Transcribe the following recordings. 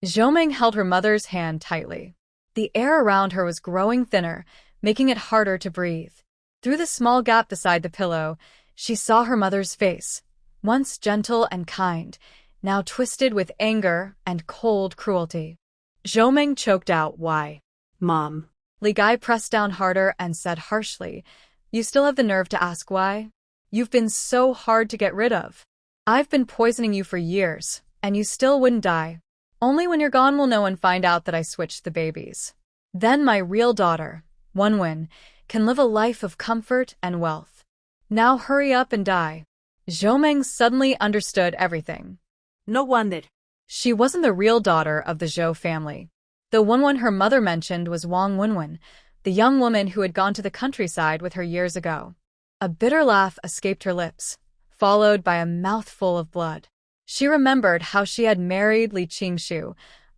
Zhoming held her mother's hand tightly. The air around her was growing thinner, making it harder to breathe. Through the small gap beside the pillow, she saw her mother's face, once gentle and kind, now twisted with anger and cold cruelty. Zhoming choked out, "Why?" Mom. Li Gai pressed down harder and said harshly, "You still have the nerve to ask why? You've been so hard to get rid of. I've been poisoning you for years, and you still wouldn't die. Only when you're gone will no one find out that I switched the babies. Then my real daughter, Wong Win, can live a life of comfort and wealth. Now hurry up and die." Zhoming suddenly understood everything. No wonder. She wasn't the real daughter of the Zhou family. The Won her mother mentioned was Wong Win, the young woman who had gone to the countryside with her years ago. A bitter laugh escaped her lips, followed by a mouthful of blood. She remembered how she had married Li Qingshu,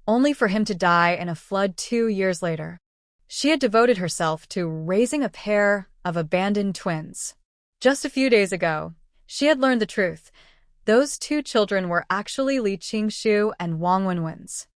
only for him to die in a flood 2 years later. She had devoted herself to raising a pair of abandoned twins. Just a few days ago, she had learned the truth. Those 2 children were actually Li Qingshu and Wong Win's.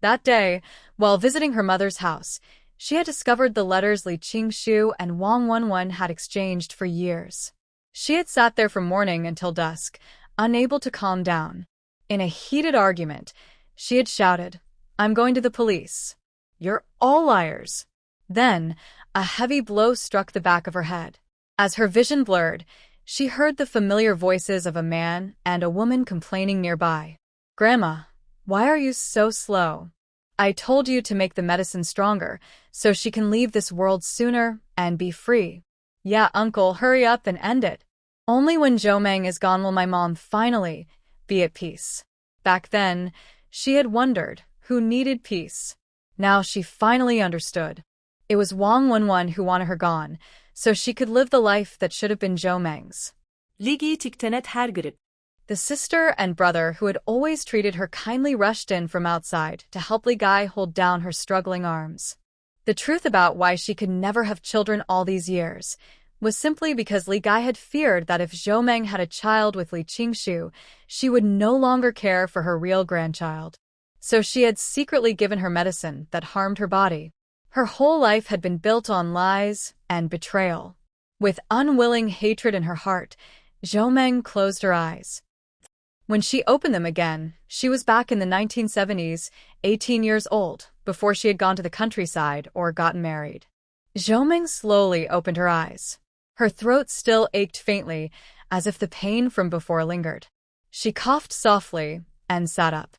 That day, while visiting her mother's house, she had discovered the letters Li Qingshu and Wong Win had exchanged for years. She had sat there from morning until dusk, unable to calm down. In a heated argument, she had shouted, "I'm going to the police. You're all liars." Then, a heavy blow struck the back of her head. As her vision blurred, she heard the familiar voices of a man and a woman complaining nearby. "Grandma, why are you so slow? I told you to make the medicine stronger, so she can leave this world sooner and be free." "Yeah, uncle, hurry up and end it. Only when Zhoming is gone will my mom finally be at peace." Back then, she had wondered who needed peace. Now she finally understood. It was Wong Win who wanted her gone, so she could live the life that should have been Zhoming's. Ligi tiktenet her grip. The sister and brother who had always treated her kindly rushed in from outside to help Li Gai hold down her struggling arms. The truth about why she could never have children all these years was simply because Li Gai had feared that if Zhoming had a child with Li Qingshu, she would no longer care for her real grandchild. So she had secretly given her medicine that harmed her body. Her whole life had been built on lies and betrayal. With unwilling hatred in her heart, Zhoming closed her eyes. When she opened them again, she was back in the 1970s, 18 years old, before she had gone to the countryside or gotten married. Zhoming slowly opened her eyes. Her throat still ached faintly, as if the pain from before lingered. She coughed softly and sat up.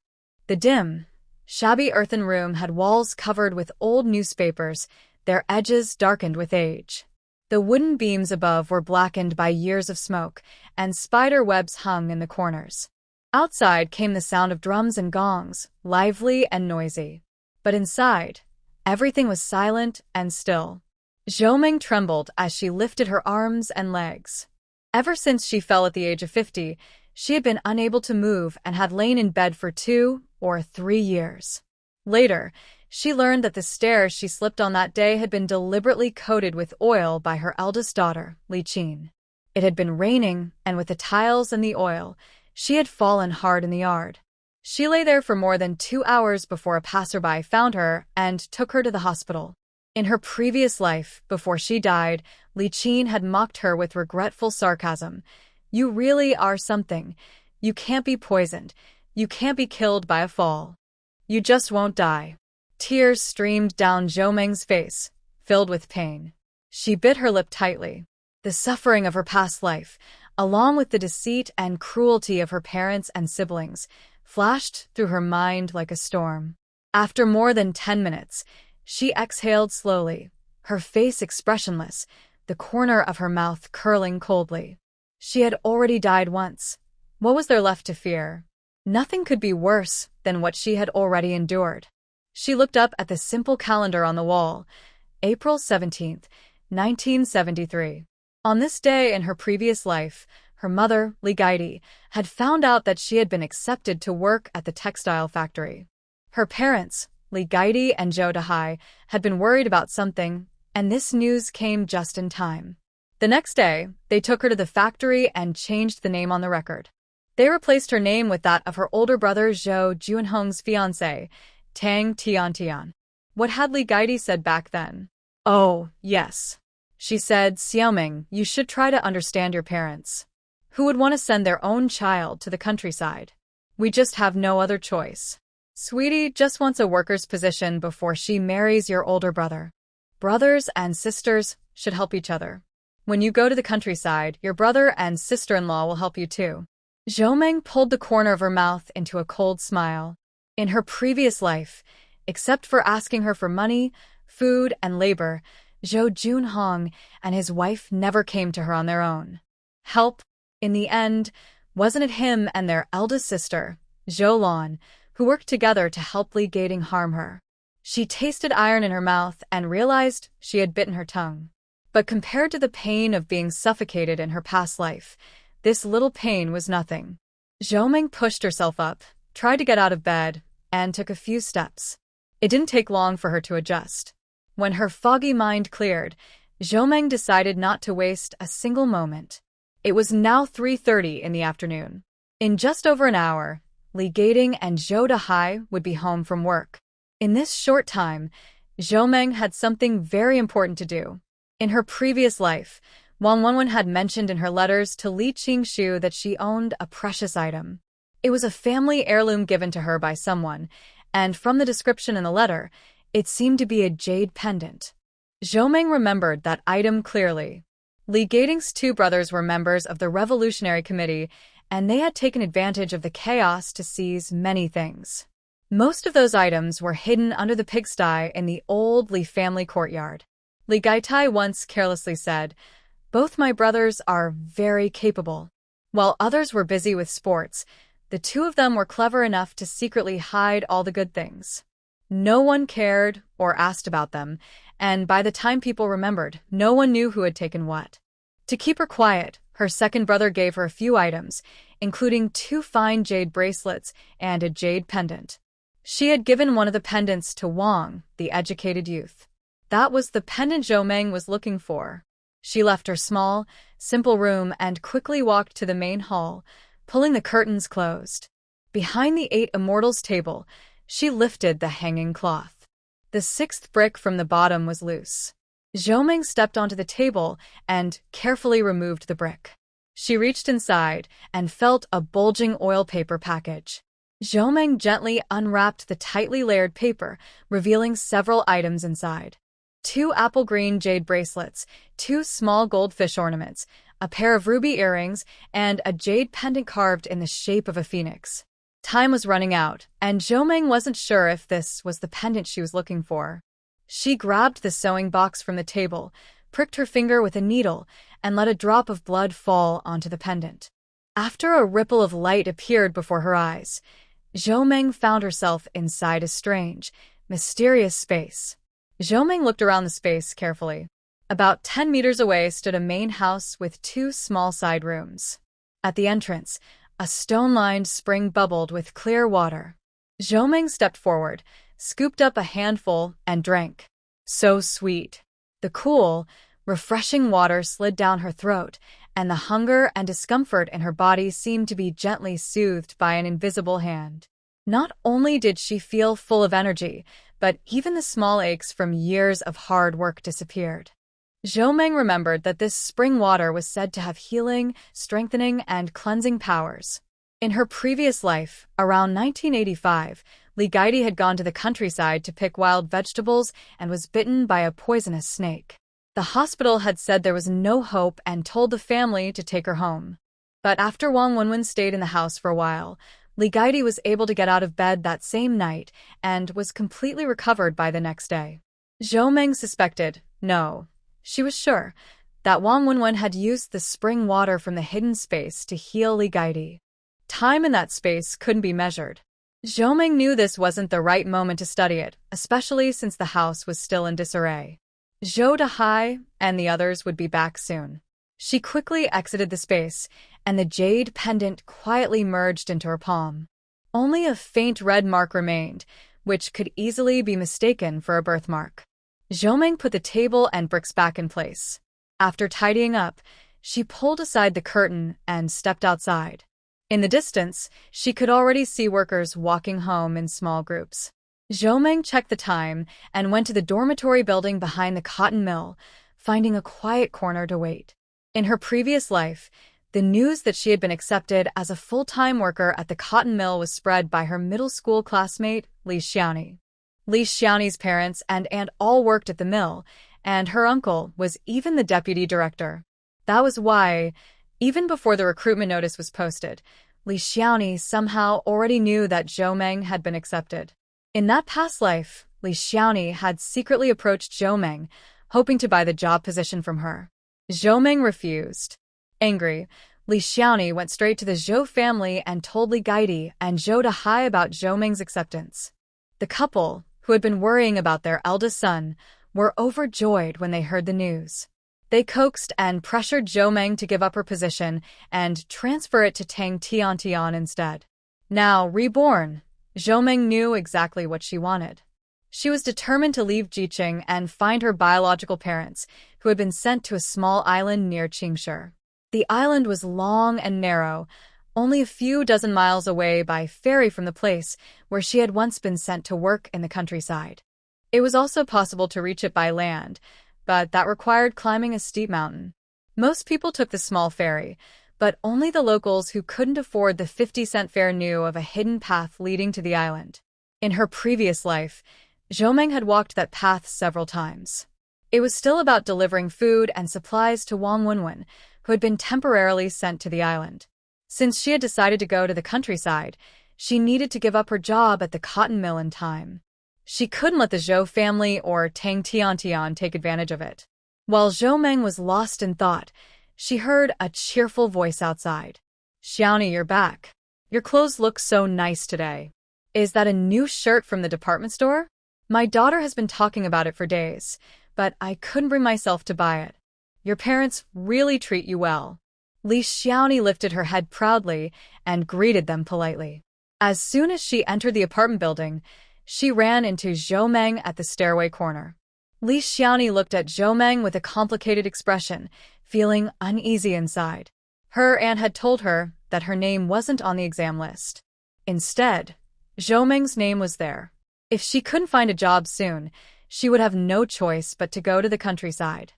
The dim, shabby earthen room had walls covered with old newspapers, their edges darkened with age. The wooden beams above were blackened by years of smoke, and spider webs hung in the corners. Outside came the sound of drums and gongs, lively and noisy. But inside, everything was silent and still. Zhoming trembled as she lifted her arms and legs. Ever since she fell at the age of 50, she had been unable to move and had lain in bed for 2 or 3 years. Later, she learned that the stairs she slipped on that day had been deliberately coated with oil by her eldest daughter, Li Qin. It had been raining, and with the tiles and the oil, she had fallen hard in the yard. She lay there for more than 2 hours before a passerby found her and took her to the hospital. In her previous life, before she died, Li Qin had mocked her with regretful sarcasm. "You really are something. You can't be poisoned. You can't be killed by a fall. You just won't die." Tears streamed down Zhoming's face, filled with pain. She bit her lip tightly. The suffering of her past life, along with the deceit and cruelty of her parents and siblings, flashed through her mind like a storm. After more than 10 minutes, she exhaled slowly, her face expressionless, the corner of her mouth curling coldly. She had already died once. What was there left to fear? Nothing could be worse than what she had already endured. She looked up at the simple calendar on the wall. April 17th, 1973. On this day in her previous life, her mother, Li Gai, had found out that she had been accepted to work at the textile factory. Her parents, Li Gai and Zhou Dahai, had been worried about something, and this news came just in time. The next day, they took her to the factory and changed the name on the record. They replaced her name with that of her older brother Zhou Juanhong's fiancé, Tang Tiantian. What had Li Gaidi said back then? Oh, yes. She said, Xiaoming, you should try to understand your parents. Who would want to send their own child to the countryside? We just have no other choice. Sweetie just wants a worker's position before she marries your older brother. Brothers and sisters should help each other. When you go to the countryside, your brother and sister-in-law will help you too. Xiaoming pulled the corner of her mouth into a cold smile. In her previous life, except for asking her for money, food, and labor, Zhou Junhong and his wife never came to her on their own. Help, in the end, wasn't it him and their eldest sister, Zhou Lan, who worked together to help Li Gaidi harm her? She tasted iron in her mouth and realized she had bitten her tongue. But compared to the pain of being suffocated in her past life, this little pain was nothing. Xiaoming pushed herself up, tried to get out of bed, and took a few steps. It didn't take long for her to adjust. When her foggy mind cleared, Xiaoming decided not to waste a single moment. It was now 3:30 in the afternoon. In just over an hour, Li Gaidi and Zhou Dahai would be home from work. In this short time, Xiaoming had something very important to do. In her previous life, Wong Win had mentioned in her letters to Li Qingshu that she owned a precious item. It was a family heirloom given to her by someone, and from the description in the letter, it seemed to be a jade pendant. Xiaoming remembered that item clearly. Li Gaidi's two brothers were members of the Revolutionary Committee, and they had taken advantage of the chaos to seize many things. Most of those items were hidden under the pigsty in the old Li family courtyard. Li Gaidi once carelessly said, "Both my brothers are very capable." While others were busy with sports, the two of them were clever enough to secretly hide all the good things. No one cared or asked about them, and by the time people remembered, no one knew who had taken what. To keep her quiet, her second brother gave her a few items, including 2 fine jade bracelets and a jade pendant. She had given one of the pendants to Wang, the educated youth. That was the pendant Xiaoming was looking for. She left her small, simple room and quickly walked to the main hall, pulling the curtains closed. Behind the 8 immortals table, she lifted the hanging cloth. The 6th brick from the bottom was loose. Xiaoming stepped onto the table and carefully removed the brick. She reached inside and felt a bulging oil paper package. Xiaoming gently unwrapped the tightly layered paper, revealing several items inside. 2 apple green jade bracelets, 2 small goldfish ornaments, a pair of ruby earrings, and a jade pendant carved in the shape of a phoenix. Time was running out, and Xiaoming wasn't sure if this was the pendant she was looking for. She grabbed the sewing box from the table, pricked her finger with a needle, and let a drop of blood fall onto the pendant. After a ripple of light appeared before her eyes, Xiaoming found herself inside a strange, mysterious space. Xiaoming looked around the space carefully. About 10 meters away stood a main house with 2 small side rooms. At the entrance, a stone-lined spring bubbled with clear water. Xiaoming stepped forward, scooped up a handful, and drank. So sweet. The cool, refreshing water slid down her throat, and the hunger and discomfort in her body seemed to be gently soothed by an invisible hand. Not only did she feel full of energy, but even the small aches from years of hard work disappeared. Xiaoming remembered that this spring water was said to have healing, strengthening, and cleansing powers. In her previous life, around 1985, Li Gaidi had gone to the countryside to pick wild vegetables and was bitten by a poisonous snake. The hospital had said there was no hope and told the family to take her home. But after Wong Win stayed in the house for a while, Li Gaidi was able to get out of bed that same night and was completely recovered by the next day. Xiaoming suspected, no, she was sure, that Wong Win had used the spring water from the hidden space to heal Li Gaidi. Time in that space couldn't be measured. Xiaoming knew this wasn't the right moment to study it, especially since the house was still in disarray. Zhou Dahai and the others would be back soon. She quickly exited the space, and the jade pendant quietly merged into her palm. Only a faint red mark remained, which could easily be mistaken for a birthmark. Xiaoming put the table and bricks back in place. After tidying up, she pulled aside the curtain and stepped outside. In the distance, she could already see workers walking home in small groups. Zhou Meng checked the time and went to the dormitory building behind the cotton mill, finding a quiet corner to wait. In her previous life, the news that she had been accepted as a full-time worker at the cotton mill was spread by her middle school classmate, Li Xiaoni. Li Xiaoni's parents and aunt all worked at the mill, and her uncle was even the deputy director. That was why, even before the recruitment notice was posted, Li Xiaoni somehow already knew that Zhou Meng had been accepted. In that past life, Li Xiaoni had secretly approached Zhou Meng, hoping to buy the job position from her. Zhou Meng refused. Angry, Li Xiaoni went straight to the Zhou family and told Li Gaidi and Zhou Dahai about Zhou Meng's acceptance. The couple, who had been worrying about their eldest son, were overjoyed when they heard the news. They coaxed and pressured Zhou Meng to give up her position and transfer it to Tang Tiantian instead. Now reborn, Zhou Meng knew exactly what she wanted. She was determined to leave Jiqing and find her biological parents, who had been sent to a small island near Qingshi. The island was long and narrow, only a few dozen miles away by ferry from the place where she had once been sent to work in the countryside. It was also possible to reach it by land, but that required climbing a steep mountain. Most people took the small ferry, but only the locals who couldn't afford the 50-cent fare knew of a hidden path leading to the island. In her previous life, Zhou Meng had walked that path several times. It was still about delivering food and supplies to Wong Win, who had been temporarily sent to the island. Since she had decided to go to the countryside, she needed to give up her job at the cotton mill in time. She couldn't let the Zhou family or Tang Tiantian take advantage of it. While Zhou Meng was lost in thought, she heard a cheerful voice outside. "Xiaoni, you're back. Your clothes look so nice today. Is that a new shirt from the department store? My daughter has been talking about it for days, but I couldn't bring myself to buy it. Your parents really treat you well." Li Xiaoni lifted her head proudly and greeted them politely. As soon as she entered the apartment building, she ran into Zhou Meng at the stairway corner. Li Xiaoni looked at Zhou Meng with a complicated expression, feeling uneasy inside. Her aunt had told her that her name wasn't on the exam list. Instead, Zhou Meng's name was there. If she couldn't find a job soon, she would have no choice but to go to the countryside.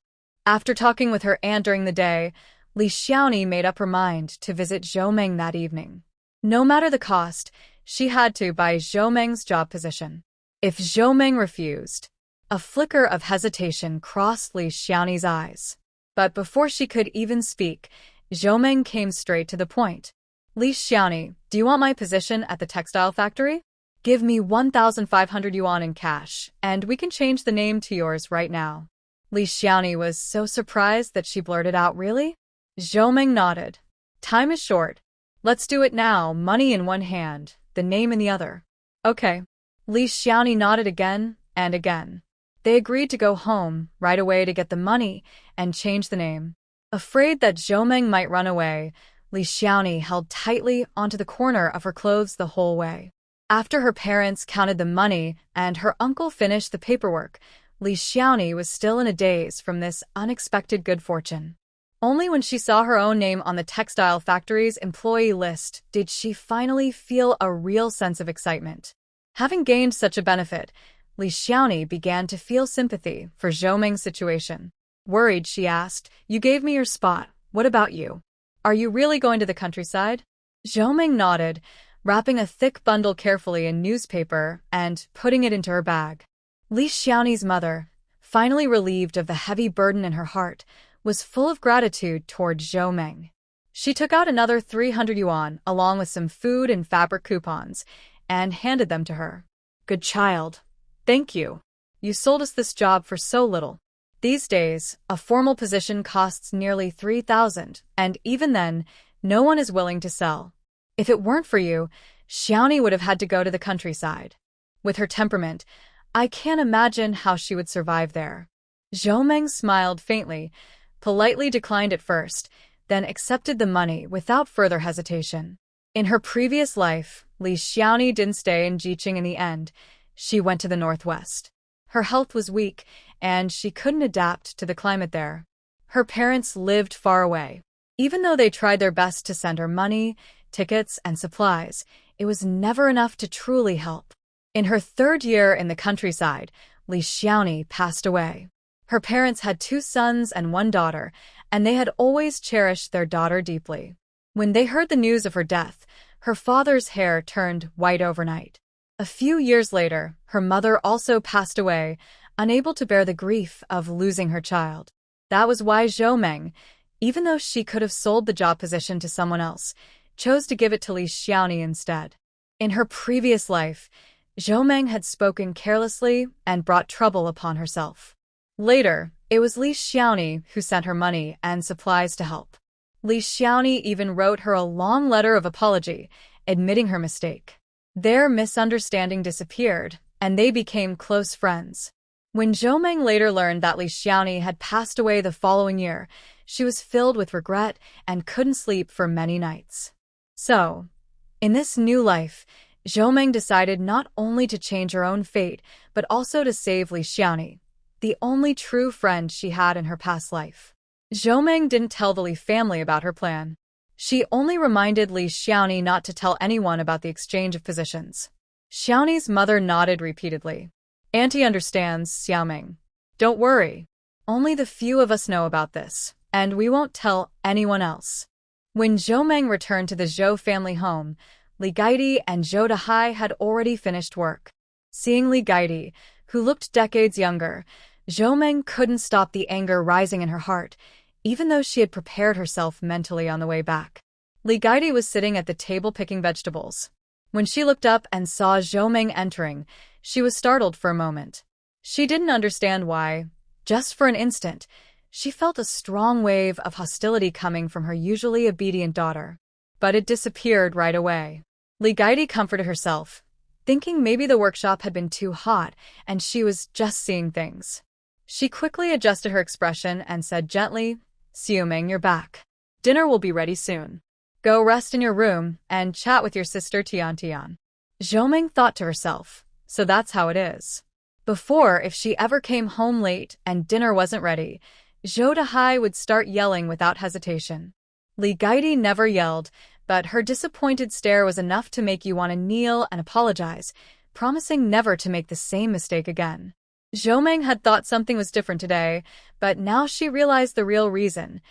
After talking with her aunt during the day, Li Xiaoni made up her mind to visit Zhou Meng that evening. No matter the cost, she had to buy Zhou Meng's job position. If Zhou Meng refused, a flicker of hesitation crossed Li Xiaoni's eyes. But before she could even speak, Zhou Meng came straight to the point. "Li Xiaoni, do you want my position at the textile factory? Give me 1,500 yuan in cash, and we can change the name to yours right now." Li Xiaoni was so surprised that she blurted out, "Really?" Zhou Meng nodded. "Time is short. Let's do it now, money in one hand, the name in the other." "Okay." Li Xiaoni nodded again and again. They agreed to go home right away to get the money and change the name. Afraid that Zhou Meng might run away, Li Xiaoni held tightly onto the corner of her clothes the whole way. After her parents counted the money and her uncle finished the paperwork, Li Xiaoni was still in a daze from this unexpected good fortune. Only when she saw her own name on the textile factory's employee list did she finally feel a real sense of excitement. Having gained such a benefit, Li Xiaoni began to feel sympathy for Zhou Meng's situation. Worried, she asked, "You gave me your spot. What about you? Are you really going to the countryside?" Zhou Meng nodded, wrapping a thick bundle carefully in newspaper and putting it into her bag. Li Xiaoni's mother, finally relieved of the heavy burden in her heart, was full of gratitude toward Zhou Meng. She took out another 300 yuan along with some food and fabric coupons and handed them to her. "Good child. Thank you. You sold us this job for so little. These days, a formal position costs nearly 3,000, and even then, no one is willing to sell. If it weren't for you, Xiaoni would have had to go to the countryside. With her temperament, I can't imagine how she would survive there." Zhou Meng smiled faintly, politely declined at first, then accepted the money without further hesitation. In her previous life, Li Xiaoni didn't stay in Jiqing in the end. She went to the northwest. Her health was weak, and she couldn't adapt to the climate there. Her parents lived far away. Even though they tried their best to send her money, tickets, and supplies, it was never enough to truly help. In her third year in the countryside, Li Xiaoni passed away. Her parents had 2 sons and 1 daughter, and they had always cherished their daughter deeply. When they heard the news of her death, her father's hair turned white overnight. A few years later, her mother also passed away, unable to bear the grief of losing her child. That was why Zhou Meng, even though she could have sold the job position to someone else, chose to give it to Li Xiaoni instead. In her previous life, Zhou Meng had spoken carelessly and brought trouble upon herself. Later, it was Li Xiaoni who sent her money and supplies to help. Li Xiaoni even wrote her a long letter of apology, admitting her mistake. Their misunderstanding disappeared, and they became close friends. When Zhou Meng later learned that Li Xiaoni had passed away the following year, she was filled with regret and couldn't sleep for many nights. So, in this new life, Zhou Meng decided not only to change her own fate, but also to save Li Xiaoni, the only true friend she had in her past life. Zhou Meng didn't tell the Li family about her plan. She only reminded Li Xiaoni not to tell anyone about the exchange of positions. Xiaoni's mother nodded repeatedly. Auntie understands, Xiaoming. Don't worry. Only the few of us know about this, and we won't tell anyone else. When Zhou Meng returned to the Zhou family home, Li Gaidi and Zhou Dahai had already finished work. Seeing Li Gaidi, who looked decades younger, Zhou Meng couldn't stop the anger rising in her heart, even though she had prepared herself mentally on the way back. Li Gaidi was sitting at the table picking vegetables. When she looked up and saw Zhou Meng entering, she was startled for a moment. She didn't understand why. Just for an instant, she felt a strong wave of hostility coming from her usually obedient daughter. But it disappeared right away. Li Gaidi comforted herself, thinking maybe the workshop had been too hot and she was just seeing things. She quickly adjusted her expression and said gently, Xiuming, you're back. Dinner will be ready soon. Go rest in your room and chat with your sister Tiantian. Zhou Meng thought to herself, so that's how it is. Before, if she ever came home late and dinner wasn't ready, Zhou Dahai would start yelling without hesitation. Li Gaidi never yelled, but her disappointed stare was enough to make you want to kneel and apologize, promising never to make the same mistake again. Zhou Meng had thought something was different today, but now she realized the real reason.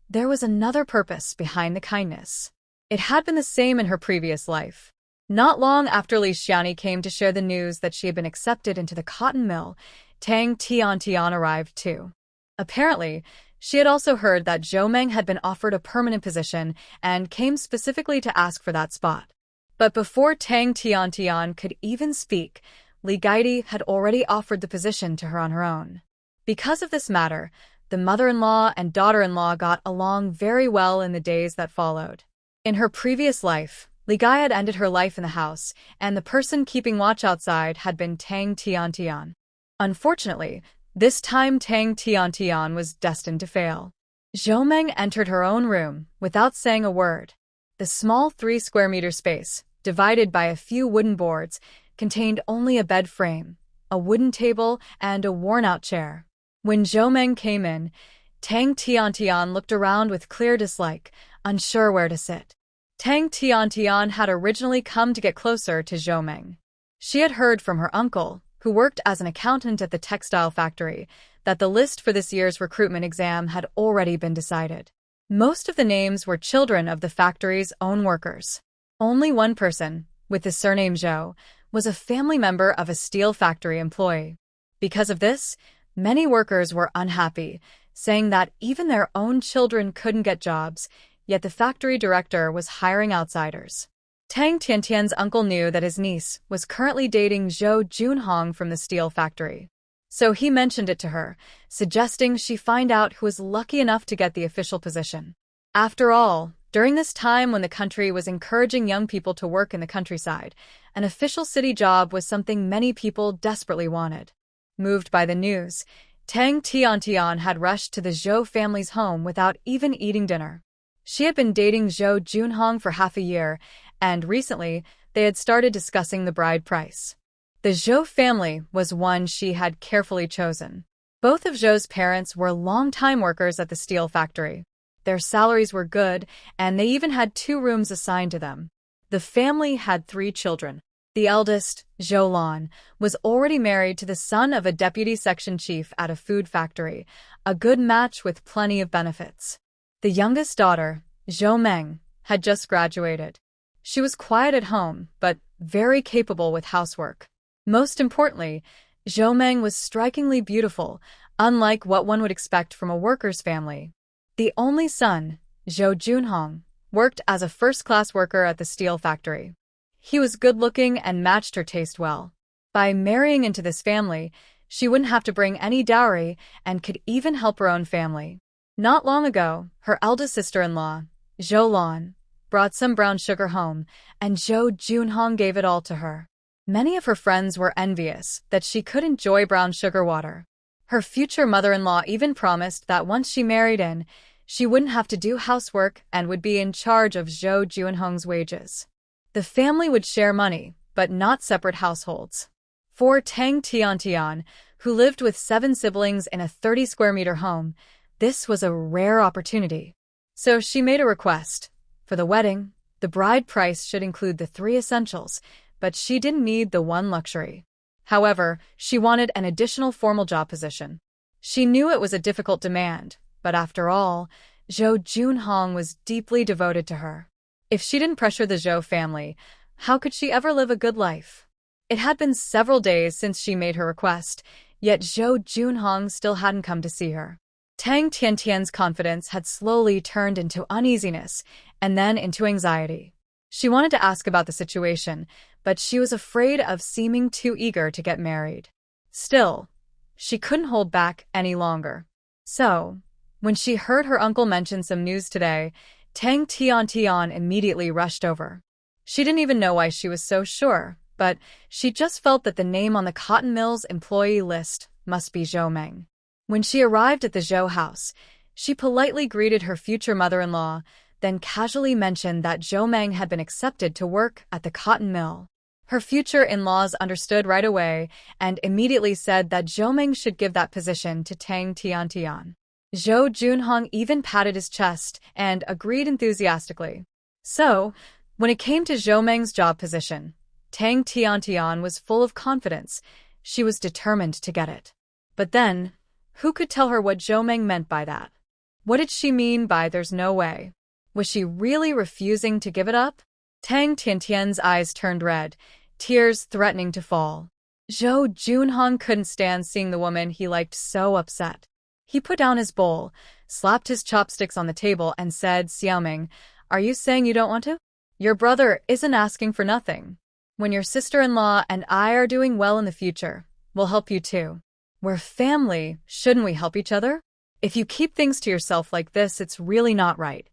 There was another purpose behind the kindness. It had been the same in her previous life. Not long after Li Xiaoni came to share the news that she had been accepted into the cotton mill, Tang Tiantian arrived too. Apparently, she had also heard that Zhou Meng had been offered a permanent position and came specifically to ask for that spot. But before Tang Tiantian could even speak, Li Gaidi had already offered the position to her on her own. Because of this matter, the mother-in-law and daughter-in-law got along very well in the days that followed. In her previous life, Li Gai had ended her life in the house, and the person keeping watch outside had been Tang Tiantian. Unfortunately, this time Tang Tiantian was destined to fail. Zhou Meng entered her own room without saying a word. The small 3-square-meter space, divided by a few wooden boards, contained only a bed frame, a wooden table, and a worn-out chair. When Zhou Meng came in, Tang Tiantian looked around with clear dislike, unsure where to sit. Tang Tiantian had originally come to get closer to Zhou Meng. She had heard from her uncle, who worked as an accountant at the textile factory, that the list for this year's recruitment exam had already been decided. Most of the names were children of the factory's own workers. Only one person, with the surname Zhou, was a family member of a steel factory employee. Because of this, many workers were unhappy, saying that even their own children couldn't get jobs, yet the factory director was hiring outsiders. Tang Tiantian's uncle knew that his niece was currently dating Zhou Junhong from the steel factory. So he mentioned it to her, suggesting she find out who was lucky enough to get the official position. After all, during this time when the country was encouraging young people to work in the countryside, an official city job was something many people desperately wanted. Moved by the news, Tang Tiantian had rushed to the Zhou family's home without even eating dinner. She had been dating Zhou Junhong for half a year, and recently they had started discussing the bride price. The Zhou family was one she had carefully chosen. Both of Zhou's parents were long-time workers at the steel factory. Their salaries were good, and they even had 2 rooms assigned to them. The family had 3 children. The eldest, Zhou, was already married to the son of a deputy section chief at a food factory, a good match with plenty of benefits. The youngest daughter, Zhou Meng, had just graduated. She was quiet at home, but very capable with housework. Most importantly, Zhou Meng was strikingly beautiful, unlike what one would expect from a worker's family. The only son, Zhou Junhong, worked as a first-class worker at the steel factory. He was good-looking and matched her taste well. By marrying into this family, she wouldn't have to bring any dowry and could even help her own family. Not long ago, her eldest sister-in-law, Zhou Lan, brought some brown sugar home, and Zhou Junhong gave it all to her. Many of her friends were envious that she could enjoy brown sugar water. Her future mother-in-law even promised that once she married in, she wouldn't have to do housework and would be in charge of Zhou Junhong's wages. The family would share money, but not separate households. For Tang Tiantian, who lived with 7 siblings in a 30-square-meter home, this was a rare opportunity. So she made a request. For the wedding, the bride price should include the 3 essentials, but she didn't need the one luxury. However, she wanted an additional formal job position. She knew it was a difficult demand, but after all, Zhou Junhong was deeply devoted to her. If she didn't pressure the Zhou family, how could she ever live a good life? It had been several days since she made her request, yet Zhou Junhong still hadn't come to see her. Tang Tiantian's confidence had slowly turned into uneasiness and then into anxiety. She wanted to ask about the situation, but she was afraid of seeming too eager to get married. Still, she couldn't hold back any longer. So, when she heard her uncle mention some news today, Tang Tiantian immediately rushed over. She didn't even know why she was so sure, but she just felt that the name on the cotton mill's employee list must be Zhou Meng. When she arrived at the Zhou house, she politely greeted her future mother-in-law, then casually mentioned that Zhou Meng had been accepted to work at the cotton mill. Her future in-laws understood right away and immediately said that Zhou Meng should give that position to Tang Tiantian. Zhou Junhong even patted his chest and agreed enthusiastically. So, when it came to Zhou Meng's job position, Tang Tiantian was full of confidence. She was determined to get it. But then, who could tell her what Zhou Meng meant by that? What did she mean by "there's no way"? Was she really refusing to give it up? Tang Tiantian's eyes turned red, tears threatening to fall. Zhou Junhong couldn't stand seeing the woman he liked so upset. He put down his bowl, slapped his chopsticks on the table, and said, "Xiaoming, are you saying you don't want to? Your brother isn't asking for nothing. When your sister-in-law and I are doing well in the future, we'll help you too. We're family, shouldn't we help each other? If you keep things to yourself like this, it's really not right."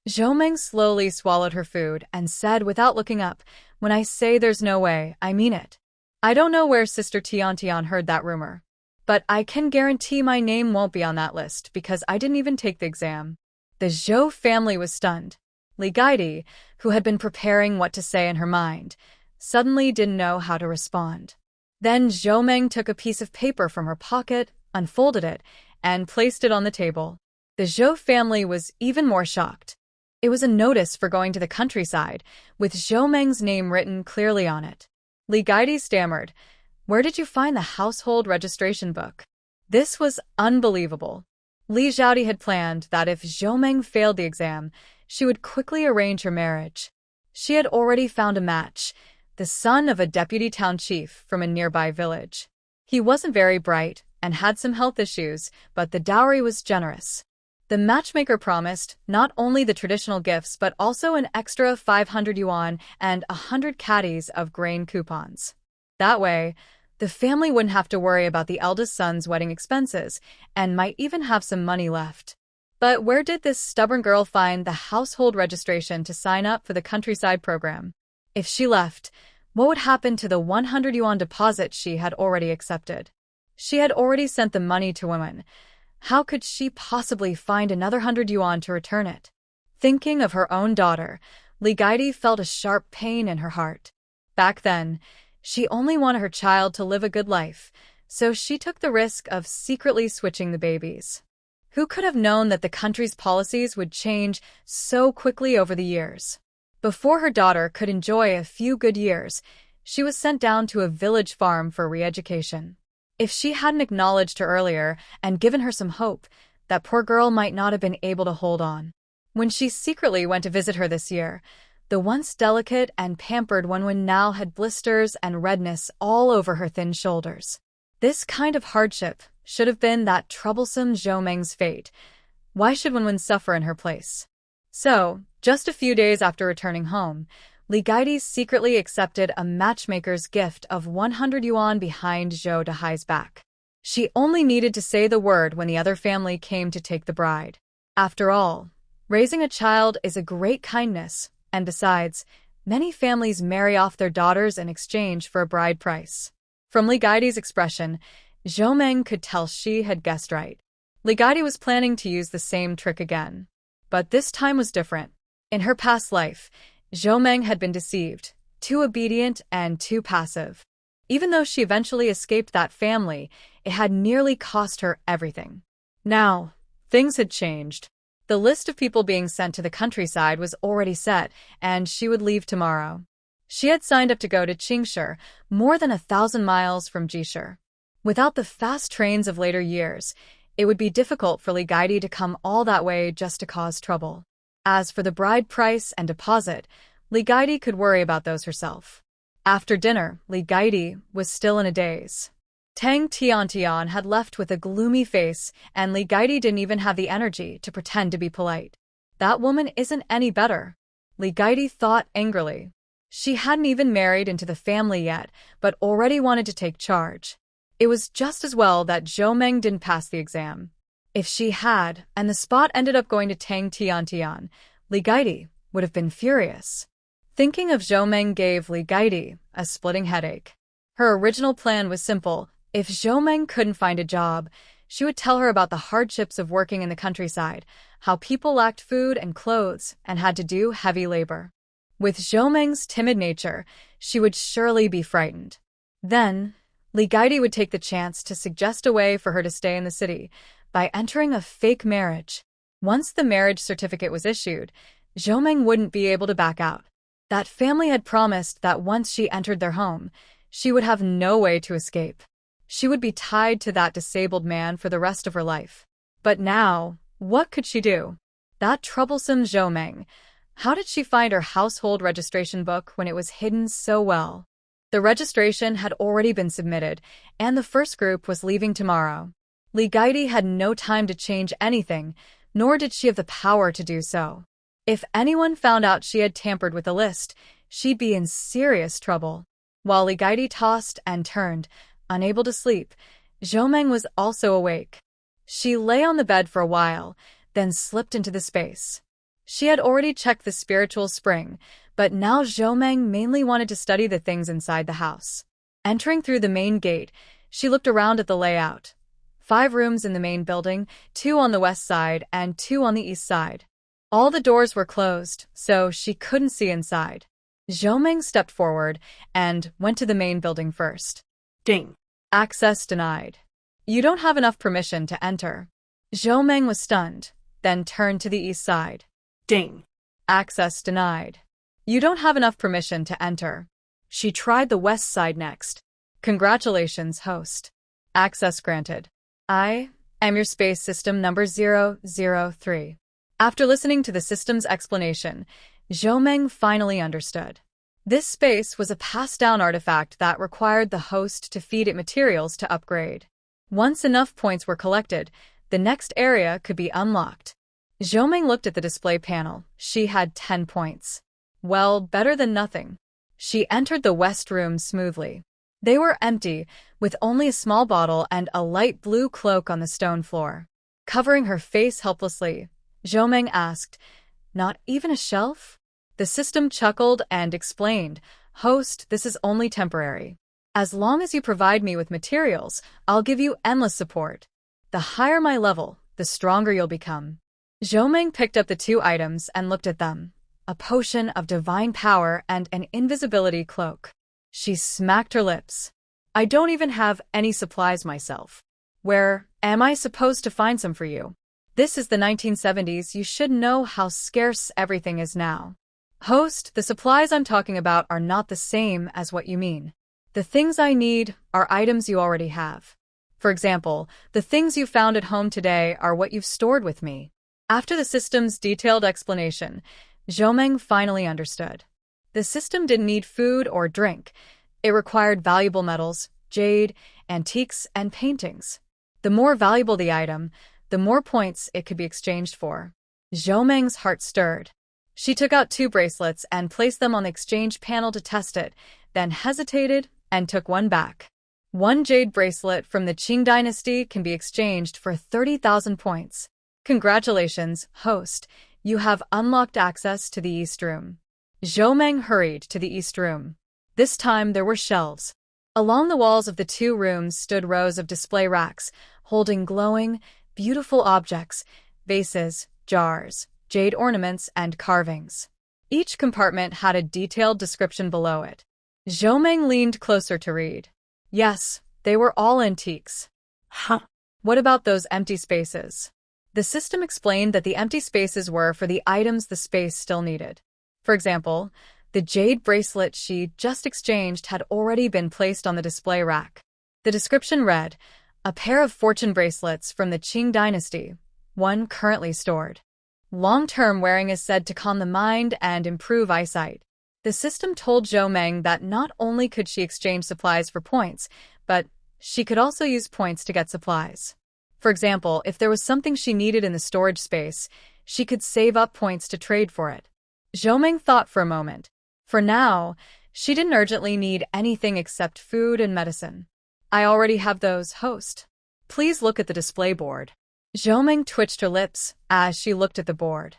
Zhou Meng slowly swallowed her food and said without looking up, "When I say there's no way, I mean it. I don't know where Sister Tiantian heard that rumor, but I can guarantee my name won't be on that list because I didn't even take the exam." The Zhou family was stunned. Li Guidi, who had been preparing what to say in her mind, suddenly didn't know how to respond. Then Zhou Meng took a piece of paper from her pocket, unfolded it, and placed it on the table. The Zhou family was even more shocked. It was a notice for going to the countryside, with Zhou Meng's name written clearly on it. Li Guidi stammered, "Where did you find the household registration book?" This was unbelievable. Li Zhaodi had planned that if Zhou Meng failed the exam, she would quickly arrange her marriage. She had already found a match, the son of a deputy town chief from a nearby village. He wasn't very bright and had some health issues, but the dowry was generous. The matchmaker promised not only the traditional gifts but also an extra 500 yuan and 100 caddies of grain coupons. That way, the family wouldn't have to worry about the eldest son's wedding expenses and might even have some money left. But where did this stubborn girl find the household registration to sign up for the countryside program? If she left, what would happen to the 100 yuan deposit she had already accepted? She had already sent the money to women. How could she possibly find another 100 yuan to return it? Thinking of her own daughter, Li Guidi felt a sharp pain in her heart. Back then, she only wanted her child to live a good life, so she took the risk of secretly switching the babies. Who could have known that the country's policies would change so quickly over the years? Before her daughter could enjoy a few good years, she was sent down to a village farm for re-education. If she hadn't acknowledged her earlier and given her some hope, that poor girl might not have been able to hold on. When she secretly went to visit her this year, the once delicate and pampered Wong Win now had blisters and redness all over her thin shoulders. This kind of hardship should have been that troublesome Zhou Meng's fate. Why should Wong Win suffer in her place? So, just a few days after returning home, Li Guidi secretly accepted a matchmaker's gift of 100 yuan behind Zhou Dahai's back. She only needed to say the word when the other family came to take the bride. After all, raising a child is a great kindness, and besides, many families marry off their daughters in exchange for a bride price. From Li Guidi's expression, Zhou Meng could tell she had guessed right. Li Guidi was planning to use the same trick again. But this time was different. In her past life, Zhou Meng had been deceived, too obedient and too passive. Even though she eventually escaped that family, it had nearly cost her everything. Now, things had changed. The list of people being sent to the countryside was already set, and she would leave tomorrow. She had signed up to go to Qingshi, more than 1,000 miles from Jishir. Without the fast trains of later years, it would be difficult for Li Guidi to come all that way just to cause trouble. As for the bride price and deposit, Li Guidi could worry about those herself. After dinner, Li Guidi was still in a daze. Tang Tiantian had left with a gloomy face, and Li Guidi didn't even have the energy to pretend to be polite. That woman isn't any better, Li Guidi thought angrily. She hadn't even married into the family yet, but already wanted to take charge. It was just as well that Zhou Meng didn't pass the exam. If she had, and the spot ended up going to Tang Tiantian, Li Guidi would have been furious. Thinking of Zhou Meng gave Li Guidi a splitting headache. Her original plan was simple. If Zhou Meng couldn't find a job, she would tell her about the hardships of working in the countryside, how people lacked food and clothes and had to do heavy labor. With Zhou Meng's timid nature, she would surely be frightened. Then, Li Guidi would take the chance to suggest a way for her to stay in the city by entering a fake marriage. Once the marriage certificate was issued, Zhou Meng wouldn't be able to back out. That family had promised that once she entered their home, she would have no way to escape. She would be tied to that disabled man for the rest of her life. But now, what could she do? That troublesome Zhou Meng. How did she find her household registration book when it was hidden so well? The registration had already been submitted, and the first group was leaving tomorrow. Li Guidi had no time to change anything, nor did she have the power to do so. If anyone found out she had tampered with the list, she'd be in serious trouble. While Li Guidi tossed and turned, unable to sleep, Zhou Meng was also awake. She lay on the bed for a while, then slipped into the space. She had already checked the spiritual spring, but now Zhou Meng mainly wanted to study the things inside the house. Entering through the main gate, she looked around at the layout. 5 rooms in the main building, 2 on the west side and 2 on the east side. All the doors were closed, so she couldn't see inside. Zhou Meng stepped forward and went to the main building first. Ding. Access denied. You don't have enough permission to enter. Zhou Meng was stunned, then turned to the east side. Ding. Access denied. You don't have enough permission to enter. She tried the west side next. Congratulations, host. Access granted. I am your space system number 003. After listening to the system's explanation, Zhou Meng finally understood. This space was a passed-down artifact that required the host to feed it materials to upgrade. Once enough points were collected, the next area could be unlocked. Zhou Meng looked at the display panel. She had 10 points. Well, better than nothing. She entered the west room smoothly. They were empty, with only a small bottle and a light blue cloak on the stone floor. Covering her face helplessly, Zhou Meng asked, "Not even a shelf?" The system chuckled and explained, "Host, this is only temporary. As long as you provide me with materials, I'll give you endless support. The higher my level, the stronger you'll become." Zhou Meng picked up the 2 items and looked at them. A potion of divine power and an invisibility cloak. She smacked her lips. "I don't even have any supplies myself. Where am I supposed to find some for you? This is the 1970s. You should know how scarce everything is now." Host, the supplies I'm talking about are not the same as what you mean. The things I need are items you already have. For example, the things you found at home today are what you've stored with me. After the system's detailed explanation, Zhomeng finally understood. The system didn't need food or drink. It required valuable metals, jade, antiques, and paintings. The more valuable the item, the more points it could be exchanged for. Zhomeng's heart stirred. She took out 2 bracelets and placed them on the exchange panel to test it, then hesitated and took one back. 1 jade bracelet from the Qing dynasty can be exchanged for 30,000 points. Congratulations, host. You have unlocked access to the East Room. Zhomeng hurried to the East Room. This time there were shelves. Along the walls of the 2 rooms stood rows of display racks, holding glowing, beautiful objects, vases, jars, jade ornaments, and carvings. Each compartment had a detailed description below it. Zhomeng leaned closer to read. Yes, they were all antiques. Huh? What about those empty spaces? The system explained that the empty spaces were for the items the space still needed. For example, the jade bracelet she just exchanged had already been placed on the display rack. The description read, a pair of fortune bracelets from the Qing dynasty, one currently stored. Long-term wearing is said to calm the mind and improve eyesight. The system told Zhomeng that not only could she exchange supplies for points, but she could also use points to get supplies. For example, if there was something she needed in the storage space, she could save up points to trade for it. Zhomeng thought for a moment. For now, she didn't urgently need anything except food and medicine. I already have those, host. Please look at the display board. Zhomeng twitched her lips as she looked at the board.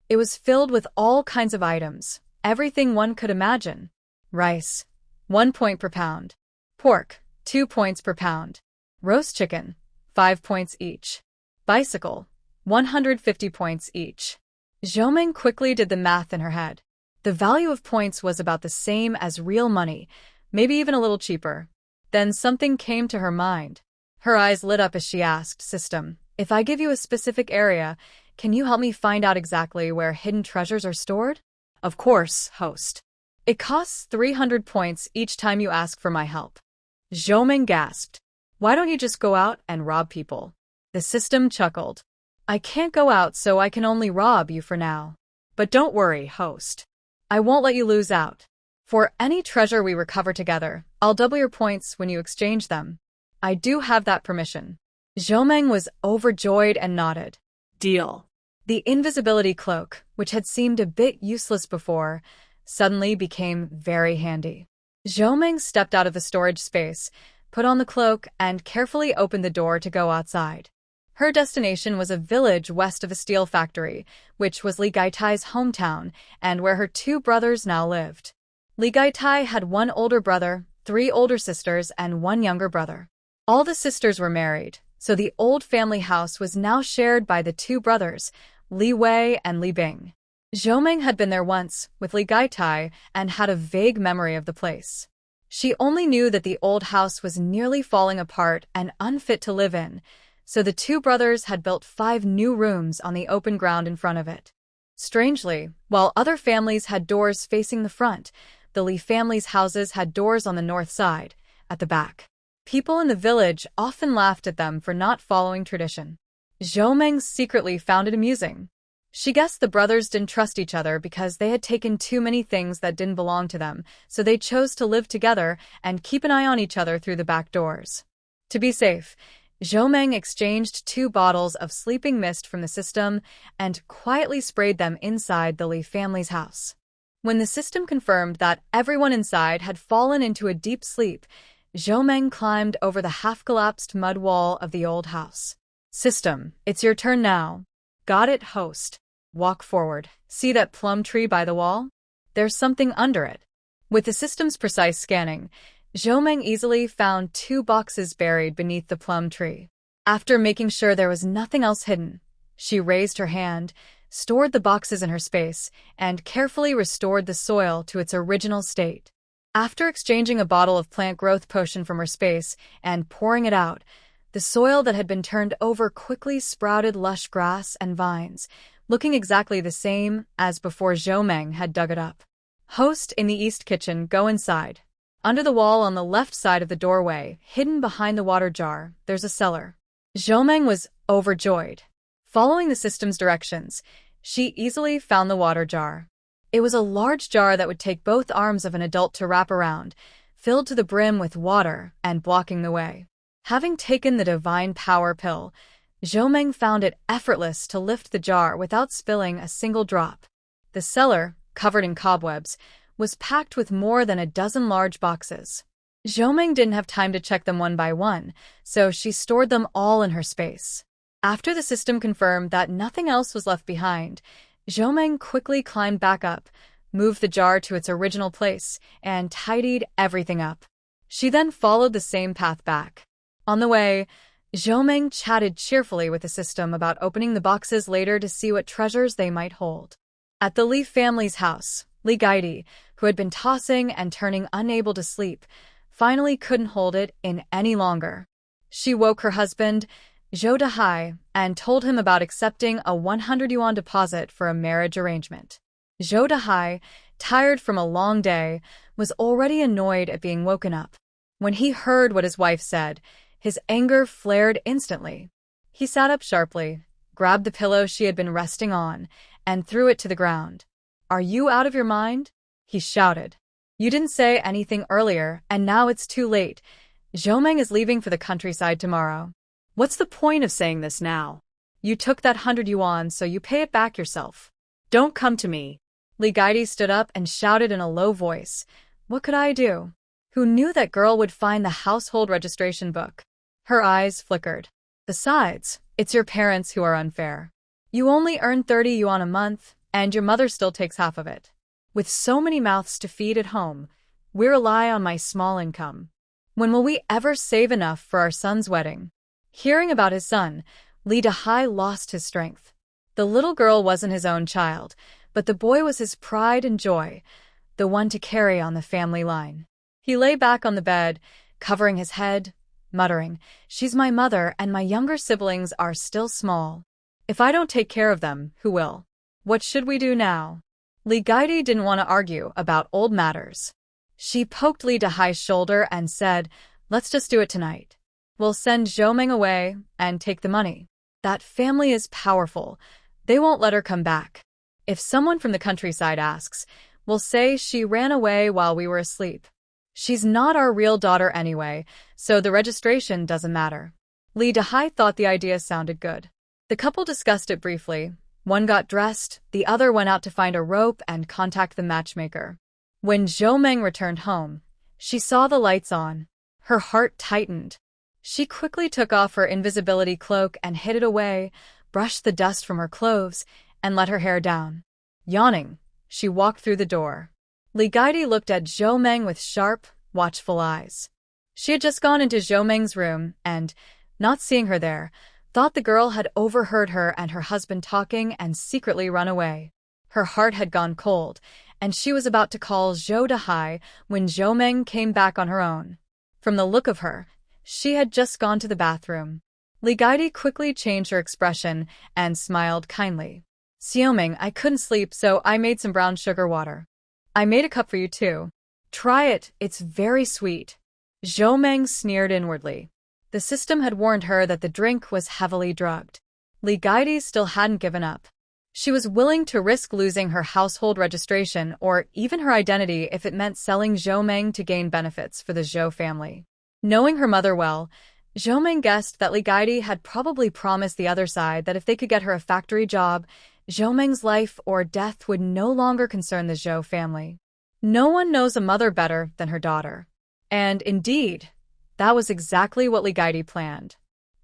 It was filled with all kinds of items, everything one could imagine. Rice, 1 point per pound. Pork, 2 points per pound. Roast chicken, 5 points each. Bicycle, 150 points each. Zhomeng quickly did the math in her head. The value of points was about the same as real money, maybe even a little cheaper. Then something came to her mind. Her eyes lit up as she asked, System, if I give you a specific area, can you help me find out exactly where hidden treasures are stored? Of course, host. It costs 300 points each time you ask for my help. Zhomeng gasped. Why don't you just go out and rob people? The system chuckled. I can't go out, so I can only rob you for now. But don't worry, host. I won't let you lose out. For any treasure we recover together, I'll double your points when you exchange them. I do have that permission. Zhomeng was overjoyed and nodded. Deal. The invisibility cloak, which had seemed a bit useless before, suddenly became very handy. Zhomeng stepped out of the storage space, put on the cloak, and carefully opened the door to go outside. Her destination was a village west of a steel factory, which was Li Gaitai's hometown and where her 2 brothers now lived. Li Gaitai had 1 older brother, 3 older sisters, and 1 younger brother. All the sisters were married, so the old family house was now shared by the 2 brothers, Li Wei and Li Bing. Zhomeng had been there once with Li Gaitai and had a vague memory of the place. She only knew that the old house was nearly falling apart and unfit to live in, so the 2 brothers had built 5 new rooms on the open ground in front of it. Strangely, while other families had doors facing the front, the Li family's houses had doors on the north side, at the back. People in the village often laughed at them for not following tradition. Zhomeng secretly found it amusing. She guessed the brothers didn't trust each other because they had taken too many things that didn't belong to them, so they chose to live together and keep an eye on each other through the back doors. To be safe, Zhomeng exchanged 2 bottles of sleeping mist from the system and quietly sprayed them inside the Li family's house. When the system confirmed that everyone inside had fallen into a deep sleep, Zhomeng climbed over the half-collapsed mud wall of the old house. System, it's your turn now. Got it, host. Walk forward. See that plum tree by the wall? There's something under it. With the system's precise scanning, Zhomeng easily found 2 boxes buried beneath the plum tree. After making sure there was nothing else hidden, she raised her hand, stored the boxes in her space, and carefully restored the soil to its original state. After exchanging a bottle of plant growth potion from her space and pouring it out, the soil that had been turned over quickly sprouted lush grass and vines, looking exactly the same as before Zhou Meng had dug it up. Host in the east kitchen, go inside. Under the wall on the left side of the doorway, hidden behind the water jar, there's a cellar. Zhou Meng was overjoyed. Following the system's directions, she easily found the water jar. It was a large jar that would take both arms of an adult to wrap around, filled to the brim with water and blocking the way. Having taken the divine power pill, Zhou Meng found it effortless to lift the jar without spilling a single drop. The cellar, covered in cobwebs, was packed with more than a dozen large boxes. Zhou Meng didn't have time to check them one by one, so she stored them all in her space. After the system confirmed that nothing else was left behind, Zhou Meng quickly climbed back up, moved the jar to its original place, and tidied everything up. She then followed the same path back. On the way, Zhou Meng chatted cheerfully with the system about opening the boxes later to see what treasures they might hold. At the Li family's house, Li Gaidi, who had been tossing and turning unable to sleep, finally couldn't hold it in any longer. She woke her husband, Zhou Dahai, and told him about accepting a 100 yuan deposit for a marriage arrangement. Zhou Dahai, tired from a long day, was already annoyed at being woken up. When he heard what his wife said, his anger flared instantly. He sat up sharply, grabbed the pillow she had been resting on, and threw it to the ground. "Are you out of your mind?" he shouted. "You didn't say anything earlier, and now it's too late. Zhou Meng is leaving for the countryside tomorrow. What's the point of saying this now? You took that 100 yuan, so you pay it back yourself. Don't come to me." Li Gaidi stood up and shouted in a low voice. What could I do? Who knew that girl would find the household registration book? Her eyes flickered. Besides, it's your parents who are unfair. You only earn 30 yuan a month, and your mother still takes half of it. With so many mouths to feed at home, we rely on my small income. When will we ever save enough for our son's wedding? Hearing about his son, Li Dahai lost his strength. The little girl wasn't his own child, but the boy was his pride and joy, the one to carry on the family line. He lay back on the bed, covering his head, muttering, "She's my mother and my younger siblings are still small. If I don't take care of them, who will? What should we do now?" Li Gaidi didn't want to argue about old matters. She poked Li Dahai's shoulder and said, "Let's just do it tonight. We'll send Zhou Meng away and take the money. That family is powerful. They won't let her come back. If someone from the countryside asks, we'll say she ran away while we were asleep. She's not our real daughter anyway, so the registration doesn't matter." Li Dahai thought the idea sounded good. The couple discussed it briefly. One got dressed, the other went out to find a rope and contact the matchmaker. When Zhou Meng returned home, she saw the lights on. Her heart tightened. She quickly took off her invisibility cloak and hid it away, brushed the dust from her clothes, and let her hair down. Yawning, she walked through the door. Li Gaidi looked at Zhou Meng with sharp, watchful eyes. She had just gone into Zhou Meng's room and, not seeing her there, thought the girl had overheard her and her husband talking and secretly run away. Her heart had gone cold, and she was about to call Zhou Dahai when Zhou Meng came back on her own. From the look of her, she had just gone to the bathroom. Li Gaidi quickly changed her expression and smiled kindly. "Zhou Meng, I couldn't sleep, so I made some brown sugar water. I made a cup for you too. Try it, it's very sweet." Zhou Meng sneered inwardly. The system had warned her that the drink was heavily drugged. Li Gaidi still hadn't given up. She was willing to risk losing her household registration or even her identity if it meant selling Zhou Meng to gain benefits for the Zhou family. Knowing her mother well, Zhou Meng guessed that Li Gaidi had probably promised the other side that if they could get her a factory job, Zhou Meng's life or death would no longer concern the Zhou family. No one knows a mother better than her daughter. And indeed, that was exactly what Li Gaidi planned.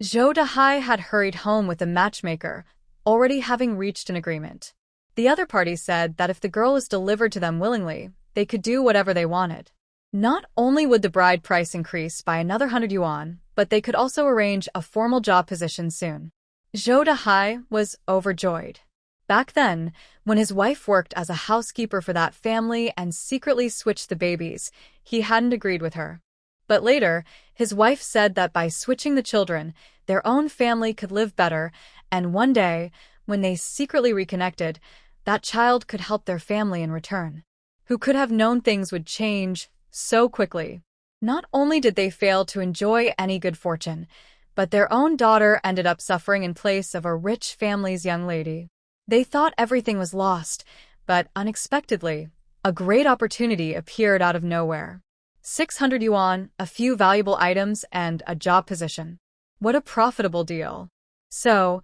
Zhou Dahai had hurried home with the matchmaker, already having reached an agreement. The other parties said that if the girl was delivered to them willingly, they could do whatever they wanted. Not only would the bride price increase by another 100 yuan, but they could also arrange a formal job position soon. Zhou Dahai was overjoyed. Back then, when his wife worked as a housekeeper for that family and secretly switched the babies, he hadn't agreed with her. But later, his wife said that by switching the children, their own family could live better, and one day, When they secretly reconnected, that child could help their family in return. Who could have known things would change so quickly? Not only did they fail to enjoy any good fortune, but their own daughter ended up suffering in place of a rich family's young lady. They thought everything was lost, but unexpectedly, a great opportunity appeared out of nowhere. 600 yuan, a few valuable items, and a job position. What a profitable deal. So,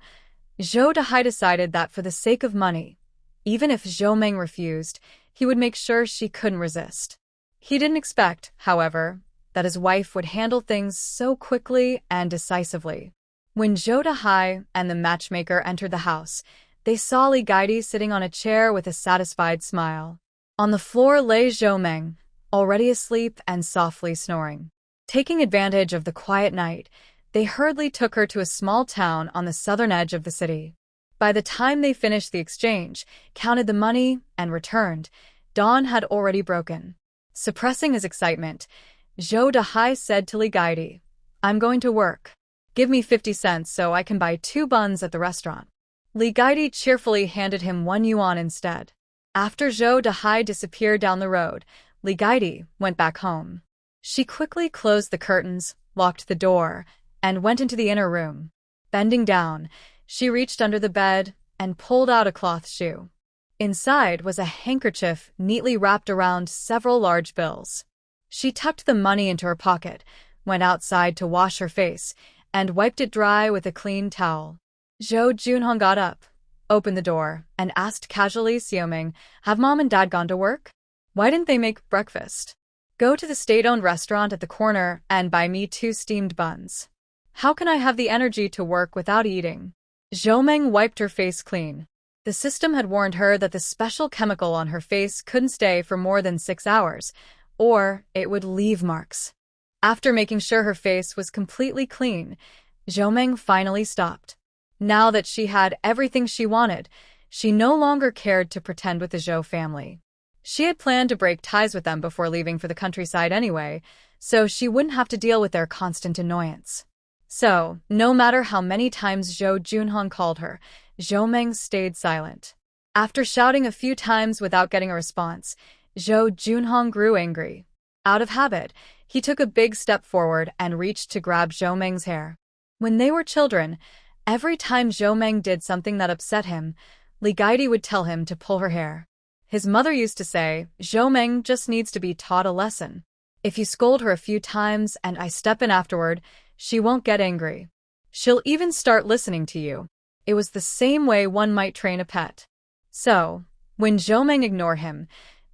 Zhou Dahai decided that for the sake of money, even if Zhou Meng refused, he would make sure she couldn't resist. He didn't expect, however, that his wife would handle things so quickly and decisively. When Zhou Dahai and the matchmaker entered the house, they saw Li Guidi sitting on a chair with a satisfied smile. On the floor lay Zhou Meng, already asleep and softly snoring. Taking advantage of the quiet night, they hurriedly took her to a small town on the southern edge of the city. By the time they finished the exchange, counted the money, and returned, dawn had already broken. Suppressing his excitement, Zhou Dahai said to Li Guidi, "I'm going to work. Give me 50 cents so I can buy 2 buns at the restaurant." Li Guidi cheerfully handed him 1 yuan instead. After Zhou Dahai disappeared down the road, Li Guidi went back home. She quickly closed the curtains, locked the door, and went into the inner room. Bending down, she reached under the bed and pulled out a cloth shoe. Inside was a handkerchief neatly wrapped around several large bills. She tucked the money into her pocket, went outside to wash her face, and wiped it dry with a clean towel. Zhou Junhong got up, opened the door, and asked casually, "Xiaoming, have Mom and Dad gone to work? Why didn't they make breakfast? Go to the state-owned restaurant at the corner and buy me 2 steamed buns. How can I have the energy to work without eating?" Zhou Meng wiped her face clean. The system had warned her that the special chemical on her face couldn't stay for more than 6 hours, or it would leave marks. After making sure her face was completely clean, Zhou Meng finally stopped. Now that she had everything she wanted, she no longer cared to pretend with the Zhou family. She had planned to break ties with them before leaving for the countryside anyway, so she wouldn't have to deal with their constant annoyance. So, no matter how many times Zhou Junhong called her, Zhou Meng stayed silent. After shouting a few times without getting a response, Zhou Junhong grew angry. Out of habit, he took a big step forward and reached to grab Zhou Meng's hair. When they were children, every time Zhou Meng did something that upset him, Li Guidi would tell him to pull her hair. His mother used to say, "Zhou Meng just needs to be taught a lesson. If you scold her a few times and I step in afterward, she won't get angry. She'll even start listening to you." It was the same way one might train a pet. So, when Zhou Meng ignored him,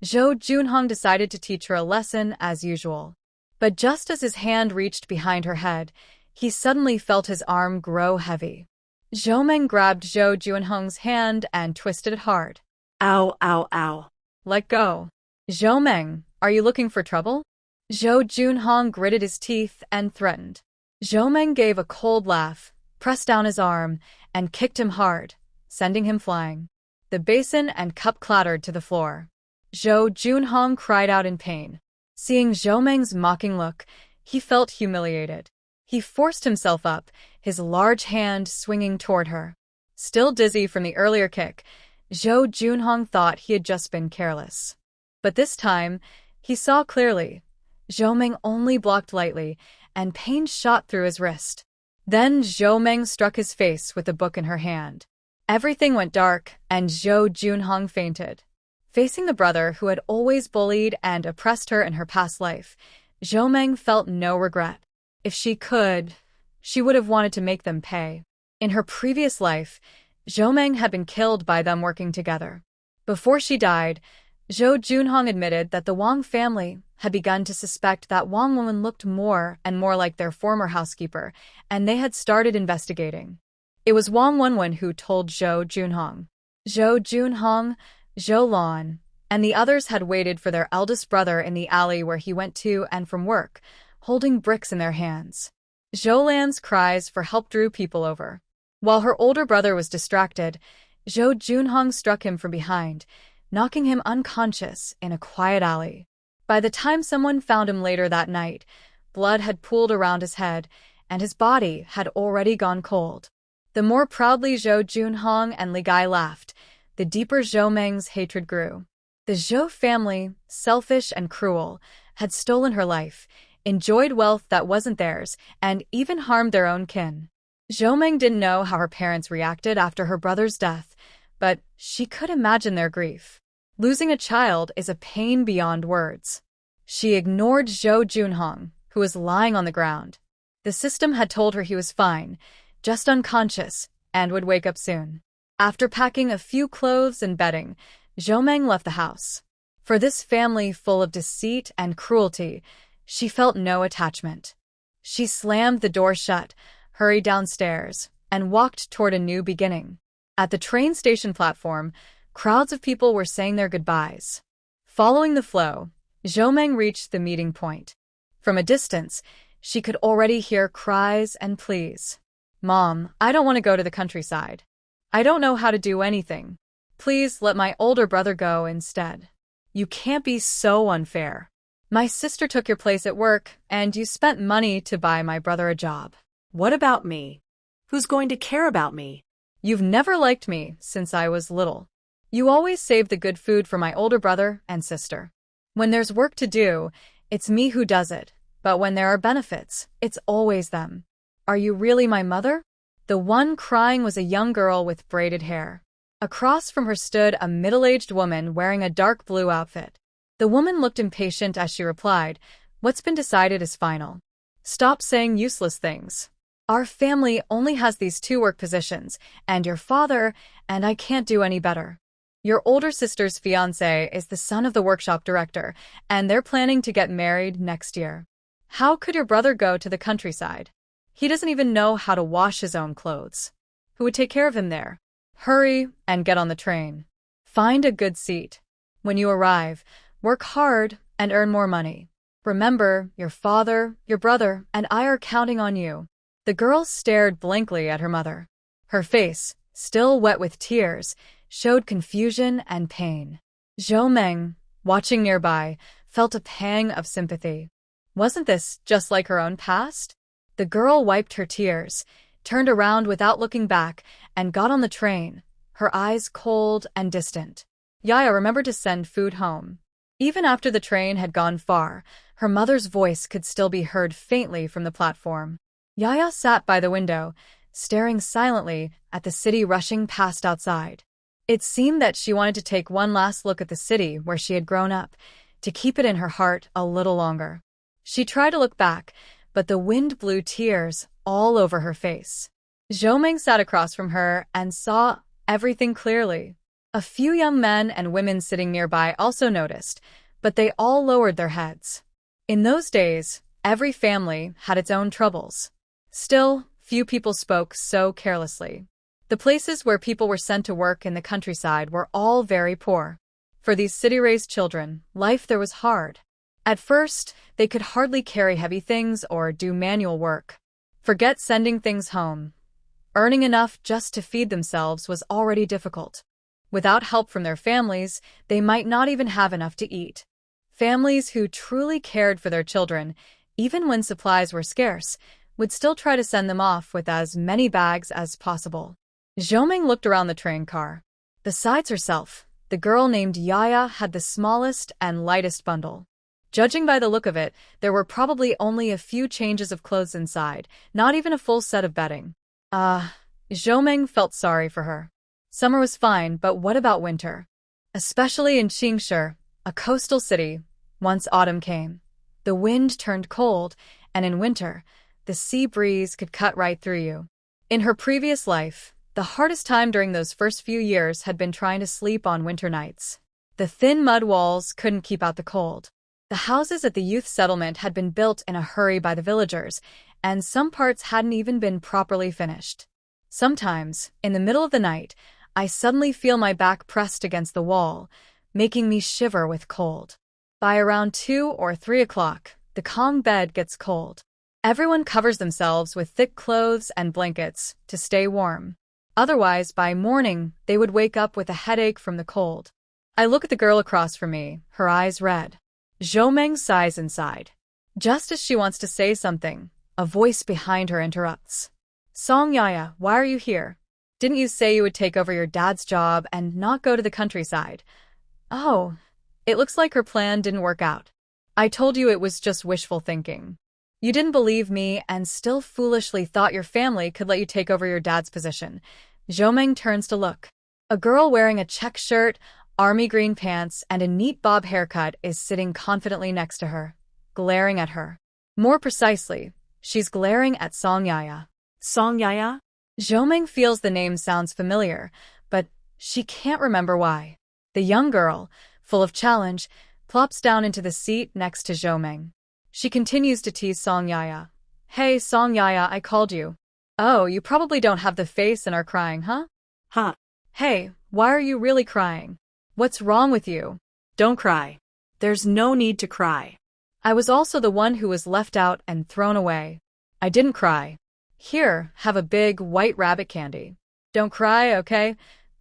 Zhou Junhong decided to teach her a lesson as usual. But just as his hand reached behind her head, he suddenly felt his arm grow heavy. Zhou Meng grabbed Zhou Junhong's hand and twisted it hard. Ow, ow, ow. "Let go." "Zhou Meng, are you looking for trouble?" Zhou Junhong gritted his teeth and threatened. Zhou Meng gave a cold laugh, pressed down his arm, and kicked him hard, sending him flying. The basin and cup clattered to the floor. Zhou Junhong cried out in pain. Seeing Zhou Meng's mocking look, he felt humiliated. He forced himself up, his large hand swinging toward her. Still dizzy from the earlier kick, Zhou Junhong thought he had just been careless. But this time, he saw clearly. Zhou Meng only blocked lightly, and pain shot through his wrist. Then Zhou Meng struck his face with the book in her hand. Everything went dark, and Zhou Junhong fainted. Facing the brother who had always bullied and oppressed her in her past life, Zhou Meng felt no regret. If she could, she would have wanted to make them pay. In her previous life, Zhou Meng had been killed by them working together. Before she died, Zhou Junhong admitted that the Wong family had begun to suspect that Wong Win looked more and more like their former housekeeper, and they had started investigating. It was Wong Win who told Zhou Junhong. Zhou Junhong, Zhou Lan, and the others had waited for their eldest brother in the alley where he went to and from work, holding bricks in their hands. Zhou Lan's cries for help drew people over. While her older brother was distracted, Zhou Junhong struck him from behind, knocking him unconscious in a quiet alley. By the time someone found him later that night, blood had pooled around his head, and his body had already gone cold. The more proudly Zhou Junhong and Li Gai laughed, the deeper Zhou Meng's hatred grew. The Zhou family, selfish and cruel, had stolen her life, enjoyed wealth that wasn't theirs, and even harmed their own kin. Zhou Meng didn't know how her parents reacted after her brother's death, but she could imagine their grief. Losing a child is a pain beyond words. She ignored Zhou Junhong, who was lying on the ground. The system had told her he was fine, just unconscious, and would wake up soon. After packing a few clothes and bedding, Zhou Meng left the house. For this family full of deceit and cruelty, she felt no attachment. She slammed the door shut, hurried downstairs, and walked toward a new beginning. At the train station platform, crowds of people were saying their goodbyes. Following the flow, Zhou Meng reached the meeting point. From a distance, she could already hear cries and pleas. "Mom, I don't want to go to the countryside. I don't know how to do anything. Please let my older brother go instead. You can't be so unfair. My sister took your place at work, and you spent money to buy my brother a job. What about me? Who's going to care about me? You've never liked me since I was little. You always save the good food for my older brother and sister. When there's work to do, it's me who does it, but when there are benefits, it's always them. Are you really my mother?" The one crying was a young girl with braided hair. Across from her stood a middle-aged woman wearing a dark blue outfit. The woman looked impatient as she replied, "What's been decided is final. Stop saying useless things. Our family only has these two work positions, and your father, and I can't do any better. Your older sister's fiancé is the son of the workshop director, and they're planning to get married next year. How could your brother go to the countryside? He doesn't even know how to wash his own clothes. Who would take care of him there? Hurry and get on the train. Find a good seat. When you arrive, work hard and earn more money. Remember, your father, your brother, and I are counting on you." The girl stared blankly at her mother. Her face, still wet with tears, showed confusion and pain. Zhou Meng, watching nearby, felt a pang of sympathy. Wasn't this just like her own past? The girl wiped her tears, turned around without looking back, and got on the train, her eyes cold and distant. Yaya remembered to send food home. Even after the train had gone far, her mother's voice could still be heard faintly from the platform. Yaya sat by the window, staring silently at the city rushing past outside. It seemed that she wanted to take one last look at the city where she had grown up, to keep it in her heart a little longer. She tried to look back, but the wind blew tears all over her face. Zhou Meng sat across from her and saw everything clearly. A few young men and women sitting nearby also noticed, but they all lowered their heads. In those days, every family had its own troubles. Still, few people spoke so carelessly. The places where people were sent to work in the countryside were all very poor. For these city-raised children, life there was hard. At first, they could hardly carry heavy things or do manual work. Forget sending things home. Earning enough just to feed themselves was already difficult. Without help from their families, they might not even have enough to eat. Families who truly cared for their children, even when supplies were scarce, would still try to send them off with as many bags as possible. Zhou Meng looked around the train car. Besides herself, the girl named Yaya had the smallest and lightest bundle. Judging by the look of it, there were probably only a few changes of clothes inside, not even a full set of bedding. Zhou Meng felt sorry for her. Summer was fine, but what about winter? Especially in Qingshi, a coastal city, once autumn came. The wind turned cold, and in winter, the sea breeze could cut right through you. In her previous life, the hardest time during those first few years had been trying to sleep on winter nights. The thin mud walls couldn't keep out the cold. The houses at the youth settlement had been built in a hurry by the villagers, and some parts hadn't even been properly finished. Sometimes, in the middle of the night, I suddenly feel my back pressed against the wall, making me shiver with cold. By around 2 or 3 o'clock, the calm bed gets cold. Everyone covers themselves with thick clothes and blankets to stay warm. Otherwise, by morning, they would wake up with a headache from the cold. I look at the girl across from me, her eyes red. Zhou Meng sighs inside. Just as she wants to say something, a voice behind her interrupts. Song Yaya, why are you here? Didn't you say you would take over your dad's job and not go to the countryside? Oh, it looks like her plan didn't work out. I told you it was just wishful thinking. You didn't believe me and still foolishly thought your family could let you take over your dad's position. Zhomeng turns to look. A girl wearing a check shirt, army green pants, and a neat bob haircut is sitting confidently next to her, glaring at her. More precisely, she's glaring at Song Yaya. Song Yaya? Zhomeng feels the name sounds familiar, but she can't remember why. The young girl, full of challenge, plops down into the seat next to Zhomeng. She continues to tease Song Yaya. Hey, Song Yaya, I called you. Oh, you probably don't have the face and are crying, huh? Huh. Hey, why are you really crying? What's wrong with you? Don't cry. There's no need to cry. I was also the one who was left out and thrown away. I didn't cry. Here, have a big, white rabbit candy. Don't cry, okay?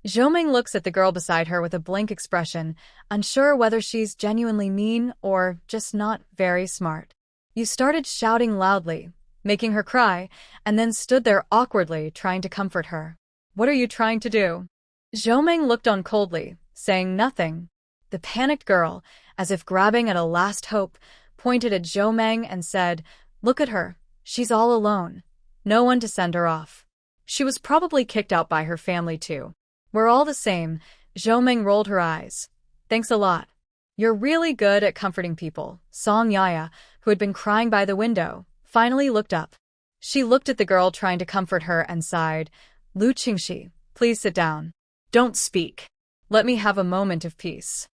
Zhomeng looks at the girl beside her with a blank expression, unsure whether she's genuinely mean or just not very smart. You started shouting loudly, making her cry, and then stood there awkwardly trying to comfort her. What are you trying to do? Zhomeng looked on coldly, saying nothing. The panicked girl, as if grabbing at a last hope, pointed at Zhomeng and said, Look at her, she's all alone. No one to send her off. She was probably kicked out by her family too. We're all the same. Zhomeng rolled her eyes. Thanks a lot. You're really good at comforting people. Song Yaya, who had been crying by the window, finally looked up. She looked at the girl trying to comfort her and sighed. Lu Qingxi, please sit down. Don't speak. Let me have a moment of peace.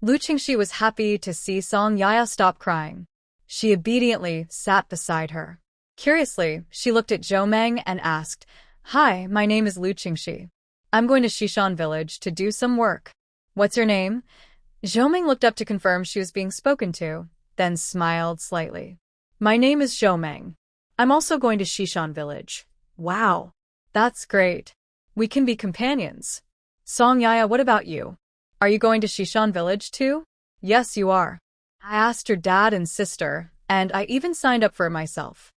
Lu Qingxi was happy to see Song Yaya stop crying. She obediently sat beside her. Curiously, she looked at Zhomeng and asked, Hi, my name is Lu Qingxi. I'm going to Shishan village to do some work. What's your name? Zhomeng looked up to confirm she was being spoken to, then smiled slightly. My name is Zhomeng. I'm also going to Shishan village. Wow. That's great. We can be companions. Song Yaya, what about you? Are you going to Shishan village too? Yes, you are. I asked your dad and sister, and I even signed up for it myself.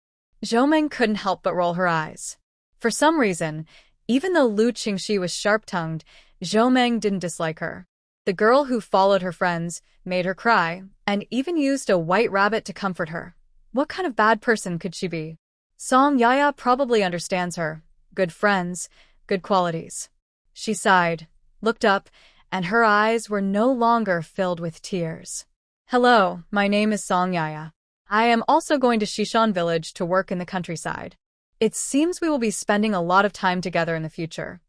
Zhomeng couldn't help but roll her eyes. For some reason, even though Lu Qingxi was sharp-tongued, Zhomeng didn't dislike her. The girl who followed her friends, made her cry, and even used a white rabbit to comfort her. What kind of bad person could she be? Song Yaya probably understands her. Good friends, good qualities. She sighed, looked up, and her eyes were no longer filled with tears. Hello, my name is Song Yaya. I am also going to Shishan village to work in the countryside. It seems we will be spending a lot of time together in the future.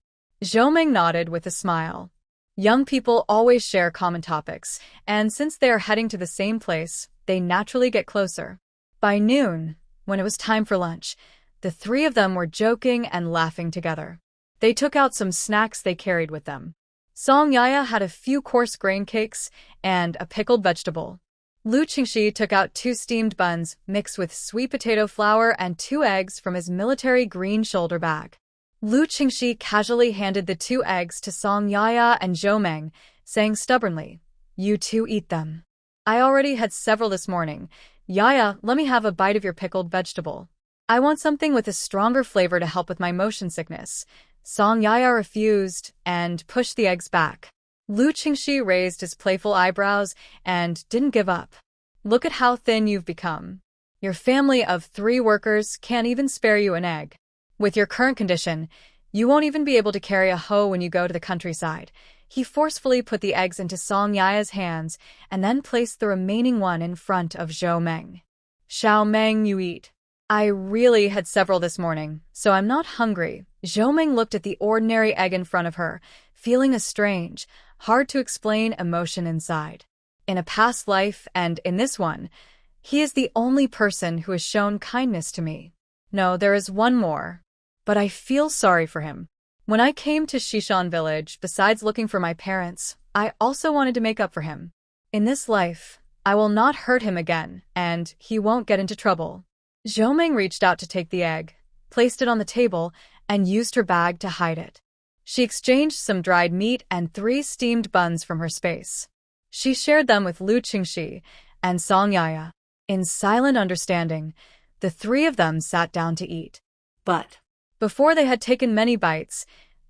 Zhomeng nodded with a smile. Young people always share common topics, and since they are heading to the same place, they naturally get closer. By noon, when it was time for lunch, the three of them were joking and laughing together. They took out some snacks they carried with them. Song Yaya had a few coarse grain cakes and a pickled vegetable. Lu Qingxi took out 2 steamed buns mixed with sweet potato flour and 2 eggs from his military green shoulder bag. Lu Qingxi casually handed the 2 eggs to Song Yaya and Zhomeng, saying stubbornly, You two eat them. I already had several this morning. Yaya, let me have a bite of your pickled vegetable. I want something with a stronger flavor to help with my motion sickness. Song Yaya refused and pushed the eggs back. Lu Qingxi raised his playful eyebrows and didn't give up. Look at how thin you've become. Your family of 3 workers can't even spare you an egg. With your current condition, you won't even be able to carry a hoe when you go to the countryside. He forcefully put the eggs into Song Yaya's hands and then placed the remaining one in front of Zhomeng. Xiao Meng, you eat. I really had several this morning, so I'm not hungry. Zhomeng looked at the ordinary egg in front of her, feeling a strange, hard-to-explain emotion inside. In a past life and in this one, he is the only person who has shown kindness to me. No, there is one more. But I feel sorry for him. When I came to Shishan village, besides looking for my parents, I also wanted to make up for him. In this life, I will not hurt him again, and he won't get into trouble. Zhomeng reached out to take the egg, placed it on the table, and used her bag to hide it. She exchanged some dried meat and 3 steamed buns from her space. She shared them with Lu Qingxi and Song Yaya. In silent understanding, the 3 of them sat down to eat. But Before they had taken many bites,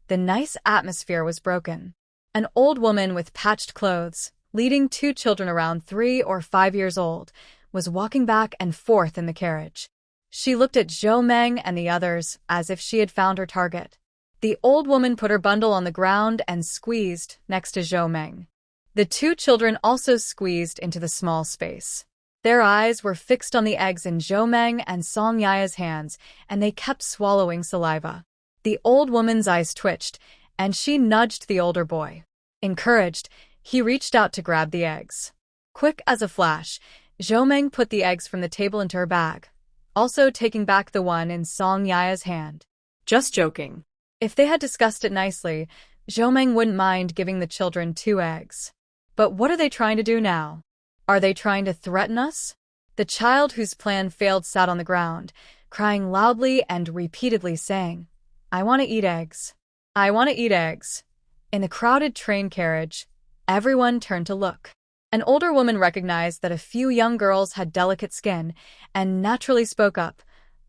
the nice atmosphere was broken. An old woman with patched clothes, leading 2 children around 3 or 5 years old, was walking back and forth in the carriage. She looked at Zhou Meng and the others as if she had found her target. The old woman put her bundle on the ground and squeezed next to Zhou Meng. The 2 children also squeezed into the small space. Their eyes were fixed on the eggs in Zhou Meng and Song Yaya's hands, and they kept swallowing saliva. The old woman's eyes twitched, and she nudged the older boy. Encouraged, he reached out to grab the eggs. Quick as a flash, Zhou Meng put the eggs from the table into her bag, also taking back the one in Song Yaya's hand. Just joking. If they had discussed it nicely, Zhou Meng wouldn't mind giving the children 2 eggs. But what are they trying to do now? Are they trying to threaten us? The child whose plan failed sat on the ground, crying loudly and repeatedly saying, "I want to eat eggs. I want to eat eggs." In the crowded train carriage, everyone turned to look. An older woman recognized that a few young girls had delicate skin and naturally spoke up.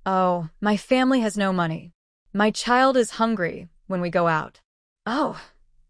"Oh, my family has no money. My child is hungry when we go out. Oh,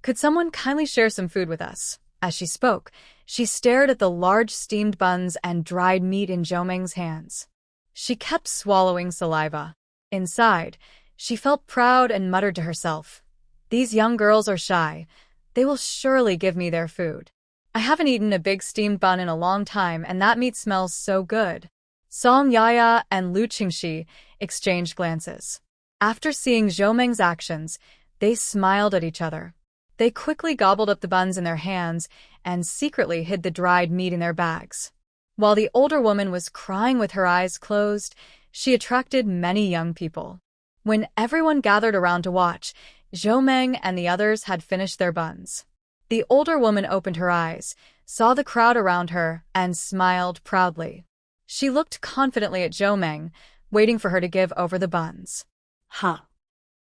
could someone kindly share some food with us?" As she spoke, she stared at the large steamed buns and dried meat in Zhou Meng's hands. She kept swallowing saliva. Inside, she felt proud and muttered to herself, "These young girls are shy. They will surely give me their food. I haven't eaten a big steamed bun in a long time, and that meat smells so good." Song Yaya and Lu Qingxi exchanged glances. After seeing Zhou Meng's actions, they smiled at each other. They quickly gobbled up the buns in their hands and secretly hid the dried meat in their bags. While the older woman was crying with her eyes closed, she attracted many young people. When everyone gathered around to watch, Zhou Meng and the others had finished their buns. The older woman opened her eyes, saw the crowd around her, and smiled proudly. She looked confidently at Zhou Meng, waiting for her to give over the buns. Huh.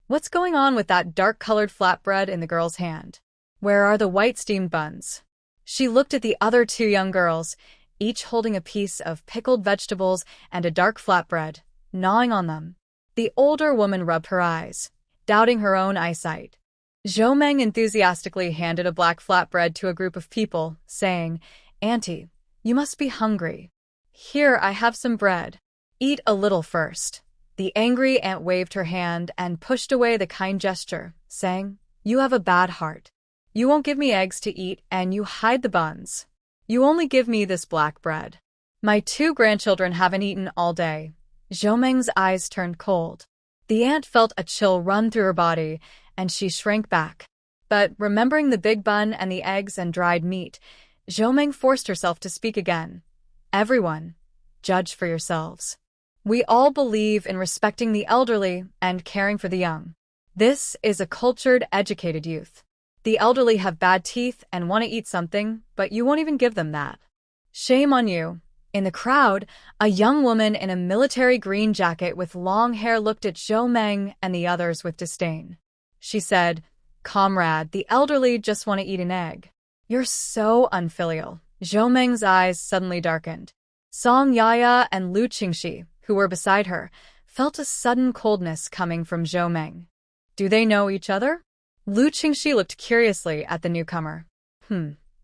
What's going on with that dark-colored flatbread in the girl's hand? Where are the white steamed buns? She looked at the other 2 young girls, each holding a piece of pickled vegetables and a dark flatbread, gnawing on them. The older woman rubbed her eyes, doubting her own eyesight. Zhou Meng enthusiastically handed a black flatbread to a group of people, saying, "Auntie, you must be hungry. Here, I have some bread. Eat a little first." The angry aunt waved her hand and pushed away the kind gesture, saying, "You have a bad heart. You won't give me eggs to eat and you hide the buns. You only give me this black bread. My 2 grandchildren haven't eaten all day." Zhou Meng's eyes turned cold. The aunt felt a chill run through her body, and she shrank back. But remembering the big bun and the eggs and dried meat, Zhou Meng forced herself to speak again. "Everyone, judge for yourselves. We all believe in respecting the elderly and caring for the young. This is a cultured, educated youth. The elderly have bad teeth and want to eat something, but you won't even give them that. Shame on you." In the crowd, a young woman in a military green jacket with long hair looked at Zhou Meng and the others with disdain. She said, "Comrade, the elderly just want to eat an egg. You're so unfilial." Zhou Meng's eyes suddenly darkened. Song Yaya and Lu Qingxi, who were beside her, felt a sudden coldness coming from Zhou Meng. Do they know each other? Lu Qingxi looked curiously at the newcomer.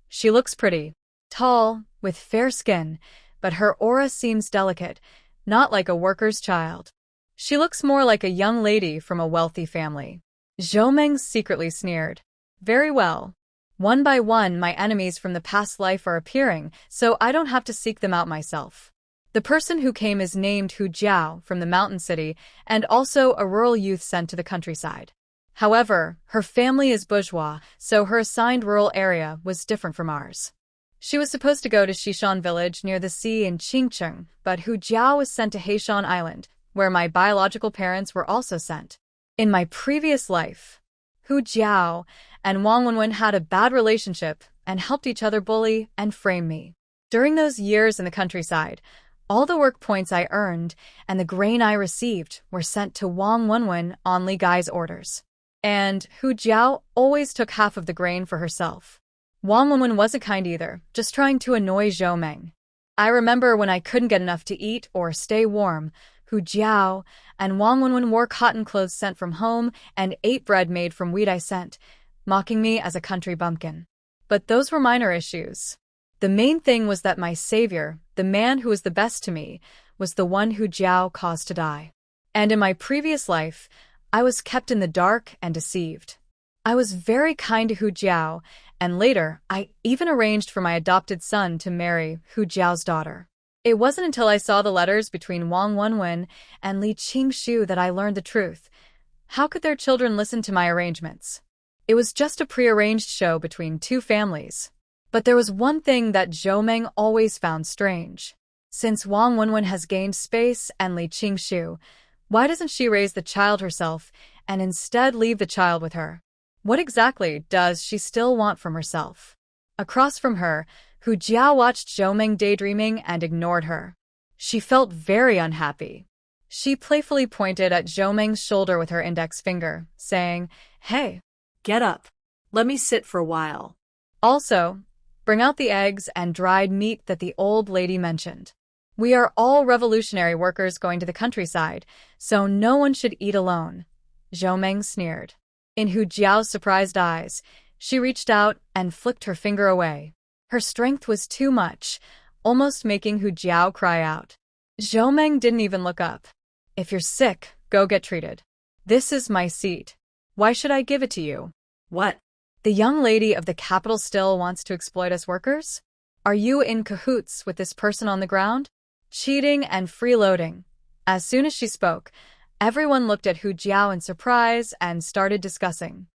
She looks pretty. Tall, with fair skin, but her aura seems delicate, not like a worker's child. She looks more like a young lady from a wealthy family. Zhou Meng secretly sneered. "Very well. One by one my enemies from the past life are appearing, so I don't have to seek them out myself. The person who came is named Hu Jiao from the mountain city and also a rural youth sent to the countryside. However, her family is bourgeois, so her assigned rural area was different from ours. She was supposed to go to Xishan village near the sea in Chung, but Hu Jiao was sent to Heishan Island, where my biological parents were also sent. In my previous life, Hu Jiao and Wong Win had a bad relationship and helped each other bully and frame me. During those years in the countryside, all the work points I earned and the grain I received were sent to Wong Win on Li Gai's orders. And Hu Jiao always took half of the grain for herself. Wong Win wasn't kind either, just trying to annoy Zhou Meng. I remember when I couldn't get enough to eat or stay warm, Hu Jiao and Wong Win wore cotton clothes sent from home and ate bread made from wheat I sent, mocking me as a country bumpkin. But those were minor issues. The main thing was that my savior, the man who was the best to me, was the one Hu Jiao caused to die. And in my previous life, I was kept in the dark and deceived. I was very kind to Hu Jiao, and later, I even arranged for my adopted son to marry Hu Jiao's daughter. It wasn't until I saw the letters between Wong Win and Li Qingshu that I learned the truth. How could their children listen to my arrangements? It was just a prearranged show between two families. But there was one thing that Zhou Meng always found strange. Since Wong Win has gained space and Li Qingshu, why doesn't she raise the child herself and instead leave the child with her? What exactly does she still want from herself? Across from her, Hu Jiao watched Zhou Meng daydreaming and ignored her. She felt very unhappy. She playfully pointed at Zhou Meng's shoulder with her index finger, saying, "Hey, Get up. Let me sit for a while. Also, bring out the eggs and dried meat that the old lady mentioned. We are all revolutionary workers going to the countryside, so no one should eat alone." Zhou Meng sneered. In Hu Jiao's surprised eyes, she reached out and flicked her finger away. Her strength was too much, almost making Hu Jiao cry out. Zhou Meng didn't even look up. "If you're sick, go get treated. This is my seat. Why should I give it to you?" What? "The young lady of the capital still wants to exploit us workers? Are you in cahoots with this person on the ground? Cheating and freeloading." As soon as she spoke, everyone looked at Hu Jiao in surprise and started discussing.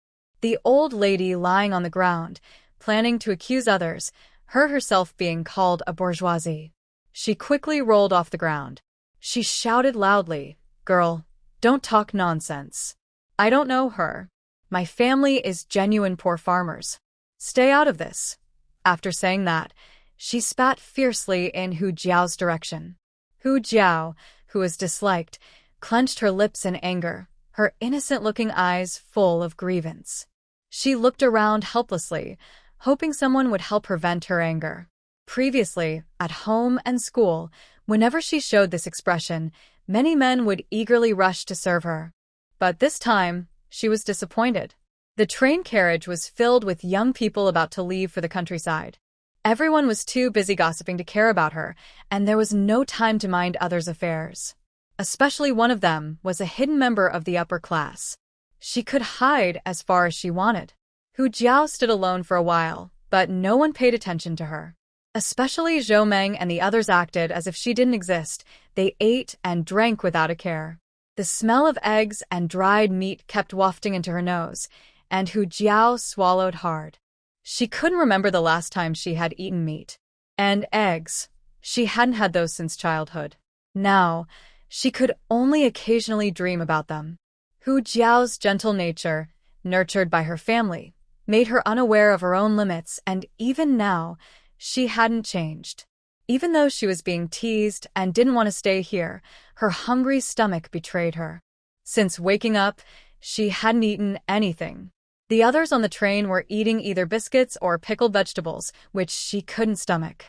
The old lady lying on the ground, planning to accuse others, heard herself being called a bourgeoisie. She quickly rolled off the ground. She shouted loudly, "Girl, don't talk nonsense. I don't know her. My family is genuine poor farmers. Stay out of this." After saying that, she spat fiercely in Hu Jiao's direction. Hu Jiao, who was disliked, clenched her lips in anger, her innocent-looking eyes full of grievance. She looked around helplessly, hoping someone would help her vent her anger. Previously, at home and school, whenever she showed this expression, many men would eagerly rush to serve her. But this time, she was disappointed. The train carriage was filled with young people about to leave for the countryside. Everyone was too busy gossiping to care about her, and there was no time to mind others' affairs. Especially one of them was a hidden member of the upper class. She could hide as far as she wanted. Hu Jiao stood alone for a while, but no one paid attention to her. Especially Zhou Meng and the others acted as if she didn't exist. They ate and drank without a care. The smell of eggs and dried meat kept wafting into her nose, and Hu Jiao swallowed hard. She couldn't remember the last time she had eaten meat. And eggs. She hadn't had those since childhood. Now, she could only occasionally dream about them. Hu Jiao's gentle nature, nurtured by her family, made her unaware of her own limits, and even now, she hadn't changed. Even though she was being teased and didn't want to stay here, her hungry stomach betrayed her. Since waking up, she hadn't eaten anything. The others on the train were eating either biscuits or pickled vegetables, which she couldn't stomach.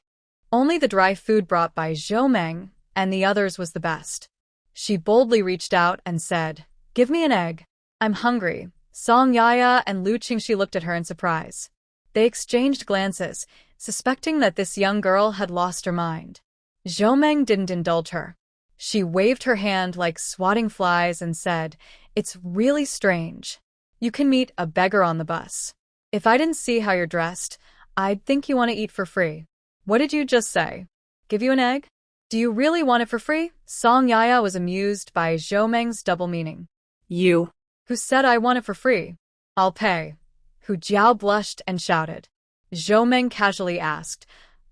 Only the dry food brought by Zhou Meng and the others was the best. She boldly reached out and said, "Give me an egg. I'm hungry." Song Yaya and Lu Qingxi looked at her in surprise. They exchanged glances, suspecting that this young girl had lost her mind. Zhou Meng didn't indulge her. She waved her hand like swatting flies and said, "It's really strange. You can meet a beggar on the bus. If I didn't see how you're dressed, I'd think you want to eat for free." "What did you just say? Give you an egg? Do you really want it for free?" Song Yaya was amused by Zhou Meng's double meaning. You. "Who said I want it for free? I'll pay." Hu Jiao blushed and shouted. Zhou Meng casually asked,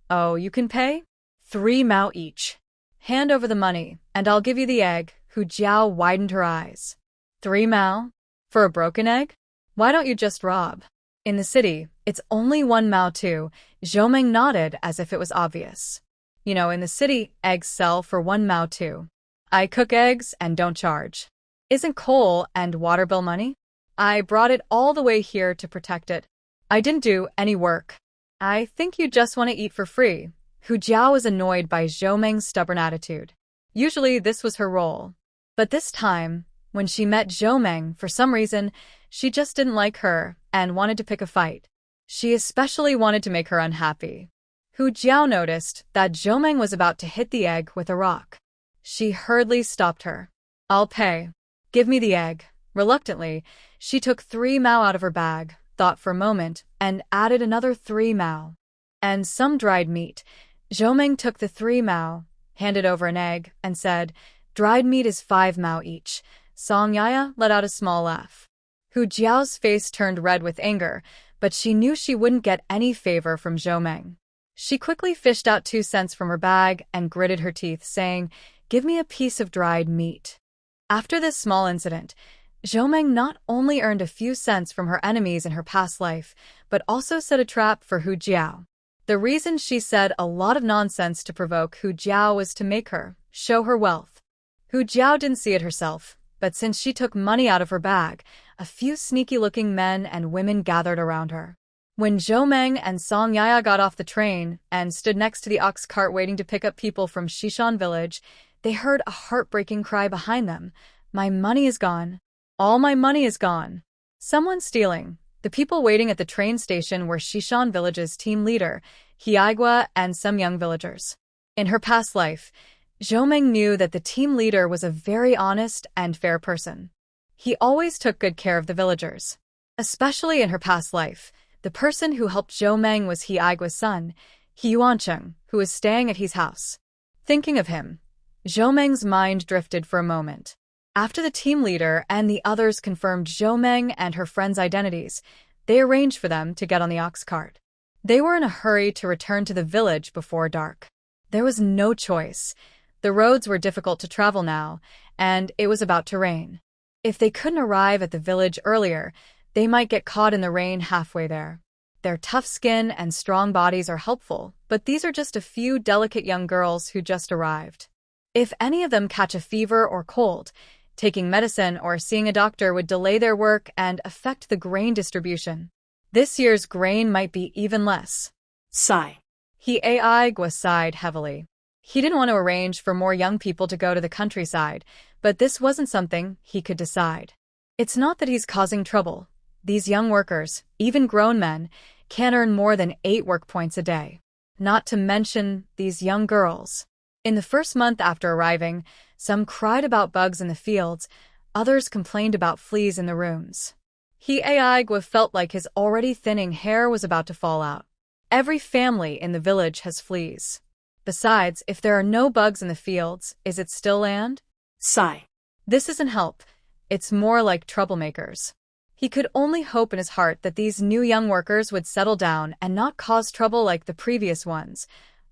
"Oh, you can pay? 3 mao each. Hand over the money, and I'll give you the egg." Hu Jiao widened her eyes. 3 mao? For a broken egg? Why don't you just rob? In the city, it's only 1 mao too. Zhou Meng nodded as if it was obvious. You know, in the city, eggs sell for 1 mao too. I cook eggs and don't charge. Isn't coal and water bill money? I brought it all the way here to protect it. I didn't do any work. I think you just want to eat for free." Hu Jiao was annoyed by Zhou Meng's stubborn attitude. Usually this was her role. But this time, when she met Zhou, for some reason, she just didn't like her and wanted to pick a fight. She especially wanted to make her unhappy. Hu Jiao noticed that Zhou was about to hit the egg with a rock. She hurriedly stopped her. "I'll pay. Give me the egg." Reluctantly, she took 3 mao out of her bag, thought for a moment, and added another 3 mao. And some dried meat. Zhou took the 3 mao, handed over an egg, and said, "Dried meat is 5 mao each." Song Yaya let out a small laugh. Hu Jiao's face turned red with anger, but she knew she wouldn't get any favor from Zhou. She quickly fished out 2 cents from her bag and gritted her teeth, saying, "Give me a piece of dried meat." After this small incident, Zhou not only earned a few cents from her enemies in her past life, but also set a trap for Hu Jiao. The reason she said a lot of nonsense to provoke Hu Jiao was to make her show her wealth. Hu Jiao didn't see it herself, but since she took money out of her bag, a few sneaky-looking men and women gathered around her. When Zhou and Song Yaya got off the train and stood next to the ox cart waiting to pick up people from Shishan village, they heard a heartbreaking cry behind them. "My money is gone. All my money is gone." Someone's stealing. The people waiting at the train station were Shishan village's team leader, Hiuan, and some young villagers. In her past life, Zhou knew that the team leader was a very honest and fair person. He always took good care of the villagers. Especially in her past life, the person who helped Zhou was Hiuan's son, Chung, who was staying at his house. Thinking of him, Zhou's mind drifted for a moment. After the team leader and the others confirmed Zhou and her friends' identities, they arranged for them to get on the ox cart. They were in a hurry to return to the village before dark. There was no choice. The roads were difficult to travel now, and it was about to rain. If they couldn't arrive at the village earlier, they might get caught in the rain halfway there. Their tough skin and strong bodies are helpful, but these are just a few delicate young girls who just arrived. If any of them catch a fever or cold, taking medicine or seeing a doctor would delay their work and affect the grain distribution. This year's grain might be even less. Sigh. Hiuan sighed heavily. He didn't want to arrange for more young people to go to the countryside, but this wasn't something he could decide. It's not that he's causing trouble. These young workers, even grown men, can earn more than 8 work points a day. Not to mention these young girls. In the first month after arriving, some cried about bugs in the fields, others complained about fleas in the rooms. Hiuan felt like his already thinning hair was about to fall out. Every family in the village has fleas. Besides, if there are no bugs in the fields, is it still land? Sigh. This isn't help. It's more like troublemakers. He could only hope in his heart that these new young workers would settle down and not cause trouble like the previous ones,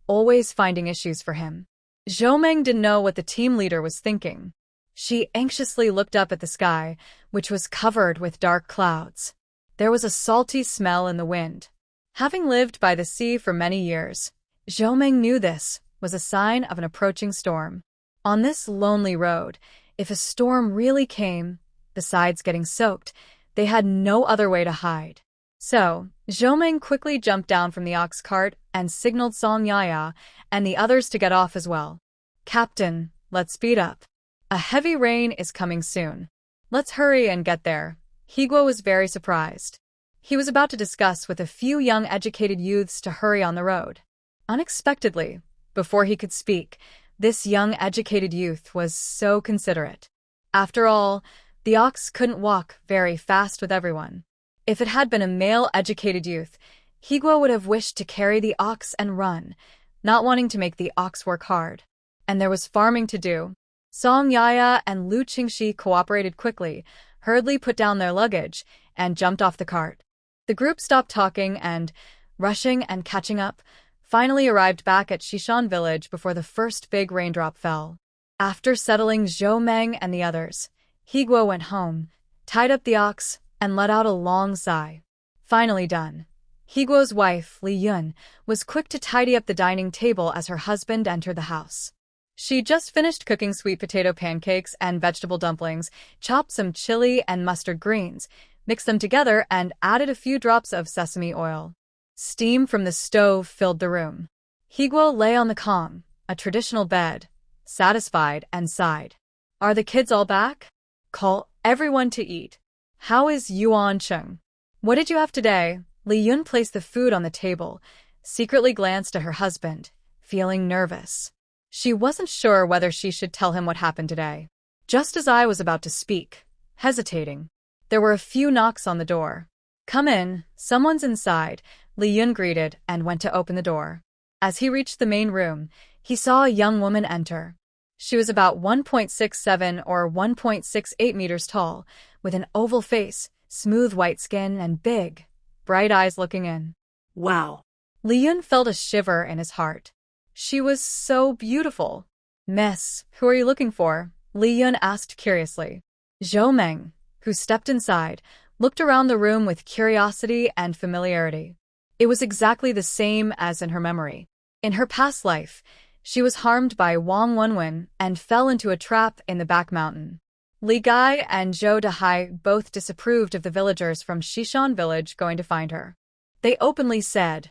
always finding issues for him. Zhou didn't know what the team leader was thinking. She anxiously looked up at the sky, which was covered with dark clouds. There was a salty smell in the wind. Having lived by the sea for many years, Zhou knew this was a sign of an approaching storm. On this lonely road, if a storm really came, besides getting soaked, they had no other way to hide. So, Zhou quickly jumped down from the ox cart and signaled Song Yaya and the others to get off as well. "Captain, let's speed up. A heavy rain is coming soon. Let's hurry and get there." Hiuan was very surprised. He was about to discuss with a few young educated youths to hurry on the road. Unexpectedly, before he could speak, this young educated youth was so considerate. After all, the ox couldn't walk very fast with everyone. If it had been a male educated youth, Hiuan would have wished to carry the ox and run, not wanting to make the ox work hard. And there was farming to do. Song Yaya and Lu Qingxi cooperated quickly, hurriedly put down their luggage, and jumped off the cart. The group stopped talking and, rushing and catching up, finally arrived back at Shishan village before the first big raindrop fell. After settling Zhou and the others, Hiuan went home, tied up the ox, and let out a long sigh. Finally done. Hiuan's wife, Li Yun, was quick to tidy up the dining table as her husband entered the house. She just finished cooking sweet potato pancakes and vegetable dumplings, chopped some chili and mustard greens, mixed them together, and added a few drops of sesame oil. Steam from the stove filled the room. Hiuan lay on the kong, a traditional bed, satisfied, and sighed. Are the kids all back? Call everyone to eat. How is Yuan Chung? What did you have today? Li Yun placed the food on the table, secretly glanced at her husband, feeling nervous. She wasn't sure whether she should tell him what happened today. Just as I was about to speak, hesitating, there were a few knocks on the door. Come in, someone's inside, Li Yun greeted and went to open the door. As he reached the main room, he saw a young woman enter. She was about 1.67 or 1.68 meters tall, with an oval face, smooth white skin, and big, bright eyes looking in. Wow. Li Yun felt a shiver in his heart. She was so beautiful. Miss, who are you looking for? Li Yun asked curiously. Zhou Meng, who stepped inside, looked around the room with curiosity and familiarity. It was exactly the same as in her memory. In her past life, she was harmed by Wong Win and fell into a trap in the back mountain. Li Gai and Zhou Dehai both disapproved of the villagers from Shishan village going to find her. They openly said,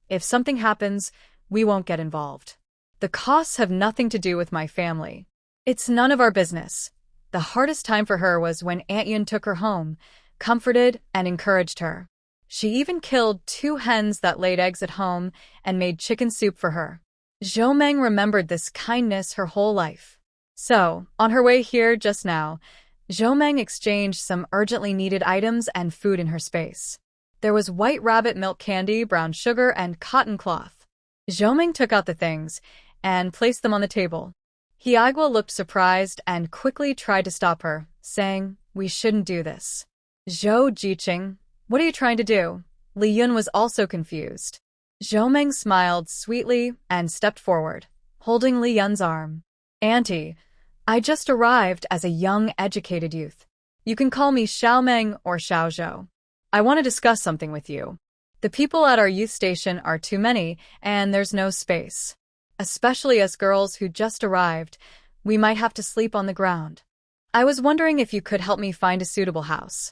if something happens, we won't get involved. The costs have nothing to do with my family. It's none of our business. The hardest time for her was when Aunt Yun took her home, comforted and encouraged her. She even killed 2 hens that laid eggs at home and made chicken soup for her. Zhou Meng remembered this kindness her whole life. So, on her way here just now, Zhou Meng exchanged some urgently needed items and food in her space. There was white rabbit milk candy, brown sugar, and cotton cloth. Zhou Meng took out the things and placed them on the table. Hiuan looked surprised and quickly tried to stop her, saying, we shouldn't do this. Zhou Jiqing, what are you trying to do? Li Yun was also confused. Zhou Meng smiled sweetly and stepped forward, holding Li Yun's arm. Auntie, I just arrived as a young, educated youth. You can call me Xiao Meng or Xiao Zhou. I want to discuss something with you. The people at our youth station are too many, and there's no space. Especially us girls who just arrived, we might have to sleep on the ground. I was wondering if you could help me find a suitable house.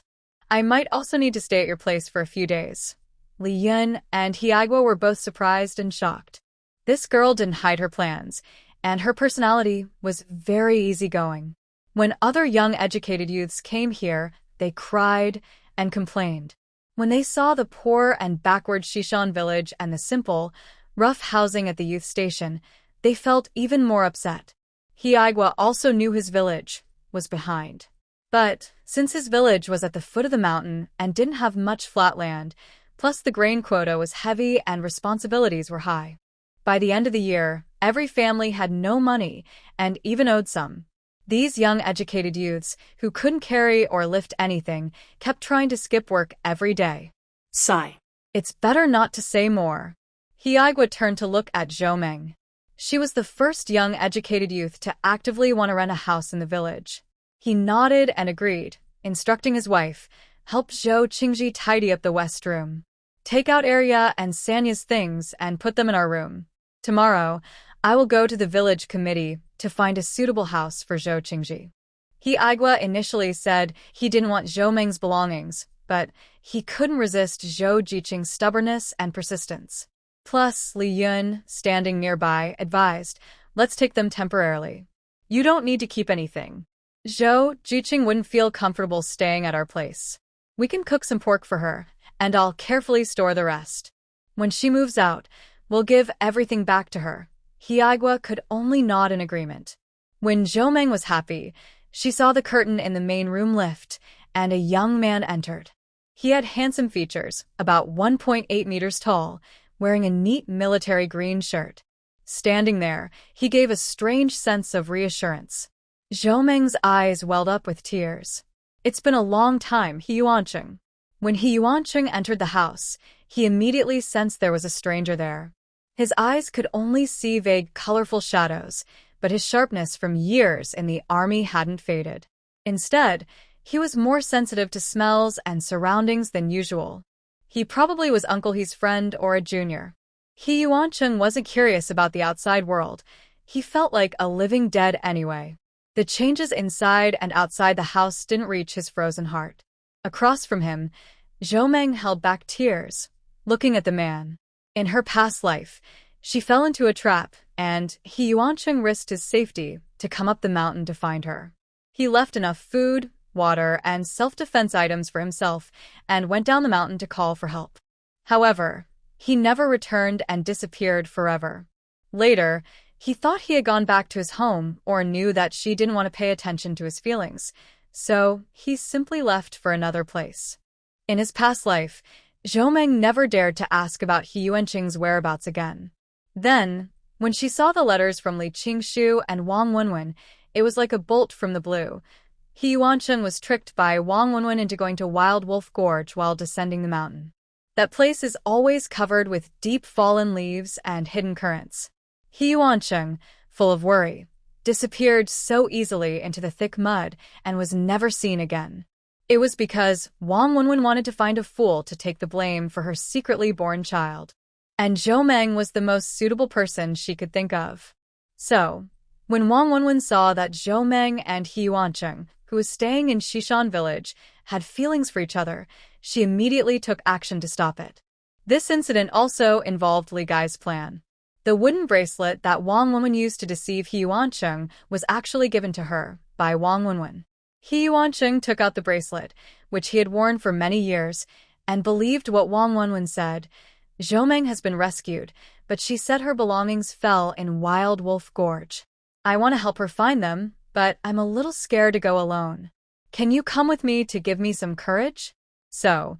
I might also need to stay at your place for a few days. Li Yun and Hiuan were both surprised and shocked. This girl didn't hide her plans, and her personality was very easygoing. When other young educated youths came here, they cried and complained. When they saw the poor and backward Shishan village and the simple, rough housing at the youth station, they felt even more upset. Hiuan also knew his village was behind. But, since his village was at the foot of the mountain and didn't have much flat land, plus the grain quota was heavy and responsibilities were high. By the end of the year, every family had no money and even owed some. These young educated youths, who couldn't carry or lift anything, kept trying to skip work every day. Sigh. It's better not to say more. Hiuan turned to look at Zhou Meng. She was the first young educated youth to actively want to rent a house in the village. He nodded and agreed, instructing his wife, help Zhou Qingji tidy up the west room. Take out Arya and Sanya's things and put them in our room. Tomorrow, I will go to the village committee to find a suitable house for Zhou Qingji. Hiuan initially said he didn't want Zhou Meng's belongings, but he couldn't resist Zhou Jiqing's stubbornness and persistence. Plus, Li Yun, standing nearby, advised, let's take them temporarily. You don't need to keep anything. Zhou Jiqing wouldn't feel comfortable staying at our place. We can cook some pork for her, and I'll carefully store the rest. When she moves out, we'll give everything back to her. Hiuan could only nod in agreement. When Zhou Meng was happy, she saw the curtain in the main room lift, and a young man entered. He had handsome features, about 1.8 meters tall, wearing a neat military green shirt. Standing there, he gave a strange sense of reassurance. Zhou Meng's eyes welled up with tears. It's been a long time, Hiuan. When Hiuan entered the house, he immediately sensed there was a stranger there. His eyes could only see vague, colorful shadows, but his sharpness from years in the army hadn't faded. Instead, he was more sensitive to smells and surroundings than usual. He probably was Uncle He's friend or a junior. Hiuan wasn't curious about the outside world. He felt like a living dead anyway. The changes inside and outside the house didn't reach his frozen heart. Across from him, Zhou Meng held back tears, looking at the man. In her past life, she fell into a trap and Chung risked his safety to come up the mountain to find her. He left enough food, water, and self-defense items for himself and went down the mountain to call for help. However, he never returned and disappeared forever. Later, he thought he had gone back to his home or knew that she didn't want to pay attention to his feelings, so he simply left for another place. In his past life, Zhou Meng never dared to ask about Hiuan's whereabouts again. Then, when she saw the letters from Li Qingshu and Wong Win, it was like a bolt from the blue. Hiuan was tricked by Wong Win into going to Wild Wolf Gorge while descending the mountain. That place is always covered with deep fallen leaves and hidden currents. Hiuan, full of worry, disappeared so easily into the thick mud and was never seen again. It was because Wong Win wanted to find a fool to take the blame for her secretly born child. And Zhou Meng was the most suitable person she could think of. So, when Wong Win saw that Zhou Meng and Hiuan, who was staying in Shishan village, had feelings for each other, she immediately took action to stop it. This incident also involved Li Gai's plan. The wooden bracelet that Wong Win used to deceive Hiuan was actually given to her by Wong Win. Hiuan took out the bracelet, which he had worn for many years, and believed what Wong Win said. Zhou Meng has been rescued, but she said her belongings fell in Wild Wolf Gorge. I want to help her find them, but I'm a little scared to go alone. Can you come with me to give me some courage? So,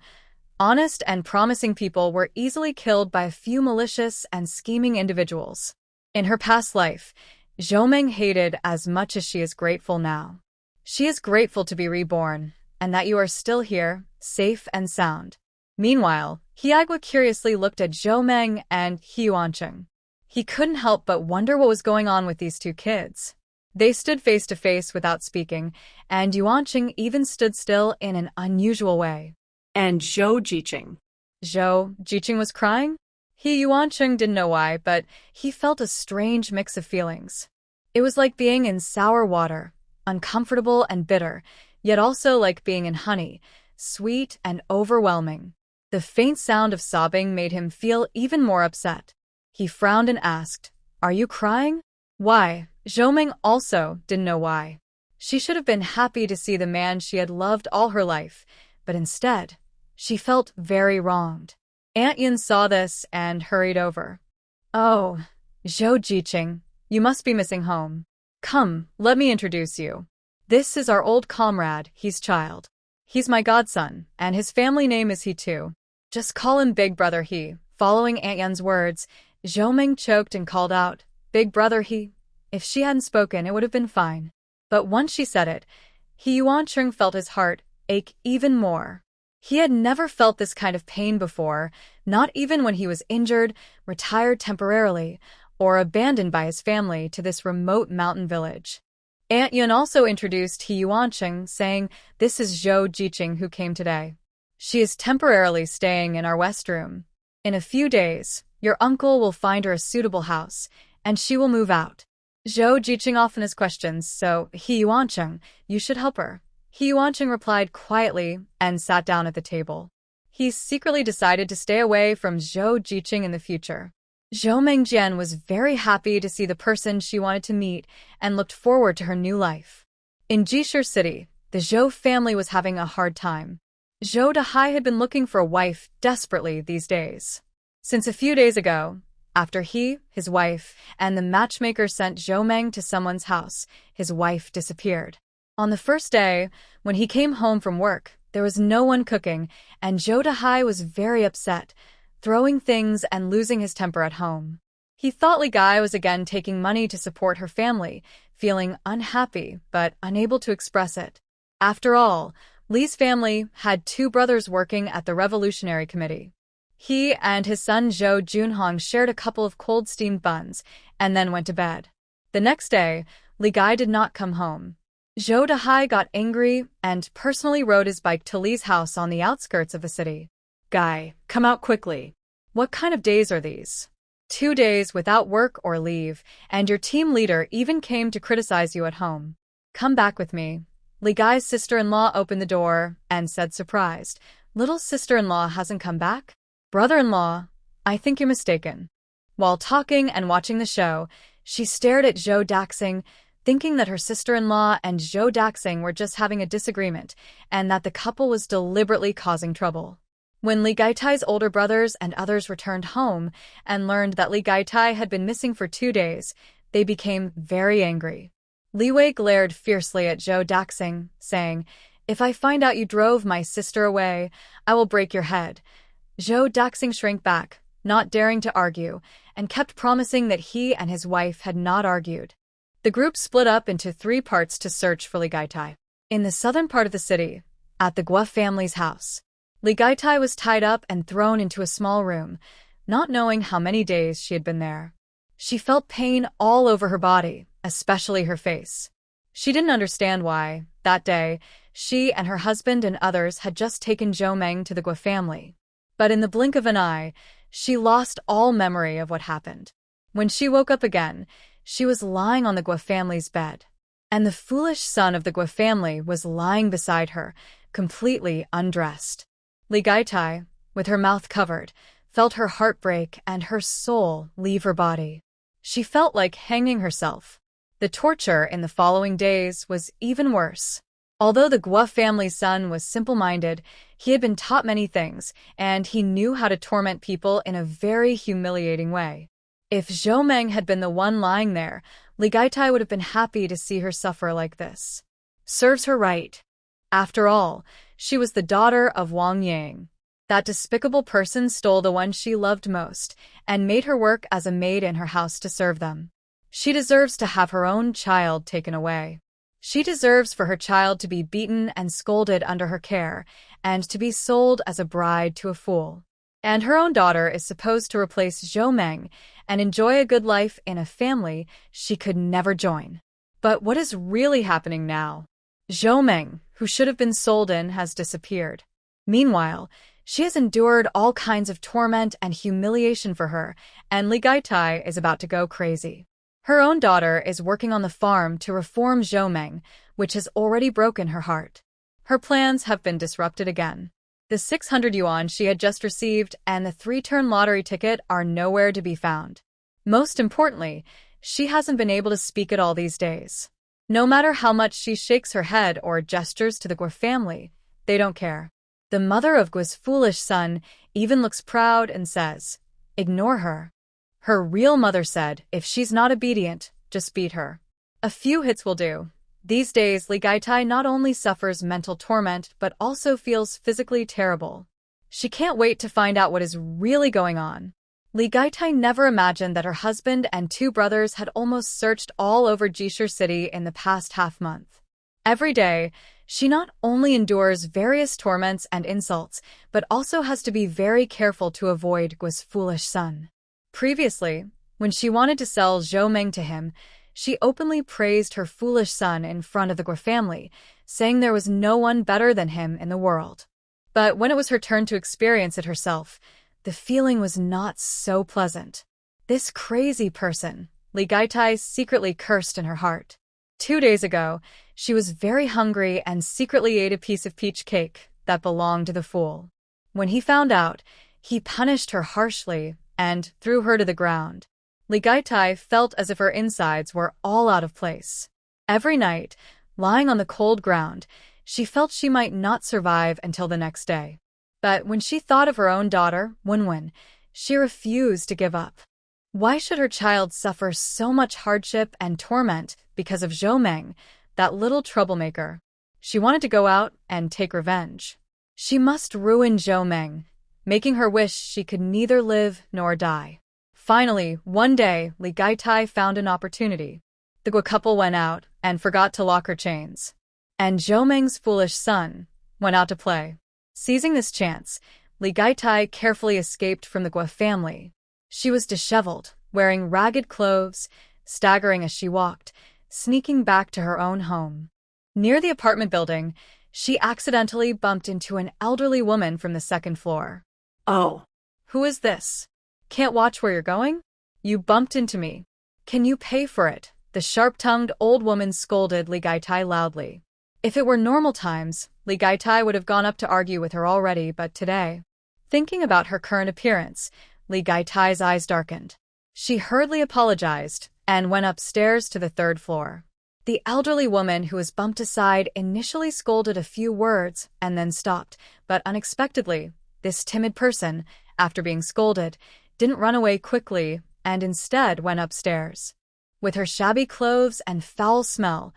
honest and promising people were easily killed by a few malicious and scheming individuals. In her past life, Zhou Meng hated as much as she is grateful now. She is grateful to be reborn, and that you are still here, safe and sound. Meanwhile, Hiuan curiously looked at Zhou Meng and Hiuan. He couldn't help but wonder what was going on with these two kids. They stood face to face without speaking, and Yuan even stood still in an unusual way. And Zhou Jiqing. Zhou Jiqing was crying? Yuan didn't know why, but he felt a strange mix of feelings. It was like being in sour water, uncomfortable and bitter, yet also like being in honey, sweet and overwhelming. The faint sound of sobbing made him feel even more upset. He frowned and asked, "Are you crying?" Why? Zhou Meng also didn't know why. She should have been happy to see the man she had loved all her life, but instead, she felt very wronged. Aunt Yin saw this and hurried over. "Oh, Zhou Jiqing, you must be missing home. Come, let me introduce you. This is our old comrade, he's Child. He's my godson, and his family name is He too. Just call him Big Brother He." Following Aunt Yin's words, Zhou Meng choked and called out, "Big Brother He." If she hadn't spoken, it would have been fine. But once she said it, Hiuan felt his heart ache even more. He had never felt this kind of pain before, not even when he was injured, retired temporarily, or abandoned by his family to this remote mountain village. Aunt Yin also introduced Hiuan, saying, "This is Zhou Jiqing who came today. She is temporarily staying in our west room. In a few days, your uncle will find her a suitable house, and she will move out." Zhou Jiqing often has questions, so Hiuan, you should help her. Hiuan replied quietly and sat down at the table. He secretly decided to stay away from Zhou Jiqing in the future. Zhou Mengjian was very happy to see the person she wanted to meet and looked forward to her new life. In Jishir City, the Zhou family was having a hard time. Zhou Dahai had been looking for a wife desperately these days. Since a few days ago, after he, his wife, and the matchmaker sent Zhou Meng to someone's house, his wife disappeared. On the first day, when he came home from work, there was no one cooking, and Zhou Dahai was very upset, throwing things and losing his temper at home. He thought Li Gai was again taking money to support her family, feeling unhappy but unable to express it. After all, Li's family had two brothers working at the Revolutionary Committee. He and his son Zhou Junhong shared a couple of cold steamed buns and then went to bed. The next day, Li Gai did not come home. Zhou Dahai got angry and personally rode his bike to Li's house on the outskirts of the city. "Guy, come out quickly. What kind of days are these? 2 days without work or leave, and your team leader even came to criticize you at home. Come back with me." Li Gai's sister-in-law opened the door and said surprised, "Little sister-in-law hasn't come back? Brother-in-law, I think you're mistaken." While talking and watching the show, she stared at Zhou Daxing, thinking that her sister-in-law and Zhou Daxing were just having a disagreement and that the couple was deliberately causing trouble. When Li Gaitai's older brothers and others returned home and learned that Li Gaitai had been missing for 2 days, they became very angry. Li Wei glared fiercely at Zhou Daxing, saying, "If I find out you drove my sister away, I will break your head." Zhou Daxing shrank back, not daring to argue, and kept promising that he and his wife had not argued. The group split up into 3 parts to search for Li Gaitai. In the southern part of the city, at the Guo family's house, Li Gaitai was tied up and thrown into a small room, not knowing how many days she had been there. She felt pain all over her body, especially her face. She didn't understand why, that day, she and her husband and others had just taken Zhou Meng to the Guo family. But in the blink of an eye, she lost all memory of what happened. When she woke up again, she was lying on the Guo family's bed, and the foolish son of the Guo family was lying beside her, completely undressed. Li Gaitai, with her mouth covered, felt her heart break and her soul leave her body. She felt like hanging herself. The torture in the following days was even worse. Although the Guo family's son was simple-minded, he had been taught many things, and he knew how to torment people in a very humiliating way. If Zhou Meng had been the one lying there, Li Gaitai would have been happy to see her suffer like this. Serves her right. After all, she was the daughter of Wong Yang. That despicable person stole the one she loved most and made her work as a maid in her house to serve them. She deserves to have her own child taken away. She deserves for her child to be beaten and scolded under her care and to be sold as a bride to a fool. And her own daughter is supposed to replace Zhou Meng and enjoy a good life in a family she could never join. But what is really happening now? Zhou Meng, who should have been sold in, has disappeared. Meanwhile, she has endured all kinds of torment and humiliation for her, and Li Gaitai is about to go crazy. Her own daughter is working on the farm to reform Zhou Meng, which has already broken her heart. Her plans have been disrupted again. The 600 yuan she had just received and the 3-turn lottery ticket are nowhere to be found. Most importantly, she hasn't been able to speak at all these days. No matter how much she shakes her head or gestures to the Guo family, they don't care. The mother of Guo's foolish son even looks proud and says, "Ignore her." Her real mother said, if she's not obedient, just beat her. A few hits will do. These days, Li Gaitai not only suffers mental torment but also feels physically terrible. She can't wait to find out what is really going on. Li Gaitai never imagined that her husband and 2 brothers had almost searched all over Jishir City in the past half-month. Every day, she not only endures various torments and insults, but also has to be very careful to avoid Guo's foolish son. Previously, when she wanted to sell Zhou Meng to him, she openly praised her foolish son in front of the Guo family, saying there was no one better than him in the world. But when it was her turn to experience it herself, the feeling was not so pleasant. This crazy person, Li Gaitai secretly cursed in her heart. 2 days ago, she was very hungry and secretly ate a piece of peach cake that belonged to the fool. When he found out, he punished her harshly and threw her to the ground. Li Gaitai felt as if her insides were all out of place. Every night, lying on the cold ground, she felt she might not survive until the next day. But when she thought of her own daughter, Wong Win, she refused to give up. Why should her child suffer so much hardship and torment because of Zhou Meng, that little troublemaker? She wanted to go out and take revenge. She must ruin Zhou Meng, making her wish she could neither live nor die. Finally, one day, Li Gaitai found an opportunity. The Guo couple went out and forgot to lock her chains. And Zhou Meng's foolish son went out to play. Seizing this chance, Li Gaitai carefully escaped from the Guo family. She was disheveled, wearing ragged clothes, staggering as she walked, sneaking back to her own home. Near the apartment building, she accidentally bumped into an elderly woman from the 2nd floor. Oh. Who is this? Can't watch where you're going? You bumped into me. Can you pay for it? The sharp-tongued old woman scolded Li Gaitai loudly. If it were normal times, Li Gaitai would have gone up to argue with her already, but today, thinking about her current appearance, Li Gaitai's eyes darkened. She hurriedly apologized and went upstairs to the third floor. The elderly woman who was bumped aside initially scolded a few words and then stopped, but unexpectedly, this timid person, after being scolded, didn't run away quickly and instead went upstairs. With her shabby clothes and foul smell,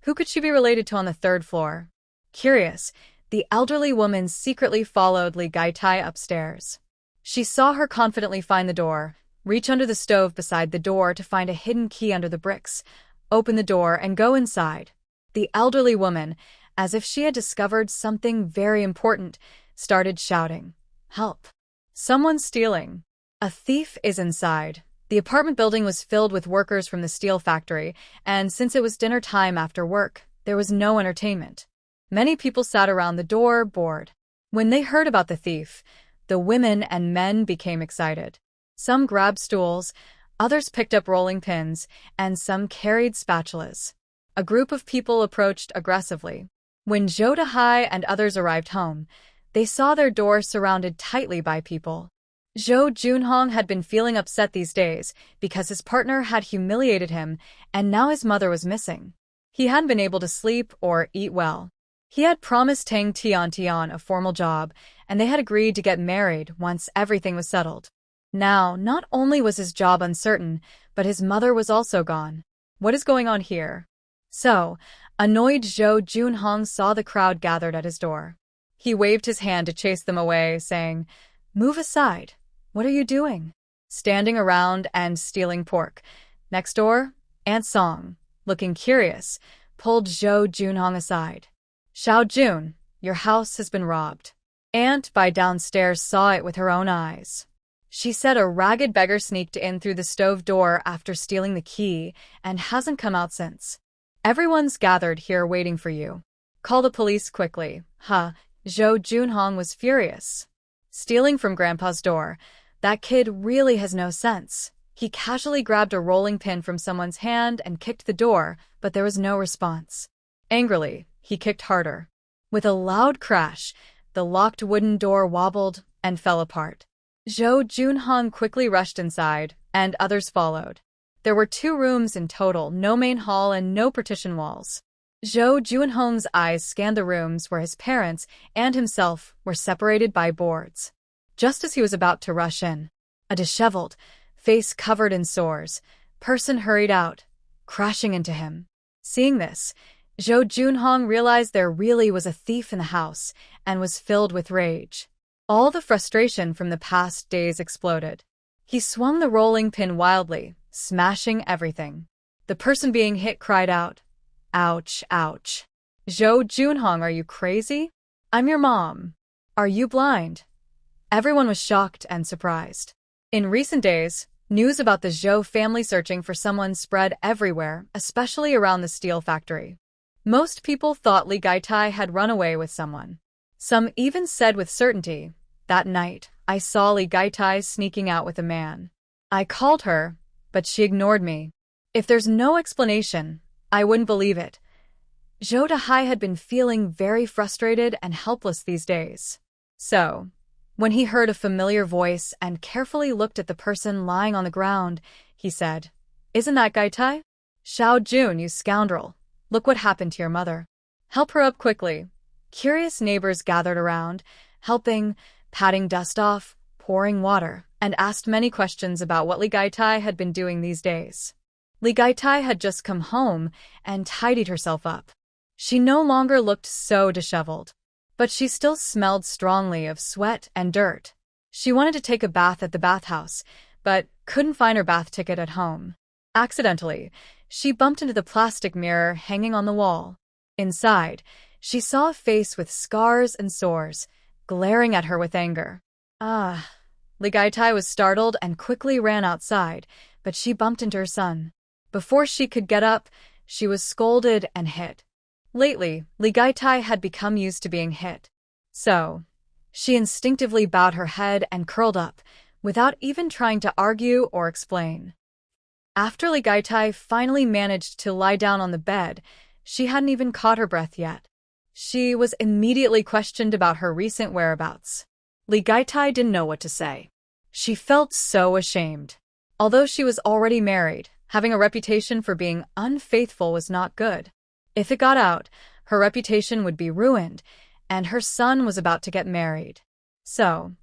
who could she be related to on the third floor? Curious, the elderly woman secretly followed Li Gaitai upstairs. She saw her confidently find the door, reach under the stove beside the door to find a hidden key under the bricks, open the door and go inside. The elderly woman, as if she had discovered something very important, started shouting, "Help! Someone's stealing! A thief is inside!" The apartment building was filled with workers from the steel factory, and since it was dinner time after work, there was no entertainment. Many people sat around the door, bored. When they heard about the thief, the women and men became excited. Some grabbed stools, others picked up rolling pins, and some carried spatulas. A group of people approached aggressively. When Zhou Dahai and others arrived home, they saw their door surrounded tightly by people. Zhou Junhong had been feeling upset these days because his partner had humiliated him and now his mother was missing. He hadn't been able to sleep or eat well. He had promised Tang Tiantian a formal job, and they had agreed to get married once everything was settled. Now, not only was his job uncertain, but his mother was also gone. What is going on here? So, annoyed Zhou Junhong saw the crowd gathered at his door. He waved his hand to chase them away, saying, "Move aside. What are you doing?" Standing around and stealing pork. Next door, Aunt Song, looking curious, pulled Zhou Junhong aside. "Xiao Jun, your house has been robbed." Aunt Bai downstairs saw it with her own eyes. She said a ragged beggar sneaked in through the stove door after stealing the key and hasn't come out since. "Everyone's gathered here waiting for you. Call the police quickly." Zhou Junhong was furious. Stealing from Grandpa's door, that kid really has no sense. He casually grabbed a rolling pin from someone's hand and kicked the door, but there was no response. Angrily, he kicked harder. With a loud crash, the locked wooden door wobbled and fell apart. Zhou Junhong quickly rushed inside, and others followed. There were 2 rooms in total, no main hall and no partition walls. Zhou Junhong's eyes scanned the rooms where his parents and himself were separated by boards. Just as he was about to rush in, a disheveled, face covered in sores, person hurried out, crashing into him. Seeing this, Zhou Junhong realized there really was a thief in the house and was filled with rage. All the frustration from the past days exploded. He swung the rolling pin wildly, smashing everything. The person being hit cried out, "Ouch, ouch." "Zhou Junhong, are you crazy? I'm your mom. Are you blind?" Everyone was shocked and surprised. In recent days, news about the Zhou family searching for someone spread everywhere, especially around the steel factory. Most people thought Li Gaitai had run away with someone. Some even said with certainty, "That night, I saw Li Gaitai sneaking out with a man. I called her, but she ignored me. If there's no explanation, I wouldn't believe it." Zhou Dahai had been feeling very frustrated and helpless these days. So, when he heard a familiar voice and carefully looked at the person lying on the ground, he said, "Isn't that Gaitai? Xiao Jun, you scoundrel. Look what happened to your mother. Help her up quickly." Curious neighbors gathered around, helping, patting dust off, pouring water, and asked many questions about what Li Gaitai had been doing these days. Li Gaitai had just come home and tidied herself up. She no longer looked so disheveled, but she still smelled strongly of sweat and dirt. She wanted to take a bath at the bathhouse, but couldn't find her bath ticket at home. Accidentally, she bumped into the plastic mirror hanging on the wall. Inside, she saw a face with scars and sores, glaring at her with anger. Li Gaitai was startled and quickly ran outside, but she bumped into her son. Before she could get up, she was scolded and hit. Lately, Li Gaitai had become used to being hit. So, she instinctively bowed her head and curled up, without even trying to argue or explain. After Li Gaitai finally managed to lie down on the bed, she hadn't even caught her breath yet. She was immediately questioned about her recent whereabouts. Li Gaitai didn't know what to say. She felt so ashamed. Although she was already married, having a reputation for being unfaithful was not good. If it got out, her reputation would be ruined, and her son was about to get married. So,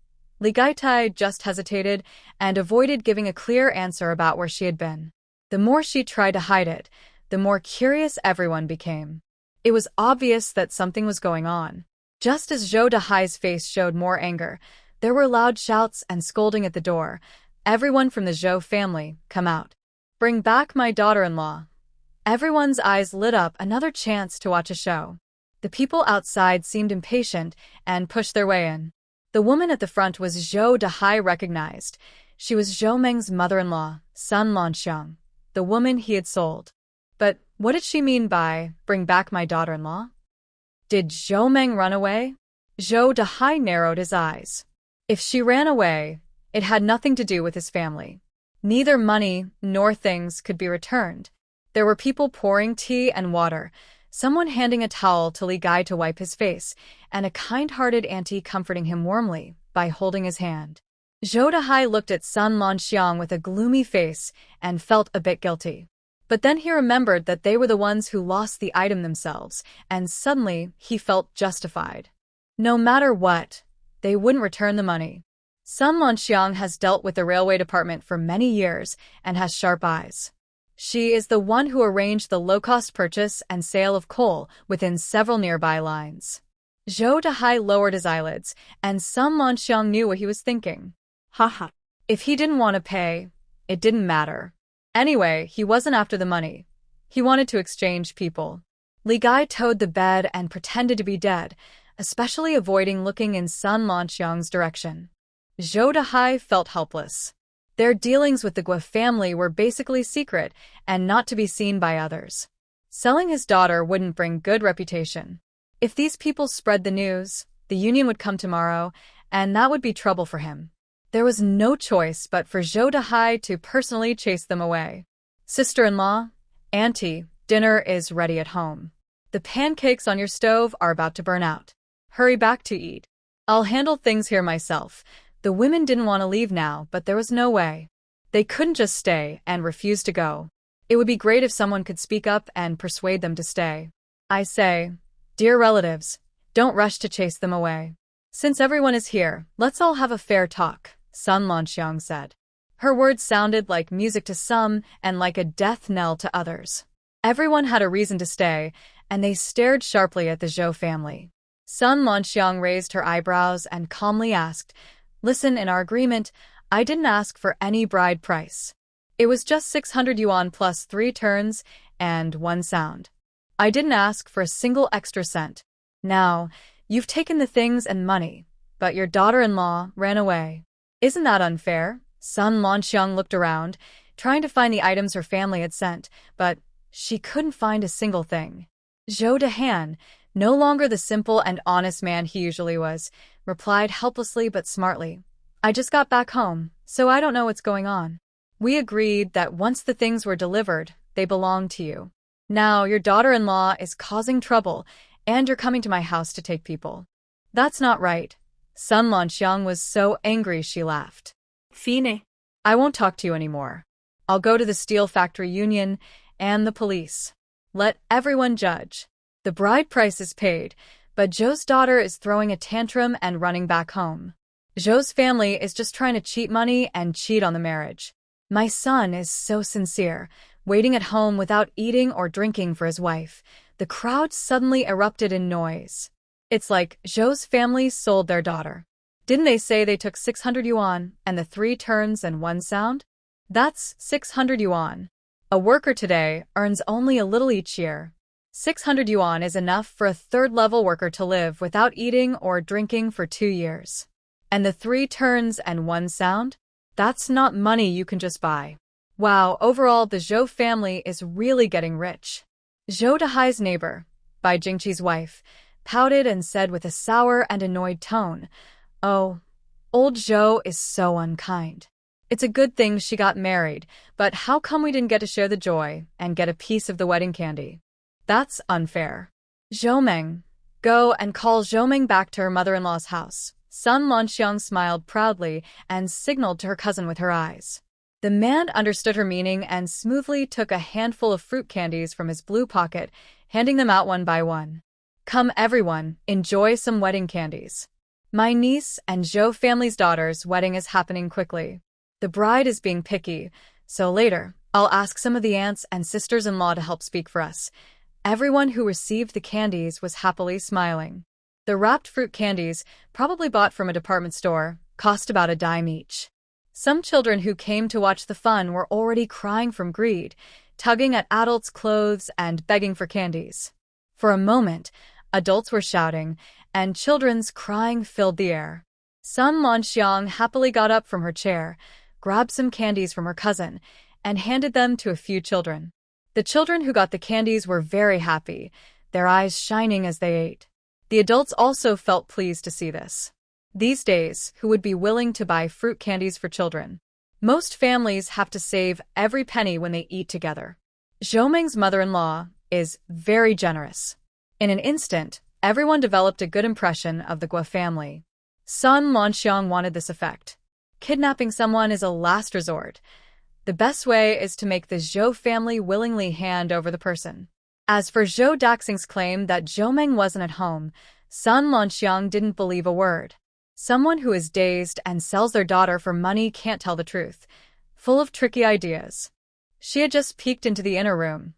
Li Gaitai just hesitated and avoided giving a clear answer about where she had been. The more she tried to hide it, the more curious everyone became. It was obvious that something was going on. Just as Zhou Dahai's face showed more anger, there were loud shouts and scolding at the door. Everyone from the Zhou family, come out. Bring back my daughter-in-law. Everyone's eyes lit up, another chance to watch a show. The people outside seemed impatient and pushed their way in. The woman at the front was Zhou Dahai recognized. She was Zhou Meng's mother-in-law, Sun Lanxiang, the woman he had sold. But what did she mean by, bring back my daughter-in-law? Did Zhou Meng run away? Zhou Dahai narrowed his eyes. If she ran away, it had nothing to do with his family. Neither money nor things could be returned. There were people pouring tea and water, someone handing a towel to Li Gai to wipe his face, and a kind-hearted auntie comforting him warmly by holding his hand. Zhou Dahai looked at Sun Lanxiang with a gloomy face and felt a bit guilty. But then he remembered that they were the ones who lost the item themselves, and suddenly he felt justified. No matter what, they wouldn't return the money. Sun Lanxiang has dealt with the railway department for many years and has sharp eyes. She is the one who arranged the low-cost purchase and sale of coal within several nearby lines. Zhou Dahai lowered his eyelids, and Sun Lanxiang knew what he was thinking. Haha. If he didn't want to pay, it didn't matter. Anyway, he wasn't after the money. He wanted to exchange people. Li Gai towed the bed and pretended to be dead, especially avoiding looking in Sun Lanxiang's direction. Zhou Dahai felt helpless. Their dealings with the Guo family were basically secret and not to be seen by others. Selling his daughter wouldn't bring good reputation. If these people spread the news, the union would come tomorrow, and that would be trouble for him. There was no choice but for Zhou Dahai to personally chase them away. Sister-in-law, auntie, dinner is ready at home. The pancakes on your stove are about to burn out. Hurry back to eat. I'll handle things here myself. The women didn't want to leave now, but there was no way. They couldn't just stay and refuse to go. It would be great if someone could speak up and persuade them to stay. I say, dear relatives, don't rush to chase them away. Since everyone is here, let's all have a fair talk, Sun Lanxiang said. Her words sounded like music to some and like a death knell to others. Everyone had a reason to stay, and they stared sharply at the Zhou family. Sun Lanxiang raised her eyebrows and calmly asked, listen, in our agreement, I didn't ask for any bride price. It was just 600 yuan plus 3 turns and 1 sound. I didn't ask for a single extra cent. Now, you've taken the things and money, but your daughter-in-law ran away. Isn't that unfair? Sun Lanxiang looked around, trying to find the items her family had sent, but she couldn't find a single thing. Zhou Dahan, no longer the simple and honest man he usually was, replied helplessly but smartly. I just got back home, so I don't know what's going on. We agreed that once the things were delivered, they belonged to you. Now your daughter-in-law is causing trouble, and you're coming to my house to take people. That's not right. Sun Lanxiang was so angry she laughed. Fine. I won't talk to you anymore. I'll go to the steel factory union and the police. Let everyone judge. The bride price is paid, but Zhou's daughter is throwing a tantrum and running back home. Zhou's family is just trying to cheat money and cheat on the marriage. My son is so sincere, waiting at home without eating or drinking for his wife. The crowd suddenly erupted in noise. It's like Zhou's family sold their daughter. Didn't they say they took 600 yuan and the 3 turns and 1 sound? That's 600 yuan. A worker today earns only a little each year. 600 yuan is enough for a third-level worker to live without eating or drinking for 2 years. And the 3 turns and 1 sound? That's not money you can just buy. Wow, overall the Zhou family is really getting rich. Zhou Dahai's neighbor, Bai Jingqi's wife, pouted and said with a sour and annoyed tone, Oh, old Zhou is so unkind. It's a good thing she got married, but how come we didn't get to share the joy and get a piece of the wedding candy? That's unfair. Zhou Meng, go and call Zhou Meng back to her mother-in-law's house. Sun Lanxiang smiled proudly and signaled to her cousin with her eyes. The man understood her meaning and smoothly took a handful of fruit candies from his blue pocket, handing them out one by one. Come everyone, enjoy some wedding candies. My niece and Zhou family's daughter's wedding is happening quickly. The bride is being picky, so later, I'll ask some of the aunts and sisters-in-law to help speak for us. Everyone who received the candies was happily smiling. The wrapped fruit candies, probably bought from a department store, cost about a dime each. Some children who came to watch the fun were already crying from greed, tugging at adults' clothes and begging for candies. For a moment, adults were shouting, and children's crying filled the air. Sun Lanxiang happily got up from her chair, grabbed some candies from her cousin, and handed them to a few children. The children who got the candies were very happy, their eyes shining as they ate. The adults also felt pleased to see this. These days, who would be willing to buy fruit candies for children? Most families have to save every penny when they eat together. Zhou Meng's mother-in-law is very generous. In an instant, everyone developed a good impression of the Guo family. Sun Lanxiang wanted this effect. Kidnapping someone is a last resort. The best way is to make the Zhou family willingly hand over the person. As for Zhou Daxing's claim that Zhou Meng wasn't at home, Sun Lanxiang didn't believe a word. Someone who is dazed and sells their daughter for money can't tell the truth. Full of tricky ideas. She had just peeked into the inner room.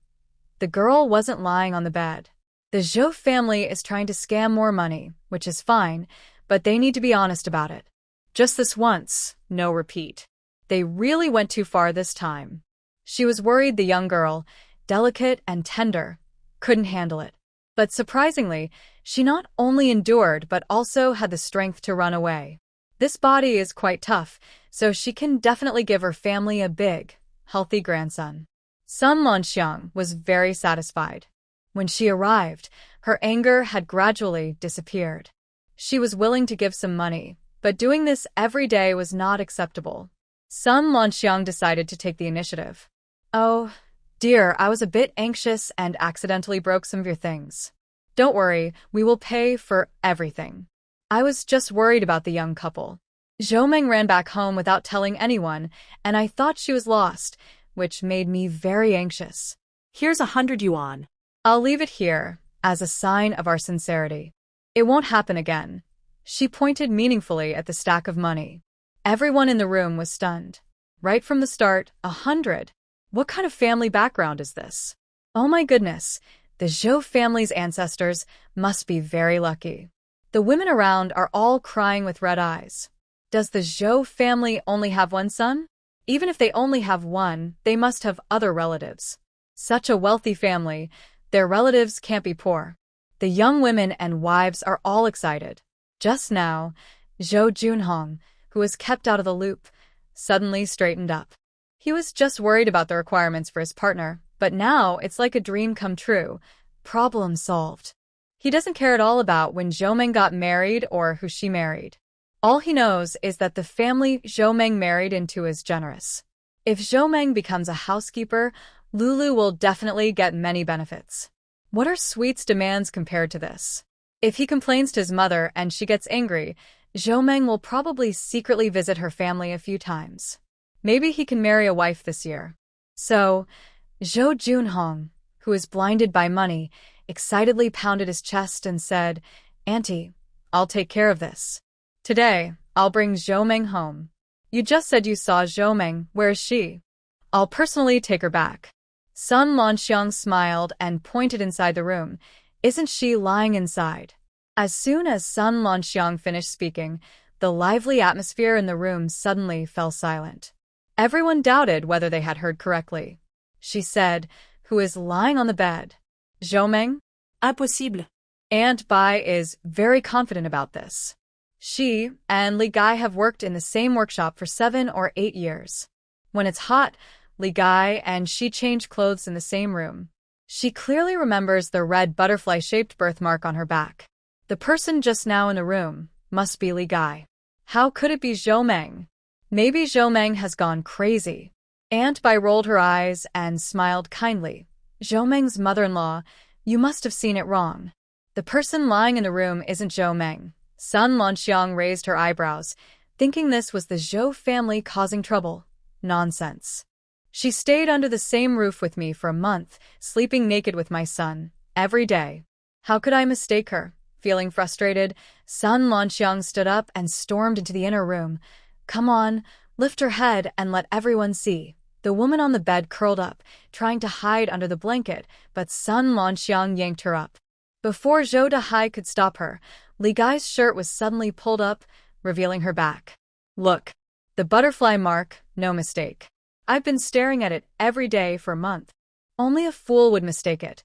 The girl wasn't lying on the bed. The Zhou family is trying to scam more money, which is fine, but they need to be honest about it. Just this once, no repeat. They really went too far this time. She was worried the young girl, delicate and tender, couldn't handle it. But surprisingly, she not only endured but also had the strength to run away. This body is quite tough, so she can definitely give her family a big, healthy grandson. Sun Lanxiang was very satisfied. When she arrived, her anger had gradually disappeared. She was willing to give some money, but doing this every day was not acceptable. Sun Lanxiang decided to take the initiative. Oh, dear, I was a bit anxious and accidentally broke some of your things. Don't worry, we will pay for everything. I was just worried about the young couple. Zhou Meng ran back home without telling anyone, and I thought she was lost, which made me very anxious. Here's 100 yuan. I'll leave it here, as a sign of our sincerity. It won't happen again. She pointed meaningfully at the stack of money. Everyone in the room was stunned. Right from the start, 100. What kind of family background is this? Oh my goodness, the Zhou family's ancestors must be very lucky. The women around are all crying with red eyes. Does the Zhou family only have one son? Even if they only have one, they must have other relatives. Such a wealthy family, their relatives can't be poor. The young women and wives are all excited. Just now, Zhou Junhong, who was kept out of the loop, suddenly straightened up. He was just worried about the requirements for his partner, but now it's like a dream come true. Problem solved. He doesn't care at all about when Zhou Meng got married or who she married. All he knows is that the family Zhou Meng married into is generous. If Zhou Meng becomes a housekeeper, Lulu will definitely get many benefits. What are Sweet's demands compared to this? If he complains to his mother and she gets angry, Zhou Meng will probably secretly visit her family a few times. Maybe he can marry a wife this year. So, Zhou Junhong, who is blinded by money, excitedly pounded his chest and said, "Auntie, I'll take care of this. Today, I'll bring Zhou Meng home. You just said you saw Zhou Meng, where is she? I'll personally take her back." Sun Lanxiang smiled and pointed inside the room. Isn't she lying inside? As soon as Sun Lanxiang finished speaking, the lively atmosphere in the room suddenly fell silent. Everyone doubted whether they had heard correctly. She said, "Who is lying on the bed? Zhou Meng?" Impossible. Aunt Bai is very confident about this. She and Li Gai have worked in the same workshop for 7 or 8 years. When it's hot, Li Gai and she change clothes in the same room. She clearly remembers the red butterfly-shaped birthmark on her back. The person just now in the room must be Li Gai. How could it be Zhou Meng? Maybe Zhou Meng has gone crazy. Aunt Bai rolled her eyes and smiled kindly. Zhou Meng's mother-in-law, you must have seen it wrong. The person lying in the room isn't Zhou Meng. Sun Lanxiang raised her eyebrows, thinking this was the Zhou family causing trouble. Nonsense. She stayed under the same roof with me for a month, sleeping naked with my son, every day. How could I mistake her? Feeling frustrated, Sun Lanxiang stood up and stormed into the inner room. Come on, lift her head and let everyone see. The woman on the bed curled up, trying to hide under the blanket, but Sun Lanxiang yanked her up. Before Zhou Dahai could stop her, Li Gai's shirt was suddenly pulled up, revealing her back. Look. The butterfly mark, no mistake. I've been staring at it every day for a month. Only a fool would mistake it.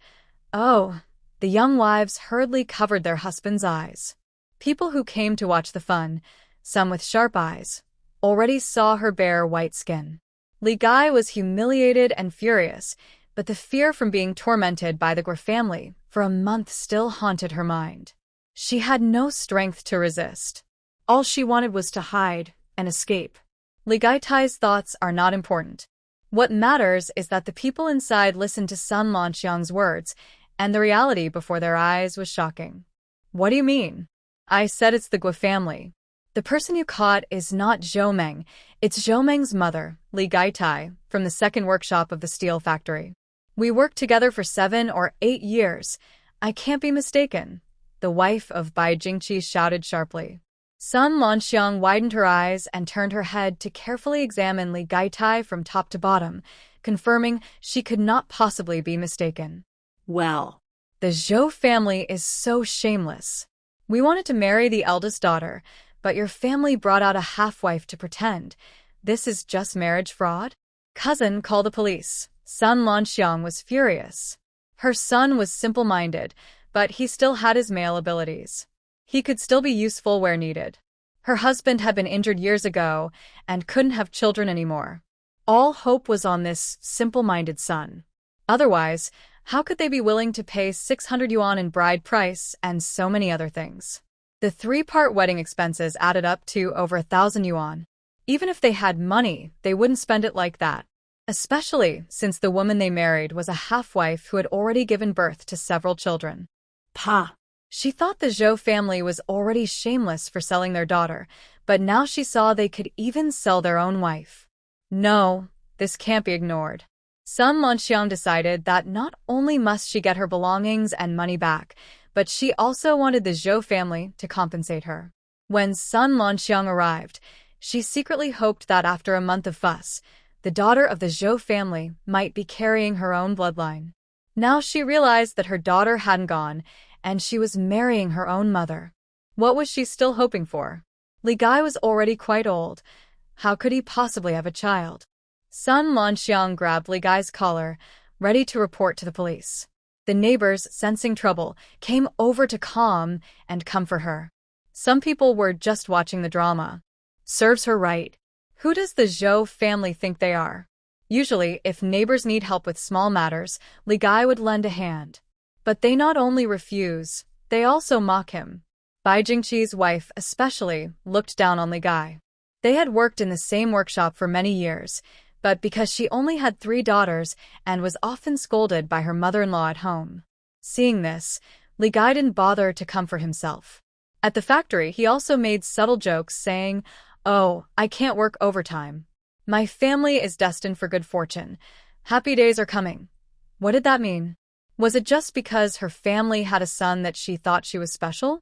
Oh. The young wives hurriedly covered their husbands' eyes. People who came to watch the fun, some with sharp eyes, already saw her bare white skin. Li Gai was humiliated and furious, but the fear from being tormented by the Guo family for a month still haunted her mind. She had no strength to resist. All she wanted was to hide and escape. Li Gaitai's thoughts are not important. What matters is that the people inside listened to Sun Lanxiang's words, and the reality before their eyes was shocking. What do you mean? I said it's the Guo family. The person you caught is not Zhou Meng, it's Zhou Meng's mother, Li Gaitai, from the second workshop of the steel factory. We worked together for 7 or 8 years. I can't be mistaken. The wife of Bai Jingqi shouted sharply. Sun Lanxiang widened her eyes and turned her head to carefully examine Li Gaitai from top to bottom, confirming she could not possibly be mistaken. Well, the Zhou family is so shameless. We wanted to marry the eldest daughter, but your family brought out a half-wife to pretend. This is just marriage fraud? Cousin, call the police. Sun Lanxiang was furious. Her son was simple-minded, but he still had his male abilities. He could still be useful where needed. Her husband had been injured years ago and couldn't have children anymore. All hope was on this simple-minded son. Otherwise, how could they be willing to pay 600 yuan in bride price and so many other things? The 3-part wedding expenses added up to over 1,000 yuan. Even if they had money, they wouldn't spend it like that. Especially since the woman they married was a half-wife who had already given birth to several children. Pa. She thought the Zhou family was already shameless for selling their daughter, but now she saw they could even sell their own wife. No, this can't be ignored. Sun Lanxiang decided that not only must she get her belongings and money back, but she also wanted the Zhou family to compensate her. When Sun Lanxiang arrived, she secretly hoped that after a month of fuss, the daughter of the Zhou family might be carrying her own bloodline. Now she realized that her daughter hadn't gone, and she was marrying her own mother. What was she still hoping for? Li Gai was already quite old. How could he possibly have a child? Sun Lanxiang grabbed Li Gai's collar, ready to report to the police. The neighbors, sensing trouble, came over to calm and comfort her. Some people were just watching the drama. Serves her right. Who does the Zhou family think they are? Usually, if neighbors need help with small matters, Li Gai would lend a hand. But they not only refuse, they also mock him. Bai Jingqi's wife especially looked down on Li Gai. They had worked in the same workshop for many years, but because she only had 3 daughters and was often scolded by her mother-in-law at home. Seeing this, Li Gai didn't bother to comfort himself. At the factory, he also made subtle jokes saying, "Oh, I can't work overtime. My family is destined for good fortune. Happy days are coming." What did that mean? Was it just because her family had a son that she thought she was special?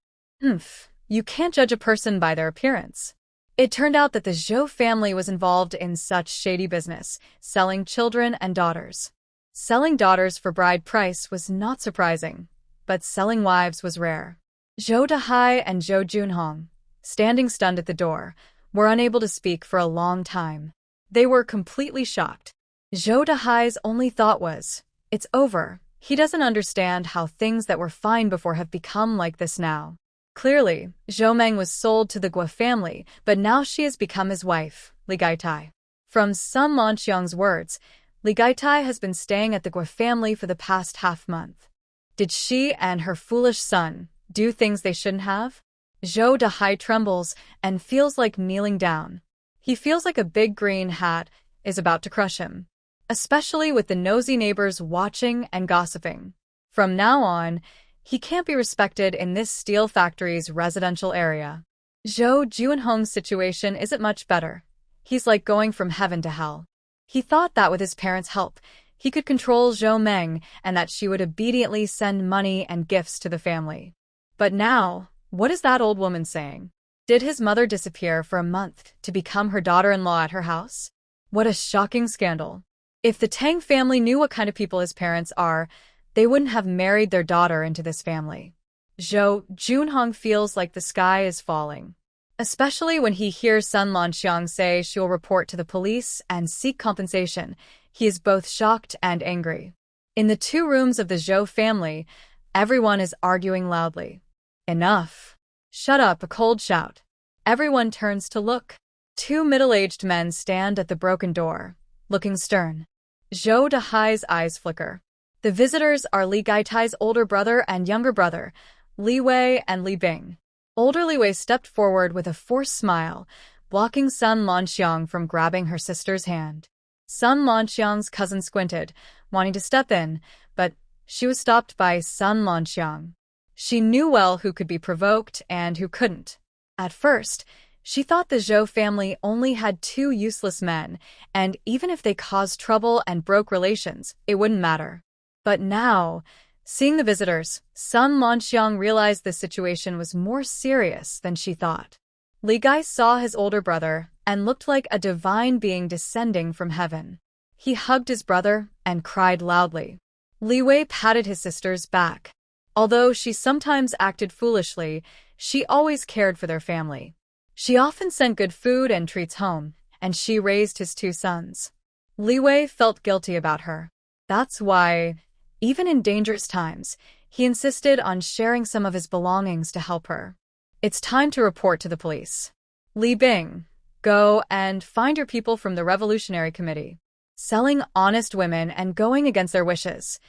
You can't judge a person by their appearance. It turned out that the Zhou family was involved in such shady business, selling children and daughters. Selling daughters for bride price was not surprising, but selling wives was rare. Zhou Dahai and Zhou Junhong, standing stunned at the door, were unable to speak for a long time. They were completely shocked. Zhou Dahai's only thought was, "It's over. He doesn't understand how things that were fine before have become like this now." Clearly, Zhou Meng was sold to the Guo family, but now she has become his wife, Li Gaitai. From Sun Lanxiang's words, Li Gaitai has been staying at the Guo family for the past half-month. Did she and her foolish son do things they shouldn't have? Zhou Dahai trembles and feels like kneeling down. He feels like a big green hat is about to crush him, especially with the nosy neighbors watching and gossiping. From now on, he can't be respected in this steel factory's residential area. Zhou Junhong's situation isn't much better. He's like going from heaven to hell. He thought that with his parents' help, he could control Zhou Meng and that she would obediently send money and gifts to the family. But now, what is that old woman saying? Did his mother disappear for a month to become her daughter-in-law at her house? What a shocking scandal. If the Tang family knew what kind of people his parents are, they wouldn't have married their daughter into this family. Zhou Junhong feels like the sky is falling. Especially when he hears Sun Lanxiang say she'll report to the police and seek compensation, he is both shocked and angry. In the 2 rooms of the Zhou family, everyone is arguing loudly. Enough. Shut up, a cold shout. Everyone turns to look. 2 middle-aged men stand at the broken door, looking stern. Zhou Dahai's eyes flicker. The visitors are Li Gaitai's older brother and younger brother, Li Wei and Li Bing. Older Li Wei stepped forward with a forced smile, blocking Sun Lanxiang from grabbing her sister's hand. Sun Lanxiang's cousin squinted, wanting to step in, but she was stopped by Sun Lanxiang. She knew well who could be provoked and who couldn't. At first, she thought the Zhou family only had 2 useless men, and even if they caused trouble and broke relations, it wouldn't matter. But now, seeing the visitors, Sun Lanxiang realized the situation was more serious than she thought. Li Gai saw his older brother and looked like a divine being descending from heaven. He hugged his brother and cried loudly. Li Wei patted his sister's back. Although she sometimes acted foolishly, she always cared for their family. She often sent good food and treats home, and she raised his 2 sons. Li Wei felt guilty about her. That's why, even in dangerous times, he insisted on sharing some of his belongings to help her. It's time to report to the police. Li Bing, go and find your people from the Revolutionary Committee. Selling honest women and going against their wishes.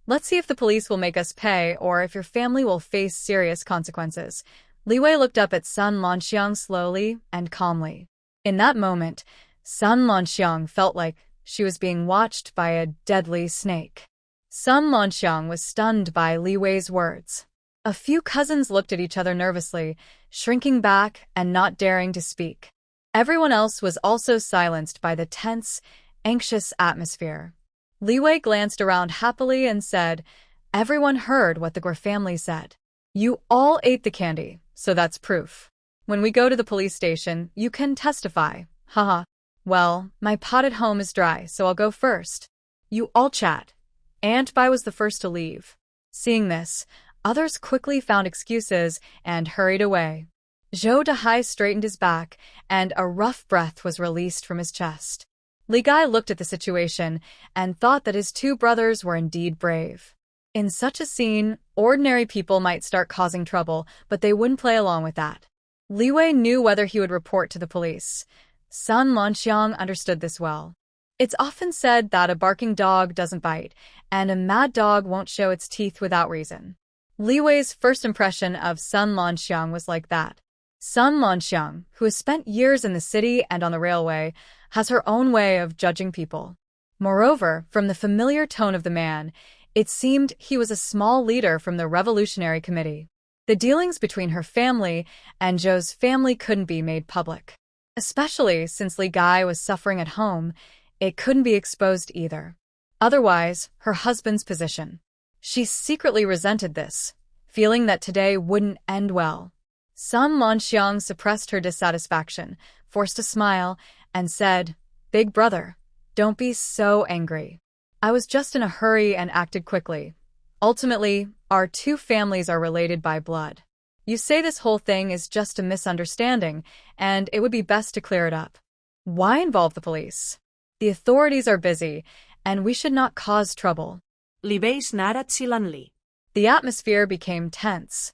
Let's see if the police will make us pay or if your family will face serious consequences. Li Wei looked up at Sun Lanxiang slowly and calmly. In that moment, Sun Lanxiang felt like she was being watched by a deadly snake. Sun Lanxiang was stunned by Li Wei's words. A few cousins looked at each other nervously, shrinking back and not daring to speak. Everyone else was also silenced by the tense, anxious atmosphere. Li Wei glanced around happily and said, "Everyone heard what the Guo family said. You all ate the candy, so that's proof. When we go to the police station, you can testify. Haha. Well, my pot at home is dry, so I'll go first. You all chat." Aunt Bai was the first to leave. Seeing this, others quickly found excuses and hurried away. Zhou Dahai straightened his back, and a rough breath was released from his chest. Li Gai looked at the situation and thought that his 2 brothers were indeed brave. In such a scene, ordinary people might start causing trouble, but they wouldn't play along with that. Li Wei knew whether he would report to the police. Sun Lanxiang understood this well. It's often said that a barking dog doesn't bite, and a mad dog won't show its teeth without reason. Li Wei's first impression of Sun Lanxiang was like that. Sun Lanxiang, who has spent years in the city and on the railway, has her own way of judging people. Moreover, from the familiar tone of the man, it seemed he was a small leader from the Revolutionary Committee. The dealings between her family and Zhou's family couldn't be made public. Especially since Li Gai was suffering at home, it couldn't be exposed either. Otherwise, her husband's position. She secretly resented this, feeling that today wouldn't end well. Sun Lanxiang suppressed her dissatisfaction, forced a smile, and said, "Big brother, don't be so angry. I was just in a hurry and acted quickly. Ultimately, our 2 families are related by blood. You say this whole thing is just a misunderstanding, and it would be best to clear it up. Why involve the police? The authorities are busy, and we should not cause trouble." Li Wei's nadat silanli. The atmosphere became tense.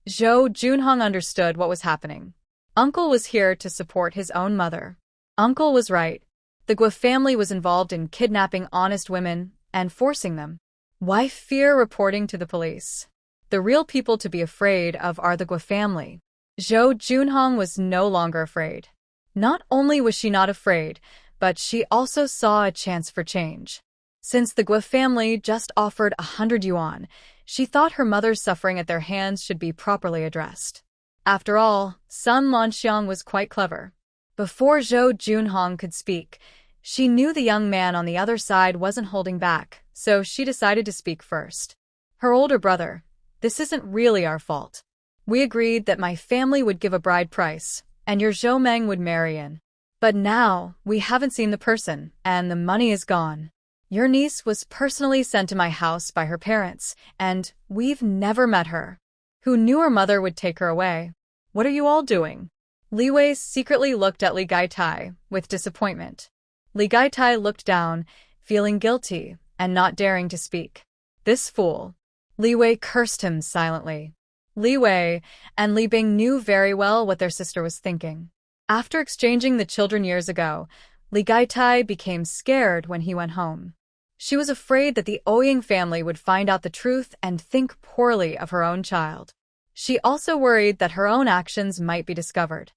Zhou Junhong understood what was happening. Uncle was here to support his own mother. Uncle was right. The Guo family was involved in kidnapping honest women and forcing them. Why fear reporting to the police? The real people to be afraid of are the Guo family. Zhou Junhong was no longer afraid. Not only was she not afraid, but she also saw a chance for change. Since the Guo family just offered 100 yuan, she thought her mother's suffering at their hands should be properly addressed. After all, Sun Lanxiang was quite clever. Before Zhou Junhong could speak, she knew the young man on the other side wasn't holding back, so she decided to speak first. Her older brother, this isn't really our fault. We agreed that my family would give a bride price, and your Zhou Meng would marry in. But now, we haven't seen the person, and the money is gone. Your niece was personally sent to my house by her parents, and we've never met her. Who knew her mother would take her away? What are you all doing? Li Wei secretly looked at Li Gaitai with disappointment. Li Gaitai looked down, feeling guilty, and not daring to speak. This fool. Li Wei cursed him silently. Li Wei and Li Bing knew very well what their sister was thinking. After exchanging the children years ago, Li Gaitai became scared when he went home. She was afraid that the Ouyang family would find out the truth and think poorly of her own child. She also worried that her own actions might be discovered.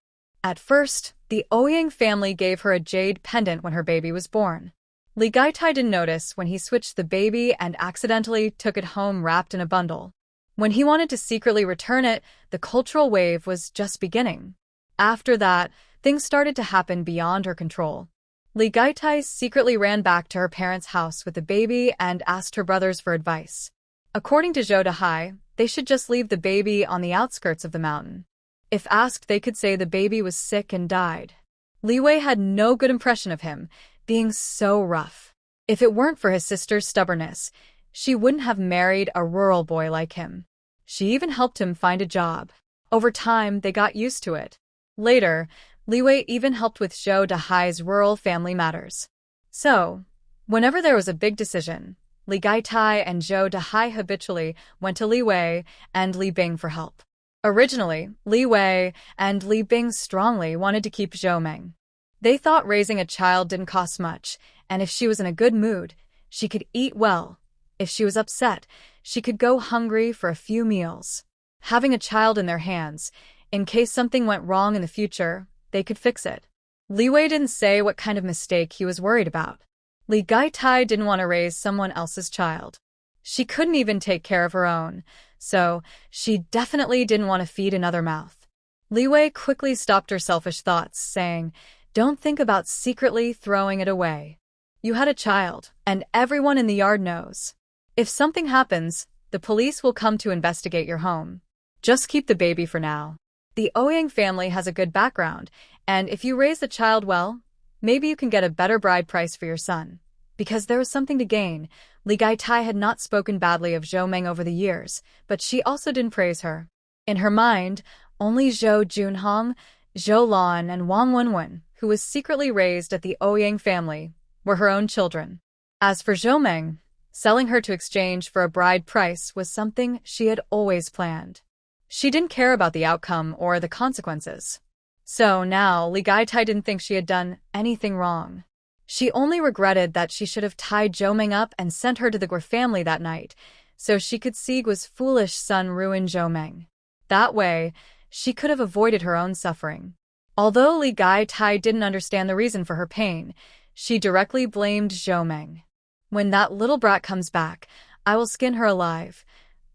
At first, the Ouyang family gave her a jade pendant when her baby was born. Li Gaitai didn't notice when he switched the baby and accidentally took it home wrapped in a bundle. When he wanted to secretly return it, the cultural wave was just beginning. After that, things started to happen beyond her control. Li Gaitai secretly ran back to her parents' house with the baby and asked her brothers for advice. According to Zhou Dahai, they should just leave the baby on the outskirts of the mountain. If asked, they could say the baby was sick and died. Li Wei had no good impression of him, being so rough. If it weren't for his sister's stubbornness, she wouldn't have married a rural boy like him. She even helped him find a job. Over time, they got used to it. Later, Li Wei even helped with Zhou Dahai's rural family matters. So, whenever there was a big decision, Li Gaitai and Zhou Dahai habitually went to Li Wei and Li Bing for help. Originally, Li Wei and Li Bing strongly wanted to keep Zhou Meng. They thought raising a child didn't cost much, and if she was in a good mood, she could eat well. If she was upset, she could go hungry for a few meals. Having a child in their hands, in case something went wrong in the future, they could fix it. Li Wei didn't say what kind of mistake he was worried about. Li Gaitai didn't want to raise someone else's child. She couldn't even take care of her own, so she definitely didn't want to feed another mouth. Li Wei quickly stopped her selfish thoughts, saying, "Don't think about secretly throwing it away. You had a child, and everyone in the yard knows. If something happens, the police will come to investigate your home. Just keep the baby for now. The Ouyang family has a good background, and if you raise the child well, maybe you can get a better bride price for your son." Because there was something to gain, Li Gaitai had not spoken badly of Zhou Meng over the years, but she also didn't praise her. In her mind, only Zhou Junhong, Zhou Lan, and Wong Win, who was secretly raised at the Ouyang family, were her own children. As for Zhou Meng, selling her to exchange for a bride price was something she had always planned. She didn't care about the outcome or the consequences. So now, Li Gaitai didn't think she had done anything wrong. She only regretted that she should have tied Zhou Meng up and sent her to the Guo family that night, so she could see Guo's foolish son ruin Zhou Meng. That way, she could have avoided her own suffering. Although Li Gaitai didn't understand the reason for her pain, she directly blamed Zhou Meng. "When that little brat comes back, I will skin her alive."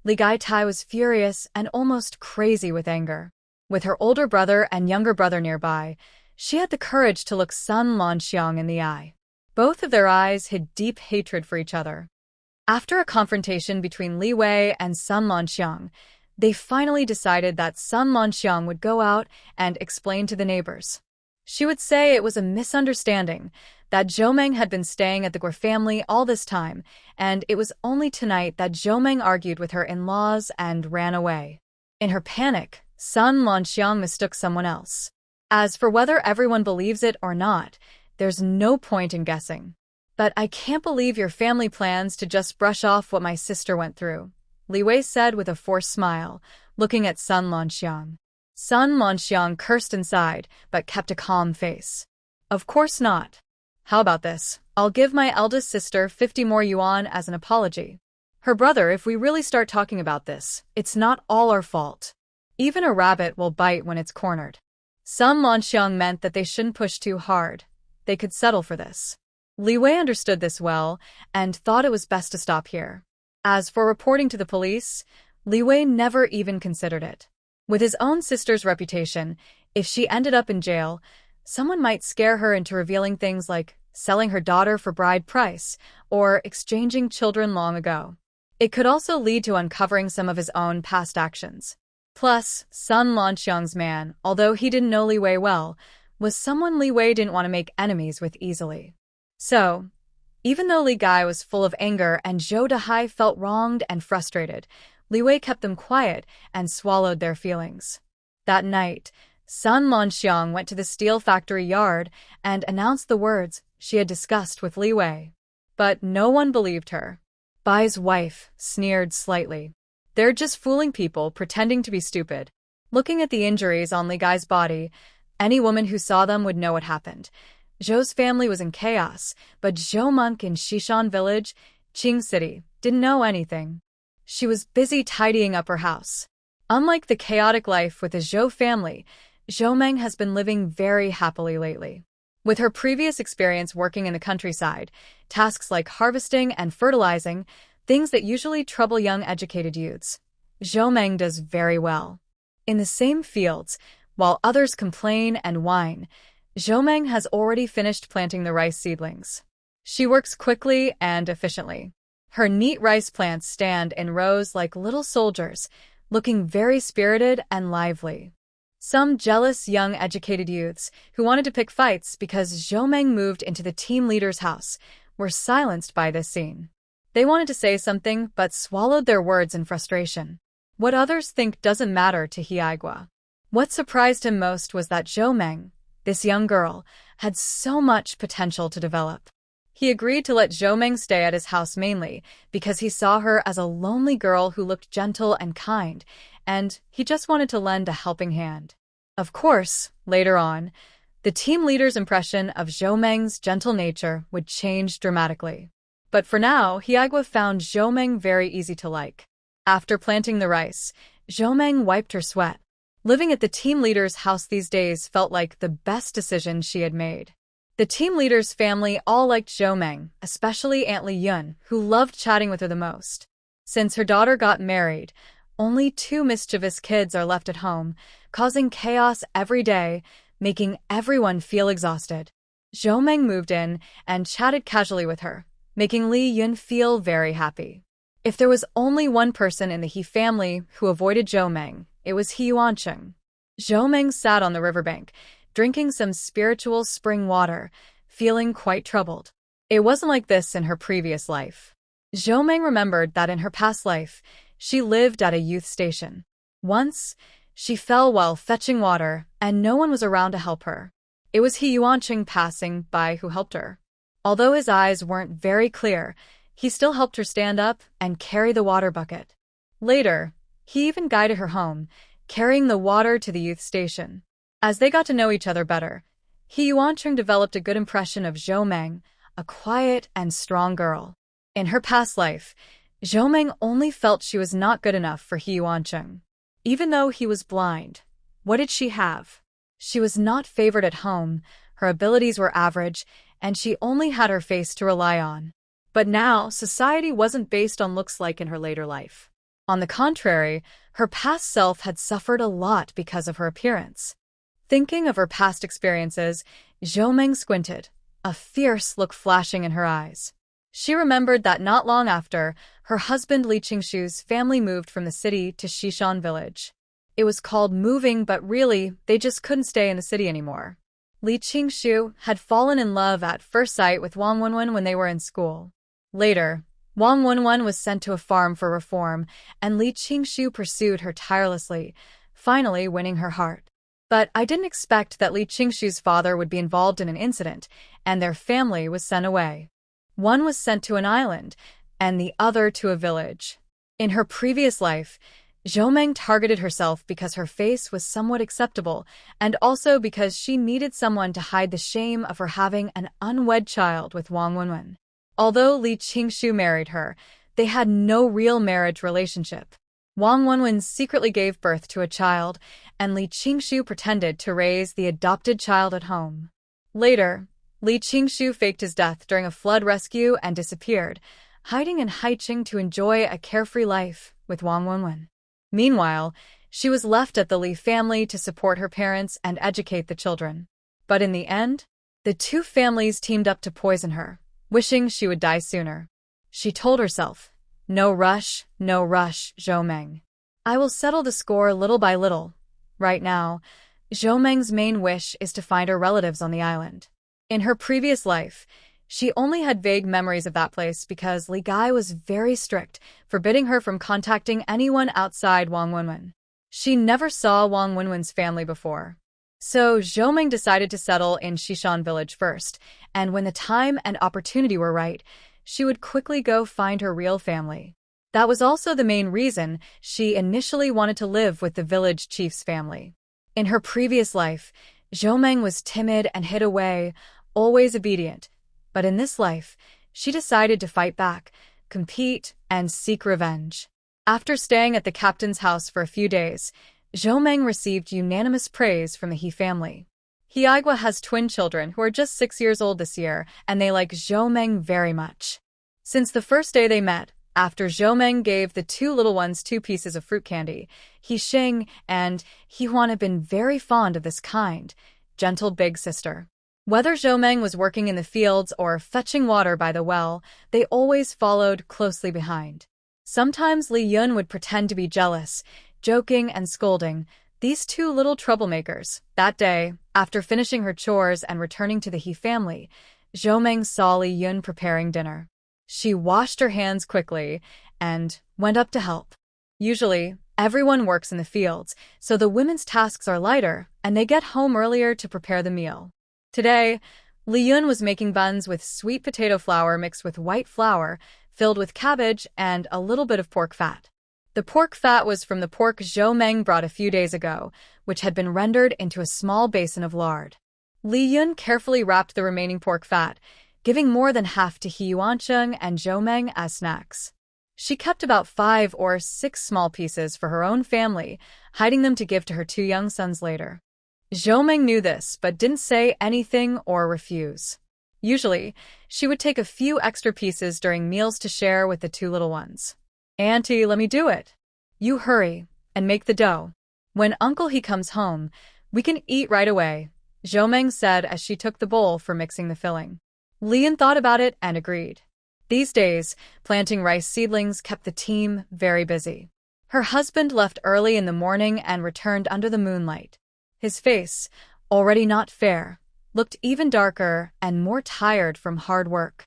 Li Gaitai was furious and almost crazy with anger. With her older brother and younger brother nearby, she had the courage to look Sun Lanxiang in the eye. Both of their eyes hid deep hatred for each other. After a confrontation between Li Wei and Sun Lanxiang, they finally decided that Sun Lanxiang would go out and explain to the neighbors. She would say it was a misunderstanding, that Zhou Meng had been staying at the Guo family all this time, and it was only tonight that Zhou Meng argued with her in-laws and ran away. In her panic, Sun Lanxiang mistook someone else. As for whether everyone believes it or not, there's no point in guessing. "But I can't believe your family plans to just brush off what my sister went through," Li Wei said with a forced smile, looking at Sun Lanxiang. Sun Lanxiang cursed inside, but kept a calm face. "Of course not. How about this? I'll give my eldest sister 50 more yuan as an apology. Her brother, if we really start talking about this, it's not all our fault. Even a rabbit will bite when it's cornered." Sun Lanxiang meant that they shouldn't push too hard. They could settle for this. Li Wei understood this well and thought it was best to stop here. As for reporting to the police, Li Wei never even considered it. With his own sister's reputation, if she ended up in jail, Someone might scare her into revealing things like selling her daughter for bride price or exchanging children long ago. It could also lead to uncovering some of his own past actions. Plus, Sun Lanxiang's man, although he didn't know Li Wei well, was someone Li Wei didn't want to make enemies with easily. So, even though Li Gai was full of anger and Zhou Dehai felt wronged and frustrated, Li Wei kept them quiet and swallowed their feelings. That night, Sun Lanxiang went to the steel factory yard and announced the words she had discussed with Li Wei. But no one believed her. Bai's wife sneered slightly. They're just fooling people, pretending to be stupid. Looking at the injuries on Li Gai's body, any woman who saw them would know what happened. Zhou's family was in chaos, but Zhou Monk in Xishan village, Qing City, didn't know anything. She was busy tidying up her house. Unlike the chaotic life with the Zhou family, Zhou Meng has been living very happily lately. With her previous experience working in the countryside, tasks like harvesting and fertilizing, things that usually trouble young educated youths, Zhou Meng does very well. In the same fields, while others complain and whine, Zhou Meng has already finished planting the rice seedlings. She works quickly and efficiently. Her neat rice plants stand in rows like little soldiers, looking very spirited and lively. Some jealous young educated youths who wanted to pick fights because Zhou Meng moved into the team leader's house were silenced by this scene. They wanted to say something but swallowed their words in frustration. What others think doesn't matter to Hiuan. What surprised him most was that Zhou Meng, this young girl, had so much potential to develop. He agreed to let Zhou Meng stay at his house mainly because he saw her as a lonely girl who looked gentle and kind, and he just wanted to lend a helping hand. Of course, later on, the team leader's impression of Zhou Meng's gentle nature would change dramatically. But for now, Hiuan found Zhou Meng very easy to like. After planting the rice, Zhou Meng wiped her sweat. Living at the team leader's house these days felt like the best decision she had made. The team leader's family all liked Zhou Meng, especially Aunt Li Yun, who loved chatting with her the most. Since her daughter got married, only 2 mischievous kids are left at home, causing chaos every day, making everyone feel exhausted. Zhou Meng moved in and chatted casually with her, making Li Yun feel very happy. If there was only one person in the He family who avoided Zhou Meng, it was Hiuan Chung. Zhou Meng sat on the riverbank, drinking some spiritual spring water, feeling quite troubled. It wasn't like this in her previous life. Zhou Meng remembered that in her past life, she lived at a youth station. Once, she fell while fetching water, and no one was around to help her. It was Hiuan Chung passing by who helped her. Although his eyes weren't very clear, he still helped her stand up and carry the water bucket. Later, he even guided her home, carrying the water to the youth station. As they got to know each other better, Hiuan Chung developed a good impression of Zhou Meng, a quiet and strong girl. In her past life, Zhou Meng only felt she was not good enough for Hiuan Chung. Even though he was blind, what did she have? She was not favored at home, her abilities were average, and she only had her face to rely on. But now, society wasn't based on looks like in her later life. On the contrary, her past self had suffered a lot because of her appearance. Thinking of her past experiences, Zhou Meng squinted, a fierce look flashing in her eyes. She remembered that not long after, her husband Li Qingshu's family moved from the city to Xishan village. It was called moving, but really, they just couldn't stay in the city anymore. Li Qingshu had fallen in love at first sight with Wong Win when they were in school. Later, Wong Win was sent to a farm for reform, and Li Qingshu pursued her tirelessly, finally winning her heart. But I didn't expect that Li Qingshu's father would be involved in an incident, and their family was sent away. One was sent to an island, and the other to a village. In her previous life, Zhou Meng targeted herself because her face was somewhat acceptable, and also because she needed someone to hide the shame of her having an unwed child with Wong Win. Although Li Qingshu married her, they had no real marriage relationship. Wong Win secretly gave birth to a child, and Li Qingshu pretended to raise the adopted child at home. Later, Li Qingshu faked his death during a flood rescue and disappeared, hiding in Haiqing to enjoy a carefree life with Wong Win. Meanwhile, she was left at the Li family to support her parents and educate the children. But in the end, the two families teamed up to poison her, wishing she would die sooner. She told herself, "No rush, no rush, Zhou Meng. I will settle the score little by little." Right now, Zhou Meng's main wish is to find her relatives on the island. In her previous life, she only had vague memories of that place because Li Gai was very strict, forbidding her from contacting anyone outside Wong Win. She never saw Wong Win's family before. So Zhou Meng decided to settle in Shishan village first, and when the time and opportunity were right, she would quickly go find her real family. That was also the main reason she initially wanted to live with the village chief's family. In her previous life, Zhou Meng was timid and hid away, always obedient. But in this life, she decided to fight back, compete, and seek revenge. After staying at the captain's house for a few days, Zhou Meng received unanimous praise from the He family. Hiuan has twin children who are just 6 years old this year, and they like Zhou Meng very much. Since the first day they met, after Zhou Meng gave the two little ones 2 pieces of fruit candy, Xing and Hiuan have been very fond of this kind, gentle big sister. Whether Zhou Meng was working in the fields or fetching water by the well, they always followed closely behind. Sometimes Li Yun would pretend to be jealous, joking and scolding these two little troublemakers. That day, after finishing her chores and returning to the He family, Zhou Meng saw Li Yun preparing dinner. She washed her hands quickly and went up to help. Usually, everyone works in the fields, so the women's tasks are lighter and they get home earlier to prepare the meal. Today, Li Yun was making buns with sweet potato flour mixed with white flour, filled with cabbage and a little bit of pork fat. The pork fat was from the pork Zhou Meng brought a few days ago, which had been rendered into a small basin of lard. Li Yun carefully wrapped the remaining pork fat, giving more than half to Chung and Zhou Meng as snacks. She kept about 5 or 6 small pieces for her own family, hiding them to give to her 2 young sons later. Zhou Meng knew this, but didn't say anything or refuse. Usually, she would take a few extra pieces during meals to share with the 2 little ones. "Auntie, let me do it. You hurry and make the dough. When Uncle He comes home, we can eat right away," Zhou Meng said as she took the bowl for mixing the filling. Li Yun thought about it and agreed. These days, planting rice seedlings kept the team very busy. Her husband left early in the morning and returned under the moonlight. His face, already not fair, looked even darker and more tired from hard work.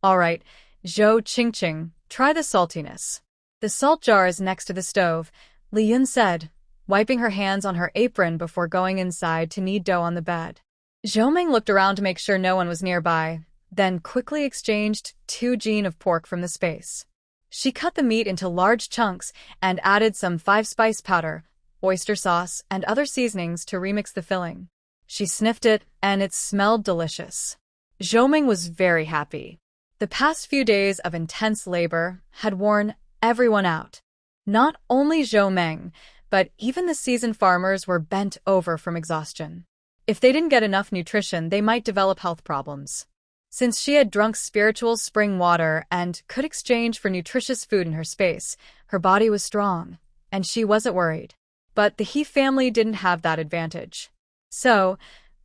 "All right, Zhou Qingqing, try the saltiness." "The salt jar is next to the stove," Li Yun said, wiping her hands on her apron before going inside to knead dough on the bed. Zhou Meng looked around to make sure no one was nearby, then quickly exchanged 2 jean of pork from the space. She cut the meat into large chunks and added some 5-spice powder, oyster sauce, and other seasonings to remix the filling. She sniffed it, and it smelled delicious. Zhou Meng was very happy. The past few days of intense labor had worn everyone out. Not only Zhou Meng, but even the seasoned farmers were bent over from exhaustion. If they didn't get enough nutrition, they might develop health problems. Since she had drunk spiritual spring water and could exchange for nutritious food in her space, her body was strong, and she wasn't worried. But the He family didn't have that advantage. So,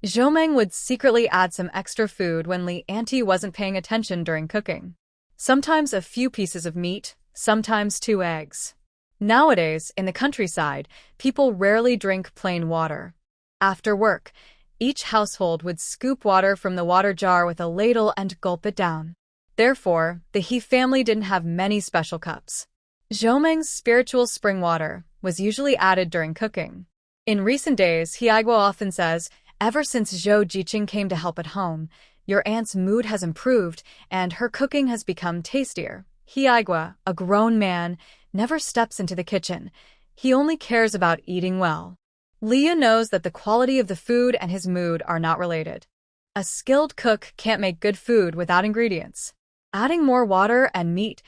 Zhou Meng would secretly add some extra food when Li Auntie wasn't paying attention during cooking. Sometimes a few pieces of meat, sometimes 2 eggs. Nowadays, in the countryside, people rarely drink plain water. After work, each household would scoop water from the water jar with a ladle and gulp it down. Therefore, the He family didn't have many special cups. Zhou Meng's spiritual spring water was usually added during cooking. In recent days, Hiuan often says, "Ever since Zhou Jiqing came to help at home, your aunt's mood has improved and her cooking has become tastier." Hiuan, a grown man, never steps into the kitchen. He only cares about eating well. Li Yun knows that the quality of the food and his mood are not related. A skilled cook can't make good food without ingredients. Adding more water and meat,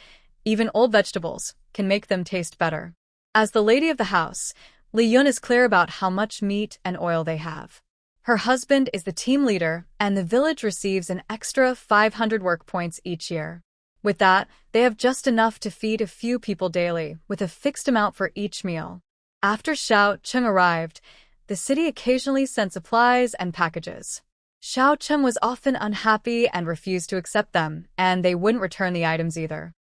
even old vegetables, can make them taste better. As the lady of the house, Li Yun is clear about how much meat and oil they have. Her husband is the team leader, and the village receives an extra 500 work points each year. With that, they have just enough to feed a few people daily, with a fixed amount for each meal. After Chung arrived, the city occasionally sent supplies and packages. Xiao Chung was often unhappy and refused to accept them, and they wouldn't return the items either.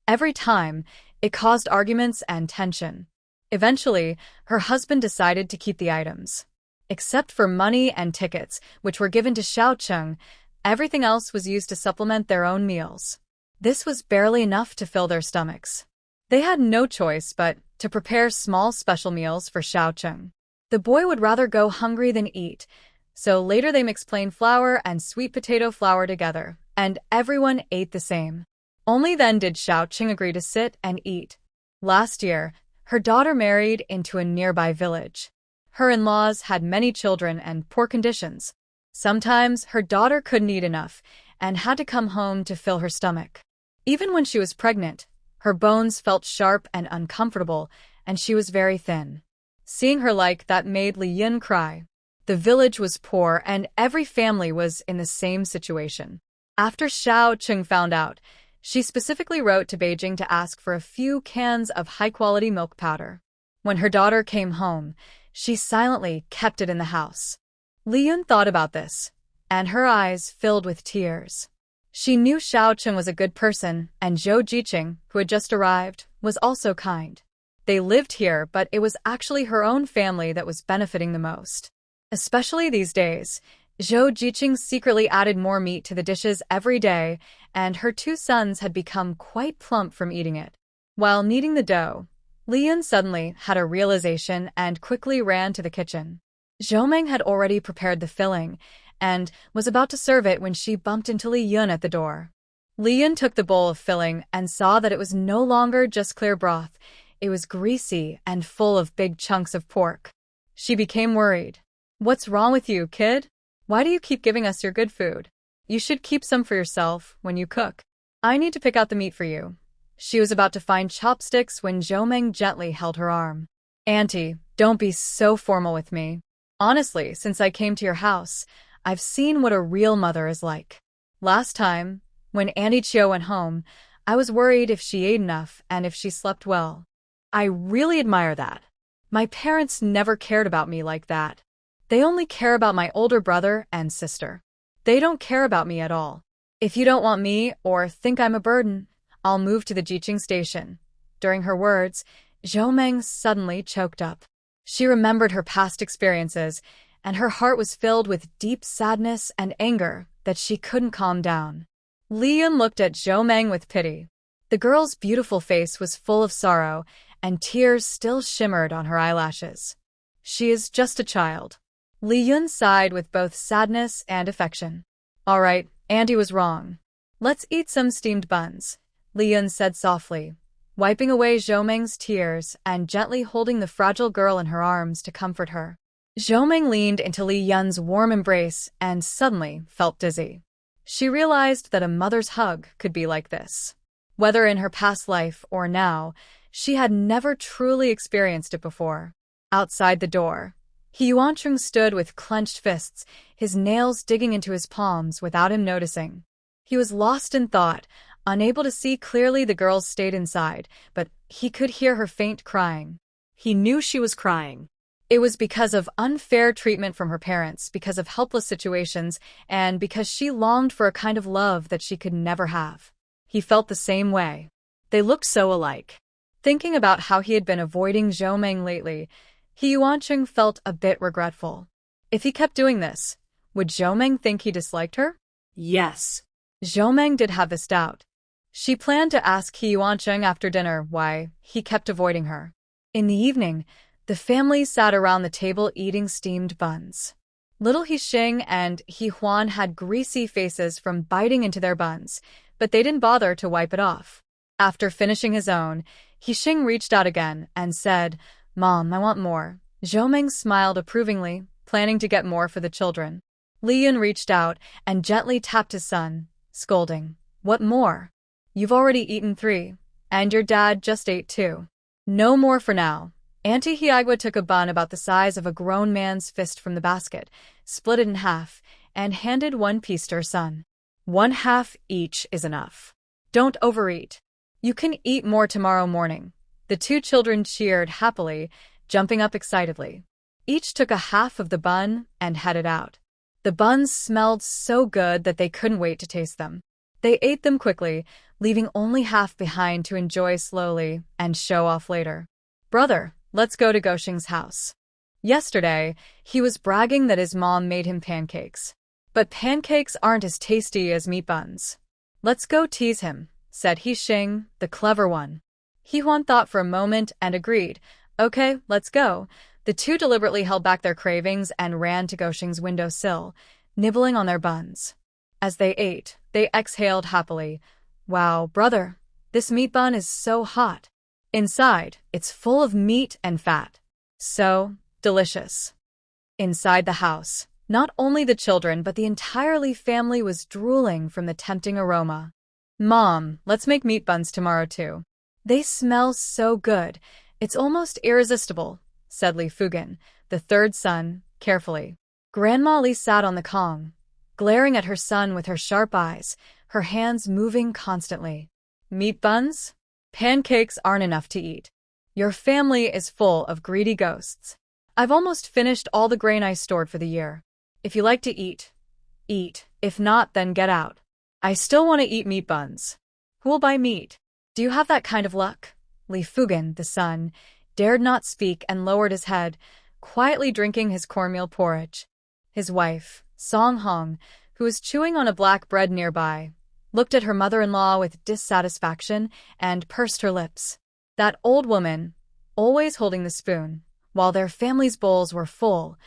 Every time, it caused arguments and tension. Eventually, her husband decided to keep the items. Except for money and tickets, which were given to Xiao Chung, everything else was used to supplement their own meals. This was barely enough to fill their stomachs. They had no choice but to prepare small special meals for Xiao Chung. The boy would rather go hungry than eat, so later they mixed plain flour and sweet potato flour together, and everyone ate the same. Only then did Xiao Chung agree to sit and eat. Last year, her daughter married into a nearby village. Her in-laws had many children and poor conditions. Sometimes her daughter couldn't eat enough and had to come home to fill her stomach. Even when she was pregnant, her bones felt sharp and uncomfortable, and she was very thin. Seeing her like that made Li Yun cry. The village was poor, and every family was in the same situation. After Xiao Chung found out, she specifically wrote to Beijing to ask for a few cans of high-quality milk powder. When her daughter came home, she silently kept it in the house. Li Yun thought about this, and her eyes filled with tears. She knew Xiao Chung was a good person, and Zhou Jiqing, who had just arrived, was also kind. They lived here, but it was actually her own family that was benefiting the most. Especially these days, Zhou Jiqing secretly added more meat to the dishes every day, and her two sons had become quite plump from eating it. While kneading the dough, Li Yun suddenly had a realization and quickly ran to the kitchen. Zhou Meng had already prepared the filling and was about to serve it when she bumped into Li Yun at the door. Li Yun took the bowl of filling and saw that it was no longer just clear broth. It was greasy and full of big chunks of pork. She became worried. "What's wrong with you, kid? Why do you keep giving us your good food? You should keep some for yourself when you cook. I need to pick out the meat for you." She was about to find chopsticks when Zhou Meng gently held her arm. "Auntie, don't be so formal with me. Honestly, since I came to your house, I've seen what a real mother is like. Last time, when Auntie Chiu went home, I was worried if she ate enough and if she slept well. I really admire that. My parents never cared about me like that. They only care about my older brother and sister. They don't care about me at all. If you don't want me or think I'm a burden, I'll move to the Jiqing station." During her words, Zhou Meng suddenly choked up. She remembered her past experiences, and her heart was filled with deep sadness and anger that she couldn't calm down. Li Yun looked at Zhou Meng with pity. The girl's beautiful face was full of sorrow, and tears still shimmered on her eyelashes. "She is just a child." Li Yun sighed with both sadness and affection. "All right, Auntie was wrong. Let's eat some steamed buns," Li Yun said softly, wiping away Zhou Meng's tears and gently holding the fragile girl in her arms to comfort her. Zhou Meng leaned into Li Yun's warm embrace and suddenly felt dizzy. She realized that a mother's hug could be like this. Whether in her past life or now, she had never truly experienced it before. Outside the door, Hiuan stood with clenched fists, his nails digging into his palms without him noticing. He was lost in thought, unable to see clearly. The girls stayed inside, but he could hear her faint crying. He knew she was crying. It was because of unfair treatment from her parents, because of helpless situations, and because she longed for a kind of love that she could never have. He felt the same way. They looked so alike. Thinking about how he had been avoiding Zhou Meng lately, Hiuan felt a bit regretful. If he kept doing this, would Zhou Meng think he disliked her? Yes. Zhou Meng did have this doubt. She planned to ask Hiuan after dinner why he kept avoiding her. In the evening, the family sat around the table eating steamed buns. Little Hixing and Hiuan had greasy faces from biting into their buns, but they didn't bother to wipe it off. After finishing his own, Hixing reached out again and said, "Mom, I want more." Zhou Meng smiled approvingly, planning to get more for the children. Li Yun reached out and gently tapped his son, scolding, "What more? You've already eaten 3, and your dad just ate 2. No more for now." Auntie Hiagwa took a bun about the size of a grown man's fist from the basket, split it in half, and handed one piece to her son. "1 half each is enough. Don't overeat. You can eat more tomorrow morning." The 2 children cheered happily, jumping up excitedly. Each took a half of the bun and headed out. The buns smelled so good that they couldn't wait to taste them. They ate them quickly, leaving only half behind to enjoy slowly and show off later. Brother, let's go to Gosheng's house. Yesterday, he was bragging that his mom made him pancakes. But pancakes aren't as tasty as meat buns. Let's go tease him, said Hixing, the clever one. Hiuan thought for a moment and agreed. Okay, let's go. The two deliberately held back their cravings and ran to Gosheng's windowsill, nibbling on their buns. As they ate, they exhaled happily. Wow, brother, this meat bun is so hot. Inside, it's full of meat and fat. So delicious. Inside the house, not only the children but the entire Lee family was drooling from the tempting aroma. Mom, let's make meat buns tomorrow too. They smell so good, it's almost irresistible, said Li Fugen, the third son, carefully. Grandma Li sat on the Kong, glaring at her son with her sharp eyes, her hands moving constantly. Meat buns? Pancakes aren't enough to eat. Your family is full of greedy ghosts. I've almost finished all the grain I stored for the year. If you like to eat, eat. If not, then get out. I still want to eat meat buns. Who'll buy meat? Do you have that kind of luck? Li Fugen, the son, dared not speak and lowered his head, quietly drinking his cornmeal porridge. His wife, Song Hong, who was chewing on a black bread nearby, looked at her mother-in-law with dissatisfaction and pursed her lips. That old woman, always holding the spoon, while their family's bowls were full,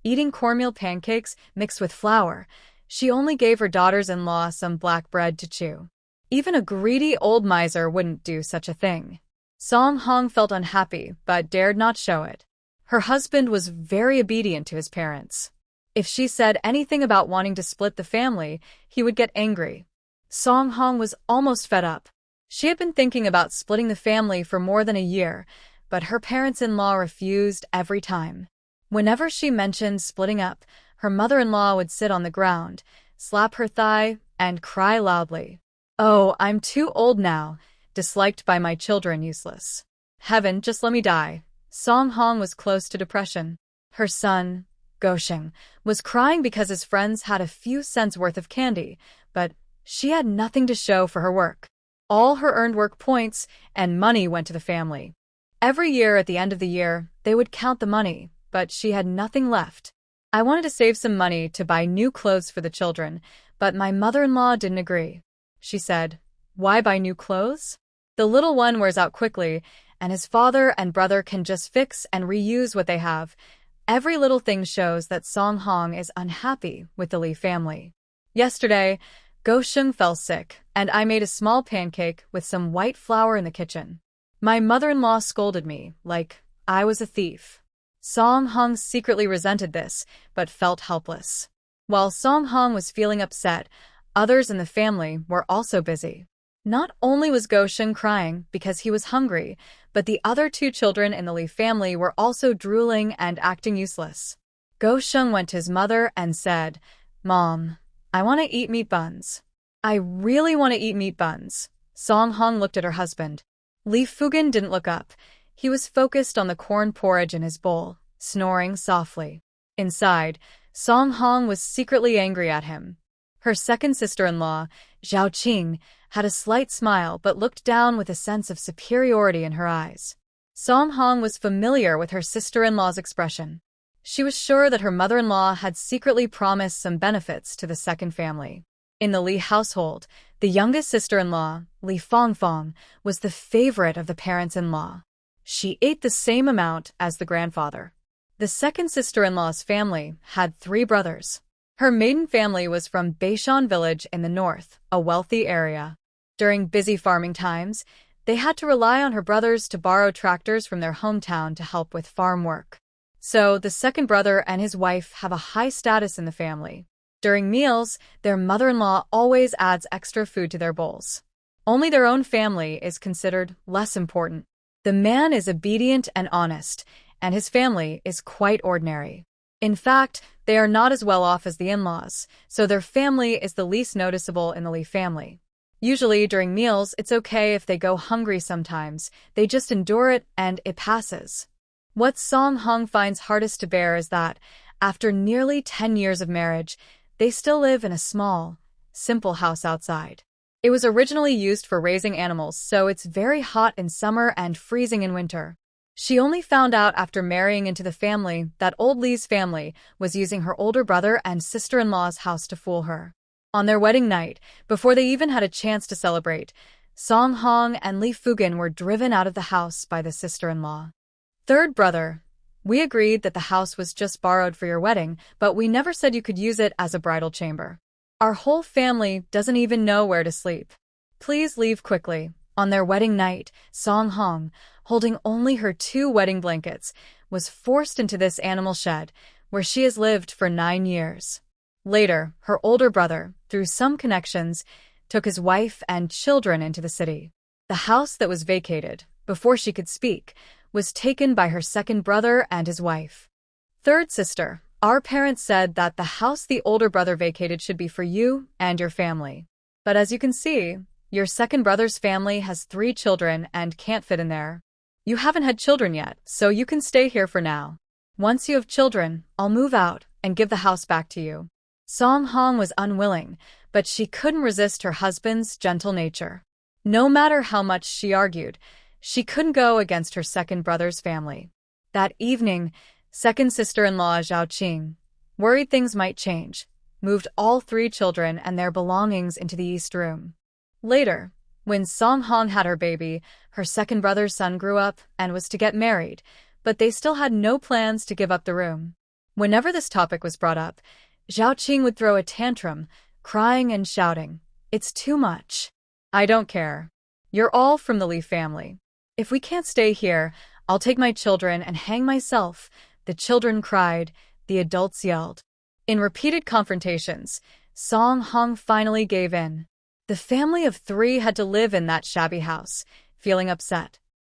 eating cornmeal pancakes mixed with flour, she only gave her daughters-in-law some black bread to chew. Even a greedy old miser wouldn't do such a thing. Song Hong felt unhappy, but dared not show it. Her husband was very obedient to his parents. If she said anything about wanting to split the family, he would get angry. Song Hong was almost fed up. She had been thinking about splitting the family for more than a year, but her parents-in-law refused every time. Whenever she mentioned splitting up, her mother-in-law would sit on the ground, slap her thigh, and cry loudly. Oh, I'm too old now, disliked by my children, useless. Heaven, just let me die. Song Hong was close to depression. Her son, Gosheng, was crying because his friends had a few cents worth of candy, but she had nothing to show for her work. All her earned work points and money went to the family. Every year at the end of the year, they would count the money, but she had nothing left. I wanted to save some money to buy new clothes for the children, but my mother-in-law didn't agree. She said, "Why buy new clothes? The little one wears out quickly, and his father and brother can just fix and reuse what they have." Every little thing shows that Song Hong is unhappy with the Li family. Yesterday, Gosheng fell sick, and I made a small pancake with some white flour in the kitchen. My mother-in-law scolded me, like I was a thief. Song Hong secretly resented this, but felt helpless. While Song Hong was feeling upset, others in the family were also busy. Not only was Gosheng crying because he was hungry, but the other two children in the Li family were also drooling and acting useless. Gosheng went to his mother and said, "Mom, I want to eat meat buns. I really want to eat meat buns." Song Hong looked at her husband. Li Fugen didn't look up. He was focused on the corn porridge in his bowl, snoring softly. Inside, Song Hong was secretly angry at him. Her second sister-in-law, Zhao Qing, had a slight smile but looked down with a sense of superiority in her eyes. Song Hong was familiar with her sister-in-law's expression. She was sure that her mother-in-law had secretly promised some benefits to the second family. In the Li household, the youngest sister-in-law, Li Fangfang, was the favorite of the parents-in-law. She ate the same amount as the grandfather. The second sister-in-law's family had 3 brothers. Her maiden family was from Beishan village in the north, a wealthy area. During busy farming times, they had to rely on her brothers to borrow tractors from their hometown to help with farm work. So the second brother and his wife have a high status in the family. During meals, their mother-in-law always adds extra food to their bowls. Only their own family is considered less important. The man is obedient and honest, and his family is quite ordinary. In fact, they are not as well off as the in-laws, so their family is the least noticeable in the Li family. Usually, during meals, it's okay if they go hungry sometimes. They just endure it and it passes. What Song Hong finds hardest to bear is that, After nearly 10 years of marriage, they still live in a small, simple house outside. It was originally used for raising animals, so it's very hot in summer and freezing in winter. She only found out after marrying into the family that old Li's family was using her older brother and sister-in-law's house to fool her. On their wedding night, before they even had a chance to celebrate, Song Hong and Li Fugin were driven out of the house by the sister-in-law. Third brother, we agreed that the house was just borrowed for your wedding, but we never said you could use it as a bridal chamber. Our whole family doesn't even know where to sleep. Please leave quickly. On their wedding night, Song Hong, holding only her 2 wedding blankets, was forced into this animal shed, where she has lived for 9 years. Later, her older brother, through some connections, took his wife and children into the city. The house that was vacated, before she could speak, was taken by her second brother and his wife. Third sister, our parents said that the house the older brother vacated should be for you and your family. But as you can see, your second brother's family has 3 children and can't fit in there. You haven't had children yet, so you can stay here for now. Once you have children, I'll move out and give the house back to you. Song Hong was unwilling, but she couldn't resist her husband's gentle nature. No matter how much she argued, she couldn't go against her second brother's family. That evening, second sister-in-law Zhao Qing, worried things might change, moved all 3 children and their belongings into the east room. Later, when Song Hong had her baby, her second brother's son grew up and was to get married, but they still had no plans to give up the room. Whenever this topic was brought up, Zhao Qing would throw a tantrum, crying and shouting, "It's too much. I don't care. You're all from the Li family. If we can't stay here, I'll take my children and hang myself." The children cried, the adults yelled. In repeated confrontations, Song Hong finally gave in. The family of 3 had to live in that shabby house, feeling upset.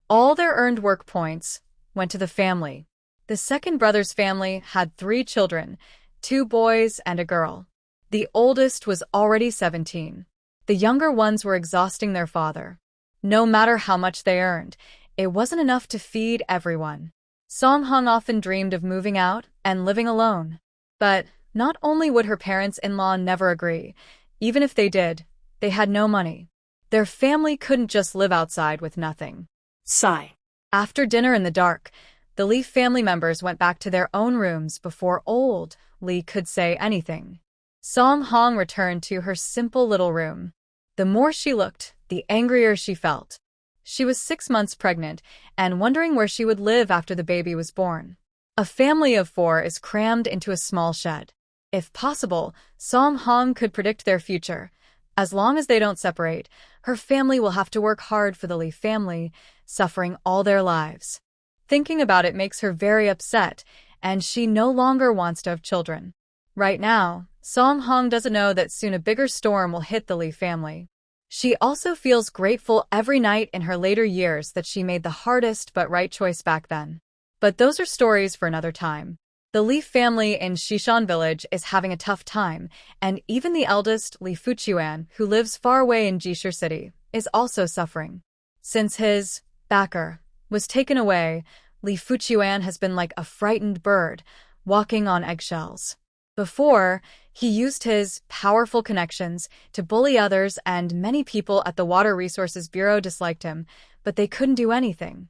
All their earned work points went to the family. The second brother's family had 3 children, 2 boys and a girl. The oldest was already 17. The younger ones were exhausting their father. No matter how much they earned, it wasn't enough to feed everyone. Song Hong often dreamed of moving out and living alone. But not only would her parents-in-law never agree, even if they did, they had no money. Their family couldn't just live outside with nothing. Sigh. After dinner in the dark, the Li family members went back to their own rooms before old Li could say anything. Song Hong returned to her simple little room. The more she looked, the angrier she felt. She was 6 months pregnant and wondering where she would live after the baby was born. A family of 4 is crammed into a small shed. If possible, Song Hong could predict their future. As long as they don't separate, her family will have to work hard for the Li family, suffering all their lives. Thinking about it makes her very upset, and she no longer wants to have children. Right now, Song Hong doesn't know that soon a bigger storm will hit the Li family. She also feels grateful every night in her later years that she made the hardest but right choice back then. But those are stories for another time. The Li family in Xishan village is having a tough time, and even the eldest Li Fuchuan, who lives far away in Jishir City, is also suffering. Since his backer was taken away, Li Fuchuan has been like a frightened bird, walking on eggshells. Before, he used his powerful connections to bully others, and many people at the Water Resources Bureau disliked him, but they couldn't do anything.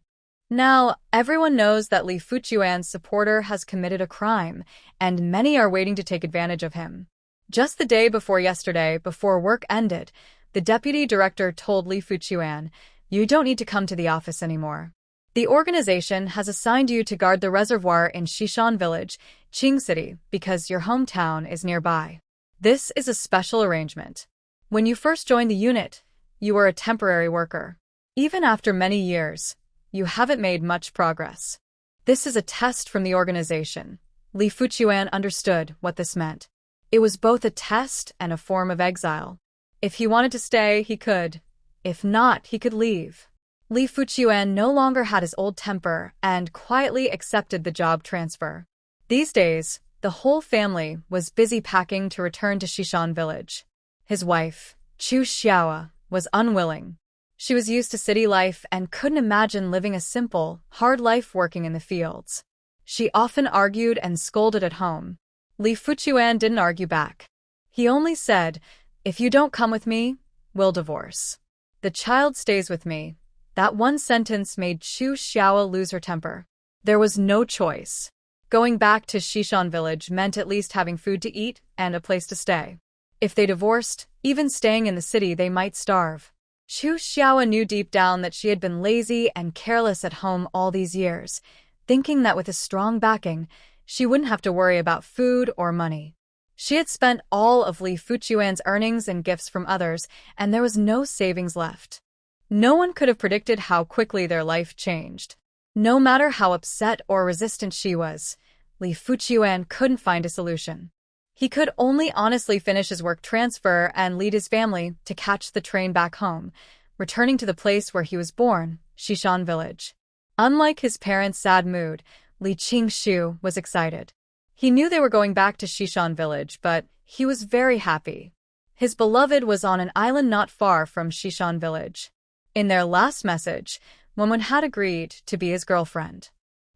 Now, everyone knows that Li Fuchuan's supporter has committed a crime, and many are waiting to take advantage of him. Just the day before yesterday, before work ended, the deputy director told Li Fuchuan, "You don't need to come to the office anymore. The organization has assigned you to guard the reservoir in Xishan village, Qing City, because your hometown is nearby. This is a special arrangement. When you first joined the unit, you were a temporary worker. Even after many years, you haven't made much progress. This is a test from the organization." Li Fuchuan understood what this meant. It was both a test and a form of exile. If he wanted to stay, he could. If not, he could leave. Li Fuchuan no longer had his old temper and quietly accepted the job transfer. These days, the whole family was busy packing to return to Xishan village. His wife, Chu Xiaoa, was unwilling. She was used to city life and couldn't imagine living a simple, hard life working in the fields. She often argued and scolded at home. Li Fuchuan didn't argue back. He only said, "If you don't come with me, we'll divorce. The child stays with me." That one sentence made Chu Xiao lose her temper. There was no choice. Going back to Shishan village meant at least having food to eat and a place to stay. If they divorced, even staying in the city, they might starve. Chu Xiao knew deep down that she had been lazy and careless at home all these years, thinking that with a strong backing, she wouldn't have to worry about food or money. She had spent all of Li Fuchuan's earnings and gifts from others, and there was no savings left. No one could have predicted how quickly their life changed. No matter how upset or resistant she was, Li Fuchuan couldn't find a solution. He could only honestly finish his work transfer and lead his family to catch the train back home, returning to the place where he was born, Shishan village. Unlike his parents' sad mood, Li Qingshu was excited. He knew they were going back to Shishan village, but he was very happy. His beloved was on an island not far from Shishan village. In their last message, Wong Win had agreed to be his girlfriend.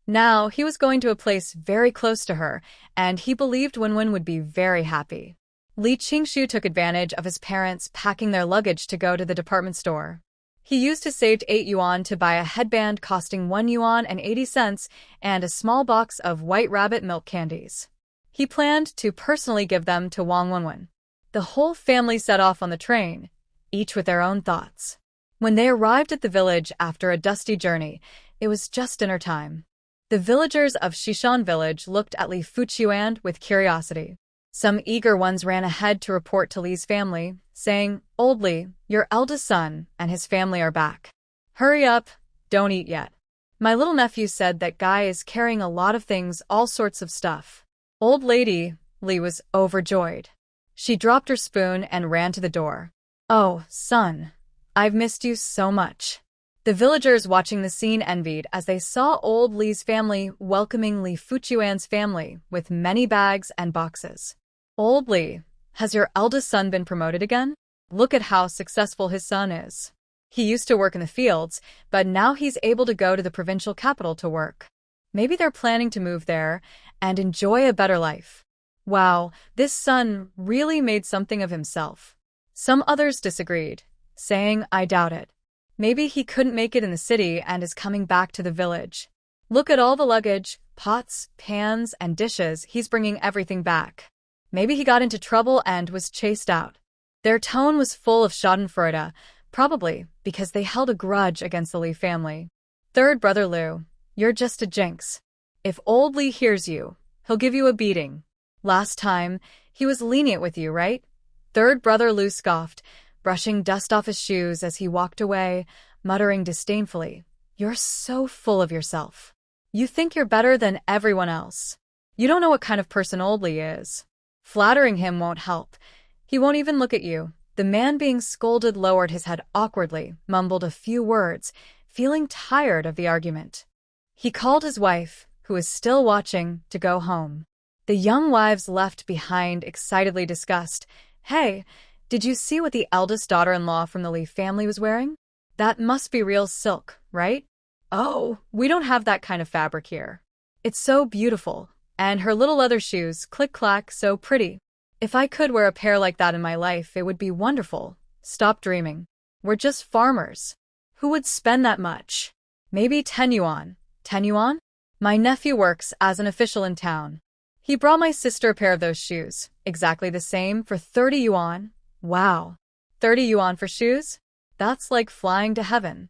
Now he was going to a place very close to her, and he believed Wong Win would be very happy. Li Qingshu took advantage of his parents packing their luggage to go to the department store. He used his saved 8 yuan to buy a headband costing 1 yuan and 80 cents and a small box of White Rabbit milk candies. He planned to personally give them to Wong Win. The whole family set off on the train, each with their own thoughts. When they arrived at the village after a dusty journey, it was just dinner time. The villagers of Shishan village looked at Li Fuchuan with curiosity. Some eager ones ran ahead to report to Li's family, saying, "Old Li, your eldest son and his family are back. Hurry up, don't eat yet. My little nephew said that guy is carrying a lot of things, all sorts of stuff." Old lady, Li was overjoyed. She dropped her spoon and ran to the door. "Oh, son, I've missed you so much." The villagers watching the scene envied as they saw old Li's family welcoming Li Fuchuan's family with many bags and boxes. "Old Li, has your eldest son been promoted again? Look at how successful his son is. He used to work in the fields, but now he's able to go to the provincial capital to work. Maybe they're planning to move there and enjoy a better life. Wow, this son really made something of himself." Some others disagreed, saying, "I doubt it. Maybe he couldn't make it in the city and is coming back to the village. Look at all the luggage, pots, pans, and dishes, he's bringing everything back. Maybe he got into trouble and was chased out." Their tone was full of schadenfreude, probably because they held a grudge against the Li family. "Third brother Liu, you're just a jinx. If old Li hears you, he'll give you a beating. Last time, he was lenient with you, right?" Third brother Liu scoffed, brushing dust off his shoes as he walked away, muttering disdainfully, "You're so full of yourself. You think you're better than everyone else. You don't know what kind of person old Li is. Flattering him won't help. He won't even look at you." The man being scolded lowered his head awkwardly, mumbled a few words, feeling tired of the argument. He called his wife, who was still watching, to go home. The young wives left behind excitedly discussed, "Hey, did you see what the eldest daughter-in-law from the Li family was wearing? That must be real silk, right? Oh, we don't have that kind of fabric here. It's so beautiful, and her little leather shoes, click-clack, so pretty. If I could wear a pair like that in my life, it would be wonderful. Stop dreaming. We're just farmers. Who would spend that much? Maybe 10 yuan. 10 yuan? My nephew works as an official in town. He brought my sister a pair of those shoes, exactly the same, for 30 yuan. Wow. 30 yuan for shoes? That's like flying to heaven."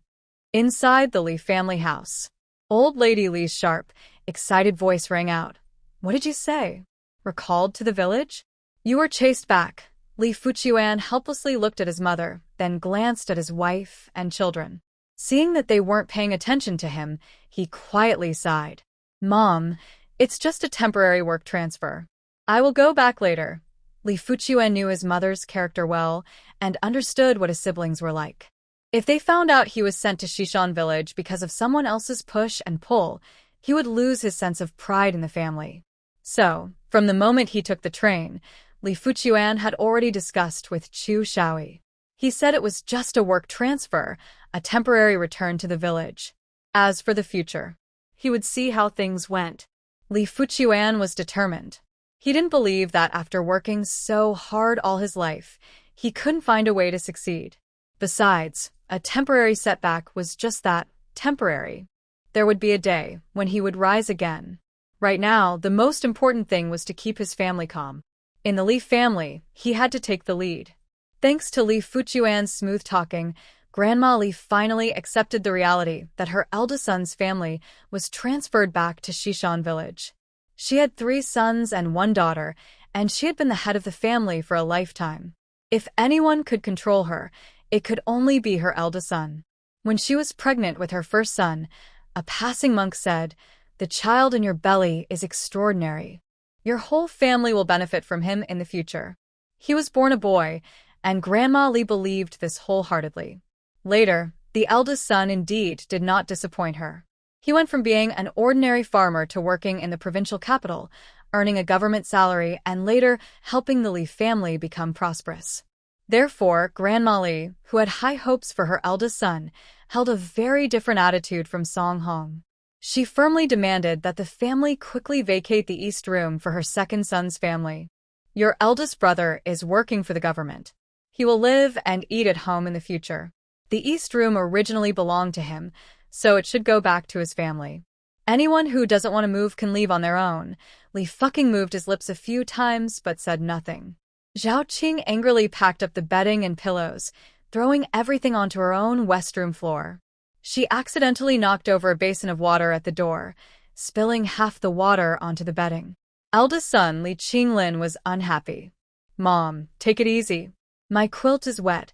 Inside the Li family house, old lady Li's sharp, excited voice rang out. "What did you say? Recalled to the village? You were chased back." Li Fuchuan helplessly looked at his mother, then glanced at his wife and children. Seeing that they weren't paying attention to him, he quietly sighed. "Mom, it's just a temporary work transfer. I will go back later." Li Fuchuan knew his mother's character well and understood what his siblings were like. If they found out he was sent to Shishan village because of someone else's push and pull, he would lose his sense of pride in the family. So, from the moment he took the train, Li Fuchuan had already discussed with Chu Xiaoi. He said it was just a work transfer, a temporary return to the village. As for the future, he would see how things went. Li Fuchuan was determined. He didn't believe that after working so hard all his life, he couldn't find a way to succeed. Besides, a temporary setback was just that, temporary. There would be a day when he would rise again. Right now, the most important thing was to keep his family calm. In the Li family, he had to take the lead. Thanks to Li Fuchuan's smooth talking, Grandma Li finally accepted the reality that her eldest son's family was transferred back to Shishan village. She had 3 sons and 1 daughter, and she had been the head of the family for a lifetime. If anyone could control her, it could only be her eldest son. When she was pregnant with her first son, a passing monk said, "The child in your belly is extraordinary. Your whole family will benefit from him in the future." He was born a boy, and Grandma Li believed this wholeheartedly. Later, the eldest son indeed did not disappoint her. He went from being an ordinary farmer to working in the provincial capital, earning a government salary and later helping the Li family become prosperous. Therefore, Grandma Li, who had high hopes for her eldest son, held a very different attitude from Song Hong. She firmly demanded that the family quickly vacate the East Room for her second son's family. "Your eldest brother is working for the government. He will live and eat at home in the future. The East Room originally belonged to him, so it should go back to his family. Anyone who doesn't want to move can leave on their own." Li fucking moved his lips a few times but said nothing. Zhao Qing angrily packed up the bedding and pillows, throwing everything onto her own West Room floor. She accidentally knocked over a basin of water at the door, spilling half the water onto the bedding. Eldest son Li Qinglin was unhappy. "Mom, take it easy. My quilt is wet."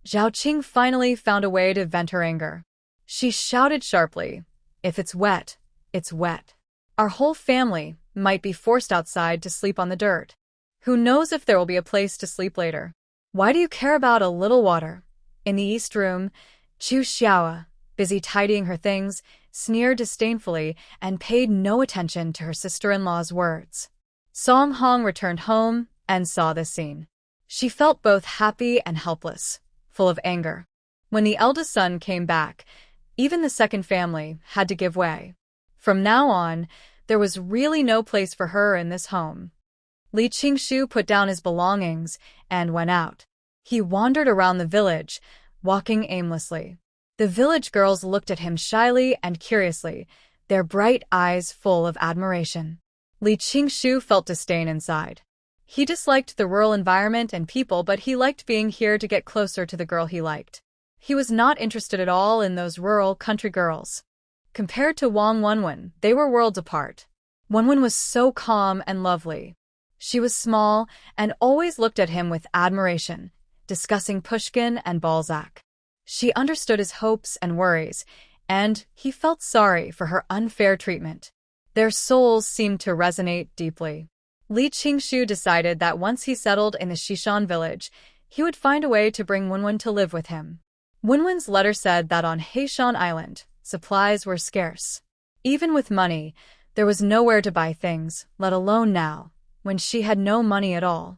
Zhao Qing finally found a way to vent her anger. She shouted sharply, "If it's wet, it's wet. Our whole family might be forced outside to sleep on the dirt. Who knows if there will be a place to sleep later? Why do you care about a little water?" In the East Room, Chu Xiaoa, busy tidying her things, sneered disdainfully and paid no attention to her sister-in-law's words. Song Hong returned home and saw this scene. She felt both happy and helpless, full of anger. When the eldest son came back, even the second family had to give way. From now on, there was really no place for her in this home. Li Qingshu put down his belongings and went out. He wandered around the village, walking aimlessly. The village girls looked at him shyly and curiously, their bright eyes full of admiration. Li Qingshu felt disdain inside. He disliked the rural environment and people, but he liked being here to get closer to the girl he liked. He was not interested at all in those rural country girls. Compared to Wong Win, they were worlds apart. Win was so calm and lovely. She was small and always looked at him with admiration, discussing Pushkin and Balzac. She understood his hopes and worries, and he felt sorry for her unfair treatment. Their souls seemed to resonate deeply. Li Qingshu decided that once he settled in the Shishan village, he would find a way to bring Win to live with him. Win's letter said that on Hiuan Island, supplies were scarce. Even with money, there was nowhere to buy things, let alone now, when she had no money at all.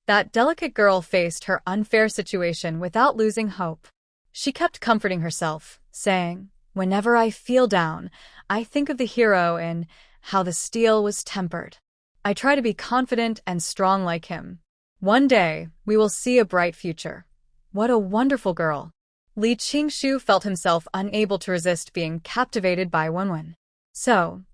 That delicate girl faced her unfair situation without losing hope. She kept comforting herself, saying, "Whenever I feel down, I think of the hero and how the steel was tempered. I try to be confident and strong like him. One day, we will see a bright future." What a wonderful girl. Li Qingshu felt himself unable to resist being captivated by Win. So,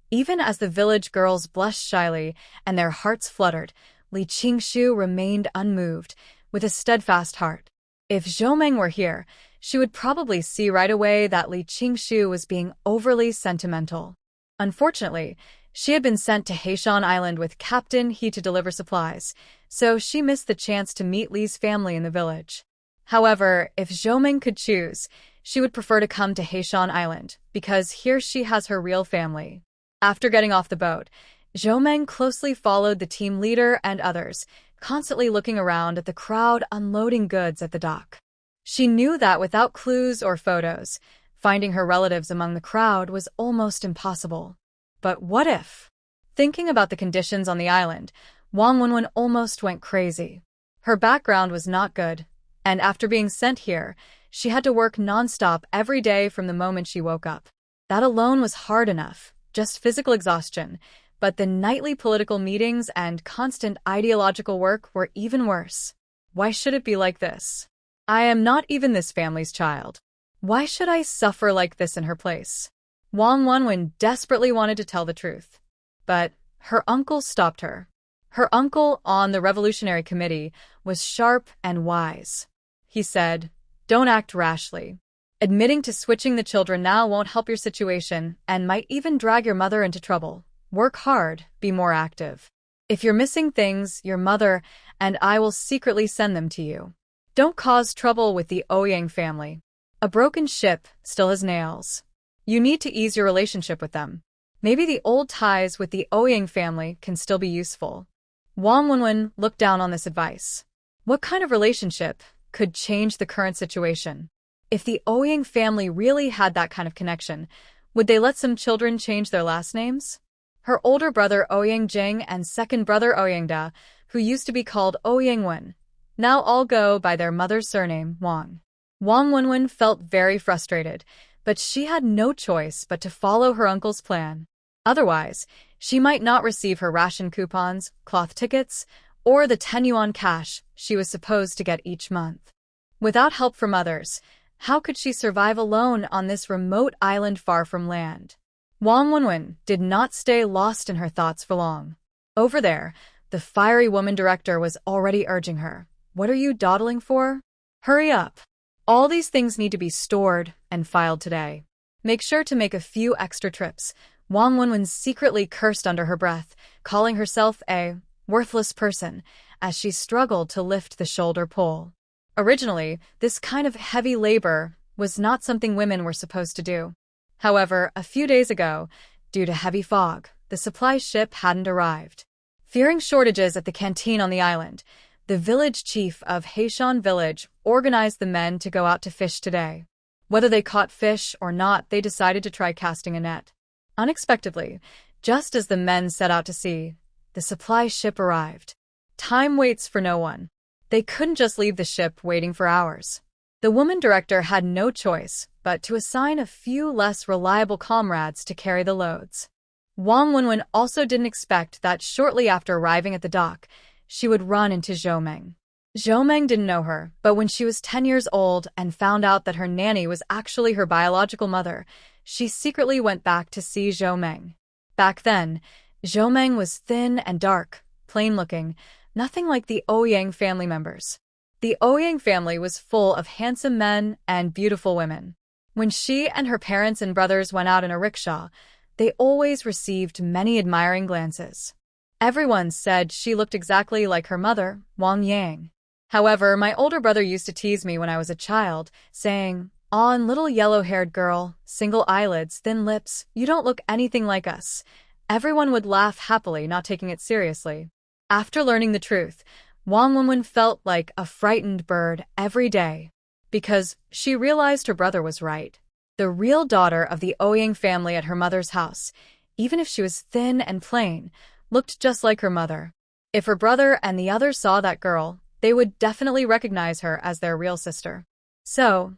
even as the village girls blushed shyly and their hearts fluttered, Li Qingshu remained unmoved, with a steadfast heart. If Zhomeng were here, she would probably see right away that Li Qingshu was being overly sentimental. Unfortunately, she had been sent to Hiuan Island with Captain He to deliver supplies, so she missed the chance to meet Li's family in the village. However, if Zhomeng could choose, she would prefer to come to Hiuan Island, because here she has her real family. After getting off the boat, Zhomeng closely followed the team leader and others, constantly looking around at the crowd unloading goods at the dock. She knew that without clues or photos, finding her relatives among the crowd was almost impossible. But what if? Thinking about the conditions on the island, Wong Win almost went crazy. Her background was not good, and after being sent here, she had to work non-stop every day from the moment she woke up. That alone was hard enough, just physical exhaustion, But the nightly political meetings and constant ideological work were even worse. Why should it be like this? I am not even this family's child. Why should I suffer like this in her place? Wong Win desperately wanted to tell the truth. But her uncle stopped her. Her uncle on the Revolutionary Committee was sharp and wise. He said, "Don't act rashly. Admitting to switching the children now won't help your situation and might even drag your mother into trouble. Work hard, be more active. If you're missing things, your mother and I will secretly send them to you. Don't cause trouble with the Ouyang family. A broken ship still has nails. You need to ease your relationship with them. Maybe the old ties with the Ouyang family can still be useful." Wong Win looked down on this advice. What kind of relationship could change the current situation? If the Ouyang family really had that kind of connection, would they let some children change their last names? Her older brother Ouyang Jing and second brother Ouyang Da, who used to be called Ouyang Wen, now all go by their mother's surname, Wong. Wong Win felt very frustrated, but she had no choice but to follow her uncle's plan. Otherwise, she might not receive her ration coupons, cloth tickets, or the 10 yuan cash she was supposed to get each month. Without help from others, how could she survive alone on this remote island far from land? Wong Win did not stay lost in her thoughts for long. Over there, the fiery woman director was already urging her. What are you dawdling for? Hurry up. All these things need to be stored and filed today. Make sure to make a few extra trips. Wong Win secretly cursed under her breath, calling herself a worthless person as she struggled to lift the shoulder pole. Originally, this kind of heavy labor was not something women were supposed to do. However, a few days ago, due to heavy fog, the supply ship hadn't arrived. Fearing shortages at the canteen on the island, the village chief of Hiuan village organized the men to go out to fish today. Whether they caught fish or not, they decided to try casting a net. Unexpectedly, just as the men set out to sea, the supply ship arrived. Time waits for no one. They couldn't just leave the ship waiting for hours. The woman director had no choice but to assign a few less reliable comrades to carry the loads. Wong Win also didn't expect that shortly after arriving at the dock, she would run into Zhou Meng. Zhou Meng didn't know her, but when she was 10 years old and found out that her nanny was actually her biological mother, she secretly went back to see Zhou Meng. Back then, Zhou Meng was thin and dark, plain-looking, nothing like the Ouyang family members. The Ouyang family was full of handsome men and beautiful women. When she and her parents and brothers went out in a rickshaw, they always received many admiring glances. Everyone said she looked exactly like her mother, Wang Yang. However, my older brother used to tease me when I was a child, saying, "On little yellow-haired girl, single eyelids, thin lips, you don't look anything like us." Everyone would laugh happily, not taking it seriously. After learning the truth, Wong Win felt like a frightened bird every day, because she realized her brother was right. The real daughter of the Ouyang family at her mother's house, even if she was thin and plain, looked just like her mother. If her brother and the others saw that girl, they would definitely recognize her as their real sister. So,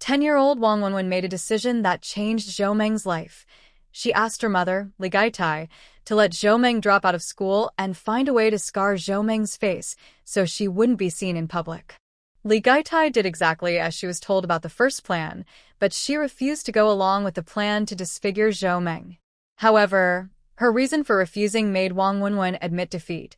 10-year-old Wong Win made a decision that changed Zhou Meng's life. She asked her mother, Li Gaitai, to let Zhou Meng drop out of school and find a way to scar Zhou Meng's face so she wouldn't be seen in public. Li Gaitai did exactly as she was told about the first plan, but she refused to go along with the plan to disfigure Zhou Meng. However, her reason for refusing made Wong Win admit defeat.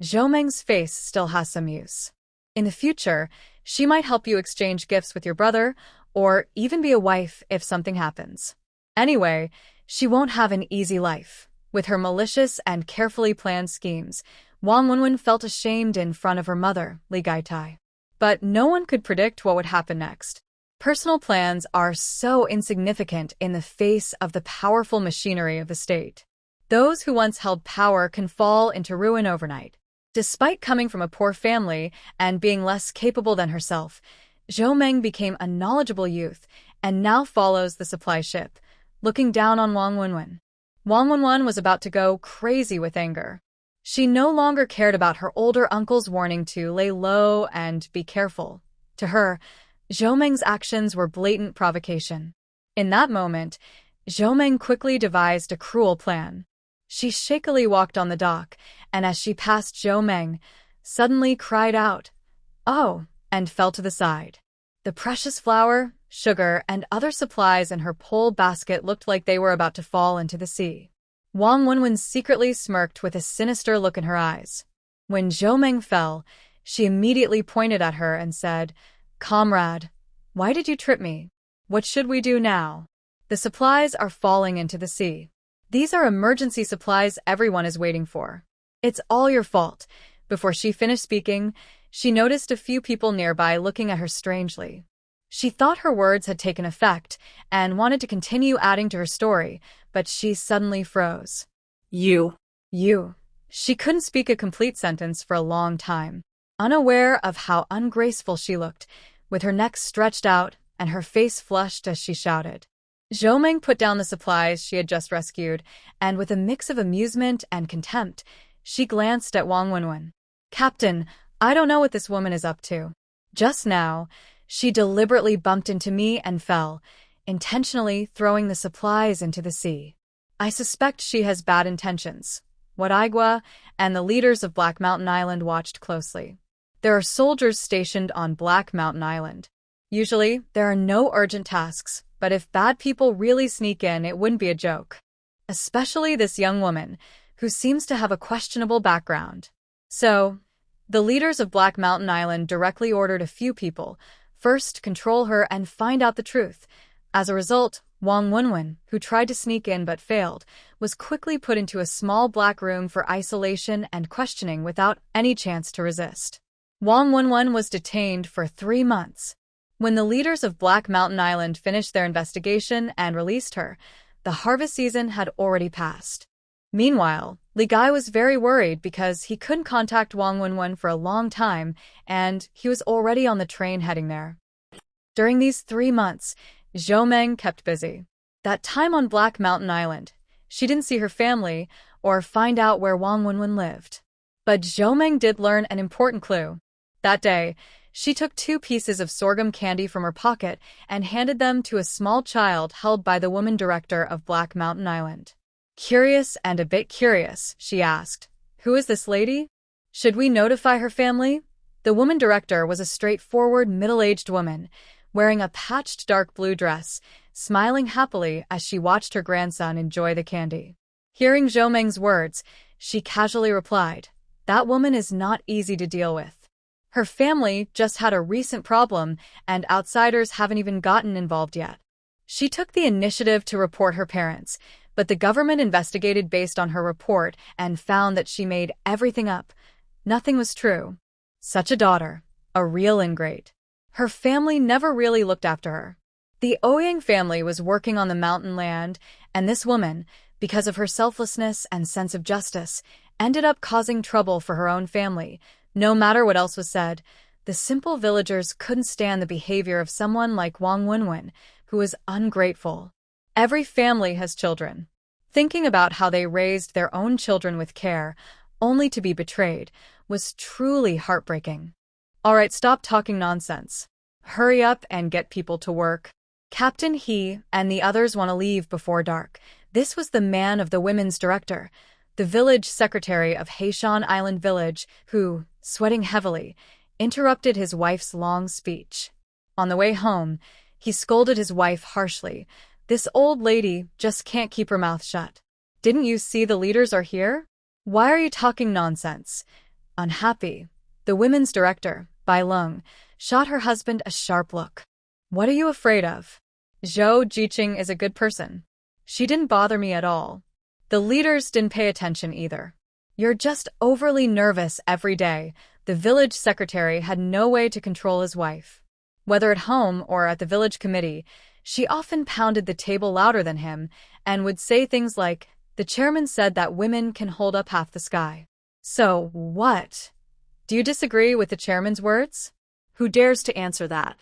Zhou Meng's face still has some use. In the future, she might help you exchange gifts with your brother, or even be a wife if something happens. Anyway, she won't have an easy life. With her malicious and carefully planned schemes, Wong Win felt ashamed in front of her mother, Li Gaitai. But no one could predict what would happen next. Personal plans are so insignificant in the face of the powerful machinery of the state. Those who once held power can fall into ruin overnight. Despite coming from a poor family and being less capable than herself, Zhou Meng became a knowledgeable youth and now follows the supply ship, looking down on Wong Win. Wong Win was about to go crazy with anger. She no longer cared about her older uncle's warning to lay low and be careful. To her, Zhou Meng's actions were blatant provocation. In that moment, Zhou Meng quickly devised a cruel plan. She shakily walked on the dock, and as she passed Zhou Meng, suddenly cried out, "Oh!" and fell to the side. The precious flour, sugar, and other supplies in her pole basket looked like they were about to fall into the sea. Wong Win secretly smirked with a sinister look in her eyes. When Zhou Meng fell, she immediately pointed at her and said, "Comrade, why did you trip me? What should we do now? The supplies are falling into the sea. These are emergency supplies everyone is waiting for. It's all your fault." Before she finished speaking, she noticed a few people nearby looking at her strangely. She thought her words had taken effect and wanted to continue adding to her story, but she suddenly froze. You. She couldn't speak a complete sentence for a long time, unaware of how ungraceful she looked, with her neck stretched out and her face flushed as she shouted. Zhou Meng put down the supplies she had just rescued, and with a mix of amusement and contempt, she glanced at Wong Win. "Captain, I don't know what this woman is up to. Just now, she deliberately bumped into me and fell, intentionally throwing the supplies into the sea. I suspect she has bad intentions." Wadaigua and the leaders of Black Mountain Island watched closely. There are soldiers stationed on Black Mountain Island. Usually, there are no urgent tasks, but if bad people really sneak in, it wouldn't be a joke. Especially this young woman, who seems to have a questionable background. So, the leaders of Black Mountain Island directly ordered a few people, first control her and find out the truth. As a result, Wong Win, who tried to sneak in but failed, was quickly put into a small black room for isolation and questioning without any chance to resist. Wong Win was detained for 3 months. When the leaders of Black Mountain Island finished their investigation and released her, the harvest season had already passed. Meanwhile, Li Gai was very worried because he couldn't contact Wong Win for a long time, and he was already on the train heading there. During these 3 months, Zhou Meng kept busy. That time on Black Mountain Island, she didn't see her family or find out where Wong Win lived. But Zhou Meng did learn an important clue. That day, she took 2 pieces of sorghum candy from her pocket and handed them to a small child held by the woman director of Black Mountain Island. Curious and a bit curious, she asked, "Who is this lady? Should we notify her family?" The woman director was a straightforward, middle-aged woman, wearing a patched dark blue dress, smiling happily as she watched her grandson enjoy the candy. Hearing Zhou Meng's words, she casually replied, "That woman is not easy to deal with. Her family just had a recent problem, and outsiders haven't even gotten involved yet." She took the initiative to report her parents, but the government investigated based on her report and found that she made everything up. Nothing was true. Such a daughter, a real ingrate. Her family never really looked after her. The Ouyang family was working on the mountain land, and this woman, because of her selflessness and sense of justice, ended up causing trouble for her own family. No matter what else was said, the simple villagers couldn't stand the behavior of someone like Wong Win, who was ungrateful. Every family has children. Thinking about how they raised their own children with care, only to be betrayed, was truly heartbreaking. "All right, stop talking nonsense. Hurry up and get people to work. Captain He and the others want to leave before dark." This was the man of the women's director, the village secretary of Hiuan Island Village, who, sweating heavily, interrupted his wife's long speech. On the way home, he scolded his wife harshly. "This old lady just can't keep her mouth shut. Didn't you see the leaders are here? Why are you talking nonsense?" Unhappy, the women's director, Bai Lung, shot her husband a sharp look. "What are you afraid of? Zhou Jiqing is a good person. She didn't bother me at all. The leaders didn't pay attention either. You're just overly nervous every day." The village secretary had no way to control his wife. Whether at home or at the village committee, she often pounded the table louder than him and would say things like, "The chairman said that women can hold up half the sky. So what? Do you disagree with the chairman's words?" Who dares to answer that?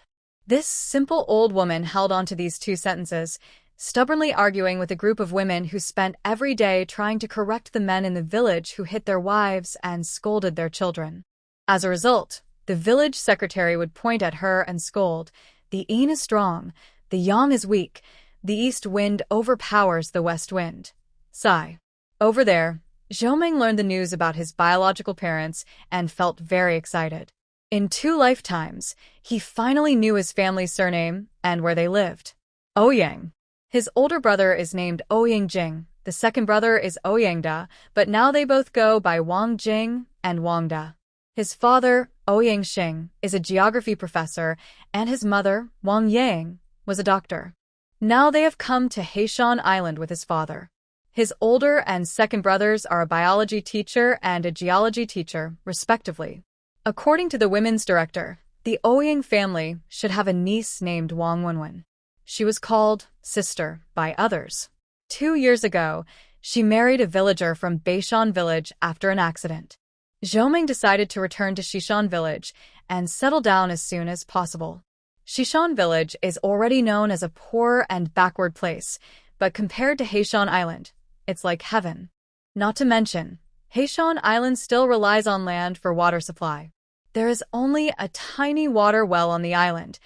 This simple old woman held on to these 2 sentences, stubbornly arguing with a group of women who spent every day trying to correct the men in the village who hit their wives and scolded their children. As a result, the village secretary would point at her and scold, "The yin is strong, the yang is weak, the east wind overpowers the west wind." Sigh. Over there, Zhou learned the news about his biological parents and felt very excited. In 2 lifetimes, he finally knew his family's surname and where they lived. Ouyang. His older brother is named Ouyang Jing, the second brother is Ouyang Da, but now they both go by Wang Jing and Wang Da. His father, Ouyang Xing, is a geography professor, and his mother, Wang Yang, was a doctor. Now they have come to Hiuan Island with his father. His older and second brothers are a biology teacher and a geology teacher, respectively. According to the women's director, the Ouyang family should have a niece named Wong Win. She was called Sister by others. 2 years ago, she married a villager from Beishan village after an accident. Zhou decided to return to Shishan village and settle down as soon as possible. Shishan village is already known as a poor and backward place, but compared to Hiuan Island, it's like heaven. Not to mention, Hiuan Island still relies on land for water supply. There is only a tiny water well on the island,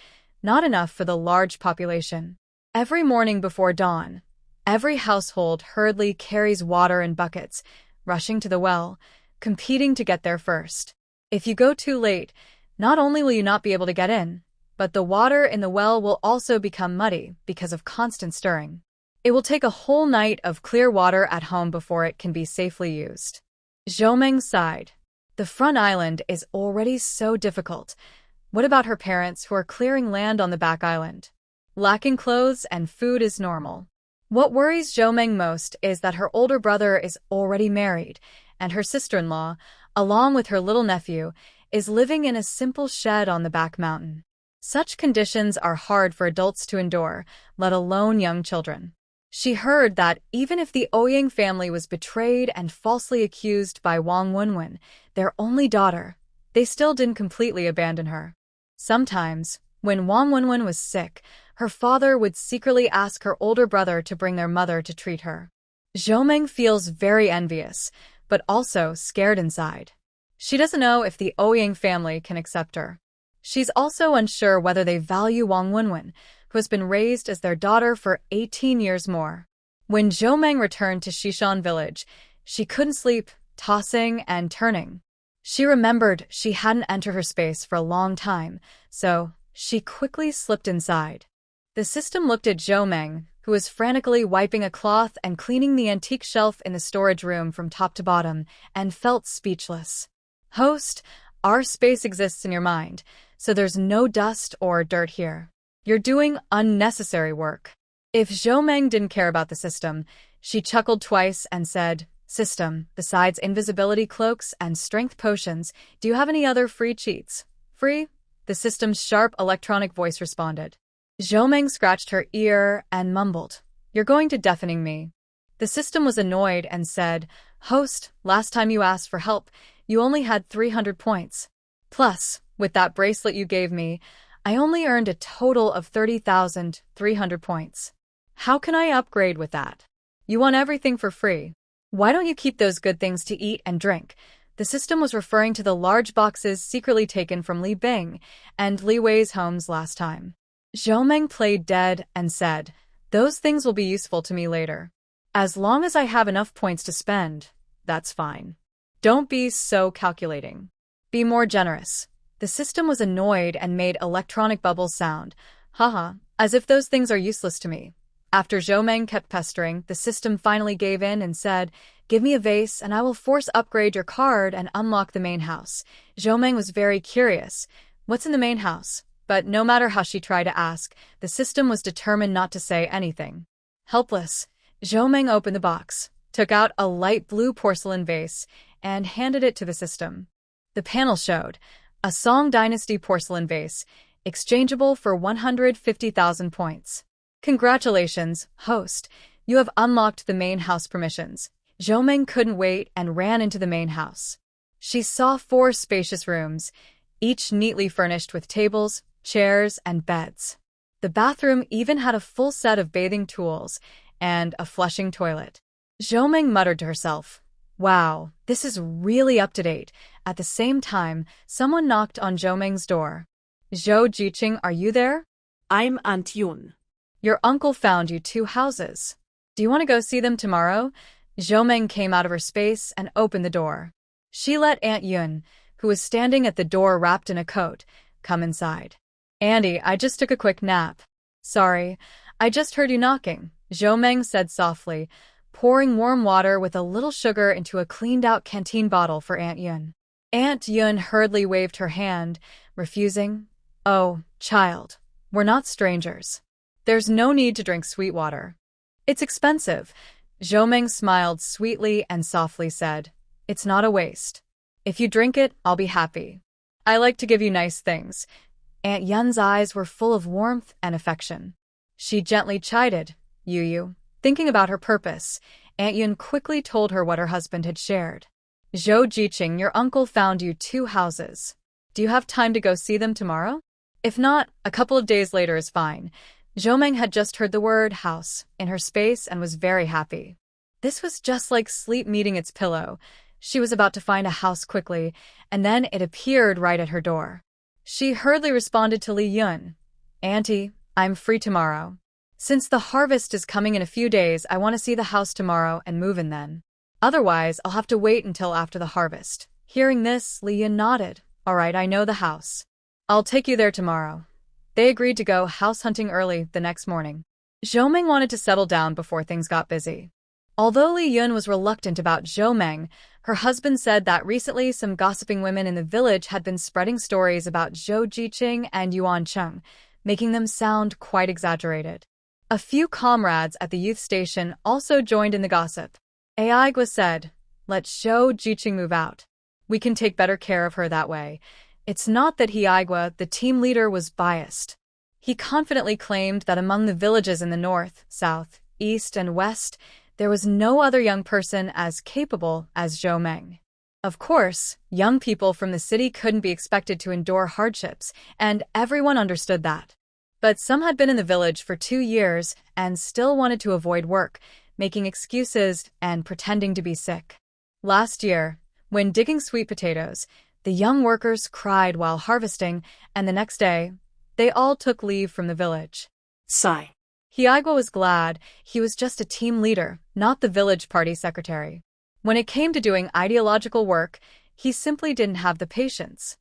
not enough for the large population. Every morning before dawn, every household hurriedly carries water in buckets, rushing to the well, competing to get there first. If you go too late, not only will you not be able to get in, but the water in the well will also become muddy because of constant stirring. It will take a whole night of clear water at home before it can be safely used. Zhou sighed. The front island is already so difficult. What about her parents who are clearing land on the back island? Lacking clothes and food is normal. What worries Zhou most is that her older brother is already married, and her sister-in-law, along with her little nephew, is living in a simple shed on the back mountain. Such conditions are hard for adults to endure, let alone young children. She heard that even if the Ouyang family was betrayed and falsely accused by Wong Win, their only daughter, they still didn't completely abandon her. Sometimes, when Wong Win was sick, her father would secretly ask her older brother to bring their mother to treat her. Zhou feels very envious, but also scared inside. She doesn't know if the Ouyang family can accept her. She's also unsure whether they value Wong Win, who has been raised as their daughter for 18 years more. When Zhou returned to Shishan village, she couldn't sleep, tossing and turning. She remembered she hadn't entered her space for a long time, so she quickly slipped inside. The system looked at Zhou, who was frantically wiping a cloth and cleaning the antique shelf in the storage room from top to bottom, and felt speechless. Host, our space exists in your mind, so there's no dust or dirt here. You're doing unnecessary work. If Zhou didn't care about the system, she chuckled twice and said, System, besides invisibility cloaks and strength potions, do you have any other free cheats? Free? The system's sharp electronic voice responded. Zhou scratched her ear and mumbled, You're going to deafening me. The system was annoyed and said, Host, last time you asked for help, you only had 300 points. Plus, with that bracelet you gave me, I only earned a total of 30,300 points. How can I upgrade with that? You want everything for free. Why don't you keep those good things to eat and drink? The system was referring to the large boxes secretly taken from Li Bing and Li Wei's homes last time. Zhou played dead and said, Those things will be useful to me later. As long as I have enough points to spend, that's fine. Don't be so calculating. Be more generous. The system was annoyed and made electronic bubbles sound. Haha, as if those things are useless to me. After Zhou kept pestering, the system finally gave in and said, Give me a vase and I will force upgrade your card and unlock the main house. Zhou was very curious. What's in the main house? But no matter how she tried to ask, the system was determined not to say anything. Helpless, Zhou opened the box, took out a light blue porcelain vase, and handed it to the system. The panel showed a Song Dynasty porcelain vase, exchangeable for 150,000 points. Congratulations, host. You have unlocked the main house permissions. Zhou couldn't wait and ran into the main house. She saw 4 spacious rooms, each neatly furnished with tables, chairs, and beds. The bathroom even had a full set of bathing tools and a flushing toilet. Zhou muttered to herself, Wow, this is really up to date. At the same time, someone knocked on Zhou door. Zhou Jiqing, are you there? I'm Aunt Yun. Your uncle found you 2 houses. Do you want to go see them tomorrow? Zhou Meng came out of her space and opened the door. She let Aunt Yun, who was standing at the door wrapped in a coat, come inside. "Andy, I just took a quick nap." "Sorry, I just heard you knocking," Zhou Meng said softly, pouring warm water with a little sugar into a cleaned-out canteen bottle for Aunt Yun. Aunt Yun hurriedly waved her hand, refusing. "Oh, child, we're not strangers. There's no need to drink sweet water. It's expensive." Zhou Meng smiled sweetly and softly said, "It's not a waste. If you drink it, I'll be happy. I like to give you nice things." Aunt Yun's eyes were full of warmth and affection. She gently chided, "Yu." Thinking about her purpose, Aunt Yun quickly told her what her husband had shared. "Zhou Jiqing, your uncle found you 2 houses. Do you have time to go see them tomorrow? If not, a couple of days later is fine." Zhou Meng had just heard the word house in her space and was very happy. This was just like sleep meeting its pillow. She was about to find a house quickly, and then it appeared right at her door. She hurriedly responded to Li Yun. "Auntie, I'm free tomorrow. Since the harvest is coming in a few days, I want to see the house tomorrow and move in then. Otherwise, I'll have to wait until after the harvest." Hearing this, Li Yun nodded. "All right, I know the house. I'll take you there tomorrow." They agreed to go house hunting early the next morning. Zhou Meng wanted to settle down before things got busy. Although Li Yun was reluctant about Zhou Meng, her husband said that recently some gossiping women in the village had been spreading stories about Zhou Jiqing and Yuan Chung, making them sound quite exaggerated. A few comrades at the youth station also joined in the gossip. Aigwa said, "Let Zhou Jiqing move out. We can take better care of her that way." It's not that Aigwa, the team leader, was biased. He confidently claimed that among the villages in the north, south, east, and west, there was no other young person as capable as Zhou Meng. Of course, young people from the city couldn't be expected to endure hardships, and everyone understood that. But some had been in the village for 2 years and still wanted to avoid work, making excuses and pretending to be sick. Last year, when digging sweet potatoes, the young workers cried while harvesting, and the next day, they all took leave from the village. Sigh. Aigwa was glad he was just a team leader, not the village party secretary. When it came to doing ideological work, he simply didn't have the patience.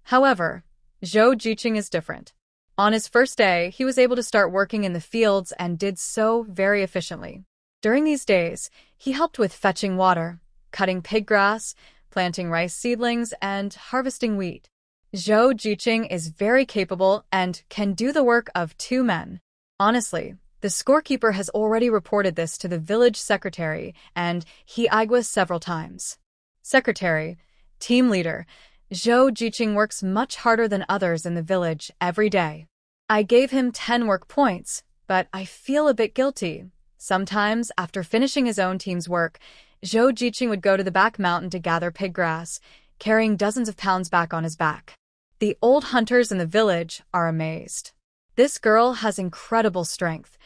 However, Zhou Jiqing is different. On his first day, he was able to start working in the fields and did so very efficiently. During these days, he helped with fetching water, cutting pig grass, planting rice seedlings, and harvesting wheat. Zhou Jiqing is very capable and can do the work of 2 men. Honestly, the scorekeeper has already reported this to the village secretary and Aigwa several times. "Secretary, team leader, Zhou Jiqing works much harder than others in the village every day. I gave him 10 work points, but I feel a bit guilty." Sometimes, after finishing his own team's work, Zhou Jiqing would go to the back mountain to gather pig grass, carrying dozens of pounds back on his back. The old hunters in the village are amazed. This girl has incredible strength.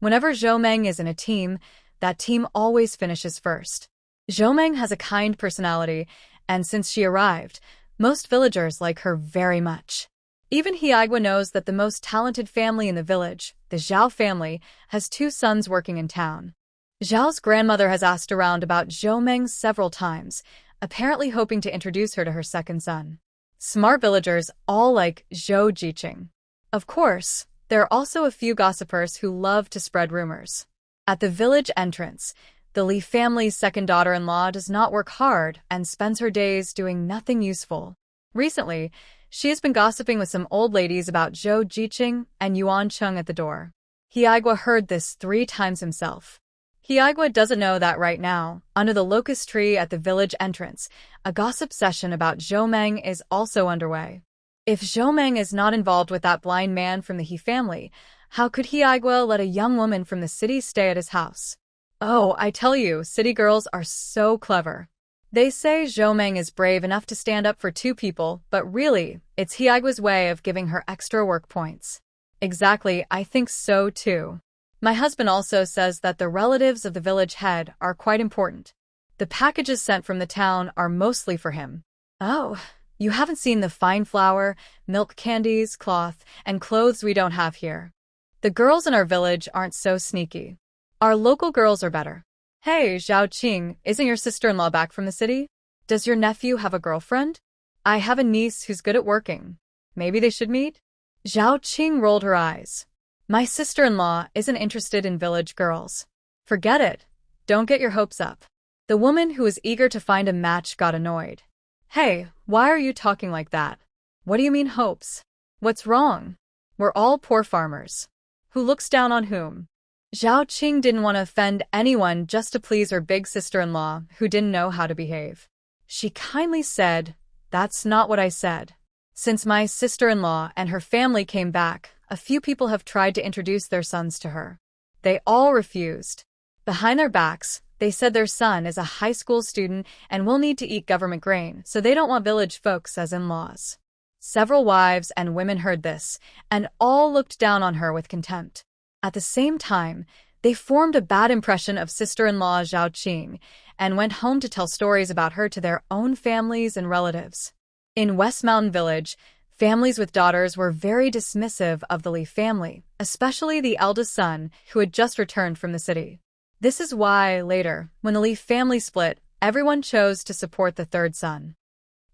Whenever Zhou Meng is in a team, that team always finishes first. Zhou Meng has a kind personality, and since she arrived, most villagers like her very much. Even Aigwa knows that the most talented family in the village, the Zhao family, has 2 sons working in town. Zhao's grandmother has asked around about Zhou Meng several times, apparently hoping to introduce her to her second son. Smart villagers all like Zhou Jiqing. Of course, there are also a few gossipers who love to spread rumors. At the village entrance, the Li family's second daughter-in-law does not work hard and spends her days doing nothing useful. Recently, she has been gossiping with some old ladies about Zhou Jiqing and Yuan Chung at the door. Aigwa heard this 3 times himself. Aigwa doesn't know that right now, under the locust tree at the village entrance, a gossip session about Zhou Meng is also underway. If Zhou Meng is not involved with that blind man from the He family, how could Aigwa let a young woman from the city stay at his house? Oh, I tell you, city girls are so clever. They say Zhou Meng is brave enough to stand up for 2 people, but really, it's Aigwa's way of giving her extra work points. Exactly, I think so too. My husband also says that the relatives of the village head are quite important. The packages sent from the town are mostly for him. Oh, you haven't seen the fine flour, milk candies, cloth, and clothes we don't have here. The girls in our village aren't so sneaky. Our local girls are better. Hey, Zhao Qing, isn't your sister-in-law back from the city? Does your nephew have a girlfriend? I have a niece who's good at working. Maybe they should meet? Zhao Qing rolled her eyes. My sister-in-law isn't interested in village girls. Forget it. Don't get your hopes up. The woman who was eager to find a match got annoyed. Hey, why are you talking like that? What do you mean hopes? What's wrong? We're all poor farmers. Who looks down on whom? Zhao Qing didn't want to offend anyone just to please her big sister-in-law who didn't know how to behave. She kindly said, "That's not what I said. Since my sister-in-law and her family came back, a few people have tried to introduce their sons to her. They all refused. Behind their backs, they said their son is a high school student and will need to eat government grain, so they don't want village folks as in-laws." Several wives and women heard this, and all looked down on her with contempt. At the same time, they formed a bad impression of sister-in-law Zhao Qing and went home to tell stories about her to their own families and relatives. In West Mountain Village, families with daughters were very dismissive of the Li family, especially the eldest son, who had just returned from the city. This is why, later, when the Li family split, everyone chose to support the third son.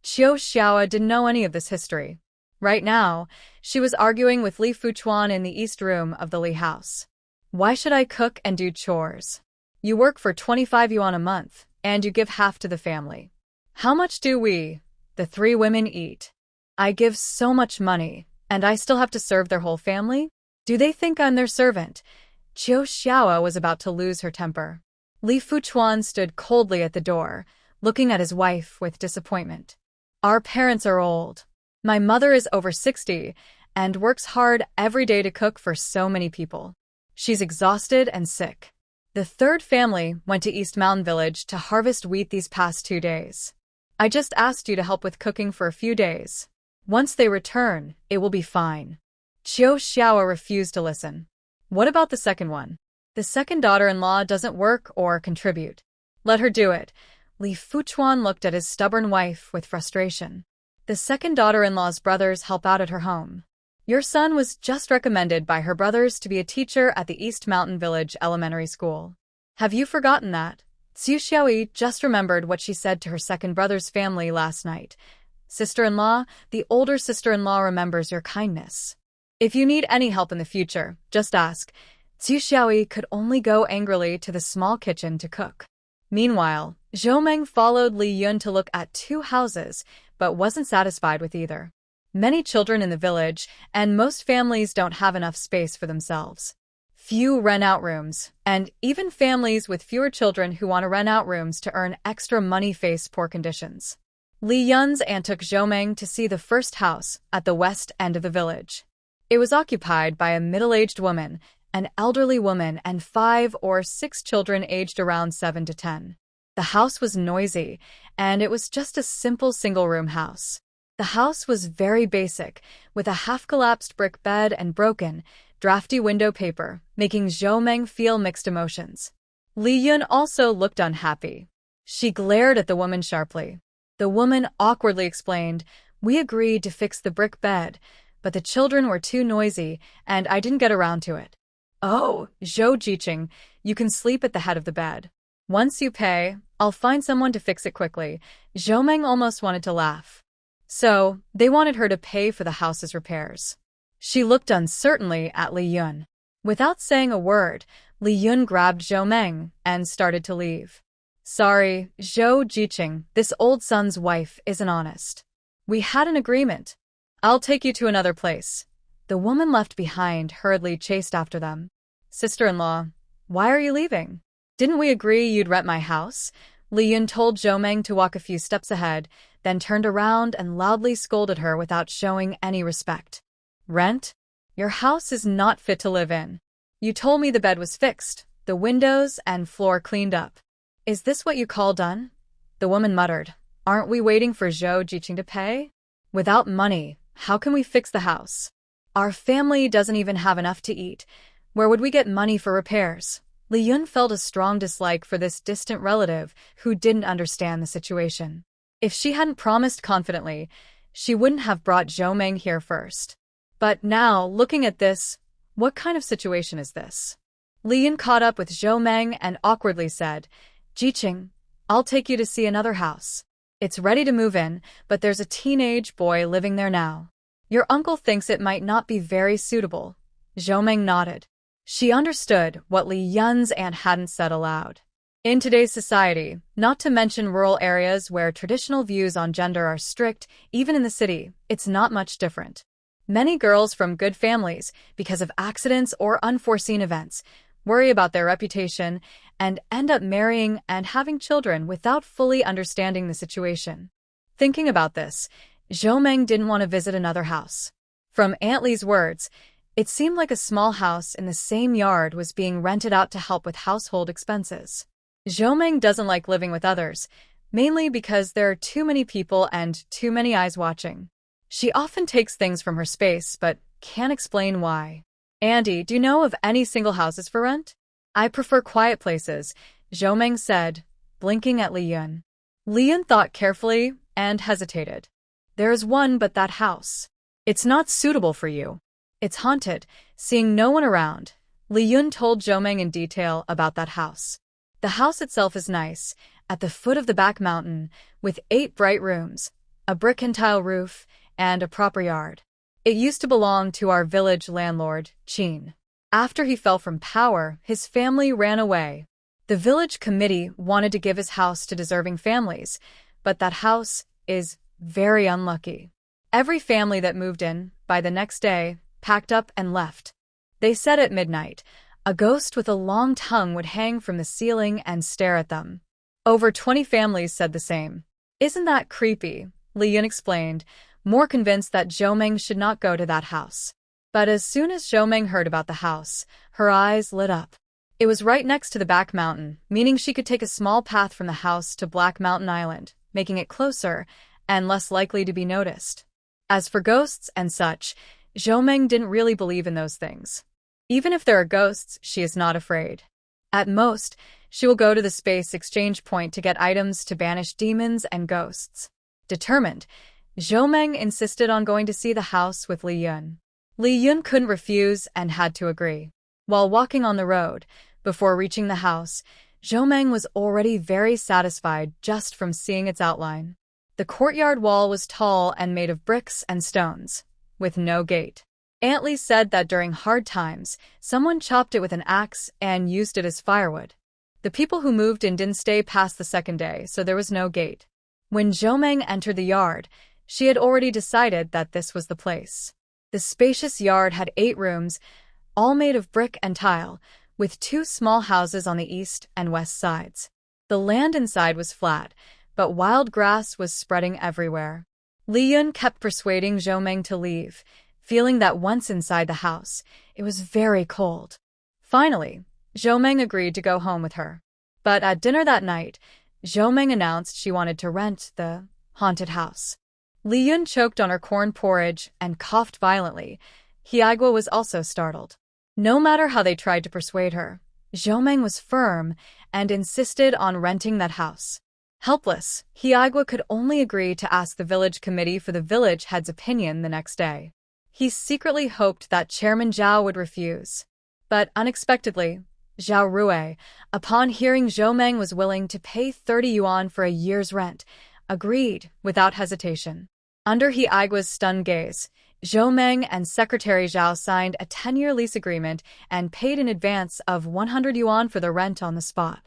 Qiu Xiao didn't know any of this history. Right now, she was arguing with Li Fuchuan in the east room of the Li house. Why should I cook and do chores? You work for 25 yuan a month, and you give half to the family. How much do we, the three women, eat? I give so much money, and I still have to serve their whole family? Do they think I'm their servant? Qiu Xiao was about to lose her temper. Li Fuchuan stood coldly at the door, looking at his wife with disappointment. Our parents are old. My mother is over 60 and works hard every day to cook for so many people. She's exhausted and sick. The third family went to East Mountain Village to harvest wheat these past 2 days. I just asked you to help with cooking for a few days. Once they return, it will be fine. Qiu Xiao refused to listen. What about the second one? The second daughter-in-law doesn't work or contribute. Let her do it. Li Fuchuan looked at his stubborn wife with frustration. The second daughter-in-law's brothers help out at her home. Your son was just recommended by her brothers to be a teacher at the East Mountain Village Elementary School. Have you forgotten that? Xu Xiaoyi just remembered what she said to her second brother's family last night. Sister-in-law, the older sister-in-law remembers your kindness. If you need any help in the future, just ask. Xu Xiaoyi could only go angrily to the small kitchen to cook. Meanwhile, Zhou Meng followed Li Yun to look at 2 houses, but wasn't satisfied with either. Many children in the village, and most families don't have enough space for themselves. Few rent out rooms, and even families with fewer children who want to rent out rooms to earn extra money face poor conditions. Li Yun's aunt took Zhou Meng to see the first house at the west end of the village. It was occupied by a middle-aged woman, an elderly woman, and 5 or 6 children aged around 7 to 10. The house was noisy, and it was just a simple single-room house. The house was very basic, with a half-collapsed brick bed and broken, drafty window paper, making Zhou Meng feel mixed emotions. Li Yun also looked unhappy. She glared at the woman sharply. The woman awkwardly explained, "We agreed to fix the brick bed, but the children were too noisy, and I didn't get around to it." "Oh, Zhou Jiqing, you can sleep at the head of the bed. Once you pay, I'll find someone to fix it quickly." Zhou Meng almost wanted to laugh. So, they wanted her to pay for the house's repairs. She looked uncertainly at Li Yun. Without saying a word, Li Yun grabbed Zhou Meng and started to leave. "Sorry, Zhou Jiqing, this old son's wife isn't honest. We had an agreement. I'll take you to another place." The woman left behind hurriedly chased after them. "Sister-in-law, why are you leaving? Didn't we agree you'd rent my house?" Li Yun told Zhou Meng to walk a few steps ahead, then turned around and loudly scolded her without showing any respect. "Rent? Your house is not fit to live in. You told me the bed was fixed, the windows and floor cleaned up. Is this what you call done?" The woman muttered, "Aren't we waiting for Zhou Jiqing to pay? Without money, how can we fix the house? Our family doesn't even have enough to eat. Where would we get money for repairs?" Li Yun felt a strong dislike for this distant relative who didn't understand the situation. If she hadn't promised confidently, she wouldn't have brought Zhou Meng here first. But now, looking at this, what kind of situation is this? Lian caught up with Zhou Meng and awkwardly said, "Jiqing, I'll take you to see another house. It's ready to move in, but there's a teenage boy living there now. Your uncle thinks it might not be very suitable." Zhou Meng nodded. She understood what Li Yun's aunt hadn't said aloud. In today's society, not to mention rural areas where traditional views on gender are strict, even in the city, it's not much different. Many girls from good families, because of accidents or unforeseen events, worry about their reputation and end up marrying and having children without fully understanding the situation. Thinking about this, Zhou Meng didn't want to visit another house. From Aunt Li's words, it seemed like a small house in the same yard was being rented out to help with household expenses. Zhou Meng doesn't like living with others, mainly because there are too many people and too many eyes watching. She often takes things from her space, but can't explain why. "Andy, do you know of any single houses for rent?" "I prefer quiet places," Zhou Meng said, blinking at Li Yun. Li Yun thought carefully and hesitated. "There is one, but that house. It's not suitable for you. It's haunted." Seeing no one around, Li Yun told Zhou Meng in detail about that house. The house itself is nice, at the foot of the back mountain, with 8 bright rooms, a brick and tile roof, and a proper yard. It used to belong to our village landlord, Qin. After he fell from power, his family ran away. The village committee wanted to give his house to deserving families, but that house is very unlucky. Every family that moved in, by the next day, packed up and left. They said at midnight, a ghost with a long tongue would hang from the ceiling and stare at them. Over 20 families said the same. "Isn't that creepy?" Li Yun explained, more convinced that Zhou Meng should not go to that house. But as soon as Zhou Meng heard about the house, her eyes lit up. It was right next to the back mountain, meaning she could take a small path from the house to Black Mountain Island, making it closer and less likely to be noticed. As for ghosts and such, Zhou Meng didn't really believe in those things. Even if there are ghosts, she is not afraid. At most, she will go to the space exchange point to get items to banish demons and ghosts. Determined, Zhou Meng insisted on going to see the house with Li Yun. Li Yun couldn't refuse and had to agree. While walking on the road, before reaching the house, Zhou Meng was already very satisfied just from seeing its outline. The courtyard wall was tall and made of bricks and stones, with no gate. Aunt Li said that during hard times, someone chopped it with an axe and used it as firewood. The people who moved in didn't stay past the second day, so there was no gate. When Zhou Meng entered the yard, she had already decided that this was the place. The spacious yard had 8 rooms, all made of brick and tile, with 2 small houses on the east and west sides. The land inside was flat, but wild grass was spreading everywhere. Li Yun kept persuading Zhou Meng to leave, feeling that once inside the house, it was very cold. Finally, Zhou Meng agreed to go home with her. But at dinner that night, Zhou Meng announced she wanted to rent the haunted house. Li Yun choked on her corn porridge and coughed violently. Hiuan was also startled. No matter how they tried to persuade her, Zhou Meng was firm and insisted on renting that house. Helpless, Hiuan could only agree to ask the village committee for the village head's opinion the next day. He secretly hoped that Chairman Zhao would refuse. But unexpectedly, Zhao Rui, upon hearing Zhou Meng was willing to pay 30 yuan for a year's rent, agreed without hesitation. Under Hiuan's stunned gaze, Zhou Meng and Secretary Zhao signed a 10-year lease agreement and paid in advance of 100 yuan for the rent on the spot.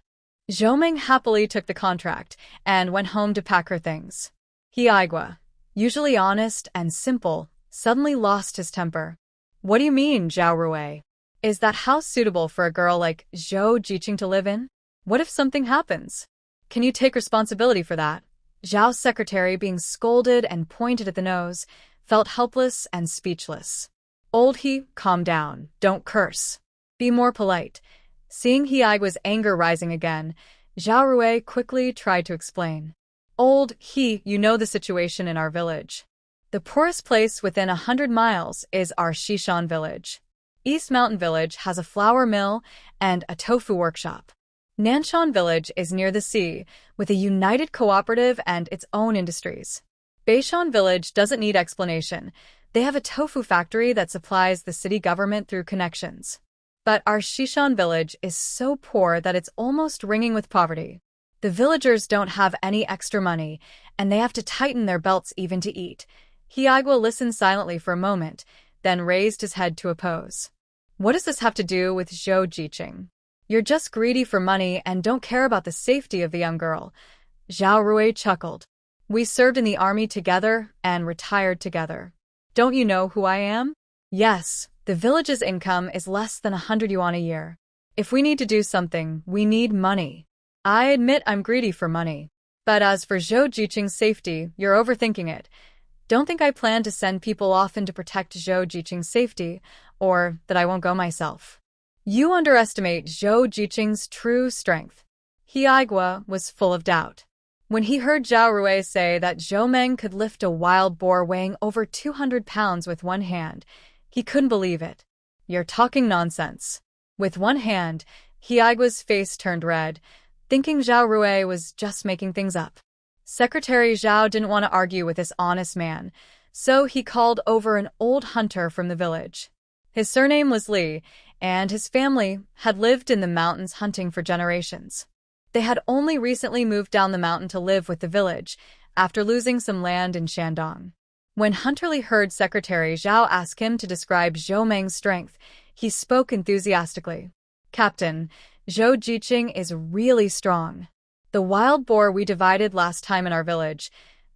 Zhou Meng happily took the contract and went home to pack her things. Hiuan, usually honest and simple, suddenly lost his temper. "What do you mean, Zhao Rui? Is that house suitable for a girl like Zhou Jiqing to live in? What if something happens? Can you take responsibility for that?" Zhao's secretary, being scolded and pointed at the nose, felt helpless and speechless. "Old He, calm down, don't curse. Be more polite." Seeing Hiuan's anger rising again, Zhao Rui quickly tried to explain. "Old He, you know the situation in our village. The poorest place within 100 miles is our Shishan village. East Mountain Village has a flour mill and a tofu workshop. Nanshan Village is near the sea, with a united cooperative and its own industries. Beishan Village doesn't need explanation. They have a tofu factory that supplies the city government through connections. But our Shishan village is so poor that it's almost ringing with poverty. The villagers don't have any extra money, and they have to tighten their belts even to eat. Hiuan listened silently for a moment, then raised his head to oppose. What does this have to do with Zhou Jiqing? You're just greedy for money and don't care about the safety of the young girl. Zhao Rui chuckled. We served in the army together and retired together. Don't you know who I am? Yes, the village's income is less than 100 yuan a year. If we need to do something, we need money. I admit I'm greedy for money. But as for Zhou Jiqing's safety, you're overthinking it. Don't think I plan to send people often to protect Zhou Jiqing's safety, or that I won't go myself. You underestimate Zhou Jiqing's true strength. Hiuan was full of doubt. When he heard Zhao Rui say that Zhou Meng could lift a wild boar weighing over 200 pounds with one hand, he couldn't believe it. You're talking nonsense. With one hand, Hiuan's face turned red, thinking Zhao Rui was just making things up. Secretary Zhao didn't want to argue with this honest man, so he called over an old hunter from the village. His surname was Li, and his family had lived in the mountains hunting for generations. They had only recently moved down the mountain to live with the village, after losing some land in Shandong. When Hunter Li heard Secretary Zhao ask him to describe Zhou Meng's strength, he spoke enthusiastically. Captain, Zhou Jiqing is really strong. The wild boar we divided last time in our village,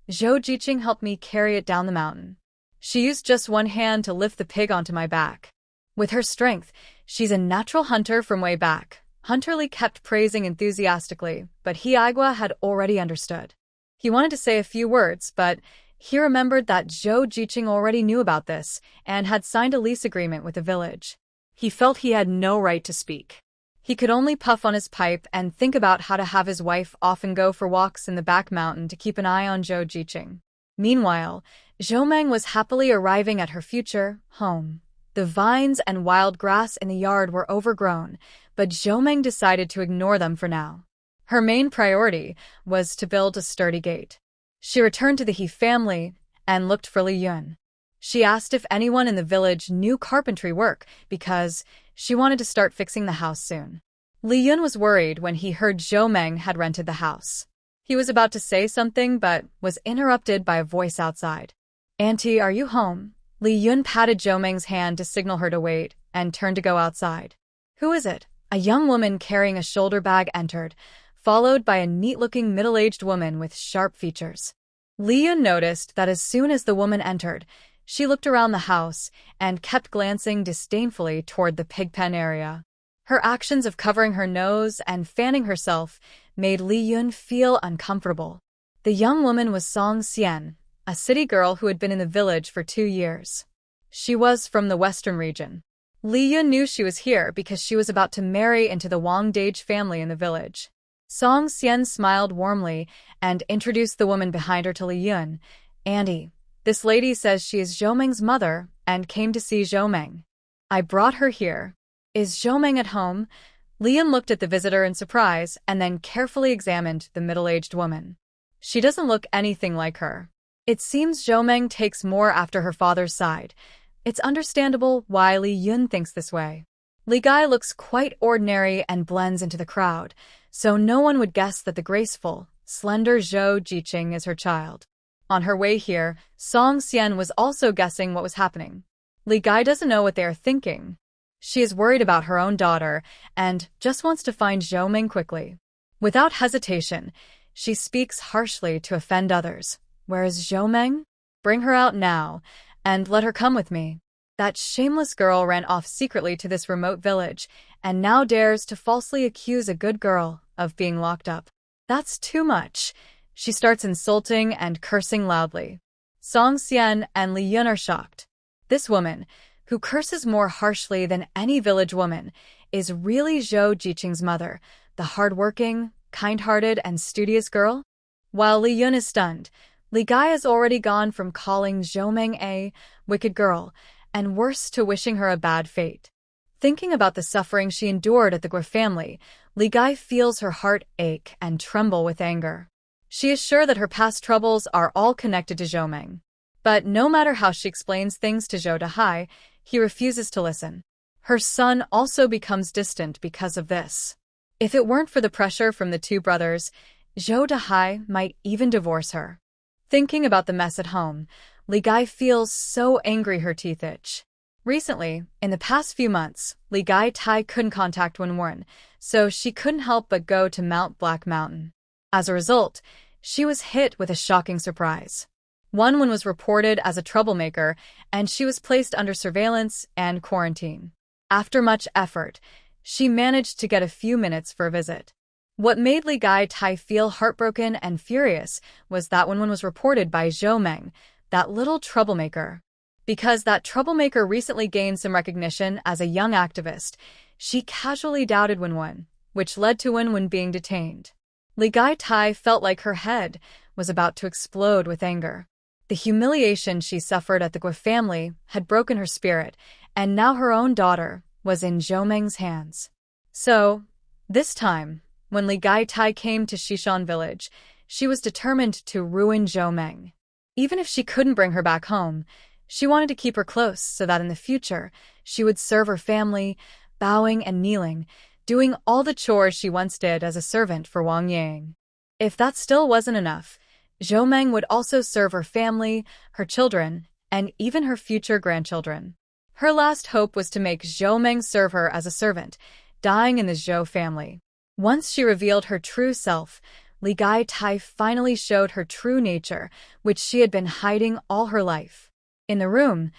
Zhou Jiqing helped me carry it down the mountain. She used just one hand to lift the pig onto my back. With her strength, she's a natural hunter from way back. Hunter Li kept praising enthusiastically, but Hiuan had already understood. He wanted to say a few words, but he remembered that Zhou Jiqing already knew about this and had signed a lease agreement with the village. He felt he had no right to speak. He could only puff on his pipe and think about how to have his wife often go for walks in the back mountain to keep an eye on Zhou Jiqing. Meanwhile, Zhou Meng was happily arriving at her future home. The vines and wild grass in the yard were overgrown, but Zhou Meng decided to ignore them for now. Her main priority was to build a sturdy gate. She returned to the He family and looked for Li Yun. She asked if anyone in the village knew carpentry work because she wanted to start fixing the house soon. Li Yun was worried when he heard Zhou Meng had rented the house. He was about to say something but was interrupted by a voice outside. Auntie, are you home? Li Yun patted Zhou Meng's hand to signal her to wait and turned to go outside. Who is it? A young woman carrying a shoulder bag entered, followed by a neat-looking middle-aged woman with sharp features. Li Yun noticed that as soon as the woman entered, she looked around the house and kept glancing disdainfully toward the pigpen area. Her actions of covering her nose and fanning herself made Li Yun feel uncomfortable. The young woman was Song Xian, a city girl who had been in the village for 2 years. She was from the western region. Li Yun knew she was here because she was about to marry into the Wang Dage family in the village. Song Xian smiled warmly and introduced the woman behind her to Li Yun. Auntie, this lady says she is Zhou Meng's mother and came to see Zhou Meng. I brought her here. Is Zhou Meng at home? Li Yun looked at the visitor in surprise and then carefully examined the middle-aged woman. She doesn't look anything like her. It seems Zhou Meng takes more after her father's side. It's understandable why Li Yun thinks this way. Li Gai looks quite ordinary and blends into the crowd, so no one would guess that the graceful, slender Zhou Jiqing is her child. On her way here, Song Xian was also guessing what was happening. Li Gai doesn't know what they are thinking. She is worried about her own daughter and just wants to find Zhou Meng quickly. Without hesitation, she speaks harshly to offend others. Where is Zhou Meng? Bring her out now, and let her come with me. That shameless girl ran off secretly to this remote village, and now dares to falsely accuse a good girl of being locked up. That's too much. She starts insulting and cursing loudly. Song Xian and Li Yun are shocked. This woman, who curses more harshly than any village woman, is really Zhou Jiqing's mother, the hard-working, kind-hearted, and studious girl? While Li Yun is stunned, Li Gai has already gone from calling Zhou Meng a wicked girl, and worse, to wishing her a bad fate. Thinking about the suffering she endured at the Guo family, Li Gai feels her heart ache and tremble with anger. She is sure that her past troubles are all connected to Zhou Meng. But no matter how she explains things to Zhou Dahai, he refuses to listen. Her son also becomes distant because of this. If it weren't for the pressure from the two brothers, Zhou Dehai might even divorce her. Thinking about the mess at home, Li Gai feels so angry her teeth itch. Recently, in the past few months, Li Gai Tai couldn't contact Wong Win, so she couldn't help but go to Mount Black Mountain. As a result, she was hit with a shocking surprise. Wong Win was reported as a troublemaker, and she was placed under surveillance and quarantine. After much effort, she managed to get a few minutes for a visit. What made Li Gai Tai feel heartbroken and furious was that Wong Win was reported by Zhou Meng, that little troublemaker. Because that troublemaker recently gained some recognition as a young activist, she casually doubted Wong Win, which led to Wong Win being detained. Li Gai Tai felt like her head was about to explode with anger. The humiliation she suffered at the Gui family had broken her spirit, and now her own daughter was in Zhou Meng's hands. So, this time, when Li Gai Tai came to Xishan village, she was determined to ruin Zhou Meng. Even if she couldn't bring her back home, she wanted to keep her close so that in the future, she would serve her family, bowing and kneeling, doing all the chores she once did as a servant for Wang Yang. If that still wasn't enough, Zhou Meng would also serve her family, her children, and even her future grandchildren. Her last hope was to make Zhou Meng serve her as a servant, dying in the Zhou family. Once she revealed her true self, Li Gai Tai finally showed her true nature, which she had been hiding all her life. In the room,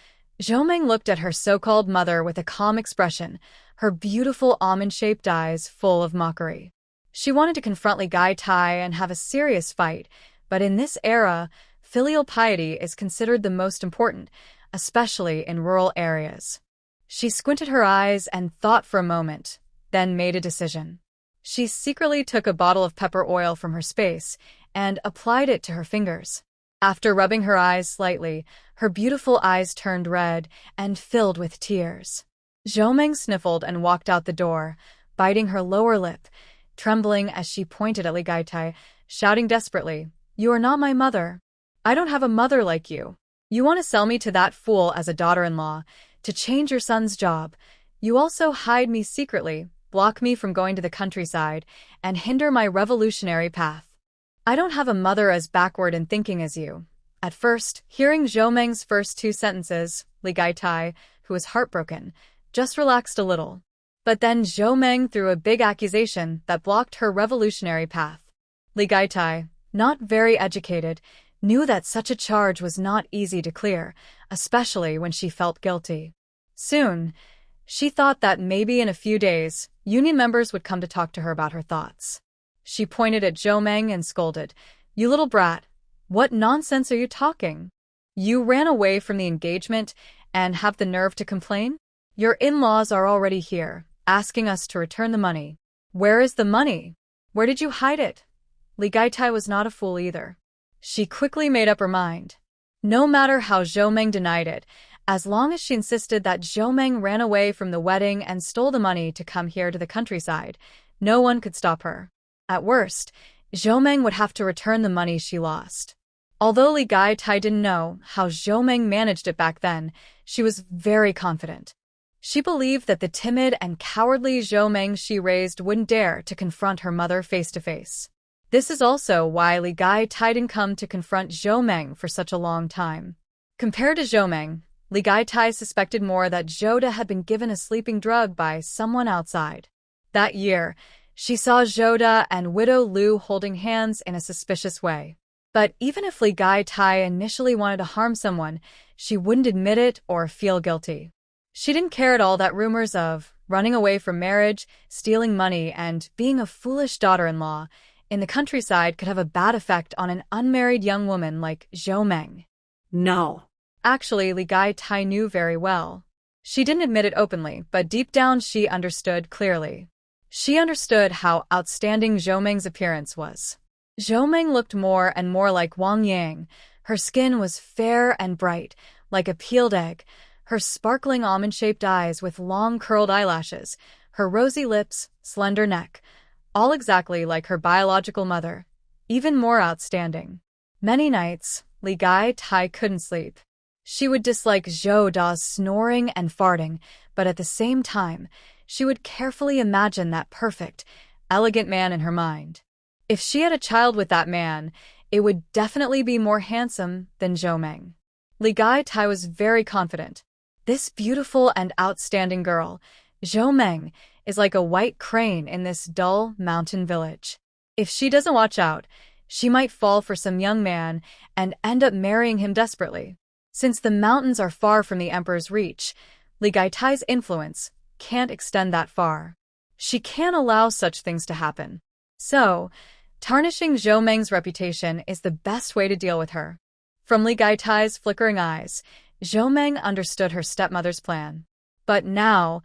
Zhou Meng looked at her so-called mother with a calm expression, her beautiful almond-shaped eyes full of mockery. She wanted to confront Li Gai Tai and have a serious fight, but in this era, filial piety is considered the most important, especially in rural areas. She squinted her eyes and thought for a moment, then made a decision. She secretly took a bottle of pepper oil from her space and applied it to her fingers. After rubbing her eyes slightly, her beautiful eyes turned red and filled with tears. Zhou Meng sniffled and walked out the door, biting her lower lip, trembling as she pointed at Li Gai Tai, shouting desperately, "You are not my mother. I don't have a mother like you. You want to sell me to that fool as a daughter-in-law, to change your son's job. You also hide me secretly, block me from going to the countryside, and hinder my revolutionary path. I don't have a mother as backward in thinking as you." At first, hearing Zhou Meng's first two sentences, Li Gai Tai, who was heartbroken, just relaxed a little. But then Zhou Meng threw a big accusation that blocked her revolutionary path. Li Gai Tai, not very educated, knew that such a charge was not easy to clear, especially when she felt guilty. Soon, she thought that maybe in a few days, union members would come to talk to her about her thoughts. She pointed at Zhou Meng and scolded, "You little brat, what nonsense are you talking? You ran away from the engagement and have the nerve to complain? Your in-laws are already here, asking us to return the money. Where is the money? Where did you hide it?" Li Gai Tai was not a fool either. She quickly made up her mind. No matter how Zhou Meng denied it, as long as she insisted that Zhou Meng ran away from the wedding and stole the money to come here to the countryside, no one could stop her. At worst, Zhou Meng would have to return the money she lost. Although Li Gai Tai didn't know how Zhou Meng managed it back then, she was very confident. She believed that the timid and cowardly Zhou Meng she raised wouldn't dare to confront her mother face to face. This is also why Li Gai Tai didn't come to confront Zhou Meng for such a long time. Compared to Zhou Meng, Li Gai Tai suspected more that Zhou De had been given a sleeping drug by someone outside. That year, she saw Zhou De and widow Lu holding hands in a suspicious way. But even if Li Gai Tai initially wanted to harm someone, she wouldn't admit it or feel guilty. She didn't care at all that rumors of running away from marriage, stealing money, and being a foolish daughter-in-law in the countryside could have a bad effect on an unmarried young woman like Zhou Meng. No. Actually, Li Gai Tai knew very well. She didn't admit it openly, but deep down she understood clearly. She understood how outstanding Zhou Meng's appearance was. Zhou Meng looked more and more like Wang Yang. Her skin was fair and bright, like a peeled egg, her sparkling almond-shaped eyes with long curled eyelashes, her rosy lips, slender neck, all exactly like her biological mother, even more outstanding. Many nights, Li Gai Tai couldn't sleep. She would dislike Zhou Da's snoring and farting, but at the same time, she would carefully imagine that perfect, elegant man in her mind. If she had a child with that man, it would definitely be more handsome than Zhou Meng. Li Gaitai was very confident. This beautiful and outstanding girl, Zhou Meng, is like a white crane in this dull mountain village. If she doesn't watch out, she might fall for some young man and end up marrying him desperately. Since the mountains are far from the emperor's reach, Li Gaitai's influence can't extend that far. She can't allow such things to happen. So, tarnishing Zhou Meng's reputation is the best way to deal with her. From Li Gaitai's flickering eyes, Zhou Meng understood her stepmother's plan. But now,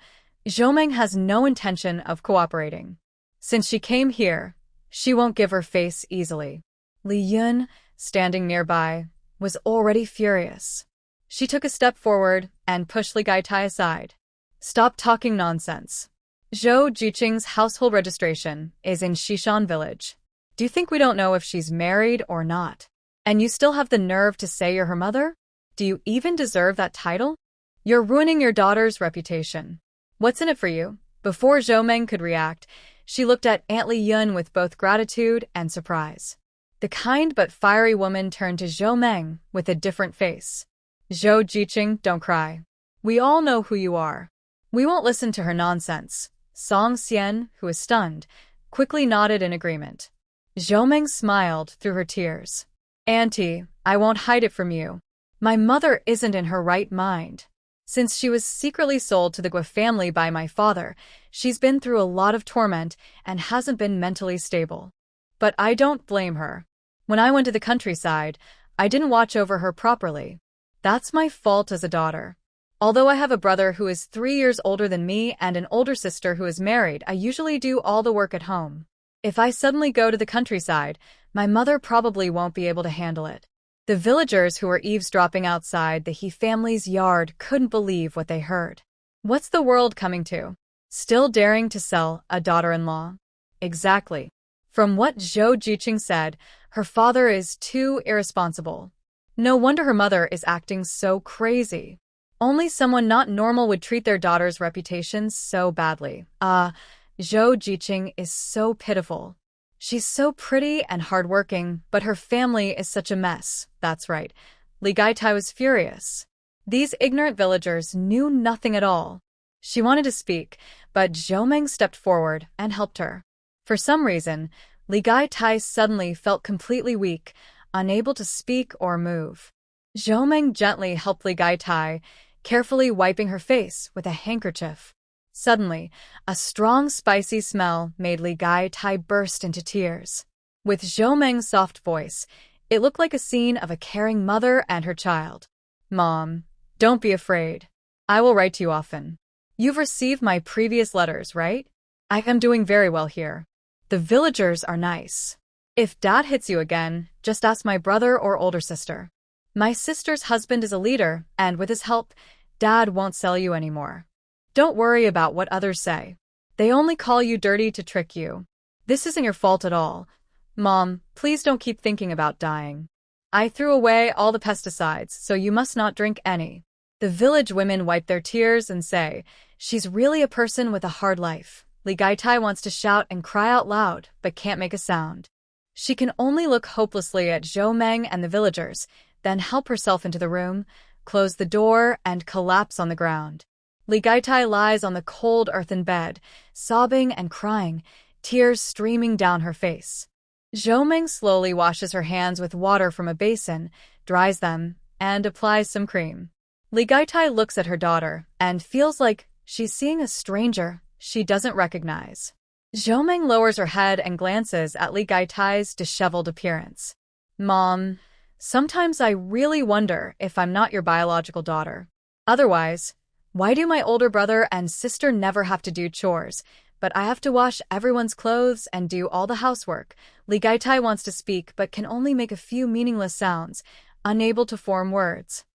Zhou Meng has no intention of cooperating. Since she came here, she won't give her face easily. Li Yun, standing nearby, was already furious. She took a step forward and pushed Li Gaitai aside. Stop talking nonsense. Zhou Jiqing's household registration is in Xishan village. Do you think we don't know if she's married or not? And you still have the nerve to say you're her mother? Do you even deserve that title? You're ruining your daughter's reputation. What's in it for you? Before Zhou Meng could react, she looked at Aunt Li Yun with both gratitude and surprise. The kind but fiery woman turned to Zhou Meng with a different face. Zhou Jiqing, don't cry. We all know who you are. We won't listen to her nonsense. Song Xian, who was stunned, quickly nodded in agreement. Zhou Meng smiled through her tears. Auntie, I won't hide it from you. My mother isn't in her right mind. Since she was secretly sold to the Gua family by my father, she's been through a lot of torment and hasn't been mentally stable. But I don't blame her. When I went to the countryside, I didn't watch over her properly. That's my fault as a daughter. Although I have a brother who is 3 years older than me and an older sister who is married, I usually do all the work at home. If I suddenly go to the countryside, my mother probably won't be able to handle it. The villagers who were eavesdropping outside the He family's yard couldn't believe what they heard. What's the world coming to? Still daring to sell a daughter-in-law? Exactly. From what Zhou Jiqing said, her father is too irresponsible. No wonder her mother is acting so crazy. Only someone not normal would treat their daughter's reputation so badly. Zhou Jiqing is so pitiful. She's so pretty and hardworking, but her family is such a mess. That's right. Li Gaitai was furious. These ignorant villagers knew nothing at all. She wanted to speak, but Zhou Meng stepped forward and helped her. For some reason, Li Gaitai suddenly felt completely weak, unable to speak or move. Zhou Meng gently helped Li Gaitai, carefully wiping her face with a handkerchief. Suddenly, a strong spicy smell made Li Gaitai burst into tears. With Zhou Meng's soft voice, it looked like a scene of a caring mother and her child. Mom, don't be afraid. I will write to you often. You've received my previous letters, right? I am doing very well here. The villagers are nice. If Dad hits you again, just ask my brother or older sister. My sister's husband is a leader, and with his help, Dad won't sell you anymore. Don't worry about what others say. They only call you dirty to trick you. This isn't your fault at all. Mom, please don't keep thinking about dying. I threw away all the pesticides, so you must not drink any. The village women wipe their tears and say, she's really a person with a hard life. Li Gaitai wants to shout and cry out loud, but can't make a sound. She can only look hopelessly at Zhou Meng and the villagers, then help herself into the room, close the door, and collapse on the ground. Li Gaitai lies on the cold earthen bed, sobbing and crying, tears streaming down her face. Zhou Meng slowly washes her hands with water from a basin, dries them, and applies some cream. Li Gaitai looks at her daughter and feels like she's seeing a stranger she doesn't recognize. Zhou Meng lowers her head and glances at Li Gaitai's disheveled appearance. Mom, sometimes I really wonder if I'm not your biological daughter. Otherwise, why do my older brother and sister never have to do chores, but I have to wash everyone's clothes and do all the housework? Li Gaitai wants to speak but can only make a few meaningless sounds, unable to form words.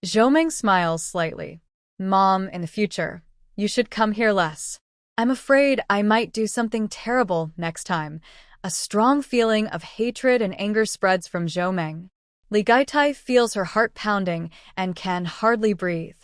Zhou Meng smiles slightly. Mom, in the future, you should come here less. I'm afraid I might do something terrible next time. A strong feeling of hatred and anger spreads from Zhou Meng. Li Gaitai feels her heart pounding and can hardly breathe.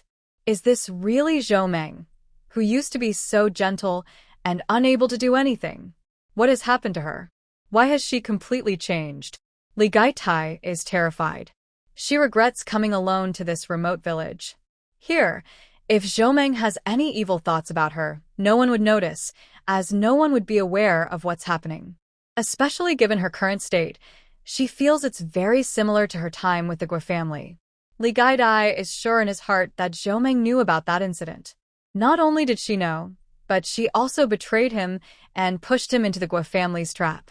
Is this really Zhou Meng, who used to be so gentle and unable to do anything? What has happened to her? Why has she completely changed? Li Gaitai is terrified. She regrets coming alone to this remote village. Here, if Zhou Meng has any evil thoughts about her, no one would notice, as no one would be aware of what's happening. Especially given her current state, she feels it's very similar to her time with the Guo family. Li Gaidai is sure in his heart that Zhou Meng knew about that incident. Not only did she know, but she also betrayed him and pushed him into the Guo family's trap.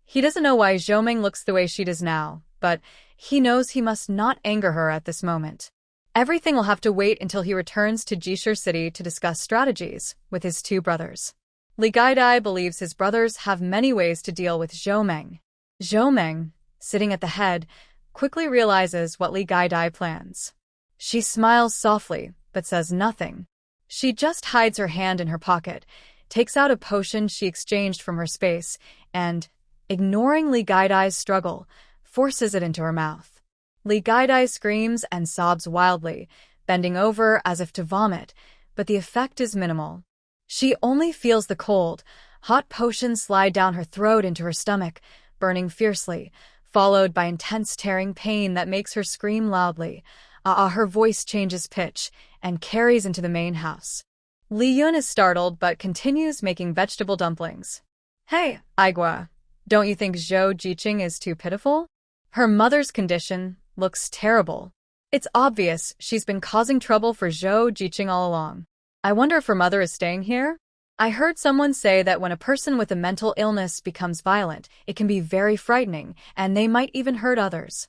He doesn't know why Zhou Meng looks the way she does now, but he knows he must not anger her at this moment. Everything will have to wait until he returns to Jishir City to discuss strategies with his two brothers. Li Gaidai believes his brothers have many ways to deal with Zhou Meng. Zhou Meng, sitting at the head, quickly realizes what Li Gaidai plans. She smiles softly, but says nothing. She just hides her hand in her pocket, takes out a potion she exchanged from her space, and, ignoring Li Gaidai's struggle, forces it into her mouth. Li Gaidai screams and sobs wildly, bending over as if to vomit, but the effect is minimal. She only feels the cold, hot potion slide down her throat into her stomach, burning fiercely, followed by intense tearing pain that makes her scream loudly. Her voice changes pitch and carries into the main house. Li Yun is startled but continues making vegetable dumplings. Hey, Aigua, don't you think Zhou Jiqing is too pitiful? Her mother's condition looks terrible. It's obvious she's been causing trouble for Zhou Jiqing all along. I wonder if her mother is staying here? I heard someone say that when a person with a mental illness becomes violent, it can be very frightening, and they might even hurt others.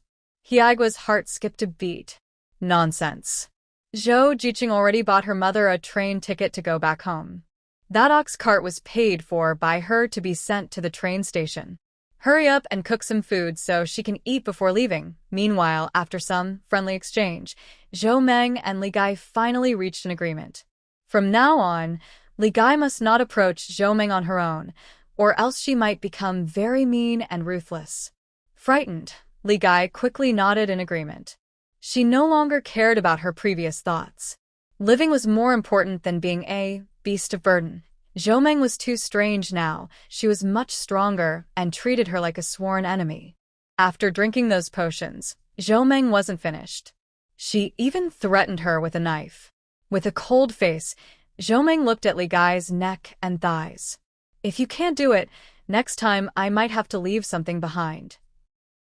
Hiaigua's heart skipped a beat. Nonsense. Zhou Jiqing already bought her mother a train ticket to go back home. That ox cart was paid for by her to be sent to the train station. Hurry up and cook some food so she can eat before leaving. Meanwhile, after some friendly exchange, Zhou Meng and Li Gai finally reached an agreement. From now on, Li Gai must not approach Zhou Meng on her own, or else she might become very mean and ruthless. Frightened, Li Gai quickly nodded in agreement. She no longer cared about her previous thoughts. Living was more important than being a beast of burden. Zhou Meng was too strange now. She was much stronger and treated her like a sworn enemy. After drinking those potions, Zhou Meng wasn't finished. She even threatened her with a knife. With a cold face, Zhou Meng looked at Li Gai's neck and thighs. If you can't do it, next time I might have to leave something behind.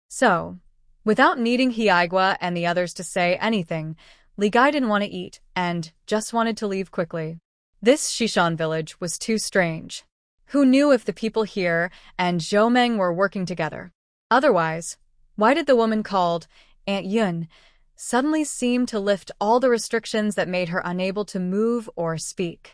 So, without needing Hiaigua and the others to say anything, Li Gai didn't want to eat and just wanted to leave quickly. This Shishan village was too strange. Who knew if the people here and Zhou Meng were working together? Otherwise, why did the woman called Aunt Yun suddenly seem to lift all the restrictions that made her unable to move or speak?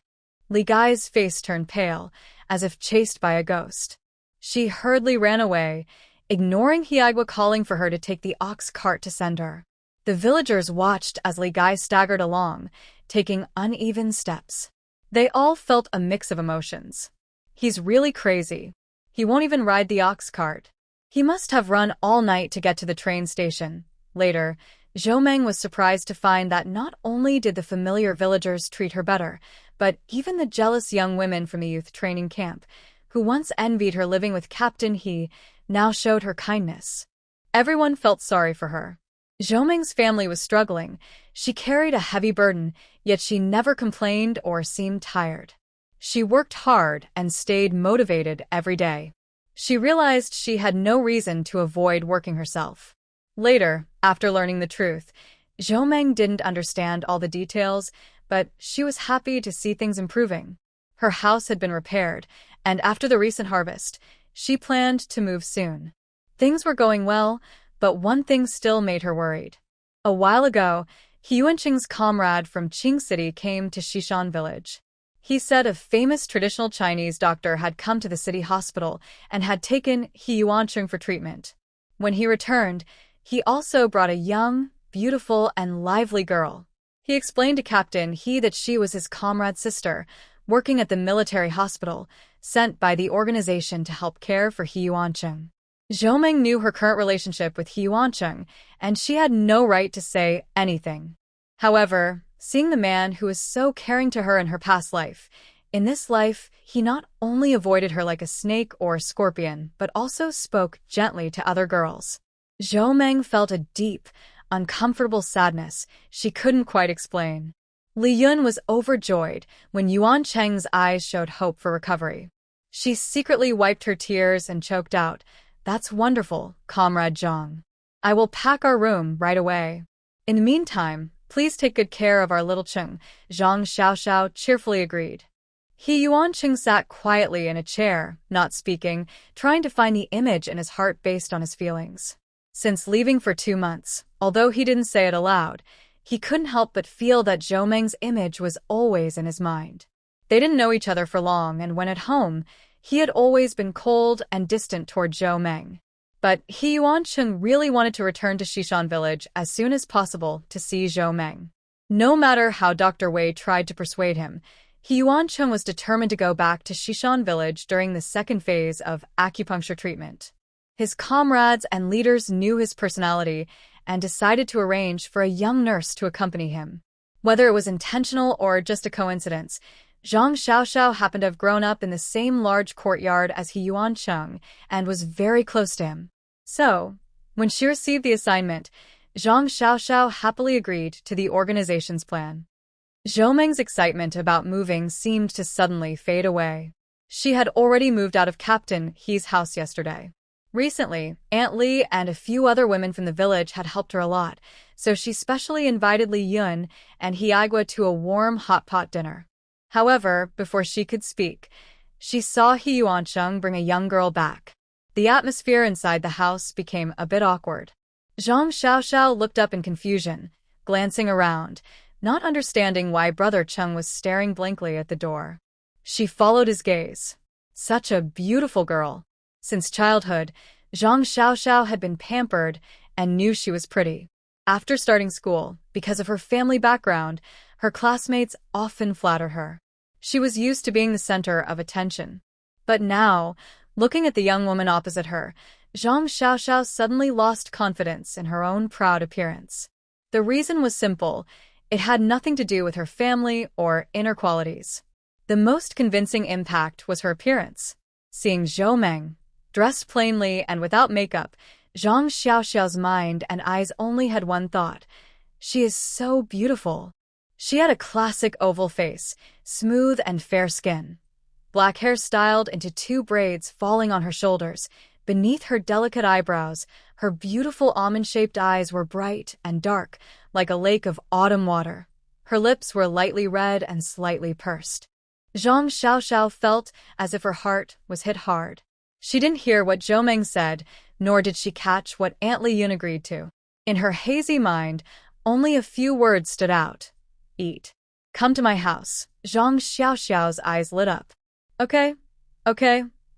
Li Gai's face turned pale, as if chased by a ghost. She hurriedly ran away, ignoring Hiaigua calling for her to take the ox cart to send her. The villagers watched as Li Gai staggered along, taking uneven steps. They all felt a mix of emotions. He's really crazy. He won't even ride the ox cart. He must have run all night to get to the train station. Later, Zhou Meng was surprised to find that not only did the familiar villagers treat her better, but even the jealous young women from the youth training camp, who once envied her living with Captain He, now showed her kindness. Everyone felt sorry for her. Zhou Meng's family was struggling. She carried a heavy burden, yet she never complained or seemed tired. She worked hard and stayed motivated every day. She realized she had no reason to avoid working herself. Later, after learning the truth, Zhou Meng didn't understand all the details, but she was happy to see things improving. Her house had been repaired, and after the recent harvest, she planned to move soon. Things were going well, but one thing still made her worried. A while ago, Hiuan Qing's comrade from Qing City came to Shishan village. He said a famous traditional Chinese doctor had come to the city hospital and had taken Hiuan Qing for treatment. When he returned, he also brought a young, beautiful, and lively girl. He explained to Captain He that she was his comrade's sister, working at the military hospital, sent by the organization to help care for Hiuan Qing. Zhou Meng knew her current relationship with Chung, and she had no right to say anything. However, seeing the man who was so caring to her in her past life, in this life, he not only avoided her like a snake or a scorpion, but also spoke gently to other girls. Zhou Meng felt a deep, uncomfortable sadness she couldn't quite explain. Li Yun was overjoyed when Yuan Cheng's eyes showed hope for recovery. She secretly wiped her tears and choked out, "That's wonderful, Comrade Zhang. I will pack our room right away. In the meantime, please take good care of our little Chung," Zhang Xiaoxiao cheerfully agreed. Yuan Cheng sat quietly in a chair, not speaking, trying to find the image in his heart based on his feelings. Since leaving for 2 months, although he didn't say it aloud, he couldn't help but feel that Zhou Meng's image was always in his mind. They didn't know each other for long, and when at home, he had always been cold and distant toward Zhou Meng. But Yuan Cheng really wanted to return to Xishan village as soon as possible to see Zhou Meng. No matter how Dr. Wei tried to persuade him, Yuan Cheng was determined to go back to Xishan village during the second phase of acupuncture treatment. His comrades and leaders knew his personality and decided to arrange for a young nurse to accompany him. Whether it was intentional or just a coincidence, Zhang Xiaoxiao happened to have grown up in the same large courtyard as Yuan Cheng and was very close to him. So, when she received the assignment, Zhang Xiaoxiao happily agreed to the organization's plan. Zhou Meng's excitement about moving seemed to suddenly fade away. She had already moved out of Captain He's house yesterday. Recently, Aunt Li and a few other women from the village had helped her a lot, so she specially invited Li Yun and Hiaigua to a warm hot pot dinner. However, before she could speak, she saw Yuan Cheng bring a young girl back. The atmosphere inside the house became a bit awkward. Zhang Xiaoxiao looked up in confusion, glancing around, not understanding why Brother Chung was staring blankly at the door. She followed his gaze. Such a beautiful girl. Since childhood, Zhang Xiaoxiao had been pampered and knew she was pretty. After starting school, because of her family background, her classmates often flattered her. She was used to being the center of attention. But now, looking at the young woman opposite her, Zhang Xiaoxiao suddenly lost confidence in her own proud appearance. The reason was simple. It had nothing to do with her family or inner qualities. The most convincing impact was her appearance. Seeing Zhou Meng, dressed plainly and without makeup, Zhang Xiaoxiao's mind and eyes only had one thought. She is so beautiful. She had a classic oval face, smooth and fair skin. Black hair styled into 2 braids falling on her shoulders. Beneath her delicate eyebrows, her beautiful almond-shaped eyes were bright and dark, like a lake of autumn water. Her lips were lightly red and slightly pursed. Zhang Xiaoxiao felt as if her heart was hit hard. She didn't hear what Zhou Meng said, nor did she catch what Aunt Li Yun agreed to. In her hazy mind, only a few words stood out. Eat. Come to my house. Zhang Xiaoxiao's eyes lit up. Okay,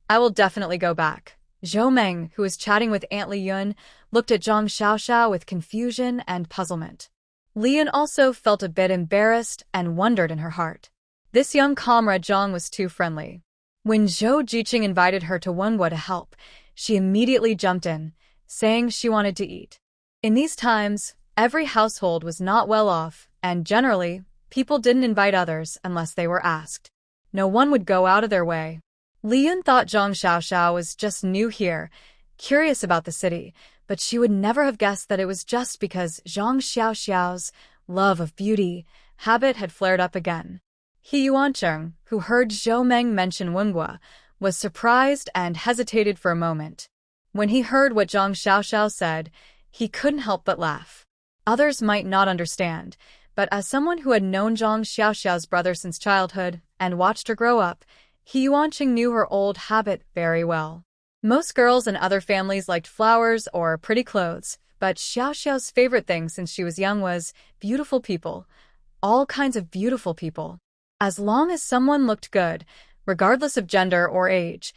I will definitely go back. Zhou Meng, who was chatting with Aunt Li Yun, looked at Zhang Xiaoxiao with confusion and puzzlement. Li Yun also felt a bit embarrassed and wondered in her heart. This young comrade Zhang was too friendly. When Zhou Jiqing invited her to Wenhua to help, she immediately jumped in, saying she wanted to eat. In these times, every household was not well off, and generally, people didn't invite others unless they were asked. No one would go out of their way. Li Yun thought Zhang Xiaoxiao was just new here, curious about the city, but she would never have guessed that it was just because Zhang Xiaoxiao's love of beauty habit had flared up again. Yuan Cheng, who heard Zhou Meng mention Wenhua, was surprised and hesitated for a moment. When he heard what Zhang Xiaoxiao said, he couldn't help but laugh. Others might not understand, but as someone who had known Zhang Xiaoxiao's brother since childhood and watched her grow up, Yuan Cheng knew her old habit very well. Most girls in other families liked flowers or pretty clothes, but Xiaoxiao's favorite thing since she was young was beautiful people. All kinds of beautiful people. As long as someone looked good, regardless of gender or age,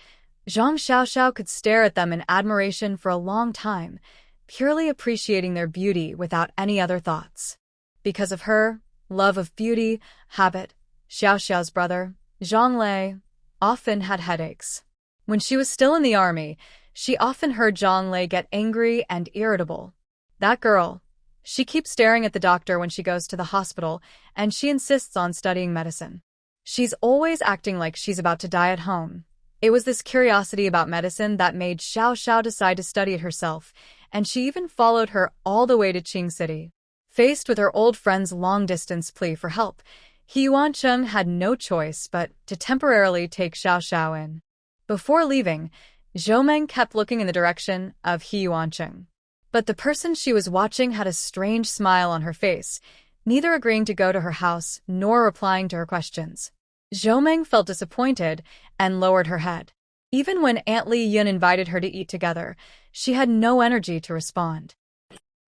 Zhang Xiaoxiao could stare at them in admiration for a long time, purely appreciating their beauty without any other thoughts. Because of her love of beauty habit, Xiaoxiao's brother, Zhang Lei, often had headaches. When she was still in the army, she often heard Zhang Lei get angry and irritable. That girl. She keeps staring at the doctor when she goes to the hospital, and she insists on studying medicine. She's always acting like she's about to die at home. It was this curiosity about medicine that made Xiao Xiao decide to study it herself, and she even followed her all the way to Qing City. Faced with her old friend's long-distance plea for help, Hiuan Chung had no choice but to temporarily take Xiao Xiao in. Before leaving, Zhou Meng kept looking in the direction of Hiuan Chung. But the person she was watching had a strange smile on her face, neither agreeing to go to her house nor replying to her questions. Zhou Meng felt disappointed and lowered her head. Even when Aunt Li Yun invited her to eat together, she had no energy to respond.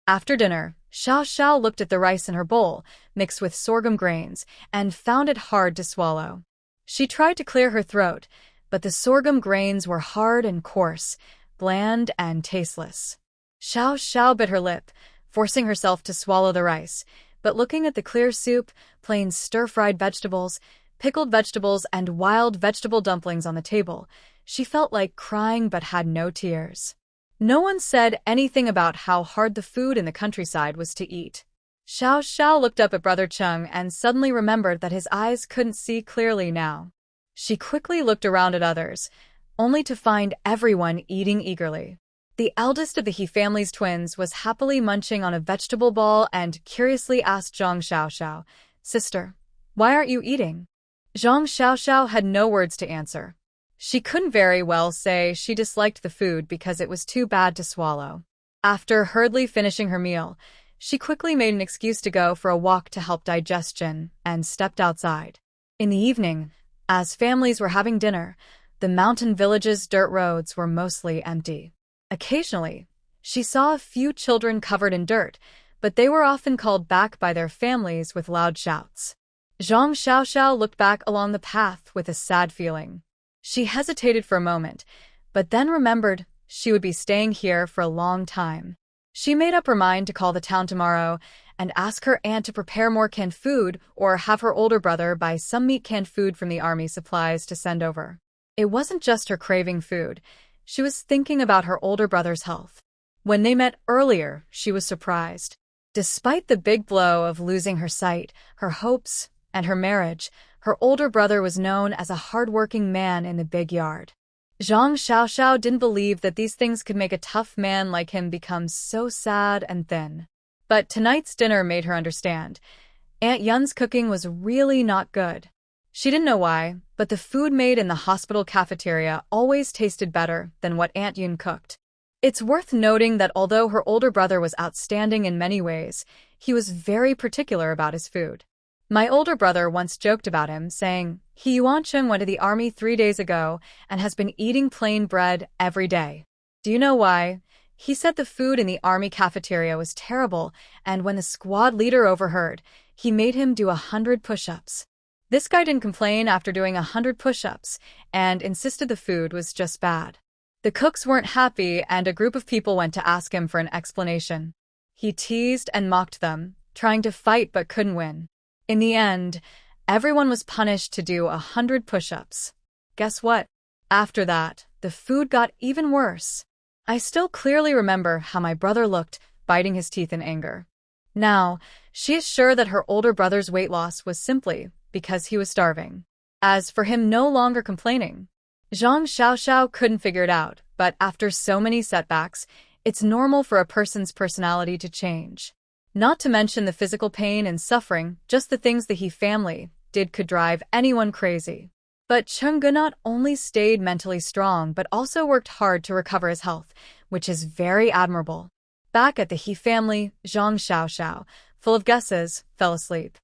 After dinner, Xiao Xiao looked at the rice in her bowl, mixed with sorghum grains, and found it hard to swallow. She tried to clear her throat, but the sorghum grains were hard and coarse, bland and tasteless. Xiao Xiao bit her lip, forcing herself to swallow the rice, but looking at the clear soup, plain stir-fried vegetables, pickled vegetables, and wild vegetable dumplings on the table, she felt like crying but had no tears. No one said anything about how hard the food in the countryside was to eat. Xiao Xiao looked up at Brother Chung and suddenly remembered that his eyes couldn't see clearly now. She quickly looked around at others, only to find everyone eating eagerly. The eldest of the He family's twins was happily munching on a vegetable ball and curiously asked Zhang Xiaoxiao, "Sister, why aren't you eating?" Zhang Xiaoxiao had no words to answer. She couldn't very well say she disliked the food because it was too bad to swallow. After hurriedly finishing her meal, she quickly made an excuse to go for a walk to help digestion and stepped outside. In the evening, as families were having dinner, the mountain village's dirt roads were mostly empty. Occasionally, she saw a few children covered in dirt, but they were often called back by their families with loud shouts. Zhang Xiaoxiao looked back along the path with a sad feeling. She hesitated for a moment, but then remembered she would be staying here for a long time. She made up her mind to call the town tomorrow and ask her aunt to prepare more canned food or have her older brother buy some meat canned food from the army supplies to send over. It wasn't just her craving food. She was thinking about her older brother's health. When they met earlier, she was surprised. Despite the big blow of losing her sight, her hopes, and her marriage, her older brother was known as a hard-working man in the big yard. Zhang Xiaoxiao didn't believe that these things could make a tough man like him become so sad and thin. But tonight's dinner made her understand. Aunt Yun's cooking was really not good. She didn't know why, but the food made in the hospital cafeteria always tasted better than what Aunt Yun cooked. It's worth noting that although her older brother was outstanding in many ways, he was very particular about his food. My older brother once joked about him, saying, "Hiuan Chung went to the army 3 days ago and has been eating plain bread every day." Do you know why? He said the food in the army cafeteria was terrible, and when the squad leader overheard, he made him do 100 push-ups. This guy didn't complain after doing 100 push-ups and insisted the food was just bad. The cooks weren't happy and a group of people went to ask him for an explanation. He teased and mocked them, trying to fight but couldn't win. In the end, everyone was punished to do 100 push-ups. Guess what? After that, the food got even worse. I still clearly remember how my brother looked, biting his teeth in anger. Now, she is sure that her older brother's weight loss was simply because he was starving. As for him no longer complaining, Zhang Xiaoxiao couldn't figure it out, but after so many setbacks, it's normal for a person's personality to change. Not to mention the physical pain and suffering, just the things the He family did could drive anyone crazy. But Chung not only stayed mentally strong but also worked hard to recover his health, which is very admirable. Back at the He family, Zhang Xiaoxiao, full of guesses, fell asleep.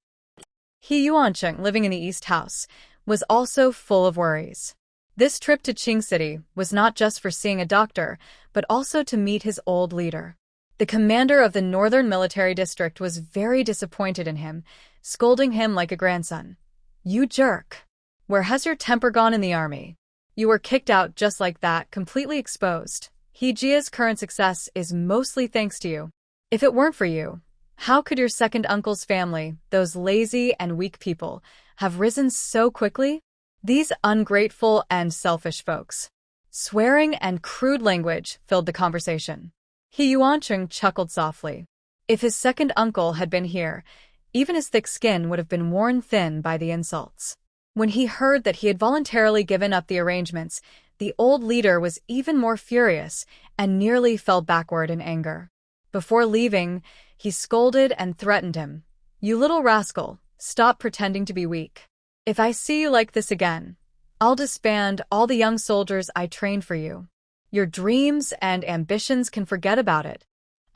Hiuan Chung, living in the East House, was also full of worries. This trip to Qing City was not just for seeing a doctor, but also to meet his old leader. The commander of the Northern Military District was very disappointed in him, scolding him like a grandson. "You jerk! Where has your temper gone in the army? You were kicked out just like that, completely exposed. Hejia's current success is mostly thanks to you. If it weren't for you, how could your second uncle's family, those lazy and weak people, have risen so quickly? These ungrateful and selfish folks." Swearing and crude language filled the conversation. Hiuan chuckled softly. If his second uncle had been here, even his thick skin would have been worn thin by the insults. When he heard that he had voluntarily given up the arrangements, the old leader was even more furious and nearly fell backward in anger. Before leaving, he scolded and threatened him. "You little rascal, stop pretending to be weak. If I see you like this again, I'll disband all the young soldiers I trained for you. Your dreams and ambitions can forget about it.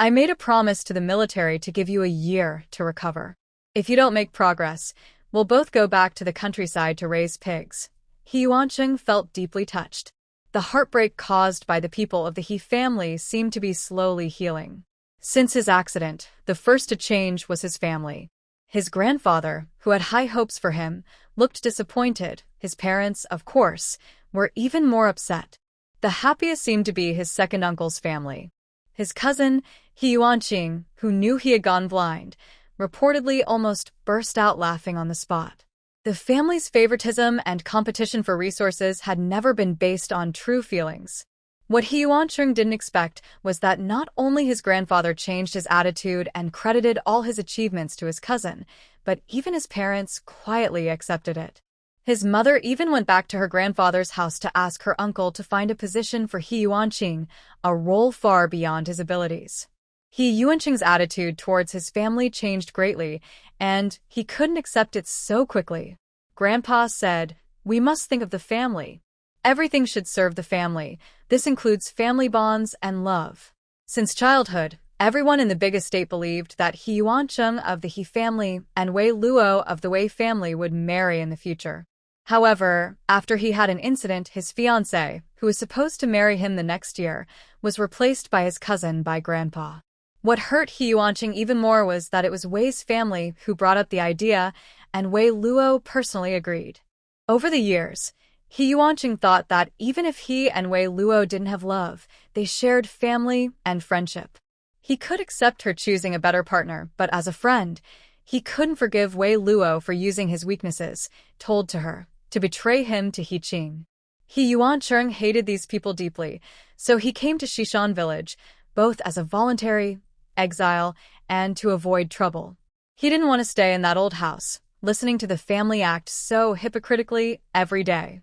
I made a promise to the military to give you a year to recover. If you don't make progress, we'll both go back to the countryside to raise pigs." Hiuan felt deeply touched. The heartbreak caused by the people of the He family seemed to be slowly healing. Since his accident, the first to change was his family. His grandfather, who had high hopes for him, looked disappointed. His parents, of course, were even more upset. The happiest seemed to be his second uncle's family. His cousin, Hiuan, who knew he had gone blind, reportedly almost burst out laughing on the spot. The family's favoritism and competition for resources had never been based on true feelings. What Hiuan didn't expect was that not only his grandfather changed his attitude and credited all his achievements to his cousin, but even his parents quietly accepted it. His mother even went back to her grandfather's house to ask her uncle to find a position for Hiuan, a role far beyond his abilities. Hiuan's attitude towards his family changed greatly, and he couldn't accept it so quickly. Grandpa said, "We must think of the family. Everything should serve the family. This includes family bonds and love." Since childhood, everyone in the big estate believed that Hiuan of the He family and Wei Luo of the Wei family would marry in the future. However, after he had an incident, his fiancée, who was supposed to marry him the next year, was replaced by his cousin by Grandpa. What hurt Hiuan even more was that it was Wei's family who brought up the idea, and Wei Luo personally agreed. Over the years, Hiuan thought that even if he and Wei Luo didn't have love, they shared family and friendship. He could accept her choosing a better partner, but as a friend, he couldn't forgive Wei Luo for using his weaknesses, told to her, to betray him to He Qing. Hiuan hated these people deeply, so he came to Shishan village, both as a voluntary exile and to avoid trouble. He didn't want to stay in that old house, listening to the family act so hypocritically every day.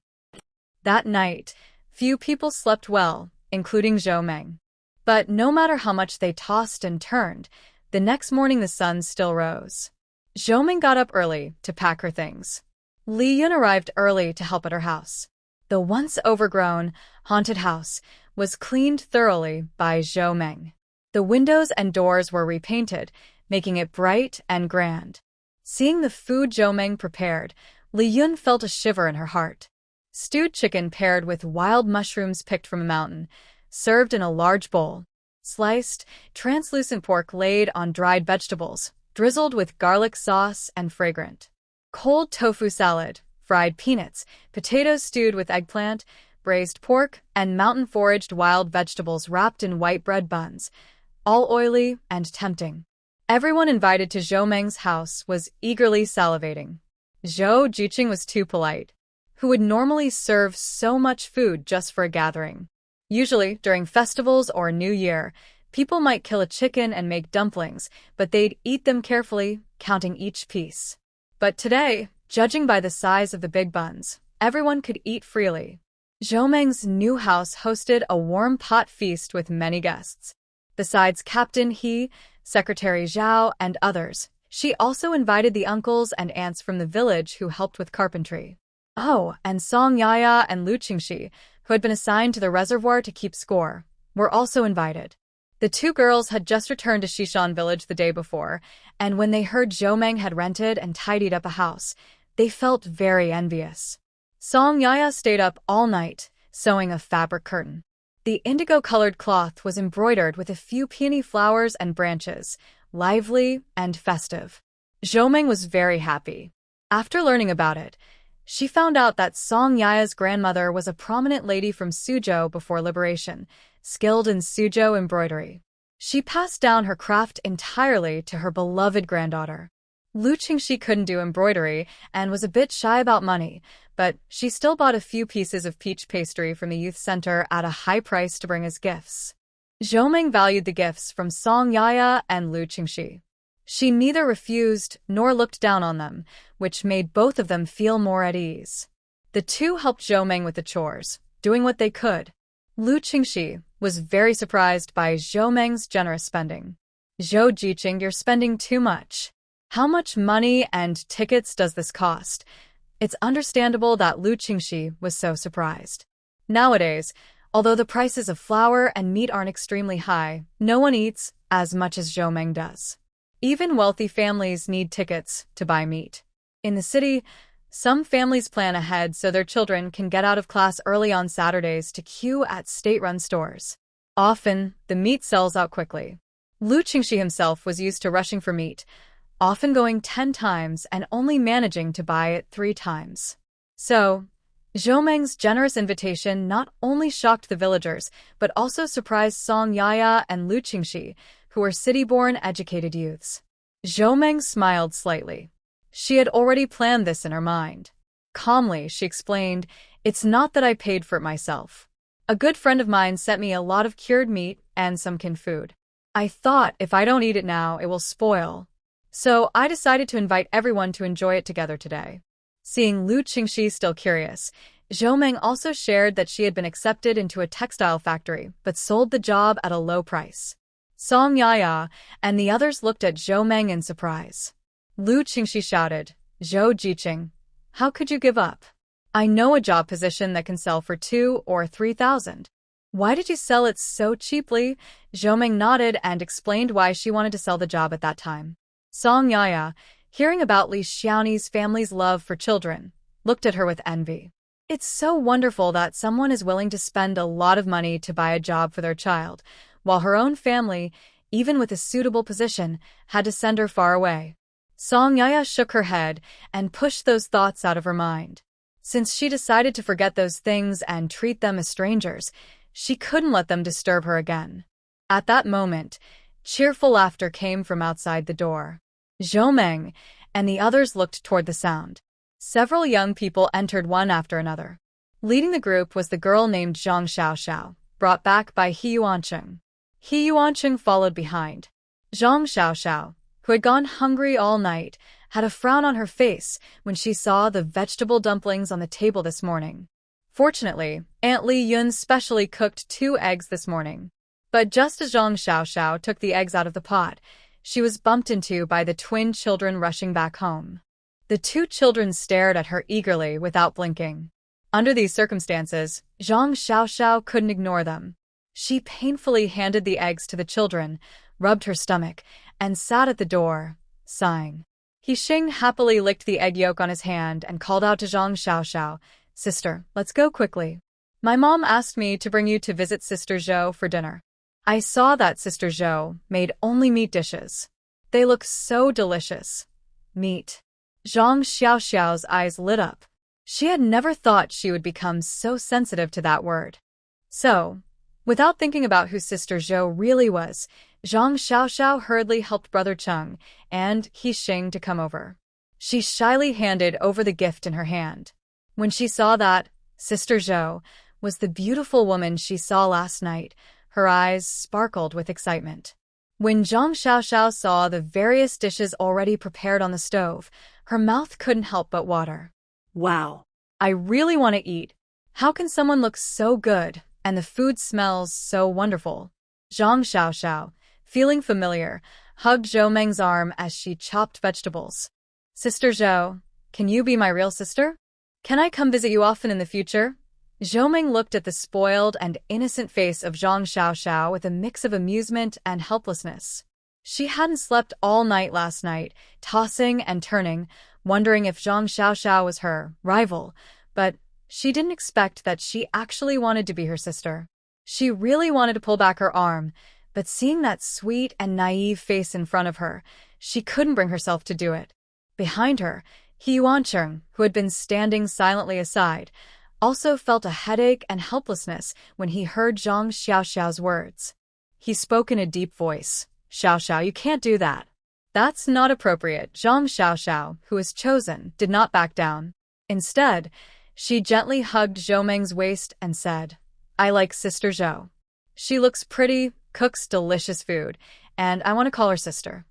That night, few people slept well, including Zhou Meng. But no matter how much they tossed and turned, the next morning the sun still rose. Zhou Meng got up early to pack her things. Li Yun arrived early to help at her house. The once overgrown, haunted house was cleaned thoroughly by Zhou Meng. The windows and doors were repainted, making it bright and grand. Seeing the food Zhou Meng prepared, Li Yun felt a shiver in her heart. Stewed chicken paired with wild mushrooms picked from a mountain, served in a large bowl. Sliced, translucent pork laid on dried vegetables, drizzled with garlic sauce and fragrant. Cold tofu salad, fried peanuts, potatoes stewed with eggplant, braised pork, and mountain-foraged wild vegetables wrapped in white bread buns, all oily and tempting. Everyone invited to Zhou Meng's house was eagerly salivating. Zhou Jiqing was too polite, who would normally serve so much food just for a gathering. Usually, during festivals or New Year, people might kill a chicken and make dumplings, but they'd eat them carefully, counting each piece. But today, judging by the size of the big buns, everyone could eat freely. Zhou Meng's new house hosted a warm pot feast with many guests. Besides Captain He, Secretary Zhao, and others, she also invited the uncles and aunts from the village who helped with carpentry. Oh, and Song Yaya and Lu Qingxi, who had been assigned to the reservoir to keep score, were also invited. The two girls had just returned to Shishan village the day before, and when they heard Zhou Meng had rented and tidied up a house, they felt very envious. Song Yaya stayed up all night, sewing a fabric curtain. The indigo-colored cloth was embroidered with a few peony flowers and branches, lively and festive. Zhou Meng was very happy. After learning about it, she found out that Song Yaya's grandmother was a prominent lady from Suzhou before liberation, skilled in Suzhou embroidery. She passed down her craft entirely to her beloved granddaughter. Lu Qingxi couldn't do embroidery and was a bit shy about money, but she still bought a few pieces of peach pastry from the youth center at a high price to bring as gifts. Zhou valued the gifts from Song Yaya and Lu Qingxi. She neither refused nor looked down on them, which made both of them feel more at ease. The two helped Zhou with the chores, doing what they could. Lu Qingxi was very surprised by Zhou generous spending. "Zhou Jiqing, you're spending too much. How much money and tickets does this cost?" It's understandable that Lu Qingxi was so surprised. Nowadays, although the prices of flour and meat aren't extremely high, no one eats as much as Zhou does. Even wealthy families need tickets to buy meat. In the city, some families plan ahead so their children can get out of class early on Saturdays to queue at state-run stores. Often, the meat sells out quickly. Lu Qingxi himself was used to rushing for meat, often going 10 times and only managing to buy it 3 times. So, Zhou generous invitation not only shocked the villagers, but also surprised Song Yaya and Lu Qingxi, who were city-born educated youths. Zhou smiled slightly. She had already planned this in her mind. Calmly, she explained, "It's not that I paid for it myself. A good friend of mine sent me a lot of cured meat and some canned food. I thought if I don't eat it now, it will spoil. So I decided to invite everyone to enjoy it together today." Seeing Lu Qingxi still curious, Zhou also shared that she had been accepted into a textile factory but sold the job at a low price. Song Yaya and the others looked at Zhou in surprise. Lu Qingxi shouted, "Zhou Jiqing, how could you give up? I know a job position that can sell for 2,000 or 3,000. Why did you sell it so cheaply?" Zhou nodded and explained why she wanted to sell the job at that time. Song Yaya, hearing about Li Xiaoni's family's love for children, looked at her with envy. It's so wonderful that someone is willing to spend a lot of money to buy a job for their child, while her own family, even with a suitable position, had to send her far away. Song Yaya shook her head and pushed those thoughts out of her mind. Since she decided to forget those things and treat them as strangers, she couldn't let them disturb her again. At that moment, cheerful laughter came from outside the door. Zhou and the others looked toward the sound. Several young people entered one after another. Leading the group was the girl named Zhang Xiaoxiao, brought back by Chung. Chung followed behind. Zhang Xiaoxiao, who had gone hungry all night, had a frown on her face when she saw the vegetable dumplings on the table this morning. Fortunately, Aunt Li Yun specially cooked 2 eggs this morning. But just as Zhang Xiaoxiao took the eggs out of the pot, she was bumped into by the twin children rushing back home. The 2 children stared at her eagerly without blinking. Under these circumstances, Zhang Xiaoxiao couldn't ignore them. She painfully handed the eggs to the children, rubbed her stomach, and sat at the door, sighing. Xing happily licked the egg yolk on his hand and called out to Zhang Xiaoxiao, "Sister, let's go quickly. My mom asked me to bring you to visit Sister Zhou for dinner. I saw that Sister Zhou made only meat dishes. They look so delicious." Meat. Zhang Xiaoxiao's eyes lit up. She had never thought she would become so sensitive to that word. So, without thinking about who Sister Zhou really was, Zhang Xiaoxiao hurriedly helped Brother Chung and Xing to come over. She shyly handed over the gift in her hand. When she saw that Sister Zhou was the beautiful woman she saw last night, her eyes sparkled with excitement. When Zhang Xiaoxiao saw the various dishes already prepared on the stove, her mouth couldn't help but water. Wow. I really want to eat. How can someone look so good and the food smells so wonderful? Zhang Xiaoxiao, feeling familiar, hugged Zhou arm as she chopped vegetables. Sister Zhou, can you be my real sister? Can I come visit you often in the future? Zhou looked at the spoiled and innocent face of Zhang Xiaoxiao with a mix of amusement and helplessness. She hadn't slept all night last night, tossing and turning, wondering if Zhang Xiaoxiao was her rival, but she didn't expect that she actually wanted to be her sister. She really wanted to pull back her arm, but seeing that sweet and naive face in front of her, she couldn't bring herself to do it. Behind her, Chung, who had been standing silently aside, also felt a headache and helplessness when he heard Zhang Xiaoxiao's words. He spoke in a deep voice. "Xiaoxiao, you can't do that. That's not appropriate." Zhang Xiaoxiao, who was chosen, did not back down. Instead, She gently hugged Zhou Meng's waist and said, "I like Sister Zhou. She looks pretty, cooks delicious food, and I want to call her sister."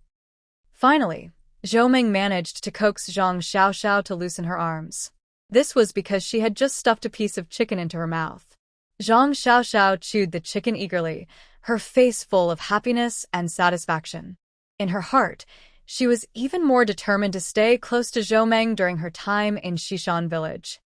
Finally, Zhou Meng managed to coax Zhang Xiaoxiao to loosen her arms. This was because she had just stuffed a piece of chicken into her mouth. Zhang Xiaoxiao chewed the chicken eagerly, her face full of happiness and satisfaction. In her heart, she was even more determined to stay close to Zhou Meng during her time in Xishan village.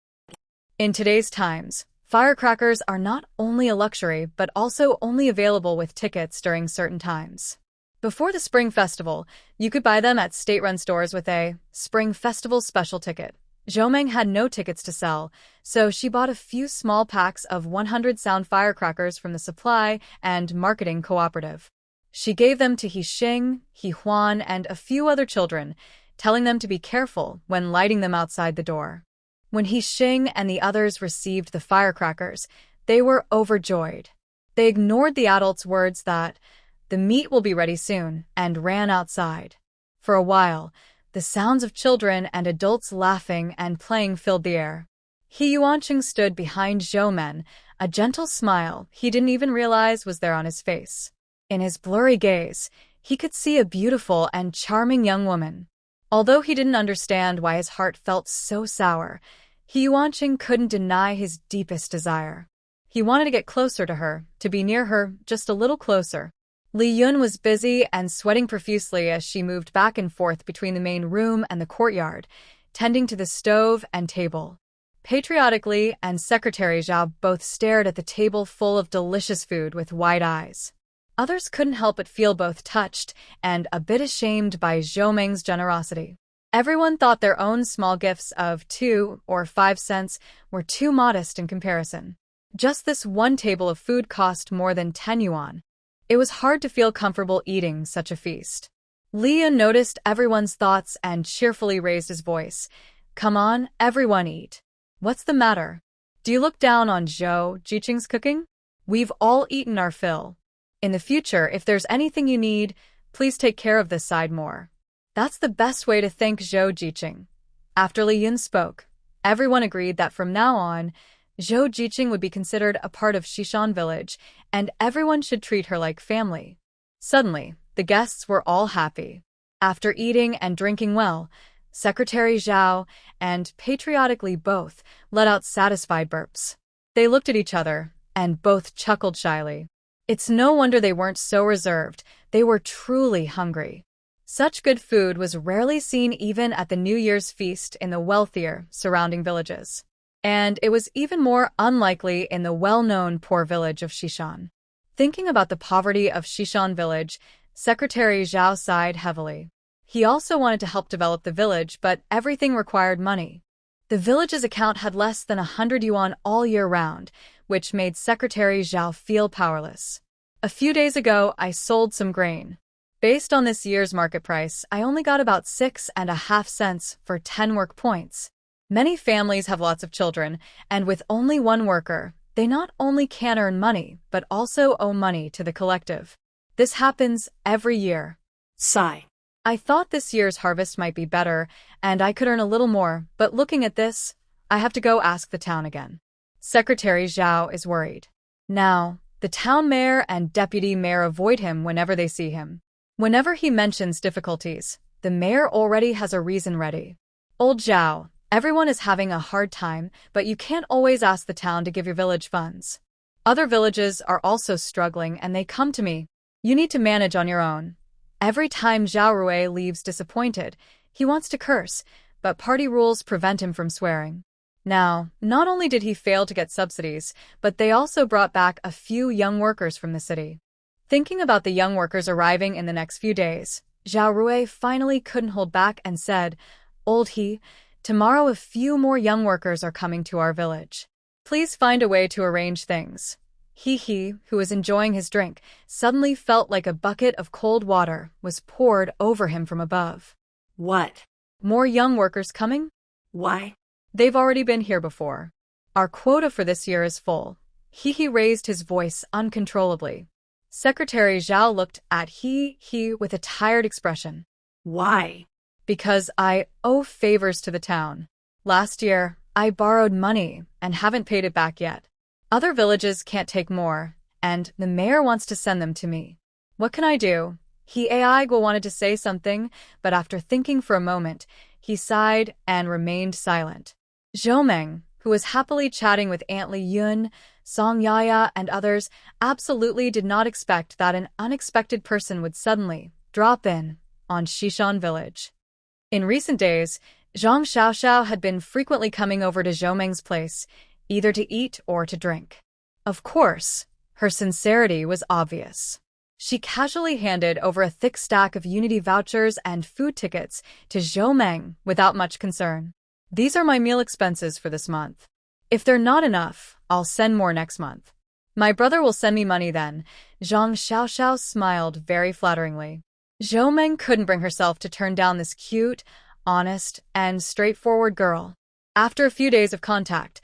In today's times, firecrackers are not only a luxury but also only available with tickets during certain times. Before the Spring Festival, you could buy them at state-run stores with a Spring Festival special ticket. Zhou Meng had no tickets to sell, so she bought a few small packs of 100 sound firecrackers from the supply and marketing cooperative. She gave them to Hixing, Hiuan, and a few other children, telling them to be careful when lighting them outside the door. When Hixing and the others received the firecrackers, they were overjoyed. They ignored the adults' words that the meat will be ready soon and ran outside. For a while, the sounds of children and adults laughing and playing filled the air. Hiuan stood behind Zhou Meng, a gentle smile he didn't even realize was there on his face. In his blurry gaze, he could see a beautiful and charming young woman. Although he didn't understand why his heart felt so sour, Hiuan couldn't deny his deepest desire. He wanted to get closer to her, to be near her, just a little closer. Li Yun was busy and sweating profusely as she moved back and forth between the main room and the courtyard, tending to the stove and table. Patriotically and Secretary Zhao both stared at the table full of delicious food with wide eyes. Others couldn't help but feel both touched and a bit ashamed by Zhou Meng's generosity. Everyone thought their own small gifts of 2 or 5 cents were too modest in comparison. Just this one table of food cost more than 10 yuan. It was hard to feel comfortable eating such a feast. Li Yun noticed everyone's thoughts and cheerfully raised his voice. "Come on, everyone eat. What's the matter? Do you look down on Zhou Jiqing's cooking? We've all eaten our fill. In the future, if there's anything you need, please take care of this side more." That's the best way to thank Zhou Jiqing. After Li Yun spoke, everyone agreed that from now on, Zhou Jiqing would be considered a part of Xishan village, and everyone should treat her like family. Suddenly, the guests were all happy. After eating and drinking well, Secretary Zhao and patriotically both let out satisfied burps. They looked at each other, and both chuckled shyly. It's no wonder they weren't so reserved, they were truly hungry. Such good food was rarely seen even at the New Year's feast in the wealthier surrounding villages. And it was even more unlikely in the well-known poor village of Xishan. Thinking about the poverty of Xishan village, Secretary Zhao sighed heavily. He also wanted to help develop the village, but everything required money. The village's account had less than 100 yuan all year round, which made Secretary Zhao feel powerless. "A few days ago, I sold some grain. Based on this year's market price, I only got about 6.5 cents for 10 work points. Many families have lots of children, and with only one worker, they not only can't earn money, but also owe money to the collective. This happens every year." Sigh. "I thought this year's harvest might be better, and I could earn a little more, but looking at this, I have to go ask the town again." Secretary Zhao is worried. Now, the town mayor and deputy mayor avoid him whenever they see him. Whenever he mentions difficulties, the mayor already has a reason ready. "Old Zhao, everyone is having a hard time, but you can't always ask the town to give your village funds. Other villages are also struggling and they come to me. You need to manage on your own." Every time Zhao Rui leaves disappointed, he wants to curse, but party rules prevent him from swearing. Now, not only did he fail to get subsidies, but they also brought back a few young workers from the city. Thinking about the young workers arriving in the next few days, Zhao Rui finally couldn't hold back and said, "Old He, tomorrow a few more young workers are coming to our village. Please find a way to arrange things." He, who was enjoying his drink, suddenly felt like a bucket of cold water was poured over him from above. What? More young workers coming? Why? They've already been here before. Our quota for this year is full. He raised his voice uncontrollably. Secretary Zhao looked at he with a tired expression. Why? "Because I owe favors to the town. Last year, I borrowed money and haven't paid it back yet. Other villages can't take more, and the mayor wants to send them to me. What can I do? Hiuan wanted to say something, but after thinking for a moment, he sighed and remained silent. Zhou, who was happily chatting with Aunt Li Yun, Song Yaya, and others, absolutely did not expect that an unexpected person would suddenly drop in on Shishan village. In recent days, Zhang Xiaoxiao had been frequently coming over to Zhou place, either to eat or to drink. Of course, her sincerity was obvious. She casually handed over a thick stack of Unity vouchers and food tickets to Zhou without much concern. These are my meal expenses for this month. If they're not enough, I'll send more next month. My brother will send me money then. Zhang Xiaoxiao smiled very flatteringly. Zhou couldn't bring herself to turn down this cute, honest, and straightforward girl. After a few days of contact,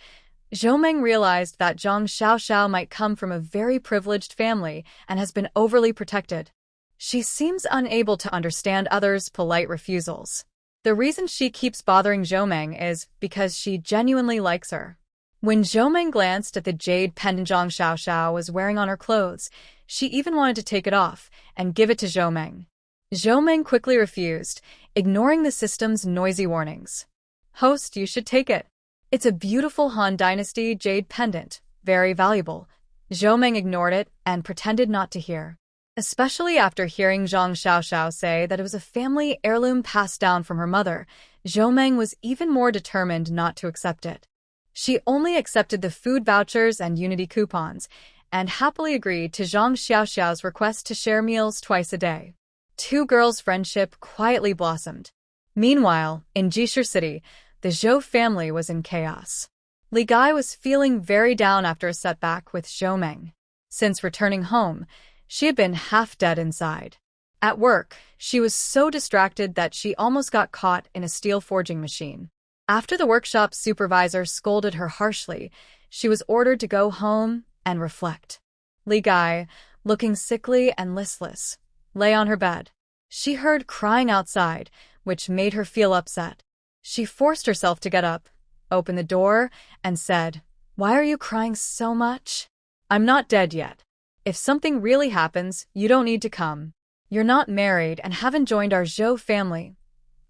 Zhou realized that Zhang Xiaoxiao might come from a very privileged family and has been overly protected. She seems unable to understand others' polite refusals. The reason she keeps bothering Zhou is because she genuinely likes her. When Zhou glanced at the jade pendant Zhang Xiaoxiao was wearing on her clothes, she even wanted to take it off and give it to Zhou. Zhou quickly refused, ignoring the system's noisy warnings. Host, you should take it. It's a beautiful Han Dynasty jade pendant, very valuable. Zhou ignored it and pretended not to hear. Especially after hearing Zhang Xiaoxiao say that it was a family heirloom passed down from her mother, Zhou was even more determined not to accept it. She only accepted the food vouchers and Unity coupons, and happily agreed to Zhang Xiaoxiao's request to share meals twice a day. Two girls' friendship quietly blossomed. Meanwhile, in Jishir City, the Zhou family was in chaos. Li Gai was feeling very down after a setback with Zhou. Since returning home, she had been half dead inside. At work, she was so distracted that she almost got caught in a steel forging machine. After the workshop supervisor scolded her harshly, she was ordered to go home and reflect. Li Gai, looking sickly and listless, lay on her bed. She heard crying outside, which made her feel upset. She forced herself to get up, opened the door, and said, "Why are you crying so much? I'm not dead yet. If something really happens, you don't need to come. You're not married and haven't joined our Zhou family."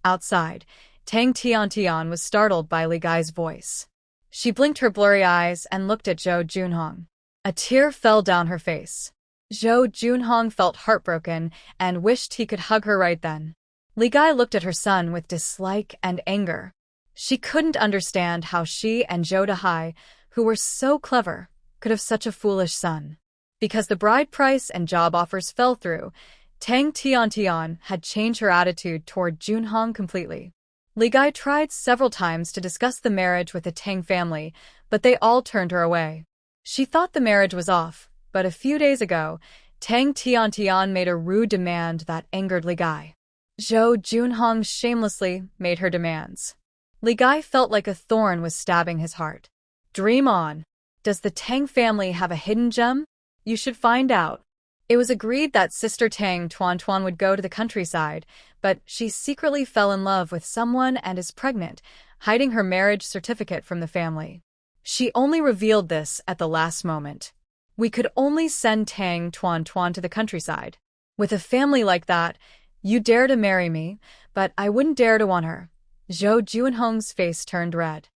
Outside, Tang Tiantian was startled by Li Gai's voice. She blinked her blurry eyes and looked at Zhou Junhong. A tear fell down her face. Zhou Junhong felt heartbroken and wished he could hug her right then. Li Gai looked at her son with dislike and anger. She couldn't understand how she and Zhou Dahai, who were so clever, could have such a foolish son. Because the bride price and job offers fell through, Tang Tiantian had changed her attitude toward Junhong completely. Li Gai tried several times to discuss the marriage with the Tang family, but they all turned her away. She thought the marriage was off, but a few days ago, Tang Tiantian made a rude demand that angered Li Gai. Zhou Junhong shamelessly made her demands. Li Gai felt like a thorn was stabbing his heart. Dream on. Does the Tang family have a hidden gem? You should find out. It was agreed that Sister Tang Tiantian would go to the countryside, but she secretly fell in love with someone and is pregnant, hiding her marriage certificate from the family. She only revealed this at the last moment. We could only send Tang Tiantian to the countryside. With a family like that, you dare to marry me, but I wouldn't dare to want her. Zhou Junhong's face turned red.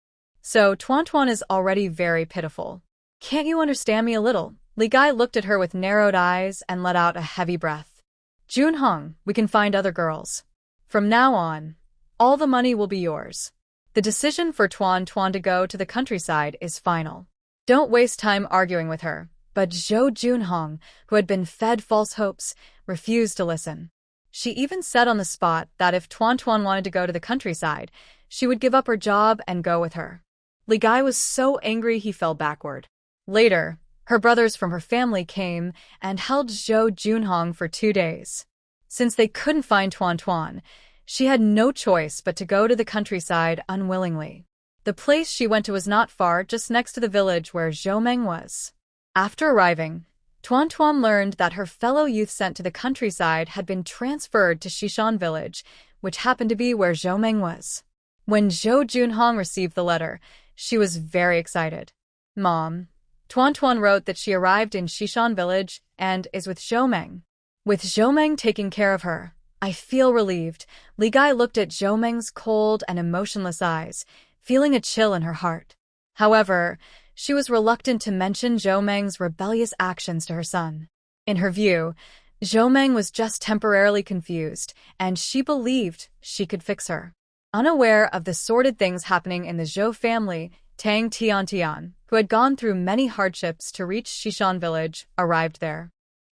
So Tiantian is already very pitiful. Can't you understand me a little? Li Gai looked at her with narrowed eyes and let out a heavy breath. Junhong, we can find other girls. From now on, all the money will be yours. The decision for Tiantian to go to the countryside is final. Don't waste time arguing with her. But Zhou Junhong, who had been fed false hopes, refused to listen. She even said on the spot that if Tiantian wanted to go to the countryside, she would give up her job and go with her. Li Gai was so angry he fell backward. Later, her brothers from her family came and held Zhou Junhong for 2 days. Since they couldn't find Tiantian, she had no choice but to go to the countryside unwillingly. The place she went to was not far, just next to the village where Zhou was. After arriving, Tiantian learned that her fellow youth sent to the countryside had been transferred to Shishan village, which happened to be where Zhou was. When Zhou Junhong received the letter, she was very excited. Mom. Tuan wrote that she arrived in Shishan village and is with Zhou. With Zhou taking care of her, I feel relieved. Li Gai looked at Zhou cold and emotionless eyes, feeling a chill in her heart. However, she was reluctant to mention Zhou rebellious actions to her son. In her view, Zhou was just temporarily confused, and she believed she could fix her. Unaware of the sordid things happening in the Zhou family, Tang Tiantian, who had gone through many hardships to reach Shishan village, arrived there.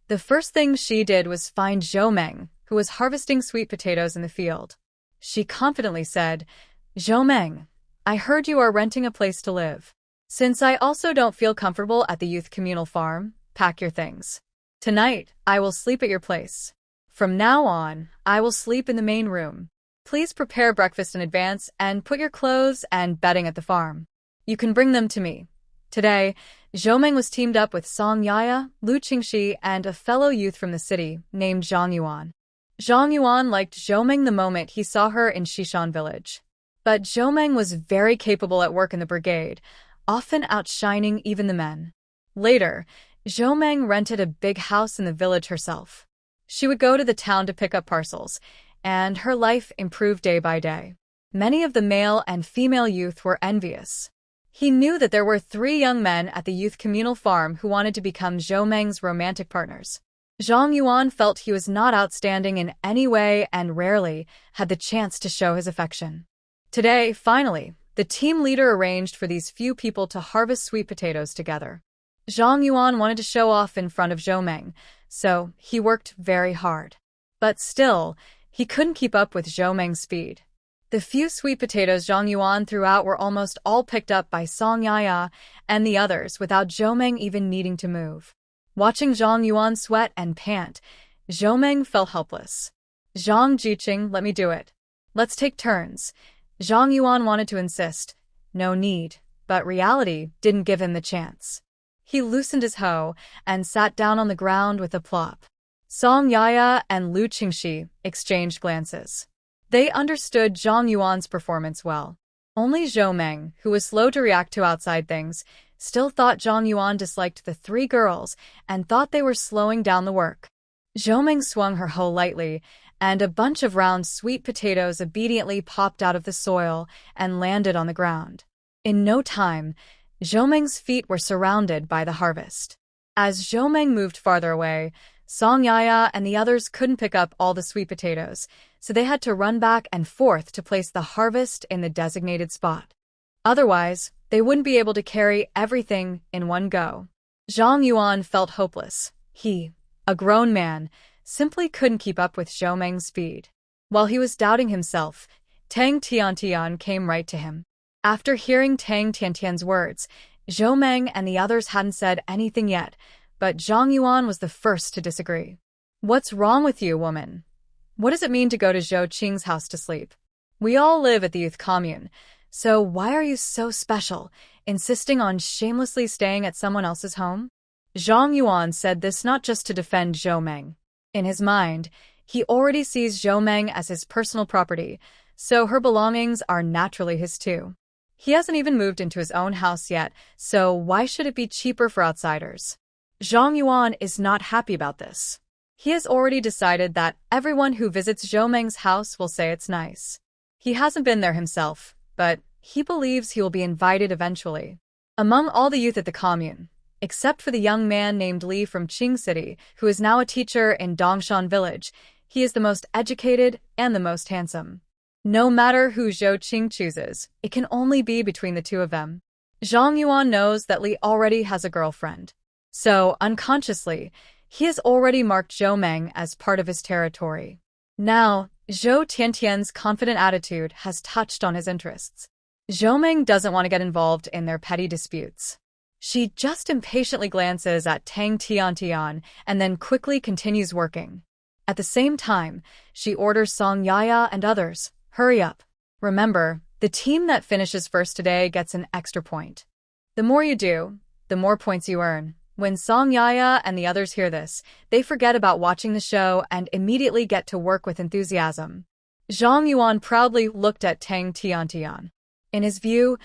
The first thing she did was find Zhou, who was harvesting sweet potatoes in the field. She confidently said, "Zhou, I heard you are renting a place to live. Since I also don't feel comfortable at the youth communal farm, pack your things. Tonight, I will sleep at your place. From now on, I will sleep in the main room. Please prepare breakfast in advance and put your clothes and bedding at the farm. You can bring them to me." Today, Zhou was teamed up with Song Yaya, Lu Qingxi, and a fellow youth from the city named Zhang Yuan. Zhang Yuan liked Zhou the moment he saw her in Shishan village. But Zhou was very capable at work in the brigade, often outshining even the men. Later, Zhou rented a big house in the village herself. She would go to the town to pick up parcels, and her life improved day by day. Many of the male and female youth were envious. He knew that there were 3 young men at the youth communal farm who wanted to become Zhou romantic partners. Zhang Yuan felt he was not outstanding in any way and rarely had the chance to show his affection. Today, finally, the team leader arranged for these few people to harvest sweet potatoes together. Zhang Yuan wanted to show off in front of Zhou, so he worked very hard. But still, he couldn't keep up with Zhou speed. The few sweet potatoes Zhang Yuan threw out were almost all picked up by Song Yaya and the others without Zhou even needing to move. Watching Zhang Yuan sweat and pant, Zhou felt helpless. "Zhang Jiqing, let me do it. Let's take turns." Zhang Yuan wanted to insist. No need, but reality didn't give him the chance. He loosened his hoe and sat down on the ground with a plop. Song Yaya and Lu Qingxi exchanged glances. They understood Zhang Yuan's performance well. Only Zhou, who was slow to react to outside things, still thought Zhang Yuan disliked the 3 girls and thought they were slowing down the work. Zhou swung her hoe lightly, and a bunch of round sweet potatoes obediently popped out of the soil and landed on the ground. In no time, Zhou's feet were surrounded by the harvest. As Zhou moved farther away, Song Yaya and the others couldn't pick up all the sweet potatoes, so they had to run back and forth to place the harvest in the designated spot. Otherwise, they wouldn't be able to carry everything in one go. Zhang Yuan felt hopeless. He, a grown man, simply couldn't keep up with Zhou's speed. While he was doubting himself, Tang Tiantian came right to him. After hearing Tang Tiantian's words, Zhou and the others hadn't said anything yet, but Zhang Yuan was the first to disagree. "What's wrong with you, woman? What does it mean to go to Zhou Qing's house to sleep? We all live at the youth commune, so why are you so special, insisting on shamelessly staying at someone else's home?" Zhang Yuan said this not just to defend Zhou. In his mind, he already sees Zhou as his personal property, so her belongings are naturally his too. He hasn't even moved into his own house yet, so why should it be cheaper for outsiders? Zhang Yuan is not happy about this. He has already decided that everyone who visits Zhou's house will say it's nice. He hasn't been there himself, but he believes he will be invited eventually. Among all the youth at the commune, except for the young man named Li from Qing City, who is now a teacher in Dongshan village, he is the most educated and the most handsome. No matter who Zhou Qing chooses, it can only be between the 2 of them. Zhang Yuan knows that Li already has a girlfriend. So, unconsciously, he has already marked Zhou as part of his territory. Now, Zhou Tiantian's confident attitude has touched on his interests. Zhou doesn't want to get involved in their petty disputes. She just impatiently glances at Tang Tiantian and then quickly continues working. At the same time, she orders Song Yaya and others, "Hurry up. Remember, the team that finishes first today gets an extra point. The more you do, the more points you earn." When Song Yaya and the others hear this, they forget about watching the show and immediately get to work with enthusiasm. Zhang Yuan proudly looked at Tang Tiantian. In his view,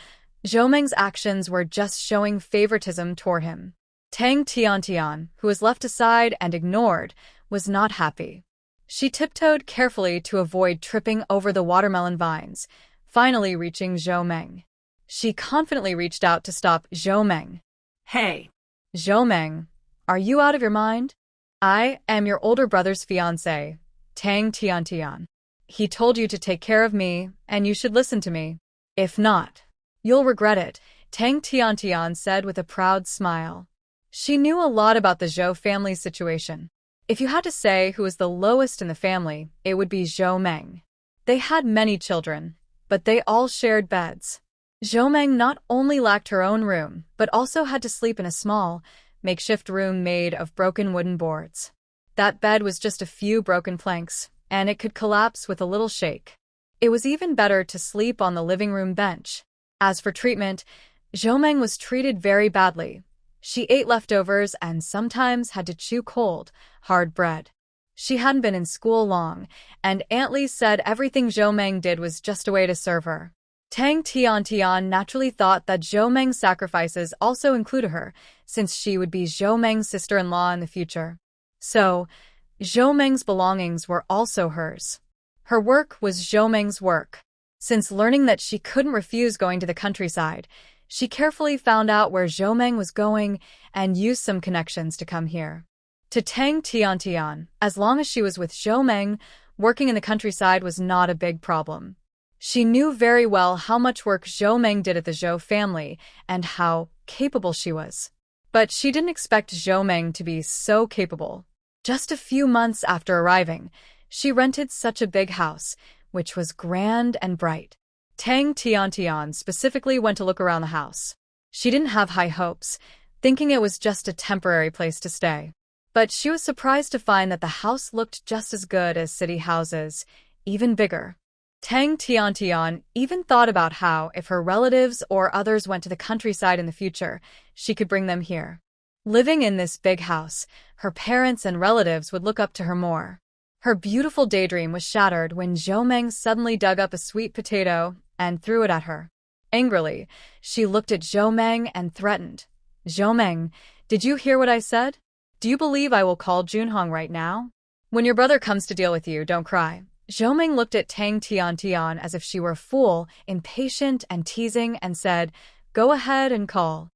Zhou Meng's actions were just showing favoritism toward him. Tang Tiantian, who was left aside and ignored, was not happy. She tiptoed carefully to avoid tripping over the watermelon vines, finally reaching Zhou Meng. She confidently reached out to stop Zhou Meng. Hey. Zhou Meng, are you out of your mind? I am your older brother's fiancé, Tang Tiantian. He told you to take care of me, and you should listen to me. If not, you'll regret it, Tang Tiantian said with a proud smile. She knew a lot about the Zhou family's situation. If you had to say who was the lowest in the family, it would be Zhou Meng. They had many children, but they all shared beds. Zhou Meng not only lacked her own room, but also had to sleep in a small, makeshift room made of broken wooden boards. That bed was just a few broken planks, and it could collapse with a little shake. It was even better to sleep on the living room bench. As for treatment, Zhou Meng was treated very badly. She ate leftovers and sometimes had to chew cold, hard bread. She hadn't been in school long, and Aunt Li said everything Zhou Meng did was just a way to serve her. Tang Tiantian naturally thought that Zhou Meng's sacrifices also included her, since she would be Zhou Meng's sister-in-law in the future. So, Zhou Meng's belongings were also hers. Her work was Zhou Meng's work. Since learning that she couldn't refuse going to the countryside, she carefully found out where Zhou Meng was going and used some connections to come here. To Tang Tiantian, as long as she was with Zhou Meng, working in the countryside was not a big problem. She knew very well how much work Zhou Meng did at the Zhou family and how capable she was. But she didn't expect Zhou Meng to be so capable. Just a few months after arriving, she rented such a big house, which was grand and bright. Tang Tiantian specifically went to look around the house. She didn't have high hopes, thinking it was just a temporary place to stay. But she was surprised to find that the house looked just as good as city houses, even bigger. Tang Tiantian even thought about how, if her relatives or others went to the countryside in the future, she could bring them here. Living in this big house, her parents and relatives would look up to her more. Her beautiful daydream was shattered when Zhou Meng suddenly dug up a sweet potato and threw it at her. Angrily, she looked at Zhou Meng and threatened. Zhou Meng, did you hear what I said? Do you believe I will call Junhong right now? When your brother comes to deal with you, don't cry. Zhou Meng looked at Tang Tiantian as if she were a fool, impatient and teasing, and said, go ahead and call.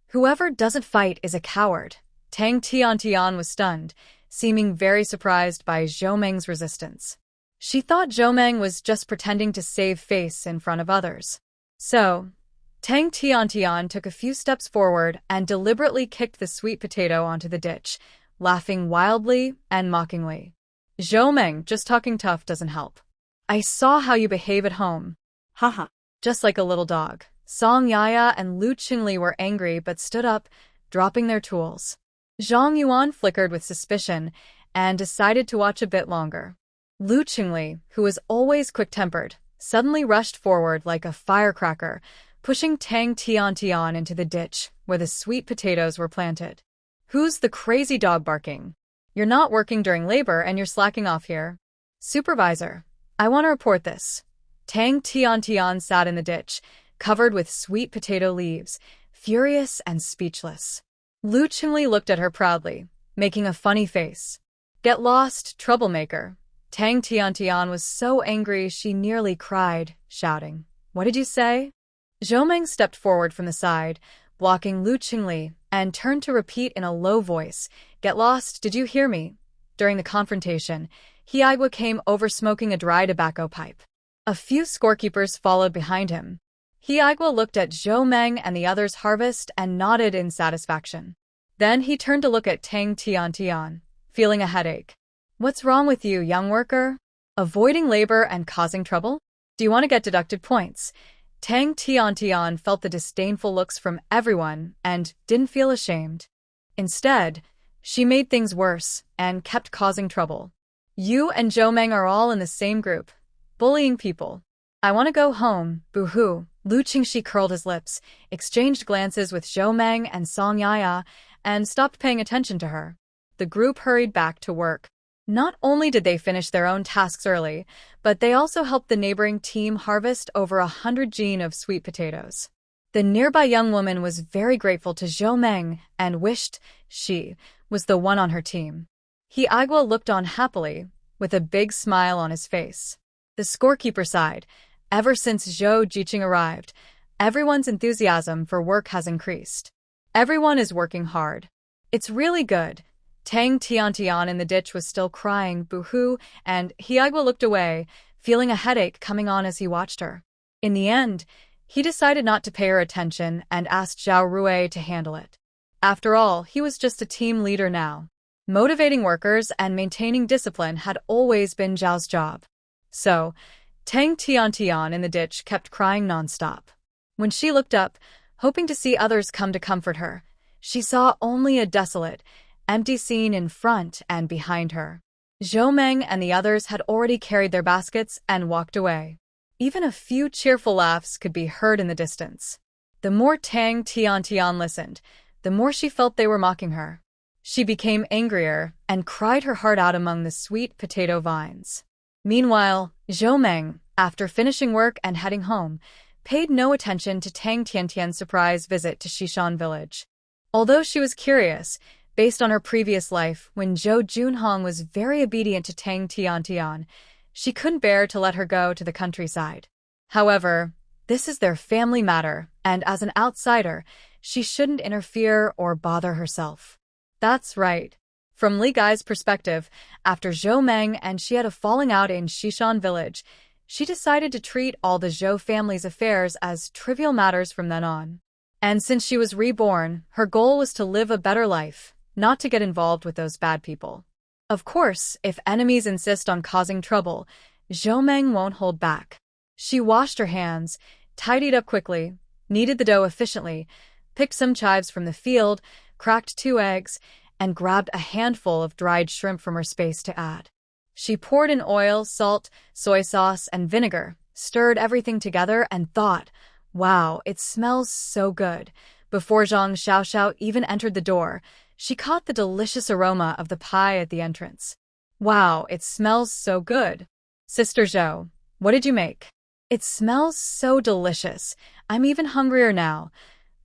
Whoever doesn't fight is a coward. Tang Tiantian was stunned, seeming very surprised by Zhou Meng's resistance. She thought Zhou Meng was just pretending to save face in front of others. So, Tang Tiantian took a few steps forward and deliberately kicked the sweet potato onto the ditch, laughing wildly and mockingly. Zhou Meng, just talking tough doesn't help. I saw how you behave at home. Haha. Just like a little dog. Song Yaya and Lu Qingli were angry but stood up, dropping their tools. Zhang Yuan flickered with suspicion and decided to watch a bit longer. Lu Qingli, who was always quick-tempered, suddenly rushed forward like a firecracker, pushing Tang Tiantian into the ditch where the sweet potatoes were planted. Who's the crazy dog barking? You're not working during labor and you're slacking off here. Supervisor, I want to report this. Tang Tiantian sat in the ditch, covered with sweet potato leaves, furious and speechless. Lu Qingli looked at her proudly, making a funny face. Get lost, troublemaker. Tang Tiantian was so angry she nearly cried, shouting, What did you say? Zhou Meng stepped forward from the side, blocking Lu Qingli, and turned to repeat in a low voice, Get lost, did you hear me? During the confrontation, Hiuan came over smoking a dry tobacco pipe. A few scorekeepers followed behind him. Hiuan looked at Zhou Meng and the others' harvest and nodded in satisfaction. Then he turned to look at Tang Tiantian, feeling a headache. What's wrong with you, young worker? Avoiding labor and causing trouble? Do you want to get deducted points? Tang Tiantian felt the disdainful looks from everyone and didn't feel ashamed. Instead, she made things worse and kept causing trouble. You and Zhou Meng are all in the same group, bullying people. I want to go home, boo-hoo. Lu Qingxi curled his lips, exchanged glances with Zhou Meng and Song Yaya, and stopped paying attention to her. The group hurried back to work. Not only did they finish their own tasks early, but they also helped the neighboring team harvest over 100 jean of sweet potatoes. The nearby young woman was very grateful to Zhou Meng and wished she was the one on her team. Hiuan looked on happily, with a big smile on his face. The scorekeeper sighed. Ever since Zhou Jiqing arrived, everyone's enthusiasm for work has increased. Everyone is working hard. It's really good. Tang Tiantian in the ditch was still crying boo-hoo, and Hiuan looked away, feeling a headache coming on as he watched her. In the end, he decided not to pay her attention and asked Zhao Rui to handle it. After all, he was just a team leader now. Motivating workers and maintaining discipline had always been Zhao's job. So, Tang Tiantian in the ditch kept crying nonstop. When she looked up, hoping to see others come to comfort her, she saw only a desolate, empty scene in front and behind her. Zhou Meng and the others had already carried their baskets and walked away. Even a few cheerful laughs could be heard in the distance. The more Tang Tiantian listened, the more she felt they were mocking her. She became angrier and cried her heart out among the sweet potato vines. Meanwhile, Zhou Meng, after finishing work and heading home, paid no attention to Tang Tiantian's surprise visit to Shishan village. Although she was curious, based on her previous life when Zhou Junhong was very obedient to Tang Tiantian, she couldn't bear to let her go to the countryside. However, this is their family matter, and as an outsider, she shouldn't interfere or bother herself. That's right. From Li Gai's perspective, after Zhou Meng and she had a falling out in Shishan village, she decided to treat all the Zhou family's affairs as trivial matters from then on. And since she was reborn, her goal was to live a better life, not to get involved with those bad people. Of course, if enemies insist on causing trouble, Zhou Meng won't hold back. She washed her hands, tidied up quickly, kneaded the dough efficiently, picked some chives from the field, cracked 2 eggs, and grabbed a handful of dried shrimp from her space to add. She poured in oil, salt, soy sauce, and vinegar, stirred everything together, and thought, "Wow, it smells so good." Before Zhang Xiaoxiao even entered the door, she caught the delicious aroma of the pie at the entrance. "Wow, it smells so good. Sister Zhou, what did you make? It smells so delicious. I'm even hungrier now."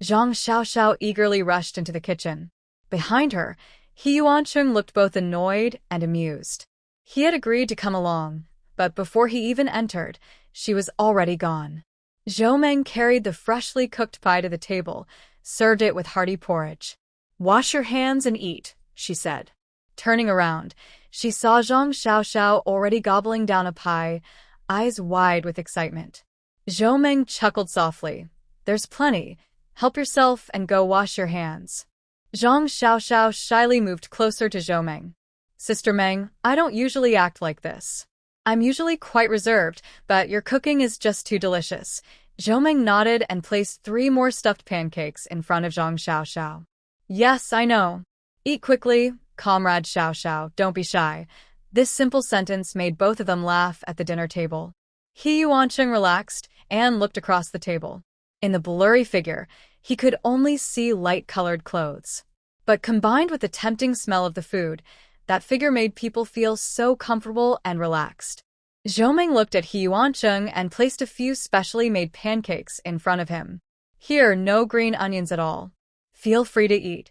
Zhang Xiaoxiao eagerly rushed into the kitchen. Behind her, Chung looked both annoyed and amused. He had agreed to come along, but before he even entered, she was already gone. Zhou Meng carried the freshly cooked pie to the table, served it with hearty porridge. "Wash your hands and eat," she said. Turning around, she saw Zhang Xiaoxiao already gobbling down a pie, eyes wide with excitement. Zhou Meng chuckled softly. "There's plenty. Help yourself and go wash your hands." Zhang Xiaoxiao shyly moved closer to Zhou Meng. "Sister Meng, I don't usually act like this. I'm usually quite reserved, but your cooking is just too delicious." Zhou Meng nodded and placed 3 more stuffed pancakes in front of Zhang Xiaoxiao. "Yes, I know. Eat quickly, comrade Xiaoxiao, don't be shy." This simple sentence made both of them laugh at the dinner table. Hiuan relaxed and looked across the table. In the blurry figure, he could only see light-colored clothes. But combined with the tempting smell of the food, that figure made people feel so comfortable and relaxed. Zhou Meng looked at Hiuan and placed a few specially made pancakes in front of him. "Here, no green onions at all. Feel free to eat."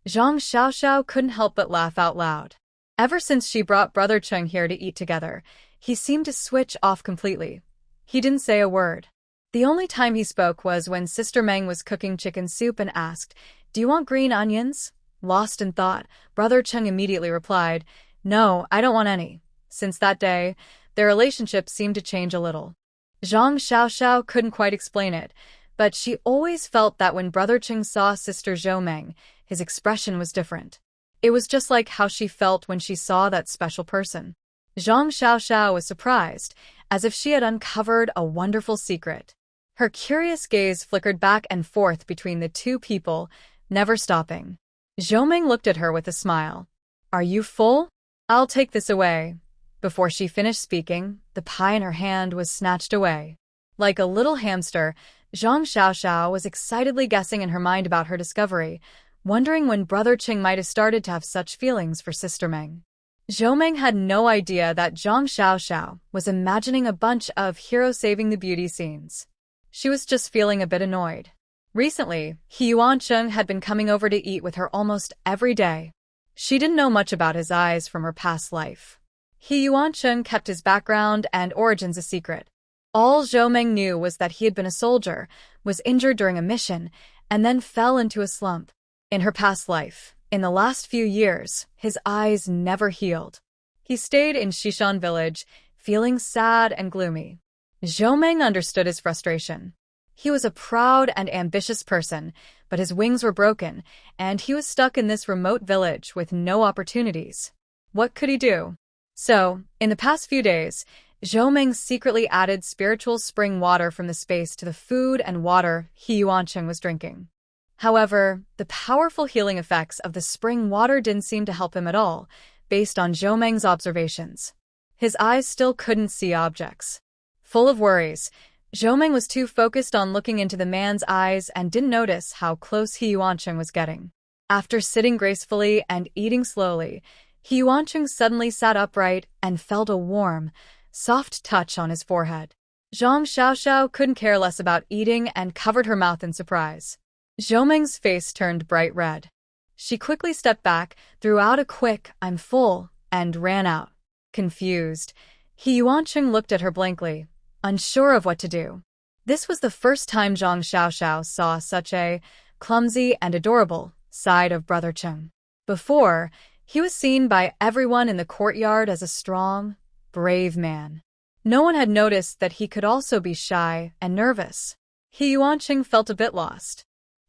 Zhang Xiaoxiao couldn't help but laugh out loud. Ever since she brought Brother Chung here to eat together, he seemed to switch off completely. He didn't say a word. The only time he spoke was when Sister Meng was cooking chicken soup and asked, "Do you want green onions?" Lost in thought, Brother Chung immediately replied, "No, I don't want any." Since that day, their relationship seemed to change a little. Zhang Xiaoxiao couldn't quite explain it, but she always felt that when Brother Chung saw Sister Zhou Meng, his expression was different. It was just like how she felt when she saw that special person. Zhang Xiaoxiao was surprised, as if she had uncovered a wonderful secret. Her curious gaze flickered back and forth between the two people, never stopping. Zhou Meng looked at her with a smile. "Are you full? I'll take this away." Before she finished speaking, the pie in her hand was snatched away. Like a little hamster, Zhang Xiaoxiao was excitedly guessing in her mind about her discovery, wondering when Brother Chung might have started to have such feelings for Sister Meng. Zhou Meng had no idea that Zhang Xiaoxiao was imagining a bunch of hero saving the beauty scenes. She was just feeling a bit annoyed. Recently, Chung had been coming over to eat with her almost every day. She didn't know much about his eyes from her past life. Chung kept his background and origins a secret. All Zhou knew was that he had been a soldier, was injured during a mission, and then fell into a slump. In her past life, in the last few years, his eyes never healed. He stayed in Shishan village, feeling sad and gloomy. Zhou understood his frustration. He was a proud and ambitious person, but his wings were broken, and he was stuck in this remote village with no opportunities. What could he do? So, in the past few days, Zhou secretly added spiritual spring water from the space to the food and water Chung was drinking. However, the powerful healing effects of the spring water didn't seem to help him at all, based on Zhou observations. His eyes still couldn't see objects. Full of worries, Zhou was too focused on looking into the man's eyes and didn't notice how close Chung was getting. After sitting gracefully and eating slowly, Chung suddenly sat upright and felt a warm, soft touch on his forehead. Zhang Xiaoxiao couldn't care less about eating and covered her mouth in surprise. Zhou face turned bright red. She quickly stepped back, threw out a quick, "I'm full," and ran out. Confused, Chung looked at her blankly, unsure of what to do. This was the first time Zhang Xiaoxiao saw such a clumsy and adorable side of Brother Chung. Before, he was seen by everyone in the courtyard as a strong, brave man. No one had noticed that he could also be shy and nervous. Chung felt a bit lost.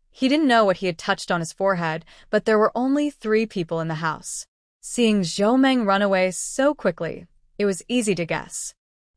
He didn't know what he had touched on his forehead, but there were only 3 people in the house. Seeing Zhou run away so quickly, it was easy to guess.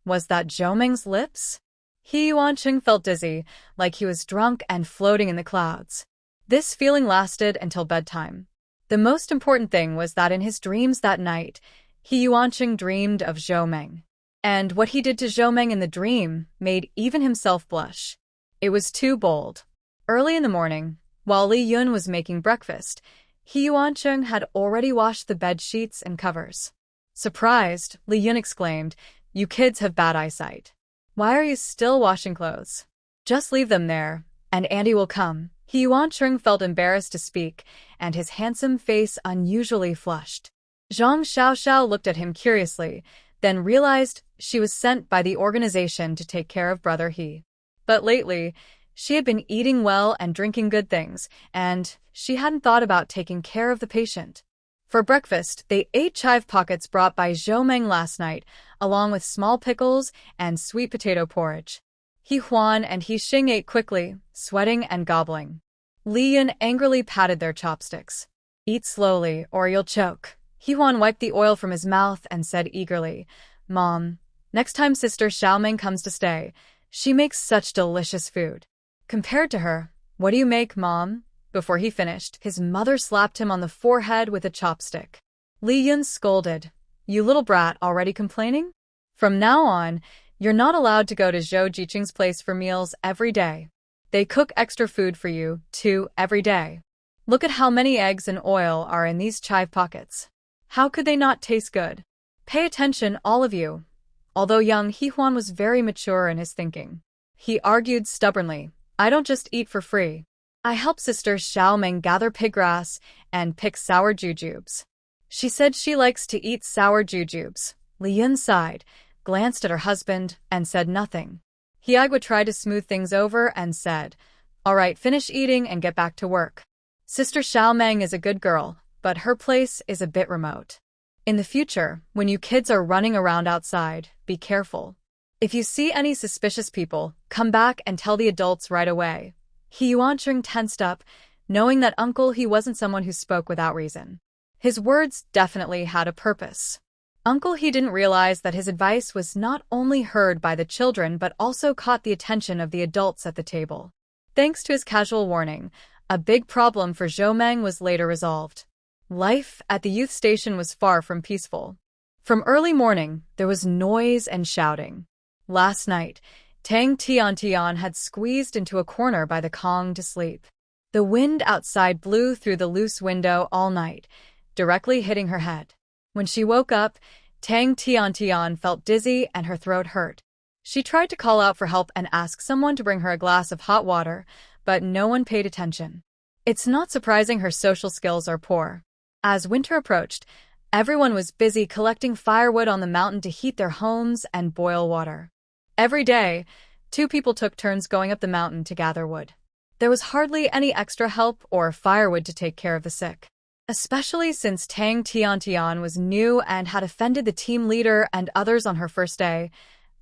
Was that Zhou lips? Chung felt dizzy, like he was drunk and floating in the clouds. This feeling lasted until bedtime. The most important thing was that in his dreams that night, Chung dreamed of Zhou. And what he did to Zhou in the dream made even himself blush. It was too bold. Early in the morning, while Li Yun was making breakfast, Chung had already washed the bed sheets and covers. Surprised, Li Yun exclaimed, "You kids have bad eyesight. Why are you still washing clothes? Just leave them there, and Andy will come." Chung felt embarrassed to speak, and his handsome face unusually flushed. Zhang Xiaoxiao looked at him curiously, then realized she was sent by the organization to take care of Brother He. But lately, she had been eating well and drinking good things, and she hadn't thought about taking care of the patient. For breakfast, they ate chive pockets brought by Zhou last night, along with small pickles and sweet potato porridge. Hiuan and Xing ate quickly, sweating and gobbling. Li Yun angrily patted their chopsticks. "Eat slowly, or you'll choke." Hiuan wiped the oil from his mouth and said eagerly, "Mom, next time Sister Xiaoming comes to stay, she makes such delicious food." Compared to her, "What do you make, Mom?" Before he finished, his mother slapped him on the forehead with a chopstick. Li Yun scolded, "You little brat, already complaining? From now on, you're not allowed to go to Zhou Jiqing's place for meals every day. They cook extra food for you, too, every day. Look at how many eggs and oil are in these chive pockets. How could they not taste good? Pay attention, all of you." Although young, Hiuan was very mature in his thinking. He argued stubbornly, "I don't just eat for free. I help Sister Xiaoming gather pig grass and pick sour jujubes. She said she likes to eat sour jujubes." Li Yun sighed, glanced at her husband, and said nothing. Hiagwa tried to smooth things over and said, "All right, finish eating and get back to work. Sister Xiaoming is a good girl, but her place is a bit remote. In the future, when you kids are running around outside, be careful. If you see any suspicious people, come back and tell the adults right away." Chung tensed up, knowing that Uncle He wasn't someone who spoke without reason. His words definitely had a purpose. Uncle He didn't realize that his advice was not only heard by the children but also caught the attention of the adults at the table. Thanks to his casual warning, a big problem for Zhou was later resolved. Life at the youth station was far from peaceful. From early morning, there was noise and shouting. Last night, Tang Tiantian had squeezed into a corner by the Kong to sleep. The wind outside blew through the loose window all night, directly hitting her head. When she woke up, Tang Tiantian felt dizzy and her throat hurt. She tried to call out for help and ask someone to bring her a glass of hot water, but no one paid attention. It's not surprising her social skills are poor. As winter approached, everyone was busy collecting firewood on the mountain to heat their homes and boil water. Every day, 2 people took turns going up the mountain to gather wood. There was hardly any extra help or firewood to take care of the sick. Especially since Tang Tiantian was new and had offended the team leader and others on her first day,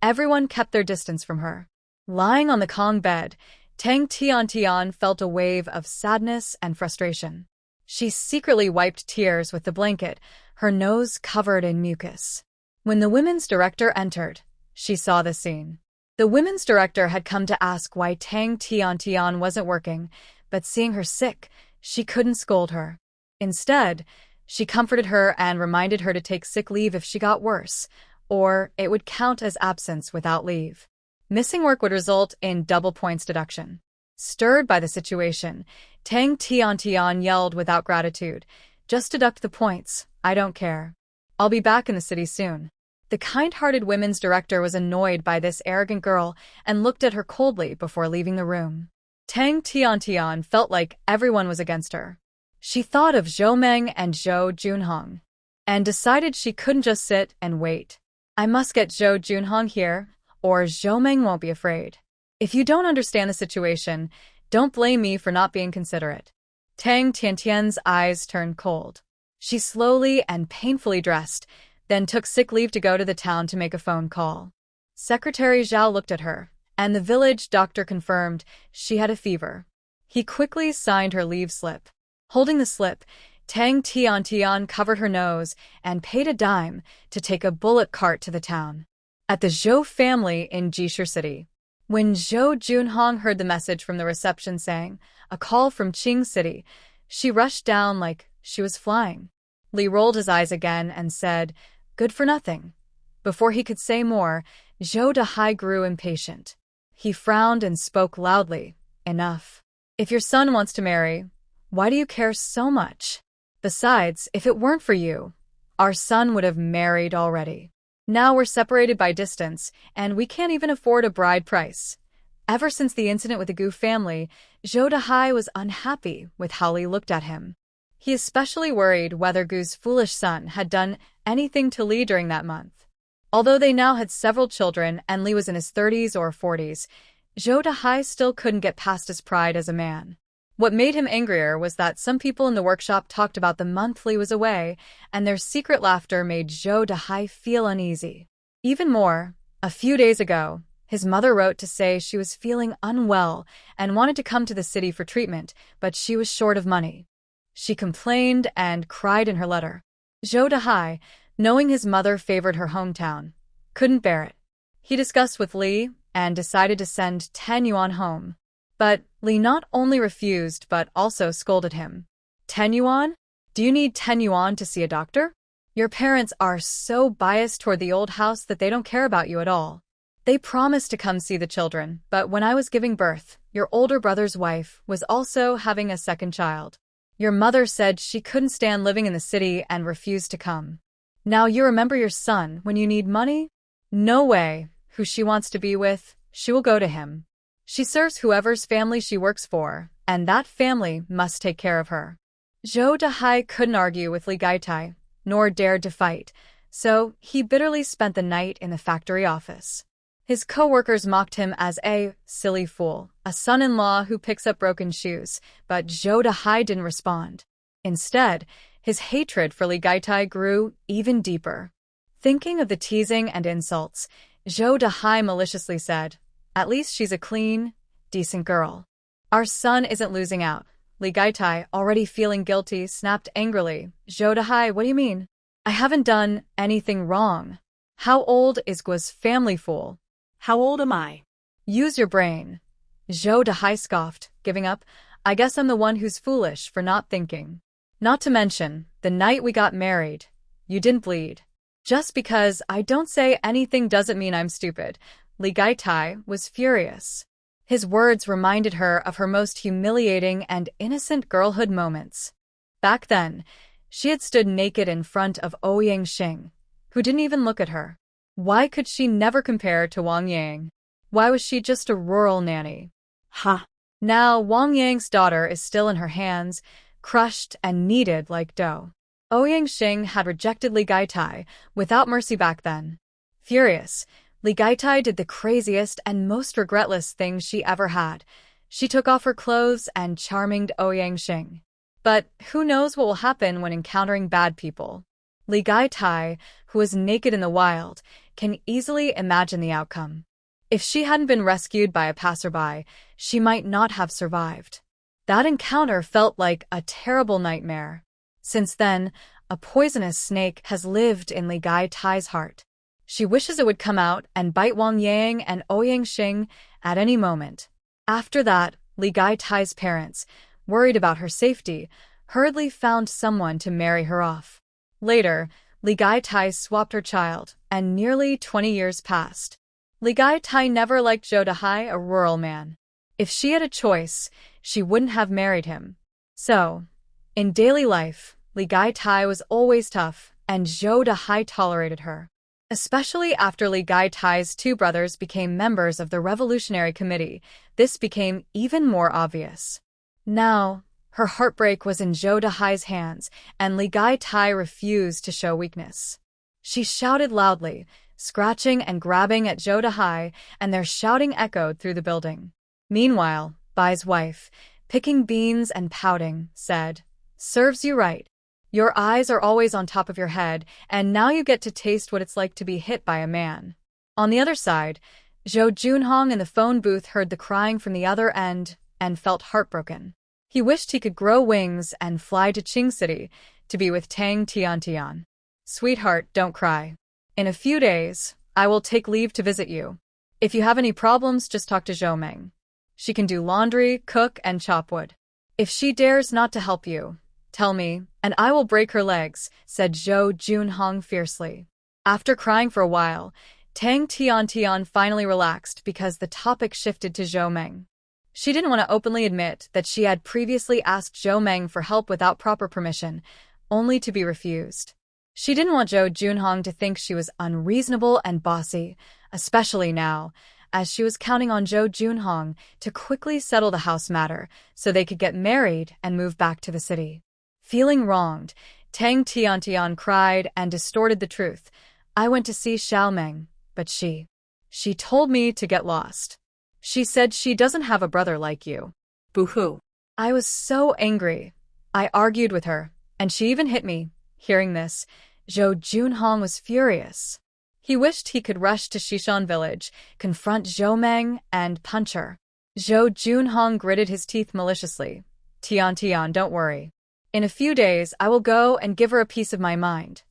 everyone kept their distance from her. Lying on the Kong bed, Tang Tiantian felt a wave of sadness and frustration. She secretly wiped tears with the blanket, her nose covered in mucus. When the women's director entered, she saw the scene. The women's director had come to ask why Tang Tiantian wasn't working, but seeing her sick, she couldn't scold her. Instead, she comforted her and reminded her to take sick leave if she got worse, or it would count as absence without leave. Missing work would result in double points deduction. Stirred by the situation, Tang Tiantian yelled without gratitude, "Just deduct the points, I don't care. I'll be back in the city soon." The kind-hearted women's director was annoyed by this arrogant girl and looked at her coldly before leaving the room. Tang Tiantian felt like everyone was against her. She thought of Zhou Meng and Zhou Junhong, and decided she couldn't just sit and wait. "I must get Zhou Junhong here, or Zhou Meng won't be afraid. If you don't understand the situation, don't blame me for not being considerate." Tang Tiantian's eyes turned cold. She slowly and painfully dressed, then took sick leave to go to the town to make a phone call. Secretary Zhao looked at her, and the village doctor confirmed she had a fever. He quickly signed her leave slip. Holding the slip, Tang Tiantian covered her nose and paid a dime to take a bullock cart to the town. At the Zhou family in Jishur City. When Zhou Junhong heard the message from the reception saying, "A call from Qing City," she rushed down like she was flying. Li rolled his eyes again and said, "Good for nothing." Before he could say more, Zhou Dahai grew impatient. He frowned and spoke loudly, "Enough. If your son wants to marry, why do you care so much? Besides, if it weren't for you, our son would have married already. Now we're separated by distance, and we can't even afford a bride price." Ever since the incident with the Gu family, Zhou Dahai was unhappy with how Li looked at him. He especially worried whether Gu's foolish son had done anything to Li during that month. Although they now had several children and Li was in his 30s or 40s, Zhou Dahai still couldn't get past his pride as a man. What made him angrier was that some people in the workshop talked about the month Li was away, and their secret laughter made Zhou Dahai feel uneasy. Even more, a few days ago, his mother wrote to say she was feeling unwell and wanted to come to the city for treatment, but she was short of money. She complained and cried in her letter. Zhou Dahai, knowing his mother favored her hometown, couldn't bear it. He discussed with Li and decided to send 10 yuan home. But Li not only refused but also scolded him. 10 yuan? Do you need 10 yuan to see a doctor? Your parents are so biased toward the old house that they don't care about you at all. They promised to come see the children, but when I was giving birth, your older brother's wife was also having a second child. Your mother said she couldn't stand living in the city and refused to come. Now you remember your son when you need money? No way. Who she wants to be with, she will go to him. She serves whoever's family she works for, and that family must take care of her. Zhou Dahai couldn't argue with Li Gaitai, nor dared to fight, so he bitterly spent the night in the factory office. His co-workers mocked him as a silly fool, a son-in-law who picks up broken shoes, but Zhou Dahai didn't respond. Instead, his hatred for Li Gaitai grew even deeper. Thinking of the teasing and insults, Zhou Dahai maliciously said, "At least she's a clean, decent girl. Our son isn't losing out." Li Gaitai, already feeling guilty, snapped angrily, "Zhou Dahai, what do you mean? I haven't done anything wrong. How old is Gua's family, fool?" How old am I? Use your brain. Zhou Dahai scoffed, giving up. "I guess I'm the one who's foolish for not thinking. Not to mention, the night we got married, you didn't bleed. Just because I don't say anything doesn't mean I'm stupid." Li Gaitai was furious. His words reminded her of her most humiliating and innocent girlhood moments. Back then, she had stood naked in front of Ouyang Xing, who didn't even look at her. Why could she never compare to Wang Yang? Why was she just a rural nanny? Ha! Now Wang Yang's daughter is still in her hands, crushed and kneaded like dough. Ouyang Xing had rejected Li Gaitai without mercy back then. Furious, Li Gaitai did the craziest and most regretless thing she ever had. She took off her clothes and charminged Ouyang Xing. But who knows what will happen when encountering bad people? Li Gaitai, who was naked in the wild, can easily imagine the outcome. If she hadn't been rescued by a passerby, she might not have survived. That encounter felt like a terrible nightmare. Since then, a poisonous snake has lived in Li Gaitai's heart. She wishes it would come out and bite Wang Yang and Ouyang Xing at any moment. After that, Li Gaitai's parents, worried about her safety, hurriedly found someone to marry her off. Later, Li Gaitai swapped her child, and nearly 20 years passed. Li Gaitai never liked Zhou Dahai, a rural man. If she had a choice, she wouldn't have married him. So, in daily life, Li Gaitai was always tough, and Zhou Dahai tolerated her. Especially after Li Gaitai's two brothers became members of the Revolutionary Committee, this became even more obvious. Now, her heartbreak was in Zhou Dahai's hands, and Li Gaitai refused to show weakness. She shouted loudly, scratching and grabbing at Zhou Dahai, and their shouting echoed through the building. Meanwhile, Bai's wife, picking beans and pouting, said, "Serves you right. Your eyes are always on top of your head, and now you get to taste what it's like to be hit by a man." On the other side, Zhou Junhong in the phone booth heard the crying from the other end and felt heartbroken. He wished he could grow wings and fly to Qing City to be with Tang Tiantian. "Sweetheart, don't cry. In a few days, I will take leave to visit you. If you have any problems, just talk to Zhou Meng. She can do laundry, cook, and chop wood. If she dares not to help you, tell me, and I will break her legs," said Zhou Junhong fiercely. After crying for a while, Tang Tiantian finally relaxed because the topic shifted to Zhou Meng. She didn't want to openly admit that she had previously asked Zhou Meng for help without proper permission, only to be refused. She didn't want Zhou Junhong to think she was unreasonable and bossy, especially now, as she was counting on Zhou Junhong to quickly settle the house matter so they could get married and move back to the city. Feeling wronged, Tang Tiantian cried and distorted the truth. "I went to see Xiao Meng, but she told me to get lost. She said she doesn't have a brother like you." Boo-hoo. I was so angry. I argued with her, and she even hit me. Hearing this, Zhou Junhong was furious. He wished he could rush to Xishan village, confront Zhou Meng, and punch her. Zhou Junhong gritted his teeth maliciously. "Tiantian, don't worry. In a few days, I will go and give her a piece of my mind."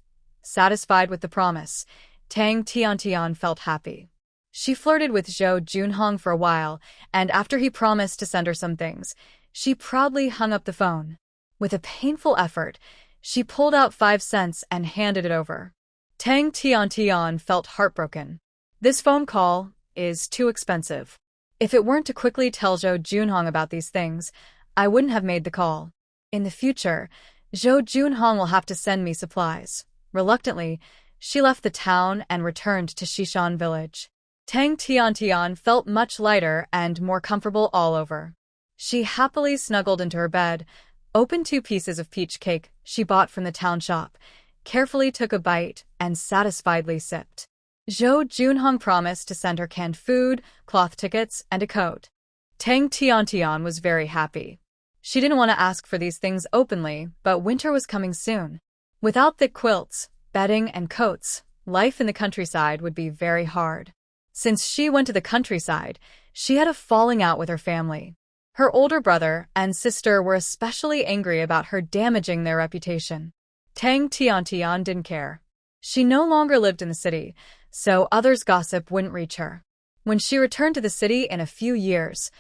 Satisfied with the promise, Tang Tiantian felt happy. She flirted with Zhou Junhong for a while, and after he promised to send her some things, she proudly hung up the phone. With a painful effort, she pulled out 5 cents and handed it over. Tang Tiantian felt heartbroken. This phone call is too expensive. If it weren't to quickly tell Zhou Junhong about these things, I wouldn't have made the call. In the future, Zhou Junhong will have to send me supplies. Reluctantly, she left the town and returned to Xishan village. Tang Tiantian felt much lighter and more comfortable all over. She happily snuggled into her bed, opened 2 pieces of peach cake she bought from the town shop, carefully took a bite, and satisfiedly sipped. Zhou Junhong promised to send her canned food, cloth tickets, and a coat. Tang Tiantian was very happy. She didn't want to ask for these things openly, but winter was coming soon. Without thick quilts, bedding, and coats, life in the countryside would be very hard. Since she went to the countryside, she had a falling out with her family. Her older brother and sister were especially angry about her damaging their reputation. Tang Tiantian didn't care. She no longer lived in the city, so others' gossip wouldn't reach her. When she returned to the city in a few years,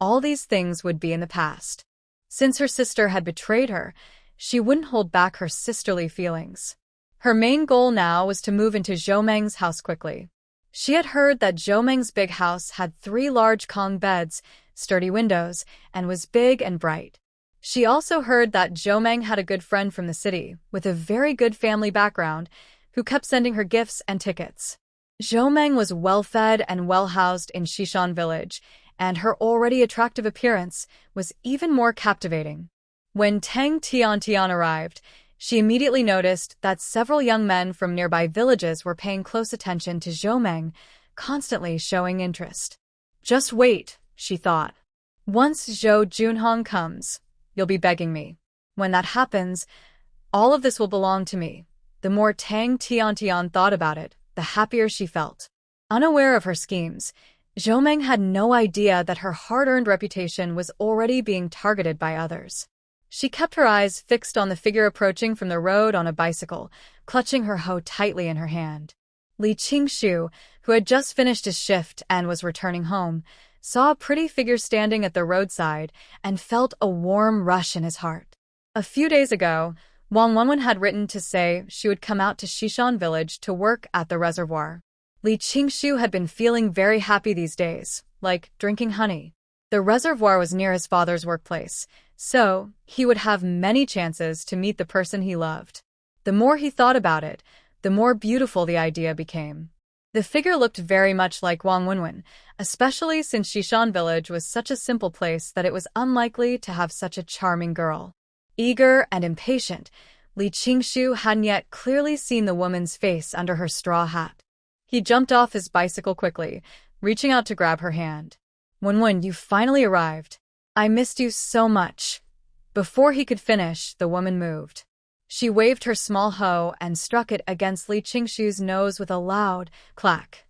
all these things would be in the past. Since her sister had betrayed her, she wouldn't hold back her sisterly feelings. Her main goal now was to move into Zhou Meng's house quickly. She had heard that Zhou Meng's big house had 3 large Kong beds, sturdy windows, and was big and bright. She also heard that Zhou Meng had a good friend from the city, with a very good family background, who kept sending her gifts and tickets. Zhou Meng was well-fed and well-housed in Xishan village, and her already attractive appearance was even more captivating. When Tang Tiantian arrived, she immediately noticed that several young men from nearby villages were paying close attention to Zhou, constantly showing interest. Just wait, she thought. Once Zhou Junhong comes, you'll be begging me. When that happens, all of this will belong to me. The more Tang Tiantian thought about it, the happier she felt. Unaware of her schemes, Zhou had no idea that her hard-earned reputation was already being targeted by others. She kept her eyes fixed on the figure approaching from the road on a bicycle, clutching her hoe tightly in her hand. Li Qingshu, who had just finished his shift and was returning home, saw a pretty figure standing at the roadside and felt a warm rush in his heart. A few days ago, Wong Win had written to say she would come out to Shishan village to work at the reservoir. Li Qingshu had been feeling very happy these days, like drinking honey. The reservoir was near his father's workplace, so he would have many chances to meet the person he loved. The more he thought about it, the more beautiful the idea became. The figure looked very much like Wong Win, especially since Shishan village was such a simple place that it was unlikely to have such a charming girl. Eager and impatient, Li Qingshu hadn't yet clearly seen the woman's face under her straw hat. He jumped off his bicycle quickly, reaching out to grab her hand. Win, you finally arrived. I missed you so much. Before he could finish, the woman moved. She waved her small hoe and struck it against Li Qingshu's nose with a loud clack.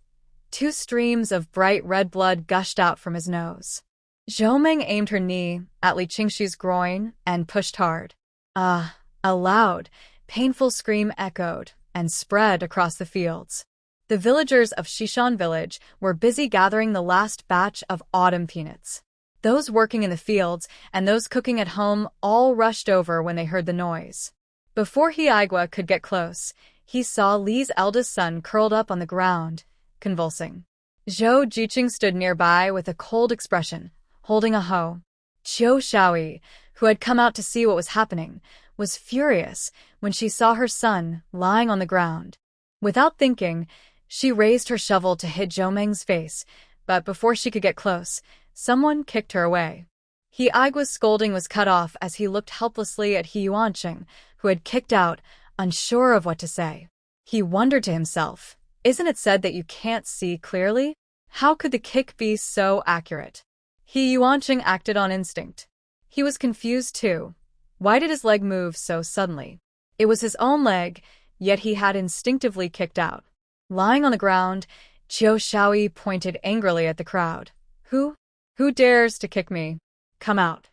2 streams of bright red blood gushed out from his nose. Zhou aimed her knee at Li Qingshu's groin and pushed hard. A loud, painful scream echoed and spread across the fields. The villagers of Shishan village were busy gathering the last batch of autumn peanuts. Those working in the fields and those cooking at home all rushed over when they heard the noise. Before Hiuan could get close, he saw Li's eldest son curled up on the ground, convulsing. Zhou Jiqing stood nearby with a cold expression, holding a hoe. Qiu Shaoyi, who had come out to see what was happening, was furious when she saw her son lying on the ground. Without thinking, she raised her shovel to hit Zhou face, but before she could get close, someone kicked her away. Hiuan's scolding was cut off as he looked helplessly at Hiuan, who had kicked out, unsure of what to say. He wondered to himself, isn't it said that you can't see clearly? How could the kick be so accurate? Hiuan acted on instinct. He was confused too. Why did his leg move so suddenly? It was his own leg, yet he had instinctively kicked out. Lying on the ground, Qiu Shaoyi pointed angrily at the crowd. Who dares to kick me? Come out.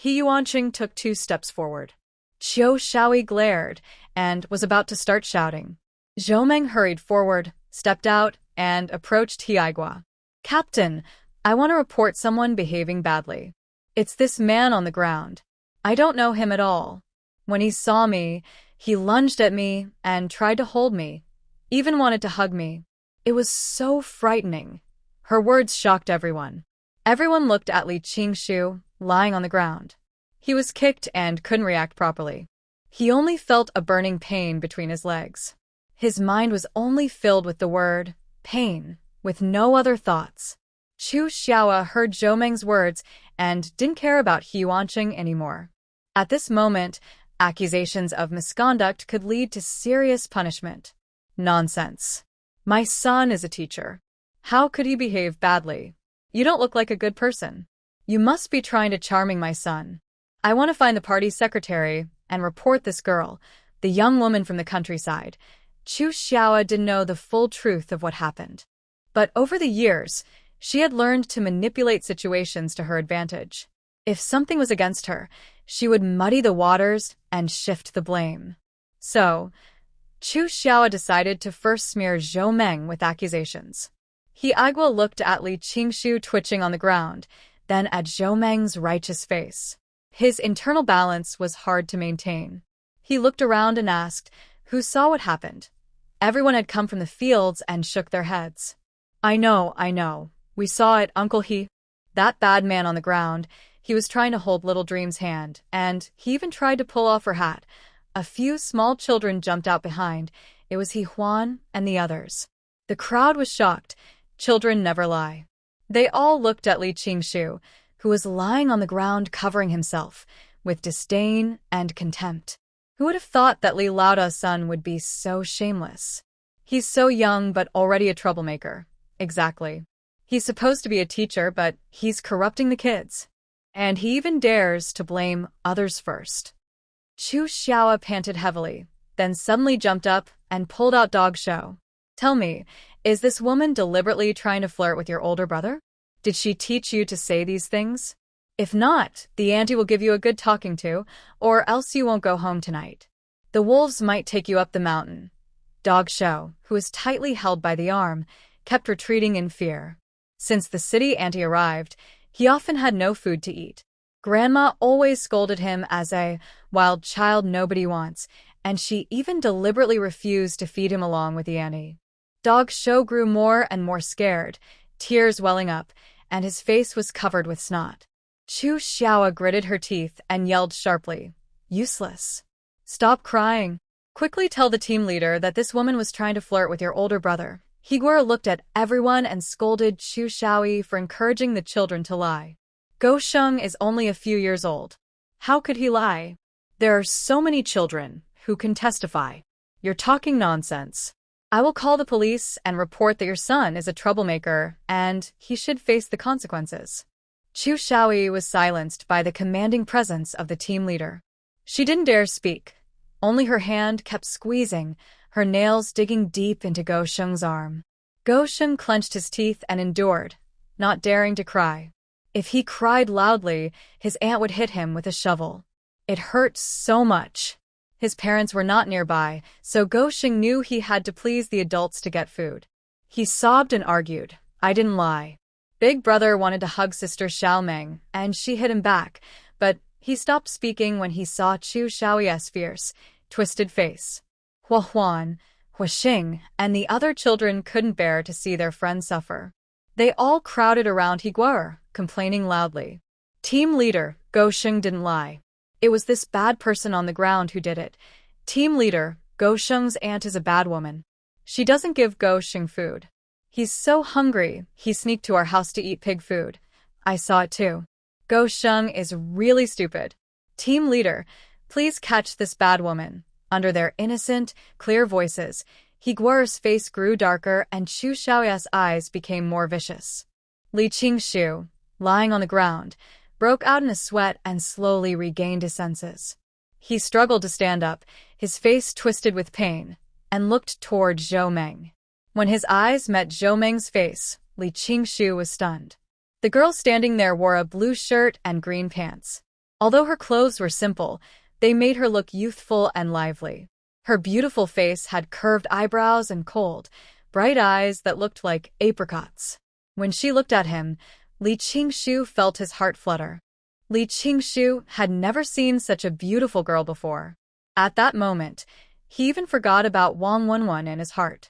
Hiuan took 2 steps forward. Qiu Shaoyi glared and was about to start shouting. Zhou hurried forward, stepped out, and approached Hiuan. Captain, I want to report someone behaving badly. It's this man on the ground. I don't know him at all. When he saw me, he lunged at me and tried to hold me, even wanted to hug me. It was so frightening. Her words shocked everyone. Everyone looked at Li Qingshu, lying on the ground. He was kicked and couldn't react properly. He only felt a burning pain between his legs. His mind was only filled with the word, pain, with no other thoughts. Chu Xiaoa heard Zhou words and didn't care about Hiuan anymore. At this moment, accusations of misconduct could lead to serious punishment. Nonsense. My son is a teacher. How could he behave badly? You don't look like a good person. You must be trying to charming my son. I want to find the party secretary and report this girl, the young woman from the countryside. Chu Xiaoa didn't know the full truth of what happened. But over the years, she had learned to manipulate situations to her advantage. If something was against her, she would muddy the waters and shift the blame. So, Chu Xiaoa decided to first smear Zhou with accusations. Hiuan looked at Li Qingshu twitching on the ground, then at Zhou righteous face. His internal balance was hard to maintain. He looked around and asked, who saw what happened? Everyone had come from the fields and shook their heads. I know. We saw it, Uncle He. That bad man on the ground, he was trying to hold Little Dream's hand, and he even tried to pull off her hat. A few small children jumped out behind. It was Hiuan and the others. The crowd was shocked. Children never lie. They all looked at Li Qingshu, who was lying on the ground covering himself, with disdain and contempt. Who would have thought that Li Laoda's son would be so shameless? He's so young but already a troublemaker. Exactly. He's supposed to be a teacher, but he's corrupting the kids. And he even dares to blame others first. Chu Xiao panted heavily, then suddenly jumped up and pulled out dog show. Tell me, is this woman deliberately trying to flirt with your older brother? Did she teach you to say these things? If not, the auntie will give you a good talking to, or else you won't go home tonight. The wolves might take you up the mountain. Dog Show, who was tightly held by the arm, kept retreating in fear. Since the city auntie arrived, he often had no food to eat. Grandma always scolded him as a wild child nobody wants, and she even deliberately refused to feed him along with the auntie. Dog Show grew more and more scared, tears welling up, and his face was covered with snot. Chu Xiao gritted her teeth and yelled sharply, "Useless. Stop crying. Quickly tell the team leader that this woman was trying to flirt with your older brother." Higuer looked at everyone and scolded Chu Xiaoyi for encouraging the children to lie. Go Sheng is only a few years old. How could he lie? There are so many children who can testify. You're talking nonsense. I will call the police and report that your son is a troublemaker and he should face the consequences. Chu Xiaoyi was silenced by the commanding presence of the team leader. She didn't dare speak. Only her hand kept squeezing, her nails digging deep into Go Sheng's arm. Go Sheng clenched his teeth and endured, not daring to cry. If he cried loudly, his aunt would hit him with a shovel. It hurt so much. His parents were not nearby, so Go Sheng knew he had to please the adults to get food. He sobbed and argued, "I didn't lie." Big brother wanted to hug sister Xiaomeng, and she hit him back, but he stopped speaking when he saw Chu Xiaoyi's fierce, twisted face. Hiuan, Huixing, and the other children couldn't bear to see their friend suffer. They all crowded around Higuer, complaining loudly. Team leader, Go Sheng didn't lie. It was this bad person on the ground who did it. Team leader, Go Sheng's aunt is a bad woman. She doesn't give Go Sheng food. He's so hungry, he sneaked to our house to eat pig food. I saw it too. Go Sheng is really stupid. Team leader, please catch this bad woman. Under their innocent, clear voices, Higuer's face grew darker and Chu Xiaoya's eyes became more vicious. Li Qingshu, lying on the ground, broke out in a sweat and slowly regained his senses. He struggled to stand up, his face twisted with pain, and looked toward Zhou Meng. When his eyes met Zhou Meng's face, Li Qingshu was stunned. The girl standing there wore a blue shirt and green pants. Although her clothes were simple, they made her look youthful and lively. Her beautiful face had curved eyebrows and cold, bright eyes that looked like apricots. When she looked at him, Li Qingshu felt his heart flutter. Li Qingshu had never seen such a beautiful girl before. At that moment, he even forgot about Wong Win in his heart.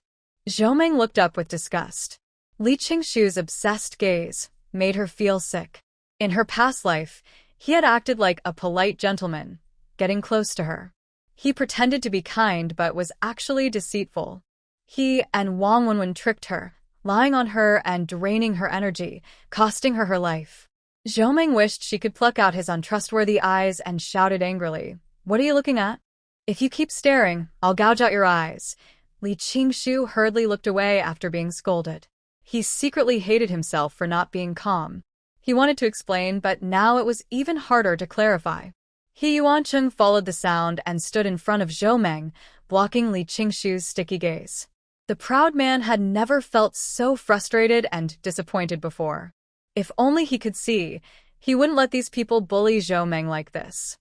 Zhou Meng looked up with disgust. Li Qingshu's obsessed gaze made her feel sick. In her past life, he had acted like a polite gentleman, getting close to her. He pretended to be kind but was actually deceitful. He and Wong Win tricked her, lying on her and draining her energy, costing her her life. Zhou Meng wished she could pluck out his untrustworthy eyes and shouted angrily, "What are you looking at? If you keep staring, I'll gouge out your eyes." Li Qingshu hurriedly looked away after being scolded. He secretly hated himself for not being calm. He wanted to explain, but now it was even harder to clarify. Hiuan followed the sound and stood in front of Zhou Meng, blocking Li Qingshu's sticky gaze. The proud man had never felt so frustrated and disappointed before. If only he could see, he wouldn't let these people bully Zhou Meng like this.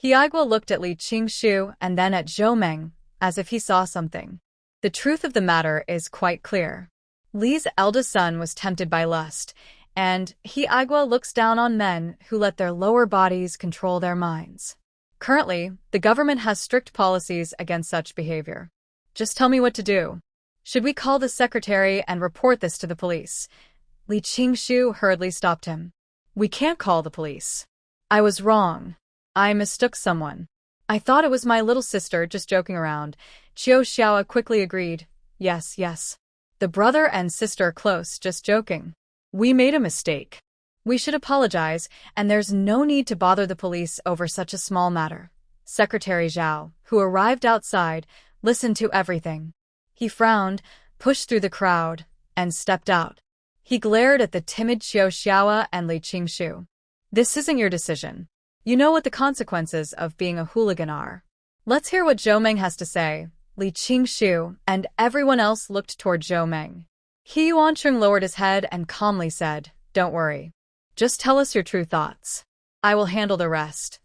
Hiagua looked at Li Qingshu and then at Zhou Meng, as if he saw something. The truth of the matter is quite clear. Li's eldest son was tempted by lust, and Hiagua looks down on men who let their lower bodies control their minds. Currently, the government has strict policies against such behavior. Just tell me what to do. Should we call the secretary and report this to the police? Li Qingshu hurriedly stopped him. We can't call the police. I was wrong. I mistook someone. I thought it was my little sister just joking around. Qiu Xiao quickly agreed. Yes. The brother and sister close, just joking. We made a mistake. We should apologize, and there's no need to bother the police over such a small matter. Secretary Zhao, who arrived outside, listened to everything. He frowned, pushed through the crowd, and stepped out. He glared at the timid Xiao Xiaoa and Li Qingshu. This isn't your decision. You know what the consequences of being a hooligan are. Let's hear what Zhou Meng has to say. Li Qingshu and everyone else looked toward Zhou Meng. Hiuan Chung lowered his head and calmly said, "Don't worry. Just tell us your true thoughts. I will handle the rest."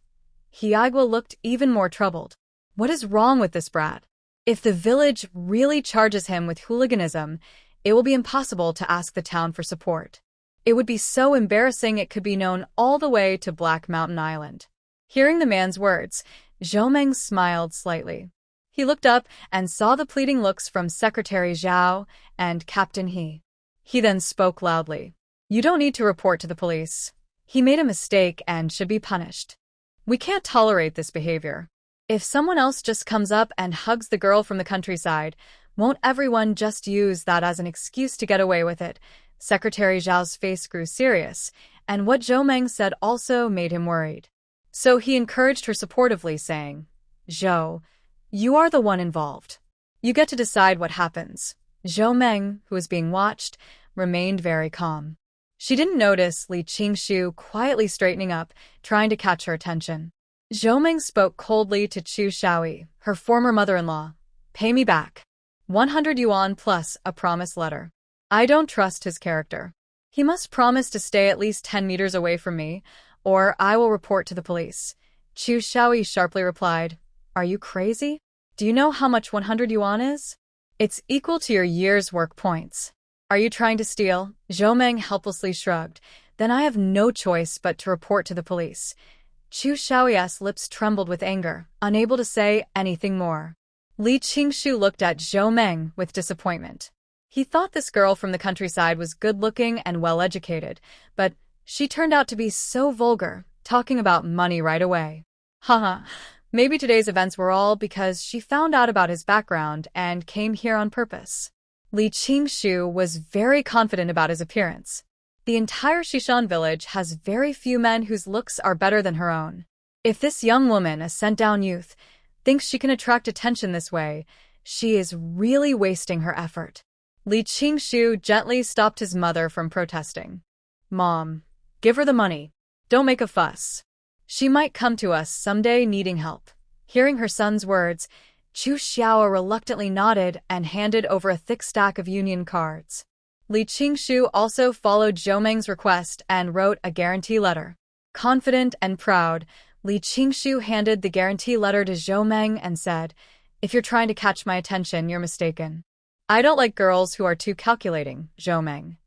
Hiagwa looked even more troubled. What is wrong with this brat? If the village really charges him with hooliganism, it will be impossible to ask the town for support. It would be so embarrassing it could be known all the way to Black Mountain Island. Hearing the man's words, Zhou Meng smiled slightly. He looked up and saw the pleading looks from Secretary Zhao and Captain He. He then spoke loudly. "You don't need to report to the police. He made a mistake and should be punished. We can't tolerate this behavior. If someone else just comes up and hugs the girl from the countryside, won't everyone just use that as an excuse to get away with it?" Secretary Zhao's face grew serious, and what Zhou Meng said also made him worried. So he encouraged her supportively, saying, "Zhou, you are the one involved. You get to decide what happens." Zhou Meng, who was being watched, remained very calm. She didn't notice Li Qingshu quietly straightening up, trying to catch her attention. Zhou Meng spoke coldly to Chu Xiaoyi, her former mother-in-law. "Pay me back. 100 yuan plus a promise letter. I don't trust his character. He must promise to stay at least 10 meters away from me, or I will report to the police." Chu Xiaoyi sharply replied, "Are you crazy? Do you know how much 100 yuan is? It's equal to your year's work points. Are you trying to steal?" Zhou Meng helplessly shrugged. "Then I have no choice but to report to the police." Chu Xiaoyi's lips trembled with anger, unable to say anything more. Li Qingshu looked at Zhou Meng with disappointment. He thought this girl from the countryside was good-looking and well-educated, but she turned out to be so vulgar, talking about money right away. Haha, maybe today's events were all because she found out about his background and came here on purpose. Li Qingshu was very confident about his appearance. The entire Xishan village has very few men whose looks are better than her own. If this young woman, a sent-down youth, thinks she can attract attention this way, she is really wasting her effort. Li Qingshu gently stopped his mother from protesting. "Mom, give her the money. Don't make a fuss. She might come to us someday needing help." Hearing her son's words, Chu Xiao reluctantly nodded and handed over a thick stack of union cards. Li Qingshu also followed Zhou Meng's request and wrote a guarantee letter. Confident and proud, Li Qingshu handed the guarantee letter to Zhou Meng and said, "If you're trying to catch my attention, you're mistaken. I don't like girls who are too calculating, Zhou Meng."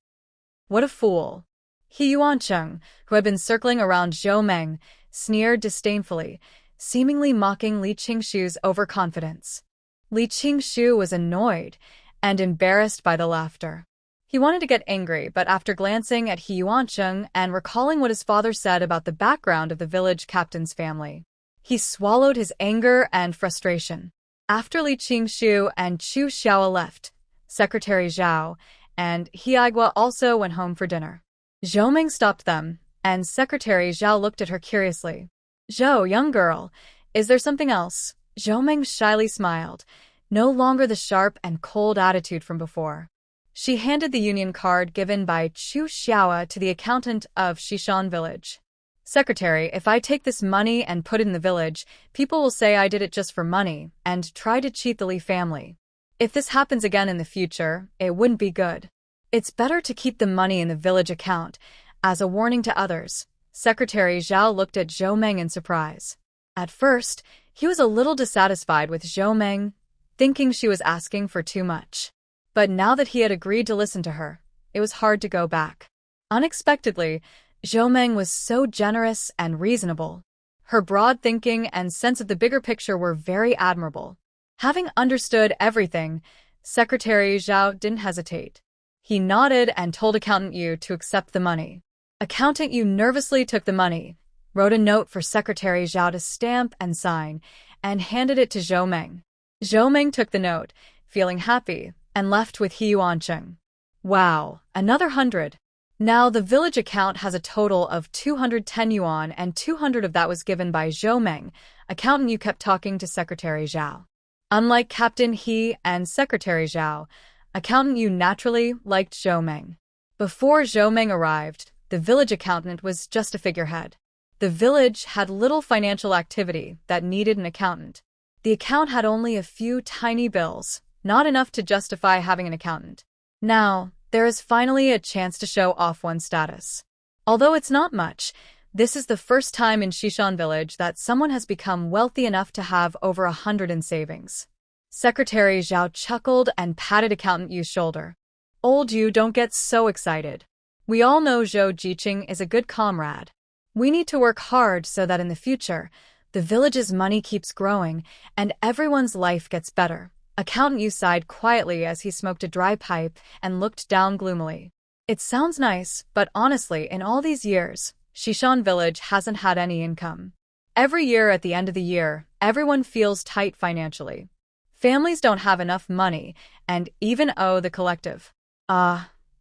What a fool. Hiuan Chung, who had been circling around Zhou Meng, sneered disdainfully, seemingly mocking Li Qingshu's overconfidence. Li Qingshu was annoyed and embarrassed by the laughter. He wanted to get angry, but after glancing at Hiuan Chung and recalling what his father said about the background of the village captain's family, he swallowed his anger and frustration. After Li Qingshu and Chu Xiao left, Secretary Zhao and Hiagwa also went home for dinner. Zhou Meng stopped them, and Secretary Zhao looked at her curiously. "Zhou, young girl, is there something else?" Zhou Meng shyly smiled, no longer the sharp and cold attitude from before. She handed the union card given by Chu Xiao to the accountant of Xishan village. "Secretary, if I take this money and put it in the village, people will say I did it just for money and try to cheat the Li family. If this happens again in the future, it wouldn't be good. It's better to keep the money in the village account as a warning to others." Secretary Zhao looked at Zhou Meng in surprise. At first, he was a little dissatisfied with Zhou Meng, thinking she was asking for too much. But now that he had agreed to listen to her, it was hard to go back. Unexpectedly, Zhou Meng was so generous and reasonable. Her broad thinking and sense of the bigger picture were very admirable. Having understood everything, Secretary Zhao didn't hesitate. He nodded and told Accountant Yu to accept the money. Accountant Yu nervously took the money, wrote a note for Secretary Zhao to stamp and sign, and handed it to Zhou Meng. Zhou Meng took the note, feeling happy, and left with Hiuan Chung. "Wow, another 100. Now, the village account has a total of 210 yuan, and 200 of that was given by Zhou Meng, accountant you kept talking to Secretary Zhao. Unlike Captain He and Secretary Zhao, accountant you naturally liked Zhou Meng. Before Zhou Meng arrived, the village accountant was just a figurehead. The village had little financial activity that needed an accountant. The account had only a few tiny bills, not enough to justify having an accountant. Now, there is finally a chance to show off one's status. Although it's not much, this is the first time in Shishan village that someone has become wealthy enough to have over 100 in savings. Secretary Zhao chuckled and patted accountant Yu's shoulder. Old Yu, don't get so excited. We all know Zhou Jiqing is a good comrade. We need to work hard so that in the future, the village's money keeps growing and everyone's life gets better. Accountant Yu sighed quietly as he smoked a dry pipe and looked down gloomily. It sounds nice, but honestly, in all these years, Shishan village hasn't had any income. Every year at the end of the year, everyone feels tight financially. Families don't have enough money and even owe the collective.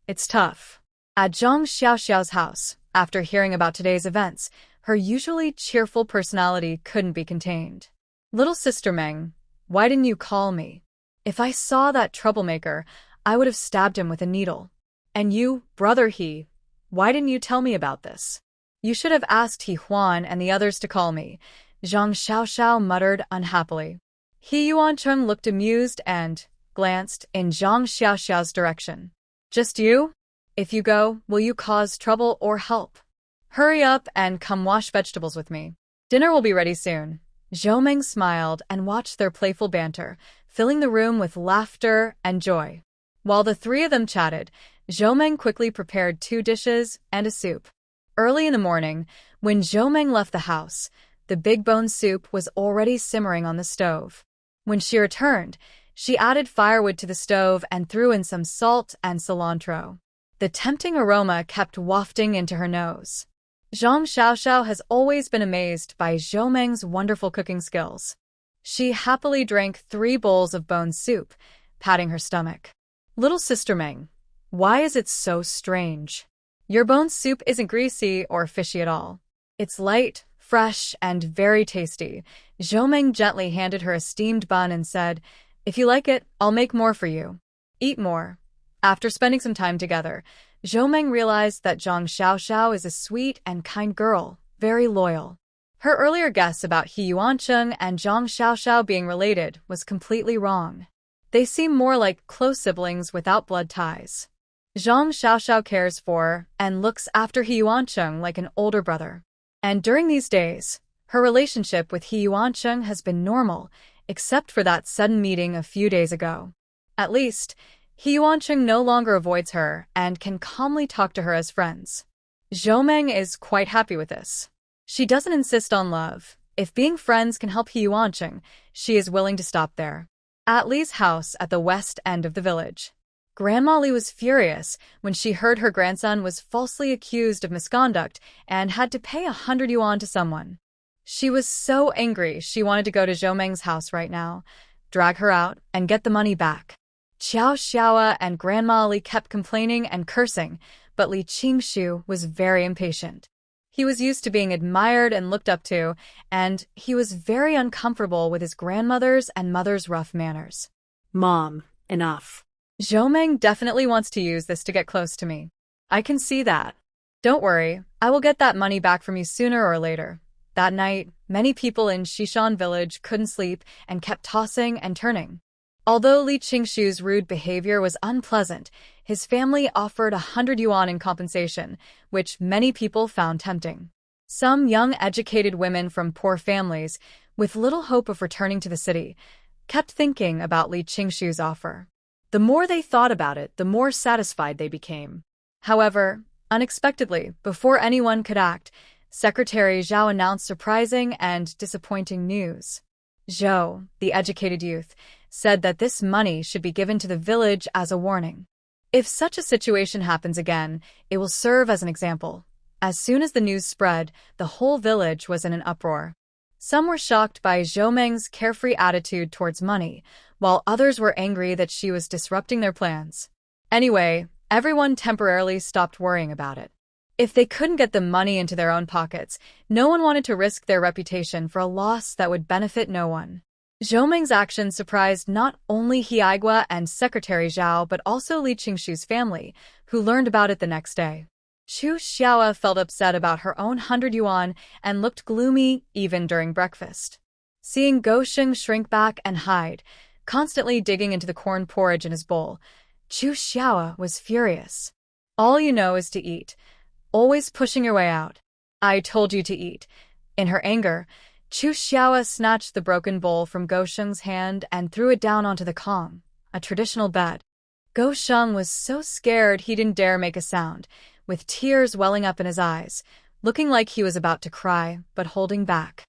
It's tough. At Zhang Xiaoxiao's house, after hearing about today's events, her usually cheerful personality couldn't be contained. Little sister Meng, why didn't you call me? If I saw that troublemaker, I would have stabbed him with a needle. And you, brother He, why didn't you tell me about this? You should have asked Hiuan and the others to call me, Zhang Xiaoxiao muttered unhappily. Chung looked amused and glanced in Zhang Xiaoxiao's direction. Just you? If you go, will you cause trouble or help? Hurry up and come wash vegetables with me. Dinner will be ready soon. Zhou Meng smiled and watched their playful banter, filling the room with laughter and joy. While the three of them chatted, Zhou Meng quickly prepared 2 dishes and a soup. Early in the morning, when Zhou Meng left the house, the big bone soup was already simmering on the stove. When she returned, she added firewood to the stove and threw in some salt and cilantro. The tempting aroma kept wafting into her nose. Zhang Xiaoxiao has always been amazed by Zhou Meng's wonderful cooking skills. She happily drank 3 bowls of bone soup, patting her stomach. Little sister Meng, why is it so strange? Your bone soup isn't greasy or fishy at all. It's light, fresh, and very tasty. Zhou Meng gently handed her a steamed bun and said, if you like it, I'll make more for you. Eat more. After spending some time together, Zhou Meng realized that Zhang Xiaoxiao is a sweet and kind girl, very loyal. Her earlier guess about Chung and Zhang Xiaoxiao being related was completely wrong. They seem more like close siblings without blood ties. Zhang Xiaoxiao cares for and looks after Chung like an older brother. And during these days, her relationship with Chung has been normal, except for that sudden meeting a few days ago. At least, Chung no longer avoids her and can calmly talk to her as friends. Zhou Meng is quite happy with this. She doesn't insist on love. If being friends can help Chung, she is willing to stop there. At Li's house at the west end of the village. Grandma Li was furious when she heard her grandson was falsely accused of misconduct and had to pay 100 yuan to someone. She was so angry she wanted to go to Zhou Meng's house right now, drag her out, and get the money back. Qiao Xiaoa and Grandma Li kept complaining and cursing, but Li Qingshu was very impatient. He was used to being admired and looked up to, and he was very uncomfortable with his grandmother's and mother's rough manners. Mom, enough. Zhou Meng definitely wants to use this to get close to me. I can see that. Don't worry, I will get that money back from you sooner or later. That night, many people in Shishan village couldn't sleep and kept tossing and turning. Although Li Qingshu's rude behavior was unpleasant, his family offered 100 yuan in compensation, which many people found tempting. Some young educated women from poor families, with little hope of returning to the city, kept thinking about Li Qingshu's offer. The more they thought about it, the more satisfied they became. However, unexpectedly, before anyone could act, Secretary Zhao announced surprising and disappointing news. Zhou, the educated youth, said that this money should be given to the village as a warning. If such a situation happens again, it will serve as an example. As soon as the news spread, the whole village was in an uproar. Some were shocked by Zhou Meng's carefree attitude towards money, while others were angry that she was disrupting their plans. Anyway, Everyone temporarily stopped worrying about it. If they couldn't get the money into their own pockets, no one wanted to risk their reputation for a loss that would benefit no one. Zhou Ming's actions surprised not only Hiaigua and Secretary Zhao but also Li Qingshu's family, who learned about it the next day. Chu Xiaoa felt upset about her own 100 yuan and looked gloomy even during breakfast. Seeing Gou Sheng shrink back and hide, constantly digging into the corn porridge in his bowl, Chu Xiaoa was furious. All you know is to eat, always pushing your way out. I told you to eat. In her anger, Chu Xiaoa snatched the broken bowl from Gou Sheng's hand and threw it down onto the kong, a traditional bed. Gou Sheng was so scared he didn't dare make a sound, with tears welling up in his eyes, looking like he was about to cry, but holding back.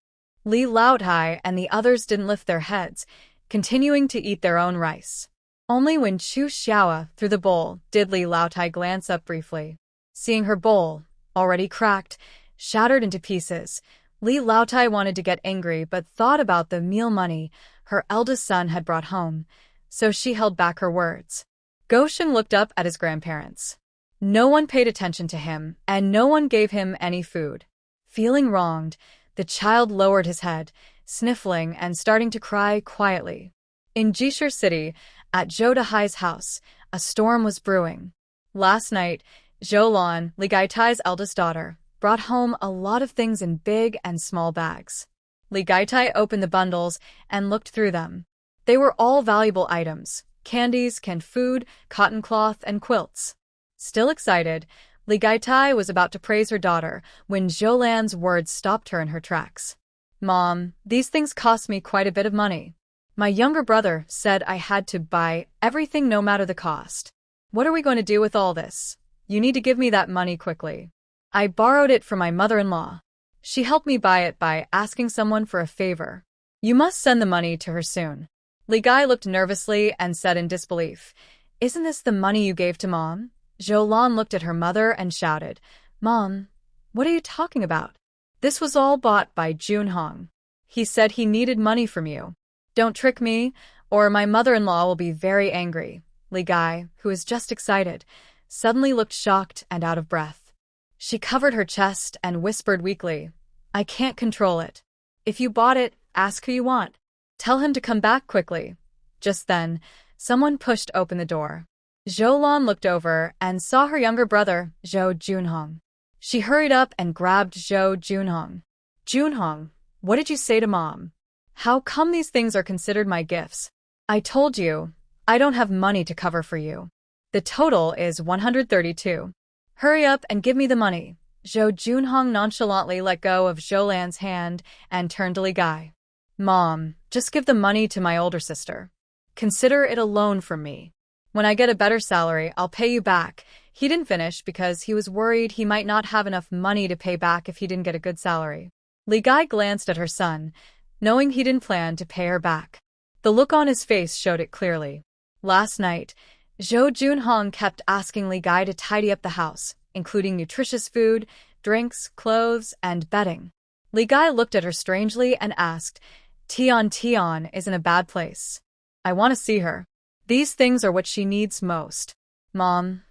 Li Laotai and the others didn't lift their heads, continuing to eat their own rice. Only when Chu Xiaoa threw the bowl did Li Laotai glance up briefly. Seeing her bowl, already cracked, shattered into pieces, Li Laotai wanted to get angry but thought about the meal money her eldest son had brought home, so she held back her words. Gou Sheng looked up at his grandparents. No one paid attention to him, and no one gave him any food. Feeling wronged, the child lowered his head, sniffling and starting to cry quietly. In Jishir City, at Zhou Dahai's house, a storm was brewing. Last night, Zhou Lan, Li Gaitai's eldest daughter, brought home a lot of things in big and small bags. Li Gaitai opened the bundles and looked through them. They were all valuable items: candies, canned food, cotton cloth, and quilts. Still excited, Li Gaitai was about to praise her daughter when Zhou Lan's words stopped her in her tracks. Mom, these things cost me quite a bit of money. My younger brother said I had to buy everything no matter the cost. What are we going to do with all this? You need to give me that money quickly. I borrowed it from my mother-in-law. She helped me buy it by asking someone for a favor. You must send the money to her soon. Li Gai looked nervously and said in disbelief, Isn't this the money you gave to Mom? Zhou Lan looked at her mother and shouted, Mom, what are you talking about? This was all bought by Junhong. He said he needed money from you. Don't trick me, or my mother-in-law will be very angry. Li Gai, who was just excited, suddenly looked shocked and out of breath. She covered her chest and whispered weakly, I can't control it. If you bought it, ask who you want. Tell him to come back quickly. Just then, someone pushed open the door. Zhou Lan looked over and saw her younger brother, Zhou Junhong. She hurried up and grabbed Zhou Junhong. Junhong, what did you say to Mom? How come these things are considered my gifts? I told you, I don't have money to cover for you. The total is 132. Hurry up and give me the money. Zhou Junhong nonchalantly let go of Zhou Lan's hand and turned to Li Gai. Mom, just give the money to my older sister. Consider it a loan from me. When I get a better salary, I'll pay you back. He didn't finish because he was worried he might not have enough money to pay back if he didn't get a good salary. Li Gai glanced at her son, knowing he didn't plan to pay her back. The look on his face showed it clearly. Last night, Zhou Junhong kept asking Li Gai to tidy up the house, including nutritious food, drinks, clothes, and bedding. Li Gai looked at her strangely and asked, Tiantian is in a bad place. I want to see her. These things are what she needs most. Mom,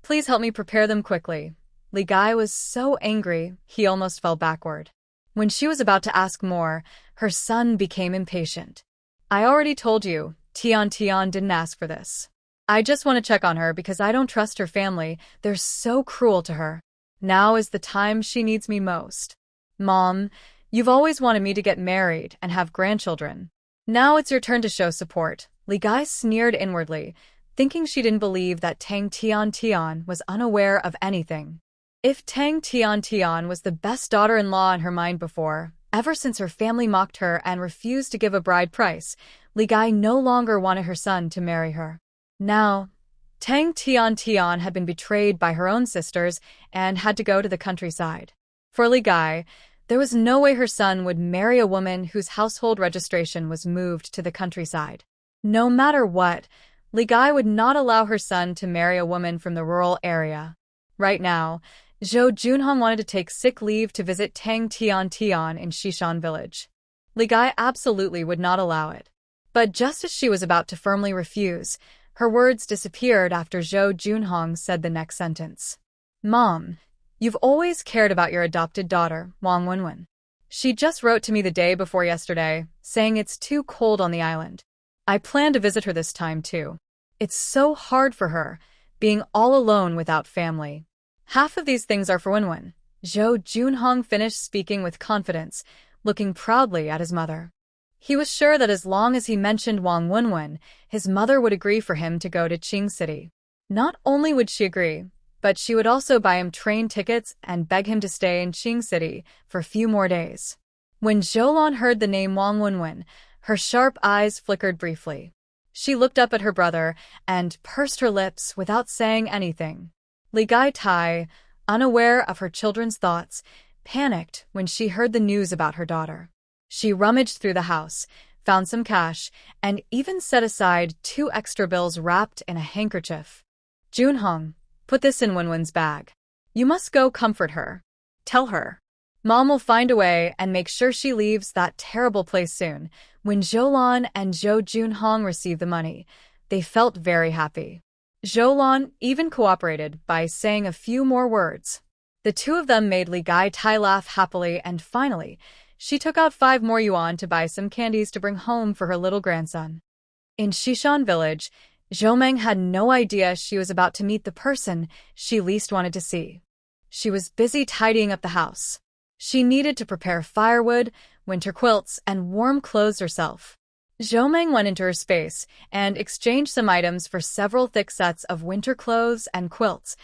please help me prepare them quickly. Li Gai was so angry, he almost fell backward. When she was about to ask more, her son became impatient. I already told you, Tiantian didn't ask for this. I just want to check on her because I don't trust her family. They're so cruel to her. Now is the time she needs me most. Mom, you've always wanted me to get married and have grandchildren. Now it's your turn to show support. Li Gai sneered inwardly, thinking she didn't believe that Tang Tiantian was unaware of anything. If Tang Tiantian was the best daughter-in-law in her mind before, ever since her family mocked her and refused to give a bride price, Li Gai no longer wanted her son to marry her. Now, Tang Tiantian had been betrayed by her own sisters and had to go to the countryside. For Li Gai, there was no way her son would marry a woman whose household registration was moved to the countryside. No matter what, Li Gai would not allow her son to marry a woman from the rural area. Right now, Zhou Junhong wanted to take sick leave to visit Tang Tiantian in Shishan village. Li Gai absolutely would not allow it. But just as she was about to firmly refuse, Her words disappeared after Zhou Junhong said the next sentence. Mom, you've always cared about your adopted daughter, Wong Win. She just wrote to me the day before yesterday, saying it's too cold on the island. I plan to visit her this time too. It's so hard for her, being all alone without family. Half of these things are for Win. Zhou Junhong finished speaking with confidence, looking proudly at his mother. He was sure that as long as he mentioned Wong Win, his mother would agree for him to go to Qing City. Not only would she agree, but she would also buy him train tickets and beg him to stay in Qing City for a few more days. When Zhoulan heard the name Wong Win, her sharp eyes flickered briefly. She looked up at her brother and pursed her lips without saying anything. Li Gai Tai, unaware of her children's thoughts, panicked when she heard the news about her daughter. She rummaged through the house, found some cash, and even set aside 2 extra bills wrapped in a handkerchief. Junhong, put this in Win's bag. You must go comfort her. Tell her. Mom will find a way and make sure she leaves that terrible place soon. When Zhoulan and Zhou Junhong received the money, they felt very happy. Zhoulan even cooperated by saying a few more words. The two of them made Li Gai Tai laugh happily, and finally, she took out 5 more yuan to buy some candies to bring home for her little grandson. In Shishan village, Zhou had no idea she was about to meet the person she least wanted to see. She was busy tidying up the house. She needed to prepare firewood, winter quilts, and warm clothes herself. Zhou went into her space and exchanged some items for several thick sets of winter clothes and quilts,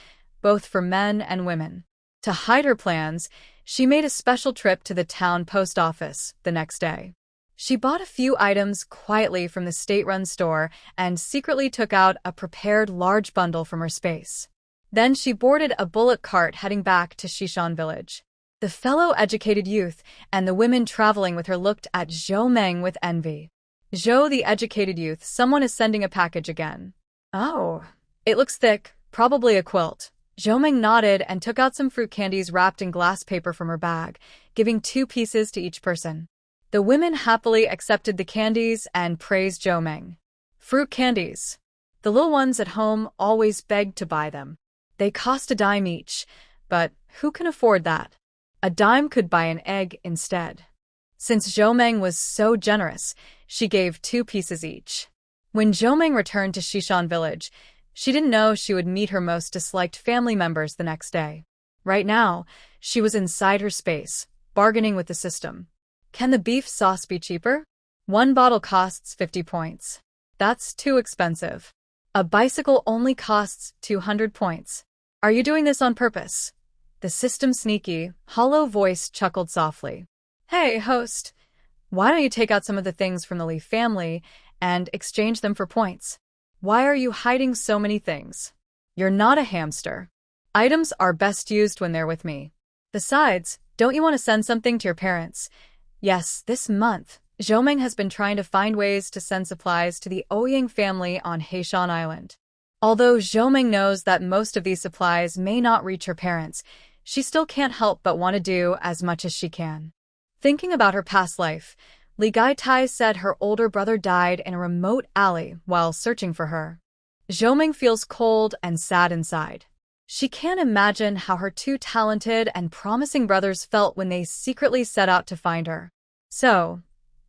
both for men and women. To hide her plans, she made a special trip to the town post office the next day. She bought a few items quietly from the state-run store and secretly took out a prepared large bundle from her space. Then she boarded a bullock cart heading back to Shishan village. The fellow educated youth and the women traveling with her looked at Zhou with envy. Zhou, the educated youth, someone is sending a package again. Oh, it looks thick, probably a quilt. Zhou nodded and took out some fruit candies wrapped in glass paper from her bag, giving 2 pieces to each person. The women happily accepted the candies and praised Zhou. Fruit candies. The little ones at home always begged to buy them. They cost a dime each, but who can afford that? A dime could buy an egg instead. Since Zhou was so generous, she gave 2 pieces each. When Zhou returned to Shishan village, she didn't know she would meet her most disliked family members the next day. Right now, she was inside her space, bargaining with the system. Can the beef sauce be cheaper? 1 bottle costs 50 points. That's too expensive. A bicycle only costs 200 points. Are you doing this on purpose? The system's sneaky, hollow voice chuckled softly. Hey, host. Why don't you take out some of the things from the Li family and exchange them for points? Why are you hiding so many things? You're not a hamster. Items are best used when they're with me. Besides, don't you want to send something to your parents? Yes, this month, Zhou has been trying to find ways to send supplies to the Ouyang family on Heishan Island. Although Zhou knows that most of these supplies may not reach her parents, she still can't help but want to do as much as she can. Thinking about her past life, Li Gai Tai said her older brother died in a remote alley while searching for her. Zhou feels cold and sad inside. She can't imagine how her 2 talented and promising brothers felt when they secretly set out to find her. So,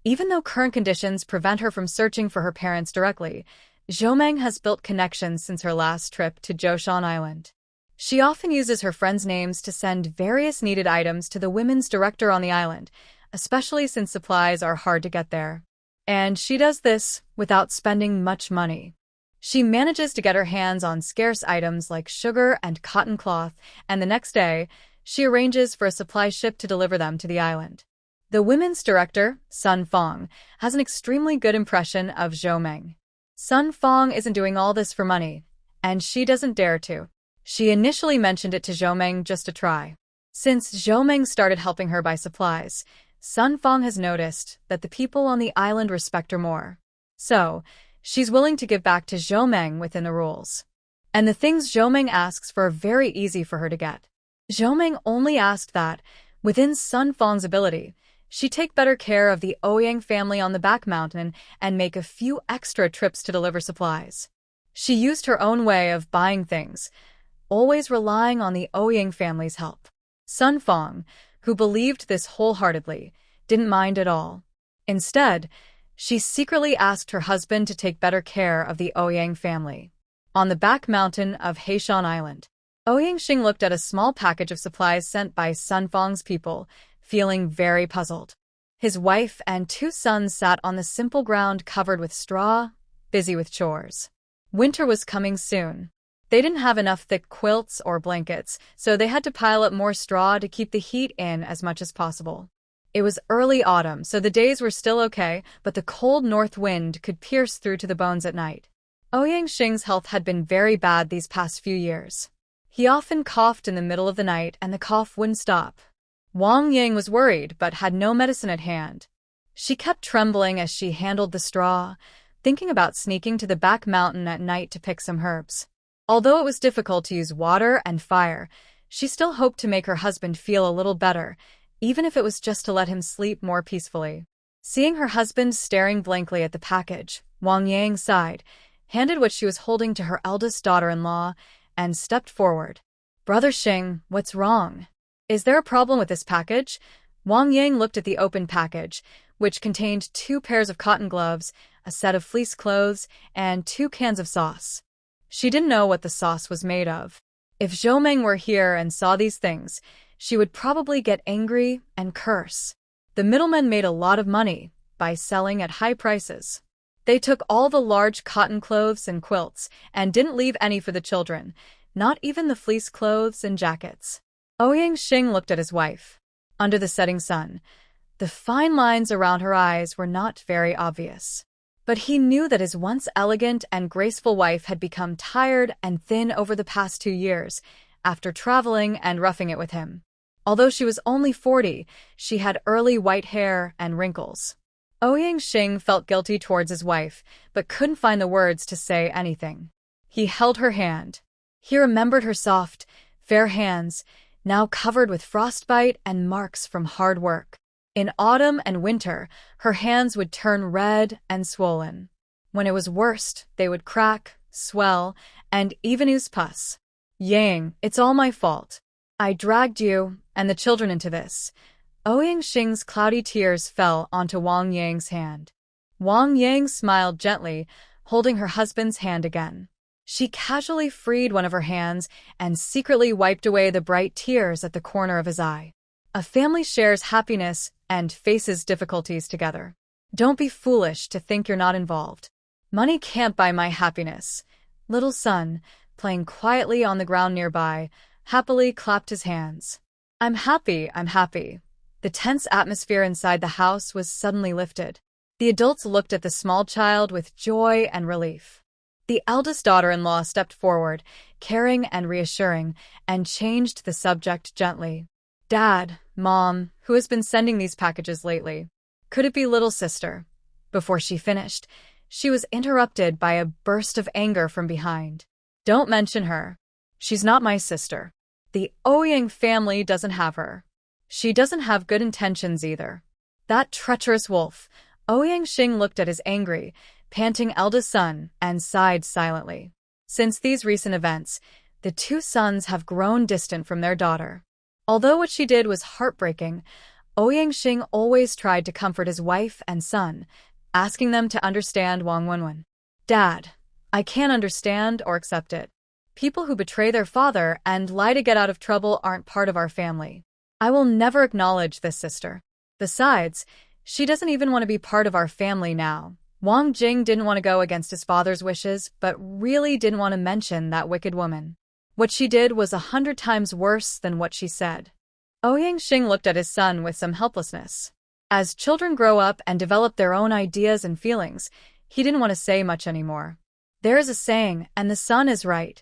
even though current conditions prevent her from searching for her parents directly, Zhou has built connections since her last trip to Zhoushan Island. She often uses her friends' names to send various needed items to the women's director on the island, especially since supplies are hard to get there. And she does this without spending much money. She manages to get her hands on scarce items like sugar and cotton cloth, and the next day, she arranges for a supply ship to deliver them to the island. The women's director, Sun Fong, has an extremely good impression of Zhou. Sun Fong isn't doing all this for money, and she doesn't dare to. She initially mentioned it to Zhou just to try. Since Zhou started helping her buy supplies, Sun Fong has noticed that the people on the island respect her more. So, she's willing to give back to Zhou within the rules. And the things Zhou asks for are very easy for her to get. Zhou only asked that, within Sun Fong's ability, she take better care of the Ouyang family on the back mountain and make a few extra trips to deliver supplies. She used her own way of buying things, always relying on the Ouyang family's help. Sun Fong, who believed this wholeheartedly, didn't mind at all. Instead, she secretly asked her husband to take better care of the Ouyang family. On the back mountain of Hiuan Island, Ouyang Xing looked at a small package of supplies sent by Sun Fong's people, feeling very puzzled. His wife and 2 sons sat on the simple ground covered with straw, busy with chores. Winter was coming soon. They didn't have enough thick quilts or blankets, so they had to pile up more straw to keep the heat in as much as possible. It was early autumn, so the days were still okay, but the cold north wind could pierce through to the bones at night. Ouyang Xing's health had been very bad these past few years. He often coughed in the middle of the night, and the cough wouldn't stop. Wang Yang was worried, but had no medicine at hand. She kept trembling as she handled the straw, thinking about sneaking to the back mountain at night to pick some herbs. Although it was difficult to use water and fire, she still hoped to make her husband feel a little better, even if it was just to let him sleep more peacefully. Seeing her husband staring blankly at the package, Wang Yang sighed, handed what she was holding to her eldest daughter-in-law, and stepped forward. "Brother Xing, what's wrong? Is there a problem with this package?" Wang Yang looked at the open package, which contained 2 pairs of cotton gloves, a set of fleece clothes, and 2 cans of sauce. She didn't know what the sauce was made of. If Zhou Meng were here and saw these things, she would probably get angry and curse. The middlemen made a lot of money by selling at high prices. They took all the large cotton clothes and quilts and didn't leave any for the children, not even the fleece clothes and jackets. Ouyang Xing looked at his wife. Under the setting sun, the fine lines around her eyes were not very obvious. But he knew that his once elegant and graceful wife had become tired and thin over the past 2 years, after traveling and roughing it with him. Although she was only 40, she had early white hair and wrinkles. Ouyang Xing felt guilty towards his wife, but couldn't find the words to say anything. He held her hand. He remembered her soft, fair hands, now covered with frostbite and marks from hard work. In autumn and winter, her hands would turn red and swollen. When it was worst, they would crack, swell, and even ooze pus. "Yang, it's all my fault. I dragged you and the children into this." Ouyang Xing's cloudy tears fell onto Wang Yang's hand. Wang Yang smiled gently, holding her husband's hand again. She casually freed one of her hands and secretly wiped away the bright tears at the corner of his eye. A family shares happiness and faces difficulties together. Don't be foolish to think you're not involved. Money can't buy my happiness. Little son, playing quietly on the ground nearby, happily clapped his hands. I'm happy. The tense atmosphere inside the house was suddenly lifted. The adults looked at the small child with joy and relief. The eldest daughter-in-law stepped forward, caring and reassuring, and changed the subject gently. "Dad, Mom, who has been sending these packages lately? Could it be little sister?" Before she finished, she was interrupted by a burst of anger from behind. "Don't mention her. She's not my sister. The Ouyang family doesn't have her. She doesn't have good intentions either." That treacherous wolf. Ouyang Xing looked at his angry, panting eldest son and sighed silently. Since these recent events, the 2 sons have grown distant from their daughter. Although what she did was heartbreaking, Ouyang Xing always tried to comfort his wife and son, asking them to understand Wong Win. "Dad, I can't understand or accept it. People who betray their father and lie to get out of trouble aren't part of our family. I will never acknowledge this sister. Besides, she doesn't even want to be part of our family now." Wang Jing didn't want to go against his father's wishes, but really didn't want to mention that wicked woman. What she did was 100 times worse than what she said. Ouyang Xing looked at his son with some helplessness. As children grow up and develop their own ideas and feelings, he didn't want to say much anymore. There is a saying, and the son is right.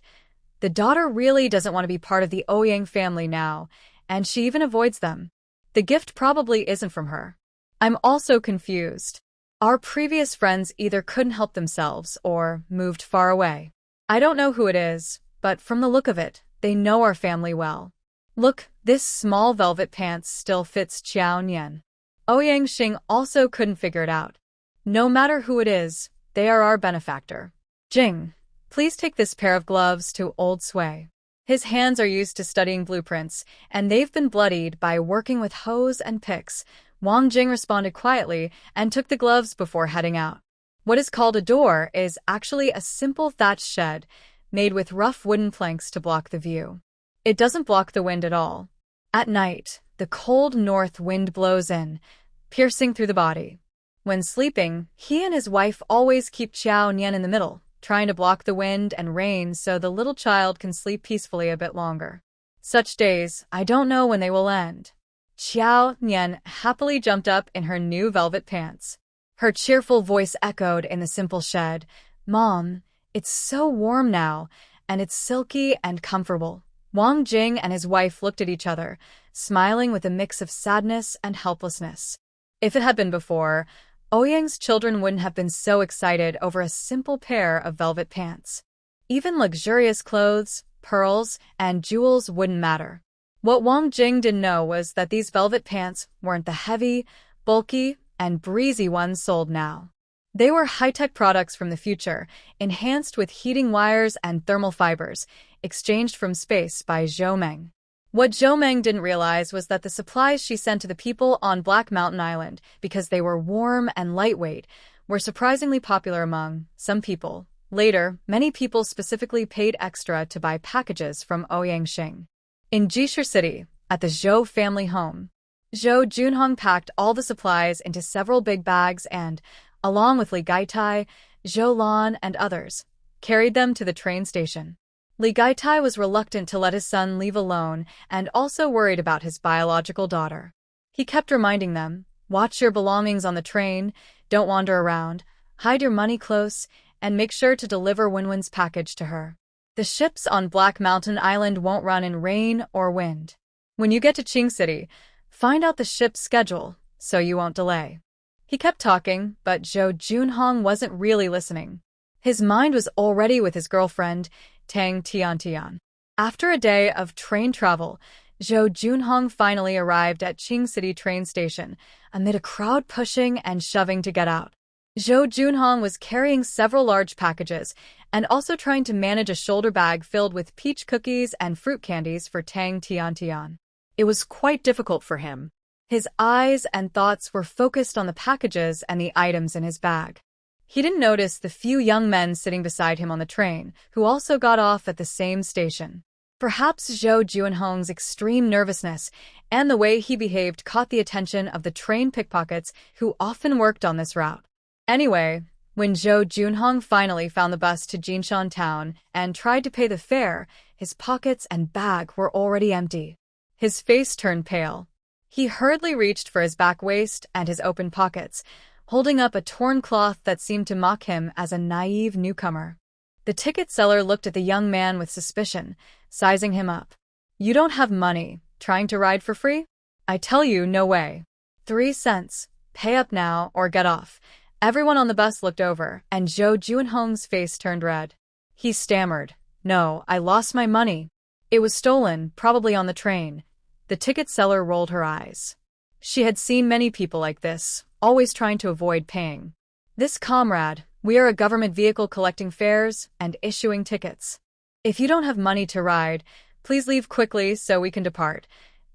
The daughter really doesn't want to be part of the Ouyang family now, and she even avoids them. The gift probably isn't from her. I'm also confused. Our previous friends either couldn't help themselves or moved far away. I don't know who it is, but from the look of it, they know our family well. Look, this small velvet pants still fits Qiao Nian. Ouyang Xing also couldn't figure it out. No matter who it is, they are our benefactor. Jing, Please take this pair of gloves to Old Sway. His hands are used to studying blueprints, and they've been bloodied by working with hoes and picks. Wang Jing responded quietly and took the gloves before heading out. What is called a door is actually a simple thatched shed made with rough wooden planks to block the view. It doesn't block the wind at all. At night, the cold north wind blows in, piercing through the body. When sleeping, he and his wife always keep Xiao Nian in the middle, trying to block the wind and rain so the little child can sleep peacefully a bit longer. Such days, I don't know when they will end. Xiao Nian happily jumped up in her new velvet pants. Her cheerful voice echoed in the simple shed. Mom, it's so warm now, and it's silky and comfortable. Wang Jing and his wife looked at each other, smiling with a mix of sadness and helplessness. If it had been before, Ouyang's children wouldn't have been so excited over a simple pair of velvet pants. Even luxurious clothes, pearls, and jewels wouldn't matter. What Wang Jing didn't know was that these velvet pants weren't the heavy, bulky, and breezy ones sold now. They were high-tech products from the future, enhanced with heating wires and thermal fibers, exchanged from space by Zhou Meng. What Zhou Meng didn't realize was that the supplies she sent to the people on Black Mountain Island, because they were warm and lightweight, were surprisingly popular among some people. Later, many people specifically paid extra to buy packages from Ouyangxing. In Jisher City, at the Zhou family home, Zhou Junhong packed all the supplies into several big bags and, along with Li Gaitai, Zhou Lan, and others, carried them to the train station. Li Gaitai was reluctant to let his son leave alone and also worried about his biological daughter. He kept reminding them, watch your belongings on the train, don't wander around, hide your money close, and make sure to deliver Winwin's package to her. The ships on Black Mountain Island won't run in rain or wind. When you get to Qing City, find out the ship's schedule so you won't delay. He kept talking, but Zhou Junhong wasn't really listening. His mind was already with his girlfriend, Tang Tiantian. After a day of train travel, Zhou Junhong finally arrived at Qing City train station, amid a crowd pushing and shoving to get out. Zhou Junhong was carrying several large packages and also trying to manage a shoulder bag filled with peach cookies and fruit candies for Tang Tiantian. It was quite difficult for him. His eyes and thoughts were focused on the packages and the items in his bag. He didn't notice the few young men sitting beside him on the train, who also got off at the same station. Perhaps Zhou Junhong's extreme nervousness and the way he behaved caught the attention of the train pickpockets who often worked on this route. Anyway, when Zhou Junhong finally found the bus to Jinshan town and tried to pay the fare, his pockets and bag were already empty. His face turned pale. He hurriedly reached for his back waist and his open pockets, holding up a torn cloth that seemed to mock him as a naive newcomer. The ticket seller looked at the young man with suspicion, sizing him up. You don't have money, trying to ride for free? I tell you, no way. 3 cents. Pay up now or get off. Everyone on the bus looked over, and Zhou Junhong's face turned red. He stammered, No, I lost my money. It was stolen, probably on the train. The ticket seller rolled her eyes. She had seen many people like this, always trying to avoid paying. This comrade, we are a government vehicle collecting fares and issuing tickets. If you don't have money to ride, please leave quickly so we can depart.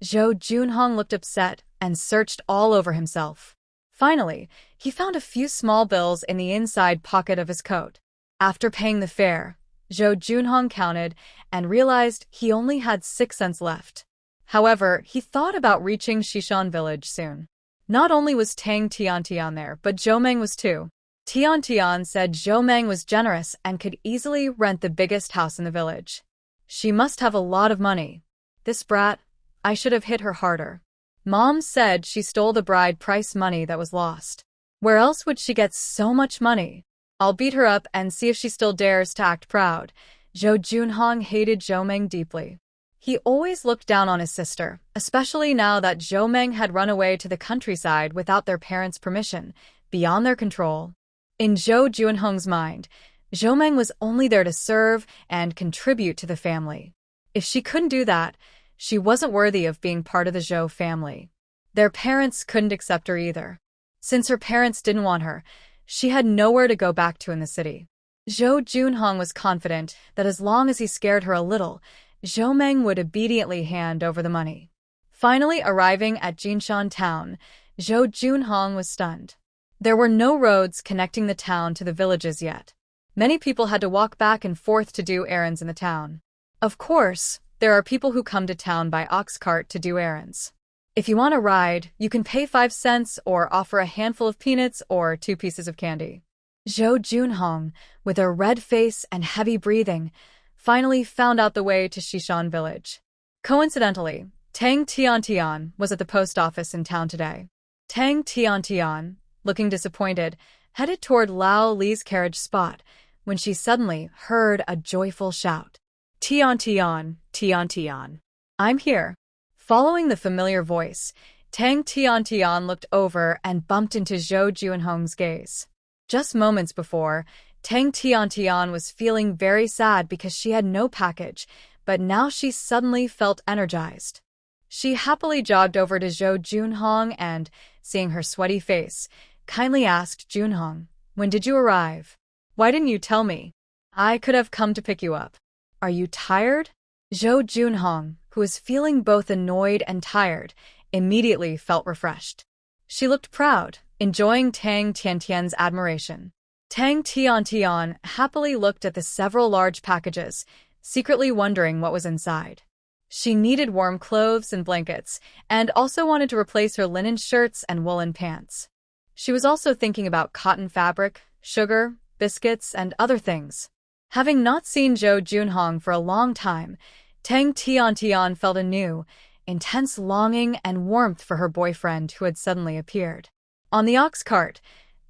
Zhou Junhong looked upset and searched all over himself. Finally, he found a few small bills in the inside pocket of his coat. After paying the fare, Zhou Junhong counted and realized he only had 6 cents left. However, he thought about reaching Shishan village soon. Not only was Tang Tiantian there, but Zhou Meng was too. Tiantian said Zhou Meng was generous and could easily rent the biggest house in the village. She must have a lot of money. This brat, I should have hit her harder. Mom said she stole the bride price money that was lost. Where else would she get so much money? I'll beat her up and see if she still dares to act proud. Zhou Junhong hated Zhou Meng deeply. He always looked down on his sister, especially now that Zhou Meng had run away to the countryside without their parents' permission, beyond their control. In Zhou Junhong's mind, Zhou Meng was only there to serve and contribute to the family. If she couldn't do that, she wasn't worthy of being part of the Zhou family. Their parents couldn't accept her either. Since her parents didn't want her, she had nowhere to go back to in the city. Zhou Junhong was confident that as long as he scared her a little, Zhou Meng would obediently hand over the money. Finally arriving at Jinshan town, Zhou Junhong was stunned. There were no roads connecting the town to the villages yet. Many people had to walk back and forth to do errands in the town. Of course, there are people who come to town by ox cart to do errands. If you want a ride, you can pay 5 cents or offer a handful of peanuts or 2 pieces of candy. Zhou Junhong, with a red face and heavy breathing, finally found out the way to Shishan village. Coincidentally, Tang Tiantian was at the post office in town today. Tang Tiantian, looking disappointed, headed toward Lao Li's carriage spot when she suddenly heard a joyful shout. Tiantian, Tiantian. I'm here. Following the familiar voice, Tang Tiantian looked over and bumped into Zhou Junhong's gaze. Just moments before, Tang Tiantian was feeling very sad because she had no package, but now she suddenly felt energized. She happily jogged over to Zhou Junhong and, seeing her sweaty face, kindly asked Junhong, "When did you arrive? Why didn't you tell me? I could have come to pick you up. Are you tired?" Zhou Junhong, who was feeling both annoyed and tired, immediately felt refreshed. She looked proud, enjoying Tang Tiantian's admiration. Tang Tiantian happily looked at the several large packages, secretly wondering what was inside. She needed warm clothes and blankets, and also wanted to replace her linen shirts and woolen pants. She was also thinking about cotton fabric, sugar, biscuits, and other things. Having not seen Zhou Junhong for a long time, Tang Tiantian felt a new, intense longing and warmth for her boyfriend who had suddenly appeared. On the ox cart,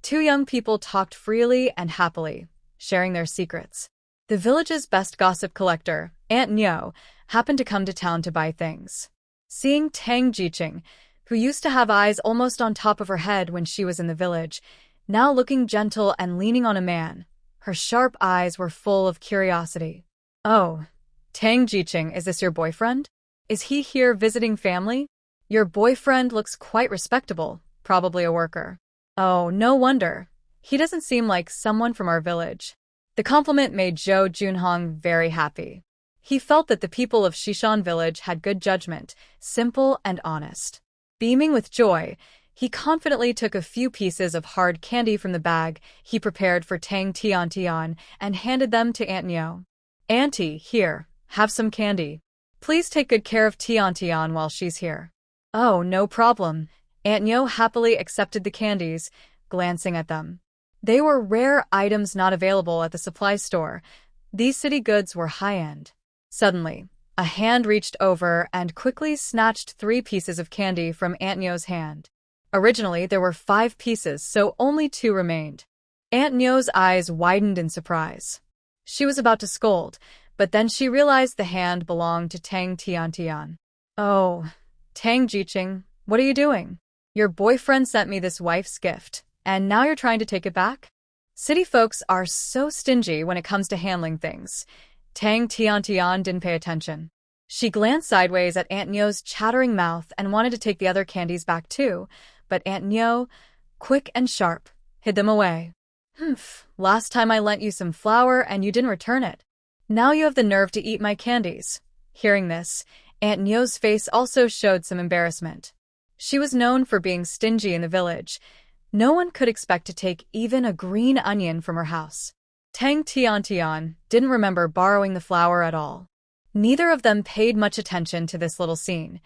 2 young people talked freely and happily, sharing their secrets. The village's best gossip collector, Aunt Nyo, happened to come to town to buy things. Seeing Tang Jiqing, who used to have eyes almost on top of her head when she was in the village, now looking gentle and leaning on a man, her sharp eyes were full of curiosity. "Oh, Tang Jiqing, is this your boyfriend? Is he here visiting family? Your boyfriend looks quite respectable, probably a worker." "Oh, no wonder. He doesn't seem like someone from our village." The compliment made Zhou Junhong very happy. He felt that the people of Shishan village had good judgment, simple and honest. Beaming with joy, he confidently took a few pieces of hard candy from the bag he prepared for Tang Tiantian and handed them to Aunt Nyo. "Auntie, here, have some candy. Please take good care of Tiantian while she's here." "Oh, no problem." Aunt Nyo happily accepted the candies, glancing at them. They were rare items not available at the supply store. These city goods were high-end. Suddenly, a hand reached over and quickly snatched 3 pieces of candy from Aunt Nyo's hand. Originally, there were 5 pieces, so only 2 remained. Aunt Nyo's eyes widened in surprise. She was about to scold, but then she realized the hand belonged to Tang Tiantian. "Oh, Tang Jiqing, what are you doing? Your boyfriend sent me this wife's gift, and now you're trying to take it back?" City folks are so stingy when it comes to handling things. Tang Tiantian didn't pay attention. She glanced sideways at Aunt Nyo's chattering mouth and wanted to take the other candies back too, but Aunt Nyo, quick and sharp, hid them away. "Humph, last time I lent you some flour and you didn't return it. Now you have the nerve to eat my candies." Hearing this, Aunt Nyo's face also showed some embarrassment. She was known for being stingy in the village. No one could expect to take even a green onion from her house. Tang Tiantian didn't remember borrowing the flour at all. Neither of them paid much attention to this little scene.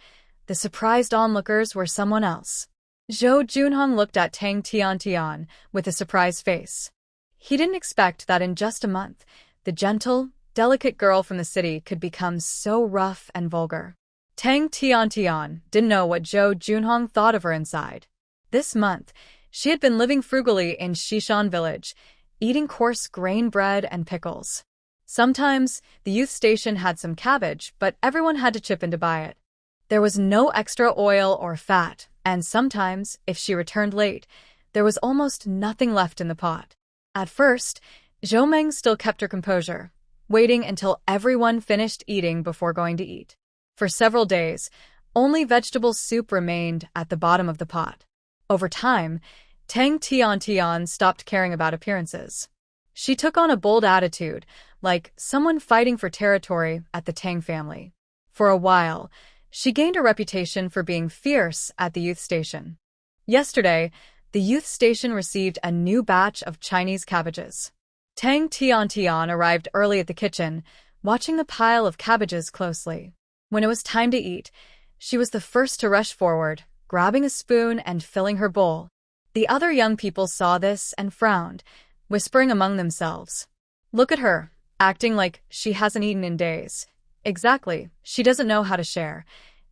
The surprised onlookers were someone else. Zhou Junhong looked at Tang Tiantian with a surprised face. He didn't expect that in just a month, the gentle, delicate girl from the city could become so rough and vulgar. Tang Tiantian didn't know what Zhou Junhong thought of her inside. This month, she had been living frugally in Shishan village, eating coarse grain bread and pickles. Sometimes, the youth station had some cabbage, but everyone had to chip in to buy it. There was no extra oil or fat, and sometimes, if she returned late, there was almost nothing left in the pot. At first, Zhou Meng still kept her composure, waiting until everyone finished eating before going to eat. For several days, only vegetable soup remained at the bottom of the pot. Over time, Tang Tiantian stopped caring about appearances. She took on a bold attitude, like someone fighting for territory at the Tang family. For a while, she gained a reputation for being fierce at the youth station. Yesterday, the youth station received a new batch of Chinese cabbages. Tang Tiantian arrived early at the kitchen, watching the pile of cabbages closely. When it was time to eat, she was the first to rush forward, grabbing a spoon and filling her bowl. The other young people saw this and frowned, whispering among themselves. Look at her, acting like she hasn't eaten in days. Exactly, she doesn't know how to share.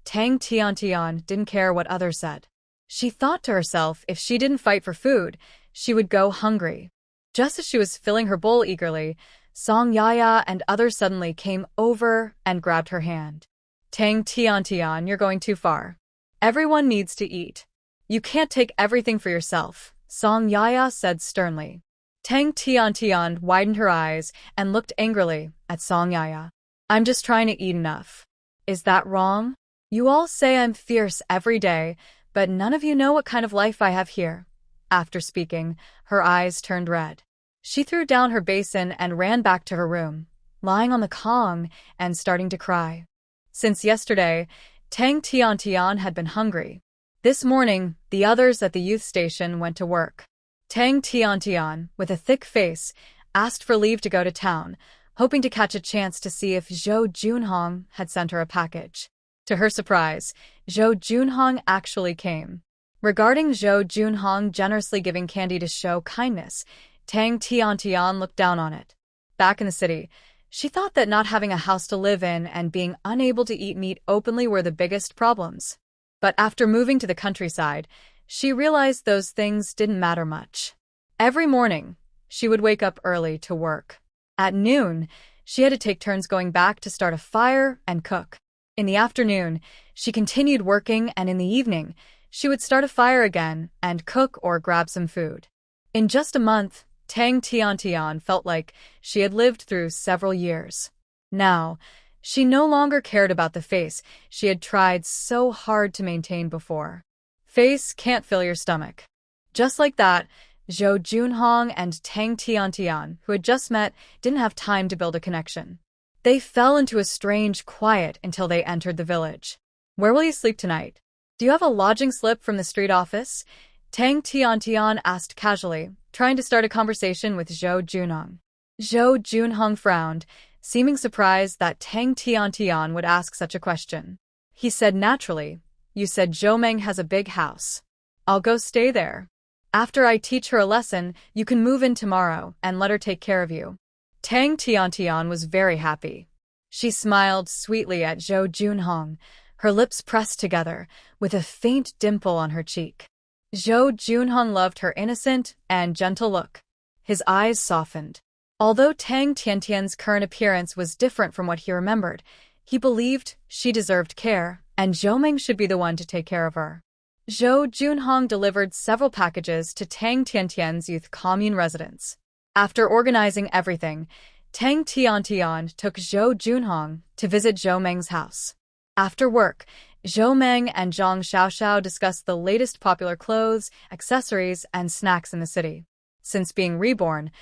Tang Tiantian didn't care what others said. She thought to herself if she didn't fight for food, she would go hungry. Just as she was filling her bowl eagerly, Song Yaya and others suddenly came over and grabbed her hand. Tang Tiantian, you're going too far. Everyone needs to eat. You can't take everything for yourself, Song Yaya said sternly. Tang Tiantian widened her eyes and looked angrily at Song Yaya. I'm just trying to eat enough. Is that wrong? You all say I'm fierce every day, but none of you know what kind of life I have here. After speaking, her eyes turned red. She threw down her basin and ran back to her room, lying on the Kong and starting to cry. Since yesterday, Tang Tiantian had been hungry. This morning, the others at the youth station went to work. Tang Tiantian, with a thick face, asked for leave to go to town, hoping to catch a chance to see if Zhou Junhong had sent her a package. To her surprise, Zhou Junhong actually came. Regarding Zhou Junhong generously giving candy to show kindness, Tang Tiantian looked down on it. Back in the city, she thought that not having a house to live in and being unable to eat meat openly were the biggest problems. But after moving to the countryside, she realized those things didn't matter much. Every morning, she would wake up early to work. At noon, she had to take turns going back to start a fire and cook. In the afternoon, she continued working, and in the evening, she would start a fire again and cook or grab some food. In just a month, Tang Tiantian felt like she had lived through several years. Now, she no longer cared about the face she had tried so hard to maintain before. Face can't fill your stomach. Just like that, Zhou Junhong and Tang Tiantian, who had just met, didn't have time to build a connection. They fell into a strange quiet until they entered the village. Where will you sleep tonight? Do you have a lodging slip from the street office? Tang Tiantian asked casually, trying to start a conversation with Zhou Junhong. Zhou Junhong frowned, seeming surprised that Tang Tiantian would ask such a question. He said naturally, You said Zhou has a big house. I'll go stay there. After I teach her a lesson, you can move in tomorrow and let her take care of you. Tang Tiantian was very happy. She smiled sweetly at Zhou Junhong, her lips pressed together, with a faint dimple on her cheek. Zhou Junhong loved her innocent and gentle look. His eyes softened. Although Tang Tiantian's current appearance was different from what he remembered, he believed she deserved care, and Zhou should be the one to take care of her. Zhou Junhong delivered several packages to Tang Tiantian's youth commune residence. After organizing everything, Tang Tiantian took Zhou Junhong to visit Zhou house. After work, Zhou and Zhang Xiaoxiao discussed the latest popular clothes, accessories, and snacks in the city. Since being reborn,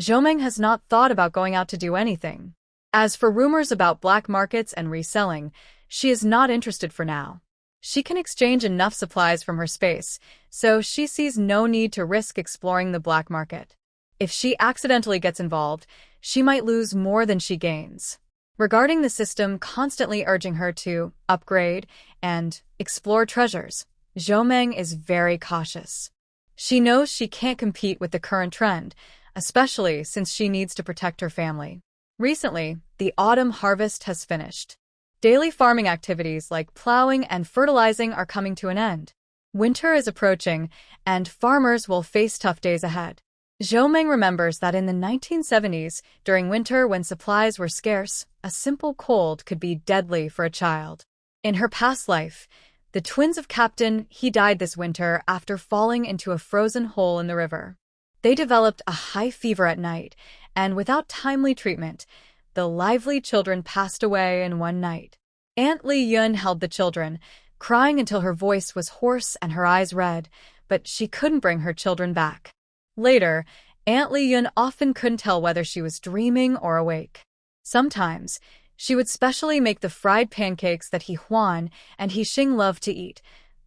Zhou has not thought about going out to do anything. As for rumors about black markets and reselling, she is not interested for now. She can exchange enough supplies from her space, so she sees no need to risk exploring the black market. If she accidentally gets involved, she might lose more than she gains. Regarding the system constantly urging her to upgrade and explore treasures, Zhou is very cautious. She knows she can't compete with the current trend, especially since she needs to protect her family. Recently, the autumn harvest has finished. Daily farming activities like plowing and fertilizing are coming to an end. Winter is approaching, and farmers will face tough days ahead. Zhou remembers that in the 1970s, during winter when supplies were scarce, a simple cold could be deadly for a child. In her past life, the twins of Captain He died this winter after falling into a frozen hole in the river. They developed a high fever at night, and without timely treatment, the lively children passed away in one night. Aunt Hiuan held the children, crying until her voice was hoarse and her eyes red, but she couldn't bring her children back. Later, Aunt Hiuan often couldn't tell whether she was dreaming or awake. Sometimes, she would specially make the fried pancakes that Hiuan and Xing loved to eat,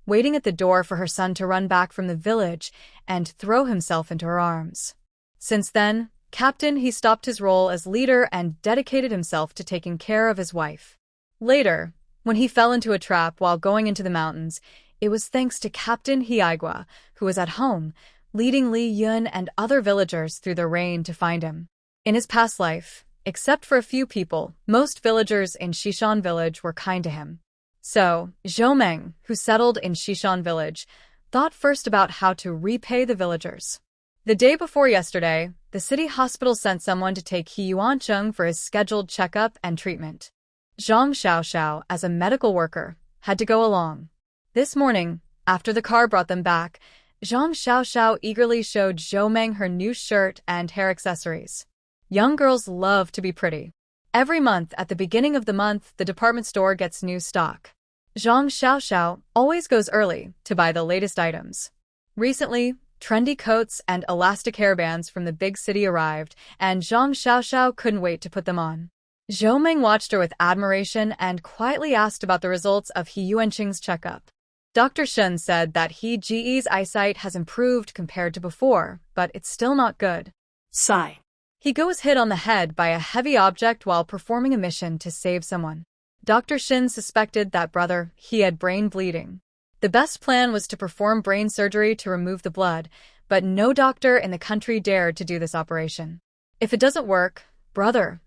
waiting at the door for her son to run back from the village and throw himself into her arms. Since then, he stopped his role as leader and dedicated himself to taking care of his wife. Later, when he fell into a trap while going into the mountains, it was thanks to Captain Hiuan, who was at home, leading Li Yun and other villagers through the rain to find him. In his past life, except for a few people, most villagers in Shishan village were kind to him. So, Zhou Meng, who settled in Shishan village, thought first about how to repay the villagers. The day before yesterday, the city hospital sent someone to take Chung for his scheduled checkup and treatment. Zhang Xiaoxiao, as a medical worker, had to go along. This morning, after the car brought them back, Zhang Xiaoxiao eagerly showed Zhou Meng her new shirt and hair accessories. Young girls love to be pretty. Every month at the beginning of the month, the department store gets new stock. Zhang Xiaoxiao always goes early to buy the latest items. Recently, trendy coats and elastic hairbands from the big city arrived, and Zhang Xiaoxiao couldn't wait to put them on. Zhou Meng watched her with admiration and quietly asked about the results of Hiuanqing's checkup. Dr. Shen said that Ge's eyesight has improved compared to before, but it's still not good. Sigh. He was hit on the head by a heavy object while performing a mission to save someone. Dr. Shin suspected that he had brain bleeding. The best plan was to perform brain surgery to remove the blood, but no doctor in the country dared to do this operation. If it doesn't work,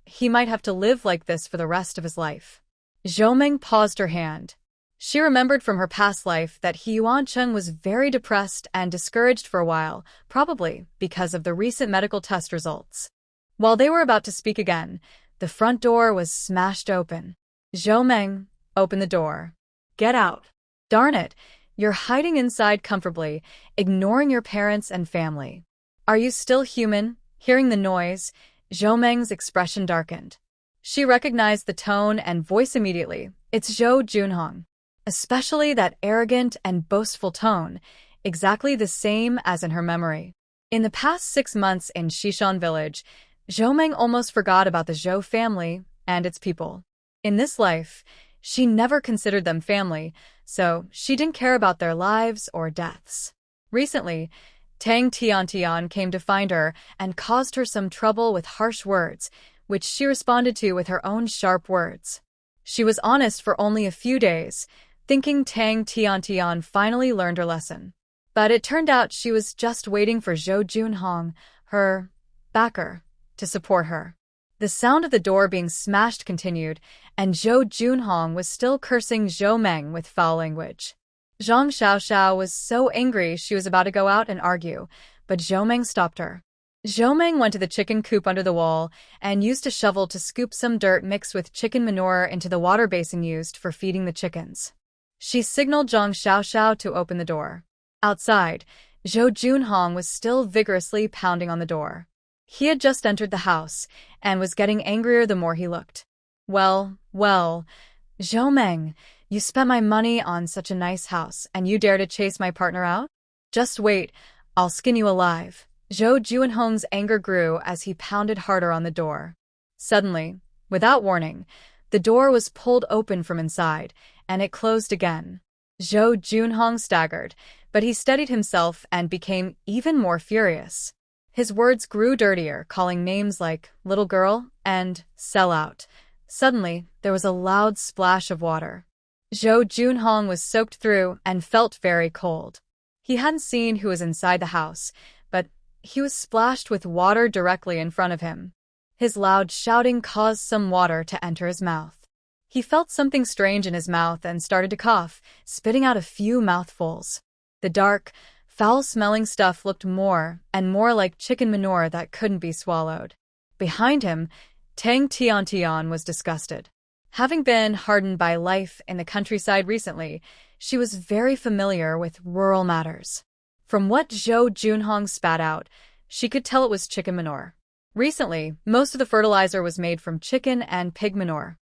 he might have to live like this for the rest of his life. Zhou Meng paused her hand. She remembered from her past life that Chung was very depressed and discouraged for a while, probably because of the recent medical test results. While they were about to speak again, the front door was smashed open. Zhou Meng, open the door. Get out. Darn it, you're hiding inside comfortably, ignoring your parents and family. Are you still human? Hearing the noise, Zhou Meng's expression darkened. She recognized the tone and voice immediately. It's Zhou Junhong. Especially that arrogant and boastful tone, exactly the same as in her memory. In the past 6 months in Shishan village, Zhou Meng almost forgot about the Zhou family and its people. In this life, she never considered them family, so she didn't care about their lives or deaths. Recently, Tang Tiantian came to find her and caused her some trouble with harsh words, which she responded to with her own sharp words. She was honest for only a few days, thinking Tang Tiantian finally learned her lesson. But it turned out she was just waiting for Zhou Junhong, her backer, to support her. The sound of the door being smashed continued, and Zhou Junhong was still cursing Zhou Meng with foul language. Zhang Xiaoxiao was so angry she was about to go out and argue, but Zhou Meng stopped her. Zhou Meng went to the chicken coop under the wall and used a shovel to scoop some dirt mixed with chicken manure into the water basin used for feeding the chickens. She signaled Zhang Xiaoxiao to open the door. Outside, Zhou Junhong was still vigorously pounding on the door. He had just entered the house and was getting angrier the more he looked. Well, Zhou Meng, you spent my money on such a nice house and you dare to chase my partner out? Just wait, I'll skin you alive. Zhou Junhong's anger grew as he pounded harder on the door. Suddenly, without warning, the door was pulled open from inside, and it closed again. Zhou Junhong staggered, but he steadied himself and became even more furious. His words grew dirtier, calling names like little girl and sell out. Suddenly, there was a loud splash of water. Zhou Junhong was soaked through and felt very cold. He hadn't seen who was inside the house, but he was splashed with water directly in front of him. His loud shouting caused some water to enter his mouth. He felt something strange in his mouth and started to cough, spitting out a few mouthfuls. The dark, foul-smelling stuff looked more and more like chicken manure that couldn't be swallowed. Behind him, Tang Tiantian was disgusted. Having been hardened by life in the countryside recently, she was very familiar with rural matters. From what Zhou Junhong spat out, she could tell it was chicken manure. Recently, most of the fertilizer was made from chicken and pig manure.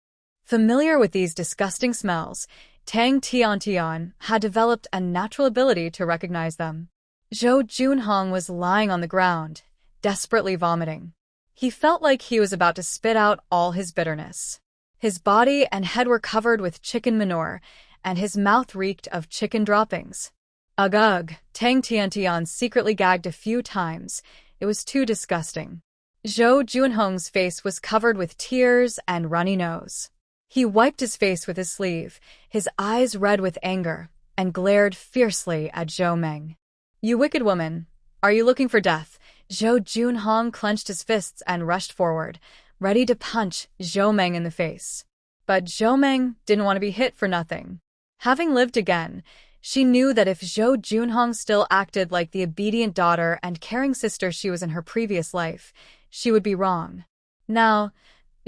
Familiar with these disgusting smells, Tang Tiantian had developed a natural ability to recognize them. Zhou Junhong was lying on the ground, desperately vomiting. He felt like he was about to spit out all his bitterness. His body and head were covered with chicken manure, and his mouth reeked of chicken droppings. Ugh ugh, Tang Tiantian secretly gagged a few times. It was too disgusting. Zhou Junhong's face was covered with tears and runny nose. He wiped his face with his sleeve, his eyes red with anger, and glared fiercely at Zhou Meng. "You wicked woman, are you looking for death?" Zhou Junhong clenched his fists and rushed forward, ready to punch Zhou Meng in the face. But Zhou Meng didn't want to be hit for nothing. Having lived again, she knew that if Zhou Junhong still acted like the obedient daughter and caring sister she was in her previous life, she would be wrong. Now,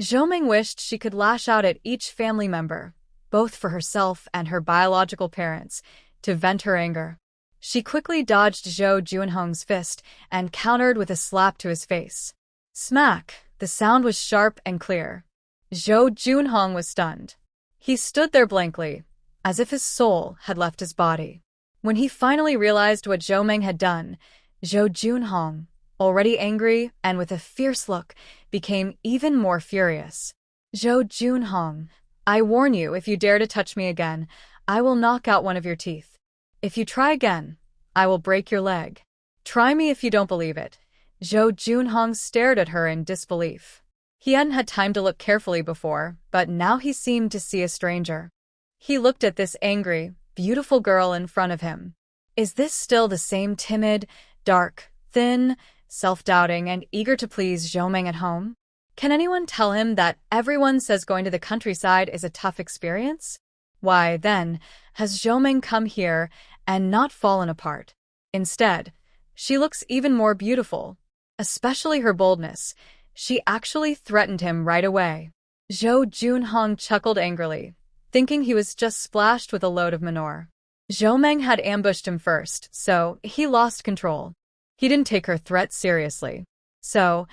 Zhou Meng wished she could lash out at each family member, both for herself and her biological parents, to vent her anger. She quickly dodged Zhou Junhong's fist and countered with a slap to his face. Smack! The sound was sharp and clear. Zhou Junhong was stunned. He stood there blankly, as if his soul had left his body. When he finally realized what Zhou Meng had done, Zhou Junhong, already angry and with a fierce look, became even more furious. "Zhou Junhong, I warn you, if you dare to touch me again, I will knock out one of your teeth. If you try again, I will break your leg. Try me if you don't believe it." Zhou Junhong stared at her in disbelief. He hadn't had time to look carefully before, but now he seemed to see a stranger. He looked at this angry, beautiful girl in front of him. Is this still the same timid, dark, thin, self-doubting, and eager to please Zhou Meng at home? Can anyone tell him that everyone says going to the countryside is a tough experience? Why, then, has Zhou Meng come here and not fallen apart? Instead, she looks even more beautiful. Especially her boldness. She actually threatened him right away. Zhou Junhong chuckled angrily, thinking he was just splashed with a load of manure. Zhou Meng had ambushed him first, so he lost control. He didn't take her threat seriously. So,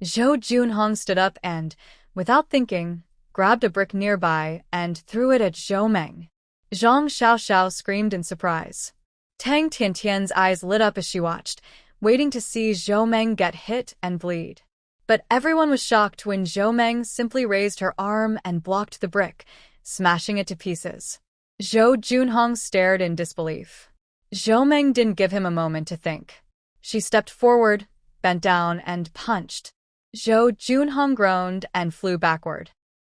Zhou Junhong stood up and, without thinking, grabbed a brick nearby and threw it at Zhou Meng. Zhang Xiaoxiao screamed in surprise. Tang Tiantian's eyes lit up as she watched, waiting to see Zhou Meng get hit and bleed. But everyone was shocked when Zhou Meng simply raised her arm and blocked the brick, smashing it to pieces. Zhou Junhong stared in disbelief. Zhou Meng didn't give him a moment to think. She stepped forward, bent down, and punched. Zhou Junhong groaned and flew backward.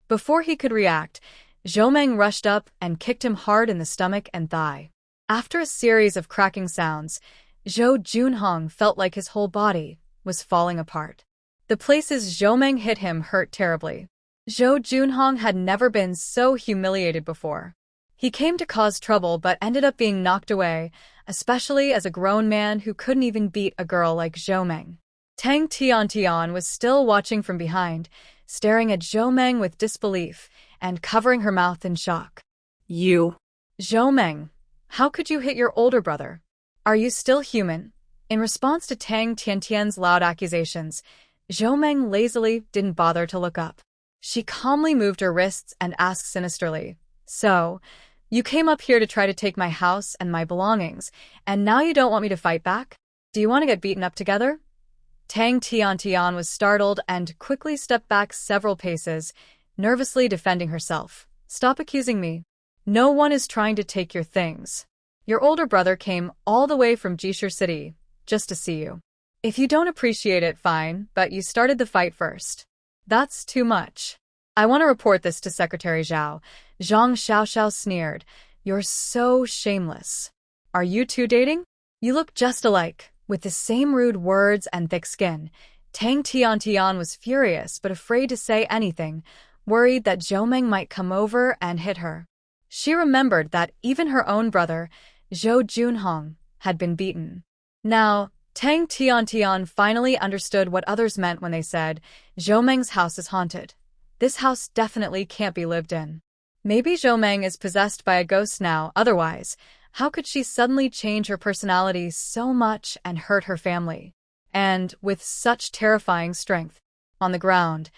Before he could react, Zhou Meng rushed up and kicked him hard in the stomach and thigh. After a series of cracking sounds, Zhou Junhong felt like his whole body was falling apart. The places Zhou Meng hit him hurt terribly. Zhou Junhong had never been so humiliated before. He came to cause trouble but ended up being knocked away, especially as a grown man who couldn't even beat a girl like Zhou Meng. Tang Tiantian was still watching from behind, staring at Zhou Meng with disbelief and covering her mouth in shock. You. Zhou Meng, how could you hit your older brother? Are you still human? In response to Tang Tiantian's loud accusations, Zhou Meng lazily didn't bother to look up. She calmly moved her wrists and asked sinisterly, "So, you came up here to try to take my house and my belongings, and now you don't want me to fight back? Do you want to get beaten up together?" Tang Tiantian was startled and quickly stepped back several paces, nervously defending herself. "Stop accusing me. No one is trying to take your things. Your older brother came all the way from Jishir City just to see you. If you don't appreciate it, fine, but you started the fight first. That's too much. I want to report this to Secretary Zhao." Zhang Xiaoxiao sneered. "You're so shameless. Are you two dating? You look just alike, with the same rude words and thick skin." Tang Tiantian was furious but afraid to say anything, worried that Zhou Meng might come over and hit her. She remembered that even her own brother, Zhou Junhong, had been beaten. Now, Tang Tiantian finally understood what others meant when they said, "Zhou Meng's house is haunted. This house definitely can't be lived in." Maybe Zhou Meng is possessed by a ghost now, otherwise, how could she suddenly change her personality so much and hurt her family? And with such terrifying strength. On the ground,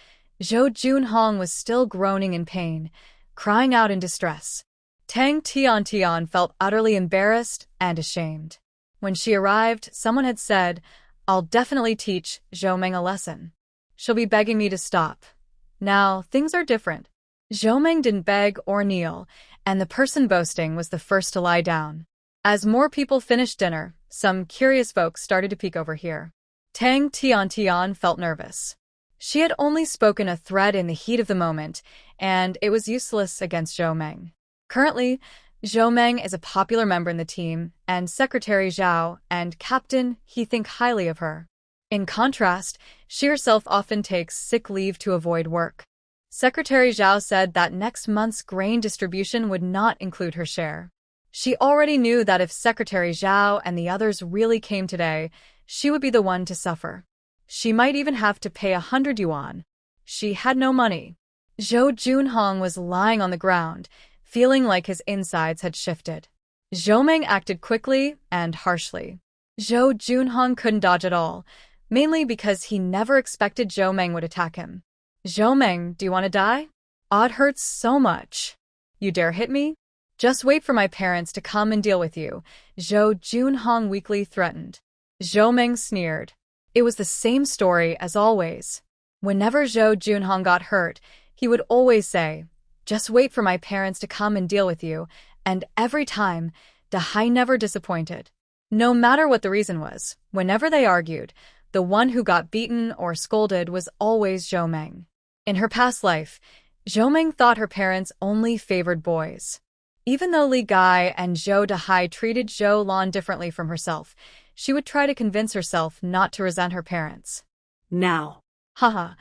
Zhou Junhong was still groaning in pain, crying out in distress. Tang Tiantian felt utterly embarrassed and ashamed. When she arrived, someone had said, I'll definitely teach Zhou Meng a lesson. She'll be begging me to stop. Now, things are different. Zhou Meng didn't beg or kneel, and the person boasting was the first to lie down. As more people finished dinner, some curious folks started to peek over here. Tang Tiantian felt nervous. She had only spoken a thread in the heat of the moment, and it was useless against Zhou Meng. Currently, Zhou Meng is a popular member in the team, and Secretary Zhao and Captain He think highly of her. In contrast, she herself often takes sick leave to avoid work. Secretary Zhao said that next month's grain distribution would not include her share. She already knew that if Secretary Zhao and the others really came today, she would be the one to suffer. She might even have to pay 100 yuan. She had no money. Zhou Junhong was lying on the ground, feeling like his insides had shifted. Zhou Meng acted quickly and harshly. Zhou Junhong couldn't dodge at all, mainly because he never expected Zhou Meng would attack him. Zhou Meng, do you want to die? It hurts so much. You dare hit me? Just wait for my parents to come and deal with you, Zhou Junhong weakly threatened. Zhou Meng sneered. It was the same story as always. Whenever Zhou Junhong got hurt, he would always say, just wait for my parents to come and deal with you, and every time, Dahai never disappointed. No matter what the reason was, whenever they argued, the one who got beaten or scolded was always Zhou Meng. In her past life, Zhou Meng thought her parents only favored boys. Even though Li Gai and Zhou Dahai treated Zhou Lan differently from herself, she would try to convince herself not to resent her parents. Now. Haha,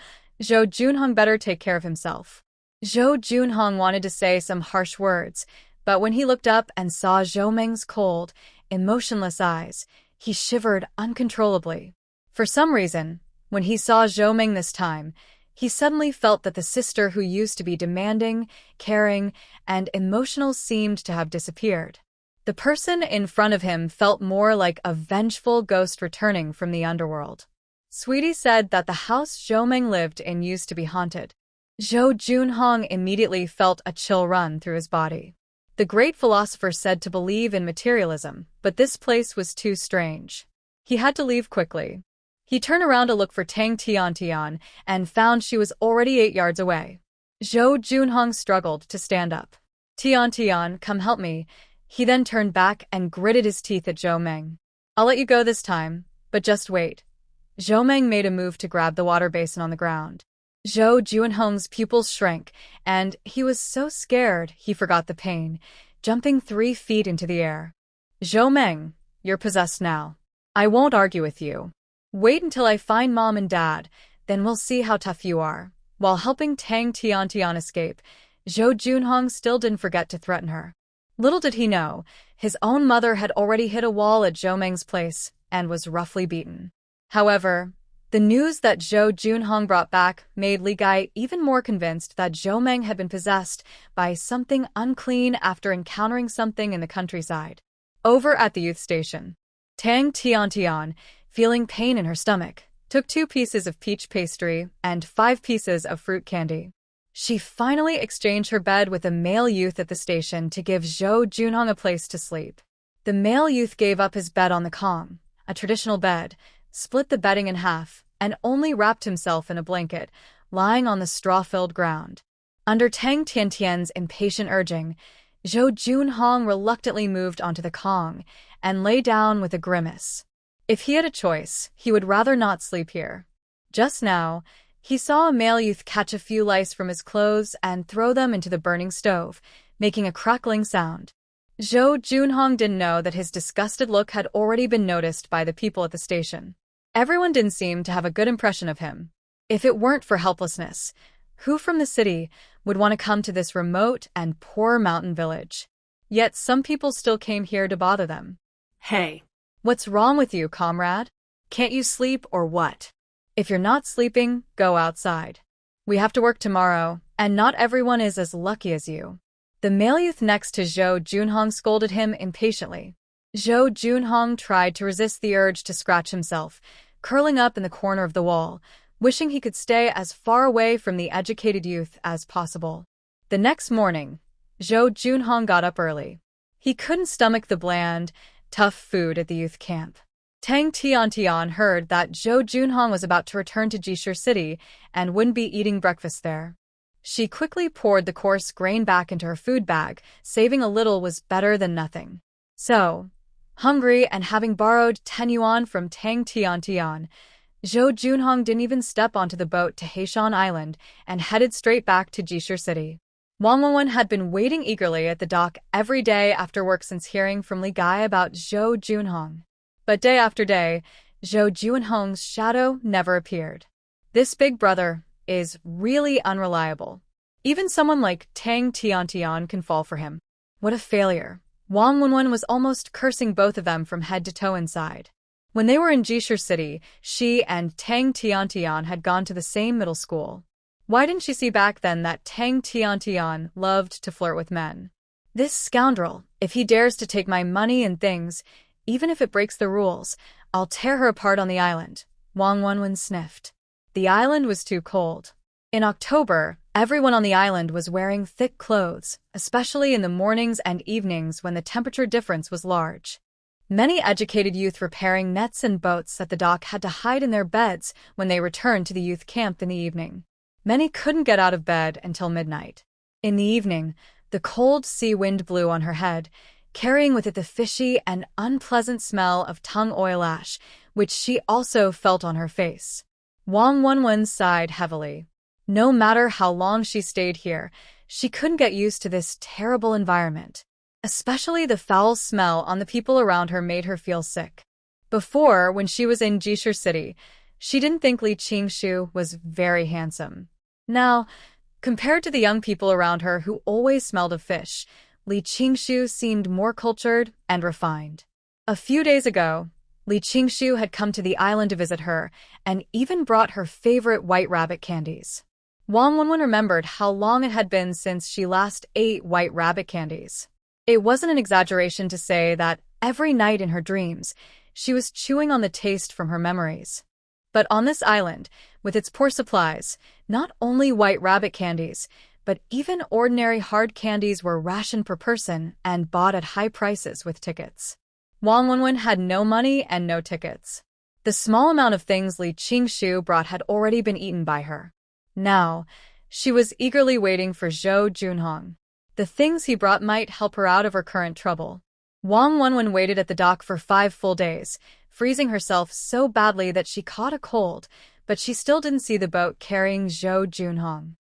Zhou Junhong better take care of himself. Zhou Junhong wanted to say some harsh words, but when he looked up and saw Zhou Meng's cold, emotionless eyes, he shivered uncontrollably. For some reason, when he saw Zhou Meng this time, he suddenly felt that the sister who used to be demanding, caring, and emotional seemed to have disappeared. The person in front of him felt more like a vengeful ghost returning from the underworld. Sweetie said that the house Zhou Meng lived in used to be haunted. Zhou Junhong immediately felt a chill run through his body. The great philosopher said to believe in materialism, but this place was too strange. He had to leave quickly. He turned around to look for Tang Tiantian and found she was already 8 yards away. Zhou Junhong struggled to stand up. Tiantian, come help me. He then turned back and gritted his teeth at Zhou Meng. I'll let you go this time, but just wait. Zhou Meng made a move to grab the water basin on the ground. Zhou Junhong's pupils shrank, and he was so scared he forgot the pain, jumping 3 feet into the air. Zhou Meng, you're possessed now. I won't argue with you. Wait until I find Mom and Dad, then we'll see how tough you are. While helping Tang Tiantian escape, Zhou Junhong still didn't forget to threaten her. Little did he know, his own mother had already hit a wall at Zhou Meng's place and was roughly beaten. However, the news that Zhou Junhong brought back made Li Gai even more convinced that Zhou Meng had been possessed by something unclean after encountering something in the countryside. Over at the youth station, Tang Tiantian, feeling pain in her stomach, took 2 pieces of peach pastry and 5 pieces of fruit candy. She finally exchanged her bed with a male youth at the station to give Zhou Junhong a place to sleep. The male youth gave up his bed on the Kong, a traditional bed, split the bedding in half, and only wrapped himself in a blanket, lying on the straw-filled ground. Under Tang Tiantian's impatient urging, Zhou Junhong reluctantly moved onto the Kong and lay down with a grimace. If he had a choice, he would rather not sleep here. Just now, he saw a male youth catch a few lice from his clothes and throw them into the burning stove, making a crackling sound. Zhou Junhong didn't know that his disgusted look had already been noticed by the people at the station. Everyone didn't seem to have a good impression of him. If it weren't for helplessness, who from the city would want to come to this remote and poor mountain village? Yet some people still came here to bother them. Hey. What's wrong with you, comrade? Can't you sleep or what? If you're not sleeping, go outside. We have to work tomorrow, and not everyone is as lucky as you. The male youth next to Zhou Junhong scolded him impatiently. Zhou Junhong tried to resist the urge to scratch himself, curling up in the corner of the wall, wishing he could stay as far away from the educated youth as possible. The next morning, Zhou Junhong got up early. He couldn't stomach the bland, tough food at the youth camp. Tang Tiantian heard that Zhou Junhong was about to return to Jishur City and wouldn't be eating breakfast there. She quickly poured the coarse grain back into her food bag, saving a little was better than nothing. So, hungry and having borrowed 10 yuan from Tang Tiantian, Zhou Junhong didn't even step onto the boat to Hiuan Island and headed straight back to Jishur City. Wong Win had been waiting eagerly at the dock every day after work since hearing from Li Gai about Zhou Junhong. But day after day, Zhou Junhong's shadow never appeared. This big brother is really unreliable. Even someone like Tang Tiantian can fall for him. What a failure. Wong Win was almost cursing both of them from head to toe inside. When they were in Jishur City, she and Tang Tiantian had gone to the same middle school. Why didn't she see back then that Tang Tiantian loved to flirt with men? This scoundrel, if he dares to take my money and things, even if it breaks the rules, I'll tear her apart on the island, Wong Win sniffed. The island was too cold. In October, everyone on the island was wearing thick clothes, especially in the mornings and evenings when the temperature difference was large. Many educated youth repairing nets and boats at the dock had to hide in their beds when they returned to the youth camp in the evening. Many couldn't get out of bed until midnight. In the evening, the cold sea wind blew on her head, carrying with it the fishy and unpleasant smell of tung oil ash, which she also felt on her face. Wong Win sighed heavily. No matter how long she stayed here, she couldn't get used to this terrible environment. Especially the foul smell on the people around her made her feel sick. Before, when she was in Jishur City, she didn't think Li Qingshu was very handsome. Now, compared to the young people around her who always smelled of fish, Li Qingshu seemed more cultured and refined. A few days ago, Li Qingshu had come to the island to visit her and even brought her favorite white rabbit candies. Wong Win remembered how long it had been since she last ate white rabbit candies. It wasn't an exaggeration to say that every night in her dreams, she was chewing on the taste from her memories. But on this island, with its poor supplies, not only white rabbit candies, but even ordinary hard candies were rationed per person and bought at high prices with tickets. Wong Win had no money and no tickets. The small amount of things Li Qingshu brought had already been eaten by her. Now, she was eagerly waiting for Zhou Junhong. The things he brought might help her out of her current trouble. Wong Win waited at the dock for 5 full days, freezing herself so badly that she caught a cold, but she still didn't see the boat carrying Zhou Junhong.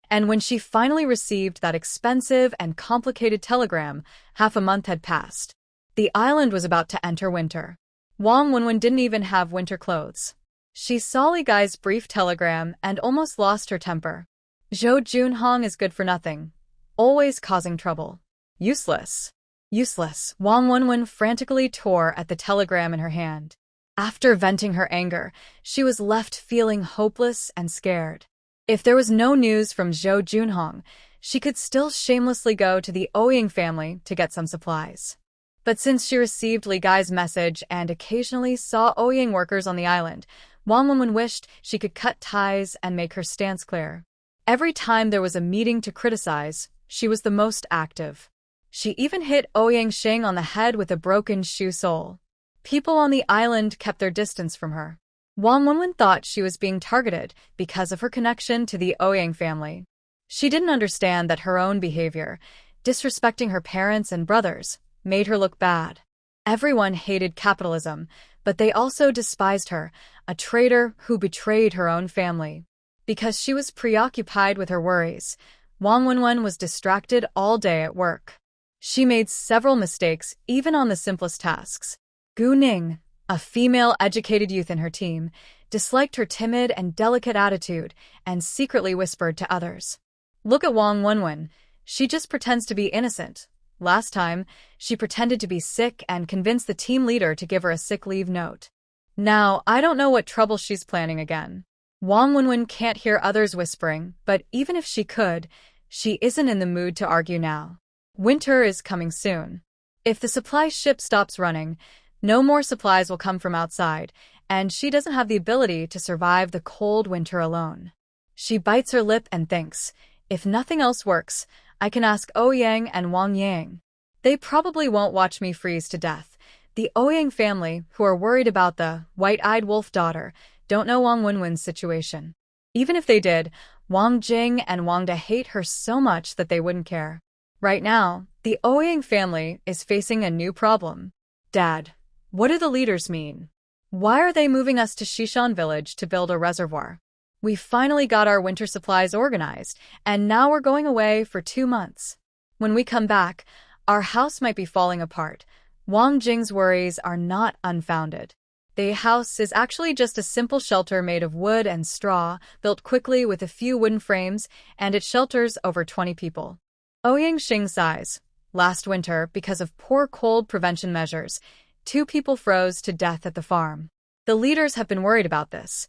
And when she finally received that expensive and complicated telegram, half a month had passed. The island was about to enter winter. Wong Win didn't even have winter clothes. She saw Li Gai's brief telegram and almost lost her temper. Zhou Junhong is good for nothing, always causing trouble. Useless. Useless. Wong Win frantically tore at the telegram in her hand. After venting her anger, she was left feeling hopeless and scared. If there was no news from Zhou Junhong, she could still shamelessly go to the Ouyang family to get some supplies. But since she received Li Gai's message and occasionally saw Ouyang workers on the island, Wong Win wished she could cut ties and make her stance clear. Every time there was a meeting to criticize, she was the most active. She even hit Ouyang Sheng on the head with a broken shoe sole. People on the island kept their distance from her. Wong Win thought she was being targeted because of her connection to the Ouyang family. She didn't understand that her own behavior, disrespecting her parents and brothers, made her look bad. Everyone hated capitalism, but they also despised her, a traitor who betrayed her own family. Because she was preoccupied with her worries, Wong Win was distracted all day at work. She made several mistakes even on the simplest tasks. Gu Ning, a female educated youth in her team, disliked her timid and delicate attitude and secretly whispered to others. Look at Wong Win. She just pretends to be innocent. Last time, she pretended to be sick and convinced the team leader to give her a sick leave note. Now, I don't know what trouble she's planning again. Wong Win can't hear others whispering, but even if she could, she isn't in the mood to argue now. Winter is coming soon. If the supply ship stops running, no more supplies will come from outside, and she doesn't have the ability to survive the cold winter alone. She bites her lip and thinks, if nothing else works, I can ask Ouyang and Wang Yang. They probably won't watch me freeze to death, The Ouyang family, who are worried about the white-eyed wolf daughter, don't know Wong Win's situation. Even if they did, Wang Jing and Wang De hate her so much that they wouldn't care. Right now, the Ouyang family is facing a new problem. Dad, what do the leaders mean? Why are they moving us to Shishan village to build a reservoir? We finally got our winter supplies organized, and now we're going away for 2 months. When we come back, our house might be falling apart. Wang Jing's worries are not unfounded. The house is actually just a simple shelter made of wood and straw, built quickly with a few wooden frames, and it shelters over 20 people. Ouyang Xing sighs. Last winter, because of poor cold prevention measures, 2 people froze to death at the farm. The leaders have been worried about this.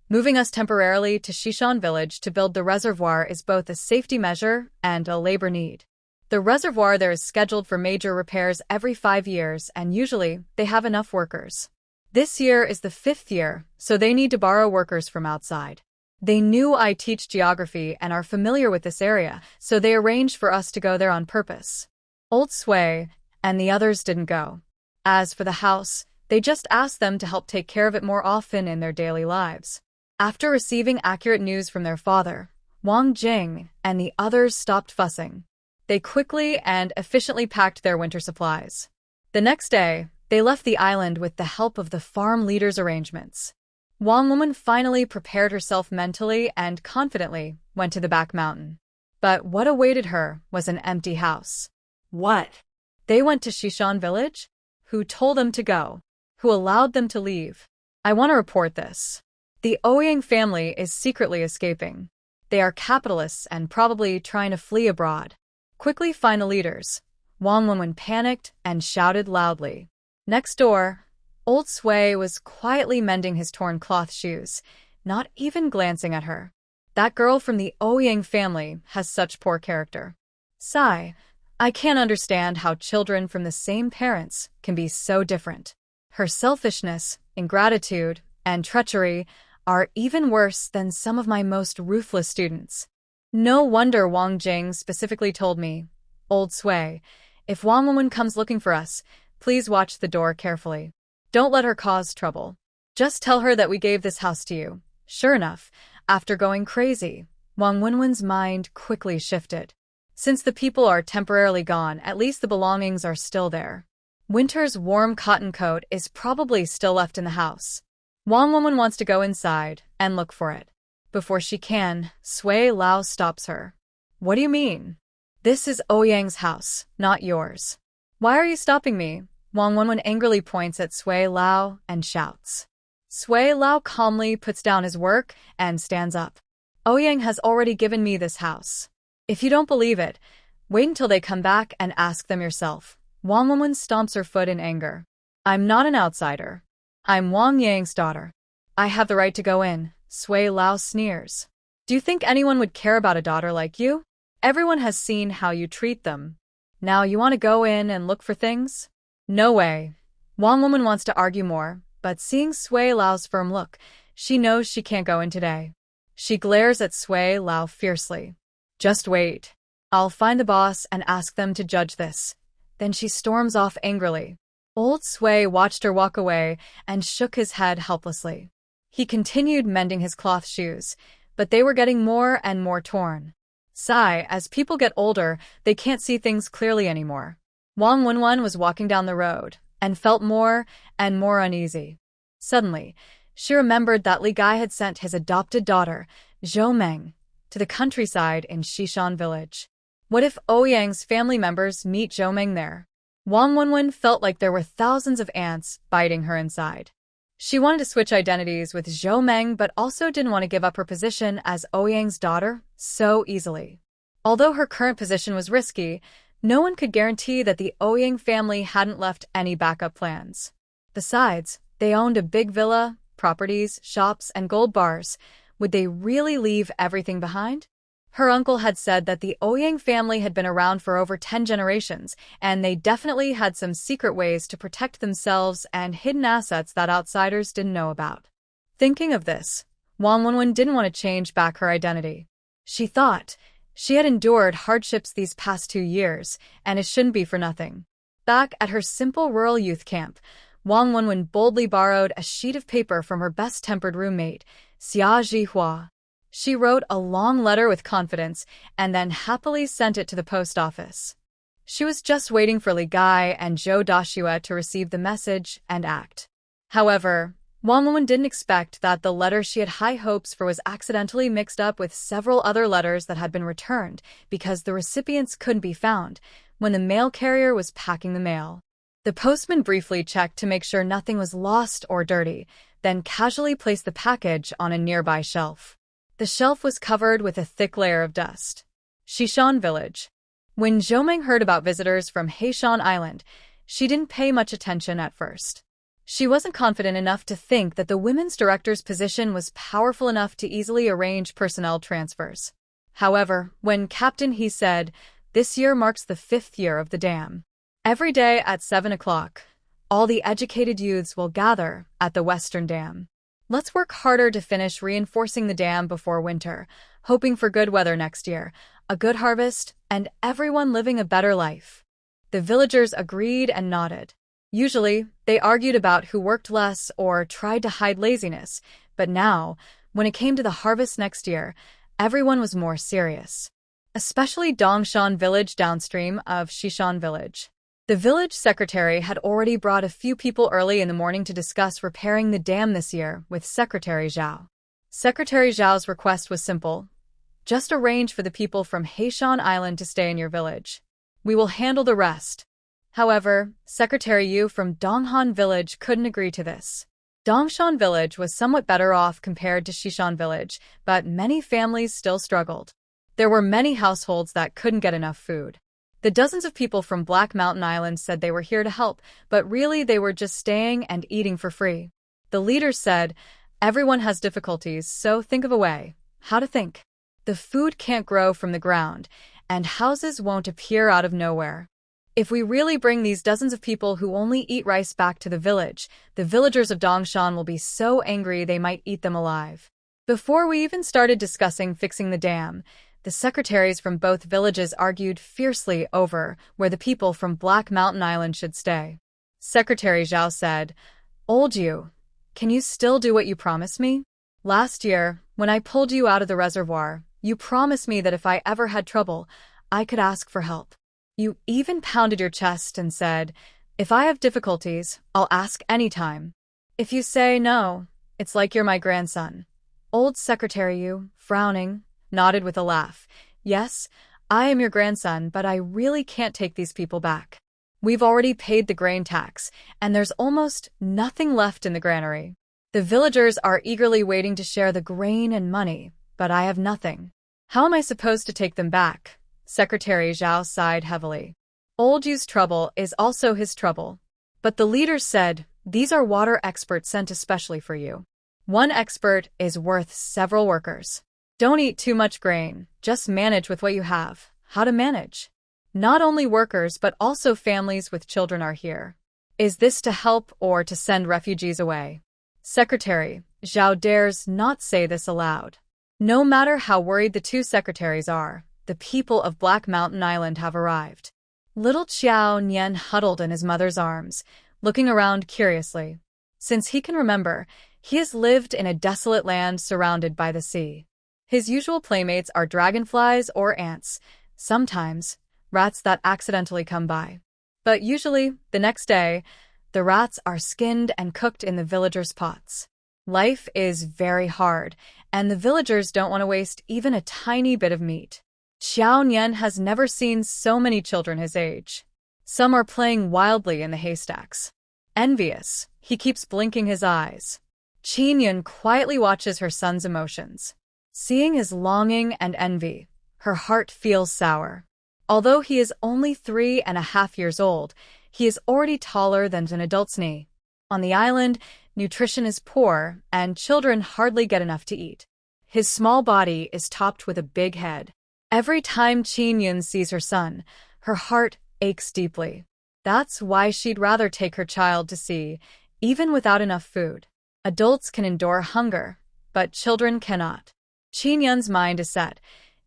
Moving us temporarily to Shishan village to build the reservoir is both a safety measure and a labor need. The reservoir there is scheduled for major repairs every 5 years, and usually they have enough workers. This year is the 5th year, so they need to borrow workers from outside. They knew I teach geography and are familiar with this area, so they arranged for us to go there on purpose. Old Sui and the others didn't go. As for the house, they just asked them to help take care of it more often in their daily lives. After receiving accurate news from their father, Wang Jing and the others stopped fussing. They quickly and efficiently packed their winter supplies. The next day, they left the island with the help of the farm leaders' arrangements. Wong Win finally prepared herself mentally and confidently went to the back mountain. But what awaited her was an empty house. What? They went to Shishan village? Who told them to go? Who allowed them to leave? I want to report this. The Ouyang family is secretly escaping. They are capitalists and probably trying to flee abroad. Quickly find the leaders. Wong Win panicked and shouted loudly. Next door, Old Sui was quietly mending his torn cloth shoes, not even glancing at her. That girl from the Ouyang family has such poor character. Sigh, I can't understand how children from the same parents can be so different. Her selfishness, ingratitude, and treachery are even worse than some of my most ruthless students. No wonder Wang Jing specifically told me, Old Sui, if Wong Win comes looking for us, please watch the door carefully. Don't let her cause trouble. Just tell her that we gave this house to you. Sure enough, after going crazy, Wong Win's mind quickly shifted. Since the people are temporarily gone, at least the belongings are still there. Winter's warm cotton coat is probably still left in the house. Wong Win wants to go inside and look for it. Before she can, Sui Lao stops her. What do you mean? This is Ouyang's house, not yours. Why are you stopping me? Wong Win angrily points at Sui Lao and shouts. Sui Lao calmly puts down his work and stands up. Ouyang has already given me this house. If you don't believe it, wait until they come back and ask them yourself. Wong Win stomps her foot in anger. I'm not an outsider. I'm Wang Yang's daughter. I have the right to go in, Sui Lao sneers. Do you think anyone would care about a daughter like you? Everyone has seen how you treat them. Now you want to go in and look for things? No way. Wong Win wants to argue more, but seeing Sui Lao's firm look, she knows she can't go in today. She glares at Sui Lao fiercely. Just wait. I'll find the boss and ask them to judge this. Then she storms off angrily. Old Sui watched her walk away and shook his head helplessly. He continued mending his cloth shoes, but they were getting more and more torn. Sigh, as people get older, they can't see things clearly anymore. Wong Win was walking down the road and felt more and more uneasy. Suddenly, she remembered that Li Gai had sent his adopted daughter, Zhou Meng, to the countryside in Shishan village. What if Ouyang's family members meet Zhou Meng there? Wong Win felt like there were thousands of ants biting her inside. She wanted to switch identities with Zhou Meng, but also didn't want to give up her position as Ouyang's daughter so easily. Although her current position was risky, no one could guarantee that the Ouyang family hadn't left any backup plans. Besides, they owned a big villa, properties, shops, and gold bars. Would they really leave everything behind? Her uncle had said that the Ouyang family had been around for over 10 generations, and they definitely had some secret ways to protect themselves and hidden assets that outsiders didn't know about. Thinking of this, Wong Win didn't want to change back her identity. She thought she had endured hardships these past 2 years, and it shouldn't be for nothing. Back at her simple rural youth camp, Wong Win boldly borrowed a sheet of paper from her best-tempered roommate, Xia Hua. She wrote a long letter with confidence and then happily sent it to the post office. She was just waiting for Li Gai and Zhou Dashua to receive the message and act. However, Wong Win didn't expect that the letter she had high hopes for was accidentally mixed up with several other letters that had been returned because the recipients couldn't be found when the mail carrier was packing the mail. The postman briefly checked to make sure nothing was lost or dirty, then casually placed the package on a nearby shelf. The shelf was covered with a thick layer of dust. Shishan Village. When Zhomeng heard about visitors from Hiuan Island, she didn't pay much attention at first. She wasn't confident enough to think that the women's director's position was powerful enough to easily arrange personnel transfers. However, when Captain He said, "This year marks the 5th year of the dam. Every day at 7 o'clock, all the educated youths will gather at the Western Dam. Let's work harder to finish reinforcing the dam before winter, hoping for good weather next year, a good harvest, and everyone living a better life." The villagers agreed and nodded. Usually, they argued about who worked less or tried to hide laziness, but now, when it came to the harvest next year, everyone was more serious. Especially Dongshan Village downstream of Shishan Village. The village secretary had already brought a few people early in the morning to discuss repairing the dam this year with Secretary Zhao. Secretary Zhao's request was simple. Just arrange for the people from Hiuan Island to stay in your village. We will handle the rest. However, Secretary Yu from Donghan Village couldn't agree to this. Dongshan Village was somewhat better off compared to Shishan Village, but many families still struggled. There were many households that couldn't get enough food. The dozens of people from Black Mountain Island said they were here to help, but really they were just staying and eating for free. The leaders said, "Everyone has difficulties, so think of a way. How to think. The food can't grow from the ground, and houses won't appear out of nowhere. If we really bring these dozens of people who only eat rice back to the village, the villagers of Dongshan will be so angry they might eat them alive." Before we even started discussing fixing the dam, the secretaries from both villages argued fiercely over where the people from Black Mountain Island should stay. Secretary Zhao said, "Old you, can you still do what you promised me? Last year, when I pulled you out of the reservoir, you promised me that if I ever had trouble, I could ask for help. You even pounded your chest and said, 'If I have difficulties, I'll ask anytime. If you say no, it's like you're my grandson.'" Old Secretary Yu, frowning, nodded with a laugh. "Yes, I am your grandson, but I really can't take these people back. We've already paid the grain tax, and there's almost nothing left in the granary. The villagers are eagerly waiting to share the grain and money, but I have nothing. How am I supposed to take them back?" Secretary Zhao sighed heavily. Old Yu's trouble is also his trouble. But the leaders said, "These are water experts sent especially for you. One expert is worth several workers. Don't eat too much grain, just manage with what you have." How to manage? Not only workers but also families with children are here. Is this to help or to send refugees away? Secretary Zhao dares not say this aloud. No matter how worried the two secretaries are, the people of Black Mountain Island have arrived. Little Qiao Nian huddled in his mother's arms, looking around curiously. Since he can remember, he has lived in a desolate land surrounded by the sea. His usual playmates are dragonflies or ants, sometimes rats that accidentally come by. But usually, the next day, the rats are skinned and cooked in the villagers' pots. Life is very hard, and the villagers don't want to waste even a tiny bit of meat. Xiao Nian has never seen so many children his age. Some are playing wildly in the haystacks. Envious, he keeps blinking his eyes. Qinyan quietly watches her son's emotions. Seeing his longing and envy, her heart feels sour. Although he is only 3.5 years old, he is already taller than an adult's knee. On the island, nutrition is poor, and children hardly get enough to eat. His small body is topped with a big head. Every time Qinyan sees her son, her heart aches deeply. That's why she'd rather take her child to sea, even without enough food. Adults can endure hunger, but children cannot. Qinyan's mind is set.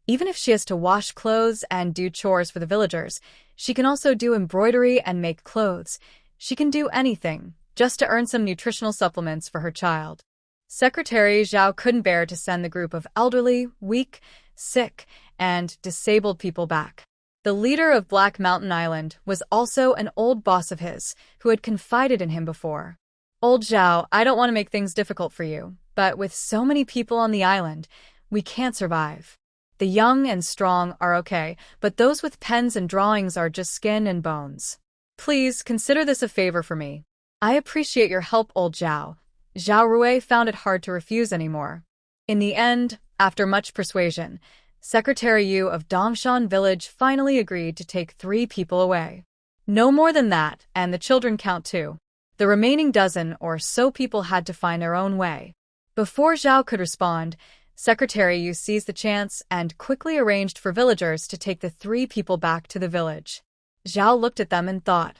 Even if she has to wash clothes and do chores for the villagers, she can also do embroidery and make clothes. She can do anything, just to earn some nutritional supplements for her child. Secretary Zhao couldn't bear to send the group of elderly, weak, sick, and disabled people back. The leader of Black Mountain Island was also an old boss of his, who had confided in him before. Old Zhao, I don't want to make things difficult for you, but with so many people on the island, we can't survive. The young and strong are okay, but those with pens and drawings are just skin and bones. Please consider this a favor for me. I appreciate your help, old Zhao. Zhao Rui found it hard to refuse anymore. In the end, after much persuasion, Secretary Yu of Dongshan Village finally agreed to take 3 people away. No more than that, and the children count too. The remaining dozen or so people had to find their own way. Before Zhao could respond, Secretary Yu seized the chance and quickly arranged for villagers to take the 3 people back to the village. Zhao looked at them and thought,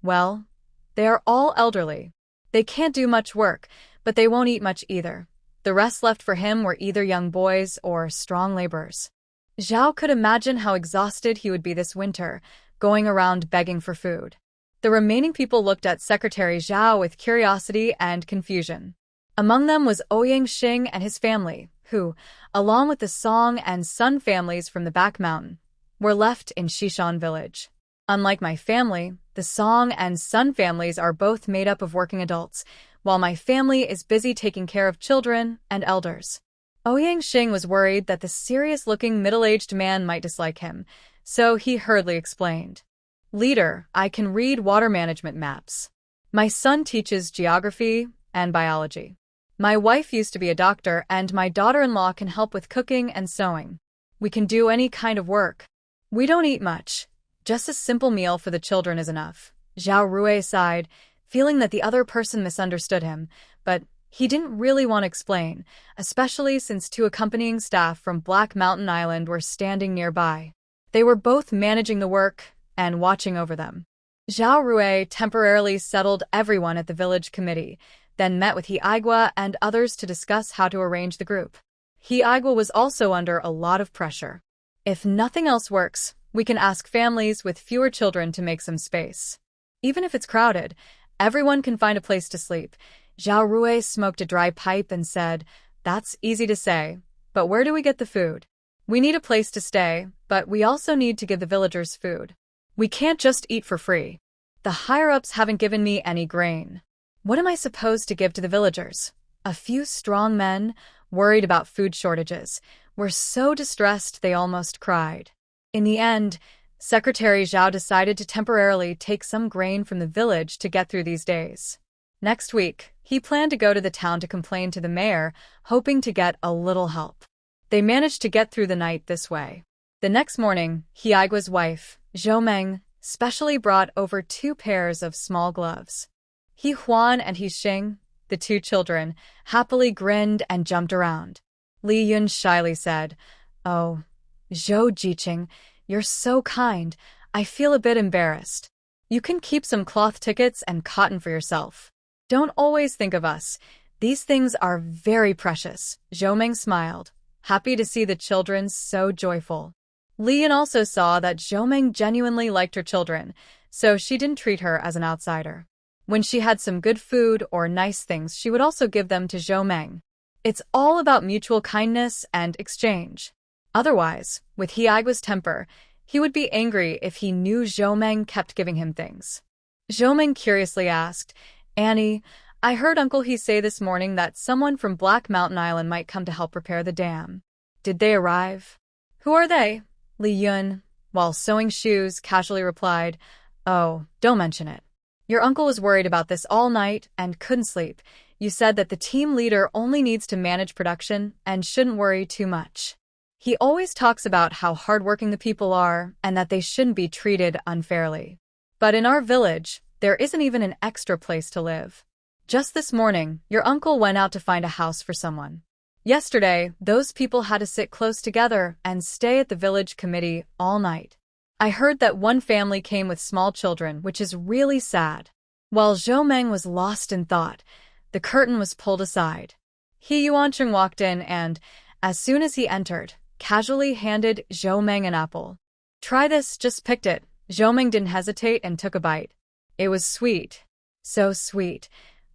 well, they are all elderly. They can't do much work, but they won't eat much either. The rest left for him were either young boys or strong laborers. Zhao could imagine how exhausted he would be this winter, going around begging for food. The remaining people looked at Secretary Zhao with curiosity and confusion. Among them was Ouyang Xing and his family, who, along with the Song and Sun families from the back mountain, were left in Shishan village. Unlike my family, the Song and Sun families are both made up of working adults, while my family is busy taking care of children and elders. Ouyang Xing was worried that the serious-looking middle-aged man might dislike him, so he hurriedly explained. Leader, I can read water management maps. My son teaches geography and biology. My wife used to be a doctor, and my daughter-in-law can help with cooking and sewing. We can do any kind of work. We don't eat much. Just a simple meal for the children is enough. Zhao Rui sighed, feeling that the other person misunderstood him, but he didn't really want to explain, especially since 2 accompanying staff from Black Mountain Island were standing nearby. They were both managing the work and watching over them. Zhao Rui temporarily settled everyone at the village committee, then met with Hiuan and others to discuss how to arrange the group. Hiuan was also under a lot of pressure. If nothing else works, we can ask families with fewer children to make some space. Even if it's crowded, everyone can find a place to sleep. Zhao Rui smoked a dry pipe and said, that's easy to say, but where do we get the food? We need a place to stay, but we also need to give the villagers food. We can't just eat for free. The higher-ups haven't given me any grain. What am I supposed to give to the villagers? A few strong men, worried about food shortages, were so distressed they almost cried. In the end, Secretary Zhao decided to temporarily take some grain from the village to get through these days. Next week, he planned to go to the town to complain to the mayor, hoping to get a little help. They managed to get through the night this way. The next morning, Hiuan's wife, Zhou Meng, specially brought over 2 pairs of small gloves. Hiuan and Xing, the 2 children, happily grinned and jumped around. Li Yun shyly said, "Oh, Zhou Jiqing, you're so kind. I feel a bit embarrassed. You can keep some cloth tickets and cotton for yourself. Don't always think of us. These things are very precious." Zhou Meng smiled, happy to see the children so joyful. Li Yun also saw that Zhou Meng genuinely liked her children, so she didn't treat her as an outsider. When she had some good food or nice things, she would also give them to Zhou Meng. It's all about mutual kindness and exchange. Otherwise, with Hiuan's temper, he would be angry if he knew Zhou Meng kept giving him things. Zhou Meng curiously asked, "Annie, I heard Uncle He say this morning that someone from Black Mountain Island might come to help repair the dam. Did they arrive?" "Who are they?" Li Yun, while sewing shoes, casually replied, "Oh, don't mention it. Your uncle was worried about this all night and couldn't sleep. You said that the team leader only needs to manage production and shouldn't worry too much. He always talks about how hardworking the people are and that they shouldn't be treated unfairly. But in our village, there isn't even an extra place to live. Just this morning, your uncle went out to find a house for someone. Yesterday, those people had to sit close together and stay at the village committee all night. I heard that one family came with small children, which is really sad." While Zhou Meng was lost in thought, the curtain was pulled aside. Hiuan walked in and, as soon as he entered, casually handed Zhou Meng an apple. "Try this, just picked it." Zhou Meng didn't hesitate and took a bite. It was sweet. So sweet.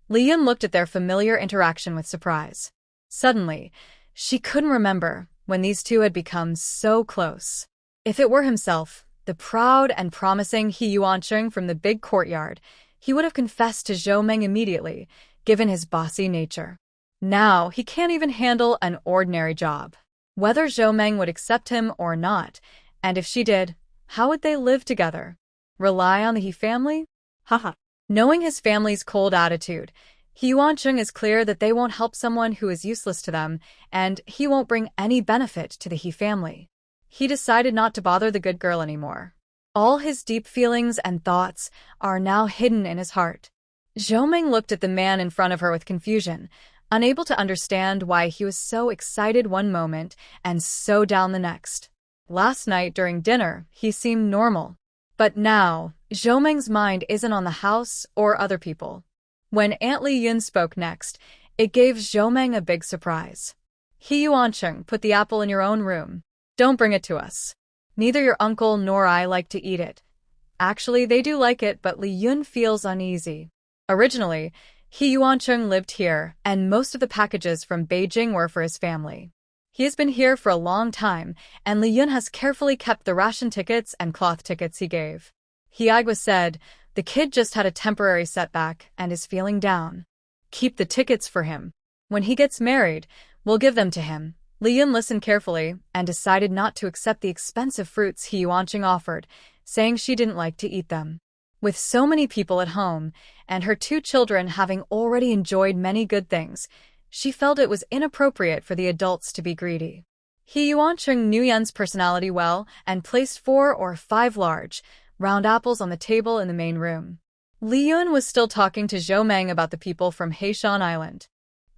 Li Yun looked at their familiar interaction with surprise. Suddenly, she couldn't remember when these two had become so close. If it were himself, the proud and promising Hiuan from the big courtyard, he would have confessed to Zhou Meng immediately, given his bossy nature. Now, he can't even handle an ordinary job. Whether Zhou Meng would accept him or not, and if she did, how would they live together? Rely on the He family? Haha. Knowing his family's cold attitude, Hiuan is clear that they won't help someone who is useless to them, and he won't bring any benefit to the He family. He decided not to bother the good girl anymore. All his deep feelings and thoughts are now hidden in his heart. Zhou Meng looked at the man in front of her with confusion, unable to understand why he was so excited one moment and so down the next. Last night during dinner, he seemed normal. But now, Zhou Meng's mind isn't on the house or other people. When Aunt Li Yun spoke next, it gave Zhou Meng a big surprise. "Hiuan, put the apple in your own room. Don't bring it to us. Neither your uncle nor I like to eat it." Actually, they do like it, but Li Yun feels uneasy. Originally, Hiuan lived here, and most of the packages from Beijing were for his family. He has been here for a long time, and Li Yun has carefully kept the ration tickets and cloth tickets he gave. Hiagwa said, "The kid just had a temporary setback and is feeling down. Keep the tickets for him. When he gets married, we'll give them to him." Li Yun listened carefully and decided not to accept the expensive fruits Hiuan offered, saying she didn't like to eat them. With so many people at home, and her two children having already enjoyed many good things, she felt it was inappropriate for the adults to be greedy. Hiuan knew Yun's personality well and placed 4 or 5 large, round apples on the table in the main room. Li Yun was still talking to Zhou Meng about the people from Hiuan Island.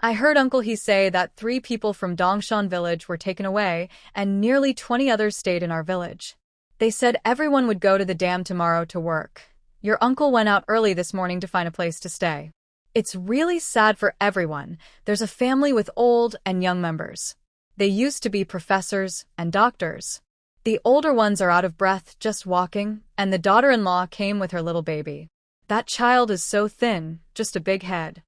"I heard Uncle He say that 3 people from Dongshan village were taken away and nearly 20 others stayed in our village. They said everyone would go to the dam tomorrow to work. Your uncle went out early this morning to find a place to stay. It's really sad for everyone. There's a family with old and young members. They used to be professors and doctors. The older ones are out of breath just walking, and the daughter-in-law came with her little baby. That child is so thin, just a big head."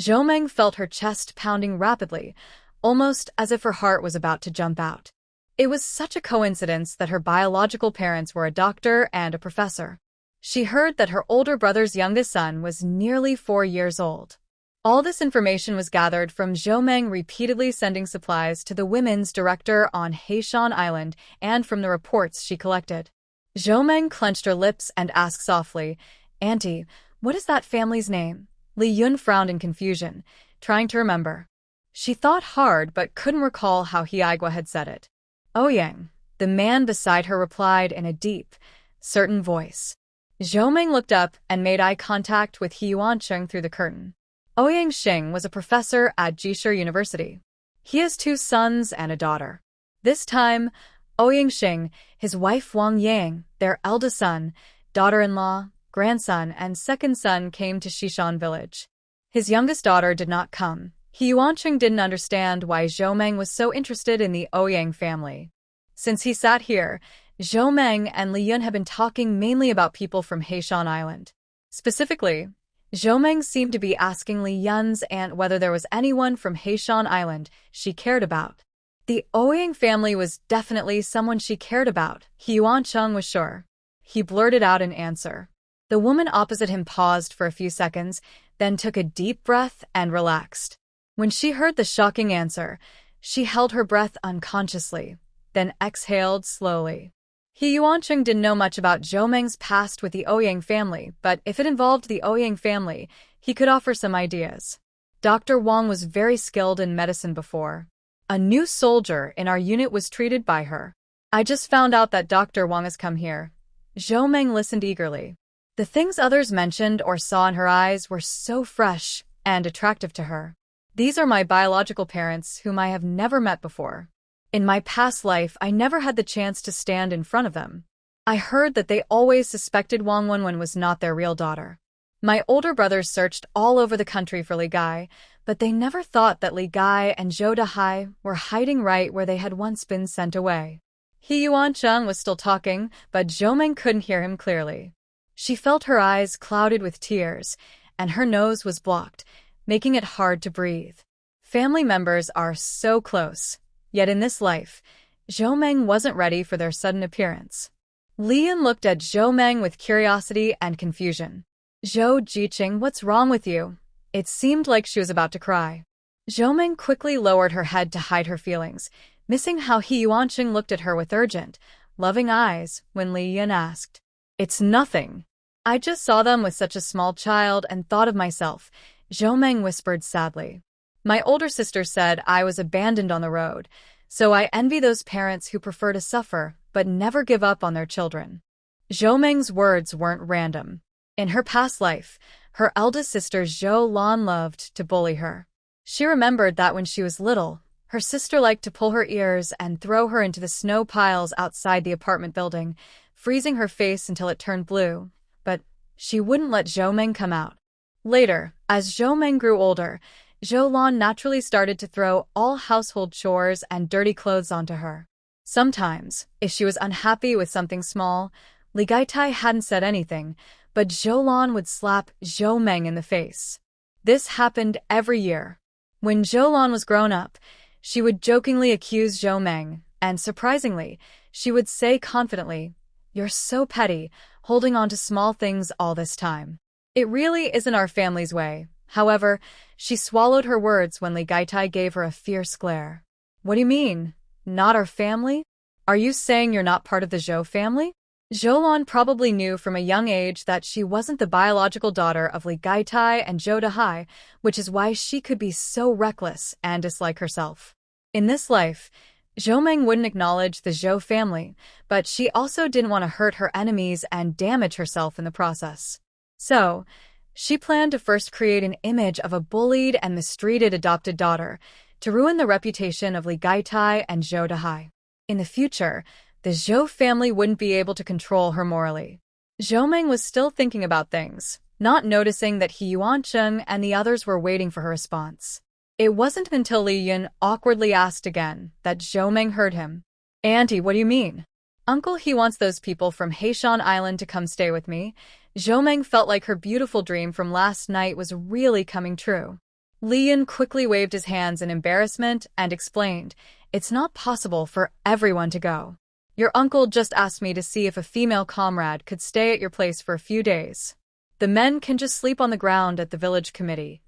Zhou Meng felt her chest pounding rapidly, almost as if her heart was about to jump out. It was such a coincidence that her biological parents were a doctor and a professor. She heard that her older brother's youngest son was nearly 4 years old. All this information was gathered from Zhou Meng repeatedly sending supplies to the women's director on Hiuan Island and from the reports she collected. Zhou Meng clenched her lips and asked softly, "Auntie, what is that family's name?" Li Yun frowned in confusion, trying to remember. She thought hard but couldn't recall how Hiagwa had said it. "Ouyang," the man beside her replied in a deep, certain voice. Zhou Meng looked up and made eye contact with Hiuan through the curtain. Ouyang Xing was a professor at Jishur University. He has 2 sons and a daughter. This time, Ouyang Xing, his wife Wang Yang, their eldest son, daughter-in-law, grandson, and second son came to Shishan village. His youngest daughter did not come. Hiuan didn't understand why Zhou Meng was so interested in the Ouyang family. Since he sat here, Zhou Meng and Li Yun had been talking mainly about people from Hiuan Island. Specifically, Zhou Meng seemed to be asking Li Yun's aunt whether there was anyone from Hiuan Island she cared about. The Ouyang family was definitely someone she cared about, Hiuan was sure. He blurted out an answer. The woman opposite him paused for a few seconds, then took a deep breath and relaxed. When she heard the shocking answer, she held her breath unconsciously, then exhaled slowly. Hiuan didn't know much about Zhou Meng's past with the Ouyang family, but if it involved the Ouyang family, he could offer some ideas. Dr. Wong was very skilled in medicine before. A new soldier in our unit was treated by her. I just found out that Dr. Wong has come here. Zhou Meng listened eagerly. The things others mentioned or saw in her eyes were so fresh and attractive to her. These are my biological parents whom I have never met before. In my past life, I never had the chance to stand in front of them. I heard that they always suspected Wong Win was not their real daughter. My older brothers searched all over the country for Li Gai, but they never thought that Li Gai and Zhou Dahai were hiding right where they had once been sent away. Hiuan Chung was still talking, but Zhou Meng couldn't hear him clearly. She felt her eyes clouded with tears, and her nose was blocked, making it hard to breathe. Family members are so close, yet in this life, Zhou Meng wasn't ready for their sudden appearance. Lian looked at Zhou Meng with curiosity and confusion. "Zhou Jiqing, what's wrong with you?" It seemed like she was about to cry. Zhou Meng quickly lowered her head to hide her feelings, missing how He Yuanqing looked at her with urgent, loving eyes when Li Yan asked. "It's nothing. I just saw them with such a small child and thought of myself," Zhou Meng whispered sadly. "My older sister said I was abandoned on the road, so I envy those parents who prefer to suffer but never give up on their children." Zhou Meng's words weren't random. In her past life, her eldest sister Zhou Lan loved to bully her. She remembered that when she was little, her sister liked to pull her ears and throw her into the snow piles outside the apartment building, freezing her face until it turned blue, but she wouldn't let Zhou Meng come out. Later, as Zhou Meng grew older, Zhou Lan naturally started to throw all household chores and dirty clothes onto her. Sometimes, if she was unhappy with something small, Li Gaitai hadn't said anything, but Zhou Lan would slap Zhou Meng in the face. This happened every year. When Zhou Lan was grown up, she would jokingly accuse Zhou Meng, and surprisingly, she would say confidently, "You're so petty, holding on to small things all this time." It really isn't our family's way. However, she swallowed her words when Li Gaitai gave her a fierce glare. "What do you mean? Not our family? Are you saying you're not part of the Zhou family?" Zhou Lan probably knew from a young age that she wasn't the biological daughter of Li Gaitai and Zhou Dahai, which is why she could be so reckless and dislike herself. In this life, Zhou Meng wouldn't acknowledge the Zhou family, but she also didn't want to hurt her enemies and damage herself in the process. So, she planned to first create an image of a bullied and mistreated adopted daughter to ruin the reputation of Li Gaitai and Zhou Dahai. In the future, the Zhou family wouldn't be able to control her morally. Zhou Meng was still thinking about things, not noticing that He Yuanqing and the others were waiting for her response. It wasn't until Li Yan awkwardly asked again that Zhou Meng heard him. "Auntie, what do you mean?" "Uncle, he wants those people from Heishan Island to come stay with me." Zhou Meng felt like her beautiful dream from last night was really coming true. Li Yan quickly waved his hands in embarrassment and explained, "It's not possible for everyone to go. Your uncle just asked me to see if a female comrade could stay at your place for a few days. The men can just sleep on the ground at the village committee."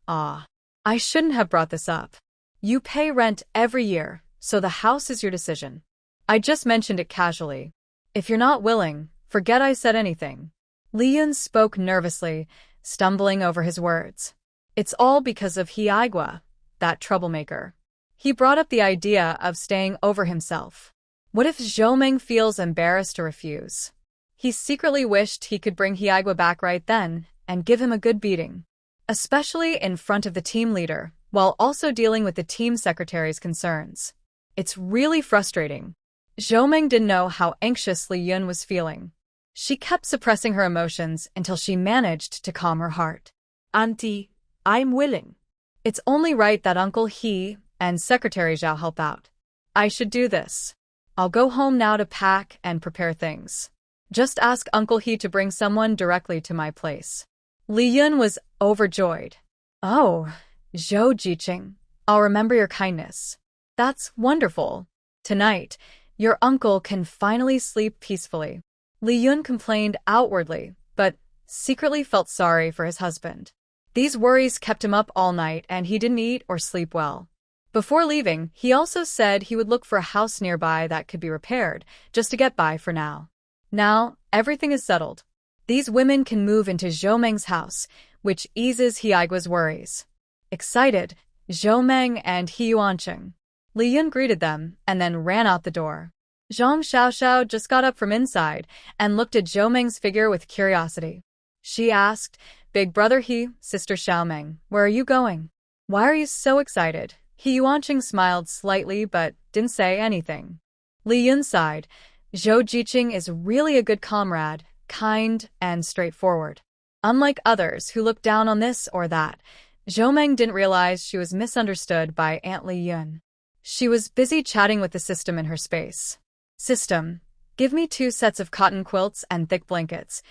"Ah, I shouldn't have brought this up. You pay rent every year, so the house is your decision. I just mentioned it casually. If you're not willing, forget I said anything." Li Yan spoke nervously, stumbling over his words. "It's all because of Hiaigua, that troublemaker. He brought up the idea of staying over himself. What if Zhou Meng feels embarrassed to refuse?" He secretly wished he could bring Hiaigua back right then and give him a good beating, especially in front of the team leader, while also dealing with the team secretary's concerns. It's really frustrating. Zhou Meng didn't know how anxious Li Yun was feeling. She kept suppressing her emotions until she managed to calm her heart. "Auntie, I'm willing." "It's only right that Uncle He and Secretary Zhao help out. I should do this. I'll go home now to pack and prepare things. Just ask Uncle He to bring someone directly to my place." Li Yun was overjoyed. "Oh, Zhou Jiqing, I'll remember your kindness. That's wonderful. Tonight, your uncle can finally sleep peacefully." Li Yun complained outwardly, but secretly felt sorry for his husband. These worries kept him up all night and he didn't eat or sleep well. Before leaving, he also said he would look for a house nearby that could be repaired, just to get by for now. Now, everything is settled. These women can move into Zhou Meng's house, which eases Hiaigua's worries. Excited, Zhou Meng and He Yuanqing. Li Yun greeted them and then ran out the door. Zhang Xiaoxiao just got up from inside and looked at Zhou Meng's figure with curiosity. She asked, "Big brother He, sister Xiaomeng, where are you going? Why are you so excited?" He Yuanqing smiled slightly but didn't say anything. Li Yun sighed. Zhou Jiqing is really a good comrade, kind and straightforward. Unlike others who looked down on this or that, Zhou didn't realize she was misunderstood by Aunt Li Yun. She was busy chatting with the system in her space. System, give me 2 sets of cotton quilts and thick blankets,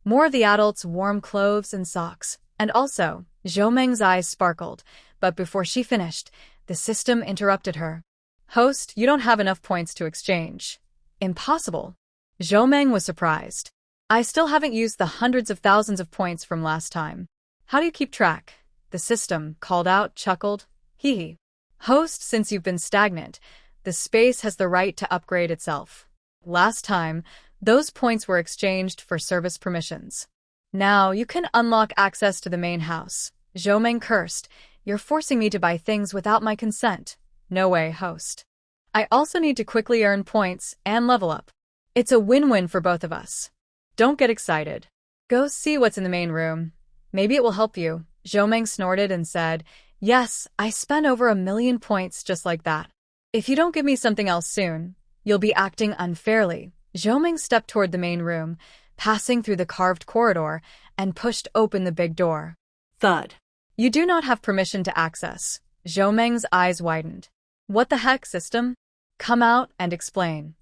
more of the adults' warm clothes and socks, and also, Zhou eyes sparkled, but before she finished, the system interrupted her. Host, you don't have enough points to exchange. Impossible. Zhou was surprised. I still haven't used the hundreds of thousands of points from last time. How do you keep track? The system called out, chuckled. Hee hee. Host, since you've been stagnant, the space has the right to upgrade itself. Last time, those points were exchanged for service permissions. Now you can unlock access to the main house. Zhou cursed. You're forcing me to buy things without my consent. No way, host. I also need to quickly earn points and level up. It's a win-win for both of us. Don't get excited. Go see what's in the main room. Maybe it will help you. Zhou snorted and said, yes, I spent over 1,000,000 points just like that. If you don't give me something else soon, you'll be acting unfairly. Zhou stepped toward the main room, passing through the carved corridor, and pushed open the big door. Thud. You do not have permission to access. Zhou eyes widened. What the heck, system? Come out and explain.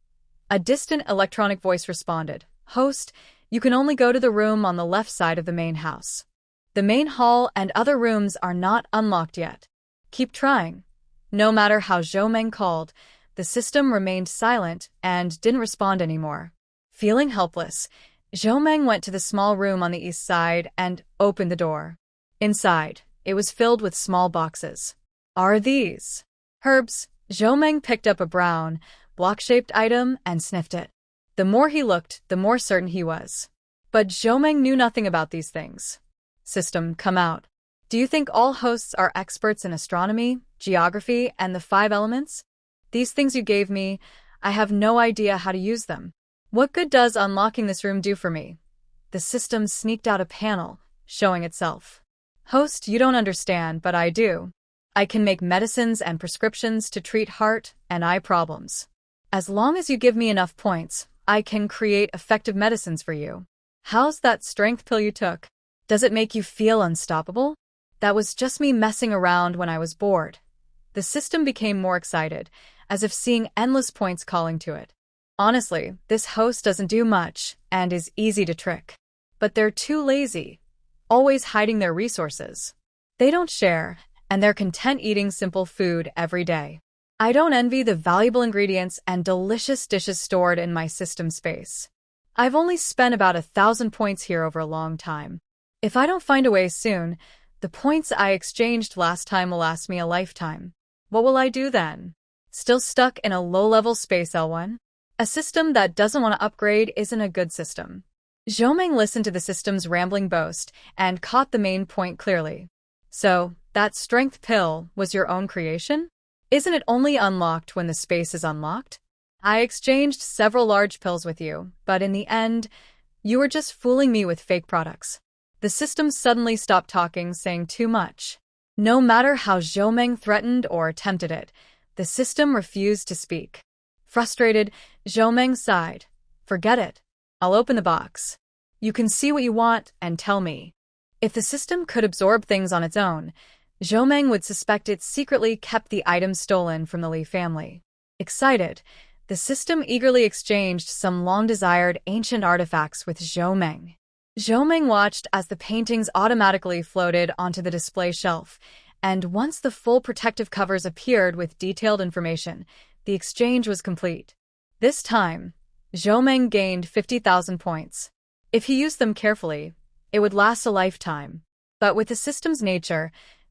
A distant electronic voice responded. Host, you can only go to the room on the left side of the main house. The main hall and other rooms are not unlocked yet. Keep trying. No matter how Zhou called, the system remained silent and didn't respond anymore. Feeling helpless, Zhou went to the small room on the east side and opened the door. Inside, it was filled with small boxes. Are these herbs? Zhou picked up a brown, block-shaped item and sniffed it. The more he looked, the more certain he was. But Zhou knew nothing about these things. System, come out. Do you think all hosts are experts in astronomy, geography, and the 5 elements? These things you gave me, I have no idea how to use them. What good does unlocking this room do for me? The system sneaked out a panel, showing itself. Host, you don't understand, but I do. I can make medicines and prescriptions to treat heart and eye problems. As long as you give me enough points, I can create effective medicines for you. How's that strength pill you took? Does it make you feel unstoppable? That was just me messing around when I was bored. The system became more excited, as if seeing endless points calling to it. Honestly, this host doesn't do much and is easy to trick. But they're too lazy, always hiding their resources. They don't share, and they're content eating simple food every day. I don't envy the valuable ingredients and delicious dishes stored in my system space. I've only spent about 1,000 points here over a long time. If I don't find a way soon, the points I exchanged last time will last me a lifetime. What will I do then? Still stuck in a low-level space, L1? A system that doesn't want to upgrade isn't a good system. Zhou listened to the system's rambling boast and caught the main point clearly. So, that strength pill was your own creation? Isn't it only unlocked when the space is unlocked? I exchanged several large pills with you, but in the end, you were just fooling me with fake products. The system suddenly stopped talking, saying too much. No matter how Zhou threatened or attempted it, the system refused to speak. Frustrated, Zhou sighed. Forget it. I'll open the box. You can see what you want and tell me. If the system could absorb things on its own, Zhou would suspect it secretly kept the items stolen from the Li family. Excited, the system eagerly exchanged some long-desired ancient artifacts with Zhou. Zhou watched as the paintings automatically floated onto the display shelf, and once the full protective covers appeared with detailed information, the exchange was complete. This time, Zhou gained 50,000 points. If he used them carefully, it would last a lifetime. But with the system's nature,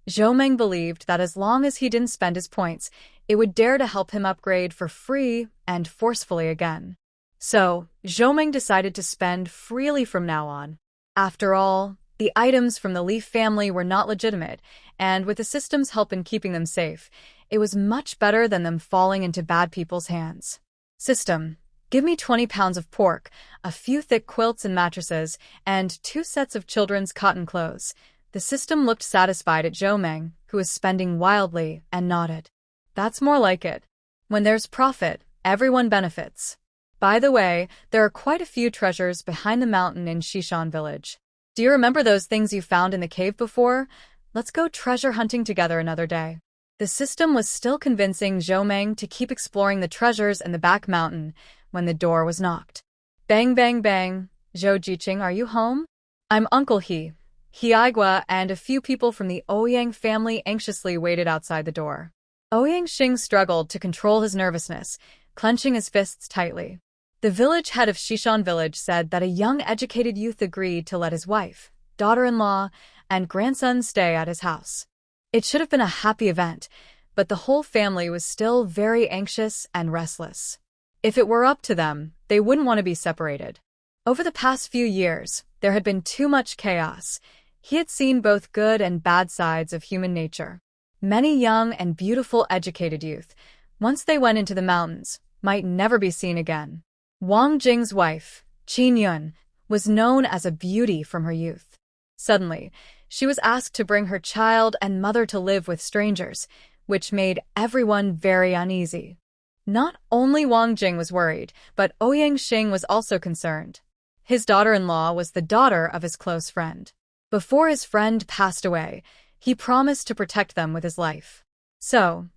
Zhou believed that as long as he didn't spend his points, it would dare to help him upgrade for free and forcefully again. So, Zhou decided to spend freely from now on. After all, the items from the Leaf family were not legitimate, and with the system's help in keeping them safe, it was much better than them falling into bad people's hands. System, give me 20 pounds of pork, a few thick quilts and mattresses, and 2 sets of children's cotton clothes. The system looked satisfied at Zhou, who was spending wildly, and nodded. That's more like it. When there's profit, everyone benefits. By the way, there are quite a few treasures behind the mountain in Shishan village. Do you remember those things you found in the cave before? Let's go treasure hunting together another day. The system was still convincing Zhou Meng to keep exploring the treasures in the back mountain when the door was knocked. Bang, bang, bang. Zhou Jiqing, are you home? I'm Uncle He. Hiaigua and a few people from the Ouyang family anxiously waited outside the door. Ouyang Xing struggled to control his nervousness, clenching his fists tightly. The village head of Shishan village said that a young educated youth agreed to let his wife, daughter-in-law, and grandson stay at his house. It should have been a happy event, but the whole family was still very anxious and restless. If it were up to them, they wouldn't want to be separated. Over the past few years, there had been too much chaos. He had seen both good and bad sides of human nature. Many young and beautiful educated youth, once they went into the mountains, might never be seen again. Wang Jing's wife, Qin Yun, was known as a beauty from her youth. Suddenly, she was asked to bring her child and mother to live with strangers, which made everyone very uneasy. Not only Wang Jing was worried, but Ouyang Xing was also concerned. His daughter-in-law was the daughter of his close friend. Before his friend passed away, he promised to protect them with his life. So,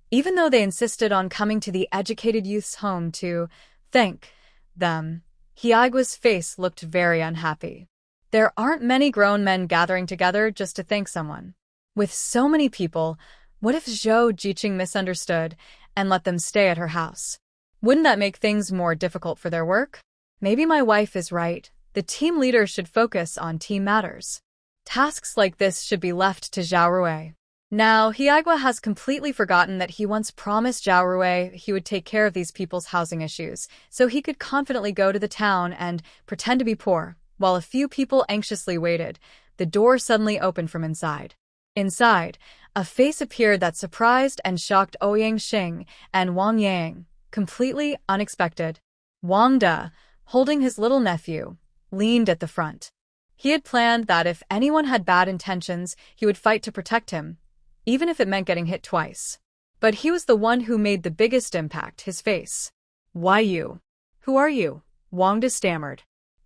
even though they insisted on coming to the educated youth's home to thank them, Hiaigua's face looked very unhappy. There aren't many grown men gathering together just to thank someone. With so many people, what if Zhou Jiqing misunderstood and let them stay at her house? Wouldn't that make things more difficult for their work? Maybe my wife is right. The team leader should focus on team matters. Tasks like this should be left to Zhao Rui. Now, Hiaigua has completely forgotten that he once promised Zhao Rui he would take care of these people's housing issues, so he could confidently go to the town and pretend to be poor. While a few people anxiously waited, the door suddenly opened from inside. Inside, a face appeared that surprised and shocked Ouyang Xing and Wang Yang, completely unexpected. Wang De, holding his little nephew, leaned at the front. He had planned that if anyone had bad intentions, he would fight to protect him, even if it meant getting hit twice. But he was the one who made the biggest impact, his face. Why you? Who are you? Wang De stammered.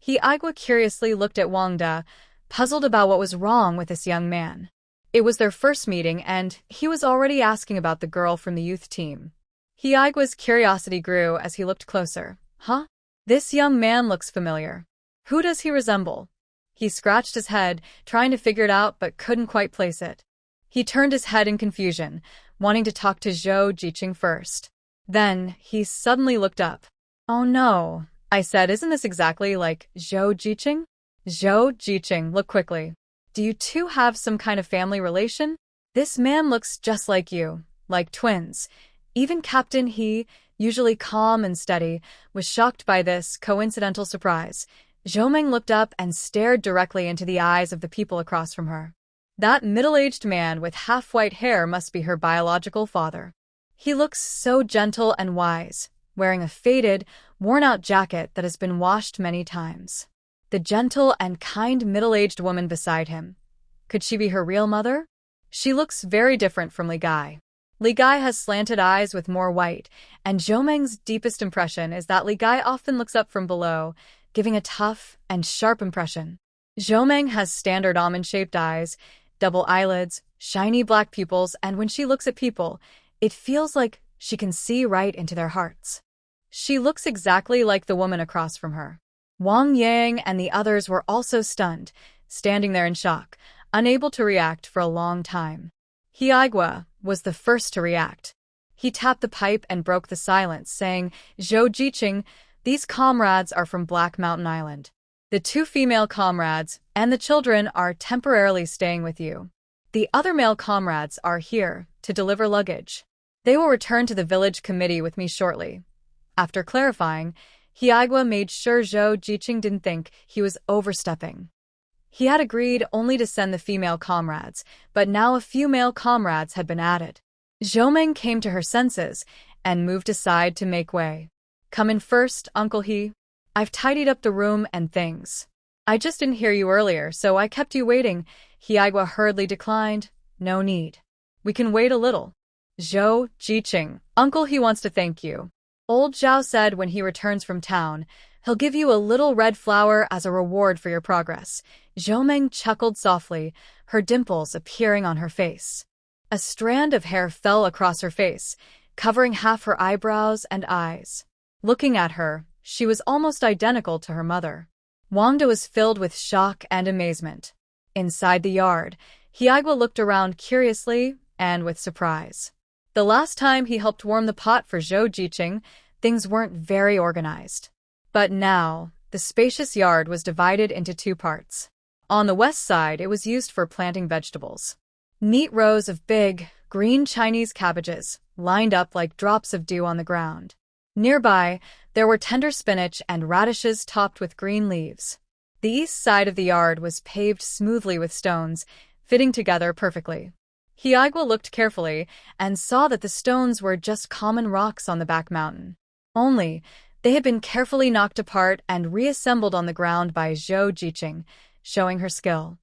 Hiaigua curiously looked at Wang De, puzzled about what was wrong with this young man. It was their first meeting, and he was already asking about the girl from the youth team. Hiaigua's curiosity grew as he looked closer. Huh? This young man looks familiar. Who does he resemble? He scratched his head, trying to figure it out but couldn't quite place it. He turned his head in confusion, wanting to talk to Zhou Jiqing first. Then, he suddenly looked up. Oh no, I said, isn't this exactly like Zhou Jiqing? Zhou Jiqing, look quickly. Do you two have some kind of family relation? This man looks just like you, like twins. Even Captain He, usually calm and steady, was shocked by this coincidental surprise. Zhou Meng looked up and stared directly into the eyes of the people across from her. That middle-aged man with half-white hair must be her biological father. He looks so gentle and wise, wearing a faded, worn-out jacket that has been washed many times. The gentle and kind middle-aged woman beside him. Could she be her real mother? She looks very different from Li Gai. Li Gai has slanted eyes with more white, and Zhou Meng's deepest impression is that Li Gai often looks up from below, giving a tough and sharp impression. Zhou Meng has standard almond-shaped eyes, double eyelids, shiny black pupils, and when she looks at people, it feels like she can see right into their hearts. She looks exactly like the woman across from her. Wang Yang and the others were also stunned, standing there in shock, unable to react for a long time. Hiaigua was the first to react. He tapped the pipe and broke the silence, saying, Zhou Jiqing, these comrades are from Black Mountain Island. The two female comrades and the children are temporarily staying with you. The other male comrades are here to deliver luggage. They will return to the village committee with me shortly. After clarifying, Hiaigua made sure Zhou Jiqing didn't think he was overstepping. He had agreed only to send the female comrades, but now a few male comrades had been added. Zhou Meng came to her senses and moved aside to make way. Come in first, Uncle He. I've tidied up the room and things. I just didn't hear you earlier, so I kept you waiting. Hiaigua hurriedly declined. No need. We can wait a little. Zhou Jiqing, Uncle He wants to thank you. Old Zhao said when he returns from town, he'll give you a little red flower as a reward for your progress. Zhou Meng chuckled softly, her dimples appearing on her face. A strand of hair fell across her face, covering half her eyebrows and eyes. Looking at her, she was almost identical to her mother. Wangda was filled with shock and amazement. Inside the yard, Hiagwa looked around curiously and with surprise. The last time he helped warm the pot for Zhou Jiqing, things weren't very organized. But now, the spacious yard was divided into two parts. On the west side, it was used for planting vegetables. Neat rows of big, green Chinese cabbages lined up like drops of dew on the ground. Nearby, there were tender spinach and radishes topped with green leaves. The east side of the yard was paved smoothly with stones, fitting together perfectly. Hiagwa looked carefully and saw that the stones were just common rocks on the back mountain. Only, they had been carefully knocked apart and reassembled on the ground by Zhou Jiqing, showing her skill.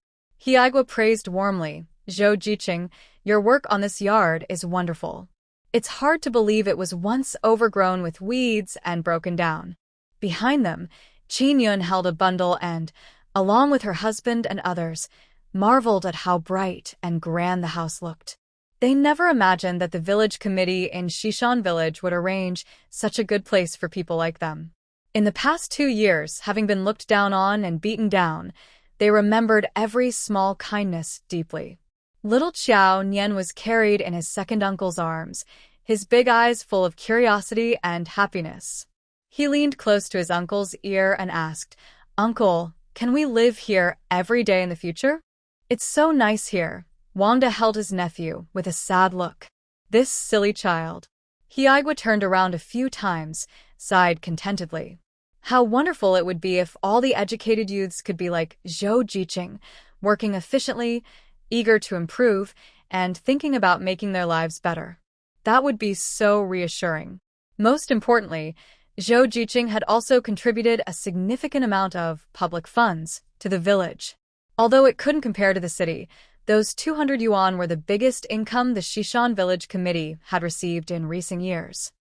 Hiagwa praised warmly, "Zhou Jiqing, your work on this yard is wonderful. It's hard to believe it was once overgrown with weeds and broken down." Behind them, Qin Yun held a bundle and, along with her husband and others, marveled at how bright and grand the house looked. They never imagined that the village committee in Shishan village would arrange such a good place for people like them. In the past 2 years, having been looked down on and beaten down, they remembered every small kindness deeply. Little Qiao Nian was carried in his second uncle's arms, his big eyes full of curiosity and happiness. He leaned close to his uncle's ear and asked, "Uncle, can we live here every day in the future? It's so nice here." Wangda held his nephew with a sad look. This silly child. Hiagwa turned around a few times, sighed contentedly. How wonderful it would be if all the educated youths could be like Zhou Jiqing, working efficiently, eager to improve, and thinking about making their lives better. That would be so reassuring. Most importantly, Zhou Jiqing had also contributed a significant amount of public funds to the village. Although it couldn't compare to the city, those 200 yuan were the biggest income the Shishan Village Committee had received in recent years.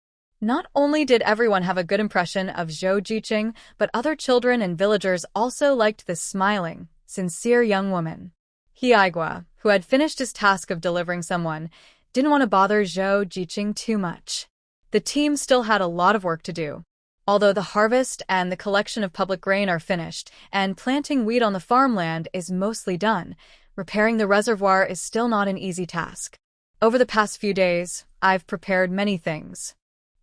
Not only did everyone have a good impression of Zhou Jiqing, but other children and villagers also liked this smiling, sincere young woman. Hiagwa, who had finished his task of delivering someone, didn't want to bother Zhou Jiqing too much. The team still had a lot of work to do. Although the harvest and the collection of public grain are finished, and planting wheat on the farmland is mostly done, repairing the reservoir is still not an easy task. Over the past few days, I've prepared many things.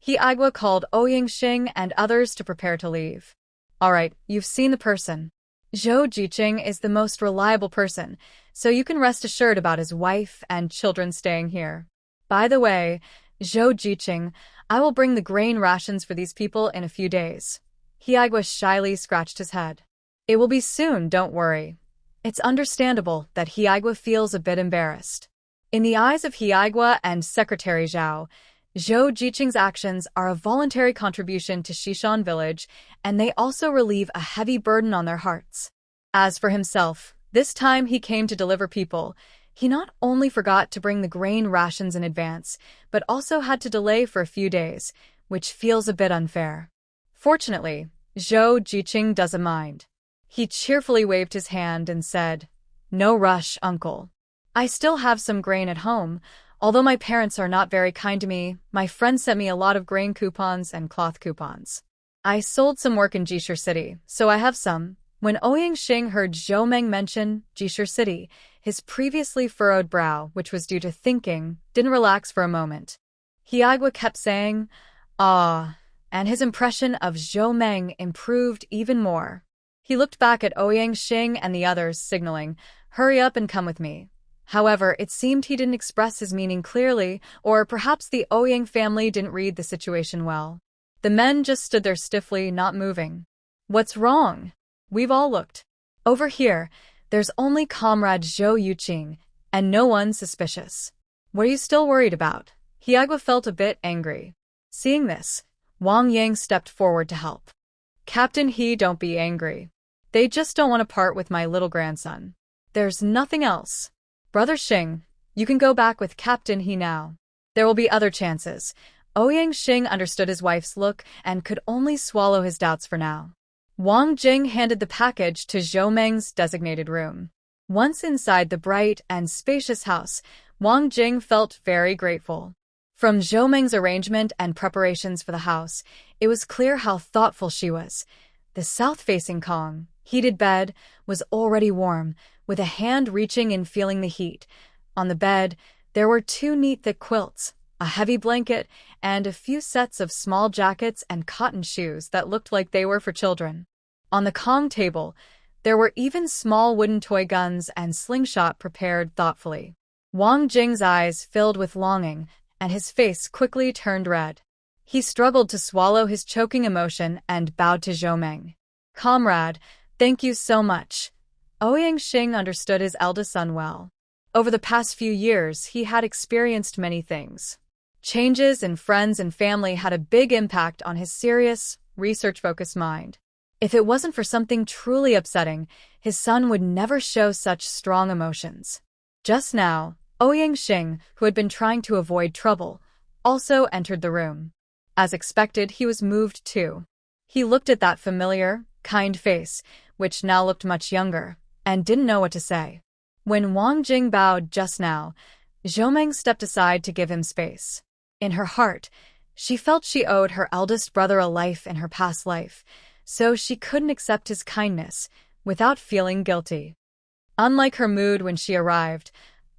Hiagwa called Ouyingxing and others to prepare to leave. All right, you've seen the person. Zhou Jiqing is the most reliable person, so you can rest assured about his wife and children staying here. By the way, Zhou Jiqing, I will bring the grain rations for these people in a few days. Hiagwa shyly scratched his head. It will be soon, don't worry. It's understandable that Hiagwa feels a bit embarrassed. In the eyes of Hiagwa and Secretary Zhao, Zhou Jiqing's actions are a voluntary contribution to Shishan village, and they also relieve a heavy burden on their hearts. As for himself, this time he came to deliver people. He not only forgot to bring the grain rations in advance, but also had to delay for a few days, which feels a bit unfair. Fortunately, Zhou Jiqing doesn't mind. He cheerfully waved his hand and said, "No rush, uncle. I still have some grain at home. Although my parents are not very kind to me, my friends sent me a lot of grain coupons and cloth coupons. I sold some work in Jishur City, so I have some." When Ouyingxing heard Zhou Meng mention Jishur City, his previously furrowed brow, which was due to thinking, didn't relax for a moment. Hiagwa kept saying, "Ah," and his impression of Zhou Meng improved even more. He looked back at Ouyingxing and the others, signaling, "Hurry up and come with me." However, it seemed he didn't express his meaning clearly, or perhaps the Ouying family didn't read the situation well. The men just stood there stiffly, not moving. "What's wrong?" "We've all looked. Over here, there's only Comrade Zhou Yuqing, and no one suspicious. What are you still worried about?" Hiagwa felt a bit angry. Seeing this, Wang Yang stepped forward to help. "Captain He, don't be angry. They just don't want to part with my little grandson. There's nothing else. Brother Xing, you can go back with Captain He now. There will be other chances. Ouyang understood his wife's look and could only swallow his doubts for now. Wang Jing handed the package to Zhou Meng's designated room. Once inside the bright and spacious house, Wang Jing felt very grateful. From Zhou Meng's arrangement and preparations for the house, it was clear how thoughtful she was. The south-facing Kong, heated bed, was already warm, with a hand reaching and feeling the heat. On the bed, there were 2 neat thick quilts, a heavy blanket, and a few sets of small jackets and cotton shoes that looked like they were for children. On the Kong table, there were even small wooden toy guns and slingshot prepared thoughtfully. Wang Jing's eyes filled with longing, and his face quickly turned red. He struggled to swallow his choking emotion and bowed to Zhou Meng. "Comrade, thank you so much." Ouyang understood his eldest son well. Over the past few years, he had experienced many things. Changes in friends and family had a big impact on his serious, research-focused mind. If it wasn't for something truly upsetting, his son would never show such strong emotions. Just now, Ouyang, who had been trying to avoid trouble, also entered the room. As expected, he was moved too. He looked at that familiar, kind face, which now looked much younger, and didn't know what to say. When Wang Jing bowed just now, Zhou Meng stepped aside to give him space. In her heart, she felt she owed her eldest brother a life in her past life, so she couldn't accept his kindness without feeling guilty. Unlike her mood when she arrived,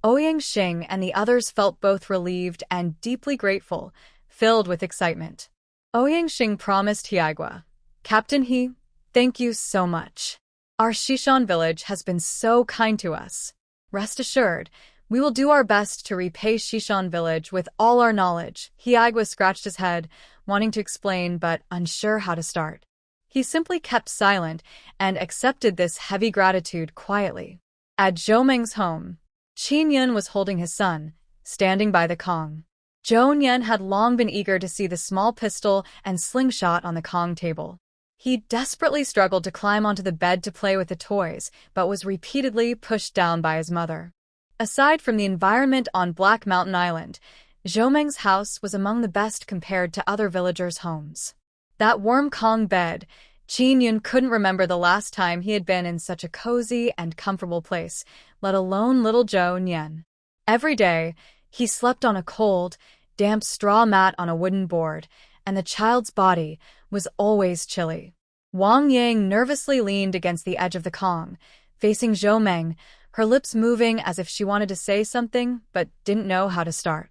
Ouyang and the others felt both relieved and deeply grateful, filled with excitement. Ouyang promised Hiuan, "Captain He, thank you so much. Our Shishan village has been so kind to us. Rest assured, we will do our best to repay Shishan village with all our knowledge." Hiuan scratched his head, wanting to explain but unsure how to start. He simply kept silent and accepted this heavy gratitude quietly. At Zhou Meng's home, Qin Yun was holding his son, standing by the Kong. Zhou Yan had long been eager to see the small pistol and slingshot on the Kong table. He desperately struggled to climb onto the bed to play with the toys, but was repeatedly pushed down by his mother. Aside from the environment on Black Mountain Island, Zhou Meng's house was among the best compared to other villagers' homes. That warm Kong bed, Qin Yun couldn't remember the last time he had been in such a cozy and comfortable place, let alone little Zhou Yan. Every day, he slept on a cold, damp straw mat on a wooden board, and the child's body was always chilly. Wang Yang nervously leaned against the edge of the Kong, facing Zhou Meng, her lips moving as if she wanted to say something but didn't know how to start.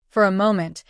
For a moment,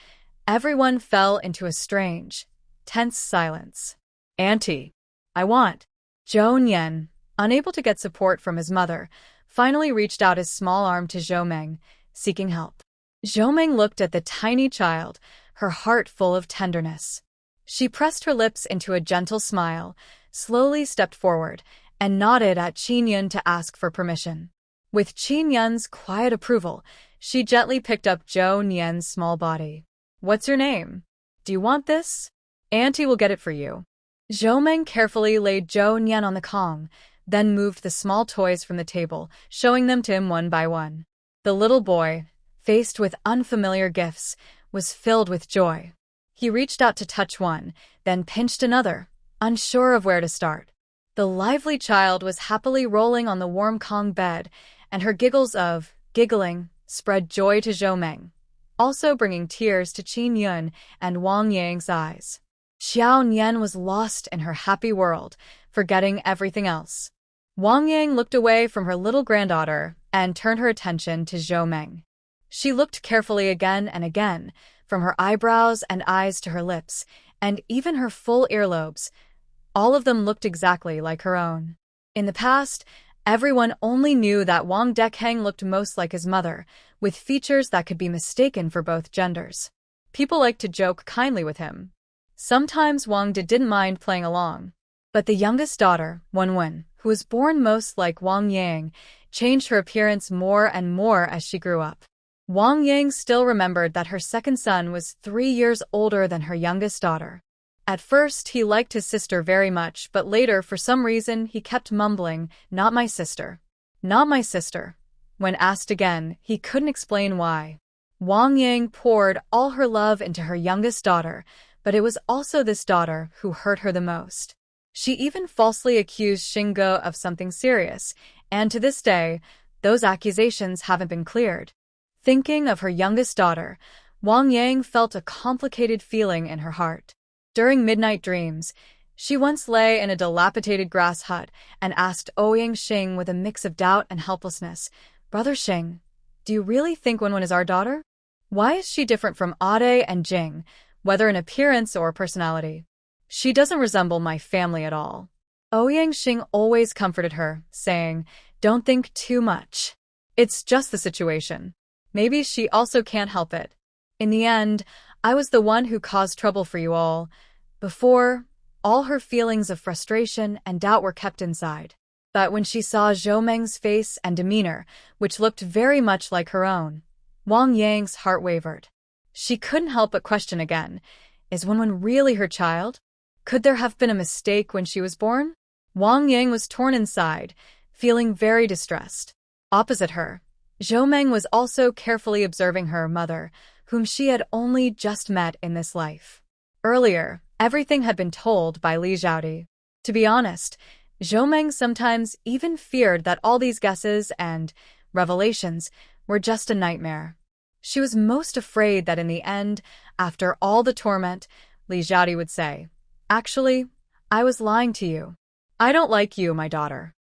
everyone fell into a strange, tense silence. "Auntie, I want." Zhou Yan, unable to get support from his mother, finally reached out his small arm to Zhou Meng, seeking help. Zhou Meng looked at the tiny child, her heart full of tenderness. She pressed her lips into a gentle smile, slowly stepped forward, and nodded at Qin Yun to ask for permission. With Qin Yun's quiet approval, she gently picked up Zhou Yan's small body. "What's your name? Do you want this? Auntie will get it for you." Zhou Meng carefully laid Zhou Yan on the Kong, then moved the small toys from the table, showing them to him one by one. The little boy, faced with unfamiliar gifts, was filled with joy. He reached out to touch one, then pinched another, unsure of where to start. The lively child was happily rolling on the warm Kong bed, and her giggling, spread joy to Zhou Meng, also bringing tears to Qin Yun and Wang Yang's eyes. Xiao Nian was lost in her happy world, forgetting everything else. Wang Yang looked away from her little granddaughter and turned her attention to Zhou Meng. She looked carefully again and again, from her eyebrows and eyes to her lips, and even her full earlobes. All of them looked exactly like her own. In the past, everyone only knew that Wang Dekheng looked most like his mother, with features that could be mistaken for both genders. People liked to joke kindly with him. Sometimes Wang didn't mind playing along. But the youngest daughter, Wong Win, who was born most like Wang Yang, changed her appearance more and more as she grew up. Wang Yang still remembered that her second son was 3 years older than her youngest daughter. At first, he liked his sister very much, but later, for some reason, he kept mumbling, "Not my sister. Not my sister." When asked again, he couldn't explain why. Wang Yang poured all her love into her youngest daughter, but it was also this daughter who hurt her the most. She even falsely accused Shingo of something serious, and to this day, those accusations haven't been cleared. Thinking of her youngest daughter, Wang Yang felt a complicated feeling in her heart. During midnight dreams, she once lay in a dilapidated grass hut and asked Ouyang Xing with a mix of doubt and helplessness, "Brother Xing, do you really think Wenwen is our daughter? Why is she different from Ade and Jing, whether in appearance or personality? She doesn't resemble my family at all." Ouyang Xing always comforted her, saying, "Don't think too much. It's just the situation. Maybe she also can't help it. In the end, I was the one who caused trouble for you all." Before, all her feelings of frustration and doubt were kept inside. But when she saw Zhou Meng's face and demeanor, which looked very much like her own, Wang Yang's heart wavered. She couldn't help but question again, is Wenwen really her child? Could there have been a mistake when she was born? Wang Yang was torn inside, feeling very distressed. Opposite her, Zhou Meng was also carefully observing her mother, whom she had only just met in this life. Earlier, everything had been told by Li Zhaodi. To be honest, Zhou Meng sometimes even feared that all these guesses and revelations were just a nightmare. She was most afraid that in the end, after all the torment, Li Zhaodi would say, "Actually, I was lying to you. I don't like you, my daughter.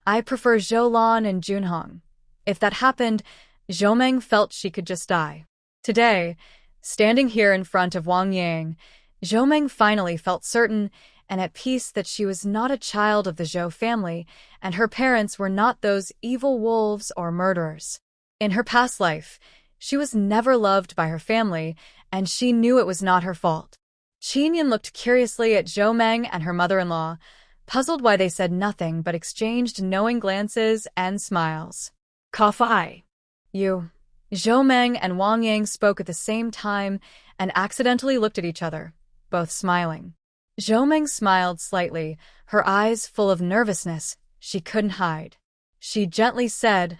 I prefer Zhou Lan and Junhong." If that happened, Zhou Meng felt she could just die. Today, standing here in front of Wang Yang, Zhou Meng finally felt certain and at peace that she was not a child of the Zhou family, and her parents were not those evil wolves or murderers. In her past life, she was never loved by her family, and she knew it was not her fault. Qinyan looked curiously at Zhou Meng and her mother-in-law, puzzled why they said nothing but exchanged knowing glances and smiles. Ka-fi. You. Zhou Meng and Wang Yang spoke at the same time and accidentally looked at each other, both smiling. Zhou Meng smiled slightly, her eyes full of nervousness she couldn't hide. She gently said,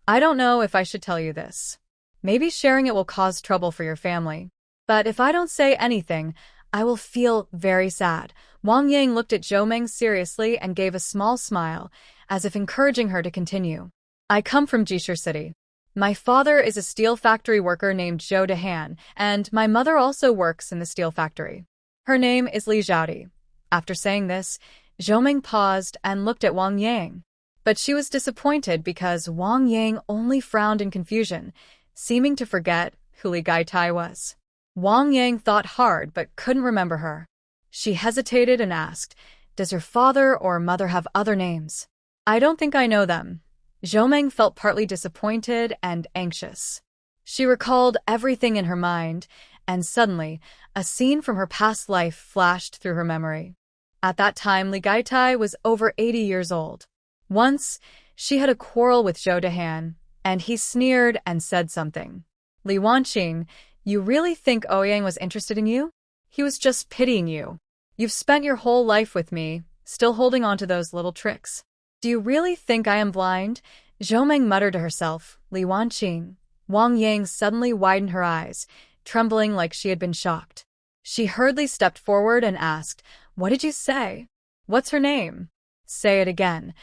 "I don't know if I should tell you this. Maybe sharing it will cause trouble for your family. But if I don't say anything, I will feel very sad." Wang Yang looked at Zhou Meng seriously and gave a small smile, as if encouraging her to continue. "I come from Jishir City. My father is a steel factory worker named Zhou Dehan, and my mother also works in the steel factory. Her name is Li Zhaodi." After saying this, Zhou Meng paused and looked at Wang Yang. But she was disappointed because Wang Yang only frowned in confusion, seeming to forget who Li Gaitai was. Wang Yang thought hard but couldn't remember her. She hesitated and asked, "Does your father or mother have other names?" "I don't think I know them." Zhou Meng felt partly disappointed and anxious. She recalled everything in her mind, and suddenly, a scene from her past life flashed through her memory. At that time, Li Gaitai was over 80 years old. Once, she had a quarrel with Zhou Dehan, and he sneered and said something. "Li Wanqing, you really think Ouyang was interested in you? He was just pitying you. You've spent your whole life with me, still holding on to those little tricks. Do you really think I am blind?" Zhou Meng muttered to herself, "Li Wanqing." Wang Yang suddenly widened her eyes, trembling like she had been shocked. She hurriedly stepped forward and asked, "What did you say? What's her name?" "Say it again."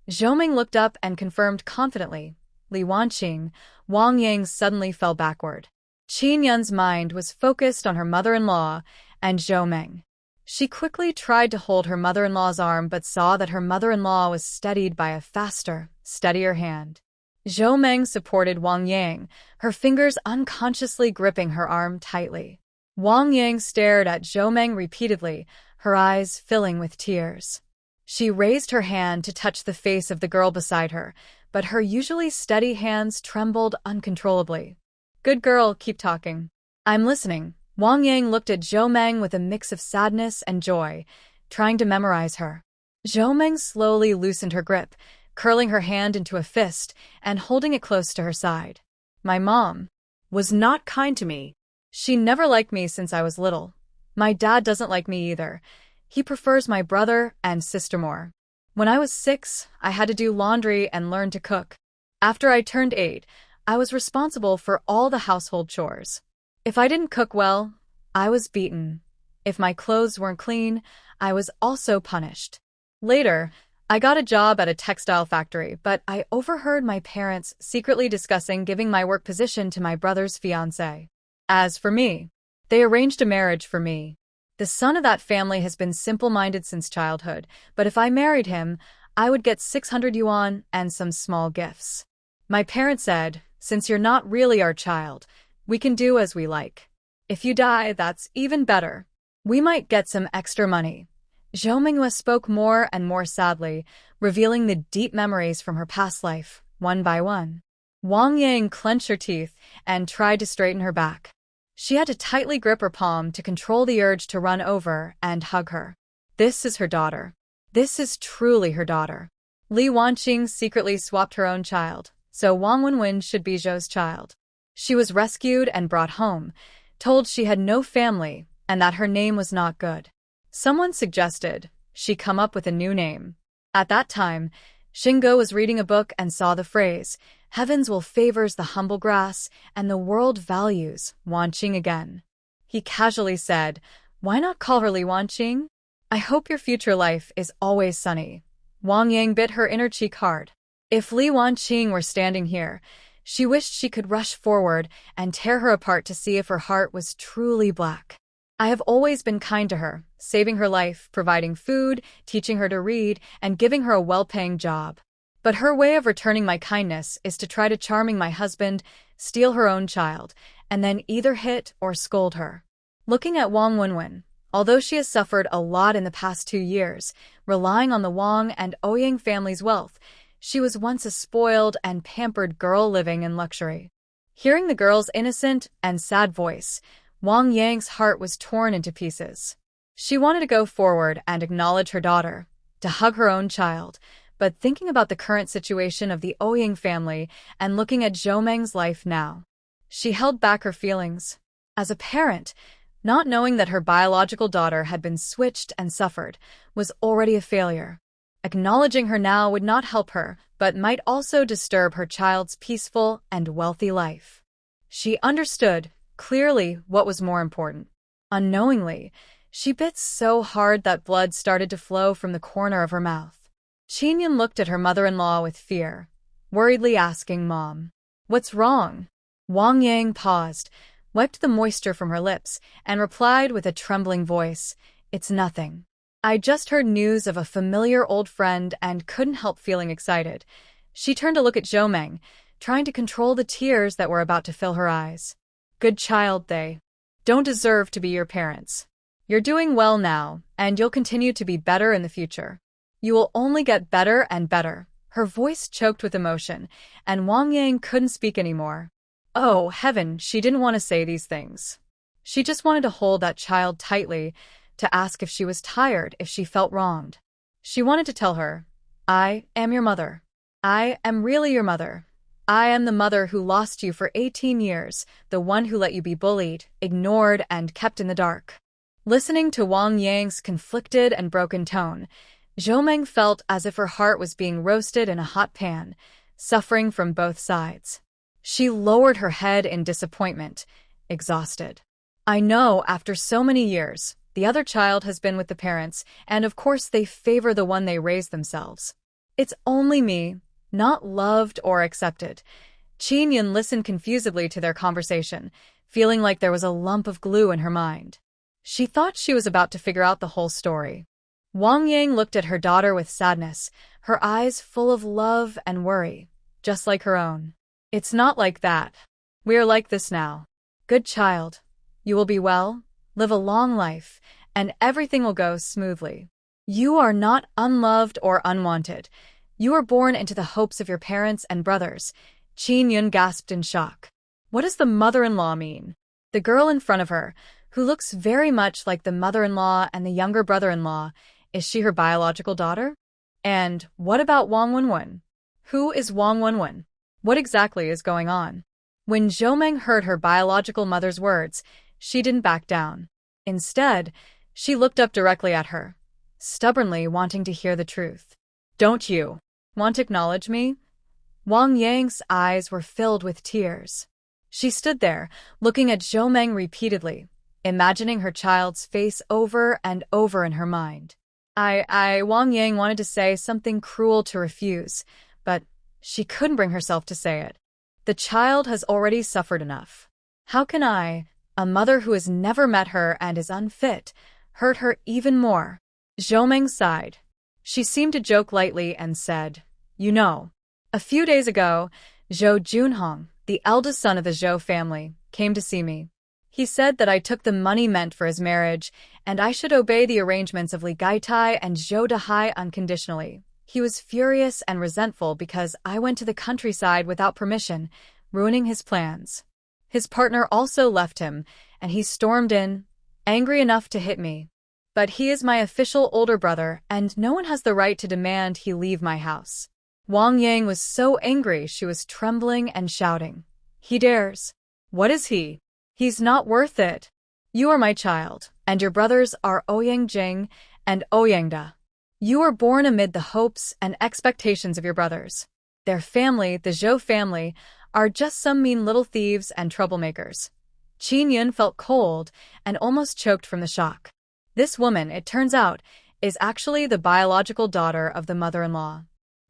Zhou Meng looked up and confirmed confidently, "Li Wanqing." Wang Yang suddenly fell backward. Qin Yun's mind was focused on her mother-in-law and Zhou Meng. She quickly tried to hold her mother-in-law's arm but saw that her mother-in-law was steadied by a faster, steadier hand. Zhou Meng supported Wang Yang, her fingers unconsciously gripping her arm tightly. Wang Yang stared at Zhou Meng repeatedly, her eyes filling with tears. She raised her hand to touch the face of the girl beside her, but her usually steady hands trembled uncontrollably. "Good girl, keep talking. I'm listening." Wang Yang looked at Zhou Meng with a mix of sadness and joy, trying to memorize her. Zhou Meng slowly loosened her grip, curling her hand into a fist and holding it close to her side. "My mom Was not kind to me. She never liked me since I was little. My dad doesn't like me either. He prefers my brother and sister more. When I was 6, I had to do laundry and learn to cook. After I turned 8, I was responsible for all the household chores. If I didn't cook well, I was beaten. If my clothes weren't clean, I was also punished. Later, I got a job at a textile factory, but I overheard my parents secretly discussing giving my work position to my brother's fiancé. As for me, they arranged a marriage for me. The son of that family has been simple-minded since childhood, but if I married him, I would get 600 yuan and some small gifts. My parents said, since you're not really our child, we can do as we like. If you die, that's even better. We might get some extra money. Zhou Minghua spoke more and more sadly, revealing the deep memories from her past life, one by one. Wang Yang clenched her teeth and tried to straighten her back. She had to tightly grip her palm to control the urge to run over and hug her. This is her daughter. This is truly her daughter. Li Wanqing secretly swapped her own child, so Wong Win should be Zhou's child. She was rescued and brought home, told she had no family and that her name was not good. Someone suggested she come up with a new name. At that time, Xingo was reading a book and saw the phrase, "Heavens will favors the humble grass, and the world values Wanqing again." He casually said, "Why not call her Li Wanqing? I hope your future life is always sunny." Wang Yang bit her inner cheek hard. If Li Wanqing were standing here, she wished she could rush forward and tear her apart to see if her heart was truly black. I have always been kind to her, saving her life, providing food, teaching her to read, and giving her a well-paying job. But her way of returning my kindness is to try to charming my husband, steal her own child, and then either hit or scold her. Looking at Wong Win, although she has suffered a lot in the past 2 years, relying on the Wong and Ouyang family's wealth, she was once a spoiled and pampered girl living in luxury. Hearing the girl's innocent and sad voice, Wang Yang's heart was torn into pieces. She wanted to go forward and acknowledge her daughter, to hug her own child, but thinking about the current situation of the Ouyang family and looking at Zhou Meng's life now, she held back her feelings. As a parent, not knowing that her biological daughter had been switched and suffered was already a failure. Acknowledging her now would not help her, but might also disturb her child's peaceful and wealthy life. She understood clearly what was more important. Unknowingly, she bit so hard that blood started to flow from the corner of her mouth. Qinyan looked at her mother-in-law with fear, worriedly asking, "Mom, what's wrong?" Wang Yang paused, wiped the moisture from her lips, and replied with a trembling voice, "It's nothing. I just heard news of a familiar old friend and couldn't help feeling excited." She turned to look at Zhou Meng, trying to control the tears that were about to fill her eyes. "Good child, they don't deserve to be your parents. You're doing well now, and you'll continue to be better in the future. You will only get better and better." Her voice choked with emotion, and Wang Yang couldn't speak anymore. Oh, heaven, she didn't want to say these things. She just wanted to hold that child tightly, to ask if she was tired, if she felt wronged. She wanted to tell her, "I am your mother. I am really your mother. I am the mother who lost you for 18 years, the one who let you be bullied, ignored, and kept in the dark." Listening to Wang Yang's conflicted and broken tone, Zhou Meng felt as if her heart was being roasted in a hot pan, suffering from both sides. She lowered her head in disappointment, exhausted. "I know, after so many years, the other child has been with the parents, and of course they favor the one they raised themselves. It's only me, not loved or accepted." Qinyan listened confusedly to their conversation, feeling like there was a lump of glue in her mind. She thought she was about to figure out the whole story. Wang Yang looked at her daughter with sadness, her eyes full of love and worry, just like her own. "It's not like that. We are like this now. Good child. You will be well, live a long life, and everything will go smoothly. You are not unloved or unwanted. You were born into the hopes of your parents and brothers." Qinyan gasped in shock. What does the mother-in-law mean? The girl in front of her, who looks very much like the mother-in-law and the younger brother-in-law, is she her biological daughter? And what about Wong Win? Who is Wong Win? What exactly is going on? When Zhou Meng heard her biological mother's words, she didn't back down. Instead, she looked up directly at her, stubbornly wanting to hear the truth. "Don't you want to acknowledge me?" Wang Yang's eyes were filled with tears. She stood there, looking at Zhou Meng repeatedly, imagining her child's face over and over in her mind. Wang Yang wanted to say something cruel to refuse, but she couldn't bring herself to say it. The child has already suffered enough. How can I, a mother who has never met her and is unfit, hurt her even more? Zhou Meng sighed. She seemed to joke lightly and said, "You know, a few days ago, Zhou Junhong, the eldest son of the Zhou family, came to see me. He said that I took the money meant for his marriage, and I should obey the arrangements of Li Gaitai and Zhou Dahai unconditionally. He was furious and resentful because I went to the countryside without permission, ruining his plans. His partner also left him, and he stormed in, angry enough to hit me. But he is my official older brother, and no one has the right to demand he leave my house." Wang Yang was so angry she was trembling and shouting. "He dares. What is he? He's not worth it. You are my child, and your brothers are Ouyang Jing and Ouyang Da. You were born amid the hopes and expectations of your brothers. Their family, the Zhou family, are just some mean little thieves and troublemakers." Qin Yun felt cold and almost choked from the shock. This woman, it turns out, is actually the biological daughter of the mother-in-law.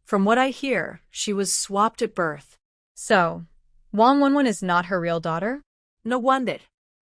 From what I hear, she was swapped at birth. So, Wong Win is not her real daughter? No wonder.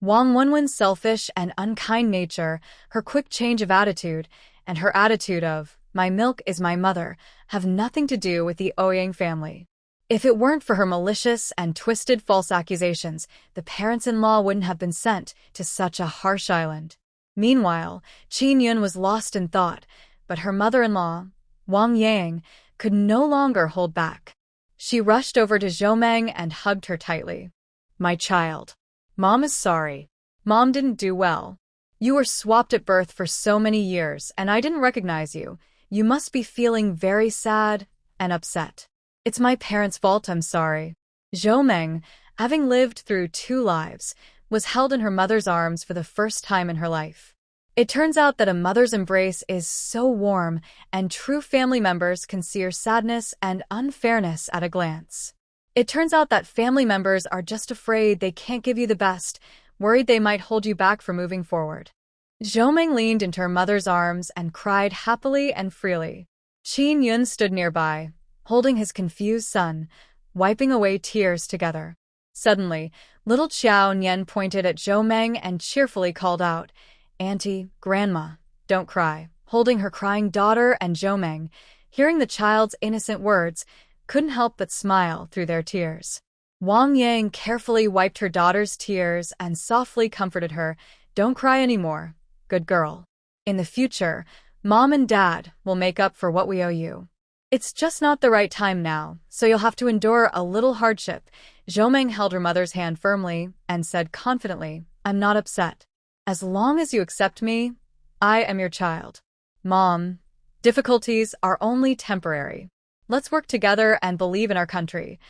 Wong Win's selfish and unkind nature, her quick change of attitude, and her attitude of, "my milk is my mother," have nothing to do with the Ouyang family. If it weren't for her malicious and twisted false accusations, the parents-in-law wouldn't have been sent to such a harsh island. Meanwhile, Qin Yun was lost in thought, but her mother-in-law, Wang Yang, could no longer hold back. She rushed over to Zhou Meng and hugged her tightly. "My child. Mom is sorry. Mom didn't do well. You were swapped at birth for so many years, and I didn't recognize you. You must be feeling very sad and upset. It's my parents' fault, I'm sorry." Zhou Meng, having lived through 2 lives, was held in her mother's arms for the first time in her life. It turns out that a mother's embrace is so warm, and true family members can see your sadness and unfairness at a glance. It turns out that family members are just afraid they can't give you the best, worried they might hold you back from moving forward. Zhou Meng leaned into her mother's arms and cried happily and freely. Qin Yun stood nearby, holding his confused son, wiping away tears together. Suddenly, little Xiao Nian pointed at Zhou Meng and cheerfully called out, "Auntie, Grandma, don't cry," holding her crying daughter, and Zhou Meng, hearing the child's innocent words, couldn't help but smile through their tears. Wang Yang carefully wiped her daughter's tears and softly comforted her. "Don't cry anymore, good girl. In the future, Mom and Dad will make up for what we owe you. It's just not the right time now, so you'll have to endure a little hardship." Zhou Meng held her mother's hand firmly and said confidently, "I'm not upset. As long as you accept me, I am your child. Mom, difficulties are only temporary. Let's work together and believe in our country."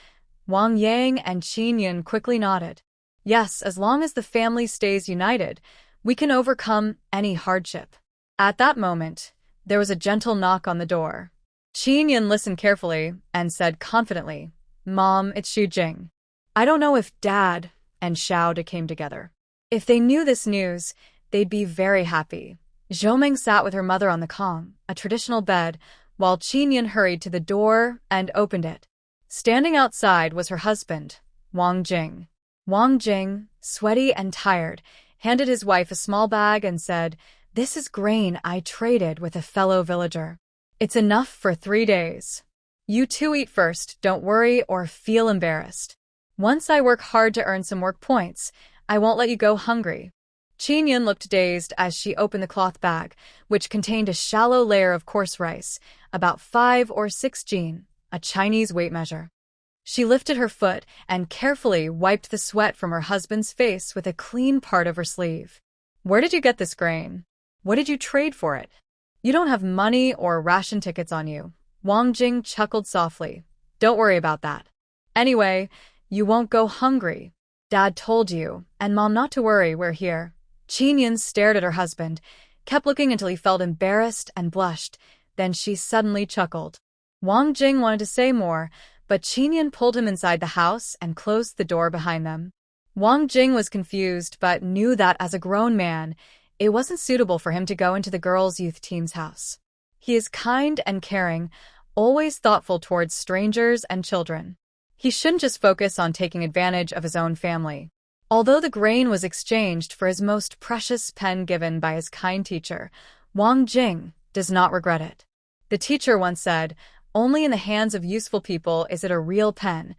Wang Yang and Qin Yun quickly nodded. "Yes, as long as the family stays united, we can overcome any hardship." At that moment, there was a gentle knock on the door. Qin Yun listened carefully and said confidently, "Mom, it's Xu Jing. I don't know if Dad and Xiao came together. If they knew this news, they'd be very happy." Zhou Meng sat with her mother on the kong, a traditional bed, while Qin Yun hurried to the door and opened it. Standing outside was her husband, Wang Jing. Wang Jing, sweaty and tired, handed his wife a small bag and said, "This is grain I traded with a fellow villager. It's enough for 3 days. You two eat first, don't worry or feel embarrassed. Once I work hard to earn some work points, I won't let you go hungry." Qin Yun looked dazed as she opened the cloth bag, which contained a shallow layer of coarse rice, about 5 or 6 jin, a Chinese weight measure. She lifted her foot and carefully wiped the sweat from her husband's face with a clean part of her sleeve. "Where did you get this grain? What did you trade for it? You don't have money or ration tickets on you." Wang Jing chuckled softly. "Don't worry about that. Anyway, you won't go hungry. Dad told you, and Mom not to worry, we're here." Qin Yun stared at her husband, kept looking until he felt embarrassed and blushed, then she suddenly chuckled. Wang Jing wanted to say more, but Qinian pulled him inside the house and closed the door behind them. Wang Jing was confused but knew that as a grown man, it wasn't suitable for him to go into the girl's youth teen's house. He is kind and caring, always thoughtful towards strangers and children. He shouldn't just focus on taking advantage of his own family. Although the grain was exchanged for his most precious pen given by his kind teacher, Wang Jing does not regret it. The teacher once said, "Only in the hands of useful people is it a real pen.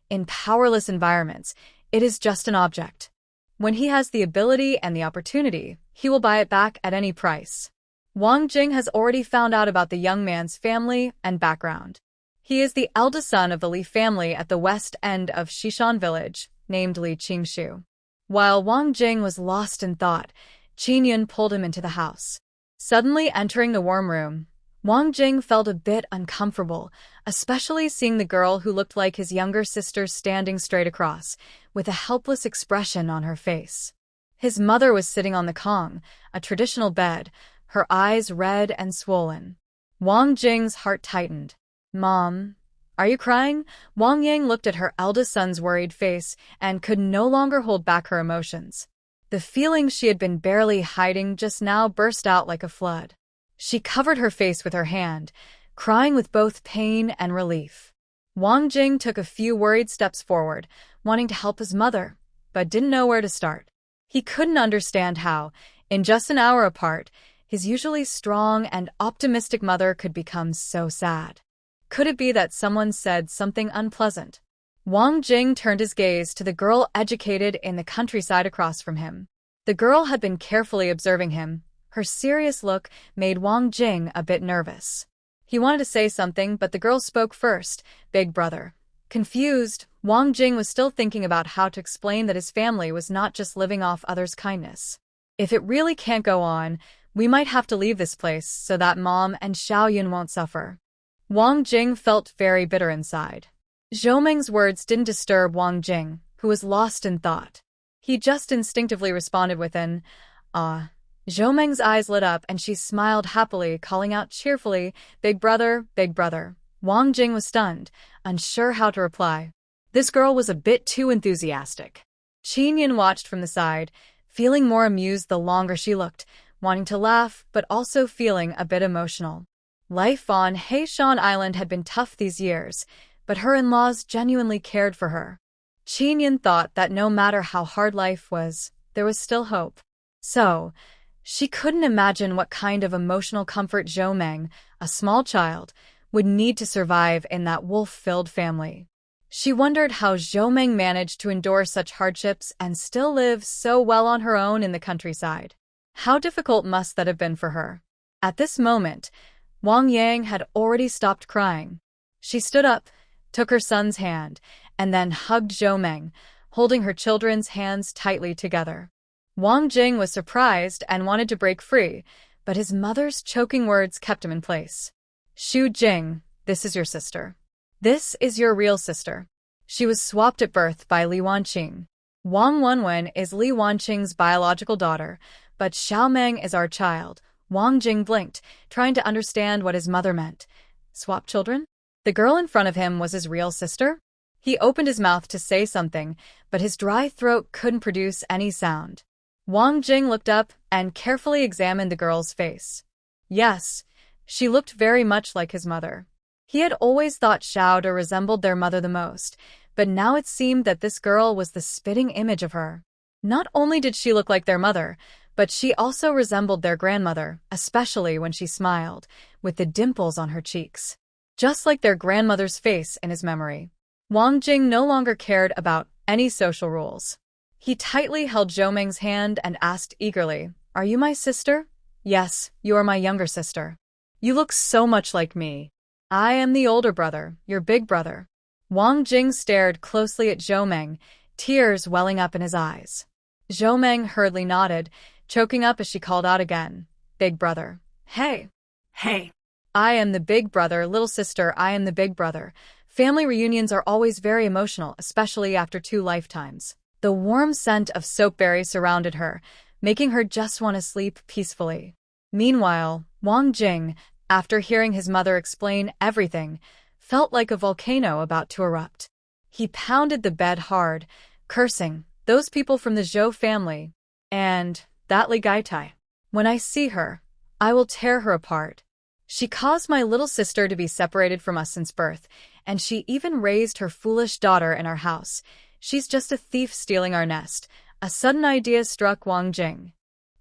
In powerless environments, it is just an object. When he has the ability and the opportunity, he will buy it back at any price." Wang Jing has already found out about the young man's family and background. He is the eldest son of the Li family at the west end of Xishan village, named Li Qingshu. While Wang Jing was lost in thought, Qinian pulled him into the house. Suddenly entering the warm room, Wang Jing felt a bit uncomfortable, especially seeing the girl who looked like his younger sister standing straight across, with a helpless expression on her face. His mother was sitting on the kong, a traditional bed, her eyes red and swollen. Wang Jing's heart tightened. "Mom, are you crying?" Wang Yang looked at her eldest son's worried face and could no longer hold back her emotions. The feelings she had been barely hiding just now burst out like a flood. She covered her face with her hand, crying with both pain and relief. Wang Jing took a few worried steps forward, wanting to help his mother, but didn't know where to start. He couldn't understand how, in just an hour apart, his usually strong and optimistic mother could become so sad. Could it be that someone said something unpleasant? Wang Jing turned his gaze to the girl educated in the countryside across from him. The girl had been carefully observing him. Her serious look made Wang Jing a bit nervous. He wanted to say something, but the girl spoke first. "Big brother." Confused, Wang Jing was still thinking about how to explain that his family was not just living off others' kindness. If it really can't go on, we might have to leave this place so that Mom and Xiaoyun won't suffer. Wang Jing felt very bitter inside. Zhou Meng's words didn't disturb Wang Jing, who was lost in thought. He just instinctively responded with an, "Ah." Zhou Meng's eyes lit up and she smiled happily, calling out cheerfully, "Big brother, big brother." Wang Jing was stunned, unsure how to reply. This girl was a bit too enthusiastic. Qinian watched from the side, feeling more amused the longer she looked, wanting to laugh but also feeling a bit emotional. Life on Heishan Island had been tough these years, but her in-laws genuinely cared for her. Qinian thought that no matter how hard life was, there was still hope. So, she couldn't imagine what kind of emotional comfort Zhou Meng, a small child, would need to survive in that wolf-filled family. She wondered how Zhou Meng managed to endure such hardships and still live so well on her own in the countryside. How difficult must that have been for her? At this moment, Wang Yang had already stopped crying. She stood up, took her son's hand, and then hugged Zhou Meng, holding her children's hands tightly together. Wang Jing was surprised and wanted to break free, but his mother's choking words kept him in place. "Xu Jing, this is your sister. This is your real sister. She was swapped at birth by Li Wanqing. Wong Win is Li Wanqing's biological daughter, but Xiao Meng is our child." Wang Jing blinked, trying to understand what his mother meant. Swap children? The girl in front of him was his real sister? He opened his mouth to say something, but his dry throat couldn't produce any sound. Wang Jing looked up and carefully examined the girl's face. Yes, she looked very much like his mother. He had always thought Xiaoda resembled their mother the most, but now it seemed that this girl was the spitting image of her. Not only did she look like their mother, but she also resembled their grandmother, especially when she smiled, with the dimples on her cheeks. Just like their grandmother's face in his memory. Wang Jing no longer cared about any social rules. He tightly held Zhou Meng's hand and asked eagerly, "Are you my sister?" "Yes, you are my younger sister. You look so much like me." "I am the older brother, your big brother." Wang Jing stared closely at Zhou Meng, tears welling up in his eyes. Zhou Meng hurriedly nodded, choking up as she called out again, "Big brother." "Hey. Hey. I am the big brother, little sister, I am the big brother." Family reunions are always very emotional, especially after 2 lifetimes. The warm scent of soapberry surrounded her, making her just want to sleep peacefully. Meanwhile, Wang Jing, after hearing his mother explain everything, felt like a volcano about to erupt. He pounded the bed hard, cursing, "Those people from the Zhou family. And that Li Gaitai. When I see her, I will tear her apart. She caused my little sister to be separated from us since birth, and she even raised her foolish daughter in our house. She's just a thief stealing our nest." A sudden idea struck Wang Jing.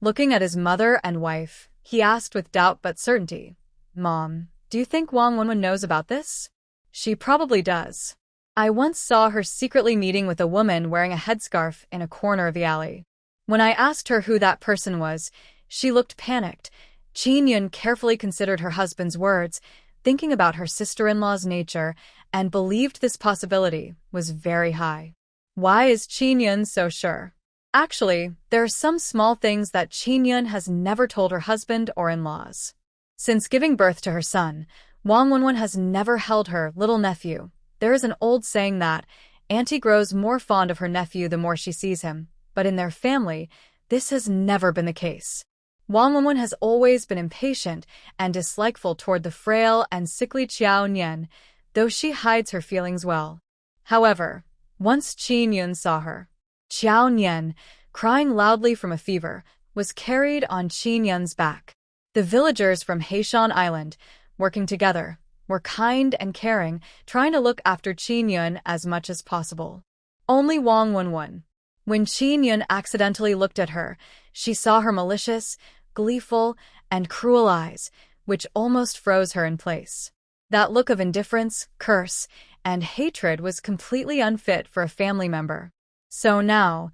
Looking at his mother and wife, he asked with doubt but certainty, "Mom, do you think Wong Win knows about this?" "She probably does. I once saw her secretly meeting with a woman wearing a headscarf in a corner of the alley. When I asked her who that person was, she looked panicked." Hiuan carefully considered her husband's words, thinking about her sister-in-law's nature, and believed this possibility was very high. Why is Hiuan so sure? Actually, there are some small things that Hiuan has never told her husband or in-laws. Since giving birth to her son, Wong Win has never held her little nephew. There is an old saying that auntie grows more fond of her nephew the more she sees him, but in their family, this has never been the case. Wong Win has always been impatient and dislikeful toward the frail and sickly Hiuan, though she hides her feelings well. However, once Hiuan saw her, Hiuan, crying loudly from a fever, was carried on Hiuan's back. The villagers from Heishan Island, working together, were kind and caring, trying to look after Hiuan as much as possible. Only Wong Win. When Hiuan accidentally looked at her, she saw her malicious, gleeful, and cruel eyes, which almost froze her in place. That look of indifference, curse, and hatred was completely unfit for a family member. So now,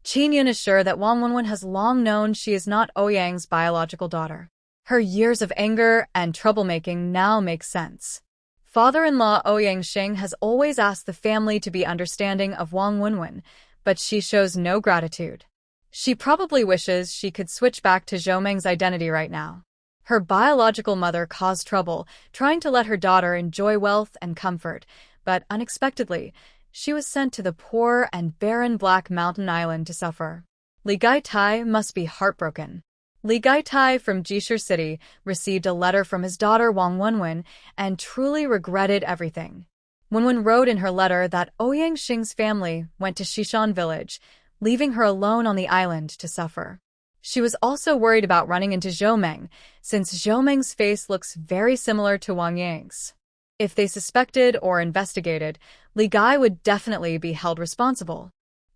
Hiuan is sure that Wong Win has long known she is not Ouyang's biological daughter. Her years of anger and troublemaking now make sense. Father-in-law Ouyang Xing has always asked the family to be understanding of Wong Win, but she shows no gratitude. She probably wishes she could switch back to Zhou identity right now. Her biological mother caused trouble, trying to let her daughter enjoy wealth and comfort, but unexpectedly, she was sent to the poor and barren Black Mountain Island to suffer. Li Gaitai must be heartbroken. Li Gaitai from Jishur City received a letter from his daughter Wong Win and truly regretted everything. Win wrote in her letter that Ouyang Xing's family went to Shishan village, leaving her alone on the island to suffer. She was also worried about running into Zhou, since Zhou's face looks very similar to Wang Yang's. If they suspected or investigated, Li Gai would definitely be held responsible.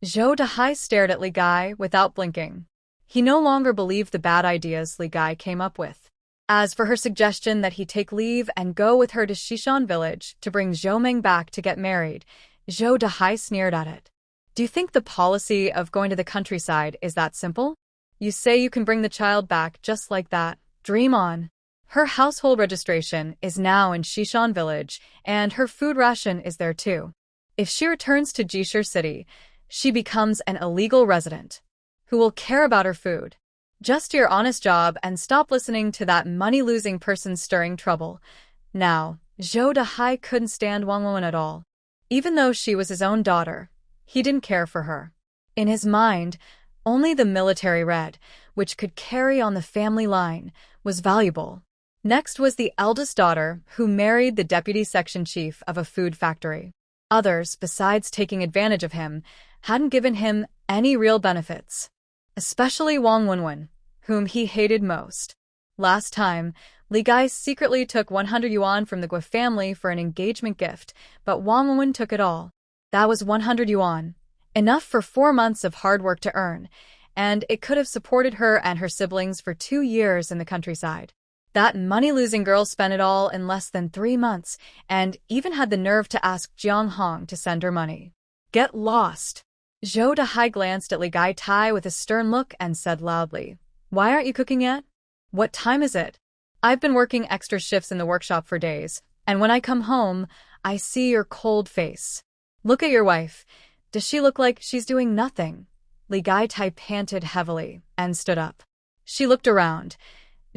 Zhou Dahai stared at Li Gai without blinking. He no longer believed the bad ideas Li Gai came up with. As for her suggestion that he take leave and go with her to Shishan village to bring Zhou back to get married, Zhou Dahai sneered at it. "Do you think the policy of going to the countryside is that simple? You say you can bring the child back just like that. Dream on." Her household registration is now in Shishan village, and her food ration is there too. If she returns to Jishur City, she becomes an illegal resident. Who will care about her food? Just do your honest job and stop listening to that money-losing person stirring trouble. Now, Zhou Dahai couldn't stand Wong Win at all. Even though she was his own daughter, he didn't care for her. In his mind, only the military red, which could carry on the family line, was valuable. Next was the eldest daughter, who married the deputy section chief of a food factory. Others, besides taking advantage of him, hadn't given him any real benefits. Especially Wong Win, whom he hated most. Last time, Li Gai secretly took 100 yuan from the Gua family for an engagement gift, but Wong Win took it all. That was 100 yuan, enough for 4 months of hard work to earn, and it could have supported her and her siblings for 2 years in the countryside. That money-losing girl spent it all in less than 3 months, and even had the nerve to ask Jiang Hong to send her money. Get lost. Zhou Dahai glanced at Li Gaitai with a stern look and said loudly, "Why aren't you cooking yet? What time is it? I've been working extra shifts in the workshop for days, and when I come home, I see your cold face. Look at your wife. Does she look like she's doing nothing?" Li Gaitai panted heavily and stood up. She looked around.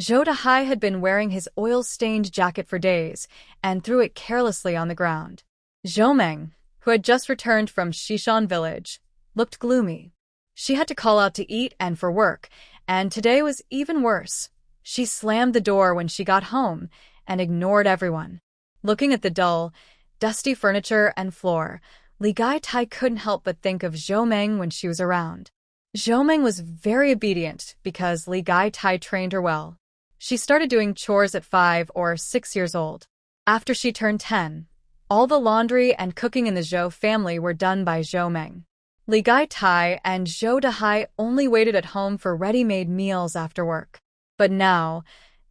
Zhou Dahai had been wearing his oil-stained jacket for days and threw it carelessly on the ground. Zhou, who had just returned from Shishan village, looked gloomy. She had to call out to eat and for work, and today was even worse. She slammed the door when she got home and ignored everyone. Looking at the dull, dusty furniture and floor, Li Gai-tai couldn't help but think of Zhou Meng when she was around. Zhou Meng was very obedient because Li Gai-tai trained her well. She started doing chores at 5 or 6 years old. After she turned 10, all the laundry and cooking in the Zhou family were done by Zhou Meng. Li Gai-tai and Zhou Dahai only waited at home for ready-made meals after work. But now,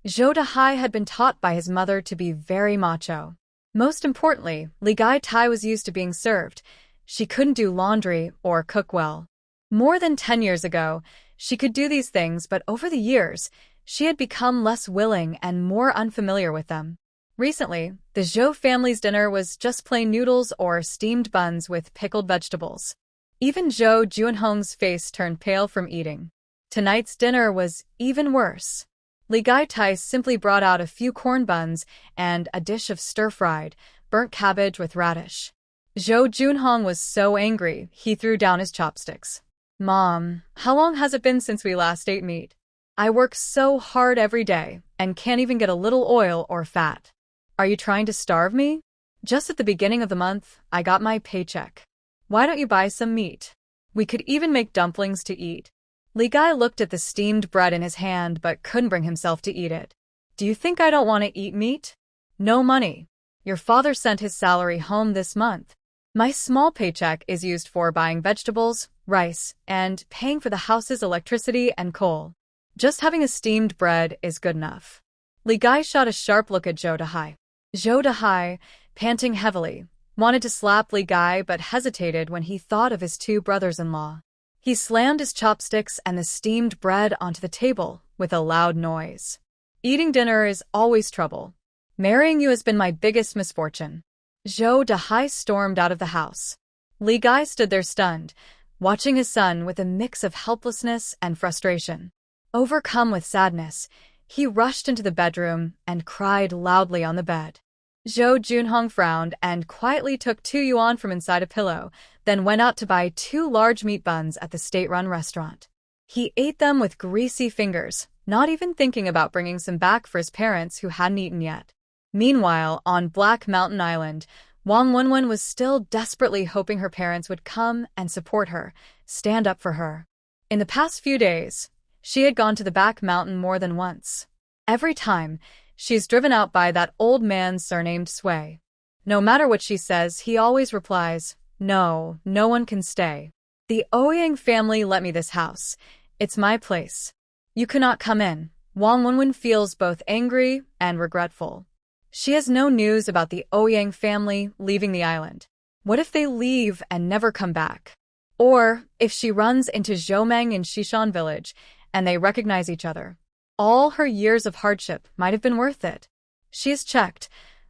Zhou Dahai had been taught by his mother to be very macho. Most importantly, Li Gai-tai was used to being served. She couldn't do laundry or cook well. More than 10 years ago, she could do these things, but over the years, she had become less willing and more unfamiliar with them. Recently, the Zhou family's dinner was just plain noodles or steamed buns with pickled vegetables. Even Zhou Junhong's face turned pale from eating. Tonight's dinner was even worse. Li Gai-tai simply brought out a few corn buns and a dish of stir-fried, burnt cabbage with radish. Zhou Junhong was so angry, he threw down his chopsticks. "Mom, how long has it been since we last ate meat? I work so hard every day and can't even get a little oil or fat. Are you trying to starve me? Just at the beginning of the month, I got my paycheck. Why don't you buy some meat? We could even make dumplings to eat." Li Gai looked at the steamed bread in his hand but couldn't bring himself to eat it. "Do you think I don't want to eat meat? No money. Your father sent his salary home this month. My small paycheck is used for buying vegetables, rice, and paying for the house's electricity and coal. Just having a steamed bread is good enough." Li Gai shot a sharp look at Zhou Dahai. Zhou Dahai, panting heavily, wanted to slap Li Gai but hesitated when he thought of his two brothers-in-law. He slammed his chopsticks and the steamed bread onto the table with a loud noise. "Eating dinner is always trouble. Marrying you has been my biggest misfortune." Zhou Dahai stormed out of the house. Li Gai stood there stunned, watching his son with a mix of helplessness and frustration. Overcome with sadness, he rushed into the bedroom and cried loudly on the bed. Zhou Junhong frowned and quietly took 2 yuan from inside a pillow, then went out to buy 2 large meat buns at the state-run restaurant. He ate them with greasy fingers, not even thinking about bringing some back for his parents who hadn't eaten yet. Meanwhile, on Black Mountain Island, Wong Win was still desperately hoping her parents would come and support her, stand up for her. In the past few days, she had gone to the back mountain more than once. Every time, she's driven out by that old man surnamed Sui. No matter what she says, he always replies, "No, no one can stay. The Ouyang family let me this house. It's my place. You cannot come in." Wong Win feels both angry and regretful. She has no news about the Ouyang family leaving the island. What if they leave and never come back? Or if she runs into Zhou Meng in Shishan village and they recognize each other? All her years of hardship might have been worth it. She has checked.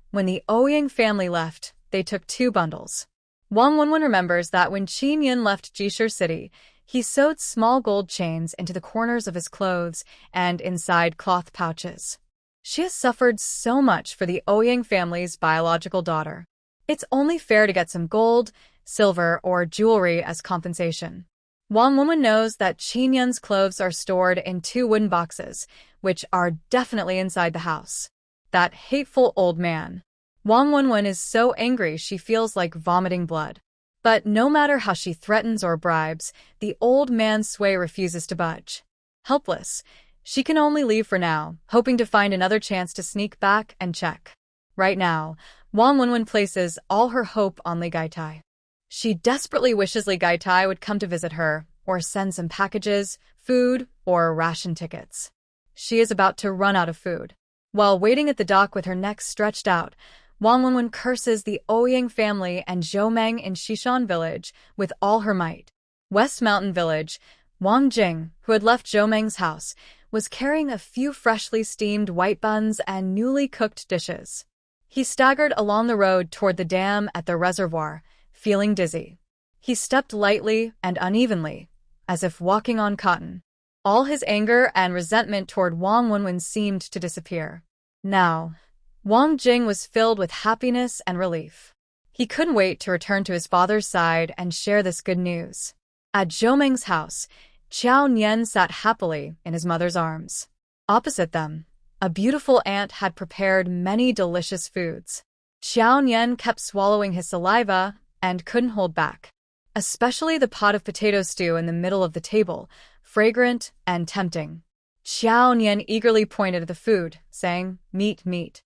When the Ouyang family left, they took 2 bundles. Wong Win remembers that when Qin Yin left Jishir City, he sewed small gold chains into the corners of his clothes and inside cloth pouches. She has suffered so much for the Ouyang family's biological daughter. It's only fair to get some gold, silver, or jewelry as compensation. Wong Win knows that Qin Yin's clothes are stored in 2 wooden boxes, which are definitely inside the house. That hateful old man. Wong Win is so angry she feels like vomiting blood. But no matter how she threatens or bribes, the old man Sui refuses to budge. Helpless, she can only leave for now, hoping to find another chance to sneak back and check. Right now, Wong Win places all her hope on Li Gai-tai. She desperately wishes Li Gai-tai would come to visit her, or send some packages, food, or ration tickets. She is about to run out of food. While waiting at the dock with her neck stretched out, Wong Win curses the Ouyang family and Zhou Meng in Shishan village with all her might. West Mountain Village, Wang Jing, who had left Zhou Meng's house, was carrying a few freshly steamed white buns and newly cooked dishes. He staggered along the road toward the dam at the reservoir, feeling dizzy. He stepped lightly and unevenly, as if walking on cotton. All his anger and resentment toward Wong Win seemed to disappear. Now, Wang Jing was filled with happiness and relief. He couldn't wait to return to his father's side and share this good news. At Zhou Meng's house, Qiao Nian sat happily in his mother's arms. Opposite them, a beautiful aunt had prepared many delicious foods. Xiao Nian kept swallowing his saliva and couldn't hold back. Especially the pot of potato stew in the middle of the table, fragrant and tempting. Xiao Nian eagerly pointed at the food, saying, "Meat, meat."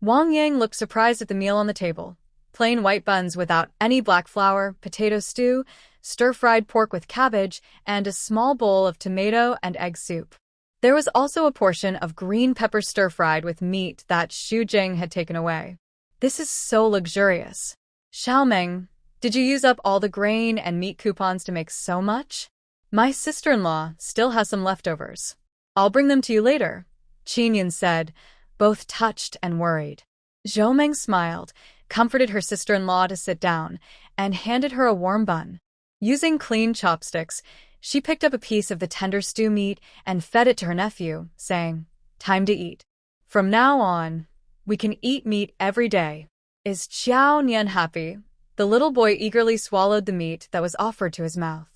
Wang Yang looked surprised at the meal on the table. Plain white buns without any black flour, potato stew, stir-fried pork with cabbage, and a small bowl of tomato and egg soup. There was also a portion of green pepper stir-fried with meat that Xu Jing had taken away. This is so luxurious. Xiaomeng, did you use up all the grain and meat coupons to make so much? My sister-in-law still has some leftovers. I'll bring them to you later, Qinyan said, both touched and worried. Xiaomeng smiled, comforted her sister-in-law to sit down, and handed her a warm bun. Using clean chopsticks, she picked up a piece of the tender stew meat and fed it to her nephew, saying, "Time to eat. From now on, we can eat meat every day." Is Xiao Nian happy? The little boy eagerly swallowed the meat that was offered to his mouth.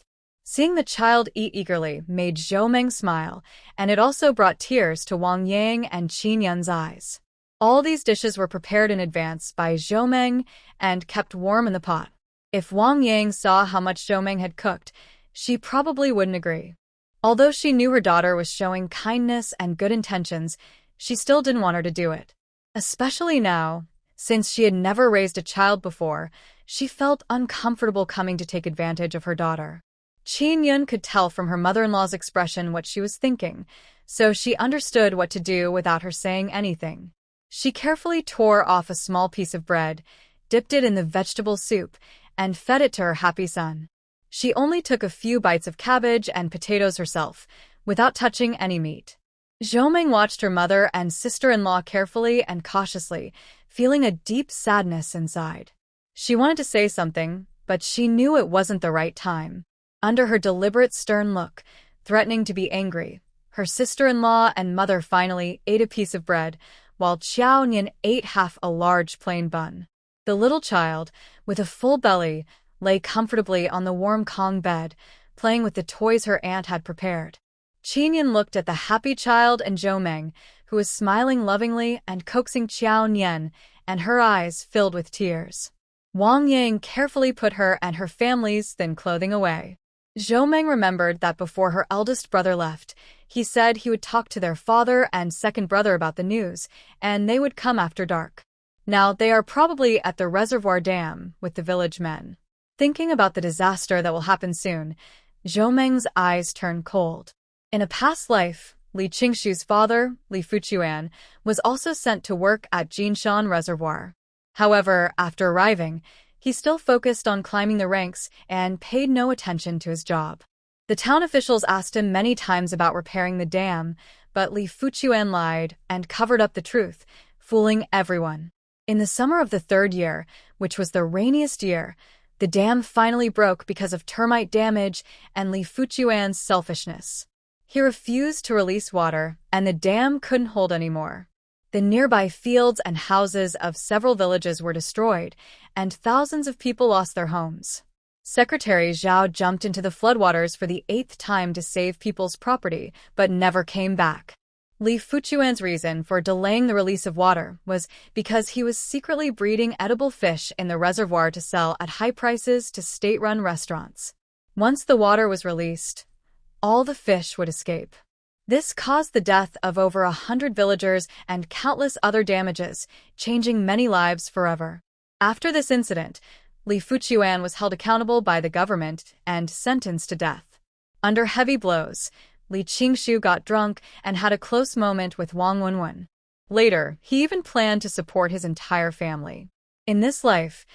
Seeing the child eat eagerly made Xiaomeng smile, and it also brought tears to Wang Yang and Qin Yan's eyes. All these dishes were prepared in advance by Xiaomeng and kept warm in the pot. If Wang Yang saw how much Xiaomeng had cooked, she probably wouldn't agree. Although she knew her daughter was showing kindness and good intentions, she still didn't want her to do it. Especially now, since she had never raised a child before, she felt uncomfortable coming to take advantage of her daughter. Qin Yun could tell from her mother-in-law's expression what she was thinking, so she understood what to do without her saying anything. She carefully tore off a small piece of bread, dipped it in the vegetable soup, and fed it to her happy son. She only took a few bites of cabbage and potatoes herself, without touching any meat. Xiaomeng watched her mother and sister-in-law carefully and cautiously, feeling a deep sadness inside. She wanted to say something, but she knew it wasn't the right time. Under her deliberate stern look, threatening to be angry, her sister-in-law and mother finally ate a piece of bread, while Xiao Nian ate half a large plain bun. The little child, with a full belly, lay comfortably on the warm Kong bed, playing with the toys her aunt had prepared. Qinyan looked at the happy child and Xiaomeng, who was smiling lovingly and coaxing Xiao Nian, and her eyes filled with tears. Wang Yang carefully put her and her family's thin clothing away. Xiaomeng remembered that before her eldest brother left, he said he would talk to their father and second brother about the news, and they would come after dark. Now they are probably at the reservoir dam with the village men. Thinking about the disaster that will happen soon, Xiaomeng's eyes turned cold. In a past life, Li Qingshu's father, Li Fuchuan, was also sent to work at Jinshan Reservoir. However, after arriving, he still focused on climbing the ranks and paid no attention to his job. The town officials asked him many times about repairing the dam, but Li Fuchuan lied and covered up the truth, fooling everyone. In the summer of the third year, which was the rainiest year, the dam finally broke because of termite damage and Li Fuchuan's selfishness. He refused to release water, and the dam couldn't hold anymore. The nearby fields and houses of several villages were destroyed, and thousands of people lost their homes. Secretary Zhao jumped into the floodwaters for the 8th time to save people's property, but never came back. Li Fuchuan's reason for delaying the release of water was because he was secretly breeding edible fish in the reservoir to sell at high prices to state-run restaurants. Once the water was released, all the fish would escape. This caused the death of over 100 villagers and countless other damages, changing many lives forever. After this incident, Li Fuchuan was held accountable by the government and sentenced to death. Under heavy blows, Li Qingshu got drunk and had a close moment with Wong Win. Later, he even planned to support his entire family. In this life,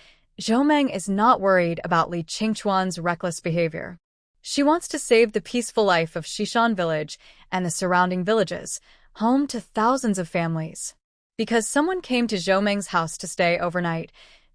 Xiaomeng is not worried about Li Qingchuan's reckless behavior. She wants to save the peaceful life of Shishan village and the surrounding villages, home to thousands of families. Because someone came to Xiaomeng's house to stay overnight,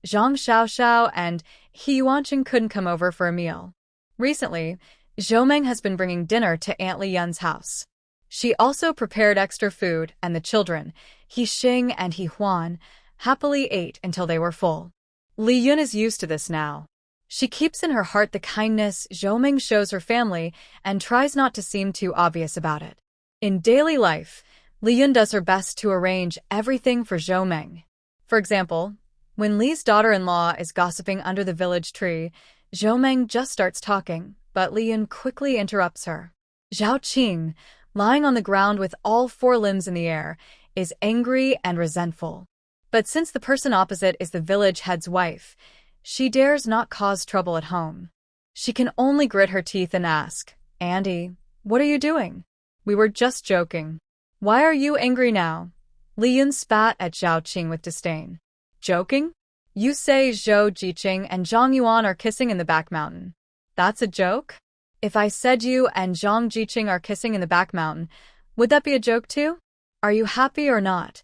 Zhang Xiaoxiao and Hiuan couldn't come over for a meal. Recently, Xiaomeng has been bringing dinner to Aunt Li Yun's house. She also prepared extra food, and the children, Xing and Hiuan, happily ate until they were full. Li Yun is used to this now. She keeps in her heart the kindness Xiaomeng shows her family and tries not to seem too obvious about it. In daily life, Li Yun does her best to arrange everything for Xiaomeng. For example, When Li's daughter-in-law is gossiping under the village tree, Zhou Meng just starts talking, but Li Yun quickly interrupts her. Zhao Qing, lying on the ground with all four limbs in the air, is angry and resentful. But since the person opposite is the village head's wife, she dares not cause trouble at home. She can only grit her teeth and ask, "Andy, what are you doing? We were just joking. Why are you angry now?" Li Yun spat at Zhao Qing with disdain. "Joking? You say Zhou Jiqing and Zhang Yuan are kissing in the back mountain. That's a joke? If I said you and Zhang Jiqing are kissing in the back mountain, would that be a joke too? Are you happy or not?"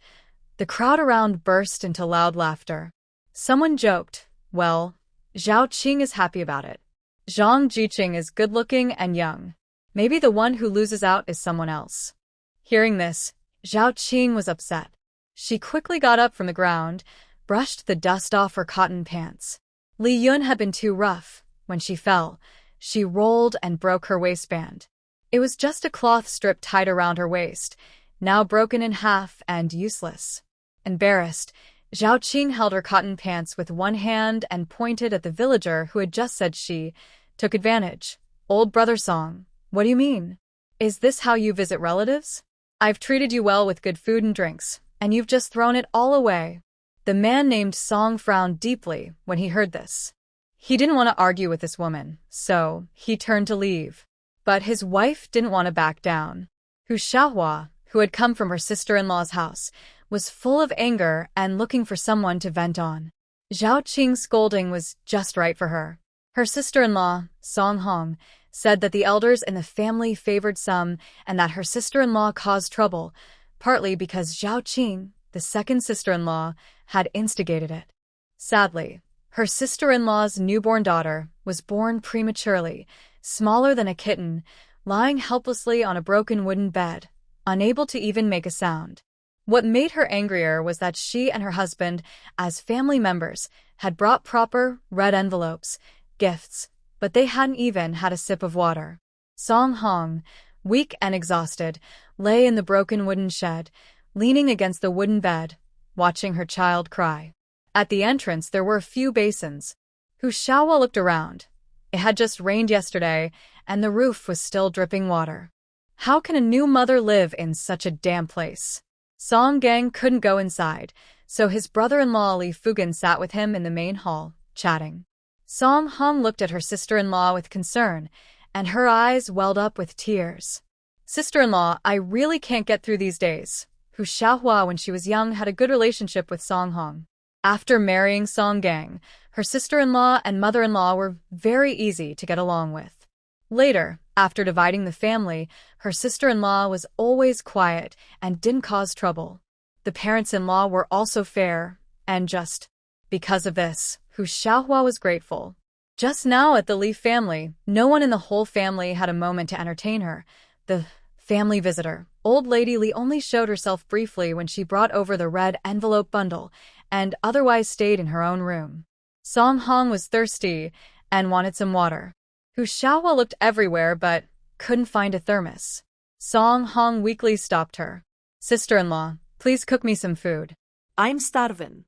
The crowd around burst into loud laughter. Someone joked, "Well, Zhao Qing is happy about it. Zhang Jiqing is good-looking and young. Maybe the one who loses out is someone else." Hearing this, Zhao Qing was upset. She quickly got up from the ground, brushed the dust off her cotton pants. Li Yun had been too rough. When she fell, she rolled and broke her waistband. It was just a cloth strip tied around her waist, now broken in half and useless. Embarrassed, Zhao Qing held her cotton pants with one hand and pointed at the villager who had just said she took advantage. "Old brother Song, what do you mean? Is this how you visit relatives? I've treated you well with good food and drinks, and you've just thrown it all away." The man named Song frowned deeply when he heard this. He didn't want to argue with this woman, so he turned to leave. But his wife didn't want to back down. Hu Xiaohua, who had come from her sister-in-law's house, was full of anger and looking for someone to vent on. Zhao Qing's scolding was just right for her. Her sister-in-law, Song Hong, said that the elders in the family favored some and that her sister-in-law caused trouble, partly because Zhao Qing, the second sister-in-law, had instigated it. Sadly, her sister-in-law's newborn daughter was born prematurely, smaller than a kitten, lying helplessly on a broken wooden bed, unable to even make a sound. What made her angrier was that she and her husband, as family members, had brought proper, red envelopes, gifts, but they hadn't even had a sip of water. Song Hong, weak and exhausted, lay in the broken wooden shed, leaning against the wooden bed, watching her child cry. At the entrance there were a few basins. Hu Xiaohua looked around. It had just rained yesterday, and the roof was still dripping water. How can a new mother live in such a damp place? Song Gang couldn't go inside, so his brother-in-law Li Fugan sat with him in the main hall, chatting. Song Hong looked at her sister-in-law with concern, and her eyes welled up with tears. "Sister-in-law, I really can't get through these days." Hu Xiaohua, when she was young, had a good relationship with Song Hong. After marrying Song Gang, her sister-in-law and mother-in-law were very easy to get along with. Later, after dividing the family, her sister-in-law was always quiet and didn't cause trouble. The parents-in-law were also fair and just. Because of this, Hu Xiaohua was grateful. Just now at the Li family, no one in the whole family had a moment to entertain her. The family visitor, old lady Li, only showed herself briefly when she brought over the red envelope bundle and otherwise stayed in her own room. Song Hong was thirsty and wanted some water. Hu Xiaohua looked everywhere but couldn't find a thermos. Song Hong weakly stopped her. "Sister-in-law, please cook me some food. I'm starving.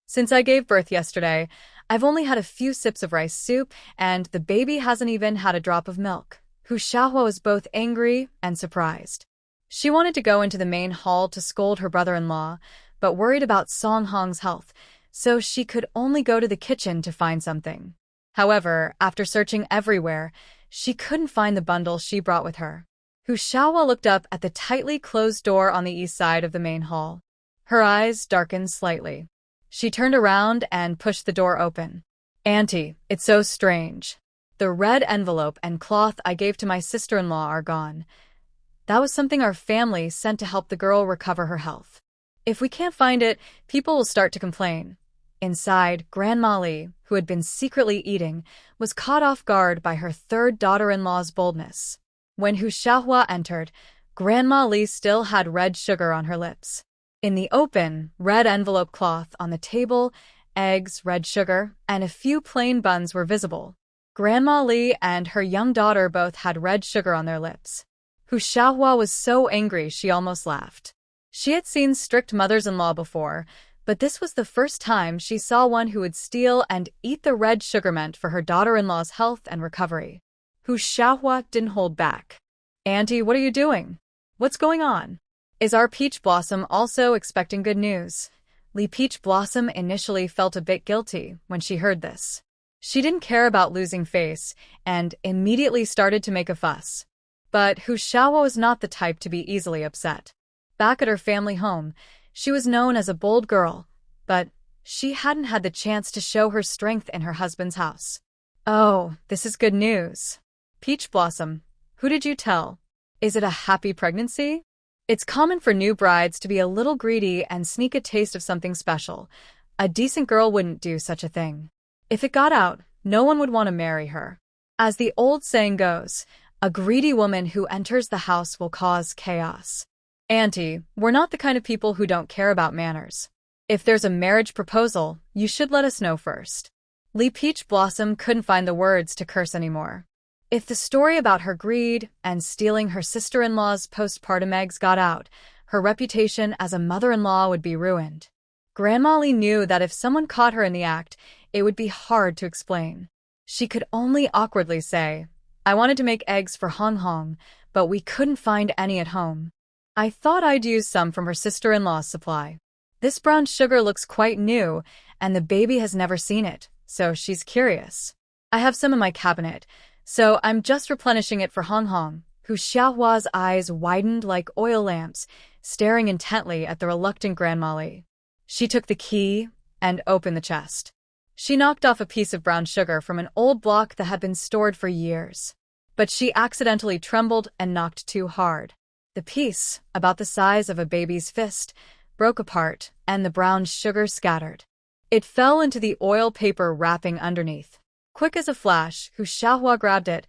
Since I gave birth yesterday, I've only had a few sips of rice soup, and the baby hasn't even had a drop of milk." Hu Xiaohua was both angry and surprised. She wanted to go into the main hall to scold her brother-in-law, but worried about Song Hong's health, so she could only go to the kitchen to find something. However, after searching everywhere, she couldn't find the bundle she brought with her. Hu Xiaohua looked up at the tightly closed door on the east side of the main hall. Her eyes darkened slightly. She turned around and pushed the door open. "Auntie, it's so strange. The red envelope and cloth I gave to my sister-in-law are gone. That was something our family sent to help the girl recover her health. If we can't find it, people will start to complain." Inside, Grandma Li, who had been secretly eating, was caught off guard by her third daughter-in-law's boldness. When Hu Xiaohua entered, Grandma Li still had red sugar on her lips. In the open, red envelope cloth on the table, eggs, red sugar, and a few plain buns were visible. Grandma Li and her young daughter both had red sugar on their lips. Hu Xiaohua was so angry she almost laughed. She had seen strict mothers-in-law before, But this was the first time she saw one who would steal and eat the red sugar meant for her daughter-in-law's health and recovery. Hu Xiaohua didn't hold back. "Auntie, what are you doing? What's going on? Is our Peach Blossom also expecting good news?" Li Peach Blossom initially felt a bit guilty when she heard this. She didn't care about losing face and immediately started to make a fuss. But Hu Xiaohua was not the type to be easily upset. Back at her family home, she was known as a bold girl, but she hadn't had the chance to show her strength in her husband's house. "Oh, this is good news. Peach Blossom, who did you tell? Is it a happy pregnancy?" It's common for new brides to be a little greedy and sneak a taste of something special. A decent girl wouldn't do such a thing. If it got out, no one would want to marry her. As the old saying goes, a greedy woman who enters the house will cause chaos. "Auntie, we're not the kind of people who don't care about manners. If there's a marriage proposal, you should let us know first." Li Peach Blossom couldn't find the words to curse anymore. If the story about her greed and stealing her sister-in-law's postpartum eggs got out, her reputation as a mother-in-law would be ruined. Grandma Li knew that if someone caught her in the act, it would be hard to explain. She could only awkwardly say, "I wanted to make eggs for Hong Hong, but we couldn't find any at home. I thought I'd use some from her sister-in-law's supply. This brown sugar looks quite new, and the baby has never seen it, so she's curious. I have some in my cabinet, so I'm just replenishing it for Hong Hong." Hu Xiaohua's eyes widened like oil lamps, staring intently at the reluctant Grandma Li. She took the key and opened the chest. She knocked off a piece of brown sugar from an old block that had been stored for years. But she accidentally trembled and knocked too hard. The piece, about the size of a baby's fist, broke apart, and the brown sugar scattered. It fell into the oil paper wrapping underneath. Quick as a flash, Hu Xiaohua grabbed it,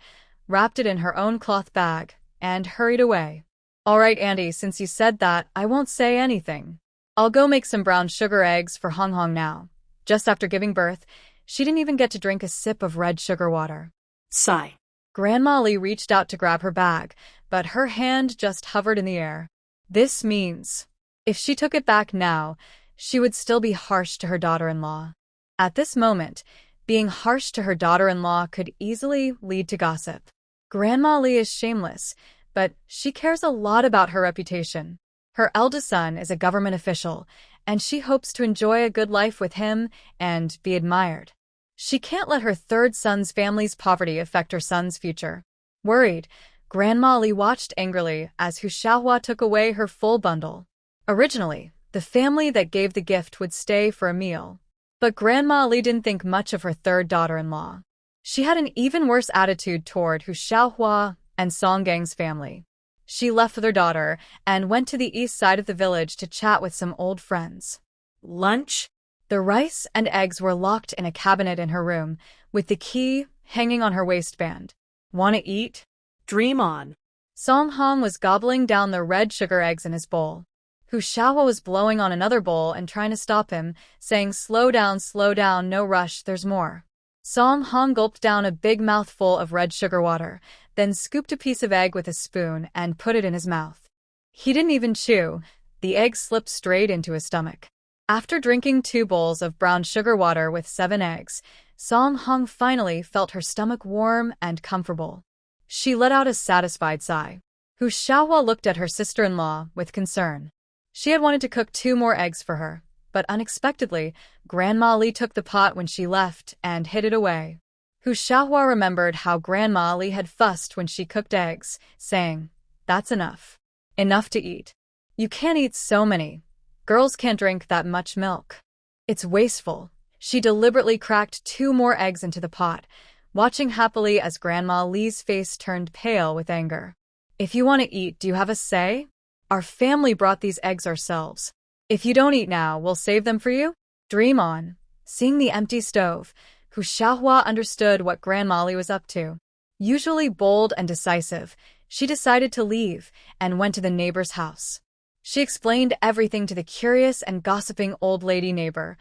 wrapped it in her own cloth bag, and hurried away. "All right, Auntie, since you said that, I won't say anything. I'll go make some brown sugar eggs for Hong Hong now." Just after giving birth, she didn't even get to drink a sip of red sugar water. Sigh. Grandma Li reached out to grab her bag, but her hand just hovered in the air. This means, if she took it back now, she would still be harsh to her daughter-in-law. At this moment, being harsh to her daughter-in-law could easily lead to gossip. Grandma Li is shameless, but she cares a lot about her reputation. Her eldest son is a government official, and she hopes to enjoy a good life with him and be admired. She can't let her third son's family's poverty affect her son's future. Worried, Grandma Li watched angrily as Hu Xiaohua took away her full bundle. Originally, the family that gave the gift would stay for a meal. But Grandma Li didn't think much of her third daughter-in-law. She had an even worse attitude toward Hu Xiaohua and Song Gang's family. She left with her daughter and went to the east side of the village to chat with some old friends. Lunch? The rice and eggs were locked in a cabinet in her room, with the key hanging on her waistband. "Want to eat?" Dream on. Song Hong was gobbling down the red sugar eggs in his bowl. Hu Xiaohua was blowing on another bowl and trying to stop him, saying, slow down, no rush, there's more." Song Hong gulped down a big mouthful of red sugar water, then scooped a piece of egg with a spoon and put it in his mouth. He didn't even chew. The egg slipped straight into his stomach. After drinking 2 bowls of brown sugar water with 7 eggs, Song Hong finally felt her stomach warm and comfortable. She let out a satisfied sigh. Hu Xiaohua looked at her sister-in-law with concern. She had wanted to cook 2 more eggs for her, but unexpectedly, Grandma Li took the pot when she left and hid it away. Hu Xiaohua remembered how Grandma Li had fussed when she cooked eggs, saying, "That's enough. Enough to eat. You can't eat so many. Girls can't drink that much milk. It's wasteful." She deliberately cracked 2 more eggs into the pot, watching happily as Grandma Li's face turned pale with anger. "If you want to eat, do you have a say? Our family brought these eggs ourselves. If you don't eat now, we'll save them for you. Dream on." Seeing the empty stove, Hu Xiaohua understood what Grandma Li was up to. Usually bold and decisive, she decided to leave and went to the neighbor's house. She explained everything to the curious and gossiping old lady neighbor,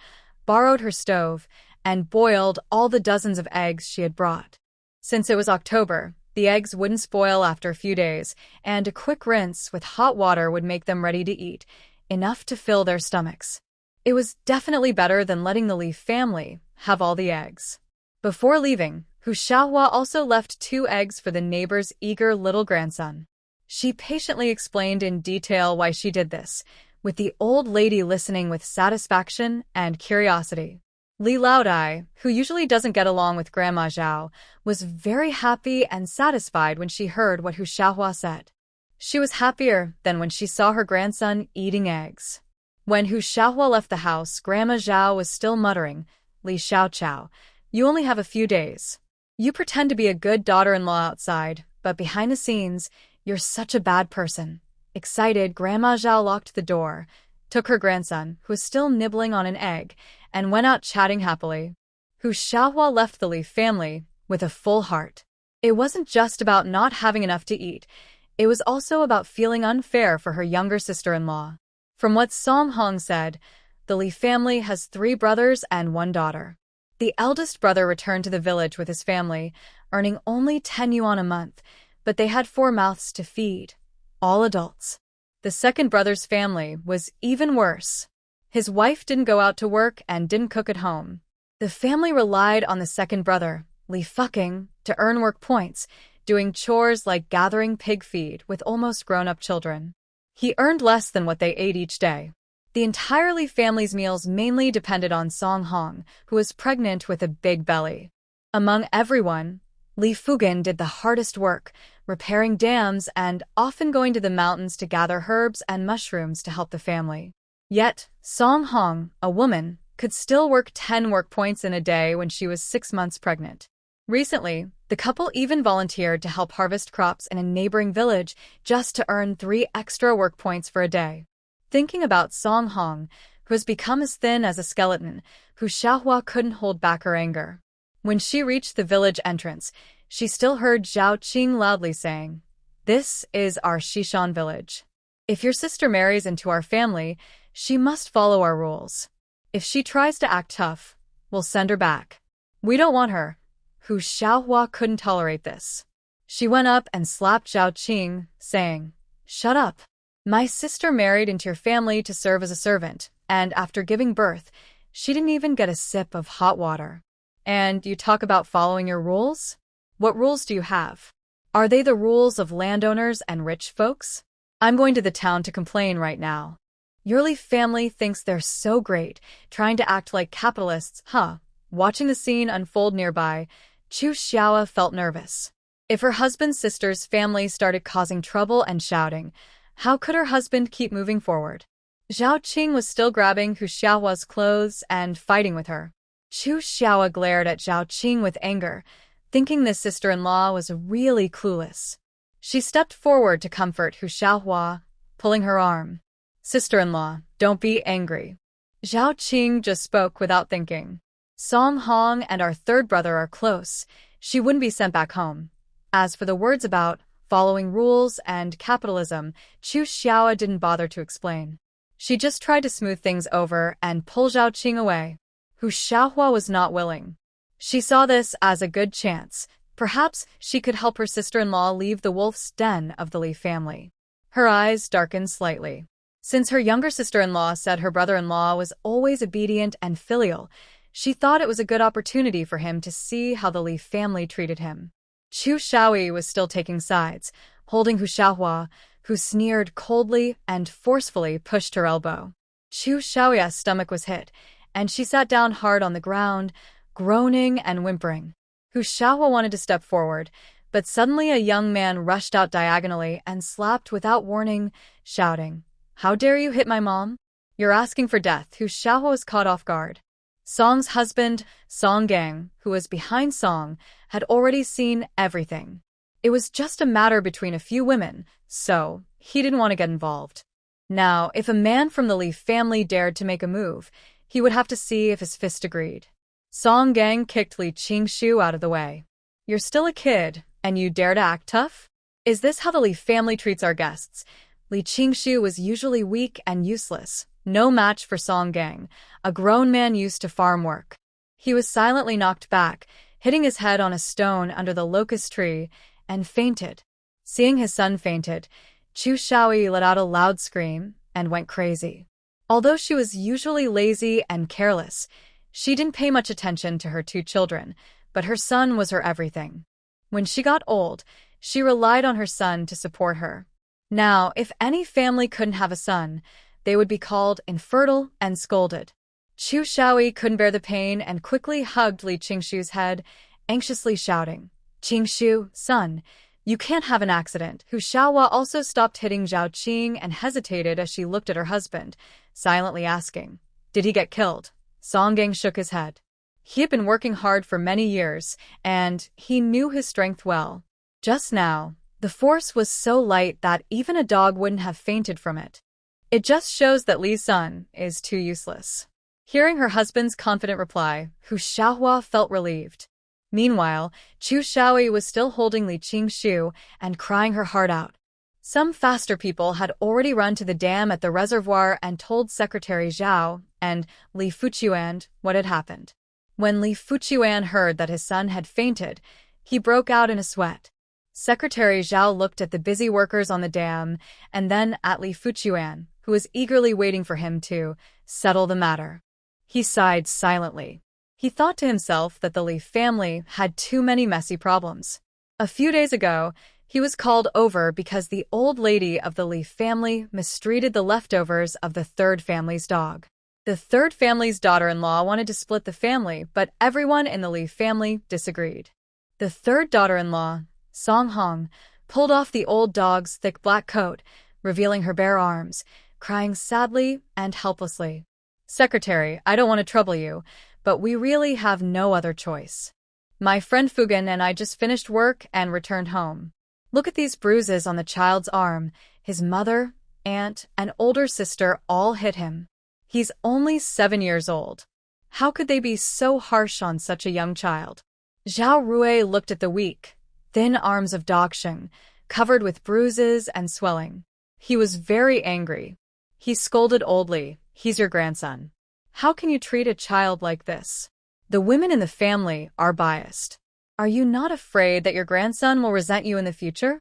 borrowed her stove, and boiled all the dozens of eggs she had brought. Since it was October, the eggs wouldn't spoil after a few days, and a quick rinse with hot water would make them ready to eat, enough to fill their stomachs. It was definitely better than letting the Li family have all the eggs. Before leaving, Hu Xiaohua also left 2 eggs for the neighbor's eager little grandson. She patiently explained in detail why she did this, with the old lady listening with satisfaction and curiosity. Li Laodai, who usually doesn't get along with Grandma Zhao, was very happy and satisfied when she heard what Hu Xiaohua said. She was happier than when she saw her grandson eating eggs. When Hu Xiaohua left the house, Grandma Zhao was still muttering, "Li Xiaoqiao, you only have a few days. You pretend to be a good daughter-in-law outside, but behind the scenes, you're such a bad person." Excited, Grandma Zhao locked the door, took her grandson, who was still nibbling on an egg, and went out chatting happily. Hu Xiaohua left the Li family with a full heart. It wasn't just about not having enough to eat, it was also about feeling unfair for her younger sister-in-law. From what Song Hong said, the Li family has 3 brothers and 1 daughter. The eldest brother returned to the village with his family, earning only 10 yuan a month, but they had 4 mouths to feed, all adults. The second brother's family was even worse. His wife didn't go out to work and didn't cook at home. The family relied on the second brother, Li Fucking, to earn work points, doing chores like gathering pig feed with almost grown-up children. He earned less than what they ate each day. The entire Li family's meals mainly depended on Song Hong, who was pregnant with a big belly. Among everyone, Li Fugan did the hardest work, repairing dams and often going to the mountains to gather herbs and mushrooms to help the family. Yet, Song Hong, a woman, could still work 10 work points in a day when she was 6 months pregnant. Recently, the couple even volunteered to help harvest crops in a neighboring village just to earn 3 extra work points for a day. Thinking about Song Hong, who has become as thin as a skeleton, Hu Xiaohua couldn't hold back her anger. When she reached the village entrance, she still heard Zhao Qing loudly saying, "This is our Xishan village. If your sister marries into our family, she must follow our rules. If she tries to act tough, we'll send her back. We don't want her." Hu Xiaohua couldn't tolerate this. She went up and slapped Zhao Qing, saying, "Shut up. My sister married into your family to serve as a servant, and after giving birth, she didn't even get a sip of hot water. And you talk about following your rules? What rules do you have? Are they the rules of landowners and rich folks? I'm going to the town to complain right now. Your Li family thinks they're so great, trying to act like capitalists, huh?" Watching the scene unfold nearby, Chu Xiaoa felt nervous. If her husband's sister's family started causing trouble and shouting, how could her husband keep moving forward? Zhao Qing was still grabbing Hu Xiaohua's clothes and fighting with her. Chu Xiaoa glared at Zhao Qing with anger, thinking this sister-in-law was really clueless. She stepped forward to comfort Hu Xiaohua, pulling her arm. "Sister-in-law, don't be angry." Zhao Qing just spoke without thinking. "Song Hong and our third brother are close. She wouldn't be sent back home." As for the words about following rules and capitalism, Chu Xiaoa didn't bother to explain. She just tried to smooth things over and pull Zhao Qing away. Hu Xiaohua was not willing. She saw this as a good chance. Perhaps she could help her sister-in-law leave the wolf's den of the Li family. Her eyes darkened slightly. Since her younger sister-in-law said her brother-in-law was always obedient and filial, she thought it was a good opportunity for him to see how the Li family treated him. Chu Xiaoyi was still taking sides, holding Hu Xiaohua, who sneered coldly and forcefully pushed her elbow. Chu Xiaoya's stomach was hit, and she sat down hard on the ground, groaning and whimpering. Hu Xiaohua wanted to step forward, but suddenly a young man rushed out diagonally and slapped without warning, shouting, "How dare you hit my mom? You're asking for death." Hu Xiaohua was caught off guard. Song's husband, Song Gang, who was behind Song, had already seen everything. It was just a matter between a few women, so he didn't want to get involved. Now, if a man from the Li family dared to make a move, he would have to see if his fist agreed. Song Gang kicked Li Qingshu out of the way. "You're still a kid, and you dare to act tough? Is this how the Li family treats our guests?" Li Qingshu was usually weak and useless, no match for Song Gang, a grown man used to farm work. He was silently knocked back, hitting his head on a stone under the locust tree, and fainted. Seeing his son fainted, Chu Xiaoyi let out a loud scream and went crazy. Although she was usually lazy and careless, she didn't pay much attention to her 2 children, but her son was her everything. When she got old, she relied on her son to support her. Now, if any family couldn't have a son, they would be called infertile and scolded. Chu Shaoyi couldn't bear the pain and quickly hugged Li Qingshu's head, anxiously shouting, "Qingshu, son, you can't have an accident." Hu Xiaohua also stopped hitting Zhao Qing and hesitated as she looked at her husband, silently asking, "Did he get killed?" Song Gang shook his head. He had been working hard for many years, and he knew his strength well. Just now, the force was so light that even a dog wouldn't have fainted from it. It just shows that Li's son is too useless. Hearing her husband's confident reply, Hu Xiaohua felt relieved. Meanwhile, Chu Shaoyi was still holding Li Qingshu and crying her heart out. Some faster people had already run to the dam at the reservoir and told Secretary Zhao and Li Fuqiuan what had happened. When Li Fuqiuan heard that his son had fainted, he broke out in a sweat. Secretary Zhao looked at the busy workers on the dam and then at Li Fuqiuan, who was eagerly waiting for him to settle the matter. He sighed silently. He thought to himself that the Li family had too many messy problems. A few days ago, he was called over because the old lady of the Li family mistreated the leftovers of the third family's dog. The third family's daughter-in-law wanted to split the family, but everyone in the Li family disagreed. The third daughter-in-law, Song Hong, pulled off the old dog's thick black coat, revealing her bare arms, crying sadly and helplessly. "Secretary, I don't want to trouble you, but we really have no other choice. My friend Fugan and I just finished work and returned home. Look at these bruises on the child's arm. His mother, aunt, and older sister all hit him. He's only 7 years old. How could they be so harsh on such a young child?" Zhao Rui looked at the weak, thin arms of Daksheng, covered with bruises and swelling. He was very angry. He scolded old Li, "He's your grandson. How can you treat a child like this? The women in the family are biased. Are you not afraid that your grandson will resent you in the future?"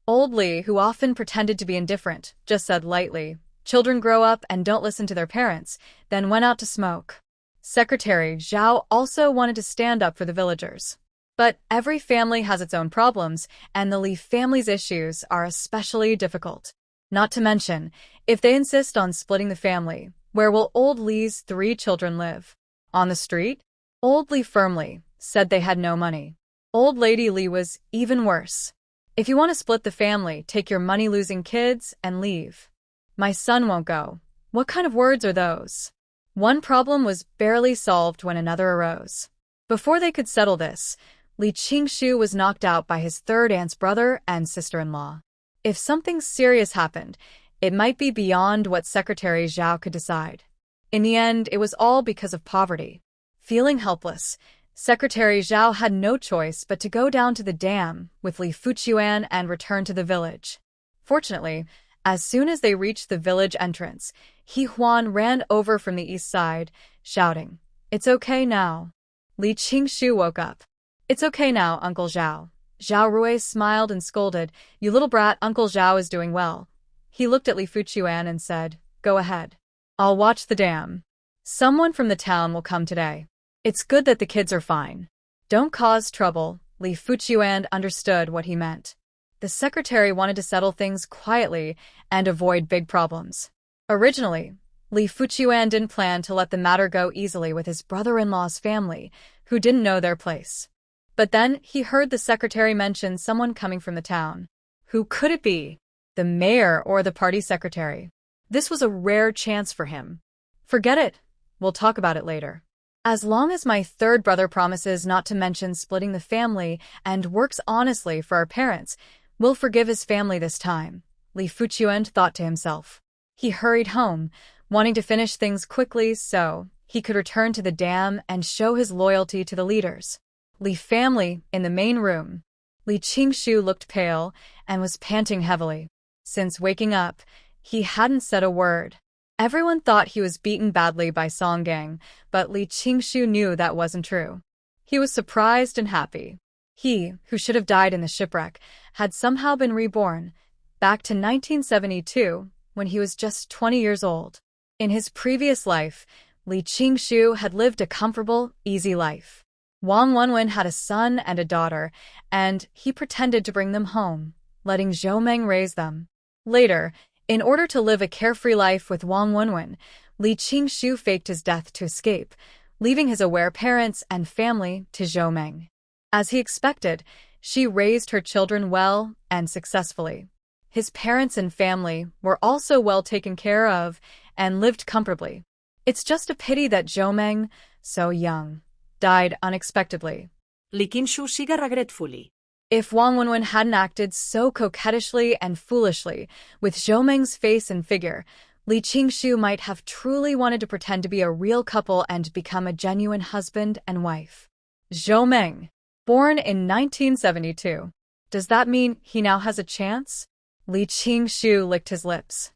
Old Li, who often pretended to be indifferent, just said lightly, "Children grow up and don't listen to their parents," then went out to smoke. Secretary Zhao also wanted to stand up for the villagers. But every family has its own problems, and the Li family's issues are especially difficult. Not to mention, if they insist on splitting the family, where will old Li's 3 children live? On the street? Old Li firmly said they had no money. Old Lady Li was even worse. "If you want to split the family, take your money-losing kids and leave. My son won't go." What kind of words are those? One problem was barely solved when another arose. Before they could settle this, Li Qingshu was knocked out by his third aunt's brother and sister-in-law. If something serious happened, it might be beyond what Secretary Zhao could decide. In the end, it was all because of poverty. Feeling helpless, Secretary Zhao had no choice but to go down to the dam with Li Fuqiuan and return to the village. Fortunately, as soon as they reached the village entrance, Hiuan ran over from the east side, shouting, "It's okay now." Li Qingshu woke up. "It's okay now, Uncle Zhao." Zhao Rui smiled and scolded, "You little brat, Uncle Zhao is doing well." He looked at Li Fuqiuan and said, "Go ahead. I'll watch the dam. Someone from the town will come today. It's good that the kids are fine. Don't cause trouble." Li Fuqiuan understood what he meant. The secretary wanted to settle things quietly and avoid big problems. Originally, Li Fuqiuan didn't plan to let the matter go easily with his brother-in-law's family, who didn't know their place. But then he heard the secretary mention someone coming from the town. Who could it be? The mayor or the party secretary? This was a rare chance for him. "Forget it. We'll talk about it later. As long as my third brother promises not to mention splitting the family and works honestly for our parents, we'll forgive his family this time," Li Fuqiuan thought to himself. He hurried home, wanting to finish things quickly so he could return to the dam and show his loyalty to the leaders. Li family in the main room. Li Qingshu looked pale and was panting heavily. Since waking up, he hadn't said a word. Everyone thought he was beaten badly by Song Gang, but Li Qingshu knew that wasn't true. He was surprised and happy. He, who should have died in the shipwreck, had somehow been reborn, back to 1972, when he was just 20 years old. In his previous life, Li Qingshu had lived a comfortable, easy life. Wong Win had a son and a daughter, and he pretended to bring them home, letting Zhou Meng raise them. Later, in order to live a carefree life with Wong Win, Li Qingshu faked his death to escape, leaving his aware parents and family to Zhou Meng. As he expected, she raised her children well and successfully. His parents and family were also well taken care of and lived comfortably. It's just a pity that Zhou Meng, so young, died unexpectedly. Li Qingshu sigue regretfully. If Wong Win hadn't acted so coquettishly and foolishly with Zhou Meng's face and figure, Li Qingshu might have truly wanted to pretend to be a real couple and become a genuine husband and wife. Zhou Meng, born in 1972. Does that mean he now has a chance? Li Qingshu licked his lips.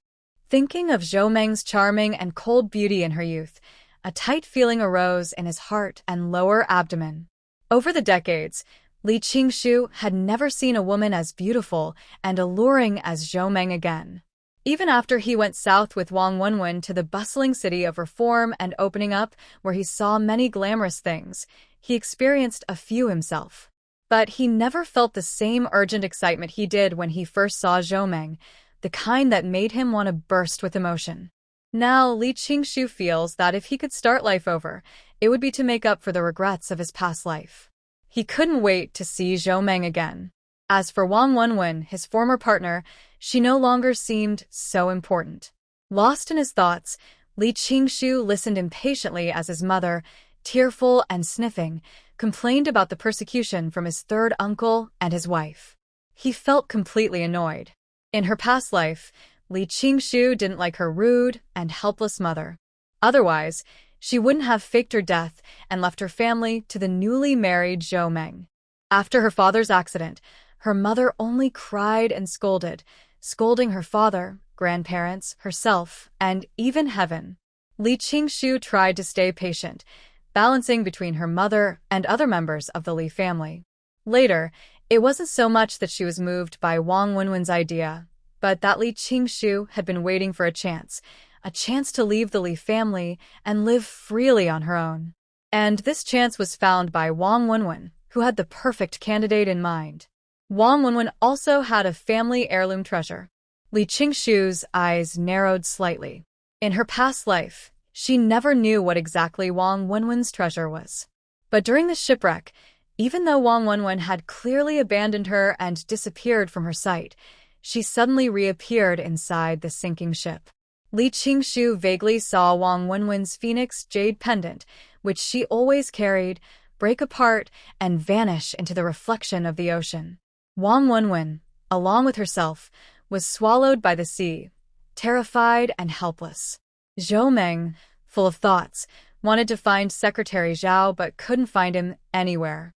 Thinking of Zhou Meng's charming and cold beauty in her youth, a tight feeling arose in his heart and lower abdomen. Over the decades, Li Qingshu had never seen a woman as beautiful and alluring as Zhou Meng again. Even after he went south with Wong Win to the bustling city of reform and opening up, where he saw many glamorous things, he experienced a few himself. But he never felt the same urgent excitement he did when he first saw Zhou Meng, the kind that made him want to burst with emotion. Now, Li Qingshu feels that if he could start life over, it would be to make up for the regrets of his past life. He couldn't wait to see Zhou Meng again. As for Wong Win, his former partner, she no longer seemed so important. Lost in his thoughts, Li Qingshu listened impatiently as his mother, tearful and sniffing, complained about the persecution from his third uncle and his wife. He felt completely annoyed. In her past life, Li Qingshu didn't like her rude and helpless mother. Otherwise, she wouldn't have faked her death and left her family to the newly married Zhou Meng. After her father's accident, her mother only cried and scolded, scolding her father, grandparents, herself, and even heaven. Li Qingshu tried to stay patient, balancing between her mother and other members of the Li family. Later, it wasn't so much that she was moved by Wong Win's idea, but that Li Qingshu had been waiting for a chance to leave the Li family and live freely on her own. And this chance was found by Wong Win, who had the perfect candidate in mind. Wong Win also had a family heirloom treasure. Li Qingshu's eyes narrowed slightly. In her past life, she never knew what exactly Wong Win's treasure was. But during the shipwreck, even though Wong Win had clearly abandoned her and disappeared from her sight, she suddenly reappeared inside the sinking ship. Li Qingshu vaguely saw Wong Win's phoenix jade pendant, which she always carried, break apart and vanish into the reflection of the ocean. Wong Win, along with herself, was swallowed by the sea, terrified and helpless. Zhou Meng, full of thoughts, wanted to find Secretary Zhao but couldn't find him anywhere.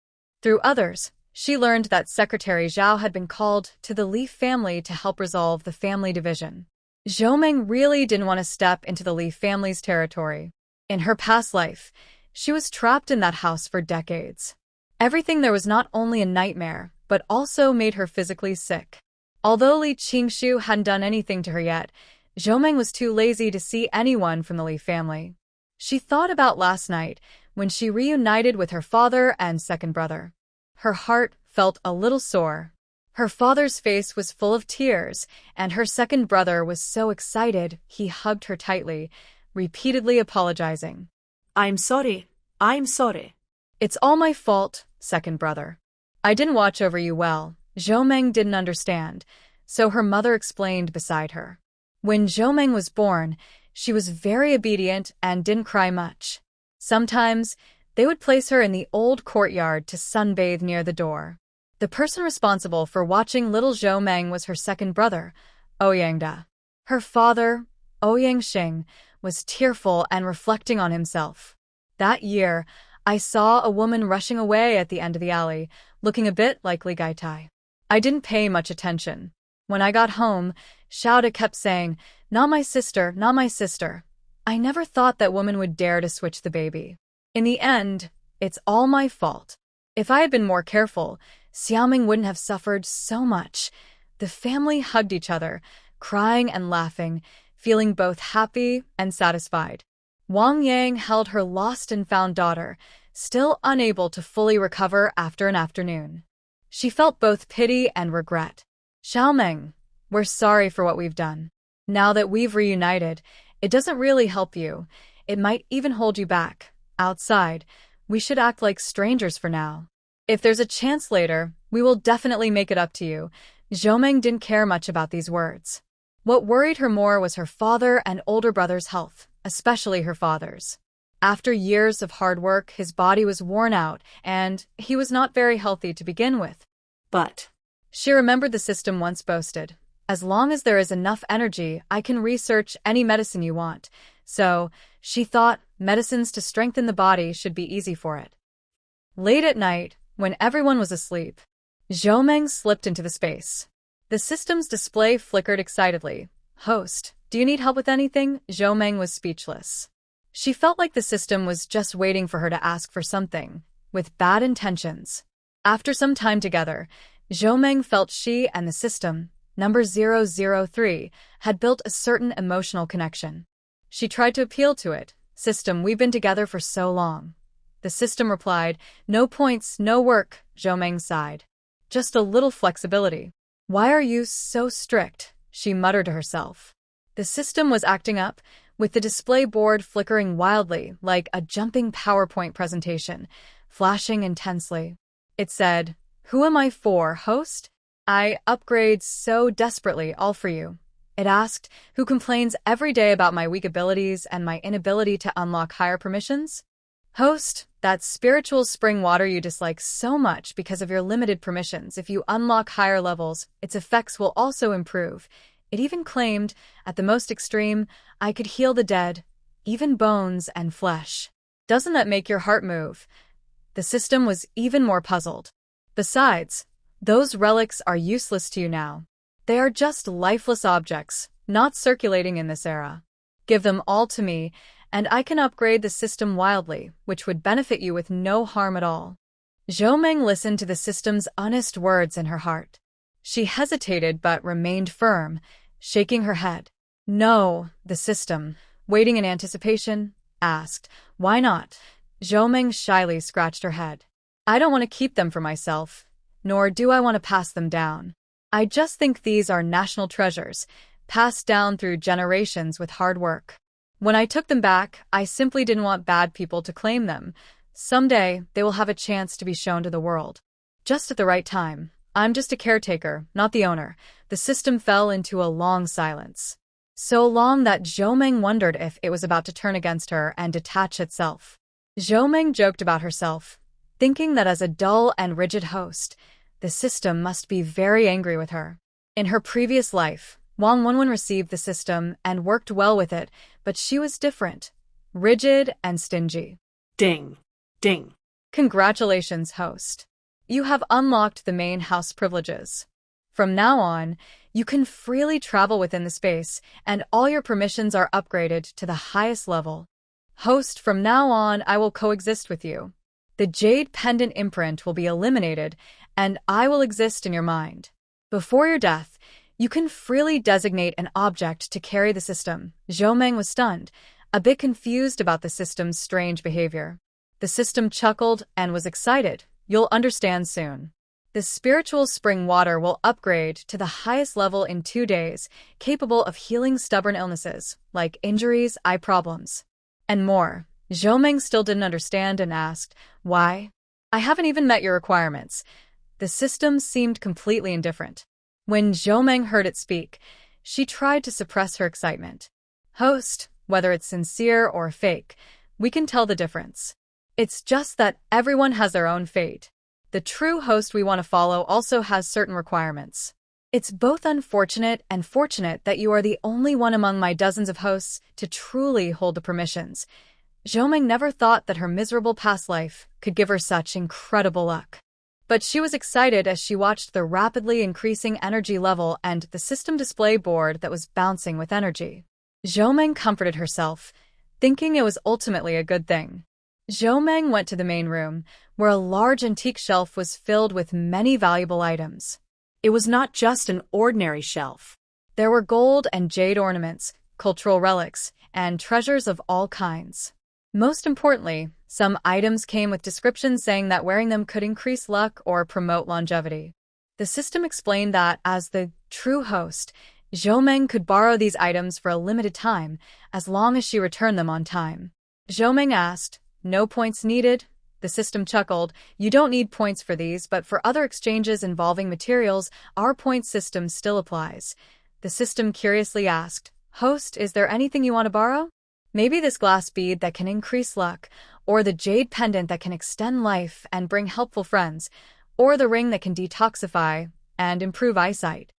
Through others, she learned that Secretary Zhao had been called to the Li family to help resolve the family division. Zhou Meng really didn't want to step into the Li family's territory. In her past life, she was trapped in that house for decades. Everything there was not only a nightmare, but also made her physically sick. Although Li Qingshu hadn't done anything to her yet, Zhou Meng was too lazy to see anyone from the Li family. She thought about last night, when she reunited with her father and second brother. Her heart felt a little sore. Her father's face was full of tears, and her second brother was so excited he hugged her tightly, repeatedly apologizing. I'm sorry. I'm sorry. It's all my fault, second brother. I didn't watch over you well. Zhou Meng didn't understand, so her mother explained beside her. When Zhou Meng was born, she was very obedient and didn't cry much. Sometimes, they would place her in the old courtyard to sunbathe near the door. The person responsible for watching little Zhou Meng was her second brother, Ouyangda. Her father, Ouyang Xing, was tearful and reflecting on himself. That year, I saw a woman rushing away at the end of the alley, looking a bit like Li Gaitai. I didn't pay much attention. When I got home, Xiaoda kept saying, "Not my sister, not my sister." I never thought that woman would dare to switch the baby. In the end, it's all my fault. If I had been more careful, Xiaoming wouldn't have suffered so much. The family hugged each other, crying and laughing, feeling both happy and satisfied. Wang Yang held her lost and found daughter, still unable to fully recover after an afternoon. She felt both pity and regret. Xiaomeng, we're sorry for what we've done. Now that we've reunited, it doesn't really help you. It might even hold you back. Outside, we should act like strangers for now. If there's a chance later, we will definitely make it up to you. Xiaomeng didn't care much about these words. What worried her more was her father and older brother's health, especially her father's. After years of hard work, his body was worn out, and he was not very healthy to begin with. But She remembered the system once boasted, "As long as there is enough energy, I can research any medicine you want." So, she thought medicines to strengthen the body should be easy for it. Late at night, when everyone was asleep, Xiaomeng slipped into the space. The system's display flickered excitedly. "Host, do you need help with anything?" Xiaomeng was speechless. She felt like the system was just waiting for her to ask for something, with bad intentions. After some time together, Xiaomeng felt she and the system, number 003, had built a certain emotional connection. She tried to appeal to it. "System, we've been together for so long." The system replied, "No points, no work." Xiaomeng sighed. "Just a little flexibility." "Why are you so strict?" she muttered to herself. The system was acting up, with the display board flickering wildly like a jumping PowerPoint presentation, flashing intensely. It said, "Who am I for, host? I upgrade so desperately, all for you." It asked, "Who complains every day about my weak abilities and my inability to unlock higher permissions?" "Host, that spiritual spring water you dislike so much because of your limited permissions. If you unlock higher levels, its effects will also improve." It even claimed, at the most extreme, "I could heal the dead, even bones and flesh." Doesn't that make your heart move? The system was even more puzzled. Besides, those relics are useless to you now. They are just lifeless objects, not circulating in this era. Give them all to me, and I can upgrade the system wildly, which would benefit you with no harm at all. Xiaomeng listened to the system's honest words in her heart. She hesitated but remained firm, shaking her head. "No," the system, waiting in anticipation, asked. "Why not?" Xiaomeng shyly scratched her head. "I don't want to keep them for myself, nor do I want to pass them down. I just think these are national treasures, passed down through generations with hard work. When I took them back, I simply didn't want bad people to claim them. Someday, they will have a chance to be shown to the world. Just at the right time. I'm just a caretaker, not the owner." The system fell into a long silence. So long that Xiaomeng wondered if it was about to turn against her and detach itself. Xiaomeng joked about herself, thinking that as a dull and rigid host, the system must be very angry with her. In her previous life, Wong Win received the system and worked well with it, but she was different, rigid and stingy. ding, ding. Congratulations, host. You have unlocked the main house privileges. From now on, you can freely travel within the space, and all your permissions are upgraded to the highest level. Host, from now on, I will coexist with you. The Jade Pendant imprint will be eliminated, and I will exist in your mind. Before your death, you can freely designate an object to carry the system. Xiaomeng was stunned, a bit confused about the system's strange behavior. The system chuckled and was excited. "You'll understand soon. The spiritual spring water will upgrade to the highest level in 2 days, capable of healing stubborn illnesses, like injuries, eye problems, and more." Xiaomeng still didn't understand and asked, "Why? I haven't even met your requirements." The system seemed completely indifferent. When Xiaomeng heard it speak, she tried to suppress her excitement. "Host, whether it's sincere or fake, we can tell the difference. It's just that everyone has their own fate. The true host we want to follow also has certain requirements. It's both unfortunate and fortunate that you are the only one among my dozens of hosts to truly hold the permissions." Xiaomeng never thought that her miserable past life could give her such incredible luck. But she was excited as she watched the rapidly increasing energy level and the system display board that was bouncing with energy. Xiaomeng comforted herself, thinking it was ultimately a good thing. Xiaomeng went to the main room, where a large antique shelf was filled with many valuable items. It was not just an ordinary shelf. There were gold and jade ornaments, cultural relics, and treasures of all kinds. Most importantly, some items came with descriptions saying that wearing them could increase luck or promote longevity. The system explained that, as the true host, Zhou Meng could borrow these items for a limited time, as long as she returned them on time. Zhou Meng asked, "No points needed?" The system chuckled, "You don't need points for these, but for other exchanges involving materials, our point system still applies." The system curiously asked, "Host, is there anything you want to borrow? Maybe this glass bead that can increase luck, or the jade pendant that can extend life and bring helpful friends, or the ring that can detoxify and improve eyesight."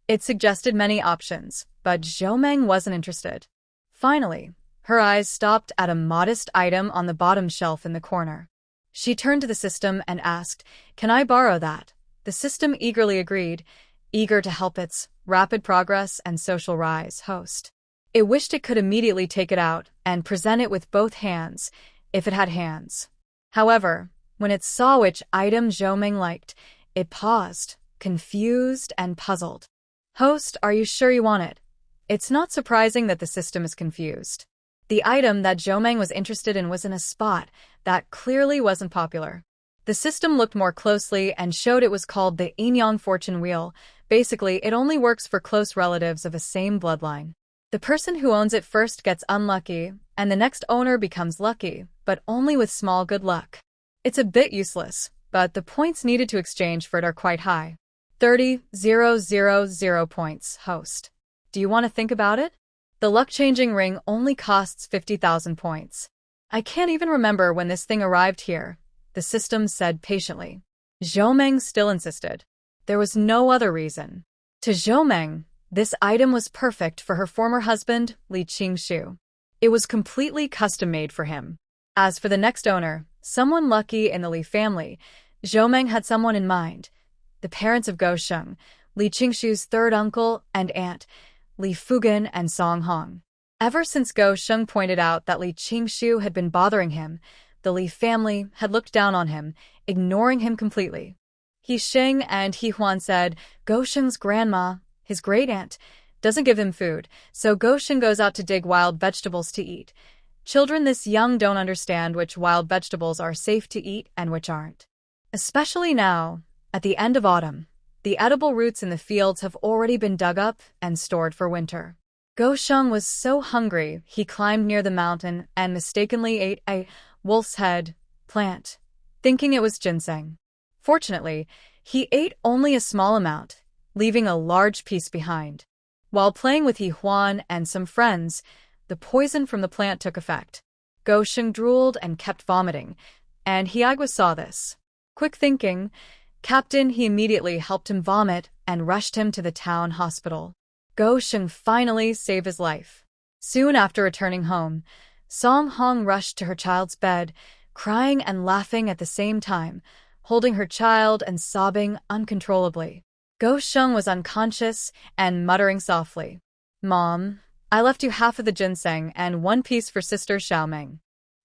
It suggested many options, but Zhou Meng wasn't interested. Finally, her eyes stopped at a modest item on the bottom shelf in the corner. She turned to the system and asked, "Can I borrow that?" The system eagerly agreed, eager to help its rapid progress and social rise host. It wished it could immediately take it out and present it with both hands, if it had hands. However, when it saw which item Zhou Meng liked, it paused, confused and puzzled. "Host, are you sure you want it?" It's not surprising that the system is confused. The item that Zhou Meng was interested in was in a spot that clearly wasn't popular. The system looked more closely and showed it was called the Yin-Yang Fortune Wheel. Basically, it only works for close relatives of a same bloodline. The person who owns it first gets unlucky, and the next owner becomes lucky, but only with small good luck. It's a bit useless, but the points needed to exchange for it are quite high. 30,000 points, host. Do you want to think about it? The luck-changing ring only costs 50,000 points. I can't even remember when this thing arrived here, the system said patiently. Zhou Meng still insisted. There was no other reason. To Zhou Meng, this item was perfect for her former husband, Li Qingshu. It was completely custom-made for him. As for the next owner, someone lucky in the Li family, Zhou Meng had someone in mind. The parents of Go Sheng, Li Qingshu's third uncle and aunt, Li Fugan and Song Hong. Ever since Go Sheng pointed out that Li Qingshu had been bothering him, the Li family had looked down on him, ignoring him completely. He Sheng and Hiuan said, Go Sheng's grandma, his great-aunt, doesn't give him food, so Go Sheng goes out to dig wild vegetables to eat. Children this young don't understand which wild vegetables are safe to eat and which aren't. Especially now, at the end of autumn, the edible roots in the fields have already been dug up and stored for winter. Go Sheng was so hungry he climbed near the mountain and mistakenly ate a wolf's head plant, thinking it was ginseng. Fortunately, he ate only a small amount, leaving a large piece behind. While playing with Hiuan and some friends, the poison from the plant took effect. Go Sheng drooled and kept vomiting, and Hiagwa saw this. Quick thinking, Captain, he immediately helped him vomit and rushed him to the town hospital. Go Sheng finally saved his life. Soon after returning home, Song Hong rushed to her child's bed, crying and laughing at the same time, holding her child and sobbing uncontrollably. Go Sheng was unconscious and muttering softly, "Mom, I left you half of the ginseng and one piece for Sister Xiaomeng.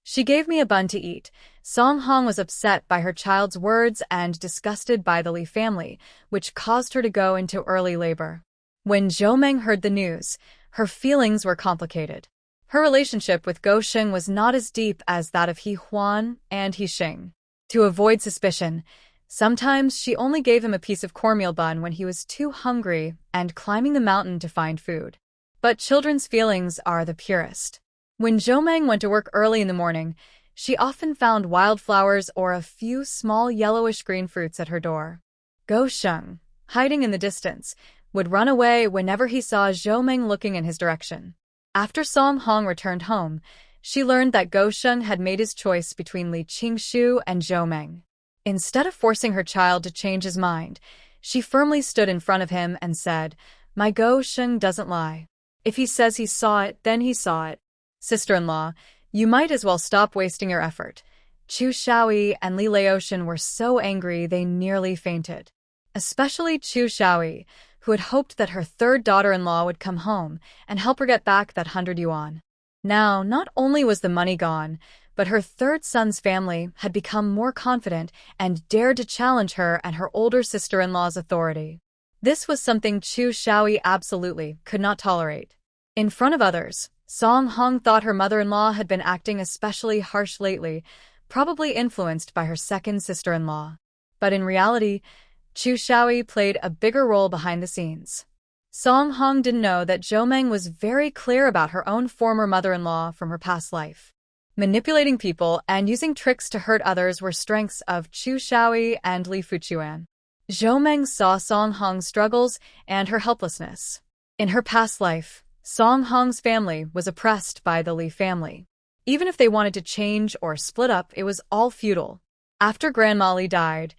She gave me a bun to eat." Song Hong was upset by her child's words and disgusted by the Li family, which caused her to go into early labor. When Zhou Meng heard the news, her feelings were complicated. Her relationship with Go Sheng was not as deep as that of Hiuan and Hixing. To avoid suspicion, sometimes she only gave him a piece of cornmeal bun when he was too hungry and climbing the mountain to find food. But children's feelings are the purest. When Zhou Meng went to work early in the morning, she often found wildflowers or a few small yellowish-green fruits at her door. Go Sheng, hiding in the distance, would run away whenever he saw Zhou Meng looking in his direction. After Song Hong returned home, she learned that Go Sheng had made his choice between Li Qingshu and Zhou Meng. Instead of forcing her child to change his mind, she firmly stood in front of him and said, "My Go Sheng doesn't lie. If he says he saw it, then he saw it. Sister-in-law, you might as well stop wasting your effort." Chu Shaoyi and Li Laotian were so angry they nearly fainted. Especially Chu Shaoyi, who had hoped that her third daughter-in-law would come home and help her get back that 100 yuan. Now, not only was the money gone, but her third son's family had become more confident and dared to challenge her and her older sister-in-law's authority. This was something Chu Shaoyi absolutely could not tolerate. In front of others, Song Hong thought her mother-in-law had been acting especially harsh lately, probably influenced by her second sister-in-law. But in reality, Chu Shaoi played a bigger role behind the scenes. Song Hong didn't know that Zhou Meng was very clear about her own former mother-in-law from her past life. Manipulating people and using tricks to hurt others were strengths of Chu Shaoi and Li Fuchuan. Zhou Meng saw Song Hong's struggles and her helplessness. In her past life, Song Hong's family was oppressed by the Li family. Even if they wanted to change or split up, it was all futile. After Grandma Li died,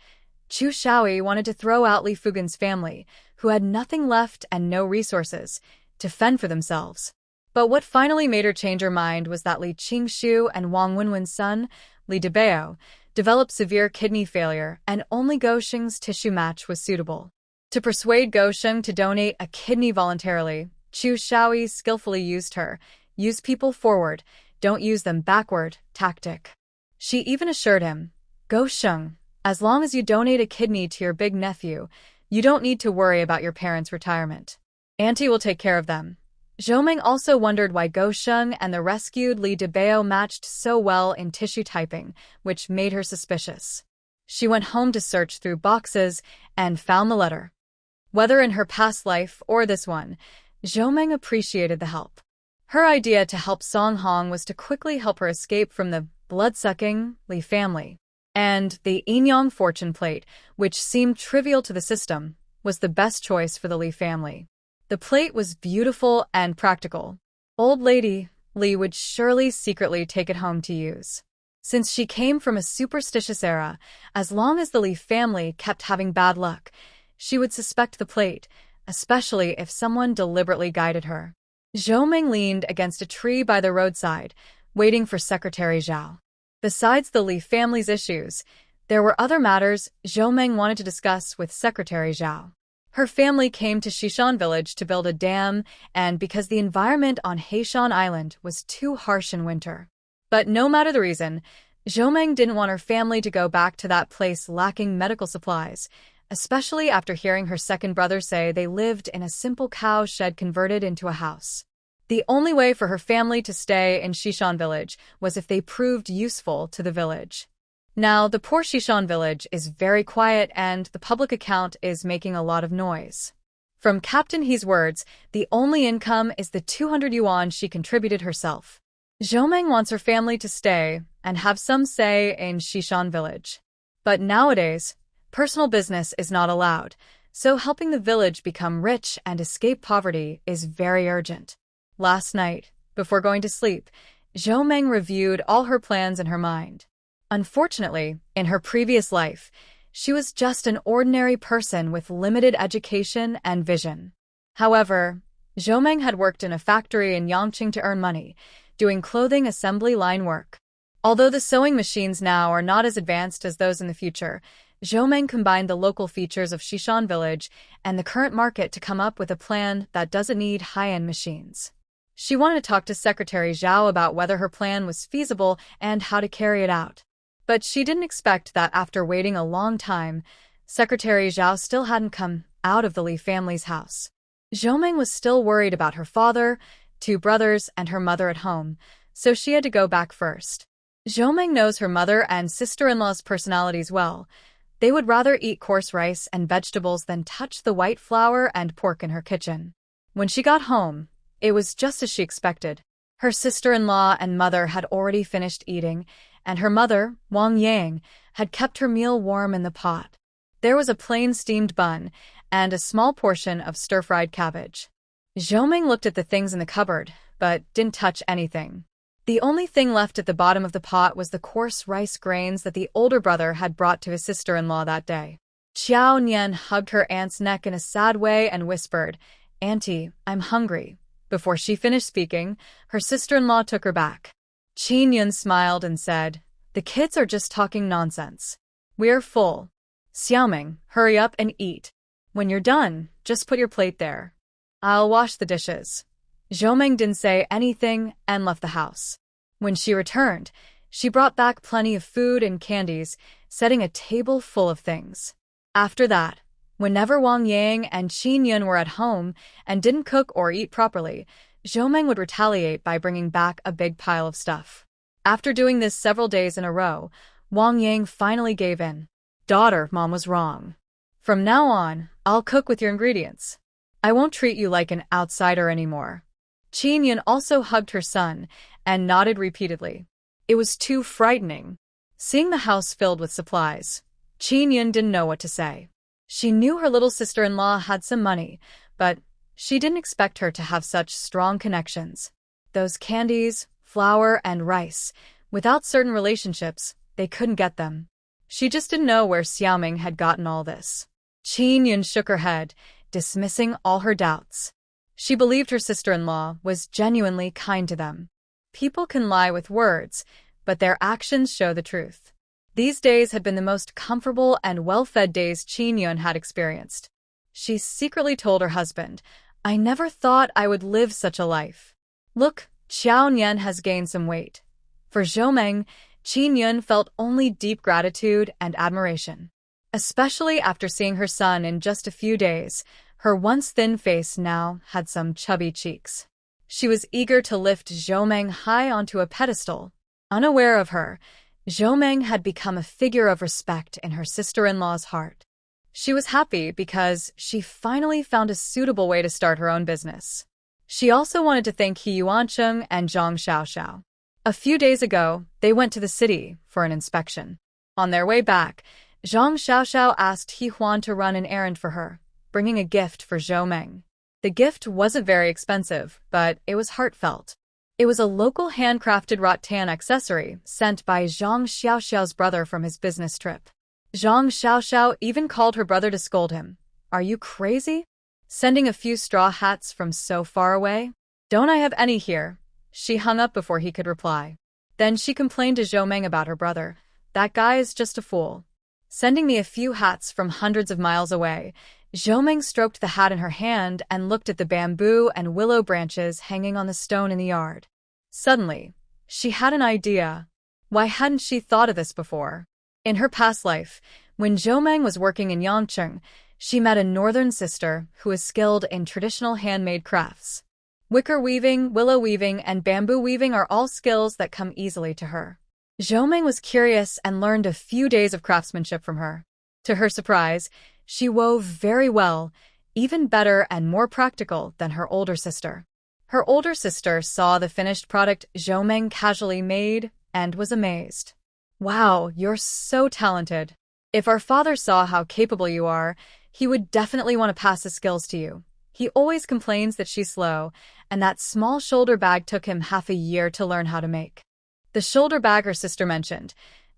Chu Shaoi wanted to throw out Li Fugan's family, who had nothing left and no resources, to fend for themselves. But what finally made her change her mind was that Li Qingshu and Wong Win's son, Li Debao, developed severe kidney failure and only Go Sheng's tissue match was suitable. To persuade Go Sheng to donate a kidney voluntarily, Chu Shaoi skillfully used her "use people forward, don't use them backward" tactic. She even assured him, "Go Sheng, as long as you donate a kidney to your big nephew, you don't need to worry about your parents' retirement. Auntie will take care of them." Zhou Meng also wondered why Go Sheng and the rescued Li Debao matched so well in tissue typing, which made her suspicious. She went home to search through boxes and found the letter. Whether in her past life or this one, Zhou Meng appreciated the help. Her idea to help Song Hong was to quickly help her escape from the blood-sucking Li family. And the Yinyang fortune plate, which seemed trivial to the system, was the best choice for the Li family. The plate was beautiful and practical. Old lady Li would surely secretly take it home to use. Since she came from a superstitious era, as long as the Li family kept having bad luck, she would suspect the plate, especially if someone deliberately guided her. Zhou Meng leaned against a tree by the roadside, waiting for Secretary Zhao. Besides the Li family's issues, there were other matters Zhou Meng wanted to discuss with Secretary Zhao. Her family came to Xishan village to build a dam, and because the environment on Heishan Island was too harsh in winter. But no matter the reason, Zhou Meng didn't want her family to go back to that place lacking medical supplies, especially after hearing her second brother say they lived in a simple cow shed converted into a house. The only way for her family to stay in Xishan village was if they proved useful to the village. Now, the poor Xishan village is very quiet and the public account is making a lot of noise. From Captain He's words, the only income is the 200 yuan she contributed herself. Zhou Meng wants her family to stay and have some say in Xishan village. But nowadays, personal business is not allowed, so helping the village become rich and escape poverty is very urgent. Last night, before going to sleep, Zhou Meng reviewed all her plans in her mind. Unfortunately, in her previous life, she was just an ordinary person with limited education and vision. However, Zhou Meng had worked in a factory in Yangqing to earn money, doing clothing assembly line work. Although the sewing machines now are not as advanced as those in the future, Zhou Meng combined the local features of Xishan village and the current market to come up with a plan that doesn't need high-end machines. She wanted to talk to Secretary Zhao about whether her plan was feasible and how to carry it out. But she didn't expect that after waiting a long time, Secretary Zhao still hadn't come out of the Li family's house. Zhou Meng was still worried about her father, 2 brothers, and her mother at home, so she had to go back first. Zhou Meng knows her mother and sister-in-law's personalities well. They would rather eat coarse rice and vegetables than touch the white flour and pork in her kitchen. When she got home, it was just as she expected. Her sister-in-law and mother had already finished eating, and her mother, Wang Yang, had kept her meal warm in the pot. There was a plain steamed bun and a small portion of stir-fried cabbage. Zhou Meng looked at the things in the cupboard, but didn't touch anything. The only thing left at the bottom of the pot was the coarse rice grains that the older brother had brought to his sister-in-law that day. Xiao Nian hugged her aunt's neck in a sad way and whispered, "Auntie, I'm hungry." Before she finished speaking, her sister-in-law took her back. Qin Yun smiled and said, "The kids are just talking nonsense. We're full. Xiaoming, hurry up and eat. When you're done, just put your plate there. I'll wash the dishes." Zhou Meng didn't say anything and left the house. When she returned, she brought back plenty of food and candies, setting a table full of things. After that, whenever Wang Yang and Qin Yun were at home and didn't cook or eat properly, Zhou Meng would retaliate by bringing back a big pile of stuff. After doing this several days in a row, Wang Yang finally gave in. "Daughter, Mom was wrong. From now on, I'll cook with your ingredients. I won't treat you like an outsider anymore." Qin Yun also hugged her son and nodded repeatedly. It was too frightening. Seeing the house filled with supplies, Qin Yun didn't know what to say. She knew her little sister-in-law had some money, but she didn't expect her to have such strong connections. Those candies, flour, and rice, without certain relationships, they couldn't get them. She just didn't know where Xiaoming had gotten all this. Qin Yun shook her head, dismissing all her doubts. She believed her sister-in-law was genuinely kind to them. People can lie with words, but their actions show the truth. These days had been the most comfortable and well-fed days Qin Yun had experienced. She secretly told her husband, "I never thought I would live such a life. Look, Xiao Nian has gained some weight." For Zhou Meng, Qin Yun felt only deep gratitude and admiration. Especially after seeing her son in just a few days, her once thin face now had some chubby cheeks. She was eager to lift Zhou Meng high onto a pedestal. Unaware of her, Zhou Meng had become a figure of respect in her sister-in-law's heart. She was happy because she finally found a suitable way to start her own business. She also wanted to thank Hiuan Chung and Zhang Xiaoxiao. A few days ago, they went to the city for an inspection. On their way back, Zhang Xiaoxiao asked Hiuan to run an errand for her, bringing a gift for Zhou Meng. The gift wasn't very expensive, but it was heartfelt. It was a local handcrafted rattan accessory sent by Zhang Xiaoxiao's brother from his business trip. Zhang Xiaoxiao even called her brother to scold him. "Are you crazy? Sending a few straw hats from so far away? Don't I have any here?" She hung up before he could reply. Then she complained to Zhou Meng about her brother. "That guy is just a fool. Sending me a few hats from hundreds of miles away." Zhou Meng stroked the hat in her hand and looked at the bamboo and willow branches hanging on the stone in the yard. Suddenly, she had an idea. Why hadn't she thought of this before? In her past life, when Zhou Meng was working in Yangcheng, she met a northern sister who was skilled in traditional handmade crafts. Wicker weaving, willow weaving, and bamboo weaving are all skills that come easily to her. Zhou Meng was curious and learned a few days of craftsmanship from her. To her surprise, she wove very well, even better and more practical than her older sister. Her older sister saw the finished product Zhou Meng casually made and was amazed. "Wow, you're so talented. If our father saw how capable you are, he would definitely want to pass the skills to you. He always complains that she's slow, and that small shoulder bag took him half a year to learn how to make." The shoulder bag her sister mentioned,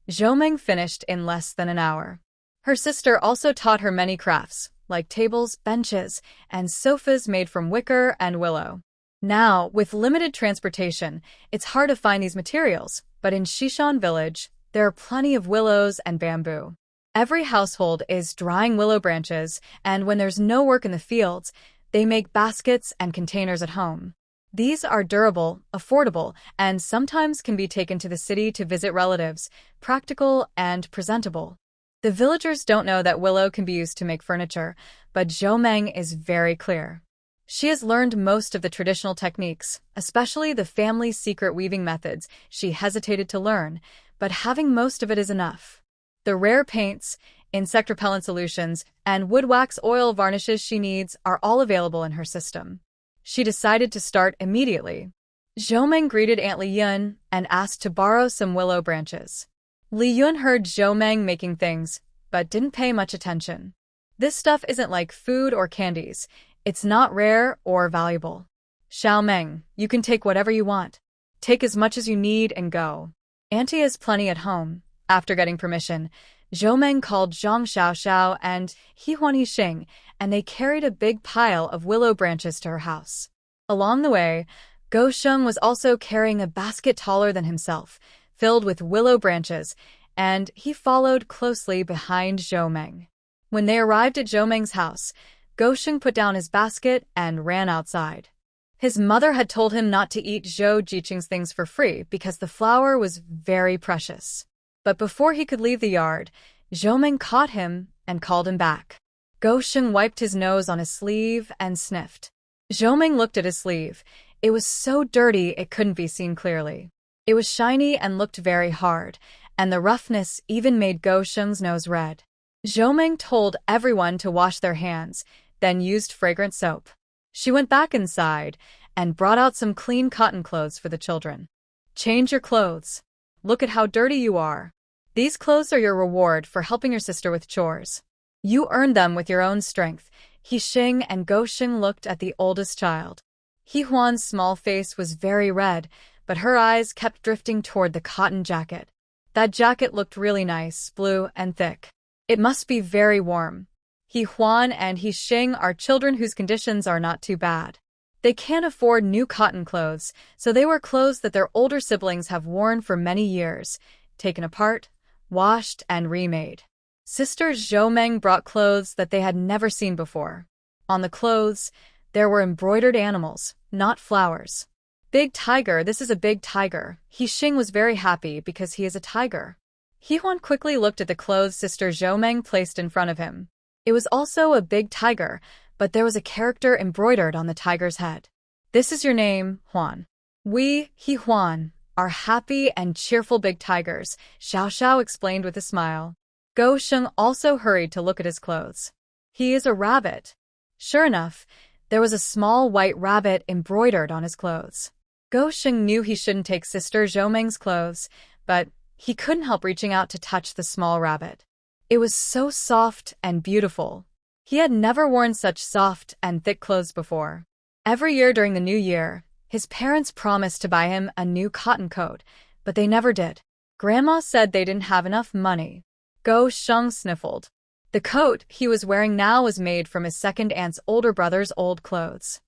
Zhou Meng finished in less than an hour. Her sister also taught her many crafts, like tables, benches, and sofas made from wicker and willow. Now, with limited transportation, it's hard to find these materials, but in Shishan village, there are plenty of willows and bamboo. Every household is drying willow branches, and when there's no work in the fields, they make baskets and containers at home. These are durable, affordable, and sometimes can be taken to the city to visit relatives, practical and presentable. The villagers don't know that willow can be used to make furniture, but Zhou Meng is very clear. She has learned most of the traditional techniques, especially the family's secret weaving methods she hesitated to learn, but having most of it is enough. The rare paints, insect repellent solutions, and wood wax oil varnishes she needs are all available in her system. She decided to start immediately. Zhou Meng greeted Aunt Li Yun and asked to borrow some willow branches. Li Yun heard Zhou Meng making things, but didn't pay much attention. "This stuff isn't like food or candies. It's not rare or valuable. Xiao Meng, you can take whatever you want. Take as much as you need and go. Auntie has plenty at home." After getting permission, Zhou Meng called Zhang Xiaoxiao and Hiuan Yixing, and they carried a big pile of willow branches to her house. Along the way, Go Sheng was also carrying a basket taller than himself, filled with willow branches, and he followed closely behind Zhou Meng. When they arrived at Zhou Meng's house, Go Sheng put down his basket and ran outside. His mother had told him not to eat Zhou Jiqing's things for free because the flour was very precious. But before he could leave the yard, Zhou Meng caught him and called him back. Go Sheng wiped his nose on his sleeve and sniffed. Zhou Meng looked at his sleeve. It was so dirty it couldn't be seen clearly. It was shiny and looked very hard, and the roughness even made Go Sheng's nose red. Zhou told everyone to wash their hands, then used fragrant soap. She went back inside and brought out some clean cotton clothes for the children. Change your clothes. Look at how dirty you are. These clothes are your reward for helping your sister with chores. You earned them with your own strength. Xing and Go Sheng looked at the oldest child. Hiuan's small face was very red, but her eyes kept drifting toward the cotton jacket. That jacket looked really nice, blue and thick. It must be very warm. Hiuan and Xing are children whose conditions are not too bad. They can't afford new cotton clothes, so they wear clothes that their older siblings have worn for many years, taken apart, washed, and remade. Sisters Zhou brought clothes that they had never seen before. On the clothes, there were embroidered animals, not flowers. Big tiger, this is a big tiger. Xing was very happy because he is a tiger. Hiuan quickly looked at the clothes Sister Zhou placed in front of him. It was also a big tiger, but there was a character embroidered on the tiger's head. This is your name, Huan. We, Hiuan, are happy and cheerful big tigers, Xiao explained with a smile. Go Sheng also hurried to look at his clothes. He is a rabbit. Sure enough, there was a small white rabbit embroidered on his clothes. Go Sheng knew he shouldn't take Sister Zhou clothes, but he couldn't help reaching out to touch the small rabbit. It was so soft and beautiful. He had never worn such soft and thick clothes before. Every year during the new year, his parents promised to buy him a new cotton coat, but they never did. Grandma said they didn't have enough money. Go Sheng sniffled. The coat he was wearing now was made from his second aunt's older brother's old clothes.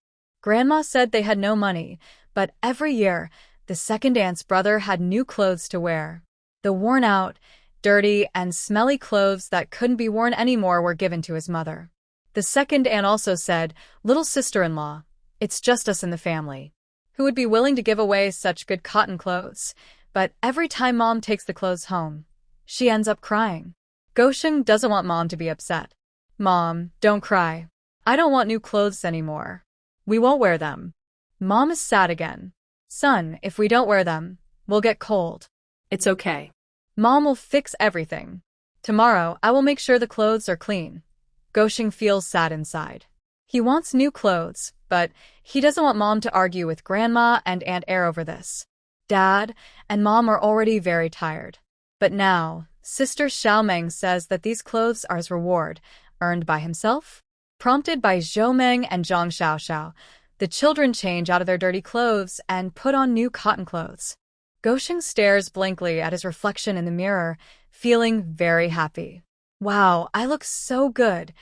Grandma said they had no money, but every year, the second aunt's brother had new clothes to wear. The worn-out, dirty, and smelly clothes that couldn't be worn anymore were given to his mother. The second aunt also said, "Little sister-in-law, it's just us in the family. Who would be willing to give away such good cotton clothes? But every time Mom takes the clothes home, she ends up crying." Go Sheng doesn't want Mom to be upset. "Mom, don't cry. I don't want new clothes anymore. We won't wear them." Mom is sad again. "Son, if we don't wear them, we'll get cold." It's okay. Mom will fix everything. Tomorrow, I will make sure the clothes are clean. Go Sheng feels sad inside. He wants new clothes, but he doesn't want Mom to argue with Grandma and Aunt Air over this. Dad and Mom are already very tired. But now, Sister Xiaomeng says that these clothes are his reward, earned by himself. Prompted by Zhou and Zhang Xiao, the children change out of their dirty clothes and put on new cotton clothes. Go Sheng stares blankly at his reflection in the mirror, feeling very happy. "Wow, I look so good."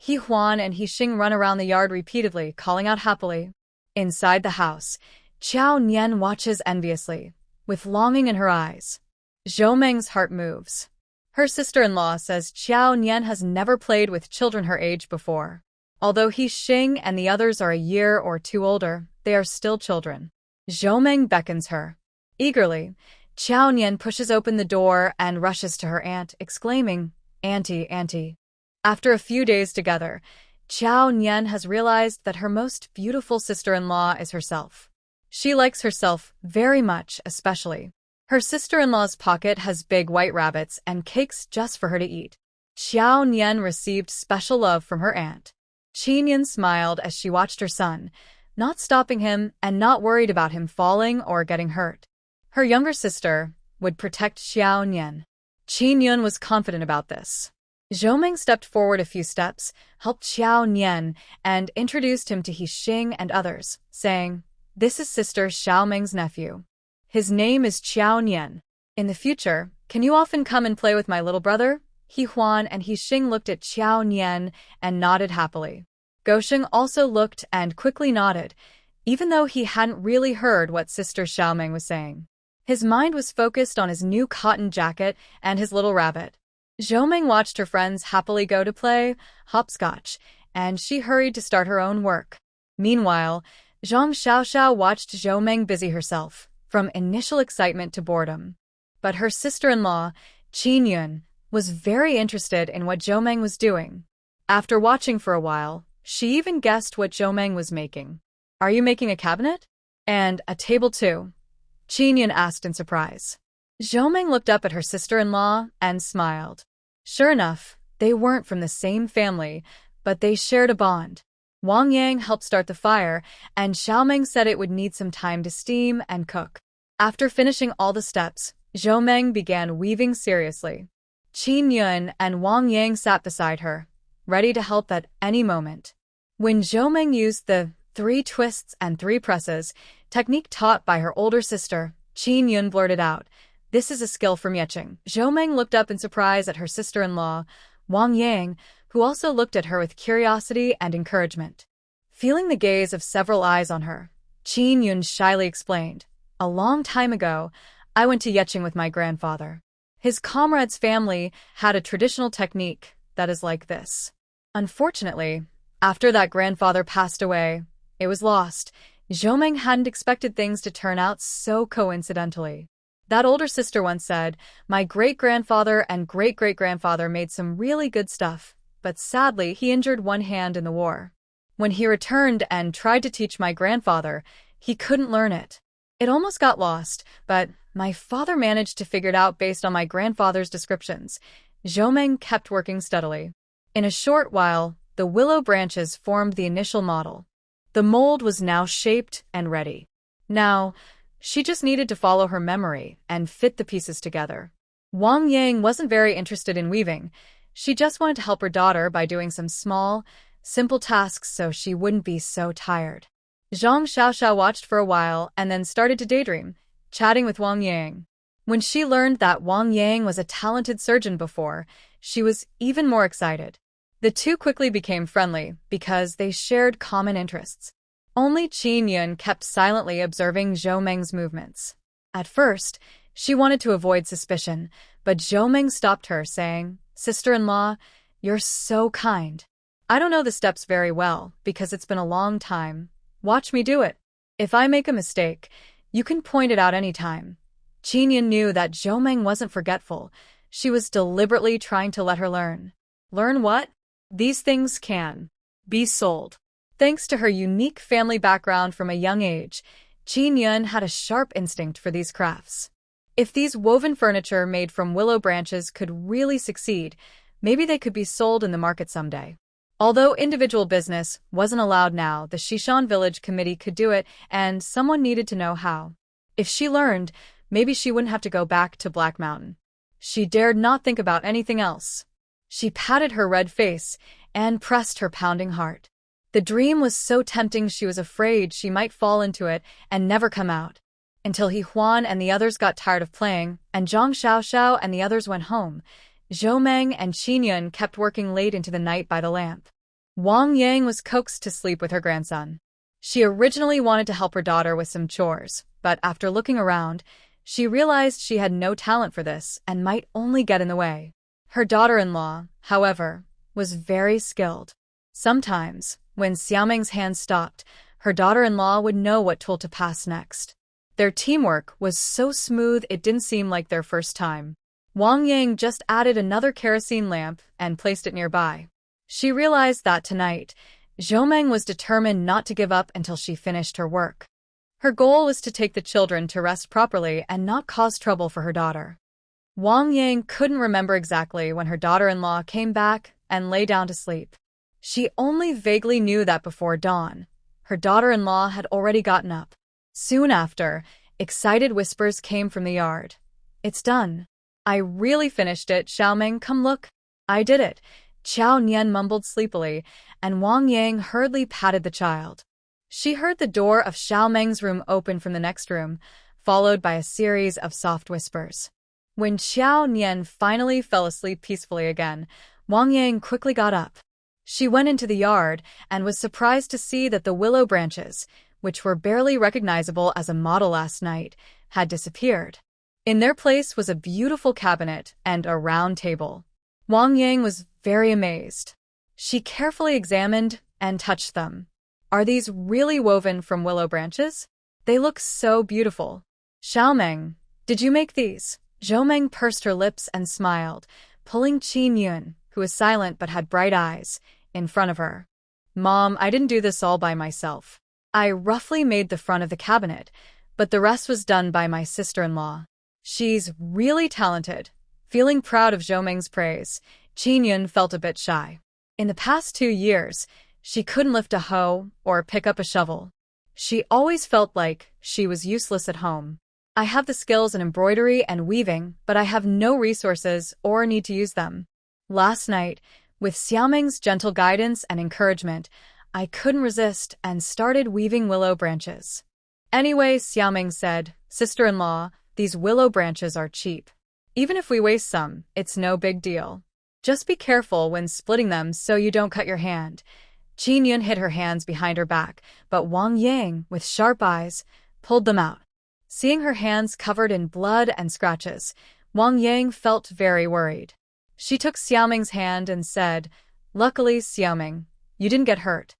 Hiuan and Xing run around the yard repeatedly, calling out happily. Inside the house, Qiao Nian watches enviously, with longing in her eyes. Zhou Meng's heart moves. Her sister-in-law says Qiao Nian has never played with children her age before. Although Xing and the others are a year or two older, they are still children. Zhou Meng beckons her. Eagerly, Qiao Nian pushes open the door and rushes to her aunt, exclaiming, "Auntie, auntie." After a few days together, Qiao Nian has realized that her most beautiful sister-in-law is herself. She likes herself very much, especially. Her sister-in-law's pocket has big white rabbits and cakes just for her to eat. Qiao Nian received special love from her aunt. Qi Nian smiled as she watched her son, not stopping him and not worried about him falling or getting hurt. Her younger sister would protect Xiao Nian. Qi Nian was confident about this. Zhou Meng stepped forward a few steps, helped Xiao Nian, and introduced him to Xing and others, saying, "This is Sister Xiaomeng's nephew. His name is Qiao Nian. In the future, can you often come and play with my little brother?" Hiuan and Xing looked at Qiao Nian and nodded happily. Go Sheng also looked and quickly nodded, even though he hadn't really heard what Sister Xiaomeng was saying. His mind was focused on his new cotton jacket and his little rabbit. Zhou Meng watched her friends happily go to play hopscotch, and she hurried to start her own work. Meanwhile, Zhang Xiao watched Zhou Meng busy herself, from initial excitement to boredom. But her sister-in-law, Qi Nian, was very interested in what Zhou Meng was doing. After watching for a while, she even guessed what Zhou Meng was making. "Are you making a cabinet?" And a table too? Qin asked in surprise. Zhou looked up at her sister-in-law and smiled. Sure enough, they weren't from the same family, but they shared a bond. Wang Yang helped start the fire, and Xiaomeng said it would need some time to steam and cook. After finishing all the steps, Zhou began weaving seriously. Qin Yuan and Wang Yang sat beside her, ready to help at any moment. When Zhou used the 3 twists and 3 presses technique taught by her older sister, Qin Yuan blurted out, "This is a skill from Yeqing." Zhou looked up in surprise at her sister-in-law, Wang Yang, who also looked at her with curiosity and encouragement. Feeling the gaze of several eyes on her, Qin Yuan shyly explained, "A long time ago, I went to Yeqing with my grandfather. His comrade's family had a traditional technique that is like this. Unfortunately, after that grandfather passed away, it was lost." Zhou hadn't expected things to turn out so coincidentally. That older sister once said, "My great-grandfather and great-great-grandfather made some really good stuff, but sadly he injured one hand in the war. When he returned and tried to teach my grandfather, he couldn't learn it. It almost got lost, but my father managed to figure it out based on my grandfather's descriptions." Zhou kept working steadily. In a short while, the willow branches formed the initial model. The mold was now shaped and ready. Now, she just needed to follow her memory and fit the pieces together. Wang Yang wasn't very interested in weaving. She just wanted to help her daughter by doing some small, simple tasks so she wouldn't be so tired. Zhang Xiaoxiao watched for a while and then started to daydream, chatting with Wang Yang. When she learned that Wang Yang was a talented surgeon before, she was even more excited. The two quickly became friendly because they shared common interests. Only Qin Yuan kept silently observing Zhou movements. At first, she wanted to avoid suspicion, but Zhou stopped her, saying, "Sister-in-law, you're so kind. I don't know the steps very well because it's been a long time. Watch me do it. If I make a mistake, you can point it out any time." Qin Yuan knew that Zhou wasn't forgetful. She was deliberately trying to let her learn. Learn what? These things can be sold. Thanks to her unique family background from a young age, Qin Yuan had a sharp instinct for these crafts. If these woven furniture made from willow branches could really succeed, maybe they could be sold in the market someday. Although individual business wasn't allowed now, the Shishan village committee could do it, and someone needed to know how. If she learned, maybe she wouldn't have to go back to Black Mountain. She dared not think about anything else. She patted her red face and pressed her pounding heart. The dream was so tempting she was afraid she might fall into it and never come out. Until Hiuan and the others got tired of playing, and Zhang Xiaoxiao and the others went home, Zhou and Qin Yuan kept working late into the night by the lamp. Wang Yang was coaxed to sleep with her grandson. She originally wanted to help her daughter with some chores, but after looking around, she realized she had no talent for this and might only get in the way. Her daughter-in-law, however, was very skilled. Sometimes, when Xiaomeng's hand stopped, her daughter-in-law would know what tool to pass next. Their teamwork was so smooth it didn't seem like their first time. Wang Yang just added another kerosene lamp and placed it nearby. She realized that tonight, Zhou was determined not to give up until she finished her work. Her goal was to take the children to rest properly and not cause trouble for her daughter. Wang Yang couldn't remember exactly when her daughter-in-law came back and lay down to sleep. She only vaguely knew that before dawn, her daughter-in-law had already gotten up. Soon after, excited whispers came from the yard. "It's done. I really finished it, Xiaomeng, come look. I did it," Qiao Nian mumbled sleepily, and Wang Yang hurriedly patted the child. She heard the door of Xiaomeng's room open from the next room, followed by a series of soft whispers. When Qiao Nian finally fell asleep peacefully again, Wang Yang quickly got up. She went into the yard and was surprised to see that the willow branches, which were barely recognizable as a model last night, had disappeared. In their place was a beautiful cabinet and a round table. Wang Yang was very amazed. She carefully examined and touched them. "Are these really woven from willow branches? They look so beautiful." "Xiaomeng, did you make these?" Zhou pursed her lips and smiled, pulling Qin Yuan, who was silent but had bright eyes, in front of her. "Mom, I didn't do this all by myself. I roughly made the front of the cabinet, but the rest was done by my sister-in-law. She's really talented. Feeling proud of Zhou praise, Hiuan felt a bit shy. In the past 2 years, she couldn't lift a hoe or pick up a shovel. She always felt like she was useless at home. I have the skills in embroidery and weaving, but I have no resources or need to use them. Last night, with Xiaoming's gentle guidance and encouragement, I couldn't resist and started weaving willow branches. Anyway, Xiaoming said, "Sister-in-law, these willow branches are cheap. Even if we waste some, it's no big deal. Just be careful when splitting them so you don't cut your hand." Hiuan hid her hands behind her back, but Wang Yang, with sharp eyes, pulled them out. Seeing her hands covered in blood and scratches, Wang Yang felt very worried. She took Xiaoming's hand and said, "Luckily, Xiaoming, you didn't get hurt."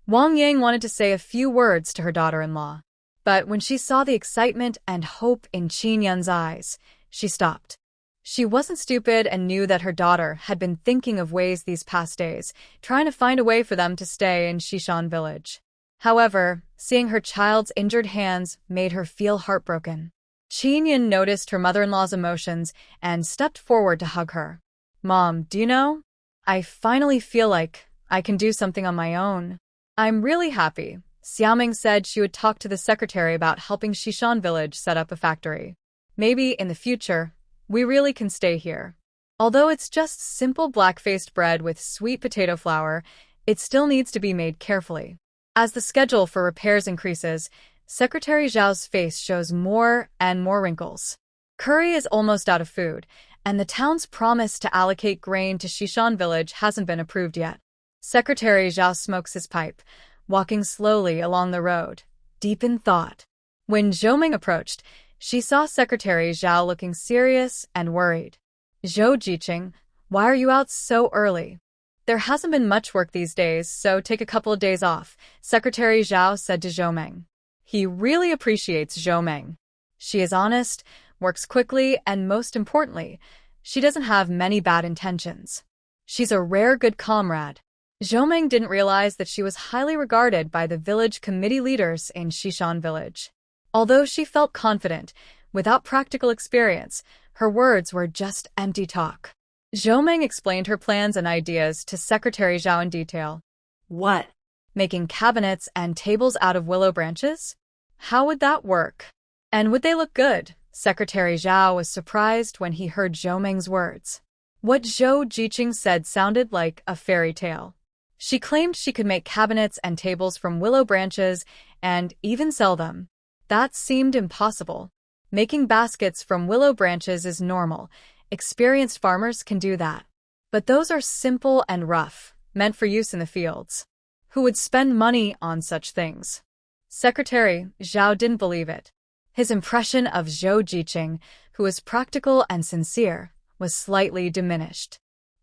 Wang Yang wanted to say a few words to her daughter-in-law, but when she saw the excitement and hope in Hiuan's eyes, she stopped. She wasn't stupid and knew that her daughter had been thinking of ways these past days, trying to find a way for them to stay in Shishan village. However, seeing her child's injured hands made her feel heartbroken. Hiuan noticed her mother-in-law's emotions and stepped forward to hug her. "Mom, do you know? I finally feel like I can do something on my own." "I'm really happy." Xiaoming said she would talk to the secretary about helping Shishan village set up a factory. "Maybe in the future, we really can stay here. Although it's just simple black-faced bread with sweet potato flour, it still needs to be made carefully." As the schedule for repairs increases, Secretary Zhao's face shows more and more wrinkles. Curry is almost out of food, and the town's promise to allocate grain to Shishan village hasn't been approved yet. Secretary Zhao smokes his pipe, walking slowly along the road, deep in thought. When Zhou approached, she saw Secretary Zhao looking serious and worried. "Zhou Jiqing, why are you out so early?" "There hasn't been much work these days, so take a couple of days off," Secretary Zhao said to Zhou. He really appreciates Zhou. She is honest, works quickly, and most importantly, she doesn't have many bad intentions. She's a rare good comrade. Zhou didn't realize that she was highly regarded by the village committee leaders in Shishan village. Although she felt confident, without practical experience, her words were just empty talk. Zhou explained her plans and ideas to Secretary Zhao in detail. "What? Making cabinets and tables out of willow branches? How would that work? And would they look good?" Secretary Zhao was surprised when he heard Zhou words. What Zhou Jiqing said sounded like a fairy tale. She claimed she could make cabinets and tables from willow branches and even sell them. That seemed impossible. Making baskets from willow branches is normal. Experienced farmers can do that. But those are simple and rough, meant for use in the fields. Who would spend money on such things? Secretary Zhao didn't believe it. His impression of Zhou Jiqing, who was practical and sincere, was slightly diminished.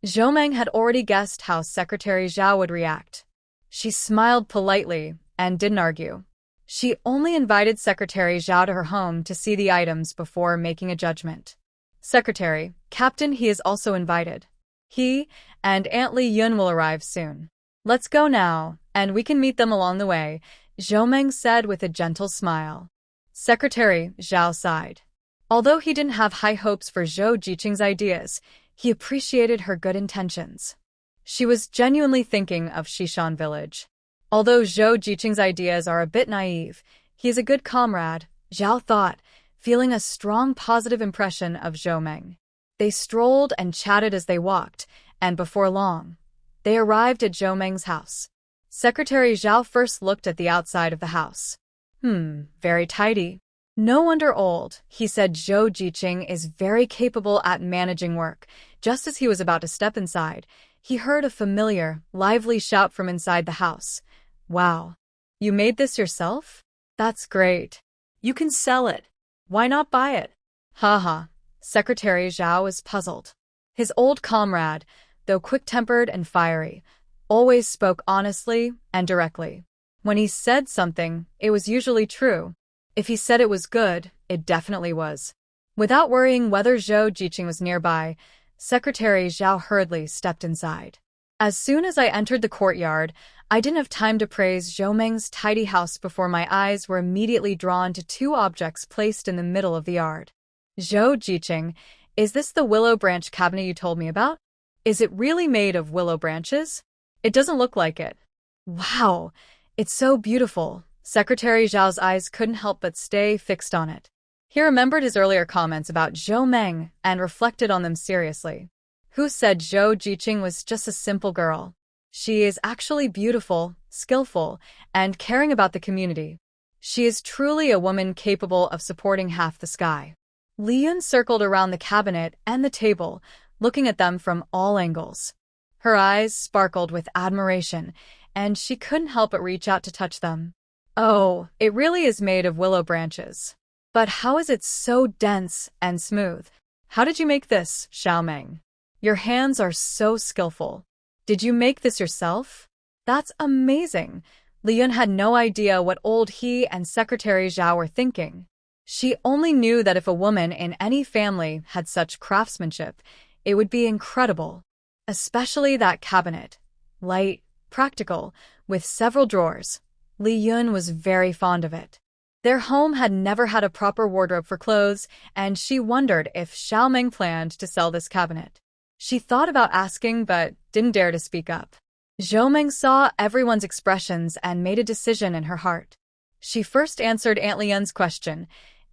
Zhou had already guessed how Secretary Zhao would react. She smiled politely and didn't argue. She only invited Secretary Zhao to her home to see the items before making a judgment. "Secretary, Captain, he is also invited. He and Aunt Li Yun will arrive soon. Let's go now, and we can meet them along the way," Zhou said with a gentle smile. Secretary Zhao sighed. Although he didn't have high hopes for Zhou Jiqing's ideas, he appreciated her good intentions. She was genuinely thinking of Shishan village. Although Zhou Jiqing's ideas are a bit naive, he is a good comrade, Zhao thought, feeling a strong positive impression of Zhou. They strolled and chatted as they walked, and before long, they arrived at Zhou house. Secretary Zhao first looked at the outside of the house. Very tidy. No wonder old, he said. Zhou Jiqing is very capable at managing work. Just as he was about to step inside, he heard a familiar, lively shout from inside the house. "Wow! You made this yourself? That's great. You can sell it. Why not buy it?" Haha. Secretary Zhao was puzzled. His old comrade, though quick-tempered and fiery, always spoke honestly and directly. When he said something, it was usually true. If he said it was good, it definitely was. Without worrying whether Zhou Jiqing was nearby, Secretary Zhao hurriedly stepped inside. As soon as I entered the courtyard, I didn't have time to praise Zhou Meng's tidy house before my eyes were immediately drawn to two objects placed in the middle of the yard. Zhou Jiqing, is this the willow branch cabinet you told me about? Is it really made of willow branches? It doesn't look like it. Wow, it's so beautiful. Secretary Zhao's eyes couldn't help but stay fixed on it. He remembered his earlier comments about Zhou Meng and reflected on them seriously. Who said Zhou Jiqing was just a simple girl? She is actually beautiful, skillful, and caring about the community. She is truly a woman capable of supporting half the sky. Hiuan circled around the cabinet and the table, looking at them from all angles. Her eyes sparkled with admiration, and she couldn't help but reach out to touch them. Oh, it really is made of willow branches. But how is it so dense and smooth? How did you make this, Xiao Meng? Your hands are so skillful. Did you make this yourself? That's amazing. Hiuan had no idea what old he and Secretary Zhao were thinking. She only knew that if a woman in any family had such craftsmanship, it would be incredible. Especially that cabinet. Light, practical, with several drawers. Hiuan was very fond of it. Their home had never had a proper wardrobe for clothes, and she wondered if Xiao Meng planned to sell this cabinet. She thought about asking, but didn't dare to speak up. Zhou Meng saw everyone's expressions and made a decision in her heart. She first answered Aunt Lian's question.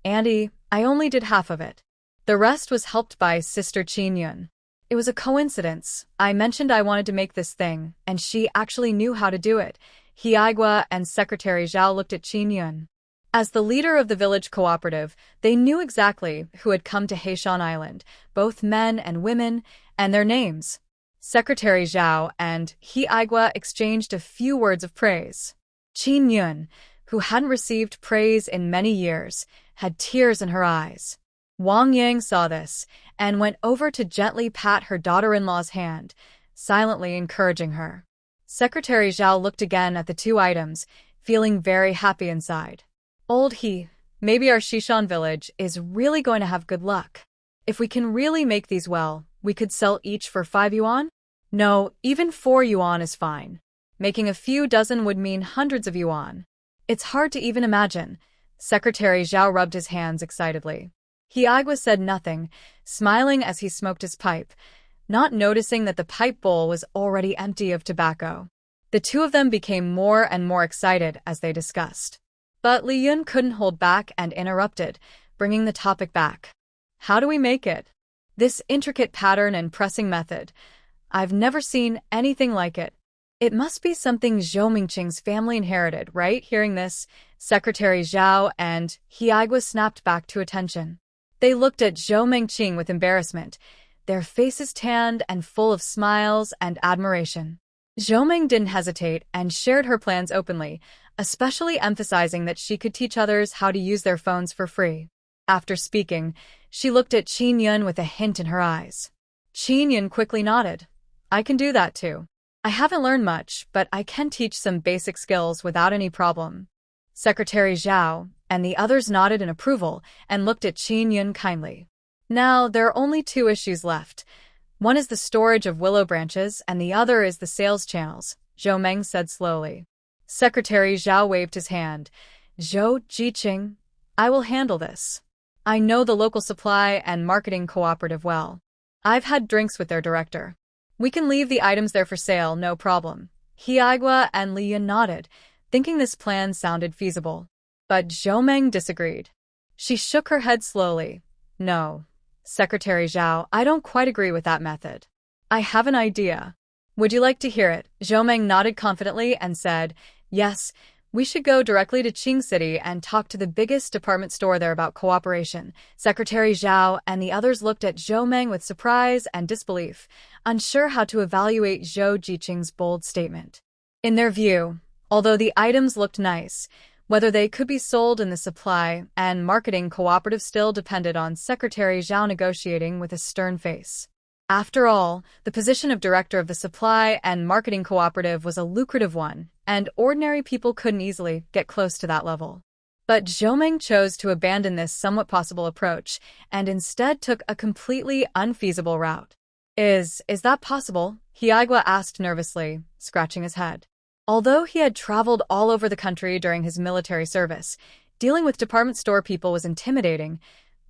Auntie, I only did half of it. The rest was helped by Sister Qin Yun. It was a coincidence. I mentioned I wanted to make this thing, and she actually knew how to do it. Hiuan and Secretary Zhao looked at Qin Yun. As the leader of the village cooperative, they knew exactly who had come to Heishan Island, both men and women, and their names. Secretary Zhao and Hiuan exchanged a few words of praise. Qin Yun, who hadn't received praise in many years, had tears in her eyes. Wang Yang saw this and went over to gently pat her daughter-in-law's hand, silently encouraging her. Secretary Zhao looked again at the two items, feeling very happy inside. Old he, maybe our Shishan village is really going to have good luck. If we can really make these well, we could sell each for 5 yuan? No, even 4 yuan is fine. Making a few dozen would mean hundreds of yuan. It's hard to even imagine. Secretary Zhao rubbed his hands excitedly. Hiuan said nothing, smiling as he smoked his pipe, not noticing that the pipe bowl was already empty of tobacco. The two of them became more and more excited as they discussed. But Hiuan couldn't hold back and interrupted, bringing the topic back. How do we make it? This intricate pattern and pressing method. I've never seen anything like it. It must be something Zhou Mingqing's family inherited, right? Hearing this, Secretary Zhao and Hiuan snapped back to attention. They looked at Zhou Mingqing with embarrassment, their faces tanned and full of smiles and admiration. Zhou Ming didn't hesitate and shared her plans openly, especially emphasizing that she could teach others how to use their phones for free. After speaking, she looked at Qin Yun with a hint in her eyes. Qin Yun quickly nodded. I can do that too. I haven't learned much, but I can teach some basic skills without any problem. Secretary Zhao and the others nodded in approval and looked at Qin Yun kindly. Now, there are only 2 issues left. One is the storage of willow branches and the other is the sales channels, Zhou Meng said slowly. Secretary Zhao waved his hand. Zhou Jiqing, I will handle this. I know the local supply and marketing cooperative well. I've had drinks with their director. We can leave the items there for sale, no problem. Hiuan and Hiuan nodded, thinking this plan sounded feasible. But Zhou Meng disagreed. She shook her head slowly. No. Secretary Zhao, I don't quite agree with that method. I have an idea. Would you like to hear it? Zhou Meng nodded confidently and said, yes, we should go directly to Qing City and talk to the biggest department store there about cooperation. Secretary Zhao and the others looked at Zhou Meng with surprise and disbelief, unsure how to evaluate Zhou Jiqing's bold statement. In their view, although the items looked nice, whether they could be sold in the supply and marketing cooperative still depended on Secretary Zhao negotiating with a stern face. After all, the position of director of the supply and marketing cooperative was a lucrative one, and ordinary people couldn't easily get close to that level. But Zhou Meng chose to abandon this somewhat possible approach and instead took a completely unfeasible route. Is that possible? Hiagwa asked nervously, scratching his head. Although he had traveled all over the country during his military service, dealing with department store people was intimidating.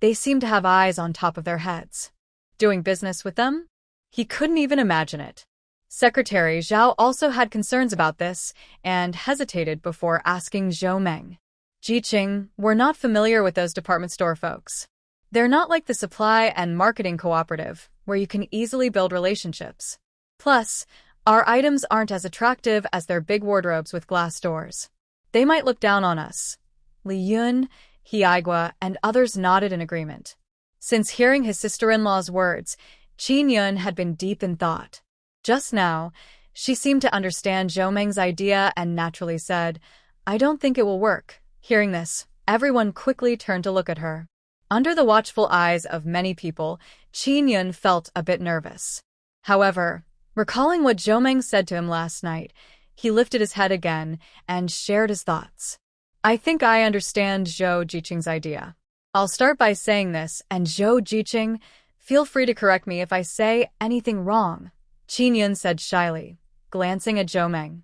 They seemed to have eyes on top of their heads. Doing business with them? He couldn't even imagine it. Secretary Zhao also had concerns about this and hesitated before asking Zhou Meng. Jiqing, we're not familiar with those department store folks. They're not like the supply and marketing cooperative, where you can easily build relationships. Plus, our items aren't as attractive as their big wardrobes with glass doors. They might look down on us. Li Yun, Hiagwa, and others nodded in agreement. Since hearing his sister-in-law's words, Qin Yun had been deep in thought. Just now, she seemed to understand Zhou Meng's idea and naturally said, I don't think it will work. Hearing this, everyone quickly turned to look at her. Under the watchful eyes of many people, Qin Yun felt a bit nervous. However, recalling what Zhou Meng said to him last night, he lifted his head again and shared his thoughts. I think I understand Zhou Jiqing's idea. I'll start by saying this, and Zhou Jiqing, feel free to correct me if I say anything wrong, Qin Yun said shyly, glancing at Zhou Meng.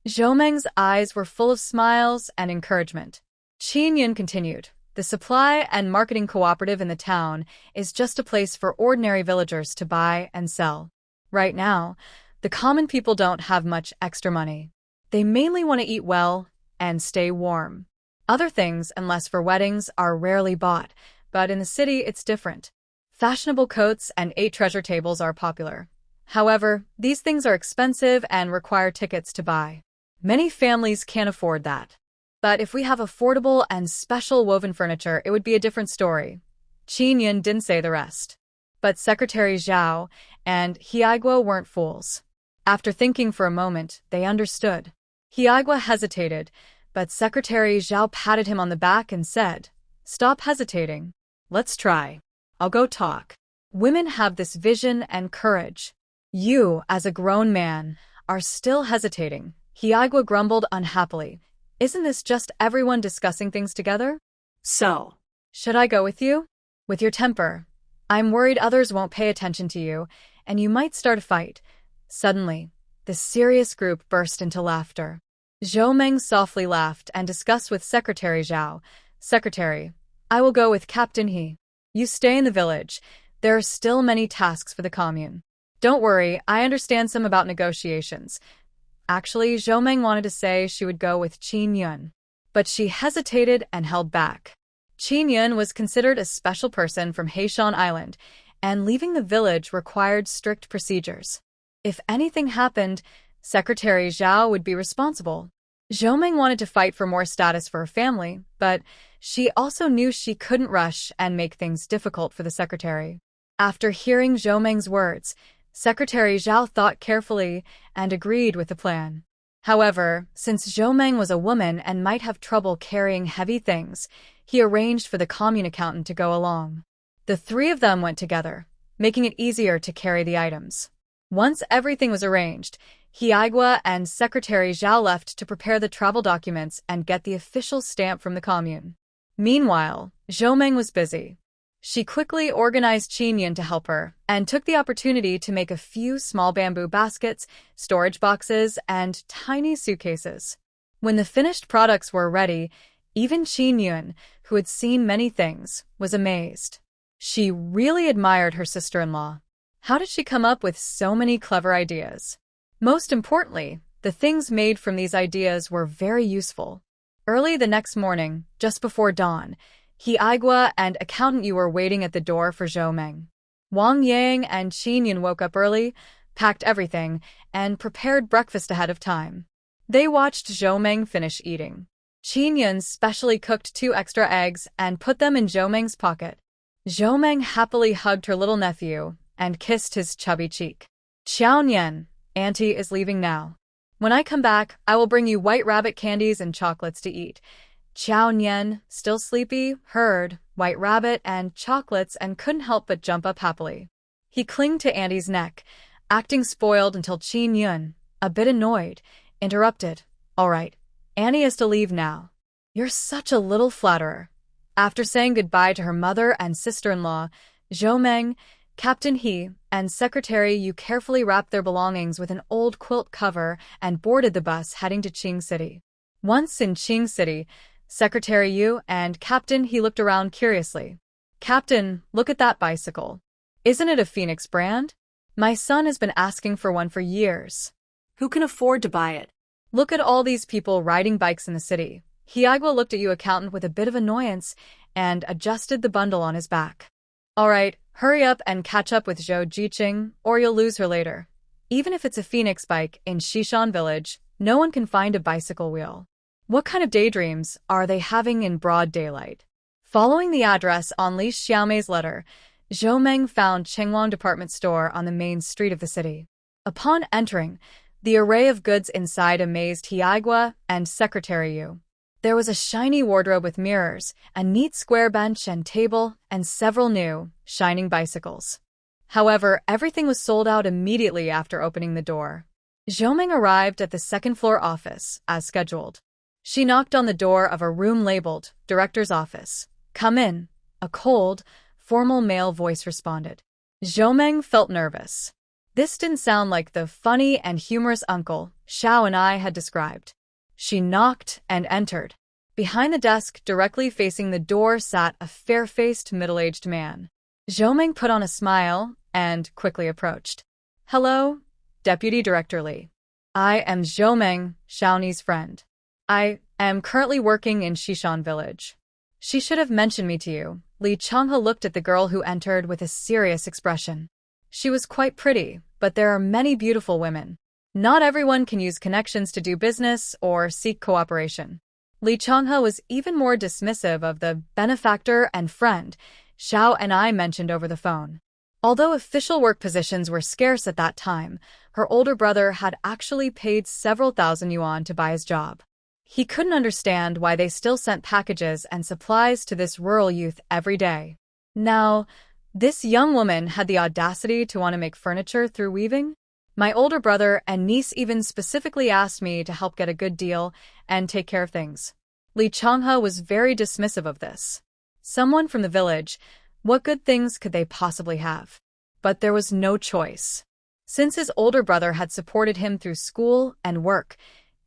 Zhou Meng's eyes were full of smiles and encouragement. Qin Yun continued, the supply and marketing cooperative in the town is just a place for ordinary villagers to buy and sell. Right now, the common people don't have much extra money. They mainly want to eat well and stay warm. Other things, unless for weddings, are rarely bought, but in the city it's different. Fashionable coats and 8 treasure tables are popular. However, these things are expensive and require tickets to buy. Many families can't afford that. But if we have affordable and special woven furniture, it would be a different story. Qin Yun didn't say the rest. But Secretary Zhao and Hiagwa weren't fools. After thinking for a moment, they understood. Hiagwa hesitated, but Secretary Zhao patted him on the back and said, Stop hesitating. Let's try. I'll go talk. Women have this vision and courage. You, as a grown man, are still hesitating. Hiagwa grumbled unhappily. Isn't this just everyone discussing things together? So, should I go with you? With your temper. I'm worried others won't pay attention to you, and you might start a fight. Suddenly, the serious group burst into laughter. Zhou Meng softly laughed and discussed with Secretary Zhao. Secretary, I will go with Captain He. You stay in the village. There are still many tasks for the commune. Don't worry, I understand some about negotiations. Actually, Zhou Meng wanted to say she would go with Qin Yun, but she hesitated and held back. Qin Yun was considered a special person from Heishan Island, and leaving the village required strict procedures. If anything happened, Secretary Zhao would be responsible. Zhou Meng wanted to fight for more status for her family, but she also knew she couldn't rush and make things difficult for the secretary. After hearing Zhou Meng's words, Secretary Zhao thought carefully and agreed with the plan. However, since Zhou Meng was a woman and might have trouble carrying heavy things, he arranged for the commune accountant to go along. The 3 of them went together, making it easier to carry the items. Once everything was arranged, Hiagwa and Secretary Zhao left to prepare the travel documents and get the official stamp from the commune. Meanwhile, Zhou Meng was busy. She quickly organized Qin Yun to help her and took the opportunity to make a few small bamboo baskets, storage boxes, and tiny suitcases. When the finished products were ready, even Qin Yun, who had seen many things, was amazed. She really admired her sister-in-law. How did she come up with so many clever ideas? Most importantly, the things made from these ideas were very useful. Early the next morning, just before dawn, Hiagwa and accountant Yu were waiting at the door for Zhou Meng. Wang Yang and Qin Yun woke up early, packed everything, and prepared breakfast ahead of time. They watched Zhou Meng finish eating. Qin Yun specially cooked 2 extra eggs and put them in Zhou Meng's pocket. Zhou Meng happily hugged her little nephew and kissed his chubby cheek. Qiao Nian, Auntie is leaving now. When I come back, I will bring you white rabbit candies and chocolates to eat. Qiao Nian, still sleepy, heard white rabbit and chocolates and couldn't help but jump up happily. He clinged to Auntie's neck, acting spoiled until Qin Yun, a bit annoyed, interrupted. All right, Auntie is to leave now. You're such a little flatterer. After saying goodbye to her mother and sister-in-law, Zhou Meng, Captain He and Secretary Yu carefully wrapped their belongings with an old quilt cover and boarded the bus heading to Qing City. Once in Qing City, Secretary Yu and Captain He looked around curiously. "Captain, look at that bicycle. Isn't it a Phoenix brand? My son has been asking for one for years." Who can afford to buy it? "Look at all these people riding bikes in the city." Hiagwa looked at Yu accountant with a bit of annoyance and adjusted the bundle on his back. "All right, hurry up and catch up with Zhou Jiqing, or you'll lose her later. Even if it's a Phoenix bike in Shishan village, no one can find a bicycle wheel. What kind of daydreams are they having in broad daylight?" Following the address on Li Xiaomei's letter, Zhou Meng found Chengwang department store on the main street of the city. Upon entering, the array of goods inside amazed Hiagwa and Secretary Yu. There was a shiny wardrobe with mirrors, a neat square bench and table, and several new, shining bicycles. However, everything was sold out immediately after opening the door. Zhou Meng arrived at the second-floor office, as scheduled. She knocked on the door of a room labeled Director's Office. "Come in," a cold, formal male voice responded. Zhou Meng felt nervous. This didn't sound like the funny and humorous uncle Xiao and I had described. She knocked and entered. Behind the desk, directly facing the door, sat a fair-faced, middle-aged man. Zhou Meng put on a smile and quickly approached. "Hello, Deputy Director Li. I am Zhou Meng, Xiaoni's friend. I am currently working in Shishan village. She should have mentioned me to you." Li Changhe looked at the girl who entered with a serious expression. She was quite pretty, but there are many beautiful women. Not everyone can use connections to do business or seek cooperation. Li Changhe was even more dismissive of the benefactor and friend Xiao and I mentioned over the phone. Although official work positions were scarce at that time, her older brother had actually paid several thousand yuan to buy his job. He couldn't understand why they still sent packages and supplies to this rural youth every day. Now, this young woman had the audacity to want to make furniture through weaving? My older brother and niece even specifically asked me to help get a good deal and take care of things. Li Changhe was very dismissive of this. Someone from the village, what good things could they possibly have? But there was no choice. Since his older brother had supported him through school and work,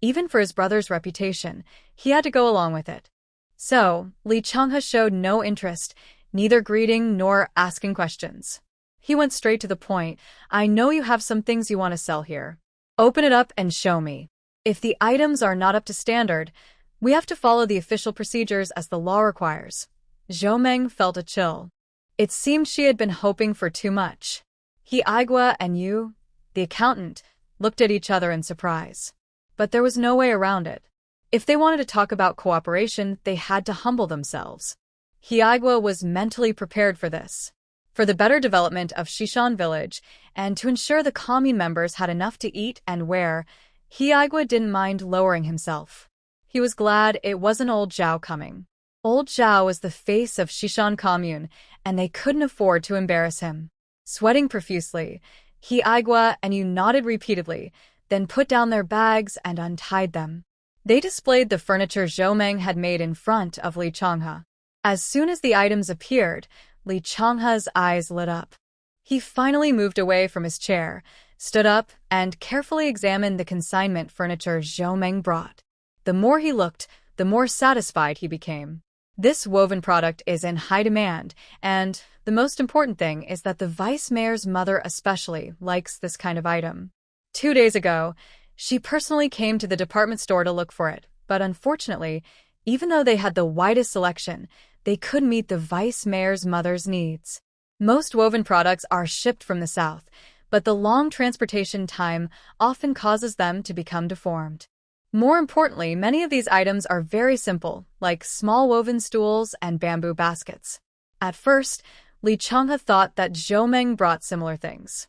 even for his brother's reputation, he had to go along with it. So, Li Changhe showed no interest, neither greeting nor asking questions. He went straight to the point. "I know you have some things you want to sell here. Open it up and show me. If the items are not up to standard, we have to follow the official procedures as the law requires." Zhou Meng felt a chill. It seemed she had been hoping for too much. Hiagwa and Yu, the accountant, looked at each other in surprise. But there was no way around it. If they wanted to talk about cooperation, they had to humble themselves. Hiagwa was mentally prepared for this. For the better development of Shishan village, and to ensure the commune members had enough to eat and wear, Hiagwa didn't mind lowering himself. He was glad it wasn't old Zhao coming. Old Zhao was the face of Shishan commune, and they couldn't afford to embarrass him. Sweating profusely, Hiagwa and Yu nodded repeatedly, then put down their bags and untied them. They displayed the furniture Zhou Meng had made in front of Li Changhe. As soon as the items appeared, Li Changhe's eyes lit up. He finally moved away from his chair, stood up, and carefully examined the consignment furniture Zhou Meng brought. The more he looked, the more satisfied he became. This woven product is in high demand, and the most important thing is that the vice mayor's mother especially likes this kind of item. 2 days ago, she personally came to the department store to look for it, but unfortunately, even though they had the widest selection, they couldn't meet the vice mayor's mother's needs. Most woven products are shipped from the south, but the long transportation time often causes them to become deformed. More importantly, many of these items are very simple, like small woven stools and bamboo baskets. At first, Li Changhe thought that Zhou Meng brought similar things.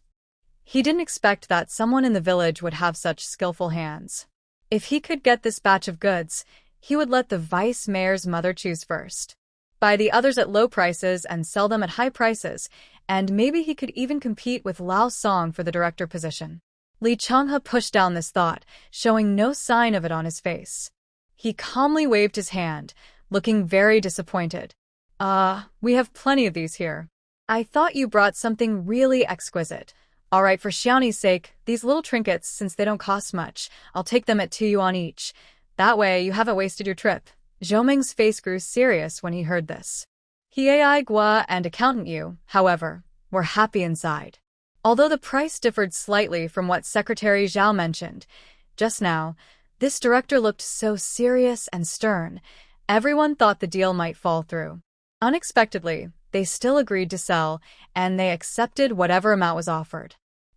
He didn't expect that someone in the village would have such skillful hands. If he could get this batch of goods, he would let the vice mayor's mother choose first, buy the others at low prices and sell them at high prices, and maybe he could even compete with Lao Song for the director position. Li Changhe pushed down this thought, showing no sign of it on his face. He calmly waved his hand, looking very disappointed. We have plenty of these here. I thought you brought something really exquisite. All right, for Xiaoni's sake, these little trinkets, since they don't cost much, I'll take them at 2 yuan each. That way, you haven't wasted your trip. Zhou Meng's face grew serious when he heard this. Hiei Gua and Accountant Yu, however, were happy inside. Although the price differed slightly from what Secretary Zhao mentioned, just now, this director looked so serious and stern, everyone thought the deal might fall through. Unexpectedly, they still agreed to sell, and they accepted whatever amount was offered.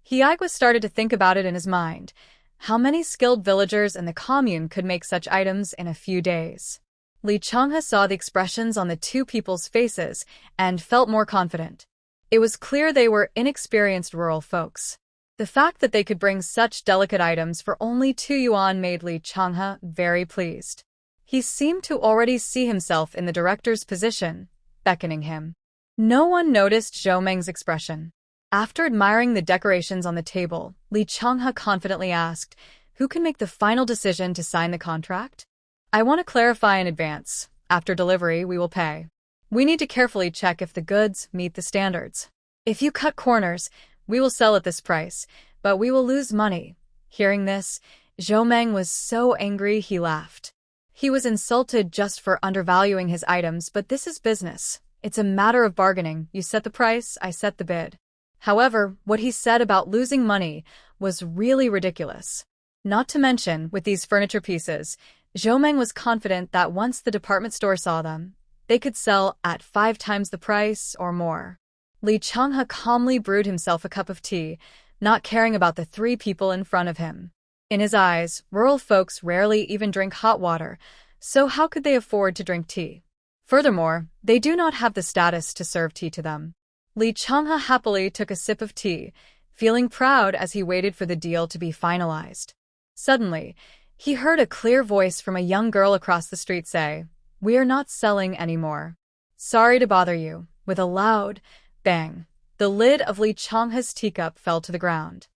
Hiei started to think about it in his mind. How many skilled villagers in the commune could make such items in a few days? Li Changhe saw the expressions on the two people's faces and felt more confident. It was clear they were inexperienced rural folks. The fact that they could bring such delicate items for only 2 yuan made Li Changhe very pleased. He seemed to already see himself in the director's position, beckoning him. No one noticed Zhou Meng's expression. After admiring the decorations on the table, Li Changhe confidently asked, "Who can make the final decision to sign the contract? I want to clarify in advance. After delivery, we will pay. We need to carefully check if the goods meet the standards. If you cut corners, we will sell at this price, but we will lose money." Hearing this, Zhou Meng was so angry he laughed. He was insulted just for undervaluing his items, but this is business. It's a matter of bargaining. You set the price, I set the bid. However, what he said about losing money was really ridiculous. Not to mention, with these furniture pieces, Zhou Meng was confident that once the department store saw them, they could sell at 5 times the price or more. Li Changhe calmly brewed himself a cup of tea, not caring about the 3 people in front of him. In his eyes, rural folks rarely even drink hot water, so how could they afford to drink tea? Furthermore, they do not have the status to serve tea to them. Li Changhe happily took a sip of tea, feeling proud as he waited for the deal to be finalized. Suddenly, he heard a clear voice from a young girl across the street say, "We are not selling anymore. Sorry to bother you." With a loud bang, the lid of Li Changhe's teacup fell to the ground.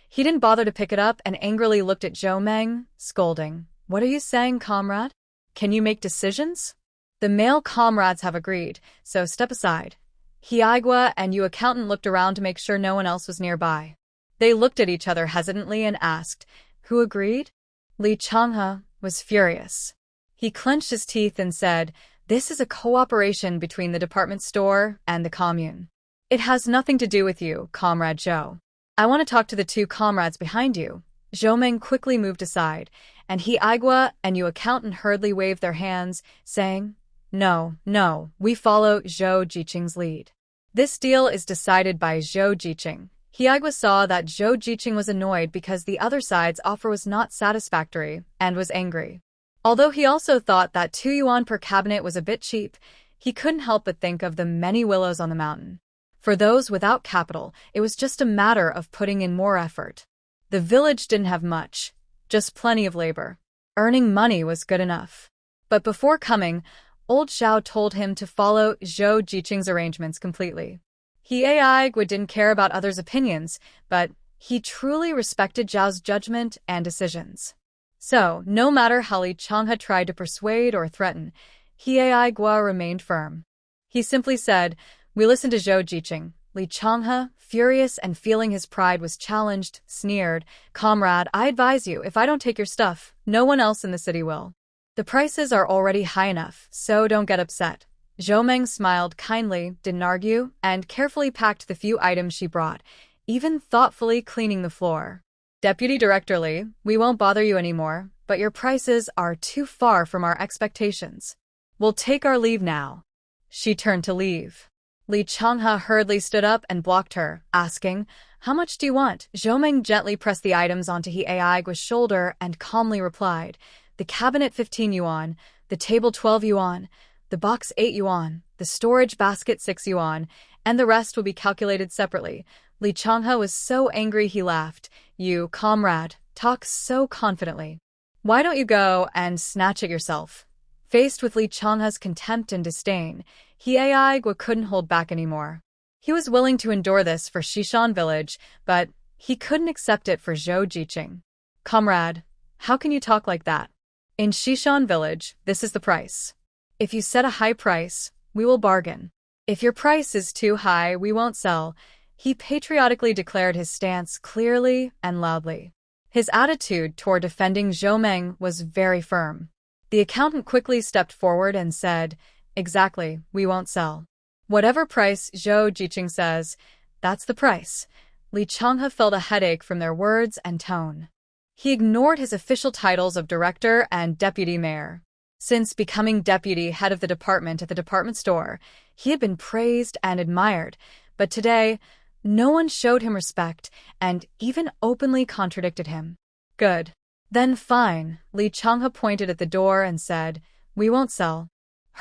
He didn't bother to pick it up and angrily looked at Zhou Meng, scolding, "What are you saying, comrade? Can you make decisions? The male comrades have agreed, so step aside." Hiei and Yu accountant looked around to make sure no one else was nearby. They looked at each other hesitantly and asked, "Who agreed?" Li Changhe was furious. He clenched his teeth and said, "This is a cooperation between the department store and the commune. It has nothing to do with you, Comrade Zhou. I want to talk to the 2 comrades behind you." Zhou Meng quickly moved aside, and Hiei and Yu accountant hurriedly waved their hands, saying, No, we follow Zhou Jiqing's lead. This deal is decided by Zhou Jiqing." Hiei saw that Zhou Jiqing was annoyed because the other side's offer was not satisfactory and was angry. Although he also thought that 2 yuan per cabinet was a bit cheap, he couldn't help but think of the many willows on the mountain. For those without capital, it was just a matter of putting in more effort. The village didn't have much, just plenty of labor. Earning money was good enough. But before coming, Old Xiao told him to follow Zhou Jiqing's arrangements completely. Hiei didn't care about others' opinions, but he truly respected Zhao's judgment and decisions. So, no matter how Li Changhe tried to persuade or threaten, Hiei remained firm. He simply said, "We listen to Zhou Jiqing." Li Changhe, furious and feeling his pride was challenged, sneered, "Comrade, I advise you, if I don't take your stuff, no one else in the city will. The prices are already high enough, so don't get upset." Zhou Meng smiled kindly, didn't argue, and carefully packed the few items she brought, even thoughtfully cleaning the floor. "Deputy Director Li, we won't bother you anymore, but your prices are too far from our expectations. We'll take our leave now." She turned to leave. Li Changhe hurriedly stood up and blocked her, asking, "How much do you want?" Zhou Meng gently pressed the items onto Hiei's shoulder and calmly replied, "The cabinet 15 yuan, the table 12 yuan, the box 8 yuan, the storage basket 6 yuan, and the rest will be calculated separately." Li Changhe was so angry he laughed. "You, comrade, talk so confidently. Why don't you go and snatch it yourself?" Faced with Li Changhe's contempt and disdain, Hiei couldn't hold back anymore. He was willing to endure this for Shishan village, but he couldn't accept it for Zhou Jiqing. "Comrade, how can you talk like that? In Shishan village, this is the price. If you set a high price, we will bargain. If your price is too high, we won't sell. He patriotically declared his stance clearly and loudly. His attitude toward defending Zhou Meng was very firm. The accountant quickly stepped forward and said, "Exactly, we won't sell. Whatever price Zhou Jiqing says, that's the price." Li Changhe felt a headache from their words and tone. He ignored his official titles of director and deputy mayor. Since becoming deputy head of the department at the department store, he had been praised and admired, but today, no one showed him respect and even openly contradicted him. Good. Then fine, Li Changhe pointed at the door and said, "We won't sell.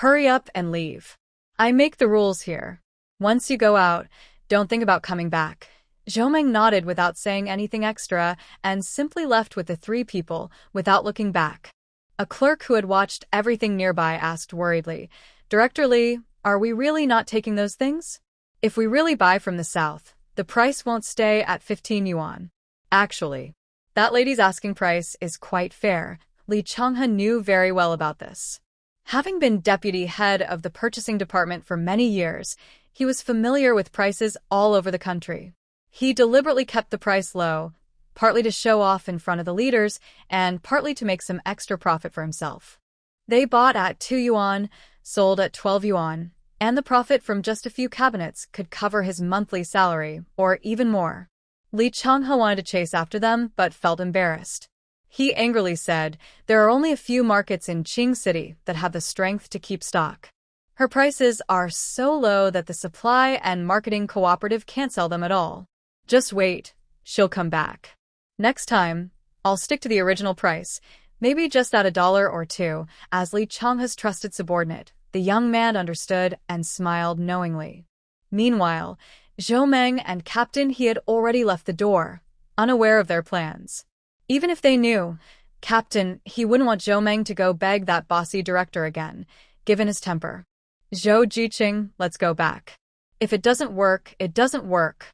Hurry up and leave. I make the rules here. Once you go out, don't think about coming back." Zhou Meng nodded without saying anything extra and simply left with the three people without looking back. A clerk who had watched everything nearby asked worriedly, "Director Li, are we really not taking those things? If we really buy from the south, the price won't stay at 15 yuan. Actually, that lady's asking price is quite fair." Li Changhe knew very well about this. Having been deputy head of the purchasing department for many years, he was familiar with prices all over the country. He deliberately kept the price low, partly to show off in front of the leaders and partly to make some extra profit for himself. They bought at 2 yuan, sold at 12 yuan, and the profit from just a few cabinets could cover his monthly salary, or even more. Li Changhe wanted to chase after them, but felt embarrassed. He angrily said, "There are only a few markets in Qing City that have the strength to keep stock. Her prices are so low that the supply and marketing cooperative can't sell them at all. Just wait, she'll come back. Next time, I'll stick to the original price, maybe just at $1 or $2, as Li Changhe's trusted subordinate. The young man understood and smiled knowingly. Meanwhile, Zhou Meng and Captain He had already left the door, unaware of their plans. Even if they knew, Captain He wouldn't want Zhou Meng to go beg that bossy director again, given his temper. "Zhou Jiqing, let's go back. If it doesn't work, it doesn't work.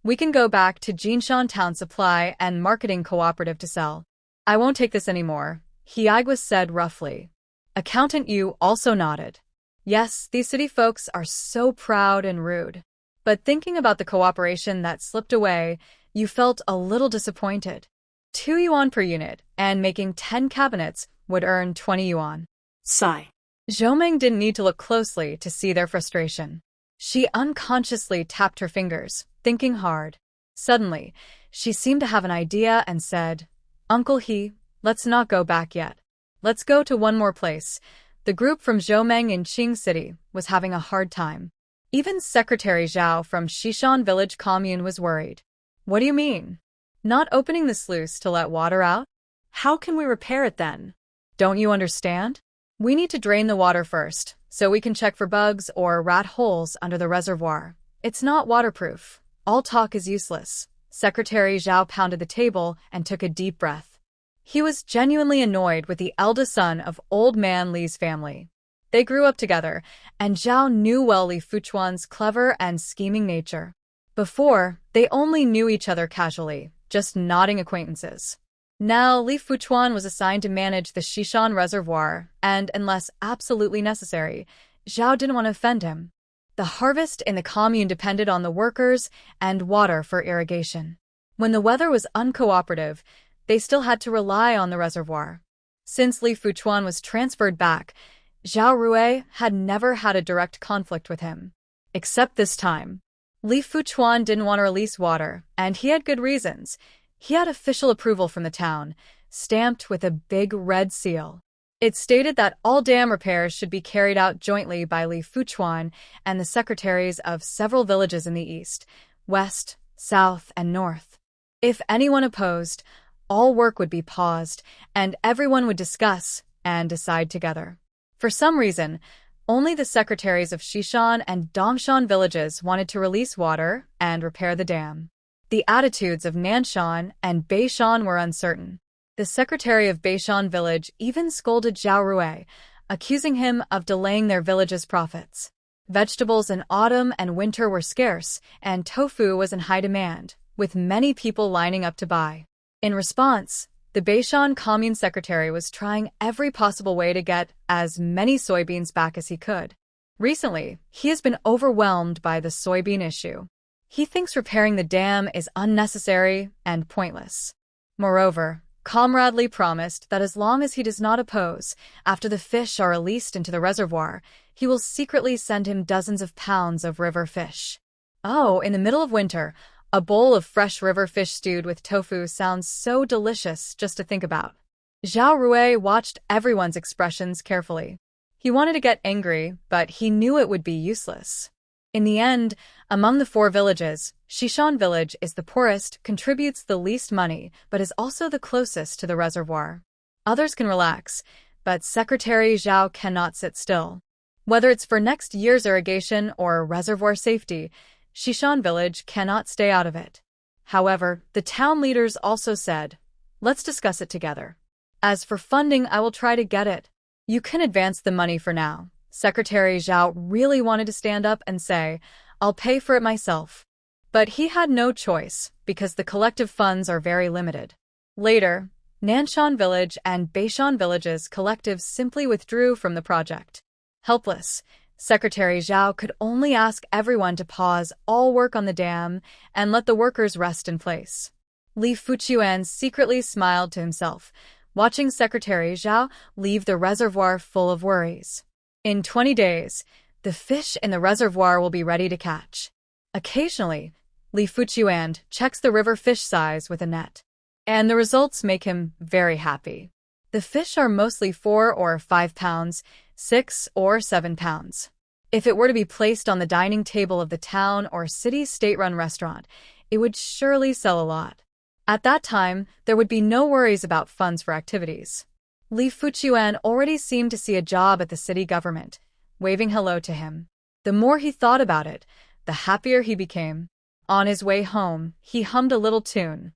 We can go back to Jinshan Town Supply and Marketing Cooperative to sell. I won't take this anymore," Hiuan said roughly. Accountant Yu also nodded. Yes, these city folks are so proud and rude. But thinking about the cooperation that slipped away, you felt a little disappointed. 2 yuan per unit, and making 10 cabinets would earn 20 yuan. Sigh. Zhou Meng didn't need to look closely to see their frustration. She unconsciously tapped her fingers, thinking hard. Suddenly, she seemed to have an idea and said, "Uncle He, let's not go back yet. Let's go to one more place." The group from Zhou Meng in Qing City was having a hard time. Even Secretary Zhao from Shishan Village Commune was worried. "What do you mean? Not opening the sluice to let water out? How can we repair it then? Don't you understand? We need to drain the water first, so we can check for bugs or rat holes under the reservoir. It's not waterproof. All talk is useless." Secretary Zhao pounded the table and took a deep breath. He was genuinely annoyed with the eldest son of Old Man Li's family. They grew up together, and Zhao knew well Li Fuchuan's clever and scheming nature. Before, they only knew each other casually, just nodding acquaintances. Now, Li Fuchuan was assigned to manage the Shishan Reservoir, and unless absolutely necessary, Zhao didn't want to offend him. The harvest in the commune depended on the workers and water for irrigation. When the weather was uncooperative, they still had to rely on the reservoir. Since Li Fuchuan was transferred back, Zhao Rui had never had a direct conflict with him. Except this time. Li Fuchuan didn't want to release water, and he had good reasons. He had official approval from the town, stamped with a big red seal. It stated that all dam repairs should be carried out jointly by Li Fuchuan and the secretaries of several villages in the east, west, south, and north. If anyone opposed, all work would be paused, and everyone would discuss and decide together. For some reason, only the secretaries of Shishan and Dongshan villages wanted to release water and repair the dam. The attitudes of Nanshan and Beishan were uncertain. The secretary of Beishan village even scolded Zhao Rui, accusing him of delaying their village's profits. Vegetables in autumn and winter were scarce, and tofu was in high demand, with many people lining up to buy. In response, the Beishan commune secretary was trying every possible way to get as many soybeans back as he could. Recently, he has been overwhelmed by the soybean issue. He thinks repairing the dam is unnecessary and pointless. Moreover, Comrade Lee promised that as long as he does not oppose, after the fish are released into the reservoir, he will secretly send him dozens of pounds of river fish. Oh, in the middle of winter, a bowl of fresh river fish stewed with tofu sounds so delicious just to think about. Zhao Rui watched everyone's expressions carefully. He wanted to get angry, but he knew it would be useless. In the end, among the 4 villages, Shishan village is the poorest, contributes the least money, but is also the closest to the reservoir. Others can relax, but Secretary Zhao cannot sit still. Whether it's for next year's irrigation or reservoir safety, Shishan village cannot stay out of it. However, the town leaders also said, "Let's discuss it together. As for funding, I will try to get it. You can advance the money for now." Secretary Zhao really wanted to stand up and say, "I'll pay for it myself." But he had no choice, because the collective funds are very limited. Later, Nanshan village and Beishan village's collectives simply withdrew from the project. Helpless, Secretary Zhao could only ask everyone to pause all work on the dam and let the workers rest in place. Li Fuqiuan secretly smiled to himself, watching Secretary Zhao leave the reservoir full of worries. In 20 days, the fish in the reservoir will be ready to catch. Occasionally, Li Fuqiuan checks the river fish size with a net, and the results make him very happy. The fish are mostly 4 or 5 pounds, 6 or 7 pounds. If it were to be placed on the dining table of the town or city state-run restaurant, it would surely sell a lot. At that time, there would be no worries about funds for activities. Li Fuqiuan already seemed to see a job at the city government, waving hello to him. The more he thought about it, the happier he became. On his way home, he hummed a little tune.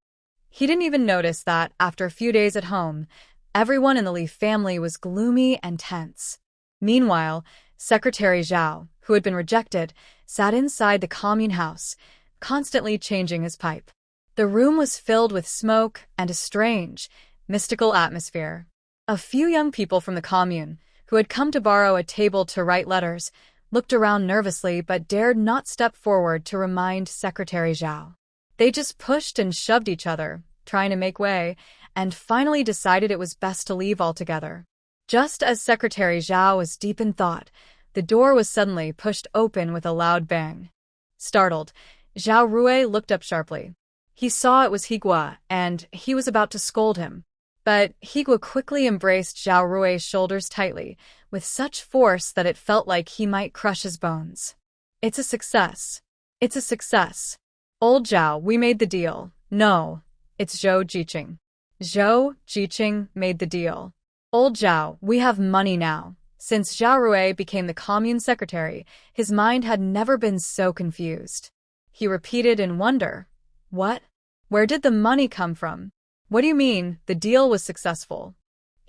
He didn't even notice that, after a few days at home, everyone in the Li family was gloomy and tense. Meanwhile, Secretary Zhao, who had been rejected, sat inside the commune house, constantly changing his pipe. The room was filled with smoke and a strange, mystical atmosphere. A few young people from the commune, who had come to borrow a table to write letters, looked around nervously but dared not step forward to remind Secretary Zhao. They just pushed and shoved each other, trying to make way, and finally decided it was best to leave altogether. Just as Secretary Zhao was deep in thought, the door was suddenly pushed open with a loud bang. Startled, Zhao Rui looked up sharply. He saw it was Higua, and he was about to scold him. But Higua quickly embraced Zhao Rui's shoulders tightly, with such force that it felt like he might crush his bones. "It's a success. It's a success. Old Zhao, we made the deal." "No, it's Zhou Jiqing." "Zhou Jiqing made the deal." "Old Zhao, we have money now." Since Zhao Rui became the commune secretary, his mind had never been so confused. He repeated in wonder, "What? Where did the money come from? What do you mean, the deal was successful?"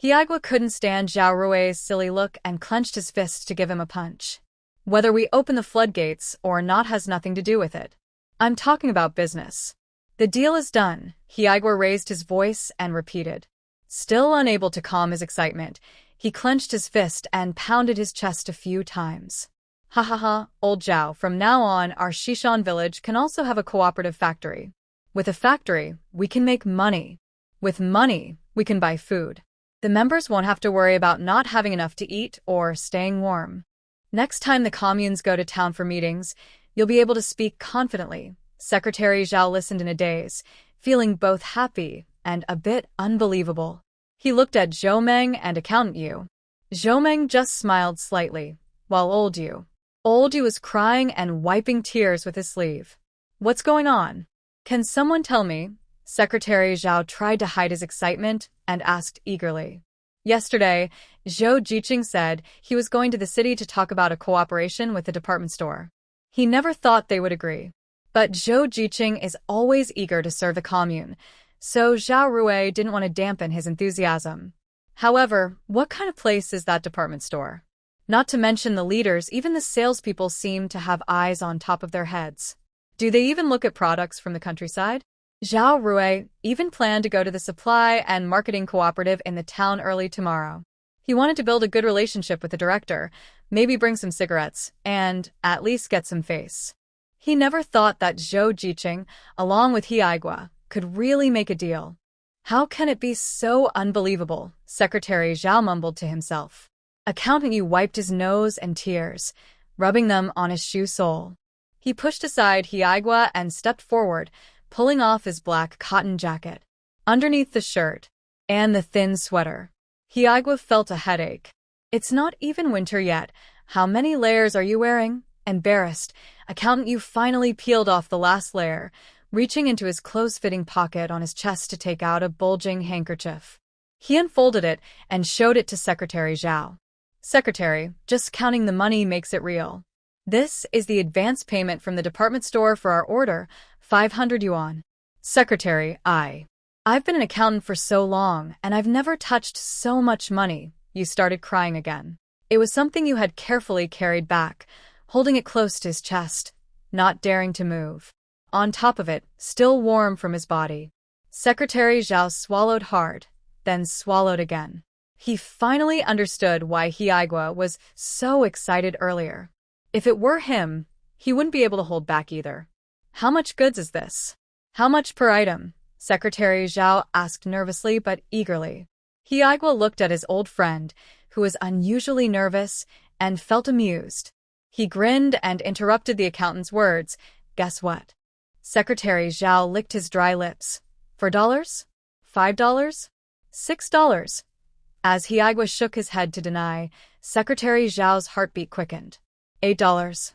Hiuan couldn't stand Zhao Rui's silly look and clenched his fist to give him a punch. "Whether we open the floodgates or not has nothing to do with it. I'm talking about business. The deal is done." Hiuan raised his voice and repeated. Still unable to calm his excitement, he clenched his fist and pounded his chest a few times. "Ha ha ha, old Zhao, from now on our Shishan village can also have a cooperative factory. With a factory, we can make money. With money, we can buy food. The members won't have to worry about not having enough to eat or staying warm. Next time the communes go to town for meetings, you'll be able to speak confidently." Secretary Zhao listened in a daze, feeling both happy and a bit unbelievable. He looked at Zhou Meng and Accountant Yu. Zhou Meng just smiled slightly, while Old Yu was crying and wiping tears with his sleeve. "What's going on? Can someone tell me?" Secretary Zhao tried to hide his excitement and asked eagerly. Yesterday, Zhou Jiqing said he was going to the city to talk about a cooperation with the department store. He never thought they would agree. But Zhou Jiqing is always eager to serve the commune, so Zhao Rui didn't want to dampen his enthusiasm. However, what kind of place is that department store? Not to mention the leaders, even the salespeople seem to have eyes on top of their heads. Do they even look at products from the countryside? Zhao Rui even planned to go to the supply and marketing cooperative in the town early tomorrow. He wanted to build a good relationship with the director, maybe bring some cigarettes, and at least get some face. He never thought that Zhou Jiqing, along with Hiuan, could really make a deal. How can it be so unbelievable? Secretary Zhao mumbled to himself. Accountant Yu wiped his nose and tears, rubbing them on his shoe sole. He pushed aside Hiuan and stepped forward, pulling off his black cotton jacket. Underneath the shirt and the thin sweater, Hiuan felt a headache. It's not even winter yet. How many layers are you wearing? Embarrassed, Accountant Yu finally peeled off the last layer, reaching into his close-fitting pocket on his chest to take out a bulging handkerchief. He unfolded it and showed it to Secretary Zhao. Secretary, just counting the money makes it real. This is the advance payment from the department store for our order, 500 yuan. Secretary, I've been an accountant for so long, and I've never touched so much money. You started crying again. It was something you had carefully carried back, holding it close to his chest, not daring to move. On top of it, still warm from his body. Secretary Zhao swallowed hard, then swallowed again. He finally understood why Hiuan was so excited earlier. If it were him, he wouldn't be able to hold back either. How much goods is this? How much per item? Secretary Zhao asked nervously but eagerly. Hiuan looked at his old friend, who was unusually nervous, and felt amused. He grinned and interrupted the accountant's words. Guess what? Secretary Zhao licked his dry lips. $4? $5? $6? As Hiuan shook his head to deny, Secretary Zhao's heartbeat quickened. $8.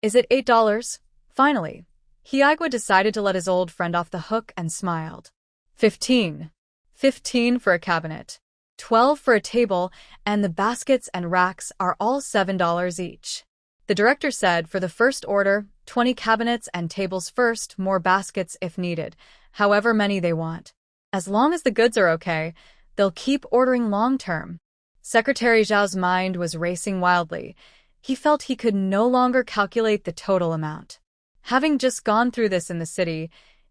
Is it $8? Finally, Hiuan decided to let his old friend off the hook and smiled. 15. 15 for a cabinet. 12 for a table, and the baskets and racks are all $7 each. The director said for the first order, 20 cabinets and tables first, more baskets if needed, however many they want. As long as the goods are okay, they'll keep ordering long-term. Secretary Zhao's mind was racing wildly. He felt he could no longer calculate the total amount. Having just gone through this in the city,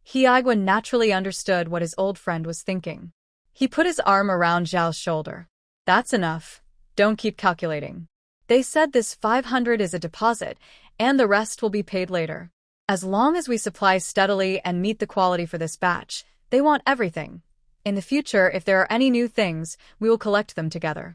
Hiuan naturally understood what his old friend was thinking. He put his arm around Zhao's shoulder. That's enough. Don't keep calculating. They said this 500 is a deposit, and the rest will be paid later. As long as we supply steadily and meet the quality for this batch, they want everything. In the future, if there are any new things, we will collect them together.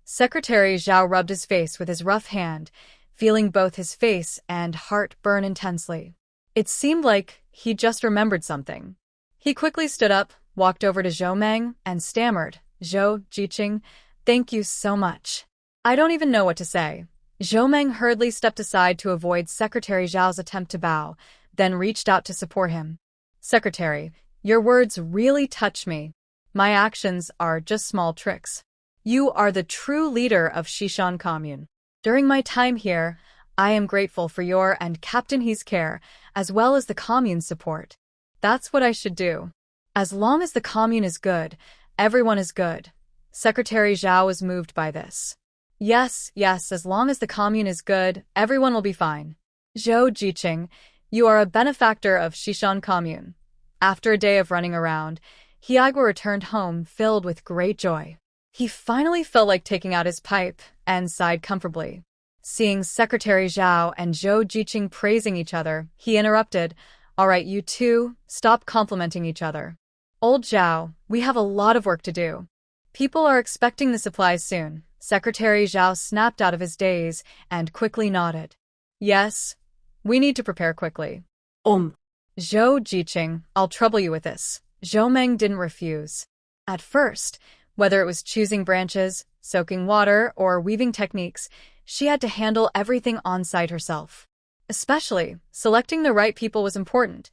Secretary Zhao rubbed his face with his rough hand, feeling both his face and heart burn intensely. It seemed like he just remembered something. He quickly stood up, walked over to Zhou Meng, and stammered, Zhou Jiqing, thank you so much. I don't even know what to say. Zhou Meng hurriedly stepped aside to avoid Secretary Zhao's attempt to bow, then reached out to support him. Secretary, your words really touch me. My actions are just small tricks. You are the true leader of Shishan Commune. During my time here, I am grateful for your and Captain He's care, as well as the commune's support. That's what I should do. As long as the commune is good, everyone is good. Secretary Zhao was moved by this. Yes, as long as the commune is good, everyone will be fine. Zhou Jiqing, you are a benefactor of Shishan Commune. After a day of running around, Hiuan returned home filled with great joy. He finally felt like taking out his pipe and sighed comfortably. Seeing Secretary Zhao and Zhou Jiqing praising each other, he interrupted, All right, you two, stop complimenting each other. Old Zhao, we have a lot of work to do. People are expecting the supplies soon. Secretary Zhao snapped out of his daze and quickly nodded. Yes, we need to prepare quickly. Zhou Jiqing, I'll trouble you with this. Zhou Meng didn't refuse. At first, whether it was choosing branches, soaking water, or weaving techniques, she had to handle everything on-site herself. Especially, selecting the right people was important.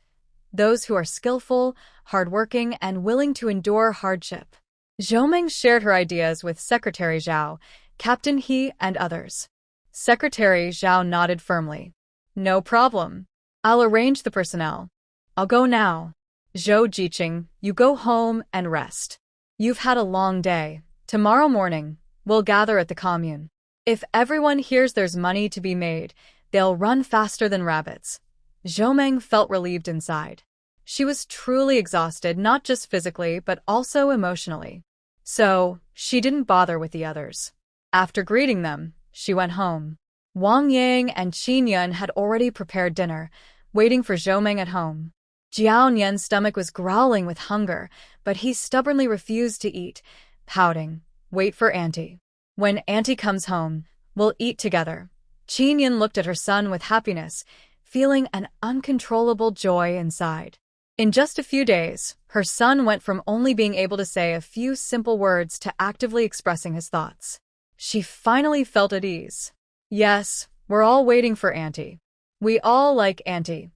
Those who are skillful, hardworking, and willing to endure hardship. Zhou Meng shared her ideas with Secretary Zhao, Captain He, and others. Secretary Zhao nodded firmly. No problem. I'll arrange the personnel. I'll go now. Zhou Jiqing, you go home and rest. You've had a long day. Tomorrow morning, we'll gather at the commune. If everyone hears there's money to be made, they'll run faster than rabbits. Zhou Meng felt relieved inside. She was truly exhausted, not just physically, but also emotionally. So, she didn't bother with the others. After greeting them, she went home. Wang Yang and Qin Yun had already prepared dinner, waiting for Zhou Meng at home. Jiao Nian's stomach was growling with hunger, but he stubbornly refused to eat, pouting, "Wait for Auntie. When Auntie comes home, we'll eat together." Qin Yun looked at her son with happiness, feeling an uncontrollable joy inside. In just a few days, her son went from only being able to say a few simple words to actively expressing his thoughts. She finally felt at ease. "Yes, we're all waiting for Auntie. We all like Auntie."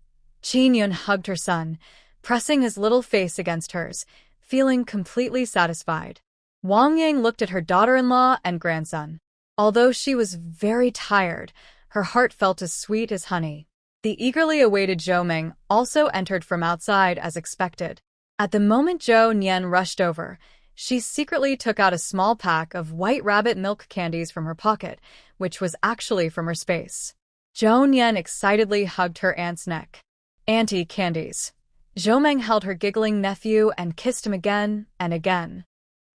Qin Yun hugged her son, pressing his little face against hers, feeling completely satisfied. Wang Yang looked at her daughter-in-law and grandson. Although she was very tired, her heart felt as sweet as honey. The eagerly awaited Zhou Meng also entered from outside as expected. At the moment Zhou Nian rushed over, she secretly took out a small pack of white rabbit milk candies from her pocket, which was actually from her space. Zhou Nian excitedly hugged her aunt's neck. "Auntie, candies." Zhou Meng held her giggling nephew and kissed him again and again.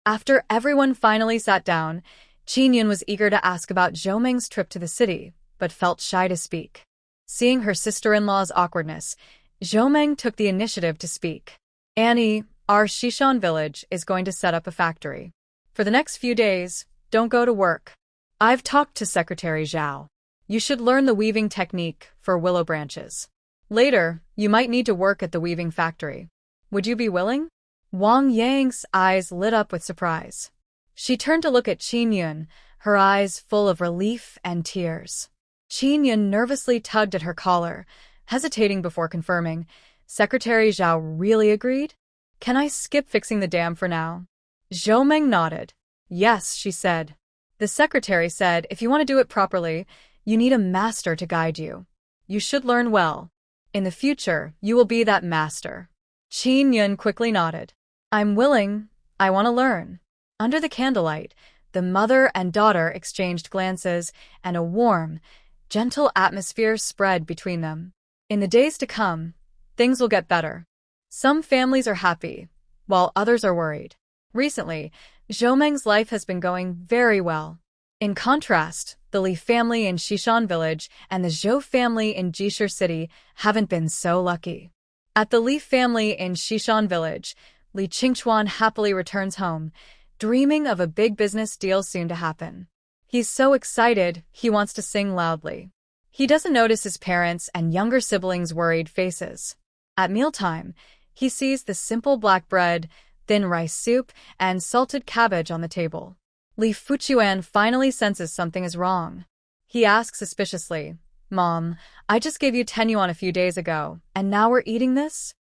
After everyone finally sat down, Qin Yun was eager to ask about Zhou Meng's trip to the city, but felt shy to speak. Seeing her sister-in-law's awkwardness, Zhou Meng took the initiative to speak. "Annie, our Shishan village is going to set up a factory. For the next few days, don't go to work. I've talked to Secretary Zhao. You should learn the weaving technique for willow branches. Later, you might need to work at the weaving factory. Would you be willing?" Wang Yang's eyes lit up with surprise. She turned to look at Qin Yun, her eyes full of relief and tears. Qin Yun nervously tugged at her collar, hesitating before confirming. "Secretary Zhao really agreed? Can I skip fixing the dam for now?" Zhou Meng nodded. "Yes," she said. "The secretary said if you want to do it properly, you need a master to guide you. You should learn well. In the future, you will be that master." Qin Yun quickly nodded. "I'm willing. I want to learn." Under the candlelight, the mother and daughter exchanged glances, and a warm, gentle atmosphere spread between them. In the days to come, things will get better. Some families are happy, while others are worried. Recently, Zhou Meng's life has been going very well. In contrast, the Li family in Shishan village and the Zhou family in Jishir city haven't been so lucky. At the Li family in Shishan village, Li Qingchuan happily returns home, dreaming of a big business deal soon to happen. He's so excited, he wants to sing loudly. He doesn't notice his parents' and younger siblings' worried faces. At mealtime, he sees the simple black bread, thin rice soup, and salted cabbage on the table. Li Fuchuan finally senses something is wrong. He asks suspiciously, "Mom, I just gave you 10 yuan a few days ago, and now we're eating this?"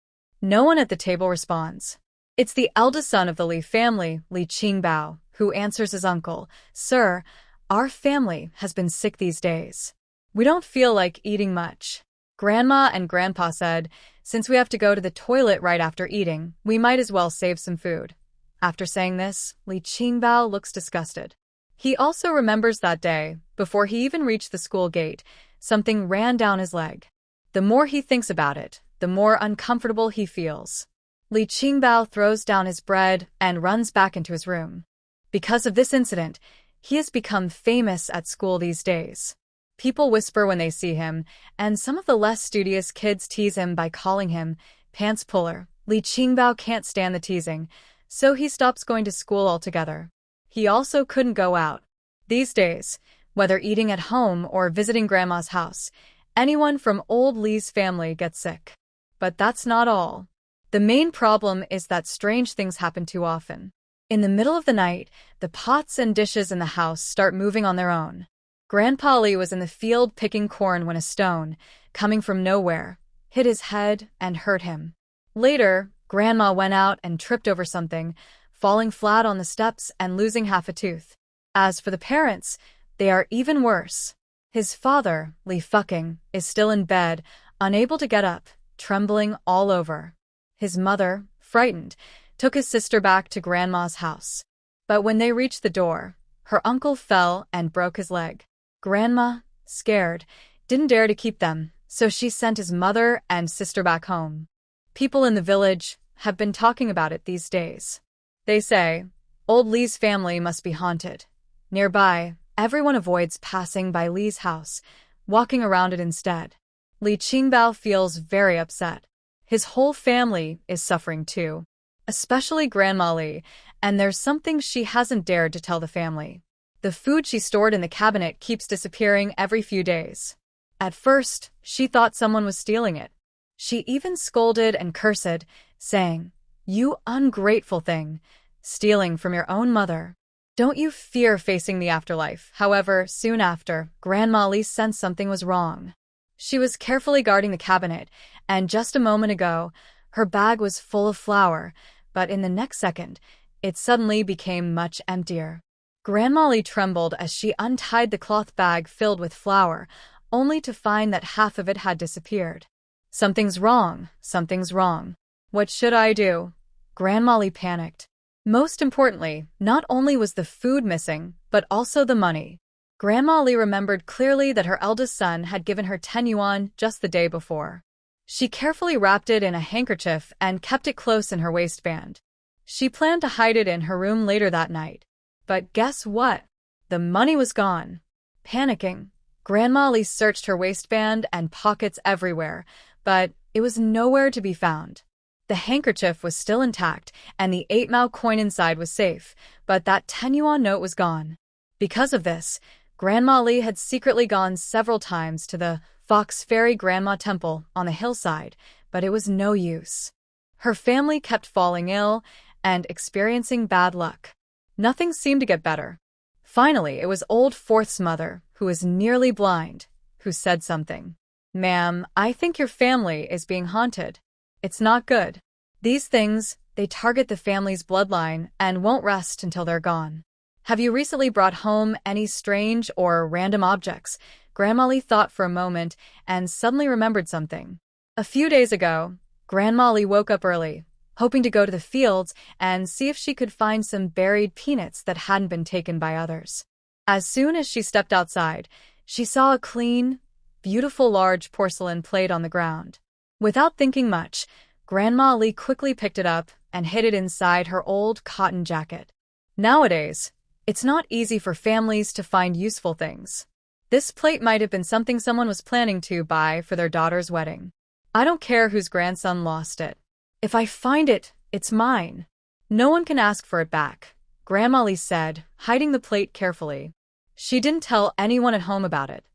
No one at the table responds. It's the eldest son of the Li family, Li Qingbao, who answers his uncle, "Sir, our family has been sick these days. We don't feel like eating much." Grandma and Grandpa said, "Since we have to go to the toilet right after eating, we might as well save some food." After saying this, Li Qingbao looks disgusted. He also remembers that day, before he even reached the school gate, something ran down his leg. The more he thinks about it, the more uncomfortable he feels. Li Qingbao throws down his bread and runs back into his room. Because of this incident, he has become famous at school these days. People whisper when they see him, and some of the less studious kids tease him by calling him pants puller. Li Qingbao can't stand the teasing, so he stops going to school altogether. He also couldn't go out. These days, whether eating at home or visiting Grandma's house, anyone from old Li's family gets sick. But that's not all. The main problem is that strange things happen too often. In the middle of the night, the pots and dishes in the house start moving on their own. Grandpa Li was in the field picking corn when a stone, coming from nowhere, hit his head and hurt him. Later, Grandma went out and tripped over something, falling flat on the steps and losing half a tooth. As for the parents, they are even worse. His father, Li Fucking, is still in bed, unable to get up, trembling all over. His mother, frightened, took his sister back to Grandma's house. But when they reached the door, her uncle fell and broke his leg. Grandma, scared, didn't dare to keep them, so she sent his mother and sister back home. People in the village have been talking about it these days. They say, Old Li's family must be haunted. Nearby, everyone avoids passing by Li's house, walking around it instead. Li Qingbao feels very upset. His whole family is suffering too, especially Grandma Li, and there's something she hasn't dared to tell the family. The food she stored in the cabinet keeps disappearing every few days. At first, she thought someone was stealing it. She even scolded and cursed, saying, "You ungrateful thing, stealing from your own mother. Don't you fear facing the afterlife?" However, soon after, Grandma Li sensed something was wrong. She was carefully guarding the cabinet, and just a moment ago, her bag was full of flour, but in the next second, it suddenly became much emptier. Grandma Li trembled as she untied the cloth bag filled with flour, only to find that half of it had disappeared. Something's wrong, something's wrong. What should I do? Grandma Li panicked. Most importantly, not only was the food missing, but also the money. Grandma Li remembered clearly that her eldest son had given her 10 yuan just the day before. She carefully wrapped it in a handkerchief and kept it close in her waistband. She planned to hide it in her room later that night. But guess what? The money was gone. Panicking, Grandma Li searched her waistband and pockets everywhere, but it was nowhere to be found. The handkerchief was still intact, and the 8 Mao coin inside was safe, but that 10 yuan note was gone. Because of this, Grandma Li had secretly gone several times to the Fox Fairy Grandma Temple on the hillside, but it was no use. Her family kept falling ill and experiencing bad luck. Nothing seemed to get better. Finally, it was Old Fourth's mother, who was nearly blind, who said something. "Ma'am, I think your family is being haunted. It's not good. These things, they target the family's bloodline and won't rest until they're gone. Have you recently brought home any strange or random objects?" Grandma Li thought for a moment and suddenly remembered something. A few days ago, Grandma Li woke up early, hoping to go to the fields and see if she could find some buried peanuts that hadn't been taken by others. As soon as she stepped outside, she saw a clean, beautiful large porcelain plate on the ground. Without thinking much, Grandma Li quickly picked it up and hid it inside her old cotton jacket. Nowadays, it's not easy for families to find useful things. This plate might have been something someone was planning to buy for their daughter's wedding. I don't care whose grandson lost it. If I find it, it's mine. No one can ask for it back, Grandma Li said, hiding the plate carefully. She didn't tell anyone at home about it.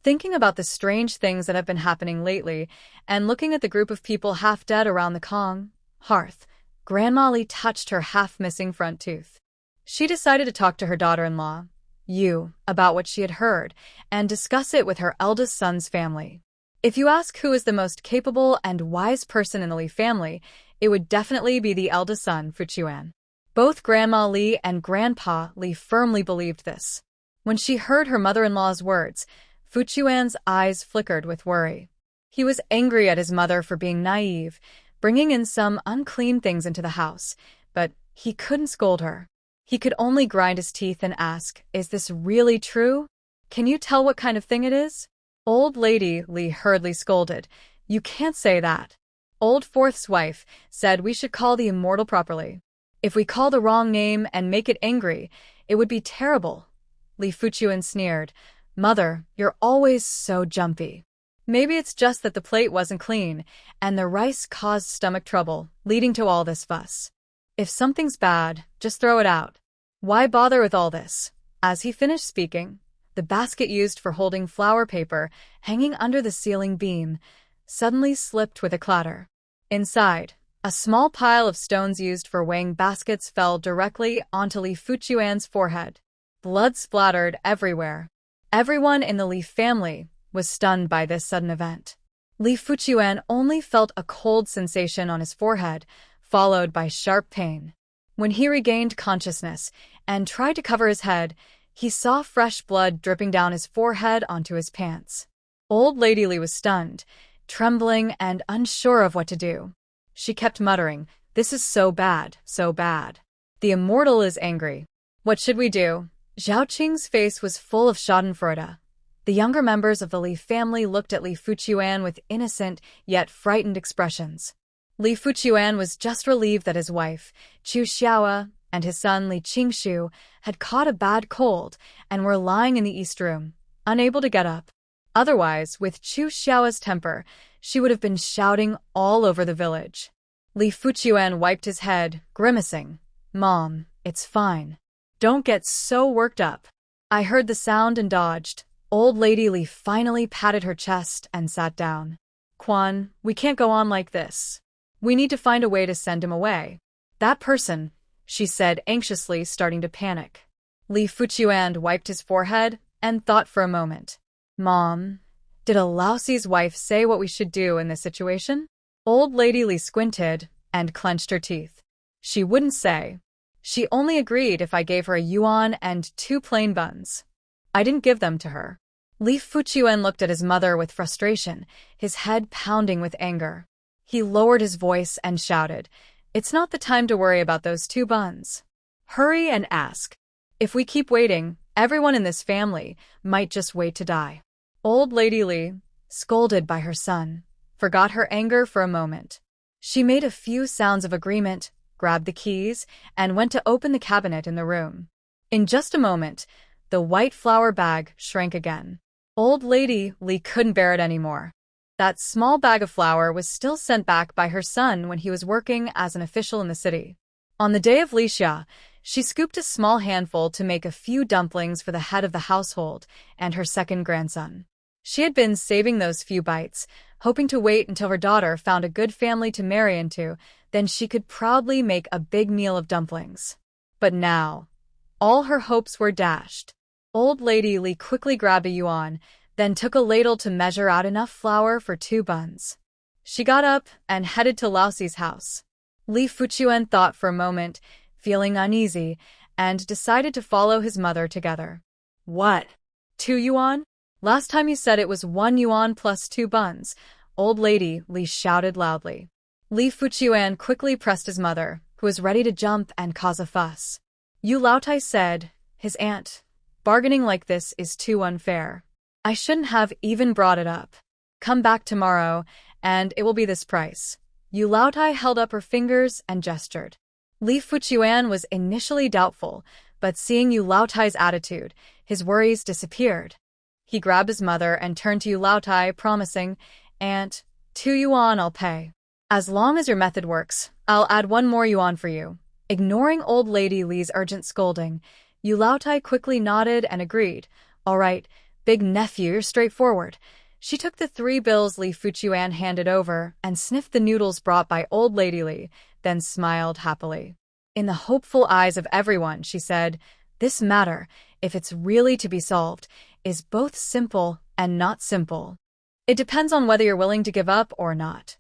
Thinking about the strange things that have been happening lately, and looking at the group of people half dead around the Kong hearth, Grandma Li touched her half-missing front tooth. She decided to talk to her daughter-in-law, Yu, about what she had heard, and discuss it with her eldest son's family. If you ask who is the most capable and wise person in the Li family, it would definitely be the eldest son, Hiuan. Both Grandma Li and Grandpa Li firmly believed this. When she heard her mother-in-law's words, Hiuan's eyes flickered with worry. He was angry at his mother for being naive, bringing in some unclean things into the house, but he couldn't scold her. He could only grind his teeth and ask, "Is this really true? Can you tell what kind of thing it is?" Old Lady Li hurriedly scolded, "You can't say that." Old Fourth's wife said we should call the immortal properly. If we call the wrong name and make it angry, it would be terrible. Li Fuchuan sneered, "Mother, you're always so jumpy." Maybe it's just that the plate wasn't clean, and the rice caused stomach trouble, leading to all this fuss. If something's bad, just throw it out. Why bother with all this? As he finished speaking, the basket used for holding flour paper, hanging under the ceiling beam, suddenly slipped with a clatter. Inside, a small pile of stones used for weighing baskets fell directly onto Li Fuchuan's forehead. Blood splattered everywhere. Everyone in the Li family was stunned by this sudden event. Li Fuchuan only felt a cold sensation on his forehead, followed by sharp pain. When he regained consciousness and tried to cover his head, he saw fresh blood dripping down his forehead onto his pants. Old Lady Li was stunned, trembling and unsure of what to do. She kept muttering, "This is so bad, so bad. The immortal is angry. What should we do?" Zhao Qing's face was full of schadenfreude. The younger members of the Li family looked at Li Fuchuan with innocent yet frightened expressions. Li Fuchuan was just relieved that his wife, Chu Xiaoa, and his son Li Qingshu had caught a bad cold and were lying in the east room, unable to get up. Otherwise, with Chu Xiao's temper, she would have been shouting all over the village. Li Fuqiuan wiped his head, grimacing. "Mom, it's fine. Don't get so worked up." I heard the sound and dodged. Old Lady Li finally patted her chest and sat down. "Quan, we can't go on like this. We need to find a way to send him away." "That person," she said anxiously, starting to panic. Li Fuqiuan wiped his forehead and thought for a moment. "Mom, did a Laoxi's wife say what we should do in this situation?" Old Lady Li squinted and clenched her teeth. "She wouldn't say. She only agreed if I gave her a yuan and 2 plain buns. I didn't give them to her." Li Fuqiuan looked at his mother with frustration, his head pounding with anger. He lowered his voice and shouted, "It's not the time to worry about those 2 buns. Hurry and ask. If we keep waiting, everyone in this family might just wait to die." Old Lady Li, scolded by her son, forgot her anger for a moment. She made a few sounds of agreement, grabbed the keys, and went to open the cabinet in the room. In just a moment, the white flour bag shrank again. Old Lady Li couldn't bear it anymore. That small bag of flour was still sent back by her son when he was working as an official in the city. On the day of Lixia, she scooped a small handful to make a few dumplings for the head of the household and her second grandson. She had been saving those few bites, hoping to wait until her daughter found a good family to marry into, then she could proudly make a big meal of dumplings. But now, all her hopes were dashed. Old Lady Li quickly grabbed a yuan, then took a ladle to measure out enough flour for 2 buns. She got up and headed to Laoxi's house. Li Fuqiuan thought for a moment, feeling uneasy, and decided to follow his mother together. "What? 2 yuan? Last time you said it was 1 yuan plus 2 buns, Old Lady Li shouted loudly. Li Fuqiuan quickly pressed his mother, who was ready to jump and cause a fuss. Yu Laotai said, his aunt, "Bargaining like this is too unfair. I shouldn't have even brought it up. Come back tomorrow, and it will be this price." Yu Laotai held up her fingers and gestured. Li Fuqiuan was initially doubtful, but seeing Yu Laotai's attitude, his worries disappeared. He grabbed his mother and turned to Yu Laotai, promising, "Aunt, 2 yuan I'll pay. As long as your method works, I'll add 1 more yuan for you." Ignoring Old Lady Li's urgent scolding, Yu Laotai quickly nodded and agreed. "All right, big nephew, you're straightforward." She took the 3 bills Li Fuqiuan handed over and sniffed the noodles brought by Old Lady Li, then smiled happily. In the hopeful eyes of everyone, she said, "This matter, if it's really to be solved, is both simple and not simple. It depends on whether you're willing to give up or not."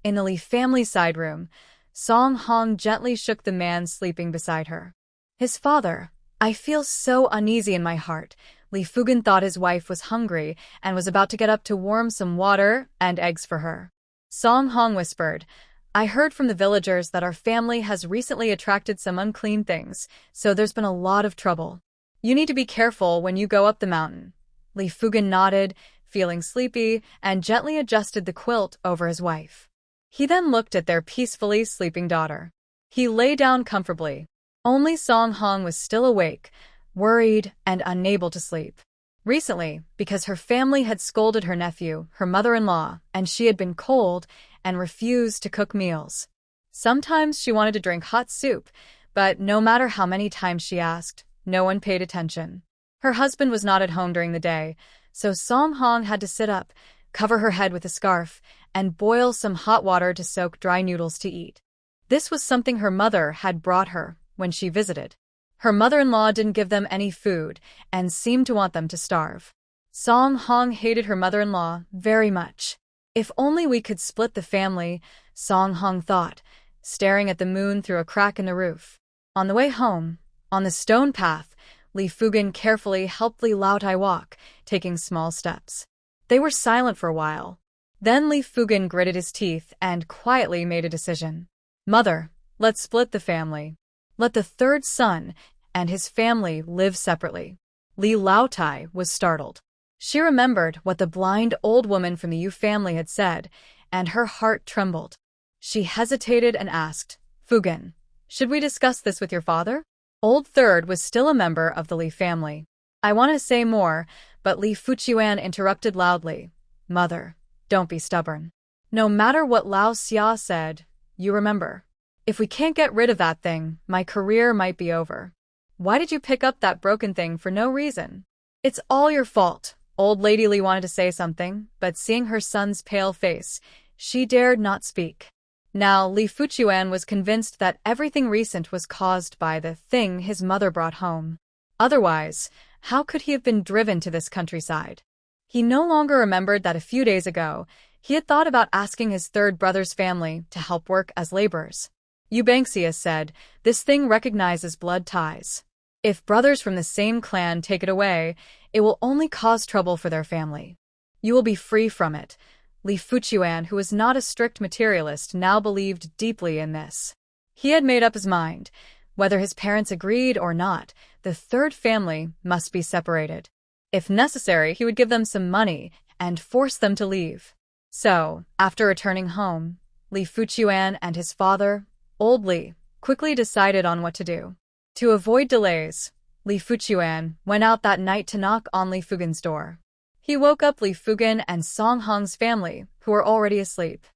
In the Li family side room, Song Hong gently shook the man sleeping beside her. His father, "I feel so uneasy in my heart." Li Fugan thought his wife was hungry and was about to get up to warm some water and eggs for her. Song Hong whispered, "I heard from the villagers that our family has recently attracted some unclean things, so there's been a lot of trouble. You need to be careful when you go up the mountain." Li Fugan nodded, feeling sleepy, and gently adjusted the quilt over his wife. He then looked at their peacefully sleeping daughter. He lay down comfortably. Only Song Hong was still awake, worried and unable to sleep. Recently, because her family had scolded her nephew, her mother-in-law, and she had been cold and refused to cook meals. Sometimes she wanted to drink hot soup, but no matter how many times she asked, no one paid attention. Her husband was not at home during the day, so Song Hong had to sit up, cover her head with a scarf, and boil some hot water to soak dry noodles to eat. This was something her mother had brought her when she visited. Her mother-in-law didn't give them any food and seemed to want them to starve. Song Hong hated her mother-in-law very much. If only we could split the family, Song Hong thought, staring at the moon through a crack in the roof. On the way home, on the stone path, Li Fugan carefully helped Li Laotai walk, taking small steps. They were silent for a while. Then Li Fugan gritted his teeth and quietly made a decision. "Mother, let's split the family. Let the 3rd son and his family live separately." Li Laotai was startled. She remembered what the blind old woman from the Yu family had said, and her heart trembled. She hesitated and asked, "Fugan, Should we discuss this with your father? Old Third was still a member of the Li family. I want to say more, but Li Fuchuan interrupted loudly. Mother, don't be stubborn. No matter what Lao Xia said, you remember. If we can't get rid of that thing, my career might be over. Why did you pick up that broken thing for no reason? It's all your fault. Old Lady Li wanted to say something, but seeing her son's pale face, she dared not speak. Now, Li Fuchuan was convinced that everything recent was caused by the thing his mother brought home. Otherwise, how could he have been driven to this countryside? He no longer remembered that a few days ago, he had thought about asking his third brother's family to help work as laborers. Eubanxia said, this thing recognizes blood ties. If brothers from the same clan take it away, it will only cause trouble for their family. You will be free from it. Li Fuchuan, who was not a strict materialist, now believed deeply in this. He had made up his mind. Whether his parents agreed or not, the third family must be separated. If necessary, he would give them some money and force them to leave. So, after returning home, Li Fuchuan and his father, Old Li, quickly decided on what to do. To avoid delays, Li Fuchuan went out that night to knock on Li Fugen's door. He woke up Li Fugen and Song Hong's family, who were already asleep.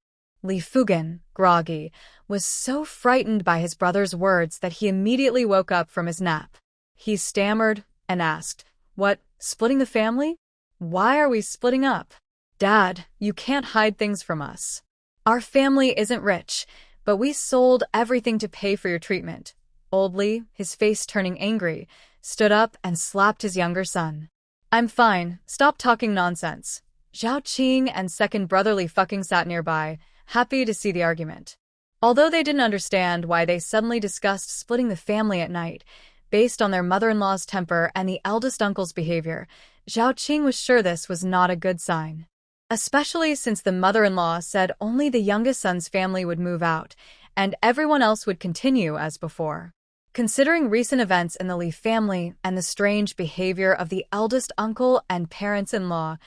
Li Fugen, groggy, was so frightened by his brother's words that he immediately woke up from his nap. He stammered and asked, What, splitting the family? Why are we splitting up? Dad, you can't hide things from us. Our family isn't rich, but we sold everything to pay for your treatment. Old Li, his face turning angry, stood up and slapped his younger son. I'm fine, stop talking nonsense. Zhao Qing and second brother Li fucking sat nearby, happy to see the argument. Although they didn't understand why they suddenly discussed splitting the family at night, based on their mother-in-law's temper and the eldest uncle's behavior, Zhao Qing was sure this was not a good sign. Especially since the mother-in-law said only the youngest son's family would move out, and everyone else would continue as before. Considering recent events in the Li family and the strange behavior of the eldest uncle and parents-in-law,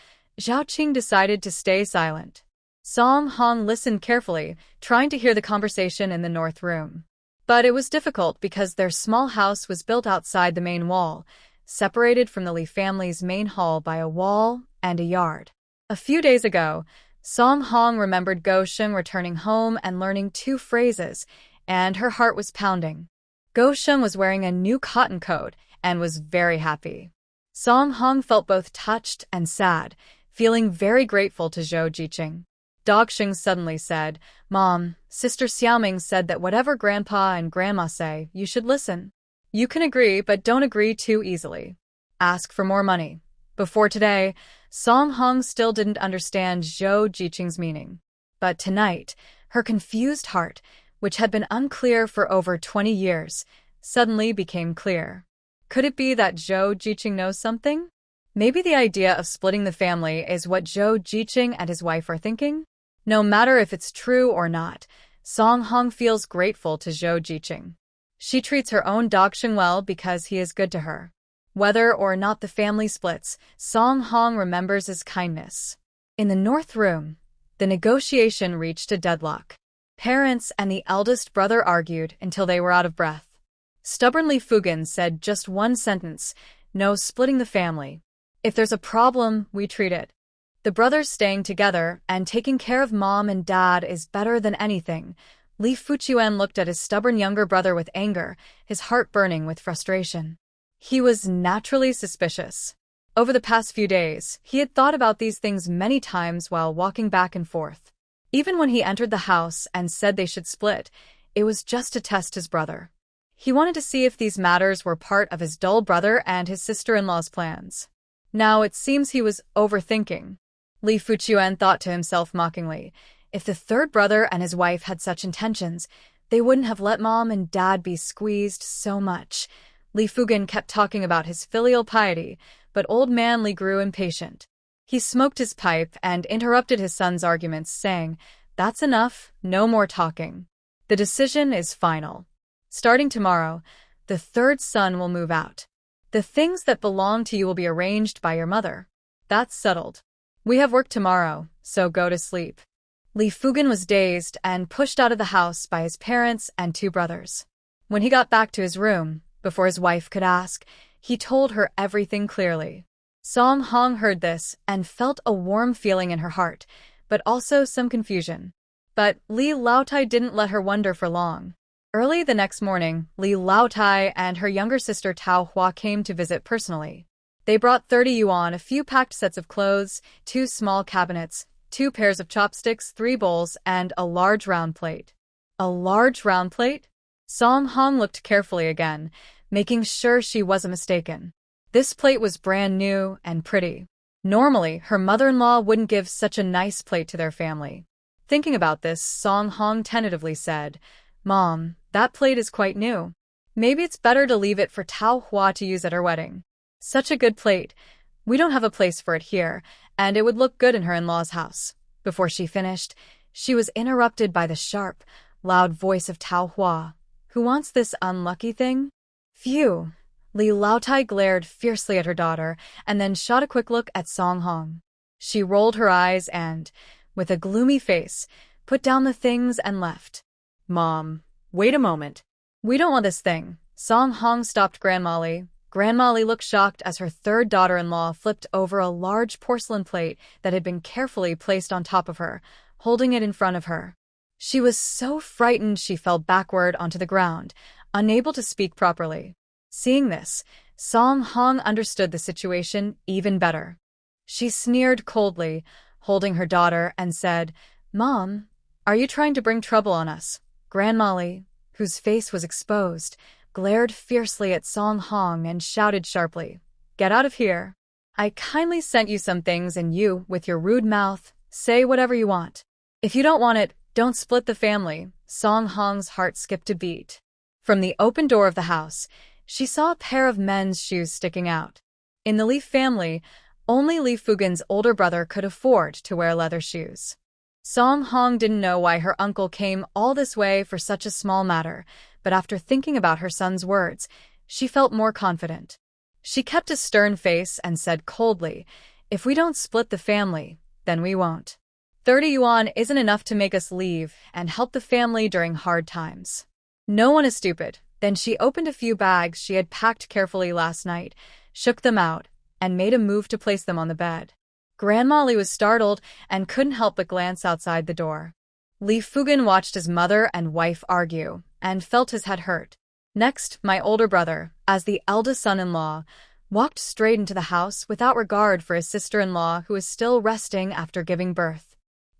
Zhao Qing decided to stay silent. Song Hong listened carefully, trying to hear the conversation in the north room. But it was difficult because their small house was built outside the main wall, separated from the Li family's main hall by a wall and a yard. A few days ago, Song Hong remembered Go Sheng returning home and learning 2 phrases, and her heart was pounding. Go Sheng was wearing a new cotton coat and was very happy. Song Hong felt both touched and sad, feeling very grateful to Zhou Jiqing. Dog Sheng suddenly said, Mom, Sister Xiaoming said that whatever Grandpa and Grandma say, you should listen. You can agree, but don't agree too easily. Ask for more money. Before today, Song Hong still didn't understand Zhou Jiqing's meaning. But tonight, her confused heart, which had been unclear for over 20 years, suddenly became clear. Could it be that Zhou Jiqing knows something? Maybe the idea of splitting the family is what Zhou Jiqing and his wife are thinking? No matter if it's true or not, Song Hong feels grateful to Zhou Jiqing. She treats her own Dogsheng well because he is good to her. Whether or not the family splits, Song Hong remembers his kindness. In the north room, the negotiation reached a deadlock. Parents and the eldest brother argued until they were out of breath. Stubbornly Fugen said just one sentence, no splitting the family. If there's a problem, we treat it. The brothers staying together and taking care of mom and dad is better than anything. Li Fuchuan looked at his stubborn younger brother with anger, his heart burning with frustration. He was naturally suspicious. Over the past few days, he had thought about these things many times while walking back and forth. Even when he entered the house and said they should split, it was just to test his brother. He wanted to see if these matters were part of his dull brother and his sister-in-law's plans. Now it seems he was overthinking. Li Fuchuan thought to himself mockingly, if the third brother and his wife had such intentions, they wouldn't have let mom and dad be squeezed so much. Li Fugen kept talking about his filial piety, but old man Li grew impatient. He smoked his pipe and interrupted his son's arguments, saying, "That's enough, no more talking. The decision is final. Starting tomorrow, the third son will move out. The things that belong to you will be arranged by your mother. That's settled. We have work tomorrow, so go to sleep." Li Fugen was dazed and pushed out of the house by his parents and two brothers. When he got back to his room, before his wife could ask, he told her everything clearly. Song Hong heard this and felt a warm feeling in her heart, but also some confusion. But Li Laotai didn't let her wonder for long. Early the next morning, Li Laotai and her younger sister Tao Hua came to visit personally. They brought 30 yuan, a few packed sets of clothes, 2 small cabinets, 2 pairs of chopsticks, 3 bowls, and a large round plate. A large round plate? Song Hong looked carefully again, making sure she wasn't mistaken. This plate was brand new and pretty. Normally, her mother-in-law wouldn't give such a nice plate to their family. Thinking about this, Song Hong tentatively said, "Mom, that plate is quite new. Maybe it's better to leave it for Tao Hua to use at her wedding. Such a good plate. We don't have a place for it here, and it would look good in her in-law's house." Before she finished, she was interrupted by the sharp, loud voice of Tao Hua. "Who wants this unlucky thing?" Phew! Li Laotai glared fiercely at her daughter and then shot a quick look at Song Hong. She rolled her eyes and, with a gloomy face, put down the things and left. Mom, wait a moment. "We don't want this thing." Song Hong stopped Grandma Li. Grandma Li looked shocked as her third daughter-in-law flipped over a large porcelain plate that had been carefully placed on top of her, holding it in front of her. She was so frightened she fell backward onto the ground, unable to speak properly. Seeing this, Song Hong understood the situation even better. She sneered coldly, holding her daughter, and said, "Mom, are you trying to bring trouble on us?" Grandma Li, whose face was exposed, glared fiercely at Song Hong and shouted sharply, "Get out of here. I kindly sent you some things and you, with your rude mouth, say whatever you want. If you don't want it, don't split the family." Song Hong's heart skipped a beat. From the open door of the house, she saw a pair of men's shoes sticking out. In the Li family, only Li Fugen's older brother could afford to wear leather shoes. Song Hong didn't know why her uncle came all this way for such a small matter, but after thinking about her son's words, she felt more confident. She kept a stern face and said coldly, "If we don't split the family, then we won't. 30 yuan isn't enough to make us leave and help the family during hard times. No one is stupid." Then she opened a few bags she had packed carefully last night, shook them out, and made a move to place them on the bed. Grandma Li was startled and couldn't help but glance outside the door. Li Fugen watched his mother and wife argue, and felt his head hurt. Next, my older brother, as the eldest son-in-law, walked straight into the house without regard for his sister-in-law who was still resting after giving birth.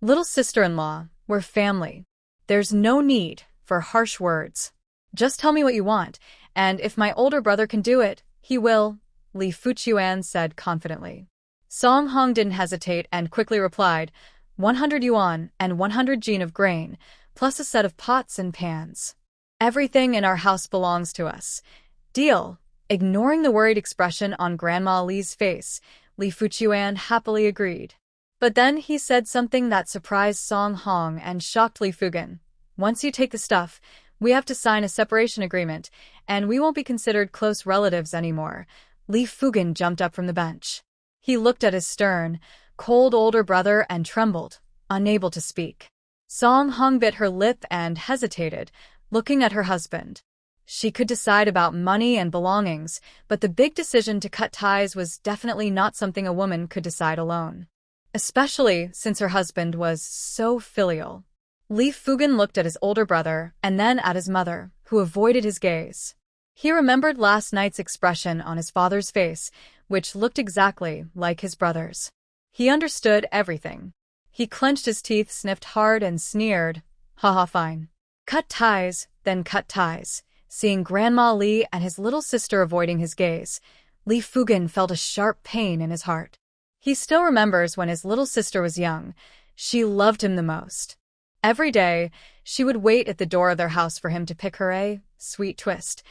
"Little sister-in-law, we're family. There's no need for harsh words. Just tell me what you want, and if my older brother can do it, he will," Li Fuchuan said confidently. Song Hong didn't hesitate and quickly replied, 100 yuan and 100 jin of grain, plus a set of pots and pans. "Everything in our house belongs to us. Deal." Ignoring the worried expression on Grandma Li's face, Li Fuchuan happily agreed. But then he said something that surprised Song Hong and shocked Li Fugen. "Once you take the stuff, we have to sign a separation agreement, and we won't be considered close relatives anymore." Li Fugen jumped up from the bench. He looked at his stern, cold older brother and trembled, unable to speak. Song Hong bit her lip and hesitated, looking at her husband. She could decide about money and belongings, but the big decision to cut ties was definitely not something a woman could decide alone. Especially since her husband was so filial. Li Fugen looked at his older brother and then at his mother, who avoided his gaze. He remembered last night's expression on his father's face, which looked exactly like his brother's. He understood everything. He clenched his teeth, sniffed hard, and sneered, "Haha, fine. Cut ties, then cut ties." Seeing Grandma Li and his little sister avoiding his gaze, Li Fugen felt a sharp pain in his heart. He still remembers when his little sister was young. She loved him the most. Every day, she would wait at the door of their house for him to pick her a sweet twist.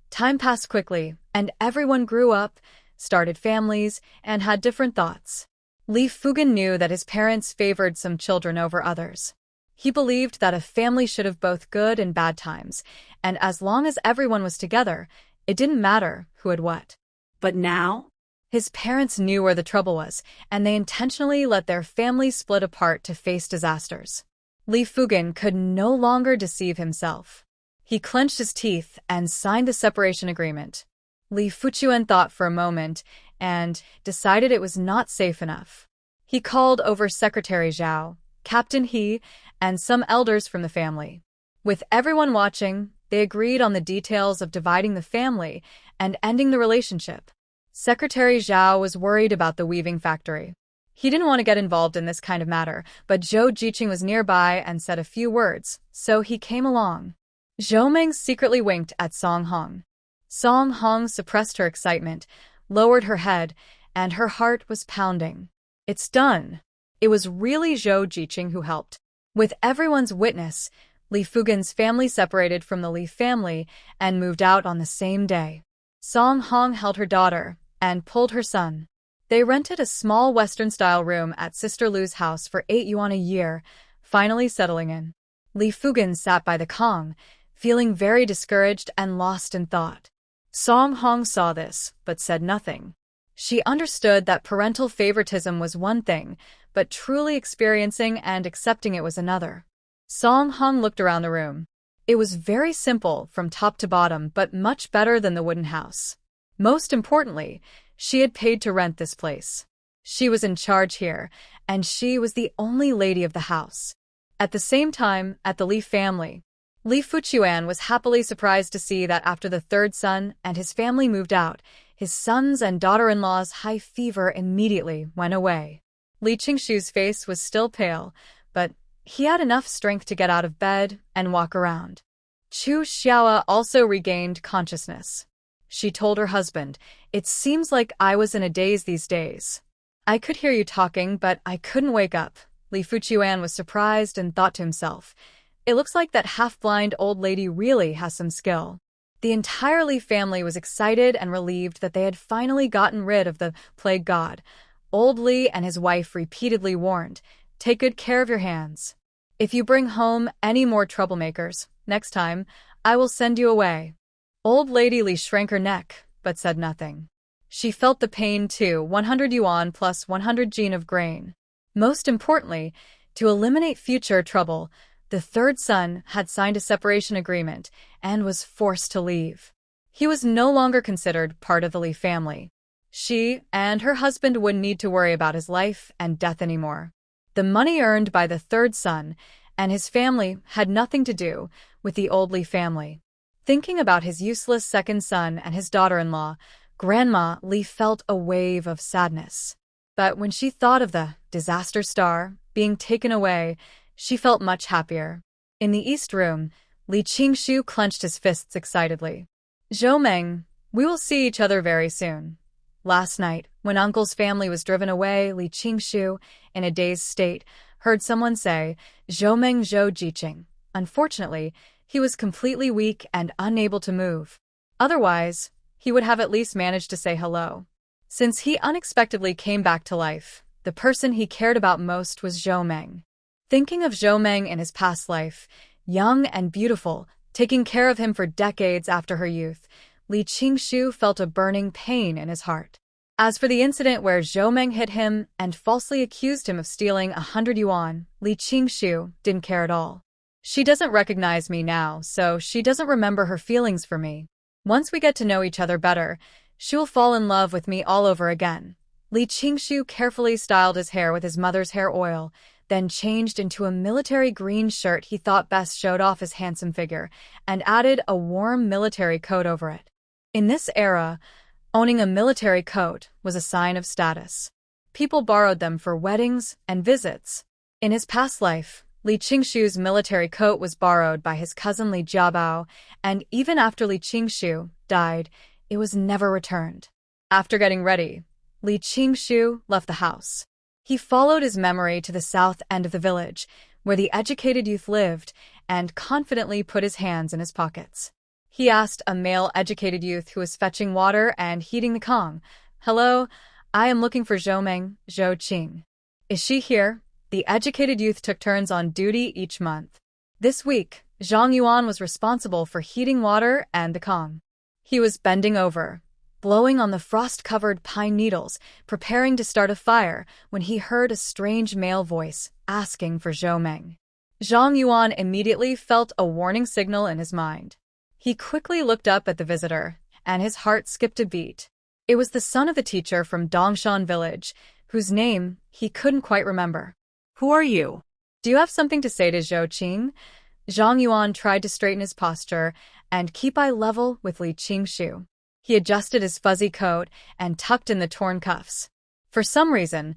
Time passed quickly, and everyone grew up, started families, and had different thoughts. Li Fugen knew that his parents favored some children over others. He believed that a family should have both good and bad times, and as long as everyone was together, it didn't matter who had what. But now? His parents knew where the trouble was, and they intentionally let their family split apart to face disasters. Li Fugen could no longer deceive himself. He clenched his teeth and signed the separation agreement. Li Fuchuan thought for a moment and decided it was not safe enough. He called over Secretary Zhao, Captain He, and some elders from the family. With everyone watching, they agreed on the details of dividing the family and ending the relationship. Secretary Zhao was worried about the weaving factory. He didn't want to get involved in this kind of matter, but Zhou Jiqing was nearby and said a few words, so he came along. Zhou Meng secretly winked at Song Hong. Song Hong suppressed her excitement, lowered her head, and her heart was pounding. It's done. It was really Zhou Jiqing who helped. With everyone's witness, Li Fugan's family separated from the Li family and moved out on the same day. Song Hong held her daughter and pulled her son. They rented a small Western-style room at Sister Lu's house for 8 yuan a year, finally settling in. Li Fugan sat by the Kong, feeling very discouraged and lost in thought. Song Hong saw this, but said nothing. She understood that parental favoritism was one thing, but truly experiencing and accepting it was another. Song Hong looked around the room. It was very simple from top to bottom, but much better than the wooden house. Most importantly, she had paid to rent this place. She was in charge here, and she was the only lady of the house. At the same time, at the Li family, Li Fuchuan was happily surprised to see that after the third son and his family moved out, his sons and daughter-in-law's high fever immediately went away. Li Qingshu's face was still pale, but he had enough strength to get out of bed and walk around. Chu Xiaoa also regained consciousness. She told her husband, "It seems like I was in a daze these days. I could hear you talking, but I couldn't wake up." Li Fuchuan was surprised and thought to himself, "It looks like that half-blind old lady really has some skill." The entire Li family was excited and relieved that they had finally gotten rid of the plague god. Old Li and his wife repeatedly warned, "Take good care of your hands. If you bring home any more troublemakers, next time, I will send you away." Old Lady Li shrank her neck, but said nothing. She felt the pain too, 100 yuan plus 100 jin of grain. Most importantly, to eliminate future trouble, the third son had signed a separation agreement and was forced to leave. He was no longer considered part of the Li family. She and her husband wouldn't need to worry about his life and death anymore. The money earned by the third son and his family had nothing to do with the old Li family. Thinking about his useless second son and his daughter-in-law, Grandma Li felt a wave of sadness. But when she thought of the disaster star being taken away, she felt much happier. In the east room, Li Qingshu clenched his fists excitedly. "Zhou Meng, we will see each other very soon." Last night, when Uncle's family was driven away, Li Qingshu, in a dazed state, heard someone say, "Zhou Meng Zhou Jiqing." Unfortunately, he was completely weak and unable to move. Otherwise, he would have at least managed to say hello. Since he unexpectedly came back to life, the person he cared about most was Zhou Meng. Thinking of Zhou Meng in his past life, young and beautiful, taking care of him for decades after her youth, Li Qingshu felt a burning pain in his heart. As for the incident where Zhou Meng hit him and falsely accused him of stealing 100 yuan, Li Qingshu didn't care at all. She doesn't recognize me now, so she doesn't remember her feelings for me. Once we get to know each other better, she will fall in love with me all over again. Li Qingshu carefully styled his hair with his mother's hair oil, then changed into a military green shirt he thought best showed off his handsome figure, and added a warm military coat over it. In this era, owning a military coat was a sign of status. People borrowed them for weddings and visits. In his past life, Li Qingshu's military coat was borrowed by his cousin Li Jiabao, and even after Li Qingshu died, it was never returned. After getting ready, Li Qingshu left the house. He followed his memory to the south end of the village, where the educated youth lived, and confidently put his hands in his pockets. He asked a male educated youth who was fetching water and heating the Kong, "Hello, I am looking for Zhou Meng, Zhou Qing. Is she here?" The educated youth took turns on duty each month. This week, Zhang Yuan was responsible for heating water and the Kong. He was bending over, blowing on the frost-covered pine needles, preparing to start a fire, when he heard a strange male voice asking for Zhou Meng. Zhang Yuan immediately felt a warning signal in his mind. He quickly looked up at the visitor, and his heart skipped a beat. It was the son of the teacher from Dongshan village, whose name he couldn't quite remember. Who are you? Do you have something to say to Zhou Qing? Zhang Yuan tried to straighten his posture and keep eye level with Li Qingshu. He adjusted his fuzzy coat and tucked in the torn cuffs. For some reason,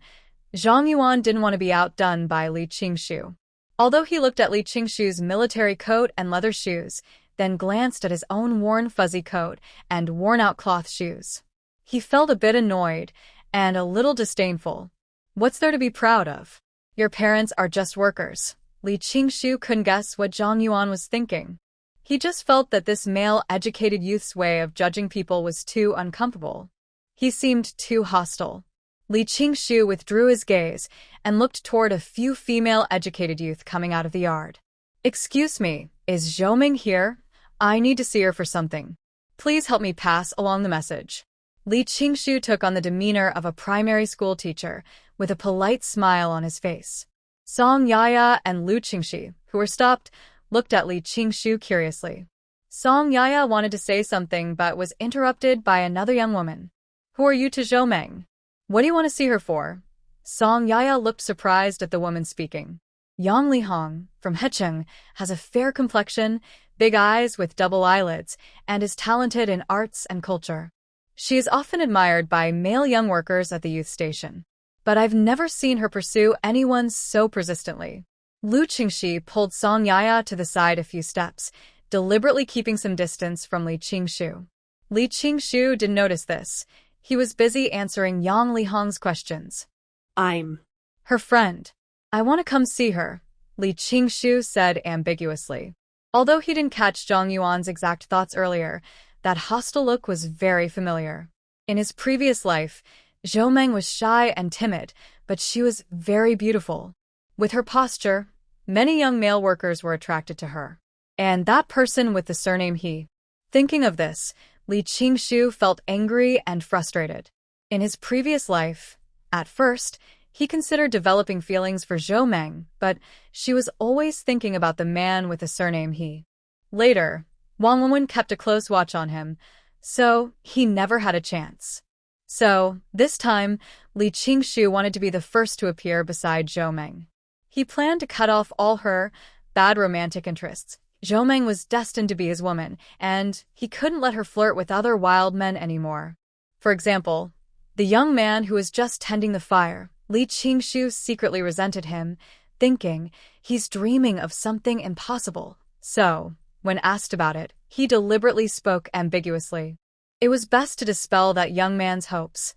Zhang Yuan didn't want to be outdone by Li Qingshu. Although he looked at Li Qingshu's military coat and leather shoes, then glanced at his own worn fuzzy coat and worn-out cloth shoes. He felt a bit annoyed and a little disdainful. What's there to be proud of? Your parents are just workers. Li Qingshu couldn't guess what Zhang Yuan was thinking. He just felt that this male-educated youth's way of judging people was too uncomfortable. He seemed too hostile. Li Qingshu withdrew his gaze and looked toward a few female-educated youth coming out of the yard. Excuse me, is Zhou Ming here? I need to see her for something. Please help me pass along the message. Li Qingshu took on the demeanor of a primary school teacher, with a polite smile on his face. Song Yaya and Lu Qingxi, who were stopped, looked at Li Qingshu curiously. Song Yaya wanted to say something but was interrupted by another young woman. Who are you to Zhou Meng? What do you want to see her for? Song Yaya looked surprised at the woman speaking. Yang Lihong, from Hecheng, has a fair complexion, big eyes with double eyelids, and is talented in arts and culture. She is often admired by male young workers at the youth station. But I've never seen her pursue anyone so persistently. Lu Qingxi pulled Song Yaya to the side a few steps, deliberately keeping some distance from Li Qingshu. Li Qingshu didn't notice this. He was busy answering Yang Lihong's questions. I'm her friend. I want to come see her, Li Qingshu said ambiguously. Although he didn't catch Zhang Yuan's exact thoughts earlier, that hostile look was very familiar. In his previous life, Zhou Meng was shy and timid, but she was very beautiful. With her posture, many young male workers were attracted to her. And that person with the surname He. Thinking of this, Li Qingshu felt angry and frustrated. In his previous life, at first, he considered developing feelings for Zhou Meng, but she was always thinking about the man with the surname He. Later, Wong Win kept a close watch on him, so he never had a chance. So, this time, Li Qingshu wanted to be the first to appear beside Zhou Meng. He planned to cut off all her bad romantic interests. Zhou Meng was destined to be his woman, and he couldn't let her flirt with other wild men anymore. For example, the young man who was just tending the fire, Li Qingshu secretly resented him, thinking he's dreaming of something impossible. So, when asked about it, he deliberately spoke ambiguously. It was best to dispel that young man's hopes.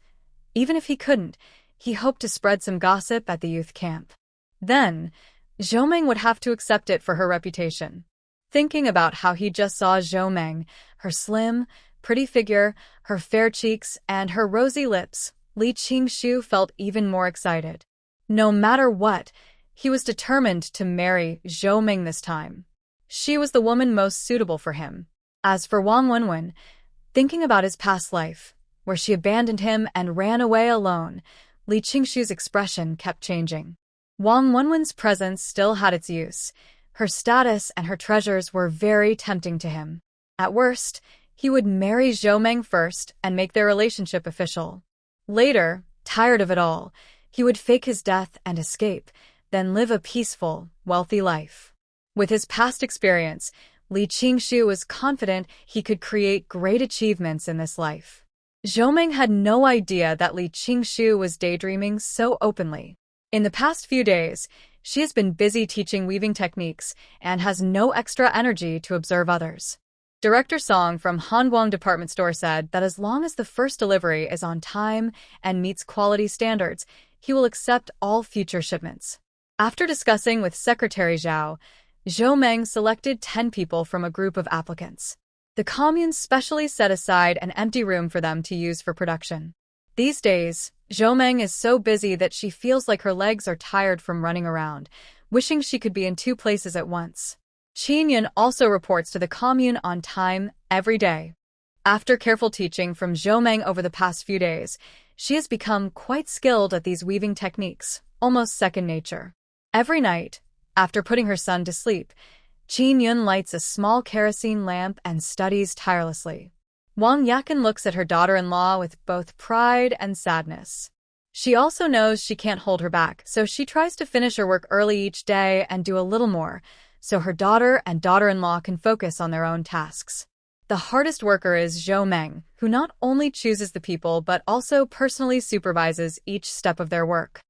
Even if he couldn't, he hoped to spread some gossip at the youth camp. Then, Zhou Meng would have to accept it for her reputation. Thinking about how he just saw Zhou Meng, her slim, pretty figure, her fair cheeks, and her rosy lips, Li Qingshu felt even more excited. No matter what, he was determined to marry Zhou Meng this time. She was the woman most suitable for him. As for Wong Win, thinking about his past life, where she abandoned him and ran away alone, Li Qingshu's expression kept changing. Wong Win's presence still had its use. Her status and her treasures were very tempting to him. At worst, he would marry Zhou Meng first and make their relationship official. Later, tired of it all, he would fake his death and escape, then live a peaceful, wealthy life. With his past experience, Li Qingshu was confident he could create great achievements in this life. Zhou Meng had no idea that Li Qingshu was daydreaming so openly. In the past few days, she has been busy teaching weaving techniques and has no extra energy to observe others. Director Song from Hanwang Department Store said that as long as the first delivery is on time and meets quality standards, he will accept all future shipments. After discussing with Secretary Zhao, Zhou Meng selected 10 people from a group of applicants. The commune specially set aside an empty room for them to use for production. These days, Zhou Meng is so busy that she feels like her legs are tired from running around, wishing she could be in 2 places at once. Hiuan also reports to the commune on time every day. After careful teaching from Zhou Meng over the past few days, she has become quite skilled at these weaving techniques, almost second nature. Every night, after putting her son to sleep, Qin Yun lights a small kerosene lamp and studies tirelessly. Wang Yakin looks at her daughter-in-law with both pride and sadness. She also knows she can't hold her back, so she tries to finish her work early each day and do a little more, so her daughter and daughter-in-law can focus on their own tasks. The hardest worker is Zhou Meng, who not only chooses the people but also personally supervises each step of their work.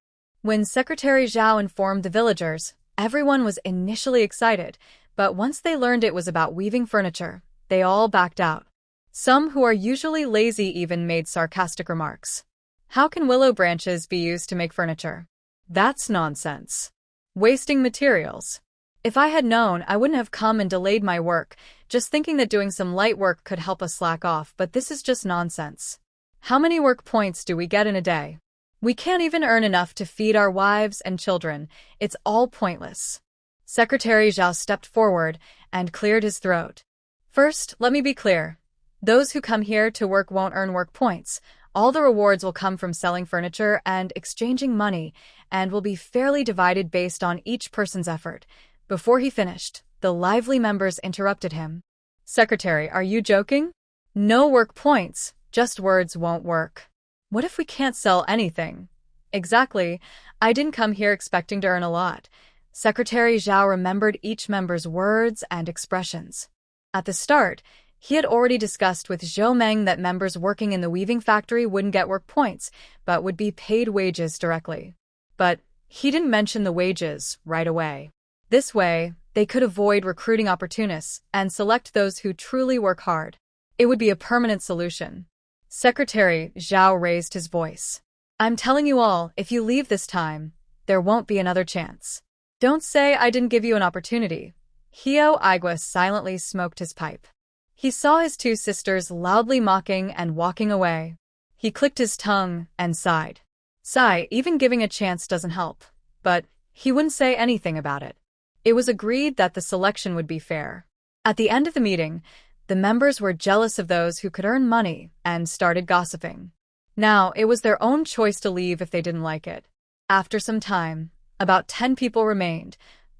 When Secretary Zhao informed the villagers, everyone was initially excited, but once they learned it was about weaving furniture, they all backed out. Some who are usually lazy even made sarcastic remarks. How can willow branches be used to make furniture? That's nonsense. Wasting materials. If I had known, I wouldn't have come and delayed my work, just thinking that doing some light work could help us slack off, but this is just nonsense. How many work points do we get in a day? We can't even earn enough to feed our wives and children. It's all pointless. Secretary Zhao stepped forward and cleared his throat. First, let me be clear. Those who come here to work won't earn work points. All the rewards will come from selling furniture and exchanging money, and will be fairly divided based on each person's effort. Before he finished, the lively members interrupted him. Secretary, are you joking? No work points, just words won't work. What if we can't sell anything? Exactly. I didn't come here expecting to earn a lot. Secretary Zhao remembered each member's words and expressions. At the start, he had already discussed with Zhou Meng that members working in the weaving factory wouldn't get work points, but would be paid wages directly. But he didn't mention the wages right away. This way, they could avoid recruiting opportunists and select those who truly work hard. It would be a permanent solution. Secretary Zhao raised his voice. I'm telling you all, if you leave this time, there won't be another chance. Don't say I didn't give you an opportunity. Hio Igua silently smoked his pipe. He saw his two sisters loudly mocking and walking away. He clicked his tongue and sighed. Sigh, even giving a chance doesn't help. But he wouldn't say anything about it. It was agreed that the selection would be fair. At the end of the meeting, the members were jealous of those who could earn money and started gossiping. Now, it was their own choice to leave if they didn't like it. After some time, about 10 people remained,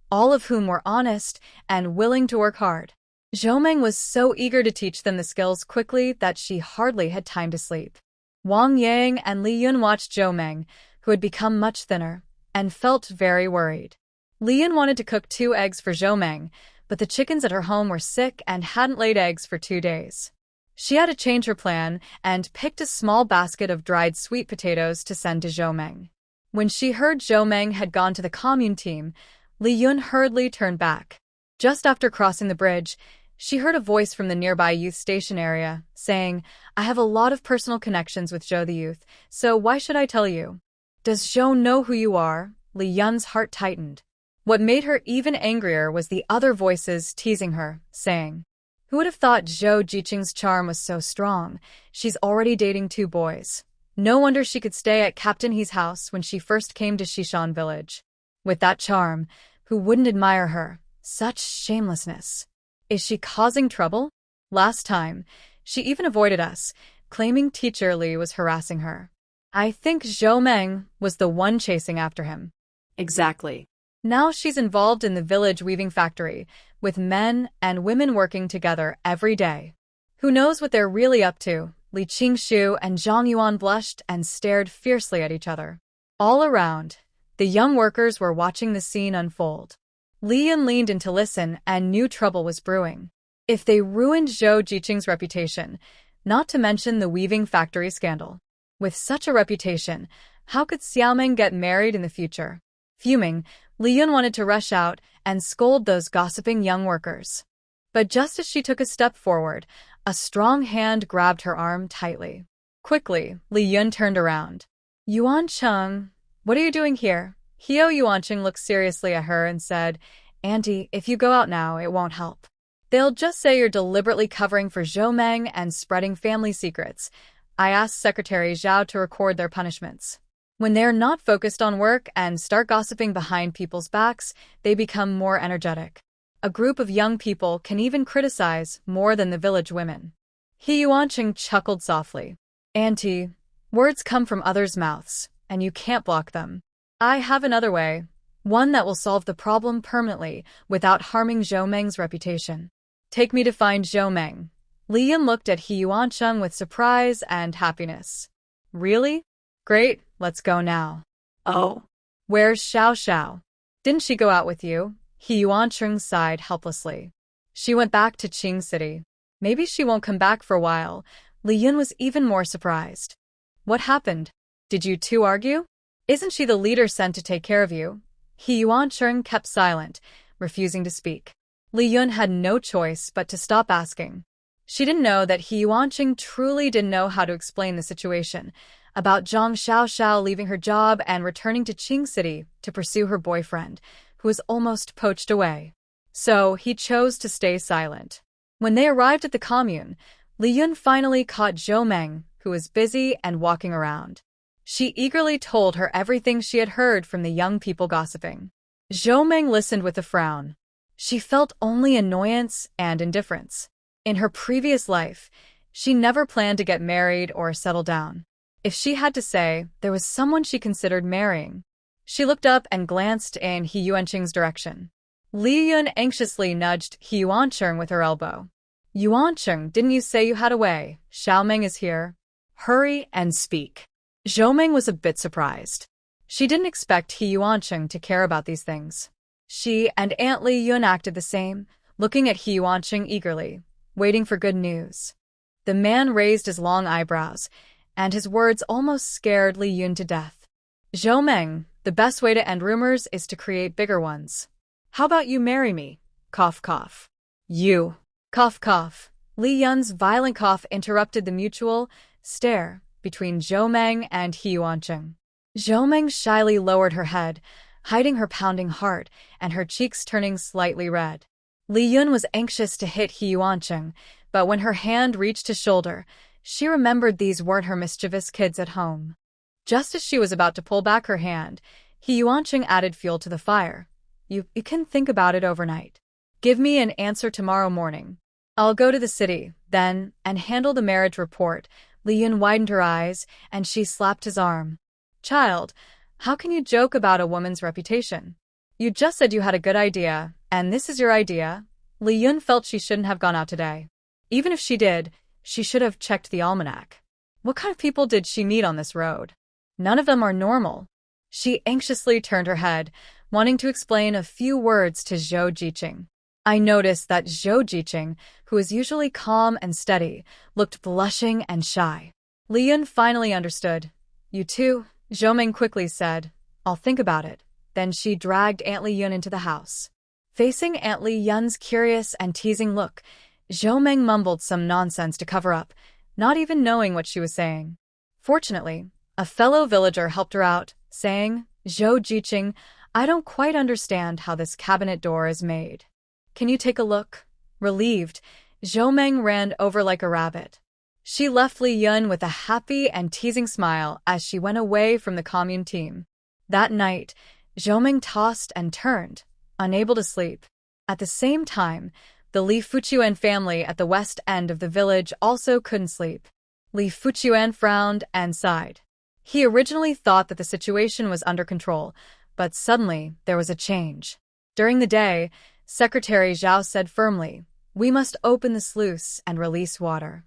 all of whom were honest and willing to work hard. Zhou Meng was so eager to teach them the skills quickly that she hardly had time to sleep. Wang Yang and Li Yun watched Zhou Meng, who had become much thinner, and felt very worried. Li Yun wanted to cook 2 eggs for Zhou Meng, but the chickens at her home were sick and hadn't laid eggs for 2 days. She had to change her plan and picked a small basket of dried sweet potatoes to send to Zhou Meng. When she heard Zhou Meng had gone to the commune team, Li Yun hurriedly turned back. Just after crossing the bridge, she heard a voice from the nearby youth station area, saying, I have a lot of personal connections with Zhou the youth, so why should I tell you? Does Zhou know who you are? Li Yun's heart tightened. What made her even angrier was the other voices teasing her, saying, Who would have thought Zhou Jiqing's charm was so strong? She's already dating 2 boys. No wonder she could stay at Captain He's house when she first came to Shishan village. With that charm, who wouldn't admire her? Such shamelessness. Is she causing trouble? Last time, she even avoided us, claiming Teacher Li was harassing her. I think Zhou Meng was the one chasing after him. Exactly. Now she's involved in the village weaving factory, with men and women working together every day. Who knows what they're really up to? Li Qingshu and Zhang Yuan blushed and stared fiercely at each other. All around, the young workers were watching the scene unfold. Li Yun leaned in to listen and knew trouble was brewing. If they ruined Zhou Jiqing's reputation, not to mention the weaving factory scandal. With such a reputation, how could Xiaomeng get married in the future? Fuming, Li Yun wanted to rush out and scold those gossiping young workers. But just as she took a step forward, a strong hand grabbed her arm tightly. Quickly, Li Yun turned around. Yuan Chung, what are you doing here? Hio Yuanqing looked seriously at her and said, Auntie, if you go out now, it won't help. They'll just say you're deliberately covering for Zhou Meng and spreading family secrets. I asked Secretary Zhao to record their punishments. When they're not focused on work and start gossiping behind people's backs, they become more energetic. A group of young people can even criticize more than the village women. Yuanqing chuckled softly. Auntie, words come from others' mouths, and you can't block them. I have another way. One that will solve the problem permanently without harming Zhou Meng's reputation. Take me to find Zhou Meng. Li Yun looked at Chung with surprise and happiness. Really? Great, let's go now. Oh. Where's Xiao Xiao? Didn't she go out with you? Chung sighed helplessly. She went back to Qing City. Maybe she won't come back for a while. Li Yun was even more surprised. What happened? Did you two argue? Isn't she the leader sent to take care of you? Chung kept silent, refusing to speak. Li Yun had no choice but to stop asking. She didn't know that Chung truly didn't know how to explain the situation, about Zhang Xiaoxiao leaving her job and returning to Qing City to pursue her boyfriend, who was almost poached away. So he chose to stay silent. When they arrived at the commune, Li Yun finally caught Zhou Meng, who was busy and walking around. She eagerly told her everything she had heard from the young people gossiping. Zhou Meng listened with a frown. She felt only annoyance and indifference. In her previous life, she never planned to get married or settle down. If she had to say, there was someone she considered marrying. She looked up and glanced in Hiuanqing's direction. Li Yun anxiously nudged Hiuanqing with her elbow. Yuanqing, didn't you say you had a way? Xiao Meng is here. Hurry and speak. Zhou Meng was a bit surprised. She didn't expect Hiuanqing to care about these things. She and Aunt Li Yun acted the same, looking at Hiuanqing eagerly, waiting for good news. The man raised his long eyebrows, and his words almost scared Li Yun to death. Zhou Meng, the best way to end rumors is to create bigger ones. How about you marry me? Cough, cough. You. Cough, cough. Li Yun's violent cough interrupted the mutual stare between Zhou Meng and Hiuanqing. Zhou Meng shyly lowered her head, hiding her pounding heart and her cheeks turning slightly red. Li Yun was anxious to hit Hiuanqing, but when her hand reached his shoulder, she remembered these weren't her mischievous kids at home. Just as she was about to pull back her hand, Hiuanqing added fuel to the fire. You can think about it overnight. Give me an answer tomorrow morning. I'll go to the city, then, and handle the marriage report. Li Yun widened her eyes, and she slapped his arm. Child, how can you joke about a woman's reputation? You just said you had a good idea, and this is your idea. Li Yun felt she shouldn't have gone out today. Even if she did, she should have checked the almanac. What kind of people did she meet on this road? None of them are normal. She anxiously turned her head, wanting to explain a few words to Zhou Jiqing. I noticed that Zhou Jiqing, who is usually calm and steady, looked blushing and shy. Li Yun finally understood. You too? Zhou Meng quickly said. I'll think about it. Then she dragged Aunt Li Yun into the house. Facing Aunt Li Yun's curious and teasing look, Zhou Meng mumbled some nonsense to cover up, not even knowing what she was saying. Fortunately, a fellow villager helped her out, saying, Zhou Jiqing, I don't quite understand how this cabinet door is made. Can you take a look? Relieved, Zhou Meng ran over like a rabbit. She left Li Yun with a happy and teasing smile as she went away from the commune team. That night, Zhou Meng tossed and turned, unable to sleep. At the same time, the Li Fuchuan family at the west end of the village also couldn't sleep. Li Fuchuan frowned and sighed. He originally thought that the situation was under control, but suddenly there was a change. During the day, Secretary Zhao said firmly, we must open the sluice and release water.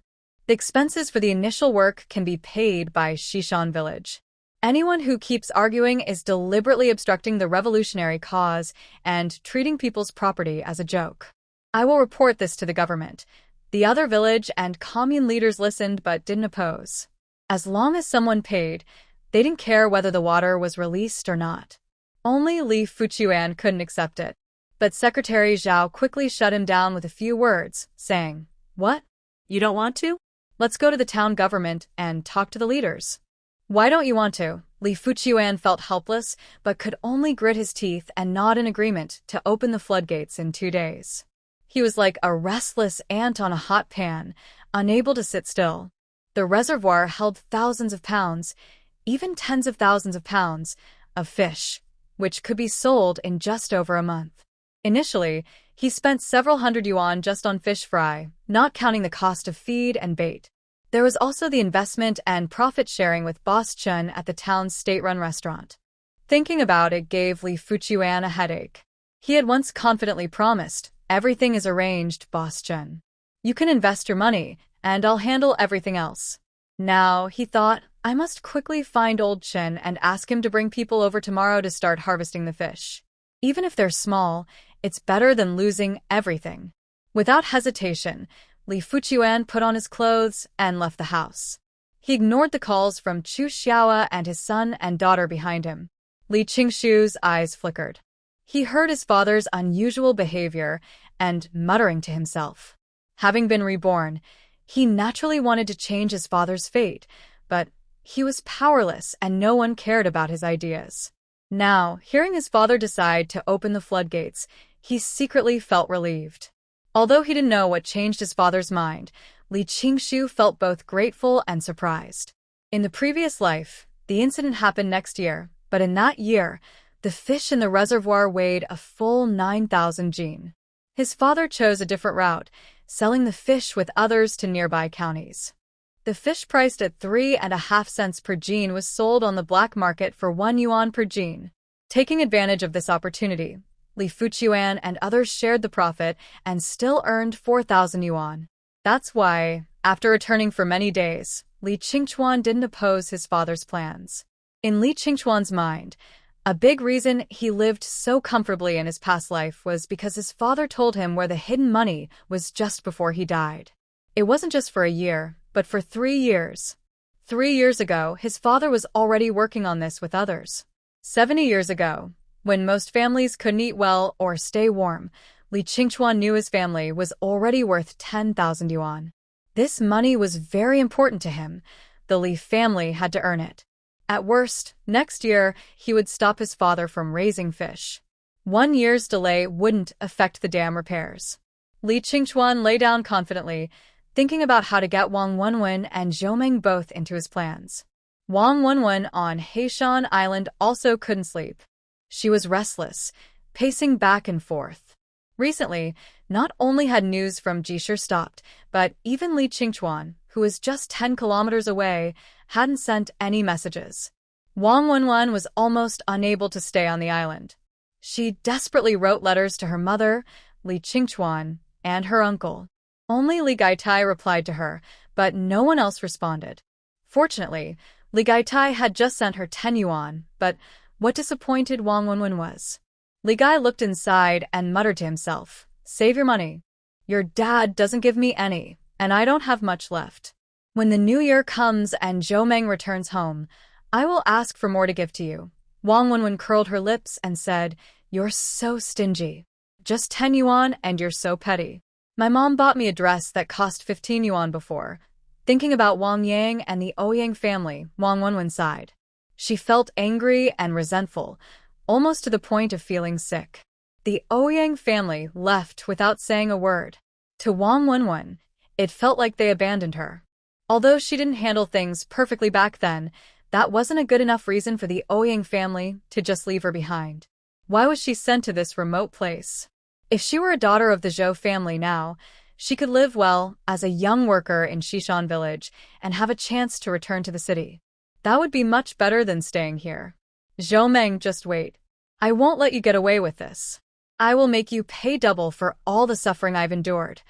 The expenses for the initial work can be paid by Shishan village. Anyone who keeps arguing is deliberately obstructing the revolutionary cause and treating people's property as a joke. I will report this to the government. The other village and commune leaders listened but didn't oppose. As long as someone paid, they didn't care whether the water was released or not. Only Li Fuchuan couldn't accept it. But Secretary Zhao quickly shut him down with a few words, saying, What? You don't want to? Let's go to the town government and talk to the leaders. Why don't you want to? Li Fuchuan felt helpless, but could only grit his teeth and nod in agreement to open the floodgates in 2 days. He was like a restless ant on a hot pan, unable to sit still. The reservoir held thousands of pounds, even tens of thousands of pounds, of fish, which could be sold in just over a month. Initially, he spent several hundred yuan just on fish fry, not counting the cost of feed and bait. There was also the investment and profit sharing with Boss Chun at the town's state-run restaurant. Thinking about it gave Li Fuchuan a headache. He had once confidently promised, "Everything is arranged, Boss Chen. You can invest your money, and I'll handle everything else." Now, he thought, I must quickly find old Chen and ask him to bring people over tomorrow to start harvesting the fish. Even if they're small, it's better than losing everything. Without hesitation, Li Fuchuan put on his clothes and left the house. He ignored the calls from Chu Xiaoa and his son and daughter behind him. Li Qingshu's eyes flickered. He heard his father's unusual behavior and muttering to himself. Having been reborn, he naturally wanted to change his father's fate, but he was powerless and no one cared about his ideas. Now, hearing his father decide to open the floodgates, he secretly felt relieved. Although he didn't know what changed his father's mind, Li Qingshu felt both grateful and surprised. In the previous life, the incident happened next year, but in that year, the fish in the reservoir weighed a full 9,000 jin. His father chose a different route, selling the fish with others to nearby counties. The fish priced at 3.5 cents per jin was sold on the black market for 1 yuan per jin. Taking advantage of this opportunity, Li Fuchuan and others shared the profit and still earned 4,000 yuan. That's why, after returning for many days, Li Qingchuan didn't oppose his father's plans. In Li Qingchuan's mind, a big reason he lived so comfortably in his past life was because his father told him where the hidden money was just before he died. It wasn't just for a year, but for 3 years. 3 years ago, his father was already working on this with others. 70 years ago, when most families couldn't eat well or stay warm, Li Qingchuan knew his family was already worth 10,000 yuan. This money was very important to him. The Li family had to earn it. At worst, next year, he would stop his father from raising fish. 1 year's delay wouldn't affect the dam repairs. Li Qingchuan lay down confidently, thinking about how to get Wong Win and Zhou both into his plans. Wong Win on Hiuan Island also couldn't sleep. She was restless, pacing back and forth. Recently, not only had news from Jisher stopped, but even Li Qingchuan, who was just 10 kilometers away, hadn't sent any messages. Wong Win was almost unable to stay on the island. She desperately wrote letters to her mother, Li Qingchuan, and her uncle. Only Li Gaitai replied to her, but no one else responded. Fortunately, Li Gaitai had just sent her 10 yuan, but what disappointed Wong Win was. Li Gai looked inside and muttered to himself, "Save your money. Your dad doesn't give me any, and I don't have much left. When the new year comes and Zhou returns home, I will ask for more to give to you." Wong Win curled her lips and said, "You're so stingy. Just 10 yuan and you're so petty. My mom bought me a dress that cost 15 yuan before." Thinking about Wang Yang and the Ouyang family, Wong Win sighed. She felt angry and resentful, almost to the point of feeling sick. The Ouyang family left without saying a word. To Wong Win, it felt like they abandoned her. Although she didn't handle things perfectly back then, that wasn't a good enough reason for the Ouyang family to just leave her behind. Why was she sent to this remote place? If she were a daughter of the Zhou family now, she could live well as a young worker in Xishan village and have a chance to return to the city. That would be much better than staying here. Zhou, just wait. I won't let you get away with this. I will make you pay double for all the suffering I've endured.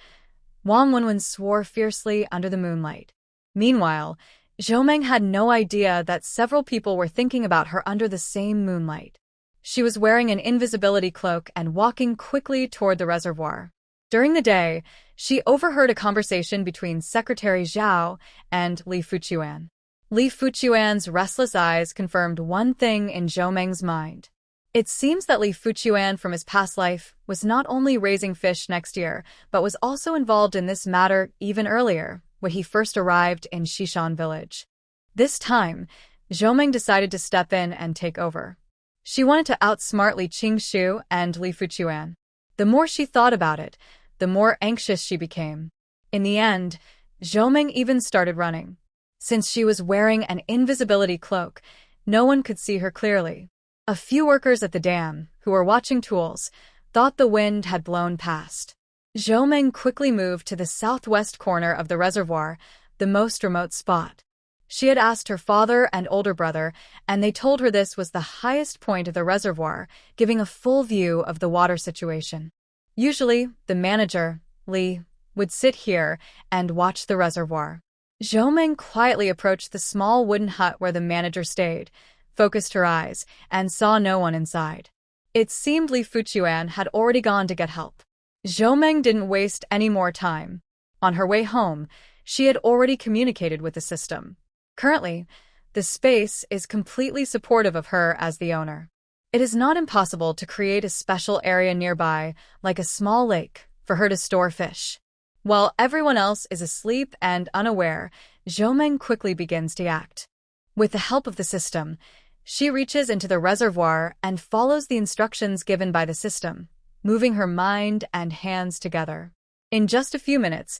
Wong Win swore fiercely under the moonlight. Meanwhile, Zhou had no idea that several people were thinking about her under the same moonlight. She was wearing an invisibility cloak and walking quickly toward the reservoir. During the day, she overheard a conversation between Secretary Zhao and Li Fuchuan. Li Fuchuan's restless eyes confirmed one thing in Zhou mind. It seems that Li Fuchuan from his past life was not only raising fish next year, but was also involved in this matter even earlier, when he first arrived in Xishan village. This time, Zhou decided to step in and take over. She wanted to outsmart Li Qingshu and Li Fuchuan. The more she thought about it, the more anxious she became. In the end, Zhou even started running. Since she was wearing an invisibility cloak, no one could see her clearly. A few workers at the dam, who were watching tools, thought the wind had blown past. Zhou quickly moved to the southwest corner of the reservoir, the most remote spot. She had asked her father and older brother, and they told her this was the highest point of the reservoir, giving a full view of the water situation. Usually, the manager, Li, would sit here and watch the reservoir. Zhou quietly approached the small wooden hut where the manager stayed, focused her eyes, and saw no one inside. It seemed Li Fuchuan had already gone to get help. Zhou didn't waste any more time. On her way home, she had already communicated with the system. Currently, the space is completely supportive of her as the owner. It is not impossible to create a special area nearby, like a small lake, for her to store fish. While everyone else is asleep and unaware, Zhou quickly begins to act. With the help of the system, she reaches into the reservoir and follows the instructions given by the system, moving her mind and hands together. In just a few minutes,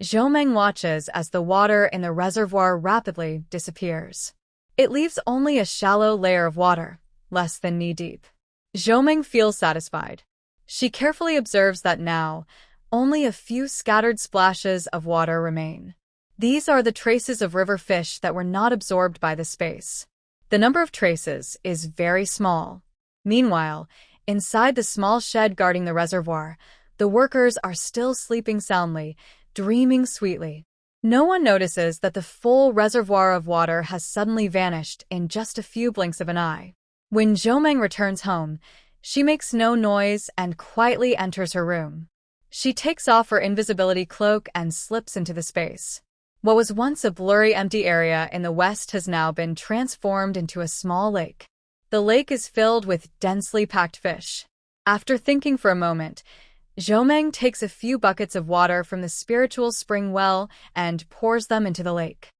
Zhou watches as the water in the reservoir rapidly disappears. It leaves only a shallow layer of water, less than knee-deep. Zhou feels satisfied. She carefully observes that now, only a few scattered splashes of water remain. These are the traces of river fish that were not absorbed by the space. The number of traces is very small. Meanwhile, inside the small shed guarding the reservoir, the workers are still sleeping soundly, dreaming sweetly. No one notices that the full reservoir of water has suddenly vanished in just a few blinks of an eye. When Zhou returns home, she makes no noise and quietly enters her room. She takes off her invisibility cloak and slips into the space. What was once a blurry empty area in the west has now been transformed into a small lake. The lake is filled with densely packed fish. After thinking for a moment, Zhou takes a few buckets of water from the spiritual spring well and pours them into the lake.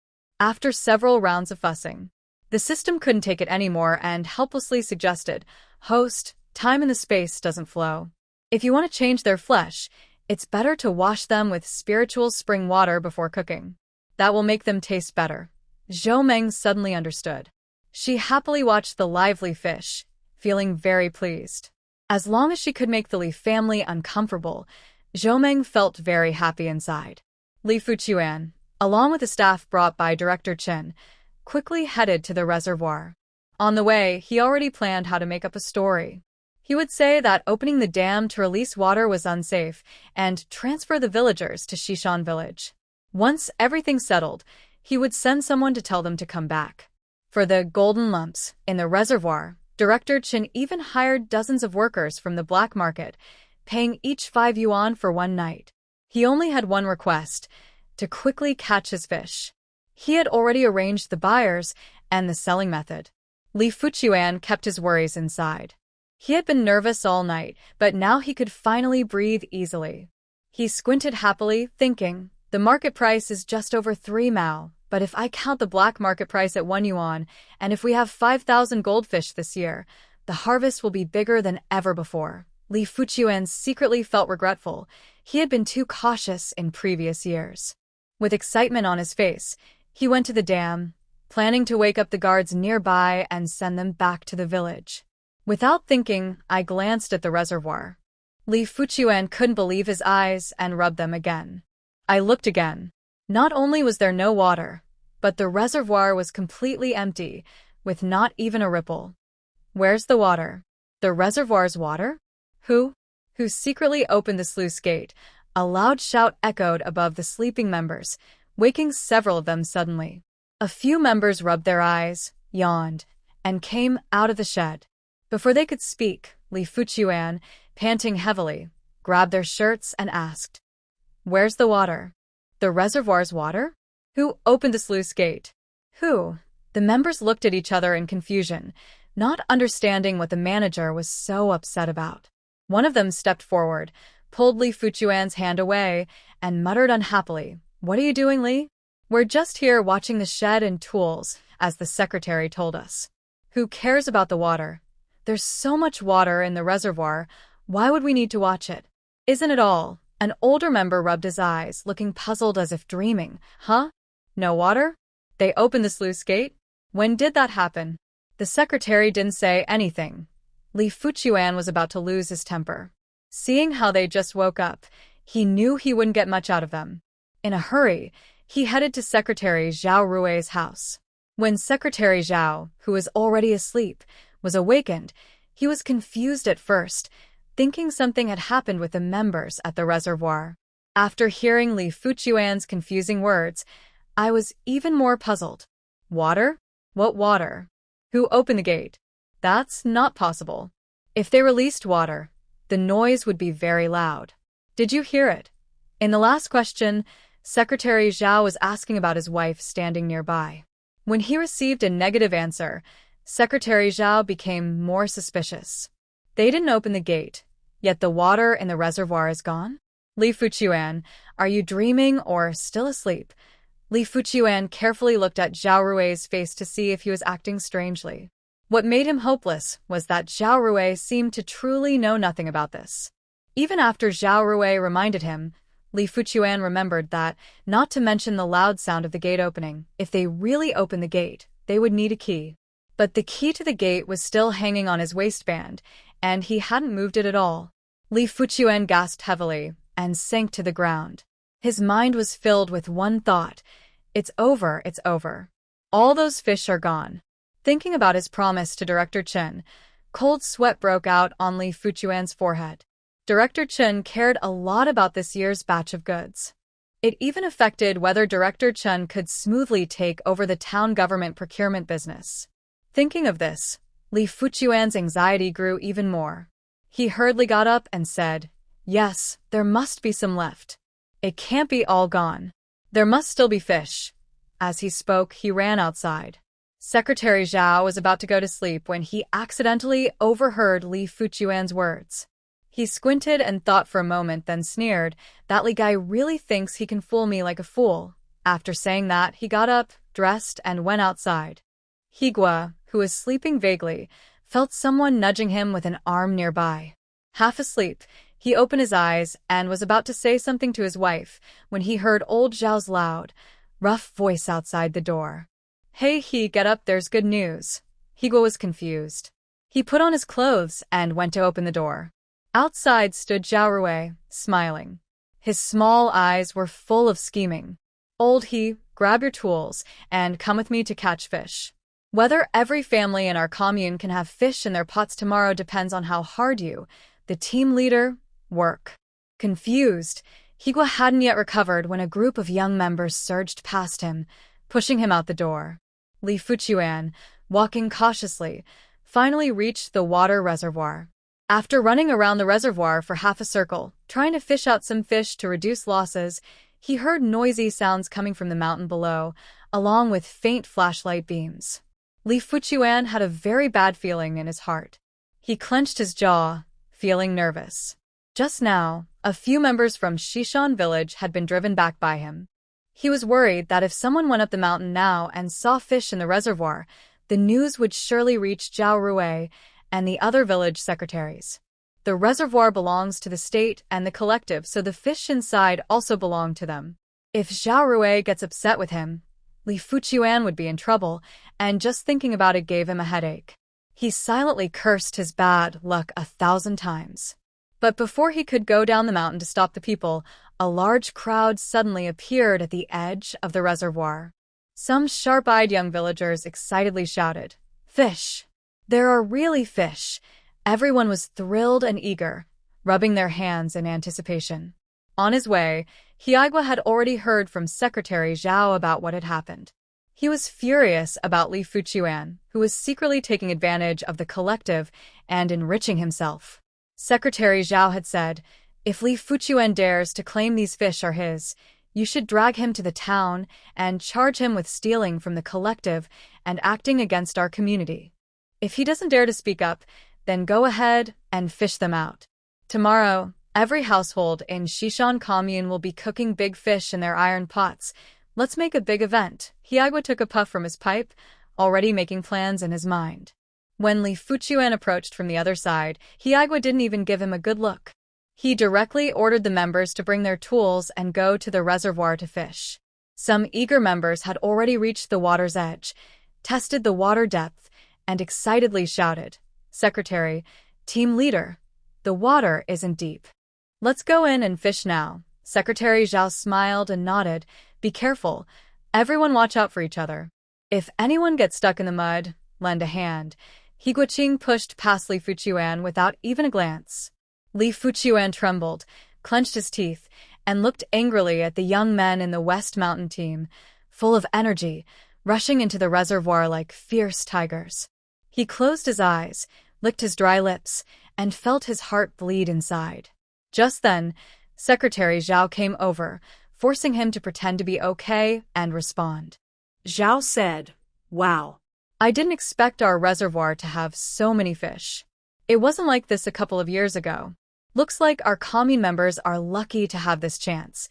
After several rounds of fussing, the system couldn't take it anymore and helplessly suggested, "Host, time in the space doesn't flow. If you want to change their flesh, it's better to wash them with spiritual spring water before cooking. That will make them taste better." Zhou suddenly understood. She happily watched the lively fish, feeling very pleased. As long as she could make the Li family uncomfortable, Zhou felt very happy inside. Li Fuchuan, along with the staff brought by Director Chen, quickly headed to the reservoir. On the way, he already planned how to make up a story. He would say that opening the dam to release water was unsafe and transfer the villagers to Shishan village. Once everything settled, he would send someone to tell them to come back. For the golden lumps in the reservoir, Director Chen even hired dozens of workers from the black market, paying each 5 yuan for one night. He only had one request: to quickly catch his fish. He had already arranged the buyers and the selling method. Li Fuchuan kept his worries inside. He had been nervous all night, but now he could finally breathe easily. He squinted happily, thinking, the market price is just over 3 mao, but if I count the black market price at 1 yuan, and if we have 5,000 goldfish this year, the harvest will be bigger than ever before. Li Fuchuan secretly felt regretful. He had been too cautious in previous years. With excitement on his face, he went to the dam, planning to wake up the guards nearby and send them back to the village. Without thinking, I glanced at the reservoir. Li Fuchuan couldn't believe his eyes and rubbed them again. I looked again. Not only was there no water, but the reservoir was completely empty, with not even a ripple. Where's the water? The reservoir's water? Who secretly opened the sluice gate? A loud shout echoed above the sleeping members, waking several of them suddenly. A few members rubbed their eyes, yawned, and came out of the shed. Before they could speak, Li Fuchuan, panting heavily, grabbed their shirts and asked, "Where's the water? The reservoir's water? Who opened the sluice gate? Who?" The members looked at each other in confusion, not understanding what the manager was so upset about. One of them stepped forward, pulled Li Fuchuan's hand away, and muttered unhappily, "What are you doing, Li? We're just here watching the shed and tools, as the secretary told us. Who cares about the water? There's so much water in the reservoir, why would we need to watch it? Isn't it all?" An older member rubbed his eyes, looking puzzled as if dreaming. "Huh? No water? They opened the sluice gate? When did that happen?" The secretary didn't say anything. Li Fuchuan was about to lose his temper. Seeing how they just woke up, he knew he wouldn't get much out of them. In a hurry, He headed to Secretary Zhao Rui's house. When Secretary Zhao, who was already asleep, was awakened, he was confused at first, thinking something had happened with the members at the reservoir. After hearing Li Fuchuan's confusing words, I was even more puzzled. Water? What water? Who opened the gate? That's not possible. If they released water, the noise would be very loud. Did you hear it? In the last question, Secretary Zhao was asking about his wife standing nearby. When he received a negative answer, Secretary Zhao became more suspicious. They didn't open the gate, yet the water in the reservoir is gone? Li Fuchuan, are you dreaming or still asleep? Li Fuchuan carefully looked at Zhao Rui's face to see if he was acting strangely. What made him hopeless was that Zhao Rui seemed to truly know nothing about this. Even after Zhao Rui reminded him, Li Fuchuan remembered that, not to mention the loud sound of the gate opening, if they really opened the gate, they would need a key. But the key to the gate was still hanging on his waistband, and he hadn't moved it at all. Li Fuchuan gasped heavily and sank to the ground. His mind was filled with one thought: it's over, it's over. All those fish are gone. Thinking about his promise to Director Chen, cold sweat broke out on Li Fuchuan's forehead. Director Chen cared a lot about this year's batch of goods. It even affected whether Director Chen could smoothly take over the town government procurement business. Thinking of this, Li Fuchuan's anxiety grew even more. He hurriedly got up and said, "Yes, there must be some left. It can't be all gone. There must still be fish." As he spoke, he ran outside. Secretary Zhao was about to go to sleep when he accidentally overheard Li Fuchuan's words. He squinted and thought for a moment, then sneered, "That Li guy really thinks he can fool me like a fool." After saying that, he got up, dressed, and went outside. Higua, who was sleeping vaguely, felt someone nudging him with an arm nearby. Half asleep, he opened his eyes and was about to say something to his wife when he heard old Zhao's loud, rough voice outside the door. "Hey, get up, there's good news." Higua was confused. He put on his clothes and went to open the door. Outside stood Zhao Rui, smiling. His small eyes were full of scheming. "Old He, grab your tools and come with me to catch fish. Whether every family in our commune can have fish in their pots tomorrow depends on how hard you, the team leader, work." Confused, Higua hadn't yet recovered when a group of young members surged past him, pushing him out the door. Li Fuchuan, walking cautiously, finally reached the water reservoir. After running around the reservoir for half a circle, trying to fish out some fish to reduce losses, he heard noisy sounds coming from the mountain below, along with faint flashlight beams. Li Fuchuan had a very bad feeling in his heart. He clenched his jaw, feeling nervous. Just now, a few members from Shishan village had been driven back by him. He was worried that if someone went up the mountain now and saw fish in the reservoir, the news would surely reach Zhao Rui and the other village secretaries. The reservoir belongs to the state and the collective, so the fish inside also belong to them. If Zhao Rui gets upset with him, Li Fuchuan would be in trouble, and just thinking about it gave him a headache. He silently cursed his bad luck 1,000 times. But before he could go down the mountain to stop the people, a large crowd suddenly appeared at the edge of the reservoir. Some sharp-eyed young villagers excitedly shouted, "Fish! There are really fish!" Everyone was thrilled and eager, rubbing their hands in anticipation. On his way, Higua had already heard from Secretary Zhao about what had happened. He was furious about Li Fuchuan, who was secretly taking advantage of the collective and enriching himself. Secretary Zhao had said, "If Li Fuchuan dares to claim these fish are his, you should drag him to the town and charge him with stealing from the collective and acting against our community. If he doesn't dare to speak up, then go ahead and fish them out. Tomorrow, every household in Shishan commune will be cooking big fish in their iron pots. Let's make a big event." Higua took a puff from his pipe, already making plans in his mind. When Li Fuchuan approached from the other side, Higua didn't even give him a good look. He directly ordered the members to bring their tools and go to the reservoir to fish. Some eager members had already reached the water's edge, tested the water depth, and excitedly shouted, "Secretary, team leader, the water isn't deep. Let's go in and fish now." Secretary Zhao smiled and nodded, Be careful. Everyone watch out for each other. If anyone gets stuck in the mud, lend a hand. He Guoqing pushed past Li Fuqiuan without even a glance. Li Fuqiuan trembled, clenched his teeth, and looked angrily at the young men in the West Mountain team, full of energy, rushing into the reservoir like fierce tigers. He closed his eyes, licked his dry lips, and felt his heart bleed inside. Just then, Secretary Zhao came over, forcing him to pretend to be okay and respond. Zhao said, "Wow. I didn't expect our reservoir to have so many fish. It wasn't like this a couple of years ago. Looks like our commune members are lucky to have this chance."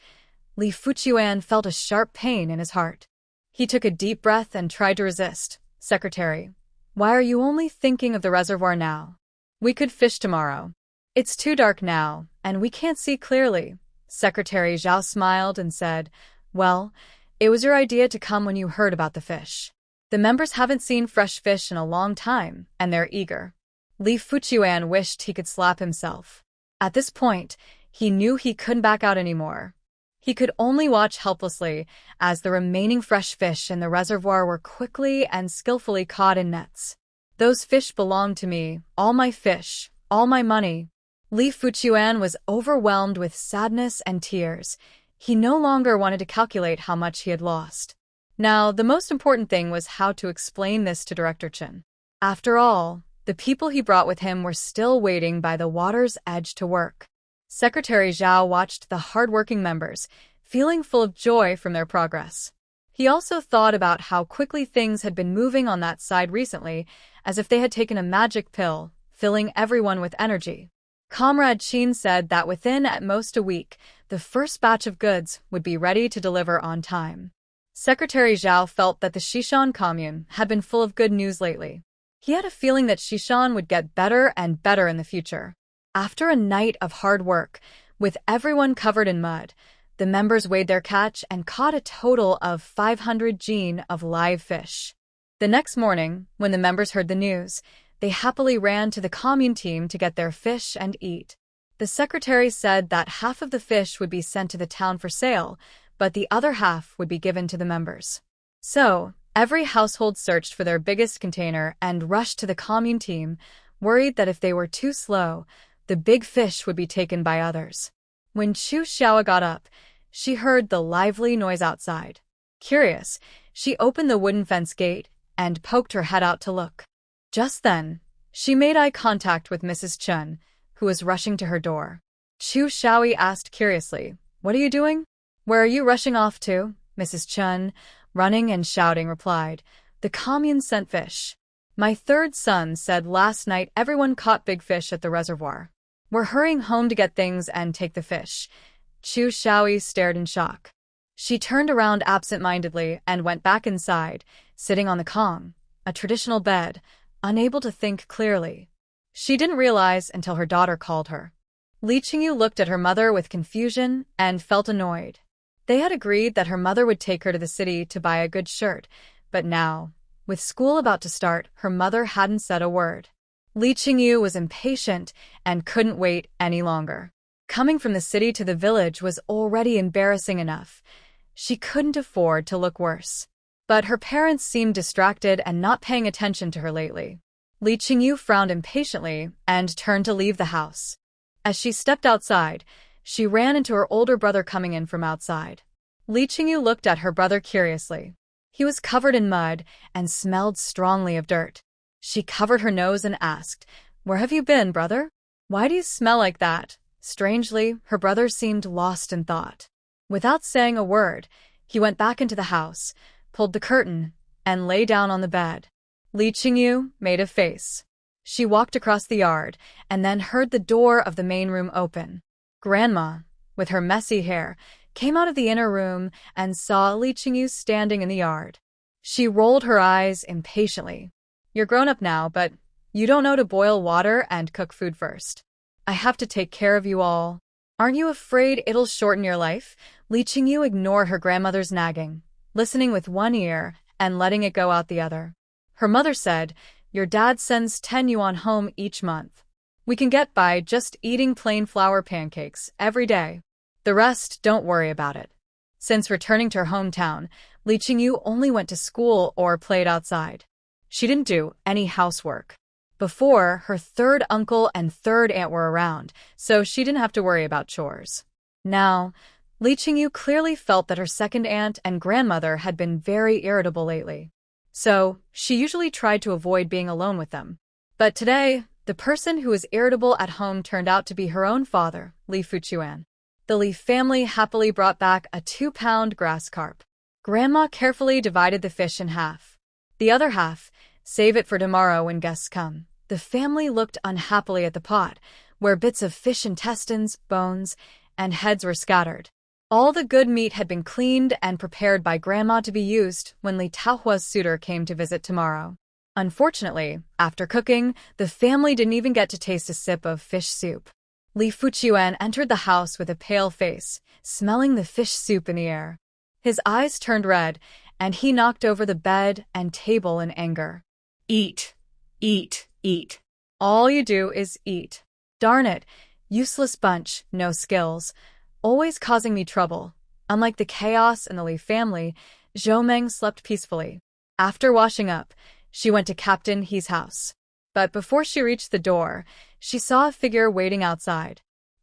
Li Fuqiuan felt a sharp pain in his heart. He took a deep breath and tried to resist. "Secretary, why are you only thinking of the reservoir now? We could fish tomorrow. It's too dark now, and we can't see clearly." Secretary Zhao smiled and said, "Well, it was your idea to come when you heard about the fish. The members haven't seen fresh fish in a long time, and they're eager." Li Fuqiuan wished he could slap himself. At this point, he knew he couldn't back out anymore. He could only watch helplessly as the remaining fresh fish in the reservoir were quickly and skillfully caught in nets. "Those fish belong to me, all my fish, all my money." Li Fuqiuan was overwhelmed with sadness and tears. He no longer wanted to calculate how much he had lost. Now, the most important thing was how to explain this to Director Chen. After all, the people he brought with him were still waiting by the water's edge to work. Secretary Zhao watched the hard-working members, feeling full of joy from their progress. He also thought about how quickly things had been moving on that side recently, as if they had taken a magic pill, filling everyone with energy. Comrade Qin said that within at most a week, the first batch of goods would be ready to deliver on time. Secretary Zhao felt that the Xishan commune had been full of good news lately. He had a feeling that Xishan would get better and better in the future. After a night of hard work, with everyone covered in mud, the members weighed their catch and caught a total of 500 jin of live fish. The next morning, when the members heard the news, they happily ran to the commune team to get their fish and eat. The secretary said that half of the fish would be sent to the town for sale, but the other half would be given to the members. So, every household searched for their biggest container and rushed to the commune team, worried that if they were too slow, the big fish would be taken by others. When Chu Xiao got up, she heard the lively noise outside. Curious, she opened the wooden fence gate and poked her head out to look. Just then, she made eye contact with Mrs. Chen, who was rushing to her door. Chu Xiao asked curiously, "What are you doing?" "Where are you rushing off to?" Mrs. Chen, running and shouting, replied. "The commune sent fish. My third son said last night everyone caught big fish at the reservoir. We're hurrying home to get things and take the fish." Chu Xiao stared in shock. She turned around absent-mindedly and went back inside, sitting on the kong, a traditional bed, unable to think clearly. She didn't realize until her daughter called her. Li Qingyu looked at her mother with confusion and felt annoyed. They had agreed that her mother would take her to the city to buy a good shirt, but now, with school about to start, her mother hadn't said a word. Li Qingyu was impatient and couldn't wait any longer. Coming from the city to the village was already embarrassing enough. She couldn't afford to look worse. But her parents seemed distracted and not paying attention to her lately. Li Qingyu frowned impatiently and turned to leave the house. As she stepped outside, she ran into her older brother coming in from outside. Li Qingyu looked at her brother curiously. He was covered in mud and smelled strongly of dirt. She covered her nose and asked, "Where have you been, brother? Why do you smell like that?" Strangely, her brother seemed lost in thought. Without saying a word, he went back into the house, pulled the curtain, and lay down on the bed. Li Qingyu made a face. She walked across the yard and then heard the door of the main room open. Grandma, with her messy hair, came out of the inner room and saw Li Qingyu standing in the yard. She rolled her eyes impatiently. "You're grown up now, but you don't know to boil water and cook food first. I have to take care of you all. Aren't you afraid it'll shorten your life?" Li Qingyu ignored her grandmother's nagging, listening with one ear and letting it go out the other. Her mother said, "Your dad sends 10 yuan home each month. We can get by just eating plain flour pancakes every day. The rest, don't worry about it." Since returning to her hometown, Li Qingyu only went to school or played outside. She didn't do any housework. Before, her third uncle and third aunt were around, so she didn't have to worry about chores. Now, Li Qingyu clearly felt that her second aunt and grandmother had been very irritable lately. So, she usually tried to avoid being alone with them. But today, the person who was irritable at home turned out to be her own father, Li Fuchuan. The Li family happily brought back a 2-pound grass carp. Grandma carefully divided the fish in half. The other half, save it for tomorrow when guests come. The family looked unhappily at the pot, where bits of fish intestines, bones, and heads were scattered. All the good meat had been cleaned and prepared by Grandma to be used when Li Taohua's suitor came to visit tomorrow. Unfortunately, after cooking, the family didn't even get to taste a sip of fish soup. Li Fuchuan entered the house with a pale face, smelling the fish soup in the air. His eyes turned red, and he knocked over the bed and table in anger. Eat, eat, eat. All you do is eat. Darn it, useless bunch, no skills, always causing me trouble. Unlike the chaos in the Li family, Zhou Meng slept peacefully. After washing up, she went to Captain He's house. But before she reached the door, she saw a figure waiting outside.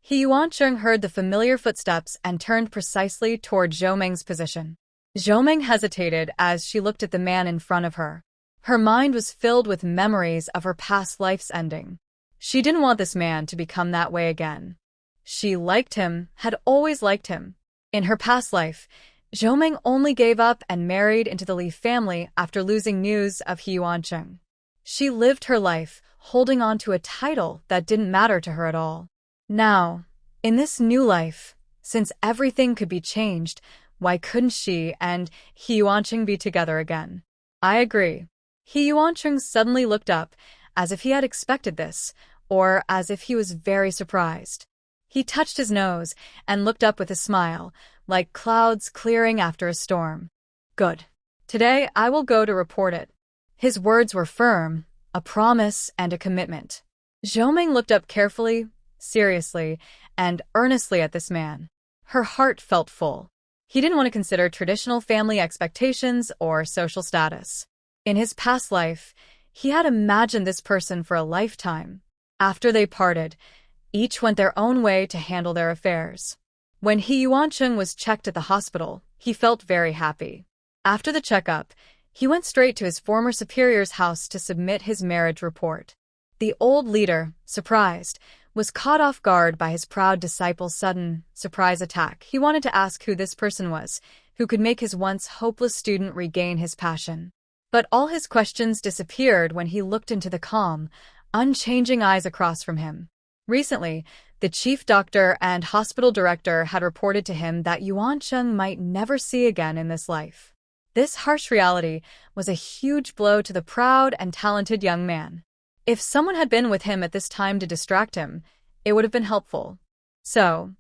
Hiuan heard the familiar footsteps and turned precisely toward Zhou Meng's position. Zhou Meng hesitated as she looked at the man in front of her. Her mind was filled with memories of her past life's ending. She didn't want this man to become that way again. She liked him, had always liked him. In her past life, Zhou Meng only gave up and married into the Li family after losing news of Hiuan. She lived her life, holding on to a title that didn't matter to her at all. Now, in this new life, since everything could be changed, why couldn't she and Hiuan be together again? I agree. Hiuan suddenly looked up, as if he had expected this, or as if he was very surprised. He touched his nose and looked up with a smile, like clouds clearing after a storm. Good. Today I will go to report it. His words were firm, a promise and a commitment. Zhou Meng looked up carefully, seriously, and earnestly at this man. Her heart felt full. He didn't want to consider traditional family expectations or social status. In his past life, he had imagined this person for a lifetime. After they parted, each went their own way to handle their affairs. When Hiuan was checked at the hospital, he felt very happy. After the checkup, he went straight to his former superior's house to submit his marriage report. The old leader, surprised, was caught off guard by his proud disciple's sudden, surprise attack. He wanted to ask who this person was, who could make his once hopeless student regain his passion. But all his questions disappeared when he looked into the calm, unchanging eyes across from him. Recently, the chief doctor and hospital director had reported to him that Yuan Chung might never see again in this life. This harsh reality was a huge blow to the proud and talented young man. If someone had been with him at this time to distract him, it would have been helpful. So,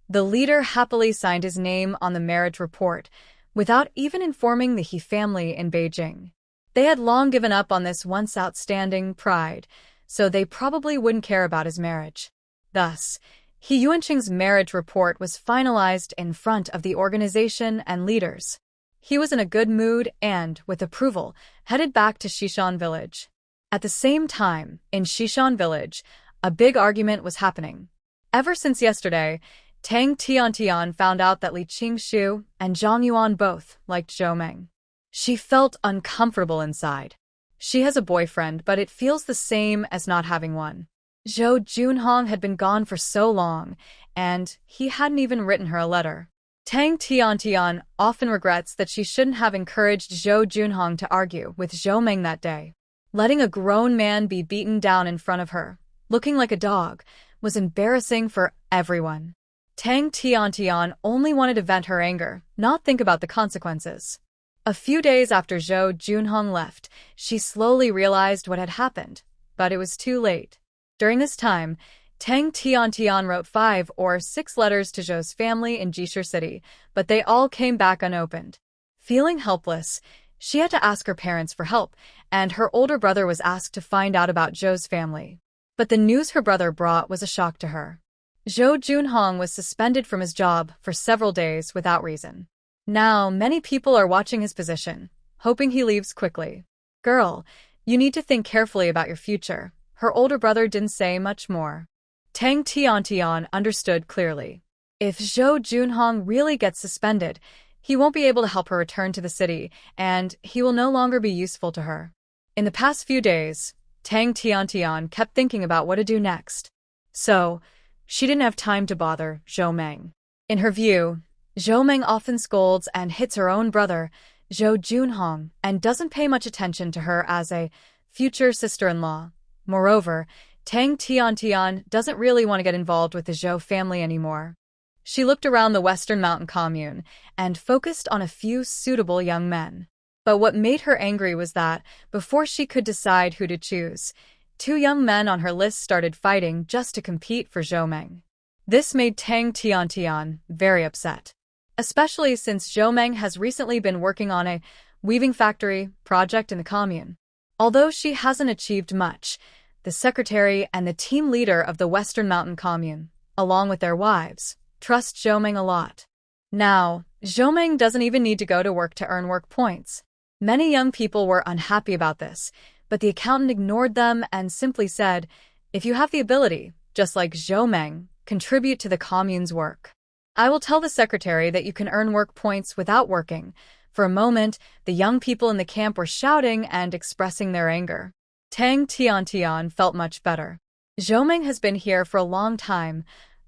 the leader happily signed his name on the marriage report, without even informing the He family in Beijing. They had long given up on this once outstanding pride, so they probably wouldn't care about his marriage. Thus, Hiuan's marriage report was finalized in front of the organization and leaders. He was in a good mood and, with approval, headed back to Shishan village. At the same time, in Shishan village, a big argument was happening. Ever since yesterday, Tang Tiantian found out that Li Qingshu and Zhang Yuan both liked Zhou Meng. She felt uncomfortable inside. She has a boyfriend, but it feels the same as not having one. Zhou Junhong had been gone for so long, and he hadn't even written her a letter. Tang Tiantian often regrets that she shouldn't have encouraged Zhou Junhong to argue with Zhou Meng that day. Letting a grown man be beaten down in front of her, looking like a dog, was embarrassing for everyone. Tang Tiantian only wanted to vent her anger, not think about the consequences. A few days after Zhou Junhong left, she slowly realized what had happened, but it was too late. During this time, Tang Tiantian wrote 5 or 6 letters to Zhou's family in Jishir City, but they all came back unopened. Feeling helpless, she had to ask her parents for help, and her older brother was asked to find out about Zhou's family. But the news her brother brought was a shock to her. Zhou Junhong was suspended from his job for several days without reason. Now, many people are watching his position, hoping he leaves quickly. Girl, you need to think carefully about your future. Her older brother didn't say much more. Tang Tiantian understood clearly. If Zhou Junhong really gets suspended, he won't be able to help her return to the city, and he will no longer be useful to her. In the past few days, Tang Tiantian kept thinking about what to do next. So, she didn't have time to bother Zhou Meng. In her view, Zhou Meng often scolds and hits her own brother, Zhou Junhong, and doesn't pay much attention to her as a future sister-in-law. Moreover, Tang Tiantian doesn't really want to get involved with the Zhou family anymore. She looked around the Western Mountain commune and focused on a few suitable young men. But what made her angry was that, before she could decide who to choose, two young men on her list started fighting just to compete for Zhou Meng. This made Tang Tiantian very upset, especially since Zhou Meng has recently been working on a weaving factory project in the commune. Although she hasn't achieved much, the secretary and the team leader of the Western Mountain commune, along with their wives, trust Zhou Meng a lot. Now, Zhou Meng doesn't even need to go to work to earn work points. Many young people were unhappy about this, but the accountant ignored them and simply said, if you have the ability, just like Zhou Meng, contribute to the commune's work. I will tell the secretary that you can earn work points without working. For a moment, the young people in the camp were shouting and expressing their anger. Tang Tiantian felt much better. Zhou Meng has been here for a long time,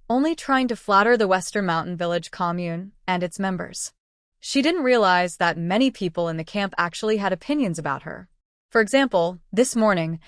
only trying to flatter the Western Mountain Village commune and its members. She didn't realize that many people in the camp actually had opinions about her. For example, this morning,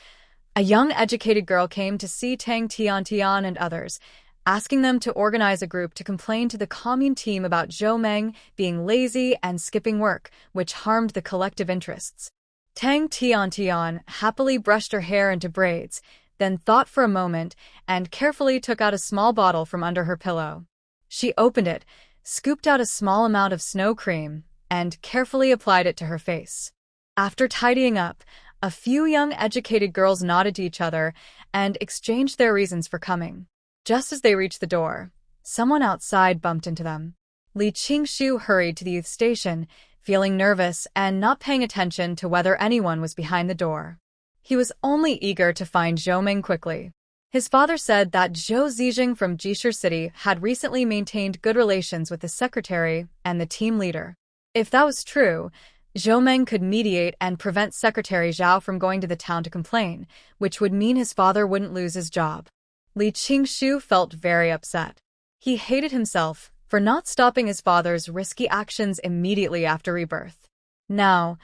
a young educated girl came to see Tang Tiantian and others, asking them to organize a group to complain to the commune team about Zhou Meng being lazy and skipping work, which harmed the collective interests. Tang Tiantian happily brushed her hair into braids, then thought for a moment and carefully took out a small bottle from under her pillow. She opened it, scooped out a small amount of snow cream, and carefully applied it to her face. After tidying up, a few young educated girls nodded to each other and exchanged their reasons for coming. Just as they reached the door, someone outside bumped into them. Li Qingshu hurried to the youth station, feeling nervous and not paying attention to whether anyone was behind the door. He was only eager to find Zhou Meng quickly. His father said that Zhou Zijing from Jishir City had recently maintained good relations with the secretary and the team leader. If that was true, Zhou Meng could mediate and prevent Secretary Zhao from going to the town to complain, which would mean his father wouldn't lose his job. Li Qingshu felt very upset. He hated himself for not stopping his father's risky actions immediately after rebirth. Now,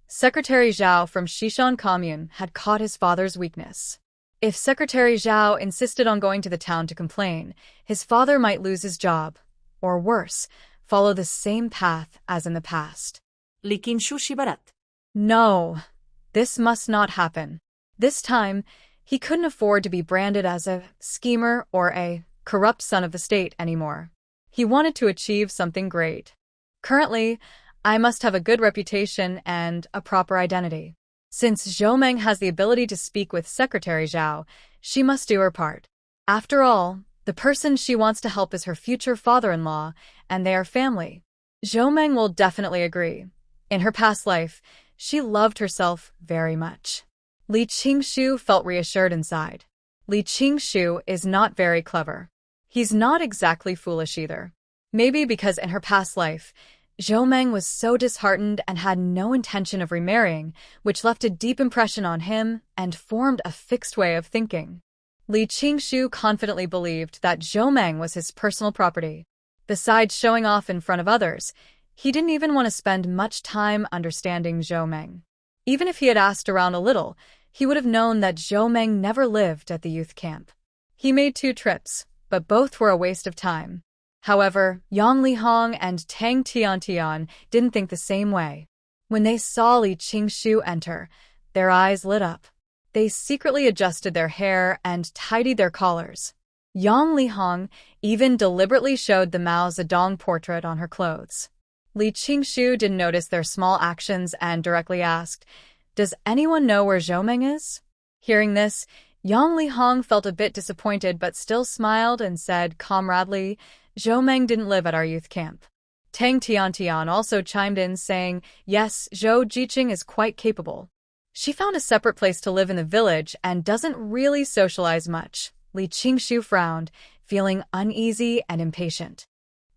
Secretary Zhao from Shishan Commune had caught his father's weakness. If Secretary Zhao insisted on going to the town to complain, his father might lose his job, or worse, follow the same path as in the past. Li Qingshu shibarat. No, this must not happen. This time, he couldn't afford to be branded as a schemer or a corrupt son of the state anymore. He wanted to achieve something great. Currently, I must have a good reputation and a proper identity. Since Zhou Meng has the ability to speak with Secretary Zhao, she must do her part. After all, the person she wants to help is her future father-in-law, and they are family. Zhou Meng will definitely agree. In her past life, she loved herself very much. Li Qingshu felt reassured inside. Li Qingshu is not very clever. He's not exactly foolish either. Maybe because in her past life, Zhou Meng was so disheartened and had no intention of remarrying, which left a deep impression on him and formed a fixed way of thinking. Li Qingshu confidently believed that Zhou Meng was his personal property. Besides showing off in front of others, he didn't even want to spend much time understanding Zhou Meng. Even if he had asked around a little, he would have known that Zhou Meng never lived at the youth camp. He made 2 trips, but both were a waste of time. However, Yang Lihong and Tang Tiantian didn't think the same way. When they saw Li Qingshu enter, their eyes lit up. They secretly adjusted their hair and tidied their collars. Yang Lihong even deliberately showed the Mao Zedong portrait on her clothes. Li Qingshu didn't notice their small actions and directly asked, "Does anyone know where Zhou Meng is?" Hearing this, Yang Lihong felt a bit disappointed but still smiled and said comradely, "Zhou Meng didn't live at our youth camp." Tang Tiantian also chimed in saying, yes, Zhou Jiqing is quite capable. She found a separate place to live in the village and doesn't really socialize much. Li Qingshu frowned, feeling uneasy and impatient.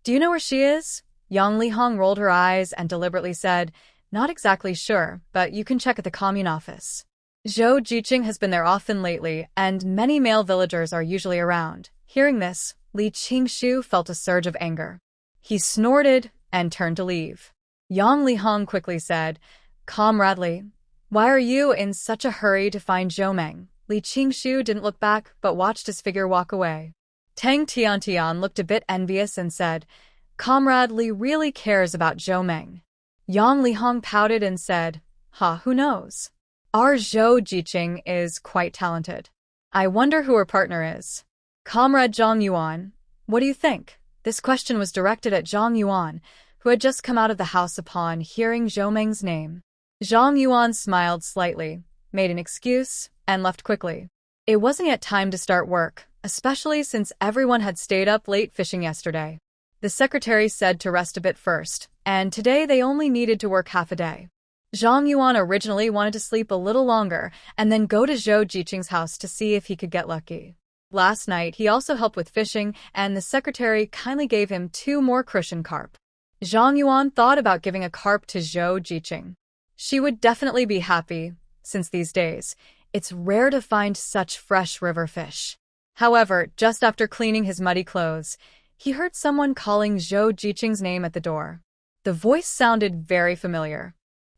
Do you know where she is? Yang Lihong rolled her eyes and deliberately said, not exactly sure, but you can check at the commune office. Zhou Jiqing has been there often lately, and many male villagers are usually around. Hearing this, Li Qingshu felt a surge of anger. He snorted and turned to leave. Yang Lihong quickly said, comradely, why are you in such a hurry to find Zhou Meng? Li Qingshu didn't look back but watched his figure walk away. Tang Tiantian looked a bit envious and said, Comrade Li really cares about Zhou Meng. Yang Lihong pouted and said, who knows? Our Zhou Jiqing is quite talented. I wonder who her partner is. Comrade Zhang Yuan, what do you think? This question was directed at Zhang Yuan, who had just come out of the house upon hearing Zhou Meng's name. Zhang Yuan smiled slightly, made an excuse, and left quickly. It wasn't yet time to start work, especially since everyone had stayed up late fishing yesterday. The secretary said to rest a bit first, and today they only needed to work half a day. Zhang Yuan originally wanted to sleep a little longer and then go to Zhou Jiqing's house to see if he could get lucky. Last night, he also helped with fishing, and the secretary kindly gave him 2 more crucian carp. Zhang Yuan thought about giving a carp to Zhou Jiqing. She would definitely be happy, since these days, it's rare to find such fresh river fish. However, just after cleaning his muddy clothes, he heard someone calling Zhou Jiqing's name at the door. The voice sounded very familiar.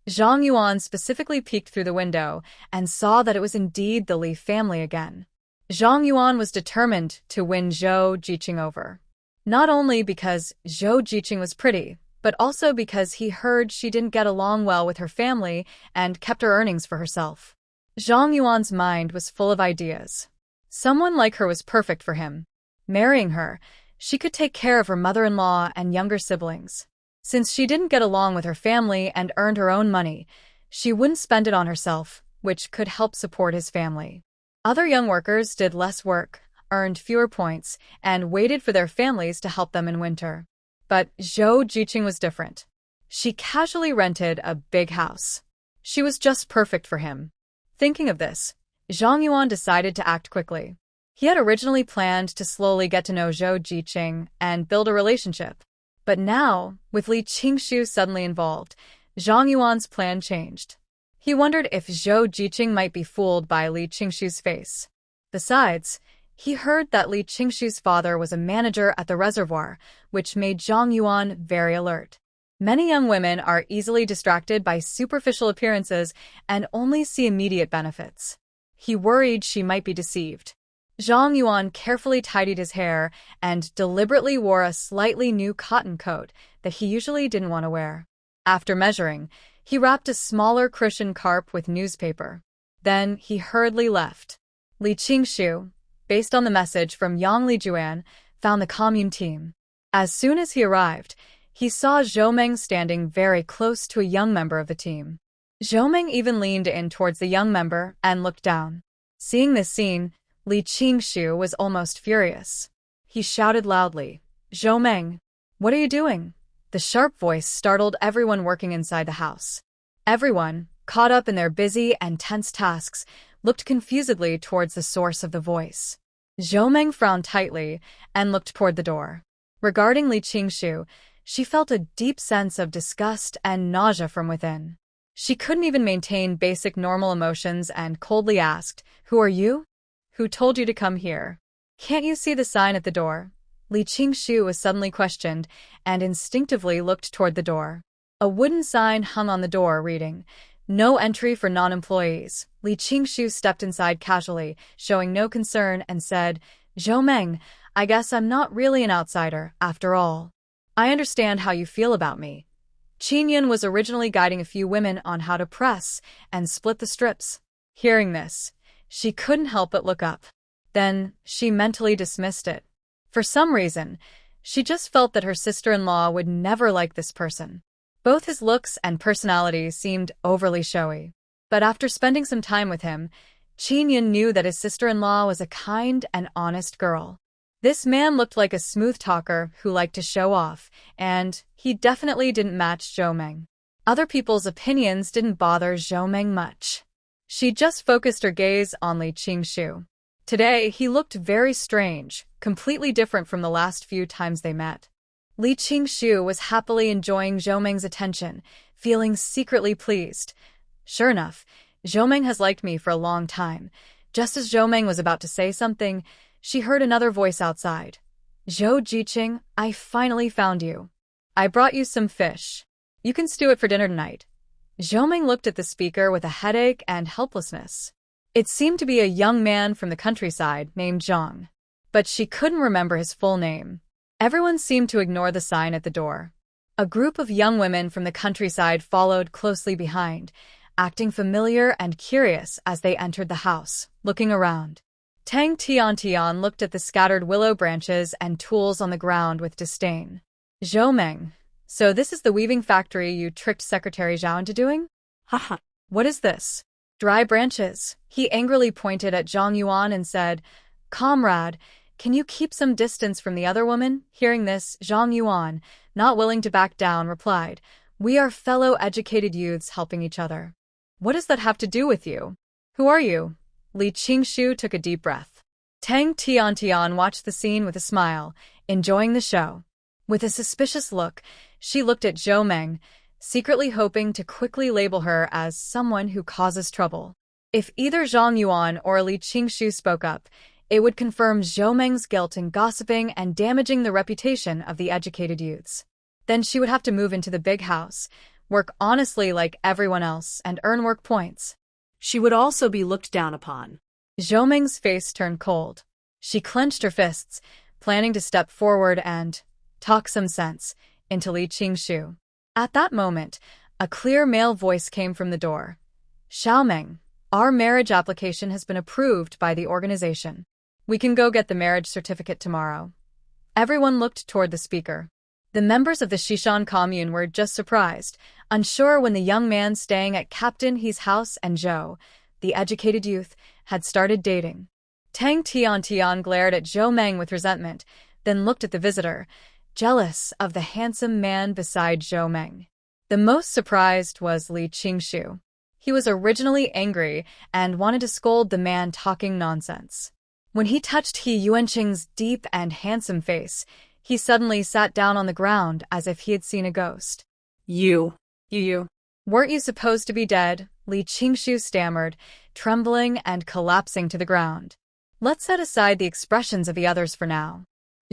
Zhang Yuan specifically peeked through the window and saw that it was indeed the Li family again. Zhang Yuan was determined to win Zhou Jiqing over. Not only because Zhou Jiqing was pretty, but also because he heard she didn't get along well with her family and kept her earnings for herself. Zhang Yuan's mind was full of ideas. Someone like her was perfect for him. Marrying her, she could take care of her mother-in-law and younger siblings. Since she didn't get along with her family and earned her own money, she wouldn't spend it on herself, which could help support his family. Other young workers did less work, earned fewer points, and waited for their families to help them in winter. But Zhou Jiqing was different. She casually rented a big house. She was just perfect for him. Thinking of this, Zhang Yuan decided to act quickly. He had originally planned to slowly get to know Zhou Jiqing and build a relationship. But now, with Li Qingshu suddenly involved, Zhang Yuan's plan changed. He wondered if Zhou Jiqing might be fooled by Li Qingshu's face. Besides, he heard that Li Qingshu's father was a manager at the reservoir, which made Zhang Yuan very alert. Many young women are easily distracted by superficial appearances and only see immediate benefits. He worried she might be deceived. Zhang Yuan carefully tidied his hair and deliberately wore a slightly new cotton coat that he usually didn't want to wear. After measuring, he wrapped a smaller crucian carp with newspaper. Then he hurriedly left. Li Qingshu, based on the message from Yang Lijuan, found the commune team. As soon as he arrived, he saw Zhou Meng standing very close to a young member of the team. Zhou Meng even leaned in towards the young member and looked down. Seeing this scene, Li Qingshu was almost furious. He shouted loudly, Zhou Meng, what are you doing? The sharp voice startled everyone working inside the house. Everyone, caught up in their busy and tense tasks, looked confusedly towards the source of the voice. Zhou Meng frowned tightly and looked toward the door. Regarding Li Qingshu, she felt a deep sense of disgust and nausea from within. She couldn't even maintain basic normal emotions and coldly asked, Who are you? Who told you to come here? Can't you see the sign at the door? Li Qingshu was suddenly questioned and instinctively looked toward the door. A wooden sign hung on the door reading, No entry for non-employees. Li Qingshu stepped inside casually, showing no concern, and said, Zhou Meng, I guess I'm not really an outsider, after all. I understand how you feel about me. Hiuan was originally guiding a few women on how to press and split the strips. Hearing this, she couldn't help but look up. Then, she mentally dismissed it. For some reason, she just felt that her sister-in-law would never like this person. Both his looks and personality seemed overly showy. But after spending some time with him, Hiuan knew that his sister-in-law was a kind and honest girl. This man looked like a smooth talker who liked to show off, and he definitely didn't match Zhou Meng. Other people's opinions didn't bother Zhou Meng much. She just focused her gaze on Li Qingshu. Today, he looked very strange, completely different from the last few times they met. Li Qingshu was happily enjoying Zhou Meng's attention, feeling secretly pleased. Sure enough, Zhou Meng has liked me for a long time. Just as Zhou Meng was about to say something, she heard another voice outside. Zhou Jiqing, I finally found you. I brought you some fish. You can stew it for dinner tonight. Zhou Meng looked at the speaker with a headache and helplessness. It seemed to be a young man from the countryside named Chung, but she couldn't remember his full name. Everyone seemed to ignore the sign at the door. A group of young women from the countryside followed closely behind, acting familiar and curious as they entered the house, looking around. Tang Tiantian looked at the scattered willow branches and tools on the ground with disdain. Zhou Meng, so this is the weaving factory you tricked Secretary Zhao into doing? Haha. What is this? Dry branches. He angrily pointed at Zhang Yuan and said, Comrade, can you keep some distance from the other woman? Hearing this, Zhang Yuan, not willing to back down, replied, We are fellow educated youths helping each other. What does that have to do with you? Who are you? Li Qingshu took a deep breath. Tang Tiantian watched the scene with a smile, enjoying the show. With a suspicious look, she looked at Zhou Meng, secretly hoping to quickly label her as someone who causes trouble. If either Zhang Yuan or Li Qingshu spoke up, it would confirm Zhou Meng's guilt in gossiping and damaging the reputation of the educated youths. Then she would have to move into the big house, work honestly like everyone else, and earn work points. She would also be looked down upon. Zhou Meng's face turned cold. She clenched her fists, planning to step forward and talk some sense into Li Qingshu. At that moment, a clear male voice came from the door. Xiaomeng, our marriage application has been approved by the organization. We can go get the marriage certificate tomorrow. Everyone looked toward the speaker. The members of the Xishan commune were just surprised, unsure when the young man staying at Captain He's house and Zhou, the educated youth, had started dating. Tang Tiantian glared at Zhou Meng with resentment, then looked at the visitor, jealous of the handsome man beside Zhou Meng. The most surprised was Li Qingshu. He was originally angry and wanted to scold the man talking nonsense. When he touched Hiuan's deep and handsome face, he suddenly sat down on the ground as if he had seen a ghost. You. Weren't you supposed to be dead? Li Qingshu stammered, trembling and collapsing to the ground. Let's set aside the expressions of the others for now.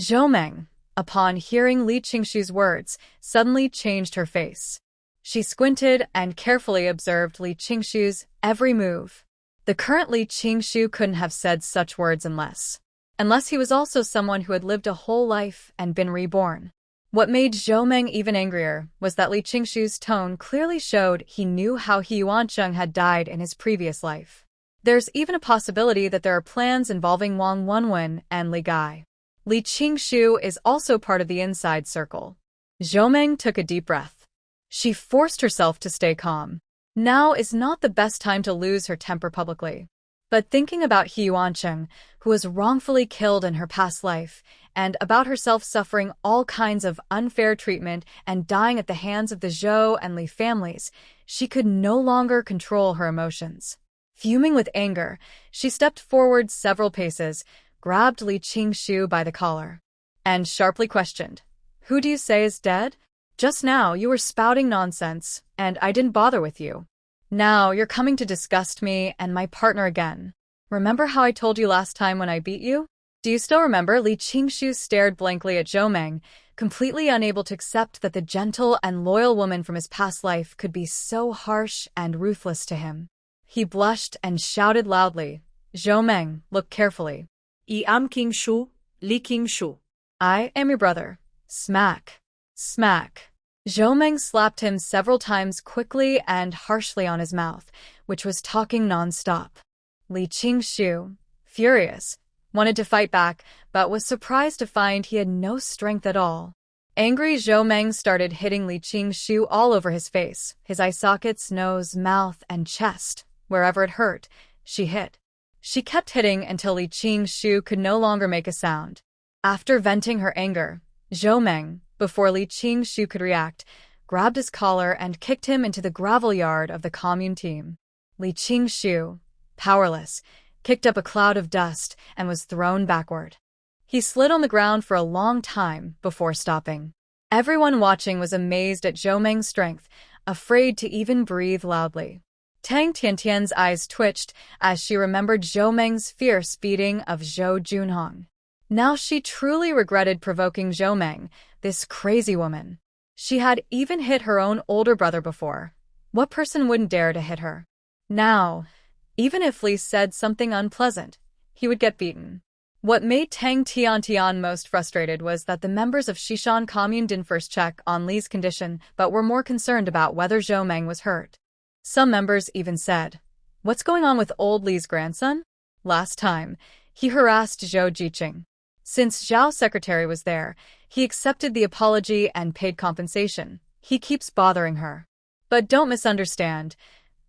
Zhou Meng, upon hearing Li Qingshu's words, suddenly changed her face. She squinted and carefully observed Li Qingshu's every move. The current Li Qingshu couldn't have said such words unless he was also someone who had lived a whole life and been reborn. What made Zhou Meng even angrier was that Li Qingshu's tone clearly showed he knew how Hiuan had died in his previous life. There's even a possibility that there are plans involving Wong Win and Li Gai. Li Qingshu is also part of the inside circle. Zhou Meng took a deep breath. She forced herself to stay calm. Now is not the best time to lose her temper publicly. But thinking about Hiuan, who was wrongfully killed in her past life, and about herself suffering all kinds of unfair treatment and dying at the hands of the Zhou and Li families, she could no longer control her emotions. Fuming with anger, she stepped forward several paces, grabbed Li Qingshu by the collar, and sharply questioned, Who do you say is dead? Just now you were spouting nonsense, and I didn't bother with you. Now you're coming to disgust me and my partner again. Remember how I told you last time when I beat you? Do you still remember? Li Qingshu stared blankly at Zhou Meng, completely unable to accept that the gentle and loyal woman from his past life could be so harsh and ruthless to him. He blushed and shouted loudly, Zhou Meng, look carefully. I am Qingshu, Li Qingshu. I am your brother. Smack. Smack. Zhou Meng slapped him several times quickly and harshly on his mouth, which was talking non-stop. Li Qingshu, furious, wanted to fight back, but was surprised to find he had no strength at all. Angry, Zhou Meng started hitting Li Qingshu all over his face, his eye sockets, nose, mouth, and chest. Wherever it hurt, she hit. She kept hitting until Li Qingshu could no longer make a sound. After venting her anger, Zhou Meng, before Li Qingshu could react, grabbed his collar and kicked him into the gravel yard of the commune team. Li Qingshu, powerless, kicked up a cloud of dust and was thrown backward. He slid on the ground for a long time before stopping. Everyone watching was amazed at Zhou Meng's strength, afraid to even breathe loudly. Tang Tiantian's eyes twitched as she remembered Zhou Meng's fierce beating of Zhou Junhong. Now she truly regretted provoking Zhou Meng, this crazy woman. She had even hit her own older brother before. What person wouldn't dare to hit her? Now, even if Li said something unpleasant, he would get beaten. What made Tang Tiantian most frustrated was that the members of Shishan Commune didn't first check on Li's condition but were more concerned about whether Zhou Meng was hurt. Some members even said, "What's going on with old Li's grandson? Last time, he harassed Zhou Jiqing. Since Zhao's secretary was there, he accepted the apology and paid compensation. He keeps bothering her." But don't misunderstand.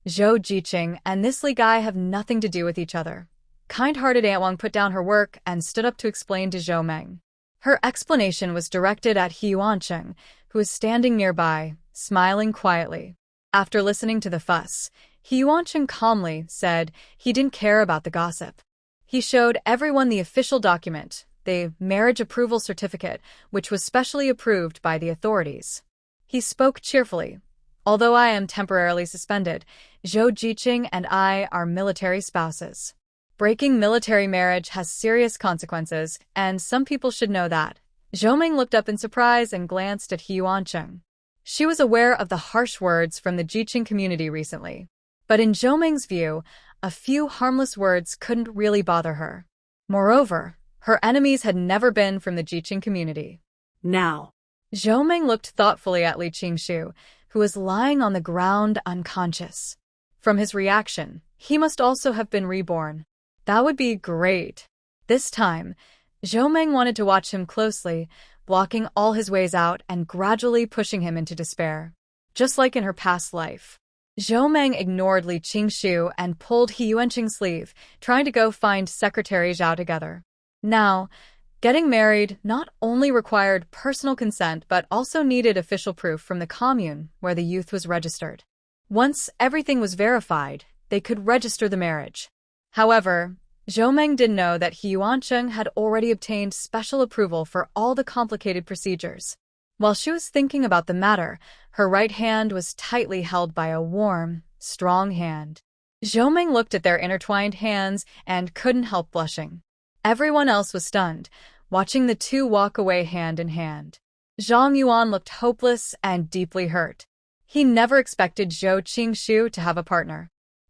Zhou Jiqing and this Li guy have nothing to do with each other. Kind-hearted Aunt Wang put down her work and stood up to explain to Zhou Meng. Her explanation was directed at Hiuan, who was standing nearby, smiling quietly. After listening to the fuss, Hiuan calmly said he didn't care about the gossip. He showed everyone the official document, the marriage approval certificate, which was specially approved by the authorities. He spoke cheerfully. "Although I am temporarily suspended, Zhou Jiqing and I are military spouses. Breaking military marriage has serious consequences, and some people should know that." Zhou Meng looked up in surprise and glanced at Hiuan. She was aware of the harsh words from the Jiqing community recently. But in Zhou Meng's view, a few harmless words couldn't really bother her. Moreover, her enemies had never been from the Jiqing community. Now. Zhou Meng looked thoughtfully at Li Qingshu, who was lying on the ground unconscious. From his reaction, he must also have been reborn. That would be great. This time, Zhou Meng wanted to watch him closely, blocking all his ways out and gradually pushing him into despair. Just like in her past life. Zhou Meng ignored Li Qingshu and pulled Hiuan's sleeve, trying to go find Secretary Zhao together. Now, getting married not only required personal consent but also needed official proof from the commune where the youth was registered. Once everything was verified, they could register the marriage. However, Zhou Meng didn't know that Hiuan had already obtained special approval for all the complicated procedures. While she was thinking about the matter, her right hand was tightly held by a warm, strong hand. Zhou Meng looked at their intertwined hands and couldn't help blushing. Everyone else was stunned, watching the two walk away hand in hand. Zhang Yuan looked hopeless and deeply hurt. He never expected Zhou Qingshu to have a partner.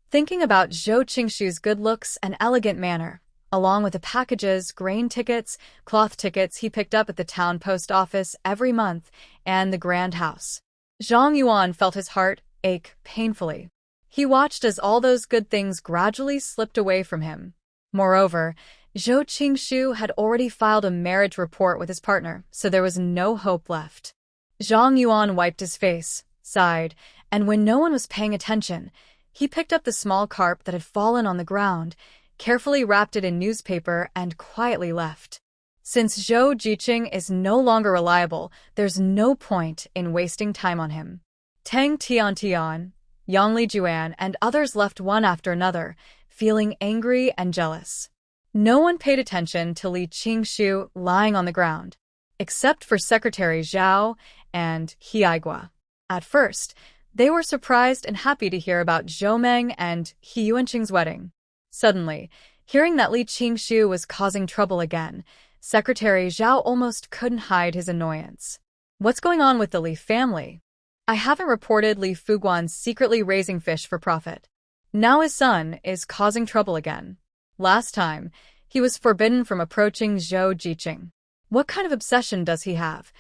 Thinking about Zhou Qingshu's good looks and elegant manner, along with the packages, grain tickets, cloth tickets he picked up at the town post office every month, and the grand house, Zhang Yuan felt his heart ache painfully. He watched as all those good things gradually slipped away from him. Moreover, Zhou Qingshu had already filed a marriage report with his partner, so there was no hope left. Zhang Yuan wiped his face, sighed, and when no one was paying attention, he picked up the small carp that had fallen on the ground, carefully wrapped it in newspaper, and quietly left. Since Zhou Jiqing is no longer reliable, there's no point in wasting time on him. Tang Tiantian, Yang Li Juan, and others left one after another, feeling angry and jealous. No one paid attention to Li Qingshu lying on the ground, except for Secretary Zhao and Hiaigua. At first, they were surprised and happy to hear about Zhou Meng and Hiuan's wedding. Suddenly, hearing that Li Qingshu was causing trouble again, Secretary Zhao almost couldn't hide his annoyance. "What's going on with the Li family? I haven't reported Li Fuguan secretly raising fish for profit. Now his son is causing trouble again. Last time, he was forbidden from approaching Zhou Jiqing. What kind of obsession does he have?"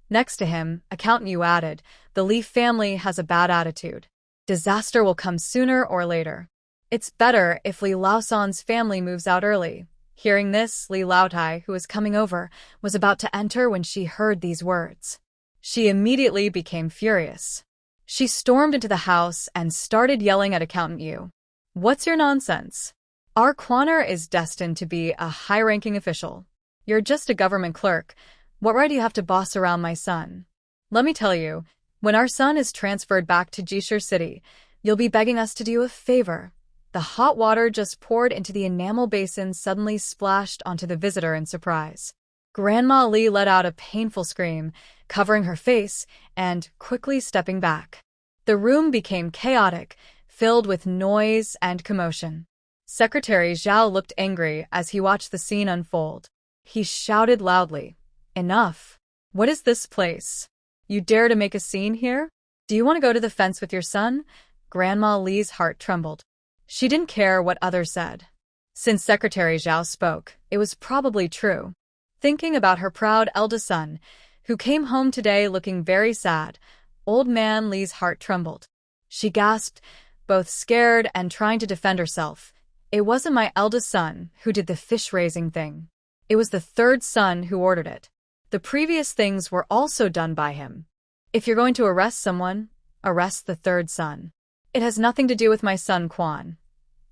Next to him, Accountant Yu added, "The Li family has a bad attitude. Disaster will come sooner or later. It's better if Li Laosan's family moves out early." Hearing this, Li Laotai, who was coming over, was about to enter when she heard these words. She immediately became furious. She stormed into the house and started yelling at Accountant Yu. "What's your nonsense? Our Quaner is destined to be a high-ranking official. You're just a government clerk. What right do you have to boss around my son? Let me tell you, when our son is transferred back to Jishir City, you'll be begging us to do you a favor. The hot water just poured into the enamel basin suddenly splashed onto the visitor in surprise. Grandma Li let out a painful scream, covering her face and quickly stepping back. The room became chaotic, filled with noise and commotion. Secretary Zhao looked angry as he watched the scene unfold. He shouted loudly, "Enough! What is this place? You dare to make a scene here? Do you want to go to the fence with your son?" Grandma Li's heart trembled. She didn't care what others said. Since Secretary Zhao spoke, it was probably true. Thinking about her proud eldest son, who came home today looking very sad, old man Li's heart trembled. She gasped, both scared and trying to defend herself. It wasn't my eldest son who did the fish-raising thing. It was the third son who ordered it. The previous things were also done by him. If you're going to arrest someone, arrest the third son. It has nothing to do with my son Quan.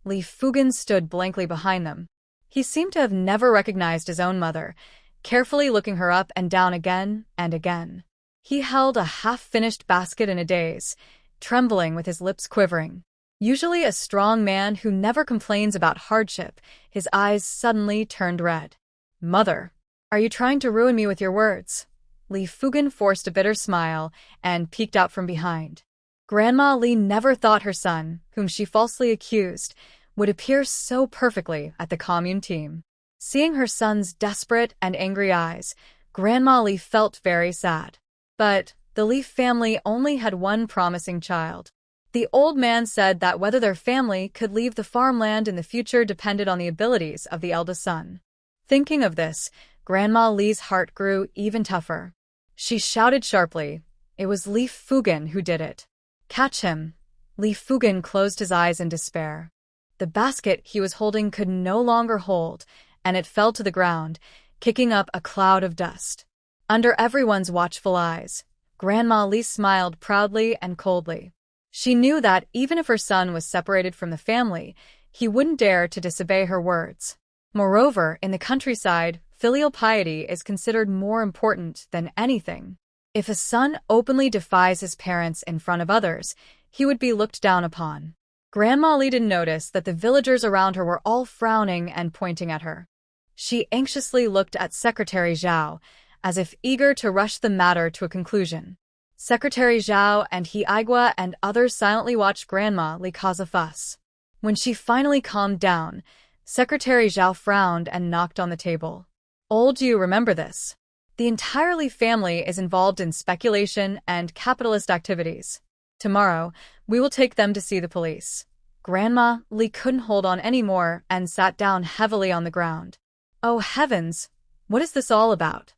Li Fugen stood blankly behind them. He seemed to have never recognized his own mother, carefully looking her up and down again and again. He held a half-finished basket in a daze, trembling with his lips quivering. Usually a strong man who never complains about hardship, his eyes suddenly turned red. "Mother, are you trying to ruin me with your words?" Li Fugen forced a bitter smile and peeked out from behind. Grandma Li never thought her son, whom she falsely accused, would appear so perfectly at the commune team. Seeing her son's desperate and angry eyes, Grandma Li felt very sad. But the Li family only had one promising child. The old man said that whether their family could leave the farmland in the future depended on the abilities of the eldest son. Thinking of this, Grandma Li's heart grew even tougher. She shouted sharply, "It was Li Fugen who did it. Catch him." Li Fugen closed his eyes in despair. The basket he was holding could no longer hold, and it fell to the ground, kicking up a cloud of dust. Under everyone's watchful eyes, Grandma Li smiled proudly and coldly. She knew that even if her son was separated from the family, he wouldn't dare to disobey her words. Moreover, in the countryside, filial piety is considered more important than anything. If a son openly defies his parents in front of others, he would be looked down upon. Grandma Li didn't notice that the villagers around her were all frowning and pointing at her. She anxiously looked at Secretary Zhao, as if eager to rush the matter to a conclusion. Secretary Zhao and Hiuan and others silently watched Grandma Li cause a fuss. When she finally calmed down, Secretary Zhao frowned and knocked on the table. "Do you remember this? The entire Li family is involved in speculation and capitalist activities. Tomorrow, we will take them to see the police." Grandma Li couldn't hold on anymore and sat down heavily on the ground. "Oh heavens, what is this all about?"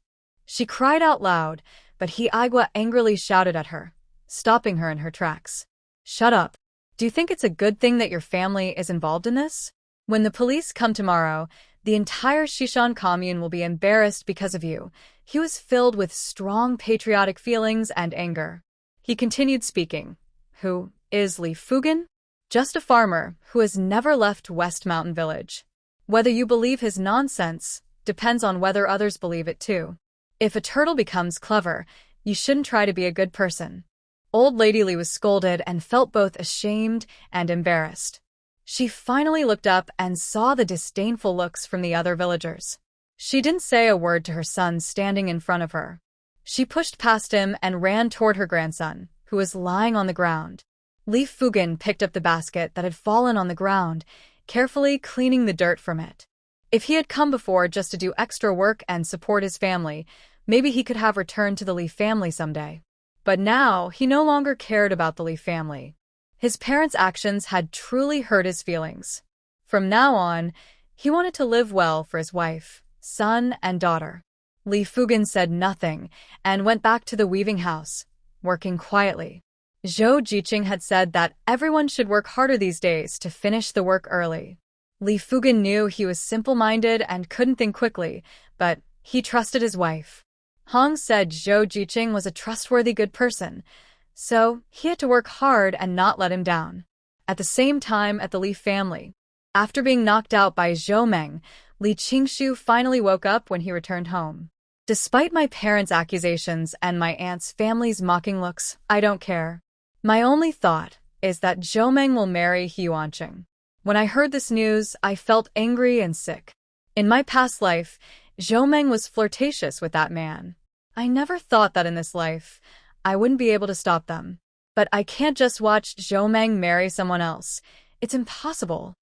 She cried out loud, but Hiuan angrily shouted at her, stopping her in her tracks. "Shut up. Do you think it's a good thing that your family is involved in this? When the police come tomorrow, the entire Shishan commune will be embarrassed because of you." He was filled with strong patriotic feelings and anger. He continued speaking. "Who is Li Fugen? Just a farmer who has never left West Mountain Village. Whether you believe his nonsense depends on whether others believe it too. If a turtle becomes clever, you shouldn't try to be a good person." Old Lady Li was scolded and felt both ashamed and embarrassed. She finally looked up and saw the disdainful looks from the other villagers. She didn't say a word to her son standing in front of her. She pushed past him and ran toward her grandson, who was lying on the ground. Li Fugen picked up the basket that had fallen on the ground, carefully cleaning the dirt from it. If he had come before just to do extra work and support his family, maybe he could have returned to the Li family someday. But now, he no longer cared about the Li family. His parents' actions had truly hurt his feelings. From now on, he wanted to live well for his wife, son, and daughter. Li Fugen said nothing and went back to the weaving house, working quietly. Zhou Jiqing had said that everyone should work harder these days to finish the work early. Li Fugen knew he was simple-minded and couldn't think quickly, but he trusted his wife. Hong said Zhou Jiqing was a trustworthy good person, so he had to work hard and not let him down. At the same time at the Li family, after being knocked out by Zhou Meng, Li Qingshu finally woke up when he returned home. Despite my parents' accusations and my aunt's family's mocking looks, I don't care. My only thought is that Zhou Meng will marry Hiuan. When I heard this news, I felt angry and sick. In my past life, Zhou Meng was flirtatious with that man. I never thought that in this life, I wouldn't be able to stop them. But I can't just watch Zhou Meng marry someone else. It's impossible.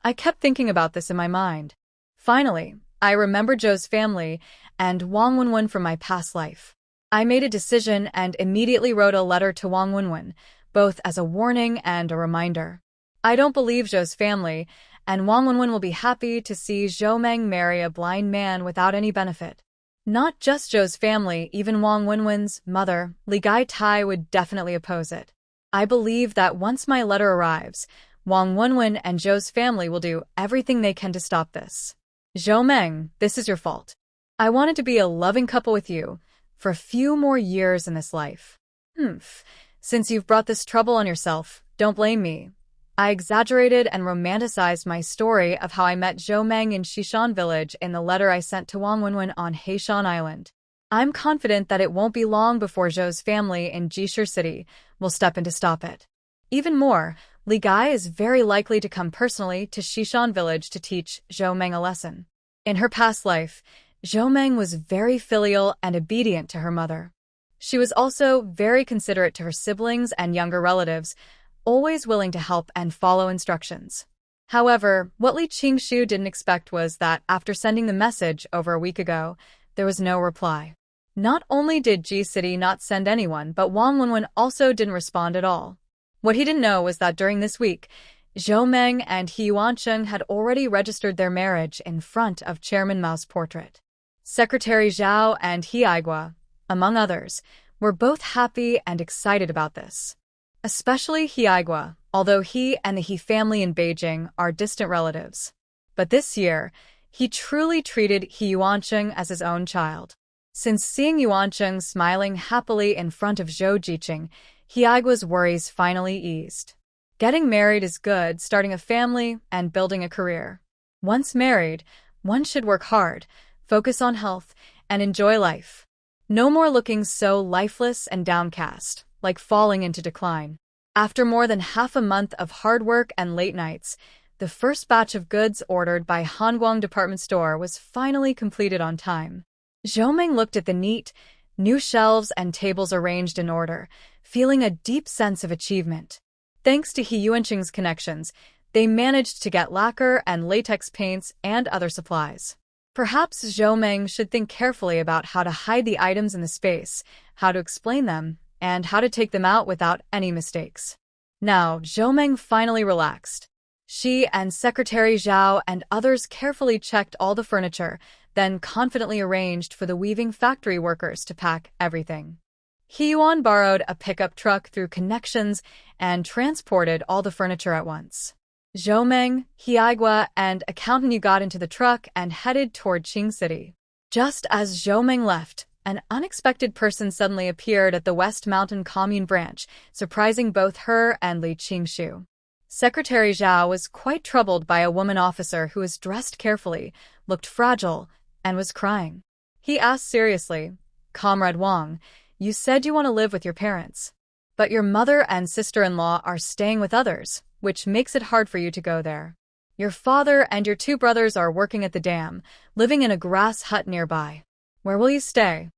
I kept thinking about this in my mind. Finally, I remembered Zhou's family and Wong Win from my past life. I made a decision and immediately wrote a letter to Wong Win, both as a warning and a reminder. I don't believe Zhou's family, and Wong Win will be happy to see Zhou Meng marry a blind man without any benefit. Not just Zhou's family, even Wong Win's mother, Li Gai-tai, would definitely oppose it. I believe that once my letter arrives, Wong Win and Zhou's family will do everything they can to stop this. Zhou Meng, this is your fault. I wanted to be a loving couple with you for a few more years in this life. Since you've brought this trouble on yourself, don't blame me. I exaggerated and romanticized my story of how I met Zhou Meng in Shishan village in the letter I sent to Wong Win on Heishan Island. I'm confident that it won't be long before Zhou's family in Jishir City will step in to stop it. Even more, Li Gai is very likely to come personally to Shishan village to teach Zhou Meng a lesson. In her past life, Zhou Meng was very filial and obedient to her mother. She was also very considerate to her siblings and younger relatives, always willing to help and follow instructions. However, what Li Qingshu didn't expect was that after sending the message over a week ago, there was no reply. Not only did Ji City not send anyone, but Wong Win also didn't respond at all. What he didn't know was that during this week, Zhou Meng and Hiuan had already registered their marriage in front of Chairman Mao's portrait. Secretary Zhao and Hiaigua, among others, were both happy and excited about this. Especially Hiaigua, although he and the He family in Beijing are distant relatives. But this year, he truly treated Hiuan as his own child. Since seeing Yuan smiling happily in front of Zhou Jiqing, Hiaigua's worries finally eased. Getting married is good, starting a family and building a career. Once married, one should work hard, focus on health, and enjoy life. No more looking so lifeless and downcast, like falling into decline. After more than half a month of hard work and late nights, the first batch of goods ordered by Hanguang department store was finally completed on time. Zhou Meng looked at the neat, new shelves and tables arranged in order, feeling a deep sense of achievement. Thanks to Hiuan's connections, they managed to get lacquer and latex paints and other supplies. Perhaps Zhou Meng should think carefully about how to hide the items in the space, how to explain them, and how to take them out without any mistakes. Now, Zhou Meng finally relaxed. She and Secretary Zhao and others carefully checked all the furniture, then confidently arranged for the weaving factory workers to pack everything. Hiuan borrowed a pickup truck through connections and transported all the furniture at once. Zhou Meng, Hiaigua, and Accountant Yu got into the truck and headed toward Qing City. Just as Zhou Meng left, an unexpected person suddenly appeared at the West Mountain Commune branch, surprising both her and Li Qingshu. Secretary Zhao was quite troubled by a woman officer who was dressed carefully, looked fragile, and was crying. He asked seriously, "Comrade Wang, you said you want to live with your parents. But your mother and sister-in-law are staying with others, which makes it hard for you to go there. Your father and your two brothers are working at the dam, living in a grass hut nearby. Where will you stay?"